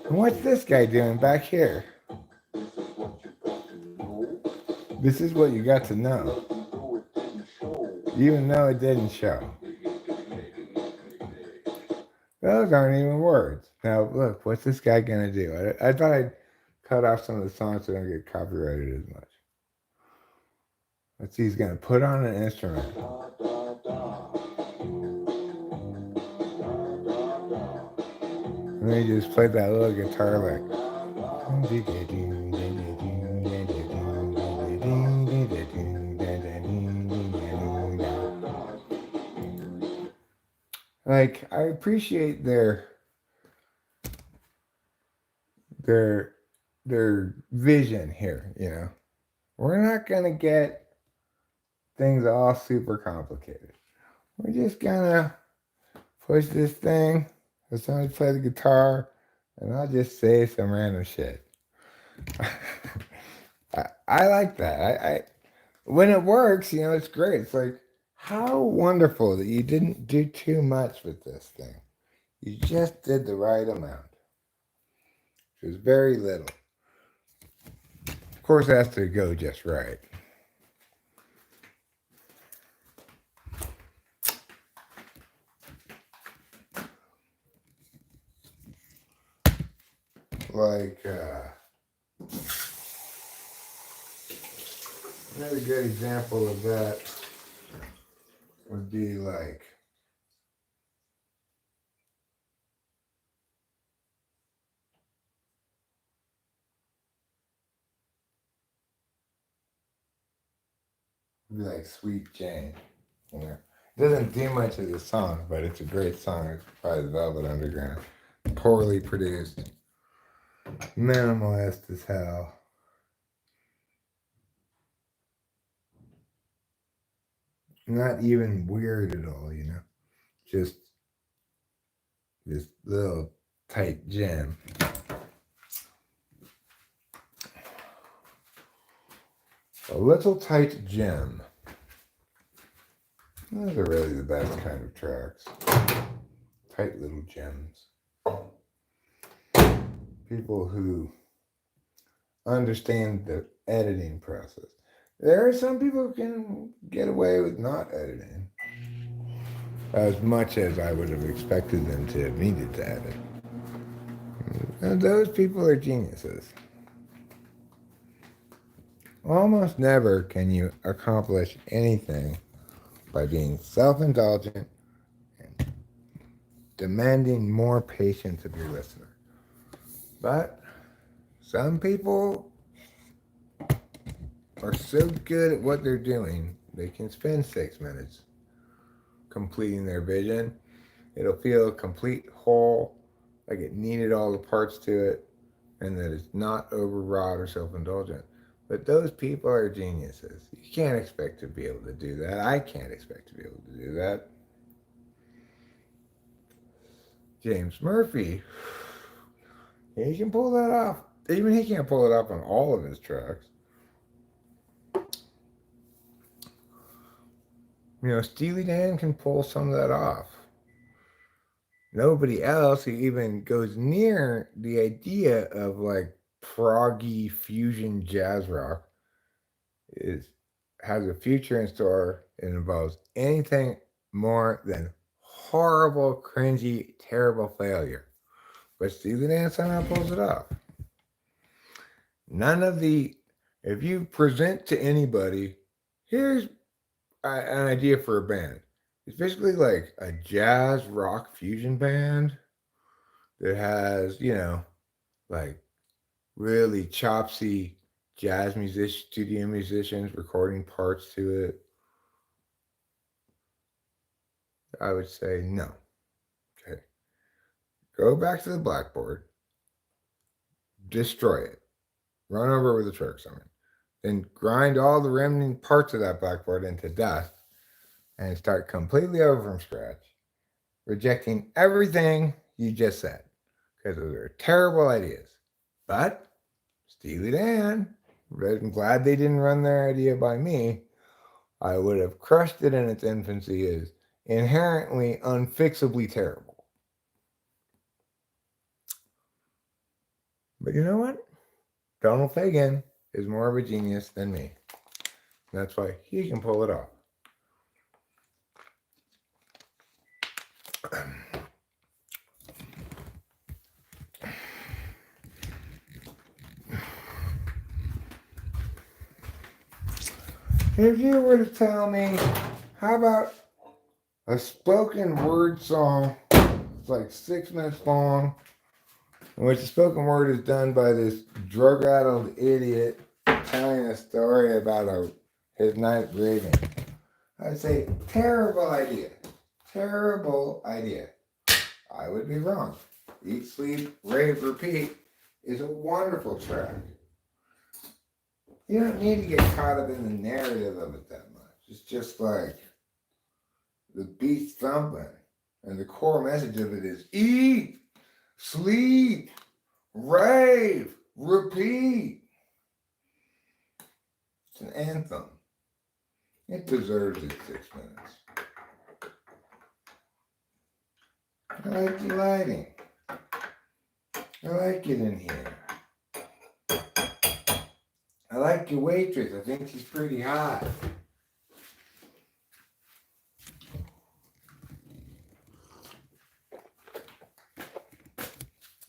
And what's this guy doing back here? This is what you got to know. Even though it didn't show. Those aren't even words. Now, look, what's this guy going to do? I thought I'd cut off some of the songs so I don't get copyrighted as much. Let's see, he's going to put on an instrument. And then he just played that little guitar like. Like, I appreciate their vision here, you know. We're not gonna get things all super complicated. We're just gonna push this thing, let somebody play the guitar, and I'll just say some random shit. I like that. I when it works, you know, it's great. It's like, how wonderful that you didn't do too much with this thing. You just did the right amount. It was very little. Of course, it has to go just right. Like, another good example of that would be like, Sweet Jane. You know, it doesn't do much of the song, but it's a great song. It's by the Velvet Underground. Poorly produced, minimalist as hell. Not even weird at all, you know. Just this little tight gem. A little tight gem. Those are really the best kind of tracks. Tight little gems. People who understand the editing process. There are some people who can get away with not editing as much as I would have expected them to have needed to edit. And those people are geniuses. Almost never can you accomplish anything by being self-indulgent demanding more patience of your listener. But some people are so good at what they're doing, they can spend 6 minutes completing their vision. It'll feel a complete whole, like it needed all the parts to it, and that it's not overwrought or self-indulgent. But those people are geniuses. You can't expect to be able to do that. I can't expect to be able to do that. James Murphy, he can pull that off. Even he can't pull it off on all of his tracks. Steely Dan can pull some of that off. Nobody else who even goes near the idea of like proggy fusion jazz rock has a future in store. It involves anything more than horrible, cringy, terrible failure. But Steely Dan somehow pulls it off. If you present to anybody, here's an idea for a band. It's basically like a jazz rock fusion band that has, like really chopsy studio musicians recording parts to it. I would say no. Okay. Go back to the blackboard, destroy it, run over with a truck somewhere, then grind all the remaining parts of that blackboard into dust and start completely over from scratch, rejecting everything you just said because those are terrible ideas. But Steely Dan, I'm glad they didn't run their idea by me. I would have crushed it in its infancy as inherently unfixably terrible. But you know what? Donald Fagen is more of a genius than me. That's why he can pull it off. If you were to tell me, how about a spoken word song, it's like 6 minutes long, in which the spoken word is done by this drug-addled idiot telling a story about his night raving. I'd say, terrible idea. Terrible idea. I would be wrong. Eat, Sleep, Rave, Repeat is a wonderful track. You don't need to get caught up in the narrative of it that much. It's just like the beat thumping. And the core message of it is eat, sleep, rave, repeat. It's an anthem. It deserves its 6 minutes. I like the lighting. I like it in here. I like your waitress. I think she's pretty hot.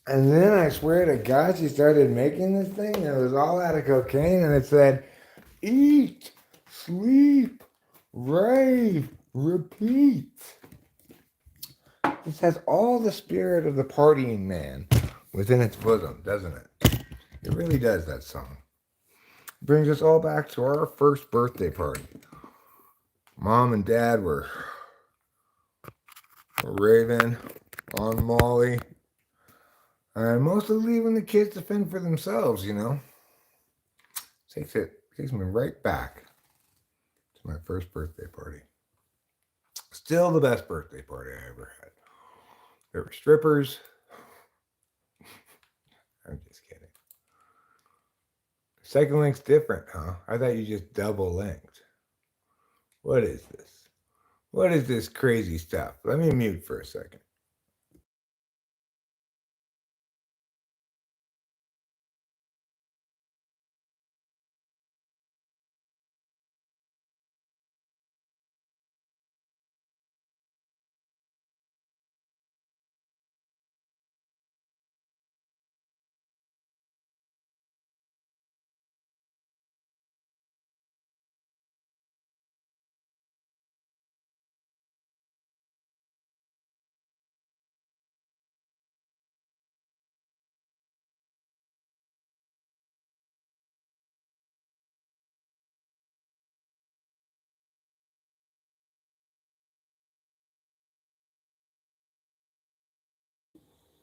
And then I swear to God, she started making this thing and it was all out of cocaine and it said, eat, sleep, rave, repeat. This has all the spirit of the partying man within its bosom, doesn't it? It really does, that song. It brings us all back to our first birthday party. Mom and Dad were raving on Molly. And mostly leaving the kids to fend for themselves, Takes me right back to my first birthday party. Still the best birthday party I ever had. There were strippers. I'm just kidding. Second link's different, huh? I thought you just double linked. What is this? What is this crazy stuff? Let me mute for a second.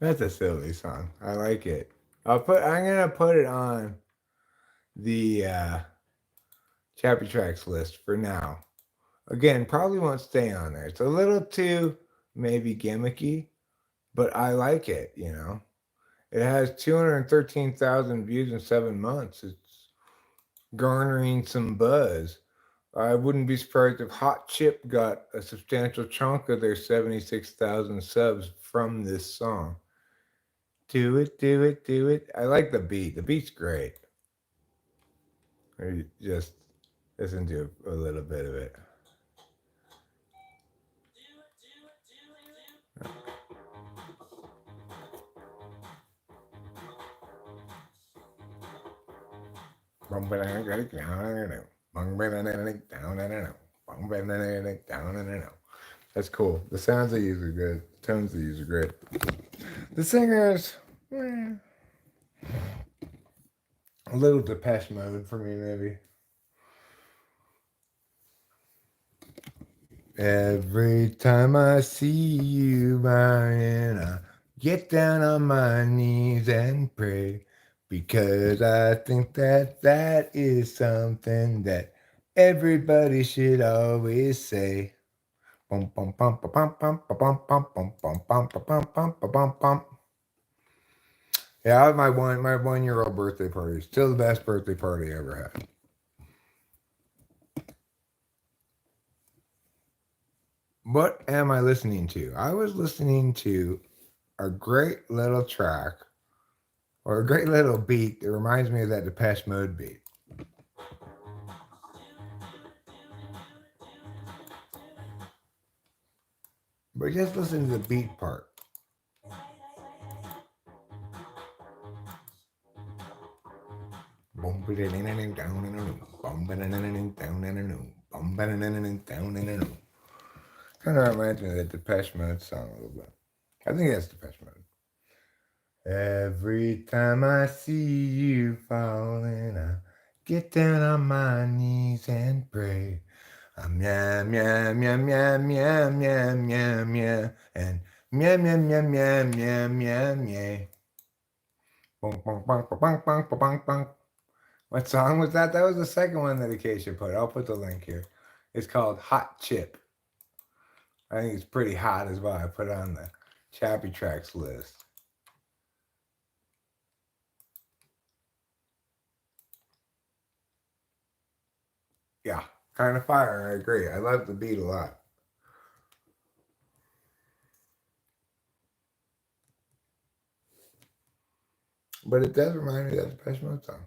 That's a silly song. I like it. I'm gonna put it on the Chappy Tracks list for now. Again, probably won't stay on there. It's a little too maybe gimmicky, but I like it, you know. It has 213,000 views in 7 months. It's garnering some buzz. I wouldn't be surprised if Hot Chip got a substantial chunk of their 76,000 subs from this song. Do it, do it, do it. I like the beat. The beat's great. Or just listen to a little bit of it. That's cool. The sounds they use are good. The tones they use are great. The singers, a little Depeche Mode for me, maybe. Every time I see you, Brian, I get down on my knees and pray because I think that that is something that everybody should always say. Bum, bum, bum, ba, bum, bum, ba, bum, bum, bum, bum, bum, ba, bum, bum, ba, bum, bum. Yeah, I had my 1 year old birthday party. Still the best birthday party I ever had. What am I listening to? I was listening to a great little track or a great little beat that reminds me of that Depeche Mode beat. But just listen to the beat part. Kind of reminds me of the Depeche Mode song a little bit. I think that's Depeche Mode. Every time I see you falling, I get down on my knees and pray. I'm meow meow meow meow meow meow meow meow and meow meow meow meow meow meow meow. Bong bong bong bong bong bong bong. What song was that? That was the second one that Acacia put. I'll put the link here. It's called Hot Chip. I think it's pretty hot as well. I put it on the Chappy Tracks list. Yeah, kind of fire. I agree. I love the beat a lot. But it does remind me of that Depeche Mode song.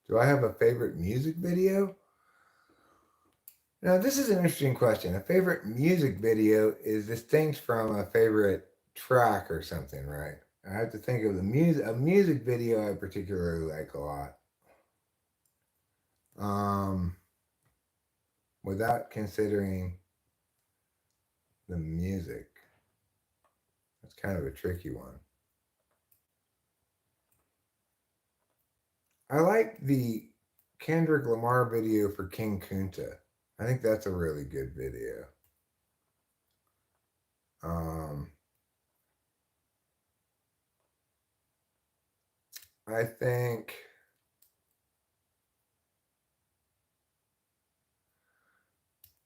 Do I have a favorite music video? Now, this is an interesting question. A favorite music video is distinct from a favorite track or something, right? I have to think of a music video I particularly like a lot. Without considering the music. That's kind of a tricky one. I like the Kendrick Lamar video for King Kunta. I think that's a really good video. I think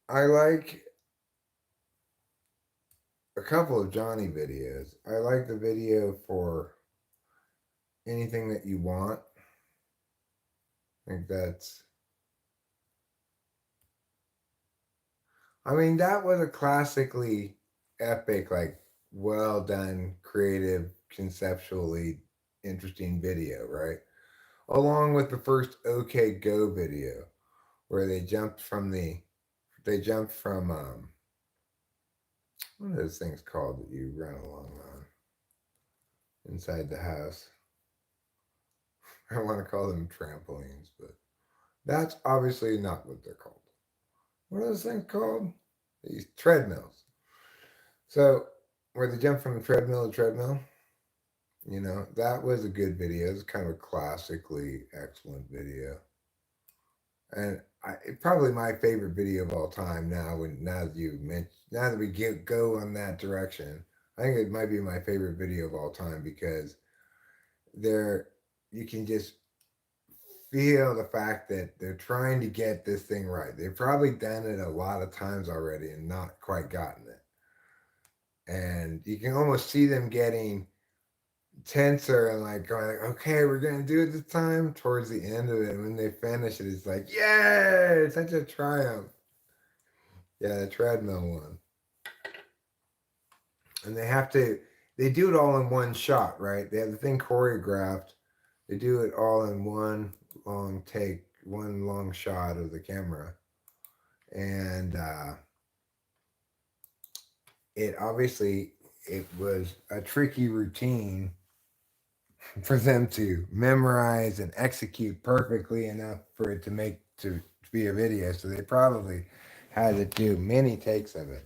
I like a couple of Johnny videos. I like the video for Anything That You Want. I think that's. I mean, that was a classically epic, like, well done, creative, conceptually interesting video, right? Along with the first OK Go video, where they jumped from what are those things called that you run along on inside the house? I want to call them trampolines, but that's obviously not what they're called. What are those things called? These treadmills. So, where they jump from treadmill to treadmill, that was a good video. It's kind of a classically excellent video. And probably my favorite video of all time now. Now that we go on that direction, I think it might be my favorite video of all time because there you can just feel the fact that they're trying to get this thing right. They've probably done it a lot of times already and not quite gotten it. And you can almost see them getting tenser and like going like, okay, we're gonna do it this time towards the end of it. And when they finish it, it's like, yay, it's such a triumph. Yeah, the treadmill one. And they do it all in one shot, right? They have the thing choreographed. They do it all in one long take, one long shot of the camera. And it was a tricky routine for them to memorize and execute perfectly enough for it to be a video. So they probably had to do many takes of it.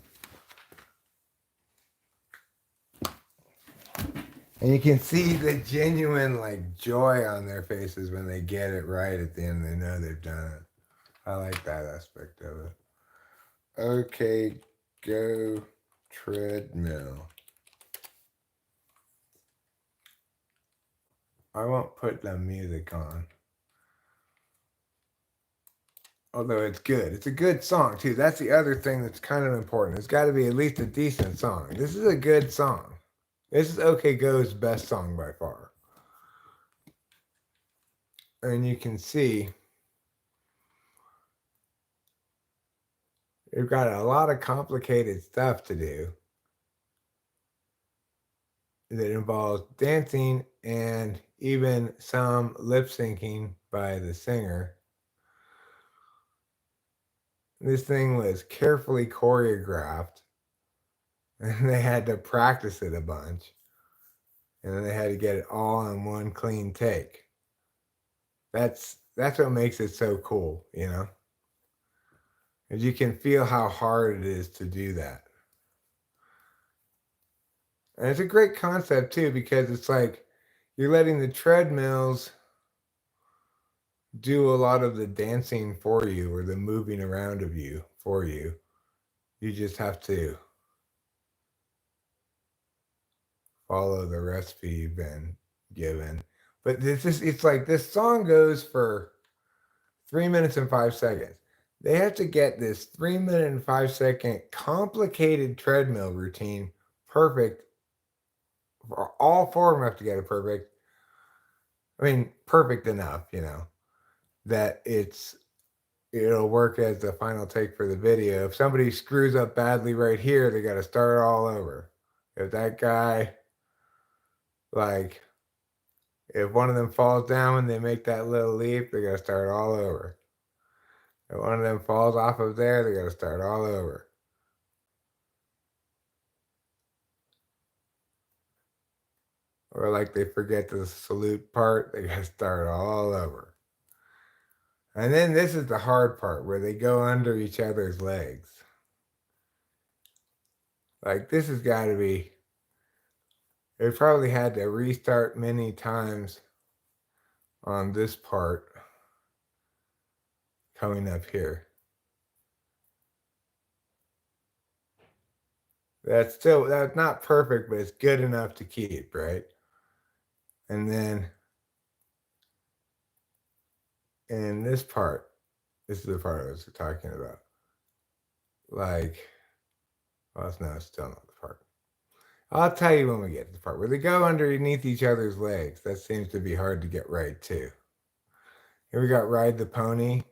And you can see the genuine like joy on their faces when they get it right at the end. They know they've done it. I like that aspect of it. Okay, go treadmill. I won't put the music on. Although it's good. It's a good song, too. That's the other thing that's kind of important. It's got to be at least a decent song. This is a good song. This is OK Go's best song by far. And you can see they've got a lot of complicated stuff to do that involves dancing and even some lip syncing by the singer. This thing was carefully choreographed, and they had to practice it a bunch, and then they had to get it all in one clean take. That's what makes it so cool, you know? And you can feel how hard it is to do that. And it's a great concept, too, because it's like you're letting the treadmills do a lot of the dancing for you or the moving around of you for you. You just have to follow the recipe you've been given. But it's like this song goes for 3 minutes and 5 seconds. They have to get this 3 minute and 5 second complicated treadmill routine perfect. For all four of them have to get it perfect. I mean, perfect enough, you know, that it'll work as the final take for the video. If somebody screws up badly right here, they got to start all over. If that guy, like, if one of them falls down when they make that little leap, they got to start all over. If one of them falls off of there, they got to start all over. Or like they forget the salute part, they got to start all over. And then this is the hard part where they go under each other's legs. Like this has got to be, they probably had to restart many times on this part coming up here. That's not perfect, but it's good enough to keep, right? And then in this part, this is the part I was talking about. Like, well, it's still not the part. I'll tell you when we get to the part where they go underneath each other's legs. That seems to be hard to get right, too. Here we got Ride the Pony.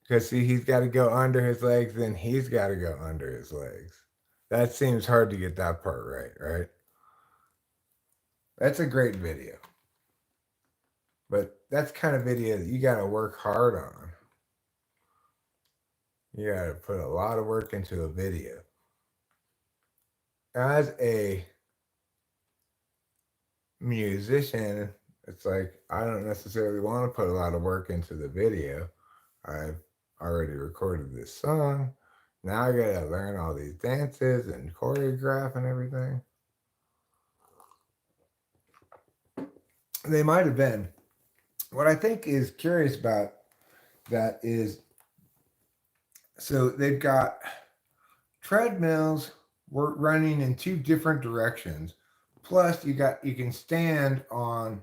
Because, see, he's got to go under his legs, then he's got to go under his legs. That seems hard to get that part right? That's a great video. But that's kind of video that you got to work hard on. You got to put a lot of work into a video. As a musician, it's like I don't necessarily want to put a lot of work into the video. I've already recorded this song. Now I gotta learn all these dances and choreograph and everything. They might have been what I think is curious about that is, so they've got treadmills running in two different directions. Plus, you can stand on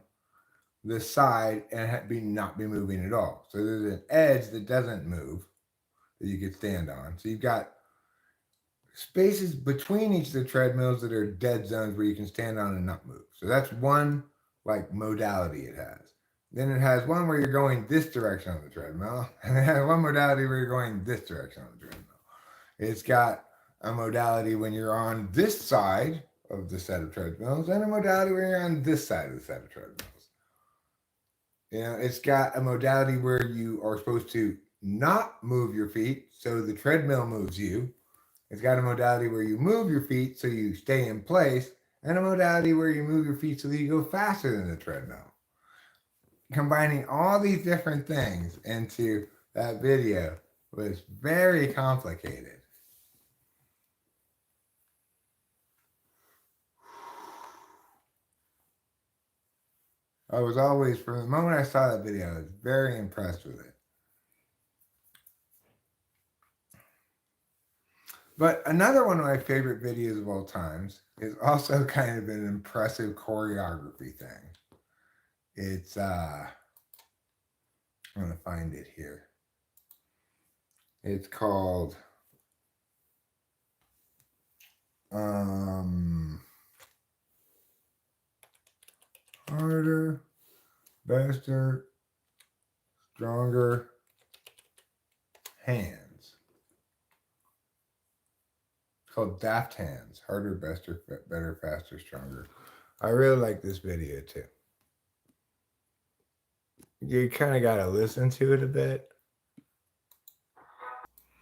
the side and not be moving at all. So there's an edge that doesn't move that you could stand on. So you've got spaces between each of the treadmills that are dead zones where you can stand on and not move. So that's one like modality it has. Then it has one where you're going this direction on the treadmill, and it has one modality where you're going this direction on the treadmill. It's got a modality when you're on this side of the set of treadmills, and a modality when you're on this side of the set of treadmills. You know, it's got a modality where you are supposed to not move your feet, so the treadmill moves you. It's got a modality where you move your feet so you stay in place, and a modality where you move your feet so that you go faster than the treadmill. Combining all these different things into that video was very complicated. I was always, from the moment I saw that video, I was very impressed with it. But another one of my favorite videos of all times is also kind of an impressive choreography thing. It's, I'm going to find it here. It's called, Harder, Faster, Stronger Hands. It's called Daft Hands. Harder, Better, Faster, Stronger. I really like this video too. You kind of got to listen to it a bit.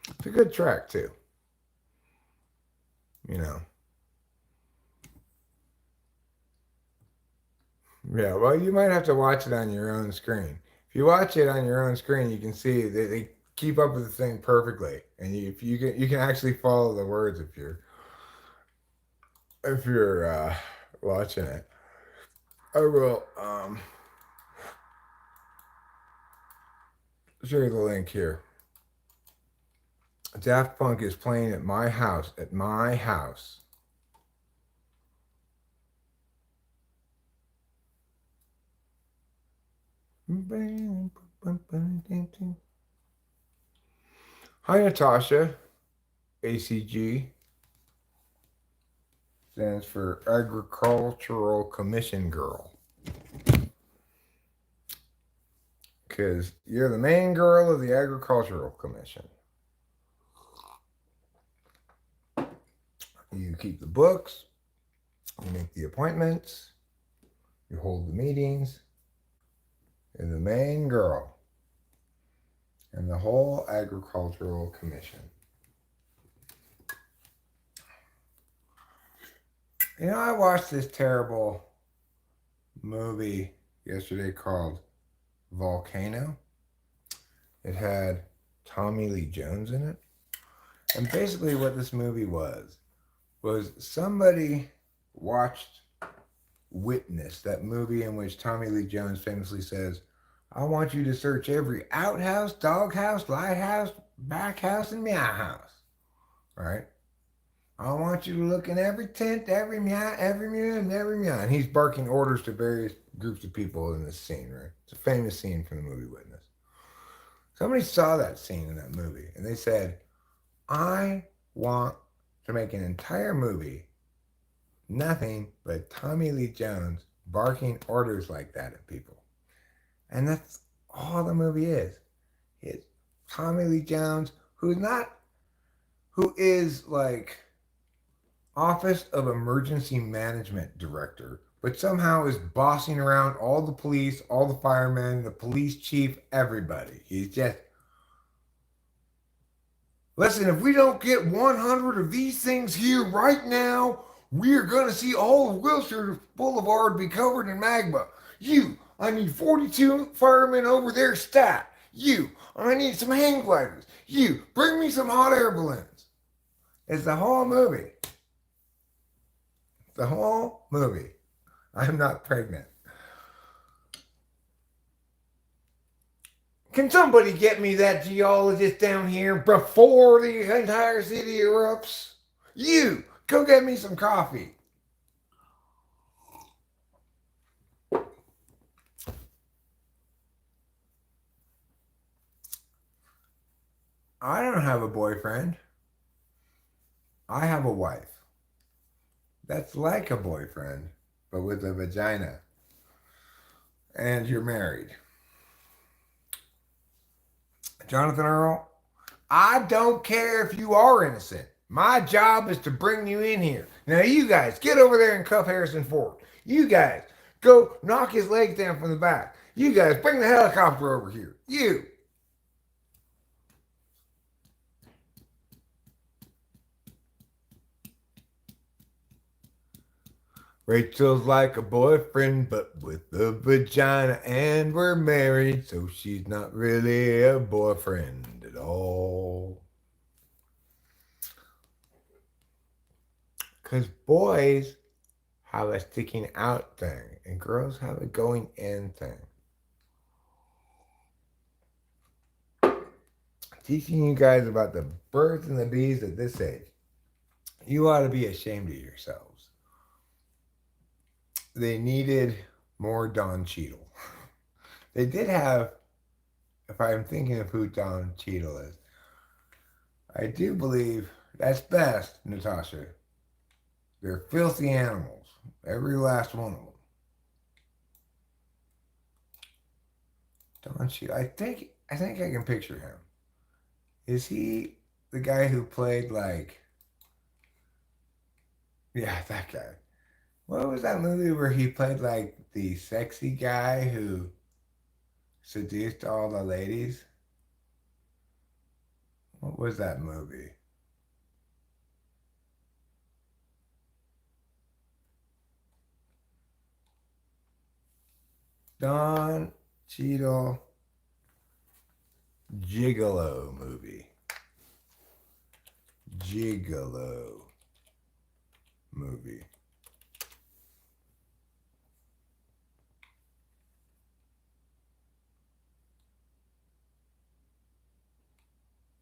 It's a good track too. You know. Yeah, well, you might have to watch it on your own screen. If you watch it on your own screen, you can see they keep up with the thing perfectly, and you can actually follow the words if you're watching it. I will show you the link here. Daft Punk is playing at my house. At my house. Hi, Natasha. ACG stands for Agricultural Commission Girl. Because you're the main girl of the Agricultural Commission. You keep the books, you make the appointments, you hold the meetings. You're the main girl in the whole Agricultural Commission. You know, I watched this terrible movie yesterday called Volcano. It had Tommy Lee Jones in it. And basically what this movie was somebody watched Witness, that movie in which Tommy Lee Jones famously says, I want you to search every outhouse, doghouse, lighthouse, back house, and meow house. Right? I want you to look in every tent, every meow, and every meow. And he's barking orders to various groups of people in this scene, right? It's a famous scene from the movie Witness. Somebody saw that scene in that movie, and they said, I want to make an entire movie, nothing but Tommy Lee Jones barking orders like that at people. And that's all the movie is. It's Tommy Lee Jones, who is like Office of Emergency Management Director, but somehow is bossing around all the police, all the firemen, the police chief, everybody. He's just, listen, if we don't get 100 of these things here right now, we are going to see all of Wilshire Boulevard be covered in magma. I need 42 firemen over there stat. I need some hang gliders. Bring me some hot air balloons. It's the whole movie. The whole movie. I'm not pregnant. Can somebody get me that geologist down here before the entire city erupts? You, go get me some coffee. I don't have a boyfriend. I have a wife. That's like a boyfriend, but with a vagina. And you're married. Jonathan Earl, I don't care if you are innocent. My job is to bring you in here. Now, you guys, get over there and cuff Harrison Ford. You guys, go knock his legs down from the back. You guys, bring the helicopter over here. You. Rachel's like a boyfriend, but with a vagina, and we're married, so she's not really a boyfriend at all. Because boys have a sticking out thing, and girls have a going in thing. Teaching you guys about the birds and the bees at this age. You ought to be ashamed of yourselves. They needed more Don Cheadle. They did have, if I'm thinking of who Don Cheadle is, I do believe that's best, Natasha. They're filthy animals. Every last one of them. Don Cheadle. I think I can picture him. Is he the guy who played yeah, that guy. What was that movie where he played the sexy guy who seduced all the ladies? What was that movie? Don Cheadle Gigolo movie. Gigolo movie.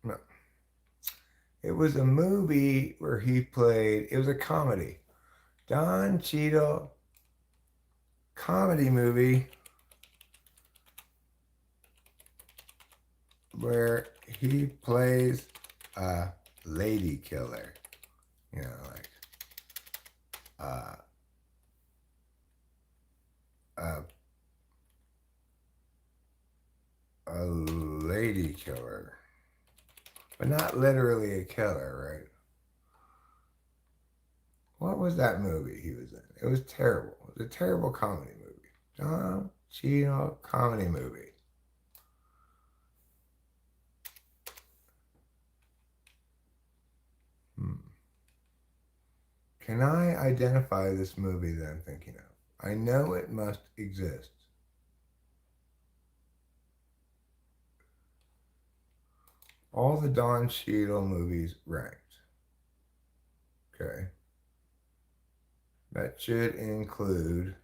No. It was a movie where he played, it was a comedy. Don Cheadle comedy movie where he plays a lady killer. You know, a lady killer. But not literally a killer, right? What was that movie he was in? It was terrible. It was a terrible comedy movie. Don Cheadle comedy movie. Can I identify this movie that I'm thinking of? I know it must exist. All the Don Cheadle movies ranked. Okay. That should include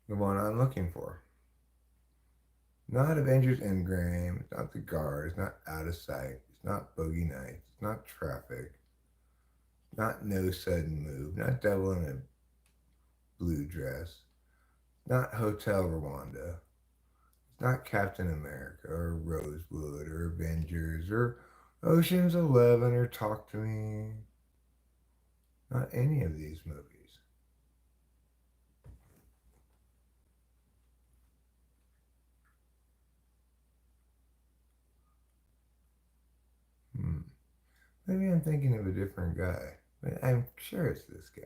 the one I'm looking for. Not Avengers Endgame, it's not The Guard, it's not Out of Sight, it's not Boogie Nights, it's not Traffic, not No Sudden Move, not Devil in a Blue Dress, not Hotel Rwanda, it's not Captain America or Rosewood or Avengers or Ocean's 11 or Talk to Me. Not any of these movies. Maybe I'm thinking of a different guy, but I'm sure it's this guy.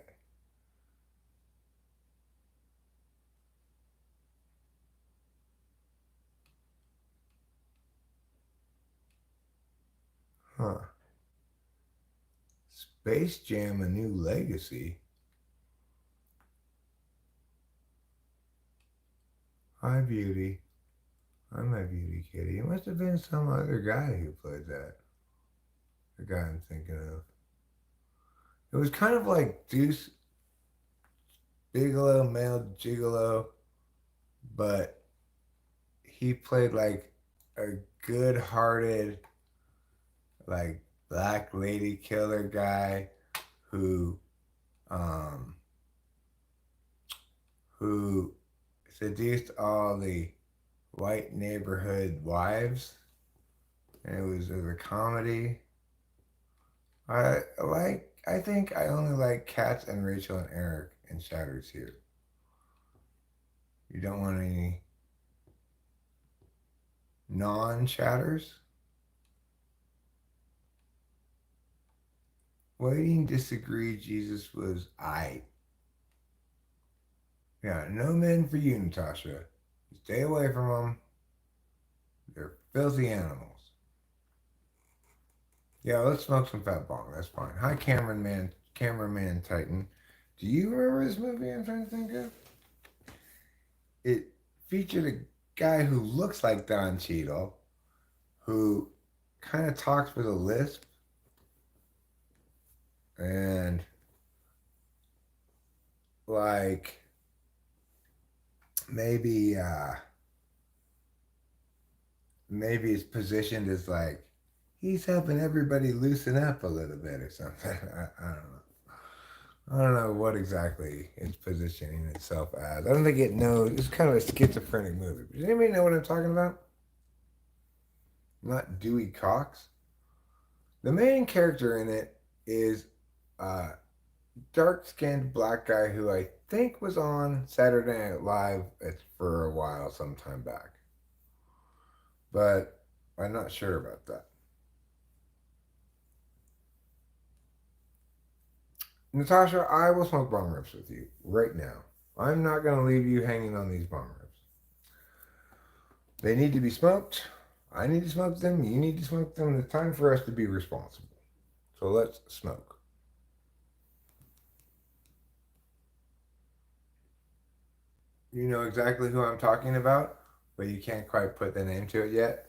Huh. Space Jam: A New Legacy. Hi, Beauty. I'm my beauty kitty. It must have been some other guy who played that. The guy I'm thinking of. It was kind of like Deuce Bigelow, Male Gigolo, but he played like a good-hearted, like black lady killer guy who um who seduced all the white neighborhood wives, and it was a comedy. I think I only like Cats and Rachel and Eric and Shatters here. You don't want any non-shatters? Waiting disagree, Jesus was I. Yeah, no men for you, Natasha. Stay away from them. They're filthy animals. Yeah, let's smoke some fat bong. That's fine. Hi, cameraman Titan. Do you remember this movie I'm trying to think of? It featured a guy who looks like Don Cheadle, who kind of talks with a lisp, and like maybe maybe it's positioned as like he's helping everybody loosen up a little bit or something. I don't know. I don't know what exactly it's positioning itself as. I don't think it knows. It's kind of a schizophrenic movie. Does anybody know what I'm talking about? Not Dewey Cox. The main character in it is a dark-skinned black guy who I think was on Saturday Night Live for a while, sometime back. But I'm not sure about that. Natasha, I will smoke bong rips with you right now. I'm not going to leave you hanging on these bong rips. They need to be smoked. I need to smoke them. You need to smoke them. It's time for us to be responsible. So let's smoke. You know exactly who I'm talking about, but you can't quite put the name to it yet.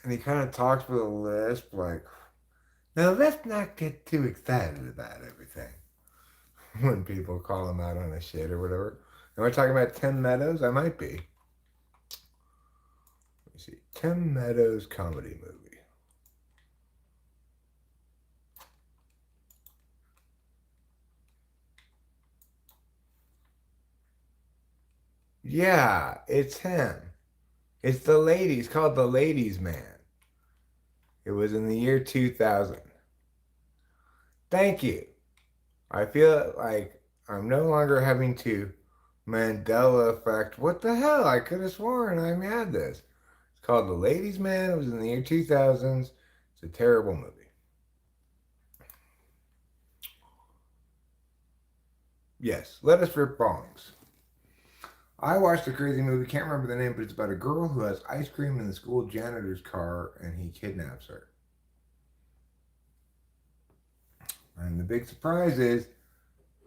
And he kind of talks with a lisp, like, now let's not get too excited about everything. When people call him out on his shit or whatever. Am I talking about Tim Meadows? I might be. Let me see. Tim Meadows comedy movie. Yeah, it's him. It's the ladies, called The Ladies Man. It was in the year 2000. Thank you. I feel like I'm no longer having to Mandela effect. What the hell? I could have sworn I had this. It's called The Ladies Man. It was in the year 2000s. It's a terrible movie. Yes, let us rip bongs. I watched a crazy movie, can't remember the name, but it's about a girl who has ice cream in the school janitor's car and he kidnaps her. And the big surprise is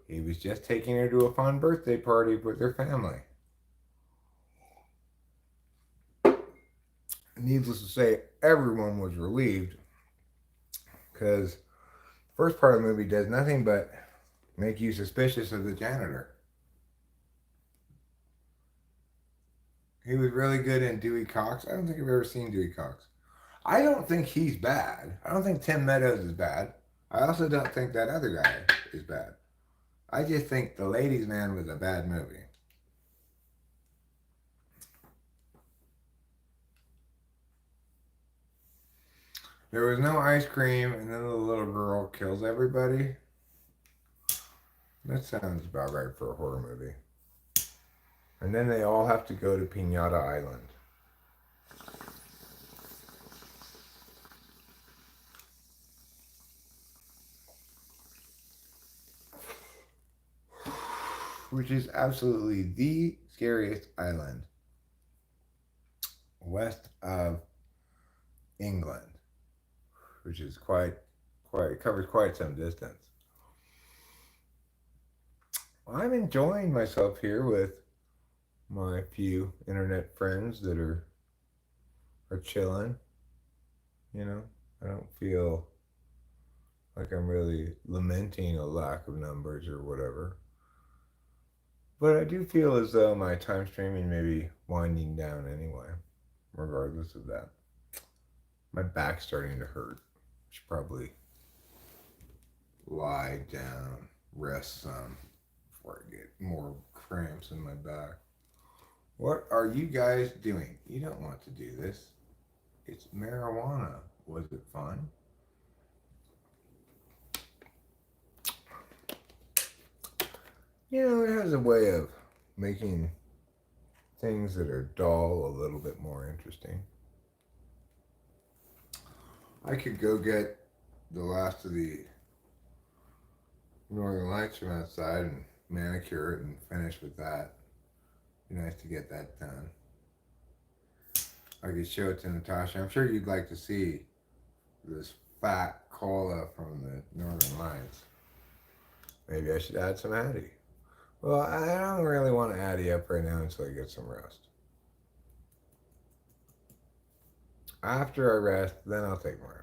he was just taking her to a fun birthday party with her family. Needless to say, everyone was relieved because the first part of the movie does nothing but make you suspicious of the janitor. He was really good in Dewey Cox. I don't think I've ever seen Dewey Cox. I don't think he's bad. I don't think Tim Meadows is bad. I also don't think that other guy is bad. I just think The Ladies Man was a bad movie. There was no ice cream, and then the little girl kills everybody. That sounds about right for a horror movie. And then they all have to go to Pinata Island. Which is absolutely the scariest island west of England, which is quite, it covers quite some distance. I'm enjoying myself here with my few internet friends that are chilling. You know, I don't feel like I'm really lamenting a lack of numbers or whatever. But I do feel as though my time streaming may be winding down anyway, regardless of that. My back's starting to hurt. Should probably lie down, rest some before I get more cramps in my back. What are you guys doing? You don't want to do this. It's marijuana. Was it fun? You know, it has a way of making things that are dull a little bit more interesting. I could go get the last of the Northern Lights from outside and manicure it and finish with that. Be nice to get that done. I could show it to Natasha. I'm sure you'd like to see this fat cola from the Northern Lights. Maybe I should add some Addy. Well, I don't really want to Addy up right now until I get some rest. After I rest, then I'll take more Adderall.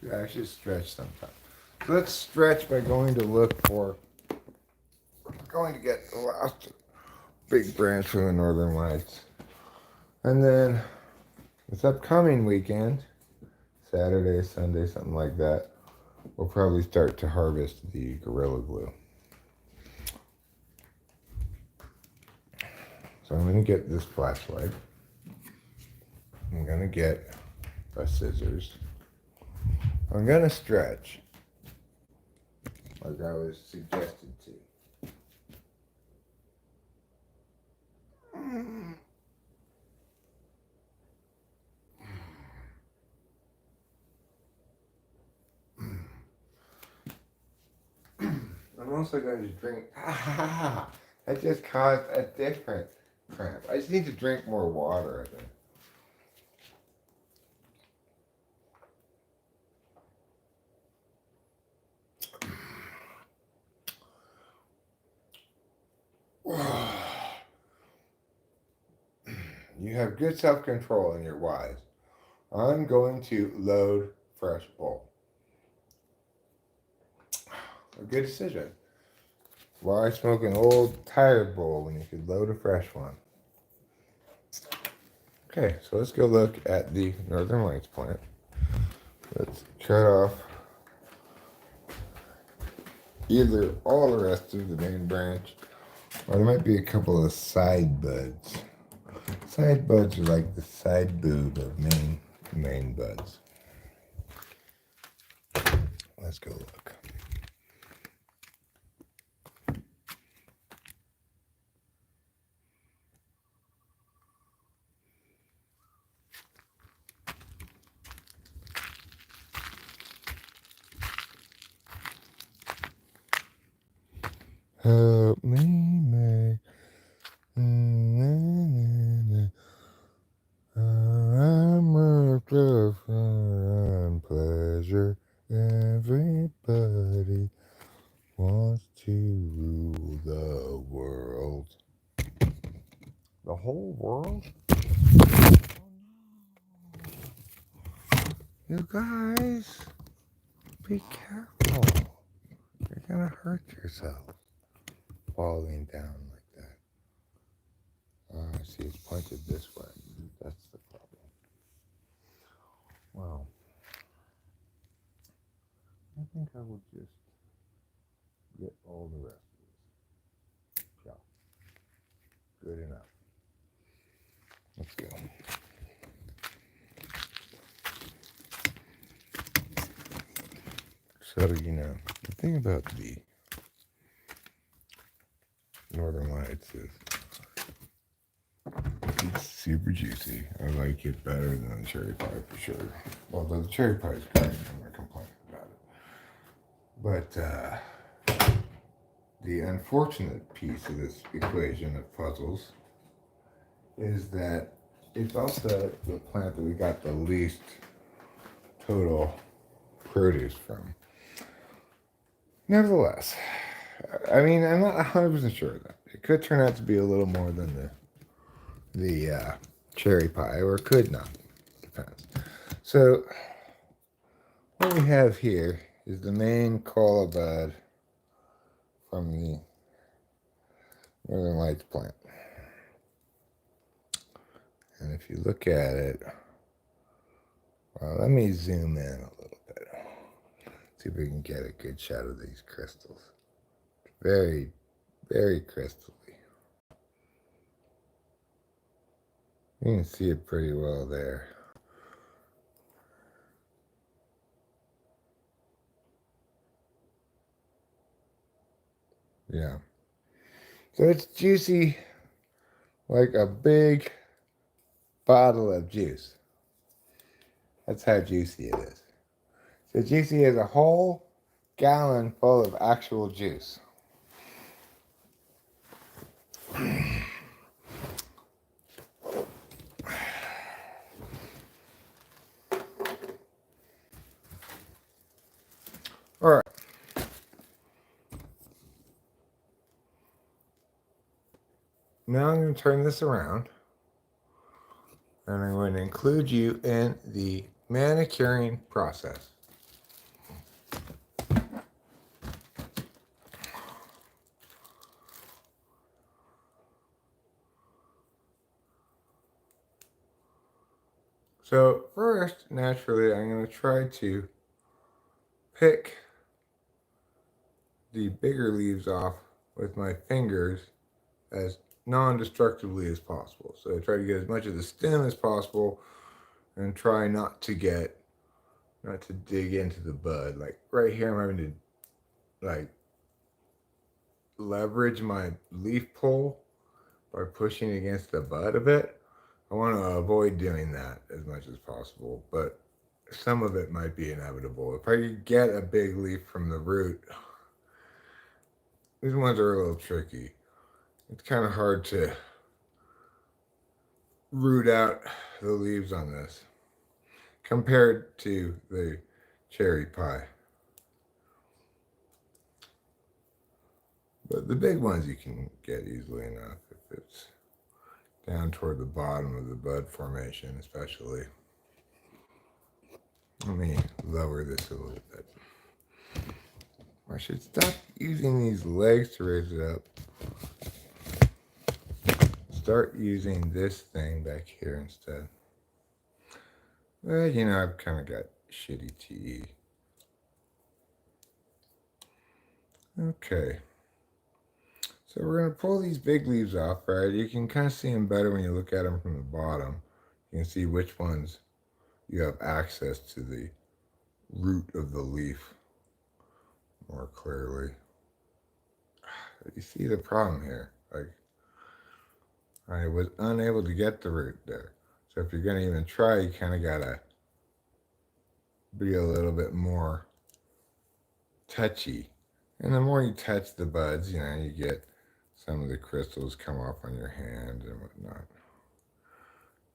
Yeah, I should stretch sometime. So let's stretch by going to get the last big branch from the Northern Lights. And then this upcoming weekend, Saturday, Sunday, something like that, we'll probably start to harvest the Gorilla Glue. So I'm going to get this flashlight. I'm going to get a scissors. I'm going to stretch like I was suggested to. I'm also going to drink. That just caused a different cramp. I just need to drink more water, I think. You have good self-control and you're wise. I'm going to load fresh bowl. A good decision. Why smoke an old tired bowl when you could load a fresh one? Okay, so let's go look at the Northern Lights plant. Let's cut off either all the rest of the main branch, or there might be a couple of side buds. Side buds are like the side boob of main buds. Let's go look. Help me make I'm after fun and pleasure. Everybody wants to rule the world. The whole world? You guys, be careful. You're gonna hurt yourself falling down like that. I see it's pointed this way. That's the problem. Well, I think I will just get all the rest of this. Yeah, good enough. Let's go. So, you know, the thing about the Northern Lights is it's super juicy. I like it better than the cherry pie for sure. Although the cherry pie is great, I'm not complaining about it. But the unfortunate piece of this equation of puzzles is that it's also the plant that we got the least total produce from. Nevertheless, I mean, I'm not 100% sure of that. It could turn out to be a little more than the cherry pie, or it could not. Depends. So, what we have here is the main koala bud from the Northern Lights plant. And if you look at it, well, let me zoom in a little bit. See if we can get a good shot of these crystals. Very, very crystally. You can see it pretty well there. Yeah. So it's juicy like a big bottle of juice. That's how juicy it is. So juicy as a whole gallon full of actual juice. All right. Now I'm going to turn this around, and I'm going to include you in the manicuring process. So first, naturally, I'm going to try to pick the bigger leaves off with my fingers as non-destructively as possible. So I try to get as much of the stem as possible and try not to dig into the bud. Like right here, I'm having to like leverage my leaf pull by pushing against the bud a bit. I want to avoid doing that as much as possible, but some of it might be inevitable. If I could get a big leaf from the root, these ones are a little tricky. It's kind of hard to root out the leaves on this compared to the cherry pie. But the big ones you can get easily enough if it's down toward the bottom of the bud formation, especially. Let me lower this a little bit. I should stop using these legs to raise it up. Start using this thing back here instead. Well, you know, I've kind of got shitty TE. Okay. So we're going to pull these big leaves off, right? You can kind of see them better when you look at them from the bottom. You can see which ones you have access to the root of the leaf more clearly. You see the problem here. Like, I was unable to get the root there. So if you're going to even try, you kind of got to be a little bit more touchy. And the more you touch the buds, you know, you get some of the crystals come off on your hand and whatnot.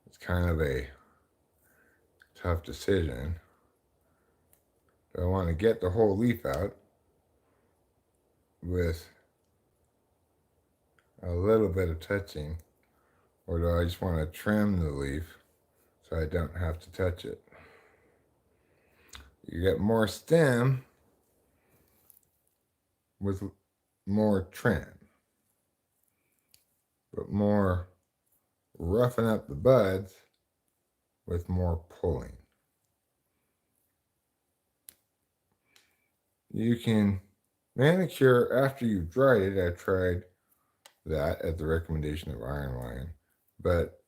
It's kind of a tough decision. Do I want to get the whole leaf out with a little bit of touching, or do I just want to trim the leaf so I don't have to touch it? You get more stem with more trim, but more roughing up the buds with more pulling. You can manicure after you've dried it. I tried that at the recommendation of Iron Lion, but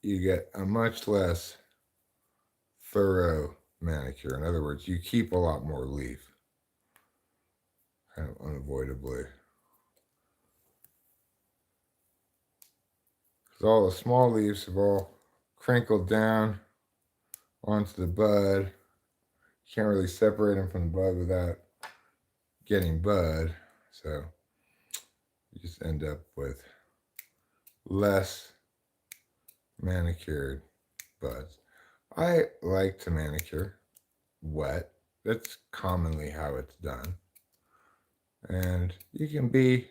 you get a much less thorough manicure. In other words, you keep a lot more leaf, kind of unavoidably. Because all the small leaves have all crinkled down onto the bud. You can't really separate them from the bud without getting bud, so you just end up with less manicured buds. I like to manicure wet. That's commonly how it's done. And you can be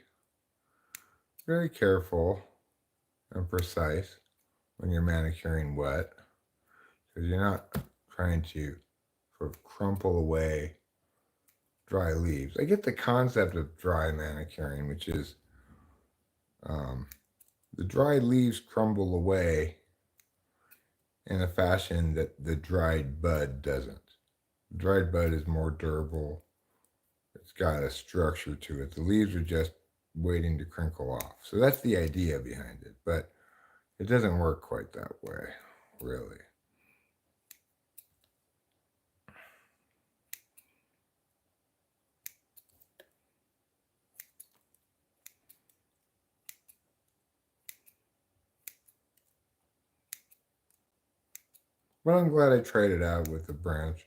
very careful and precise when you're manicuring wet, because you're not trying to sort of crumple away dry leaves. I get the concept of dry manicuring, which is the dry leaves crumble away in a fashion that the dried bud doesn't. The dried bud is more durable. It's got a structure to it. The leaves are just waiting to crinkle off. So that's the idea behind it, but it doesn't work quite that way, really. But I'm glad I tried it out with the branch.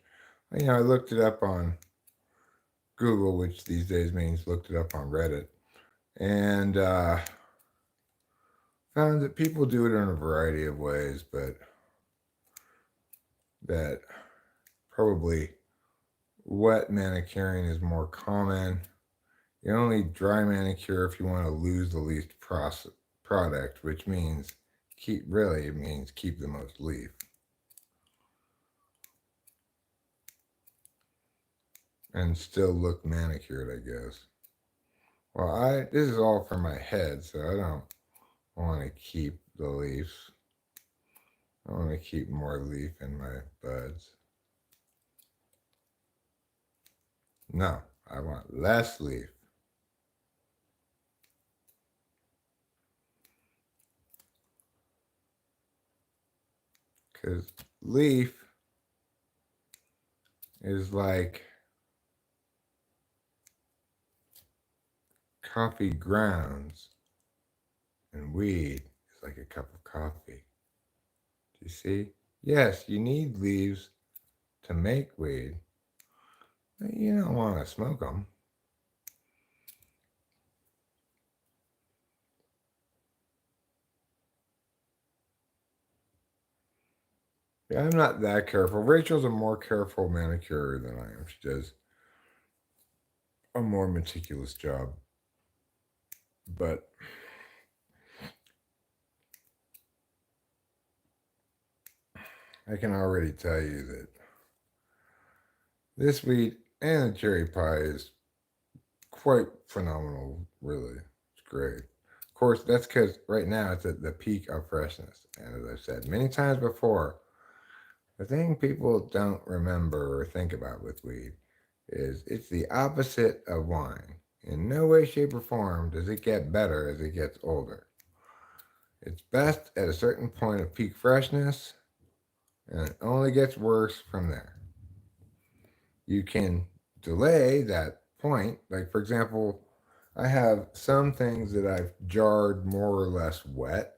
I looked it up on Google, which these days means looked it up on Reddit, and found that people do it in a variety of ways, but that probably wet manicuring is more common. You only dry manicure if you want to lose the least product, which means keep the most leaf. And still look manicured, I guess. Well, this is all for my head, so I don't want to keep the leaves. I want to keep more leaf in my buds. No, I want less leaf. Because leaf is like coffee grounds, and weed is like a cup of coffee. Do you see? Yes, you need leaves to make weed. But you don't want to smoke them. Yeah, I'm not that careful. Rachel's a more careful manicurer than I am. She does a more meticulous job. But I can already tell you that this weed and the cherry pie is quite phenomenal, really. It's great. Of course, that's because right now it's at the peak of freshness. And as I've said many times before, the thing people don't remember or think about with weed is it's the opposite of wine. In no way, shape, or form does it get better as it gets older. It's best at a certain point of peak freshness, and it only gets worse from there. You can delay that point. Like, for example, I have some things that I've jarred more or less wet,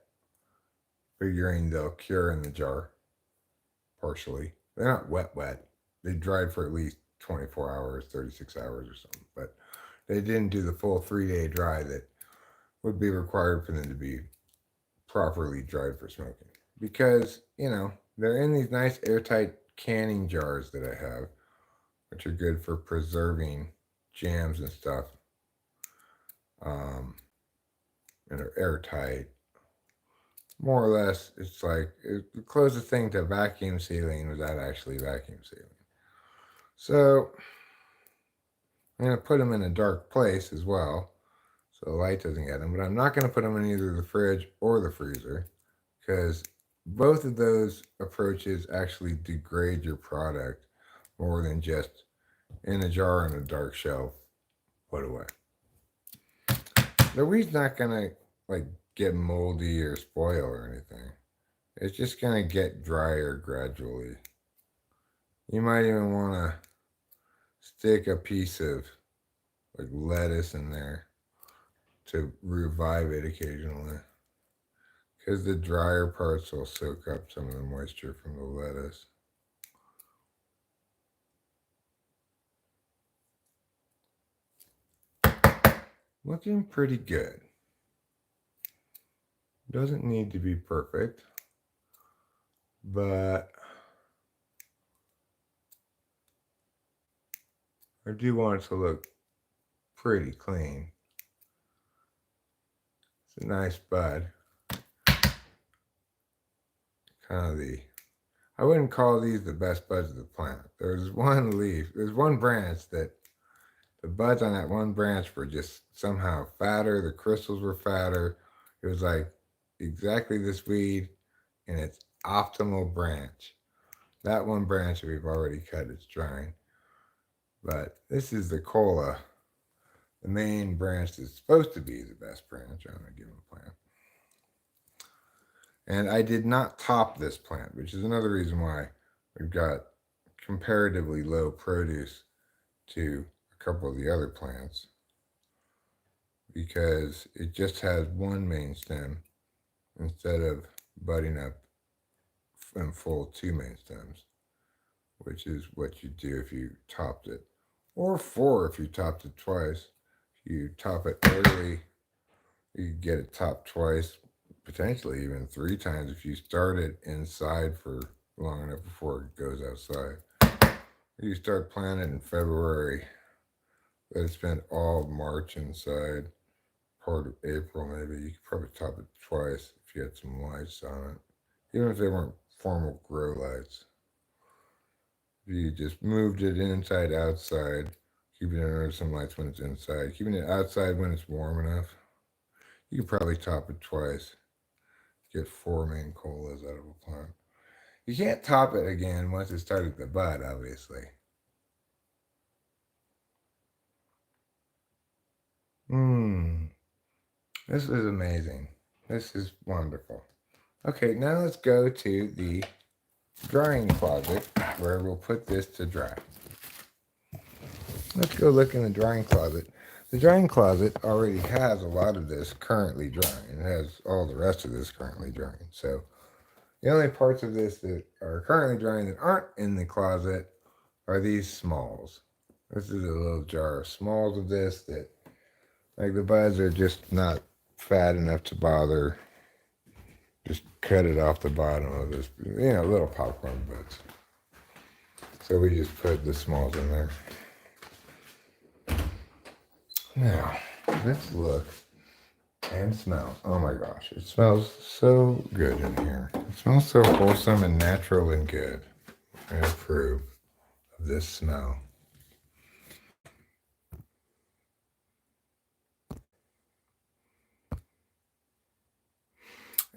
figuring they'll cure in the jar partially. They're not wet. They dried for at least 24 hours, 36 hours or something, but they didn't do the full 3-day dry that would be required for them to be properly dried for smoking. Because, they're in these nice airtight canning jars that I have, which are good for preserving jams and stuff. And they're airtight. More or less, it's like the closest thing to vacuum sealing without actually vacuum sealing. So I'm going to put them in a dark place as well, so the light doesn't get them. But I'm not going to put them in either the fridge or the freezer, because both of those approaches actually degrade your product more than just in a jar on a dark shelf, put away. The weed's not going to get moldy or spoil or anything. It's just going to get drier gradually. You might even want to stick a piece of lettuce in there to revive it occasionally, because the drier parts will soak up some of the moisture from the lettuce. Looking pretty good. Doesn't need to be perfect. but I do want it to look pretty clean. It's a nice bud. Kind of I wouldn't call these the best buds of the plant. There's one branch that the buds on that one branch were just somehow fatter. The crystals were fatter. It was like exactly this weed in its optimal branch. That one branch we've already cut, it's drying. But this is the cola, the main branch that's supposed to be the best branch on a given plant. And I did not top this plant, which is another reason why we've got comparatively low produce to a couple of the other plants, because it just has one main stem instead of budding up in full two main stems, which is what you do if you topped it, or four if you topped it twice. If you top it early, you get it topped twice, potentially even three times if you start it inside for long enough before it goes outside. You start planting in February, let it spend all of March inside, part of April maybe. You could probably top it twice if you had some lights on it, even if they weren't formal grow lights. If you just moved it inside, outside, keeping it under some lights when it's inside, keeping it outside when it's warm enough, you could probably top it twice. Get four main colas out of a plant. You can't top it again once it started to bud, obviously. This is amazing. This is wonderful. Okay, now let's go to the drying closet where we'll put this to dry. Let's go look in the drying closet. The drying closet already has a lot of this currently drying. It has all the rest of this currently drying. So the only parts of this that are currently drying that aren't in the closet are these smalls. This is a little jar of smalls of this that, like, the buds are just not fat enough to bother. Just cut it off the bottom of this, little popcorn buds. So we just put the smalls in there. Now, let's look and smell. Oh my gosh, it smells so good in here. It smells so wholesome and natural and good. I approve of this smell.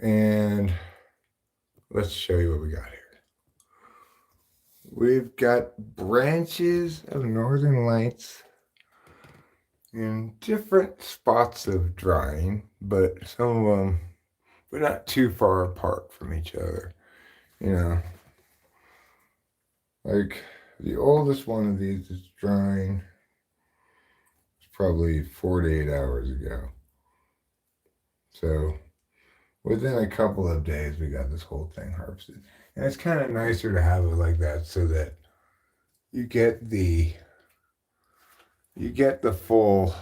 And let's show you what we got here. We've got branches of northern lights in different spots of drying, but some of them, we're not too far apart from each other. Like the oldest one of these is drying. It's probably 4 to 8 hours ago. So within a couple of days, we got this whole thing harvested. And it's kind of nicer to have it like that so that you get the full,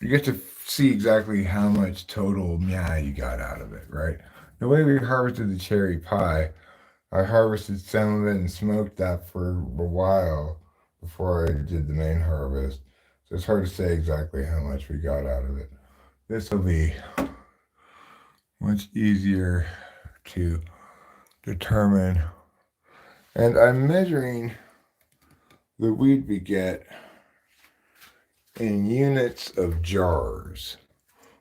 you get to see exactly how much total meow you got out of it, right? The way we harvested the cherry pie, I harvested some of it and smoked that for a while before I did the main harvest. So it's hard to say exactly how much we got out of it. This will be much easier to determine. And I'm measuring the weed we get in units of jars.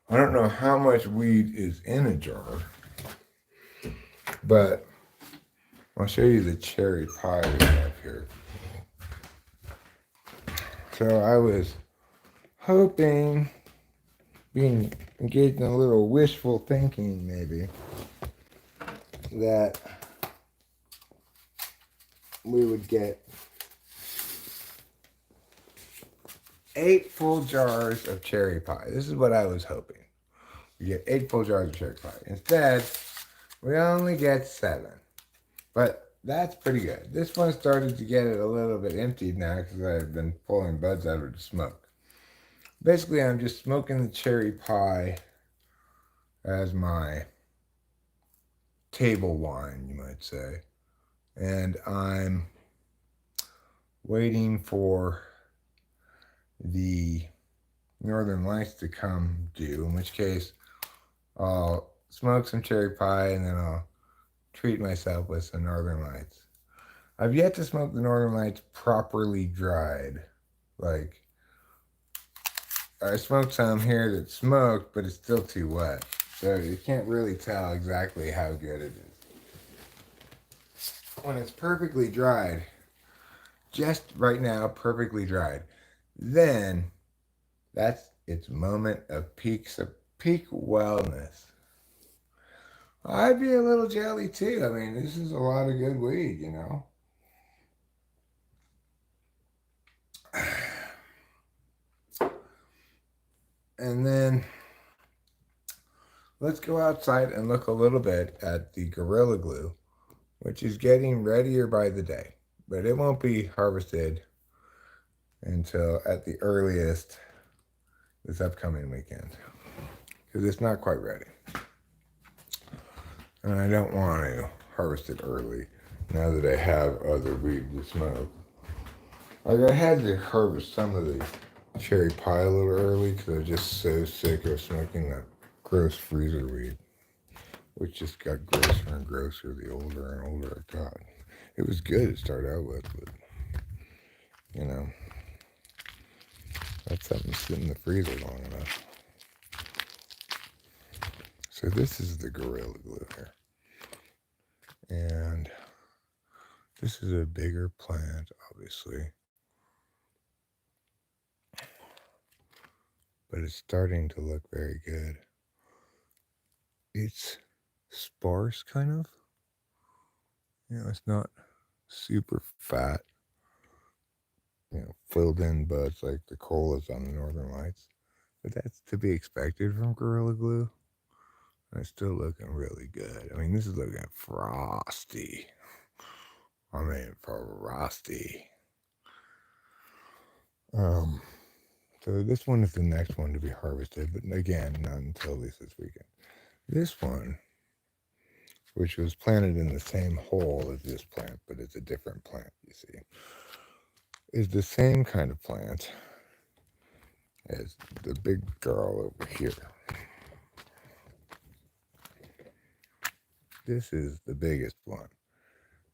I don't know how much weed is in a jar, but I'll show you the cherry pie we have here. So I was hoping, being engaged in a little wishful thinking maybe, that we would get 8 full jars of cherry pie. This is what I was hoping. We get 8 full jars of cherry pie. Instead, we only get 7. But that's pretty good. This one started to get it a little bit emptied now because I've been pulling buds out of it to smoke. Basically, I'm just smoking the cherry pie as my table wine, you might say. And I'm waiting for the Northern Lights to come due, in which case I'll smoke some cherry pie and then I'll treat myself with some Northern Lights. I've yet to smoke the Northern Lights properly dried. Like, I smoked some here that smoked, but it's still too wet. So you can't really tell exactly how good it is. When it's perfectly dried, just right now, perfectly dried, then that's its moment of peak wellness. I'd be a little jelly too. I mean, this is a lot of good weed, you know. And then let's go outside and look a little bit at the Gorilla Glue, which is getting readier by the day, but it won't be harvested until at the earliest this upcoming weekend, because it's not quite ready. And I don't want to harvest it early now that I have other weed to smoke. Like, I had to harvest some of the cherry pie a little early because I was just so sick of smoking that gross freezer weed, which just got grosser and grosser the older and older I got. It was good to start out with, but, you know, that's something to sit in the freezer long enough. So this is the Gorilla Glue here. And this is a bigger plant, obviously. But it's starting to look very good. It's sparse, kind of. You know, it's not super fat, you know, filled in buds like the colas on the Northern Lights. But that's to be expected from Gorilla Glue. And it's still looking really good. I mean, this is looking frosty. I mean, frosty. So this one is the next one to be harvested, but again, not until at least this weekend. This one, which was planted in the same hole as this plant, but it's a different plant, you see, is the same kind of plant as the big girl over here. This is the biggest one.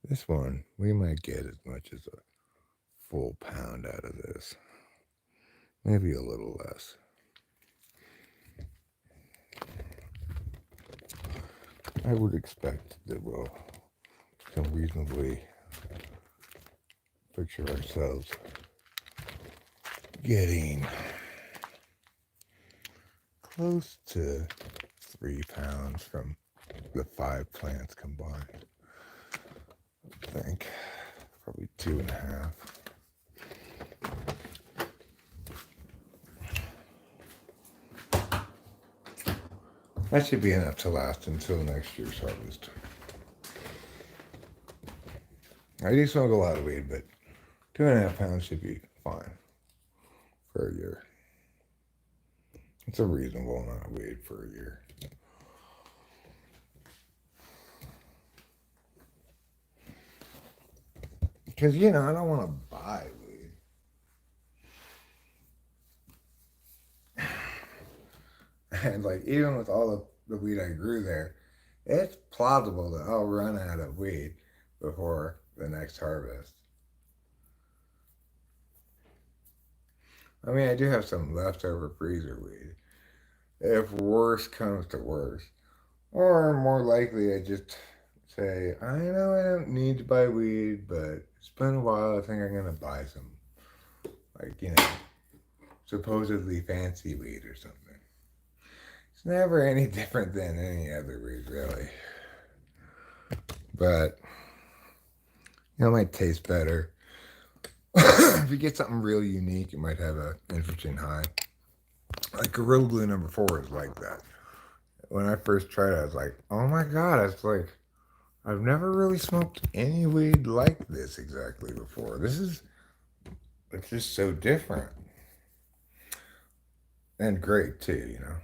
This one, we might get as much as a full pound out of this. Maybe a little less. I would expect that we'll can reasonably picture ourselves getting close to 3 pounds from the 5 plants combined. I think probably 2.5. That should be enough to last until next year's harvest. I do smoke a lot of weed, but 2.5 pounds should be fine for a year. It's a reasonable amount of weed for a year. Because, you know, I don't want to buy weed. And, like, even with all the weed I grew there, it's plausible that I'll run out of weed before the next harvest. I mean, I do have some leftover freezer weed, if worse comes to worse. Or more likely, I just say, I know I don't need to buy weed, but it's been a while, I think I'm going to buy some, like, you know, supposedly fancy weed or something. It's never any different than any other weed, really. But, you know, it might taste better. If you get something really unique, it might have an interesting high. Like Gorilla Glue number 4 is like that. When I first tried it, I was like, oh my God, it's like, I've never really smoked any weed like this exactly before. It's just so different. And great too, you know.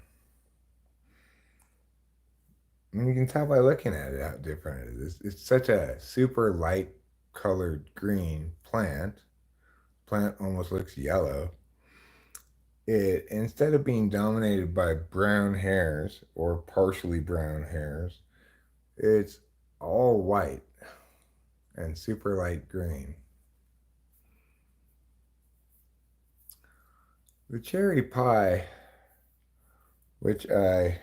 And you can tell by looking at it how different it is. It's such a super light colored green plant. Plant almost looks yellow. It, instead of being dominated by brown hairs or partially brown hairs, it's all white and super light green. The cherry pie, which I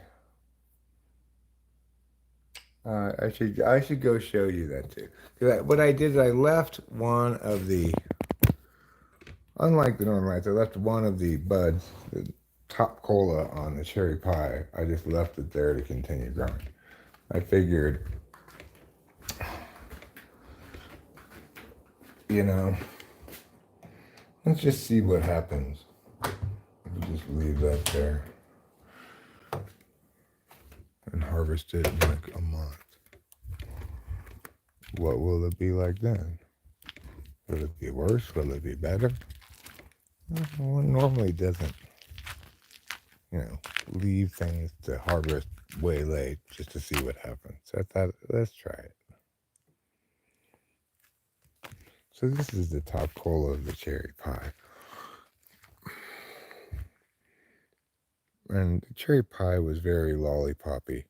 should go show you that too. Because what I did is I left one of the, unlike the normal lights, I left one of the buds, the top cola on the cherry pie. I just left it there to continue growing. I figured, you know, let's just see what happens. We'll just leave that there and harvest it in like a month. What will it be like then? Will it be worse? Will it be better? One normally doesn't, leave things to harvest way late just to see what happens. So I thought, let's try it. So this is the top cola of the cherry pie. And the cherry pie was very lollipoppy.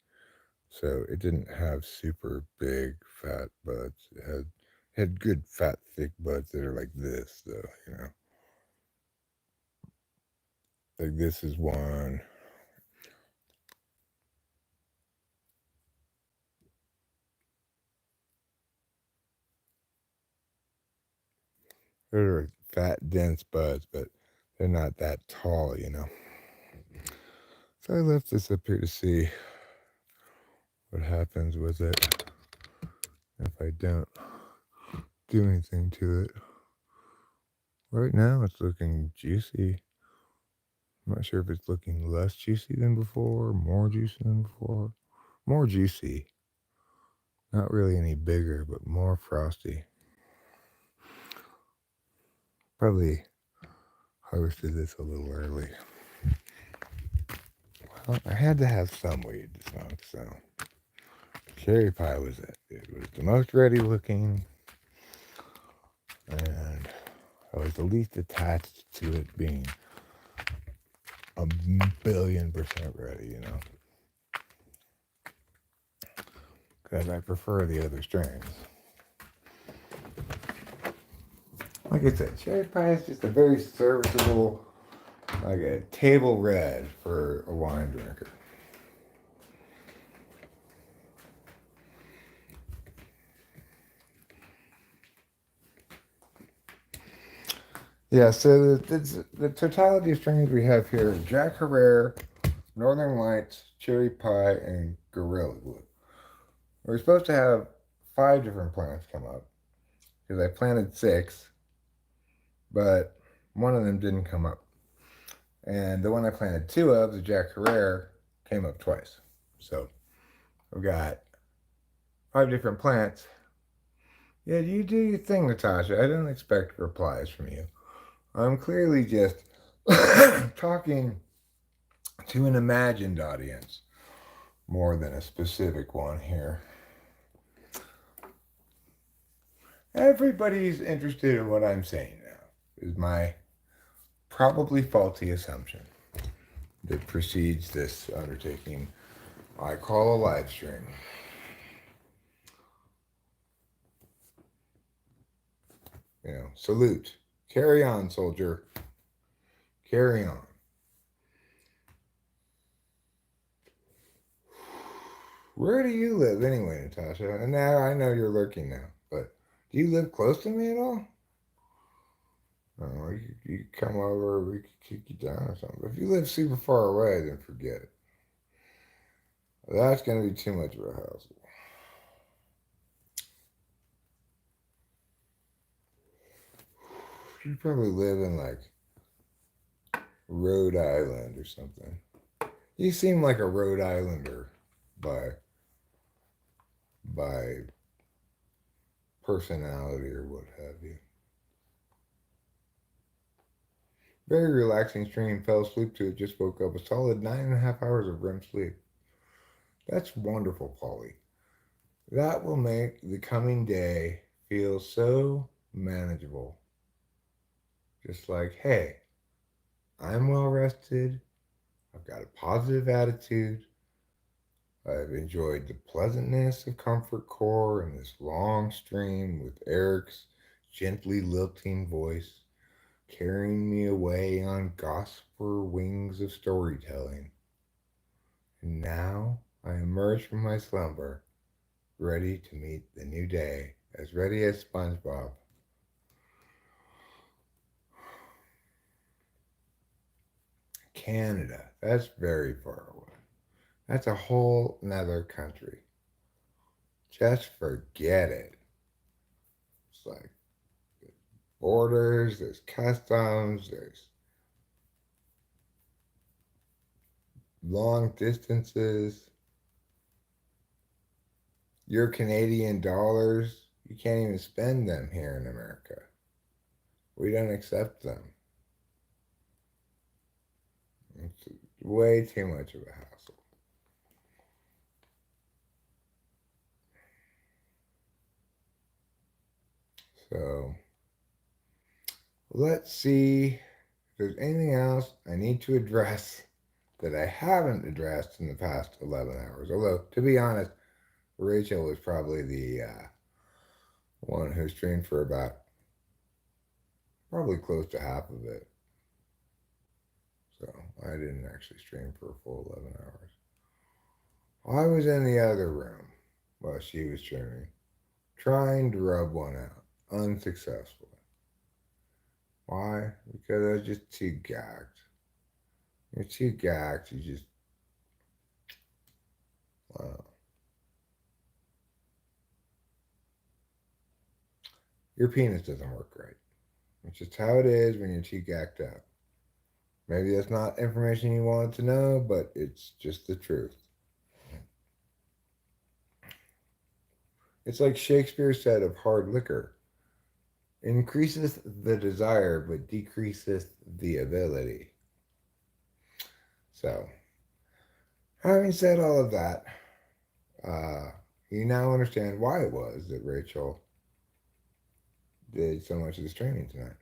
So it didn't have super big fat buds. It had good fat thick buds that are like this though, Like this is one. They're fat, dense buds, but they're not that tall. So I left this up here to see what happens with it if I don't do anything to it. Right now it's looking juicy. I'm not sure if it's looking less juicy than before, more juicy than before. More juicy. Not really any bigger, but more frosty. Probably harvested this a little early. Well, I had to have some weed to smoke, so cherry pie was it. It was the most ready looking, and I was the least attached to it being 1,000,000,000% ready, because I prefer the other strains. Like I said, cherry pie is just a very serviceable, like a table red for a wine drinker. Yeah, so the totality of strains we have here: Jack Herrera, Northern Lights, Cherry Pie, and Gorilla Glue. We're supposed to have 5 different plants come up because I planted 6, but one of them didn't come up. And the one I planted 2 of, the Jack Herrera, came up twice. So we've got 5 different plants. Yeah, you do your thing, Natasha. I don't expect replies from you. I'm clearly just talking to an imagined audience more than a specific one here. Everybody's interested in what I'm saying now, is my probably faulty assumption that precedes this undertaking I call a live stream. Salute. Carry on, soldier. Carry on. Where do you live anyway, Natasha? And now I know you're lurking now, but do you live close to me at all? Oh, you come over, we could kick you down or something. But if you live super far away, then forget it. That's going to be too much of a hassle. You probably live in like Rhode Island or something. You seem like a Rhode Islander by personality or what have you. Very relaxing stream. Fell asleep to it. Just woke up. A solid 9.5 hours of REM sleep. That's wonderful, Polly. That will make the coming day feel so manageable. Just like, hey, I'm well rested. I've got a positive attitude. I've enjoyed the pleasantness of Comfort Core and this long stream with Eric's gently lilting voice carrying me away on gossamer wings of storytelling. And now I emerge from my slumber, ready to meet the new day, as ready as SpongeBob. Canada, that's very far away. That's a whole nother country. Just forget it. It's like borders, there's customs, there's long distances. Your Canadian dollars, you can't even spend them here in America. We don't accept them. It's way too much of a hassle. So let's see if there's anything else I need to address that I haven't addressed in the past 11 hours. Although, to be honest, Rachel was probably the one who streamed for probably close to half of it. So I didn't actually stream for a full 11 hours. I was in the other room while she was streaming, trying to rub one out, unsuccessfully. Why? Because I was just too gagged. You're too gagged, you just, wow. Your penis doesn't work right. It's just how it is when you're too gagged up. Maybe that's not information you wanted to know, but it's just the truth. It's like Shakespeare said of hard liquor. Increaseth the desire, but decreaseth the ability. So, having said all of that, you now understand why it was that Rachel did so much of this training tonight.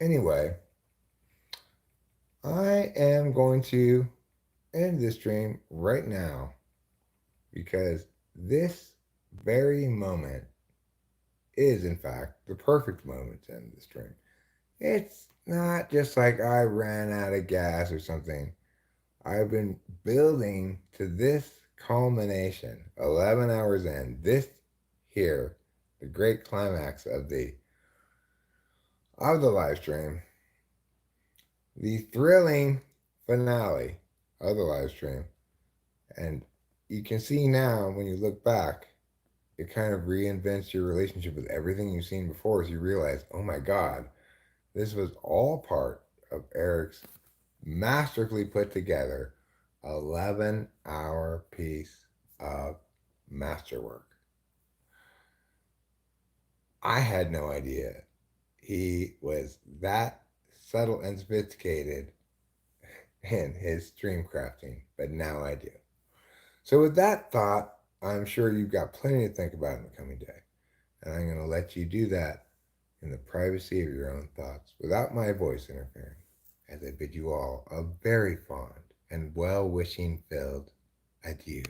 Anyway, I am going to end this stream right now because this very moment is, in fact, the perfect moment to end the stream. It's not just like I ran out of gas or something. I've been building to this culmination, 11 hours in, this here, the great climax of the live stream, the thrilling finale of the live stream. And you can see now when you look back, it kind of reinvents your relationship with everything you've seen before, as you realize, oh my God, this was all part of Eric's masterfully put together 11-hour piece of masterwork. I had no idea he was that subtle and sophisticated in his stream crafting, but now I do. So with that thought, I'm sure you've got plenty to think about in the coming day. And I'm going to let you do that in the privacy of your own thoughts without my voice interfering, as I bid you all a very fond and well-wishing filled adieu.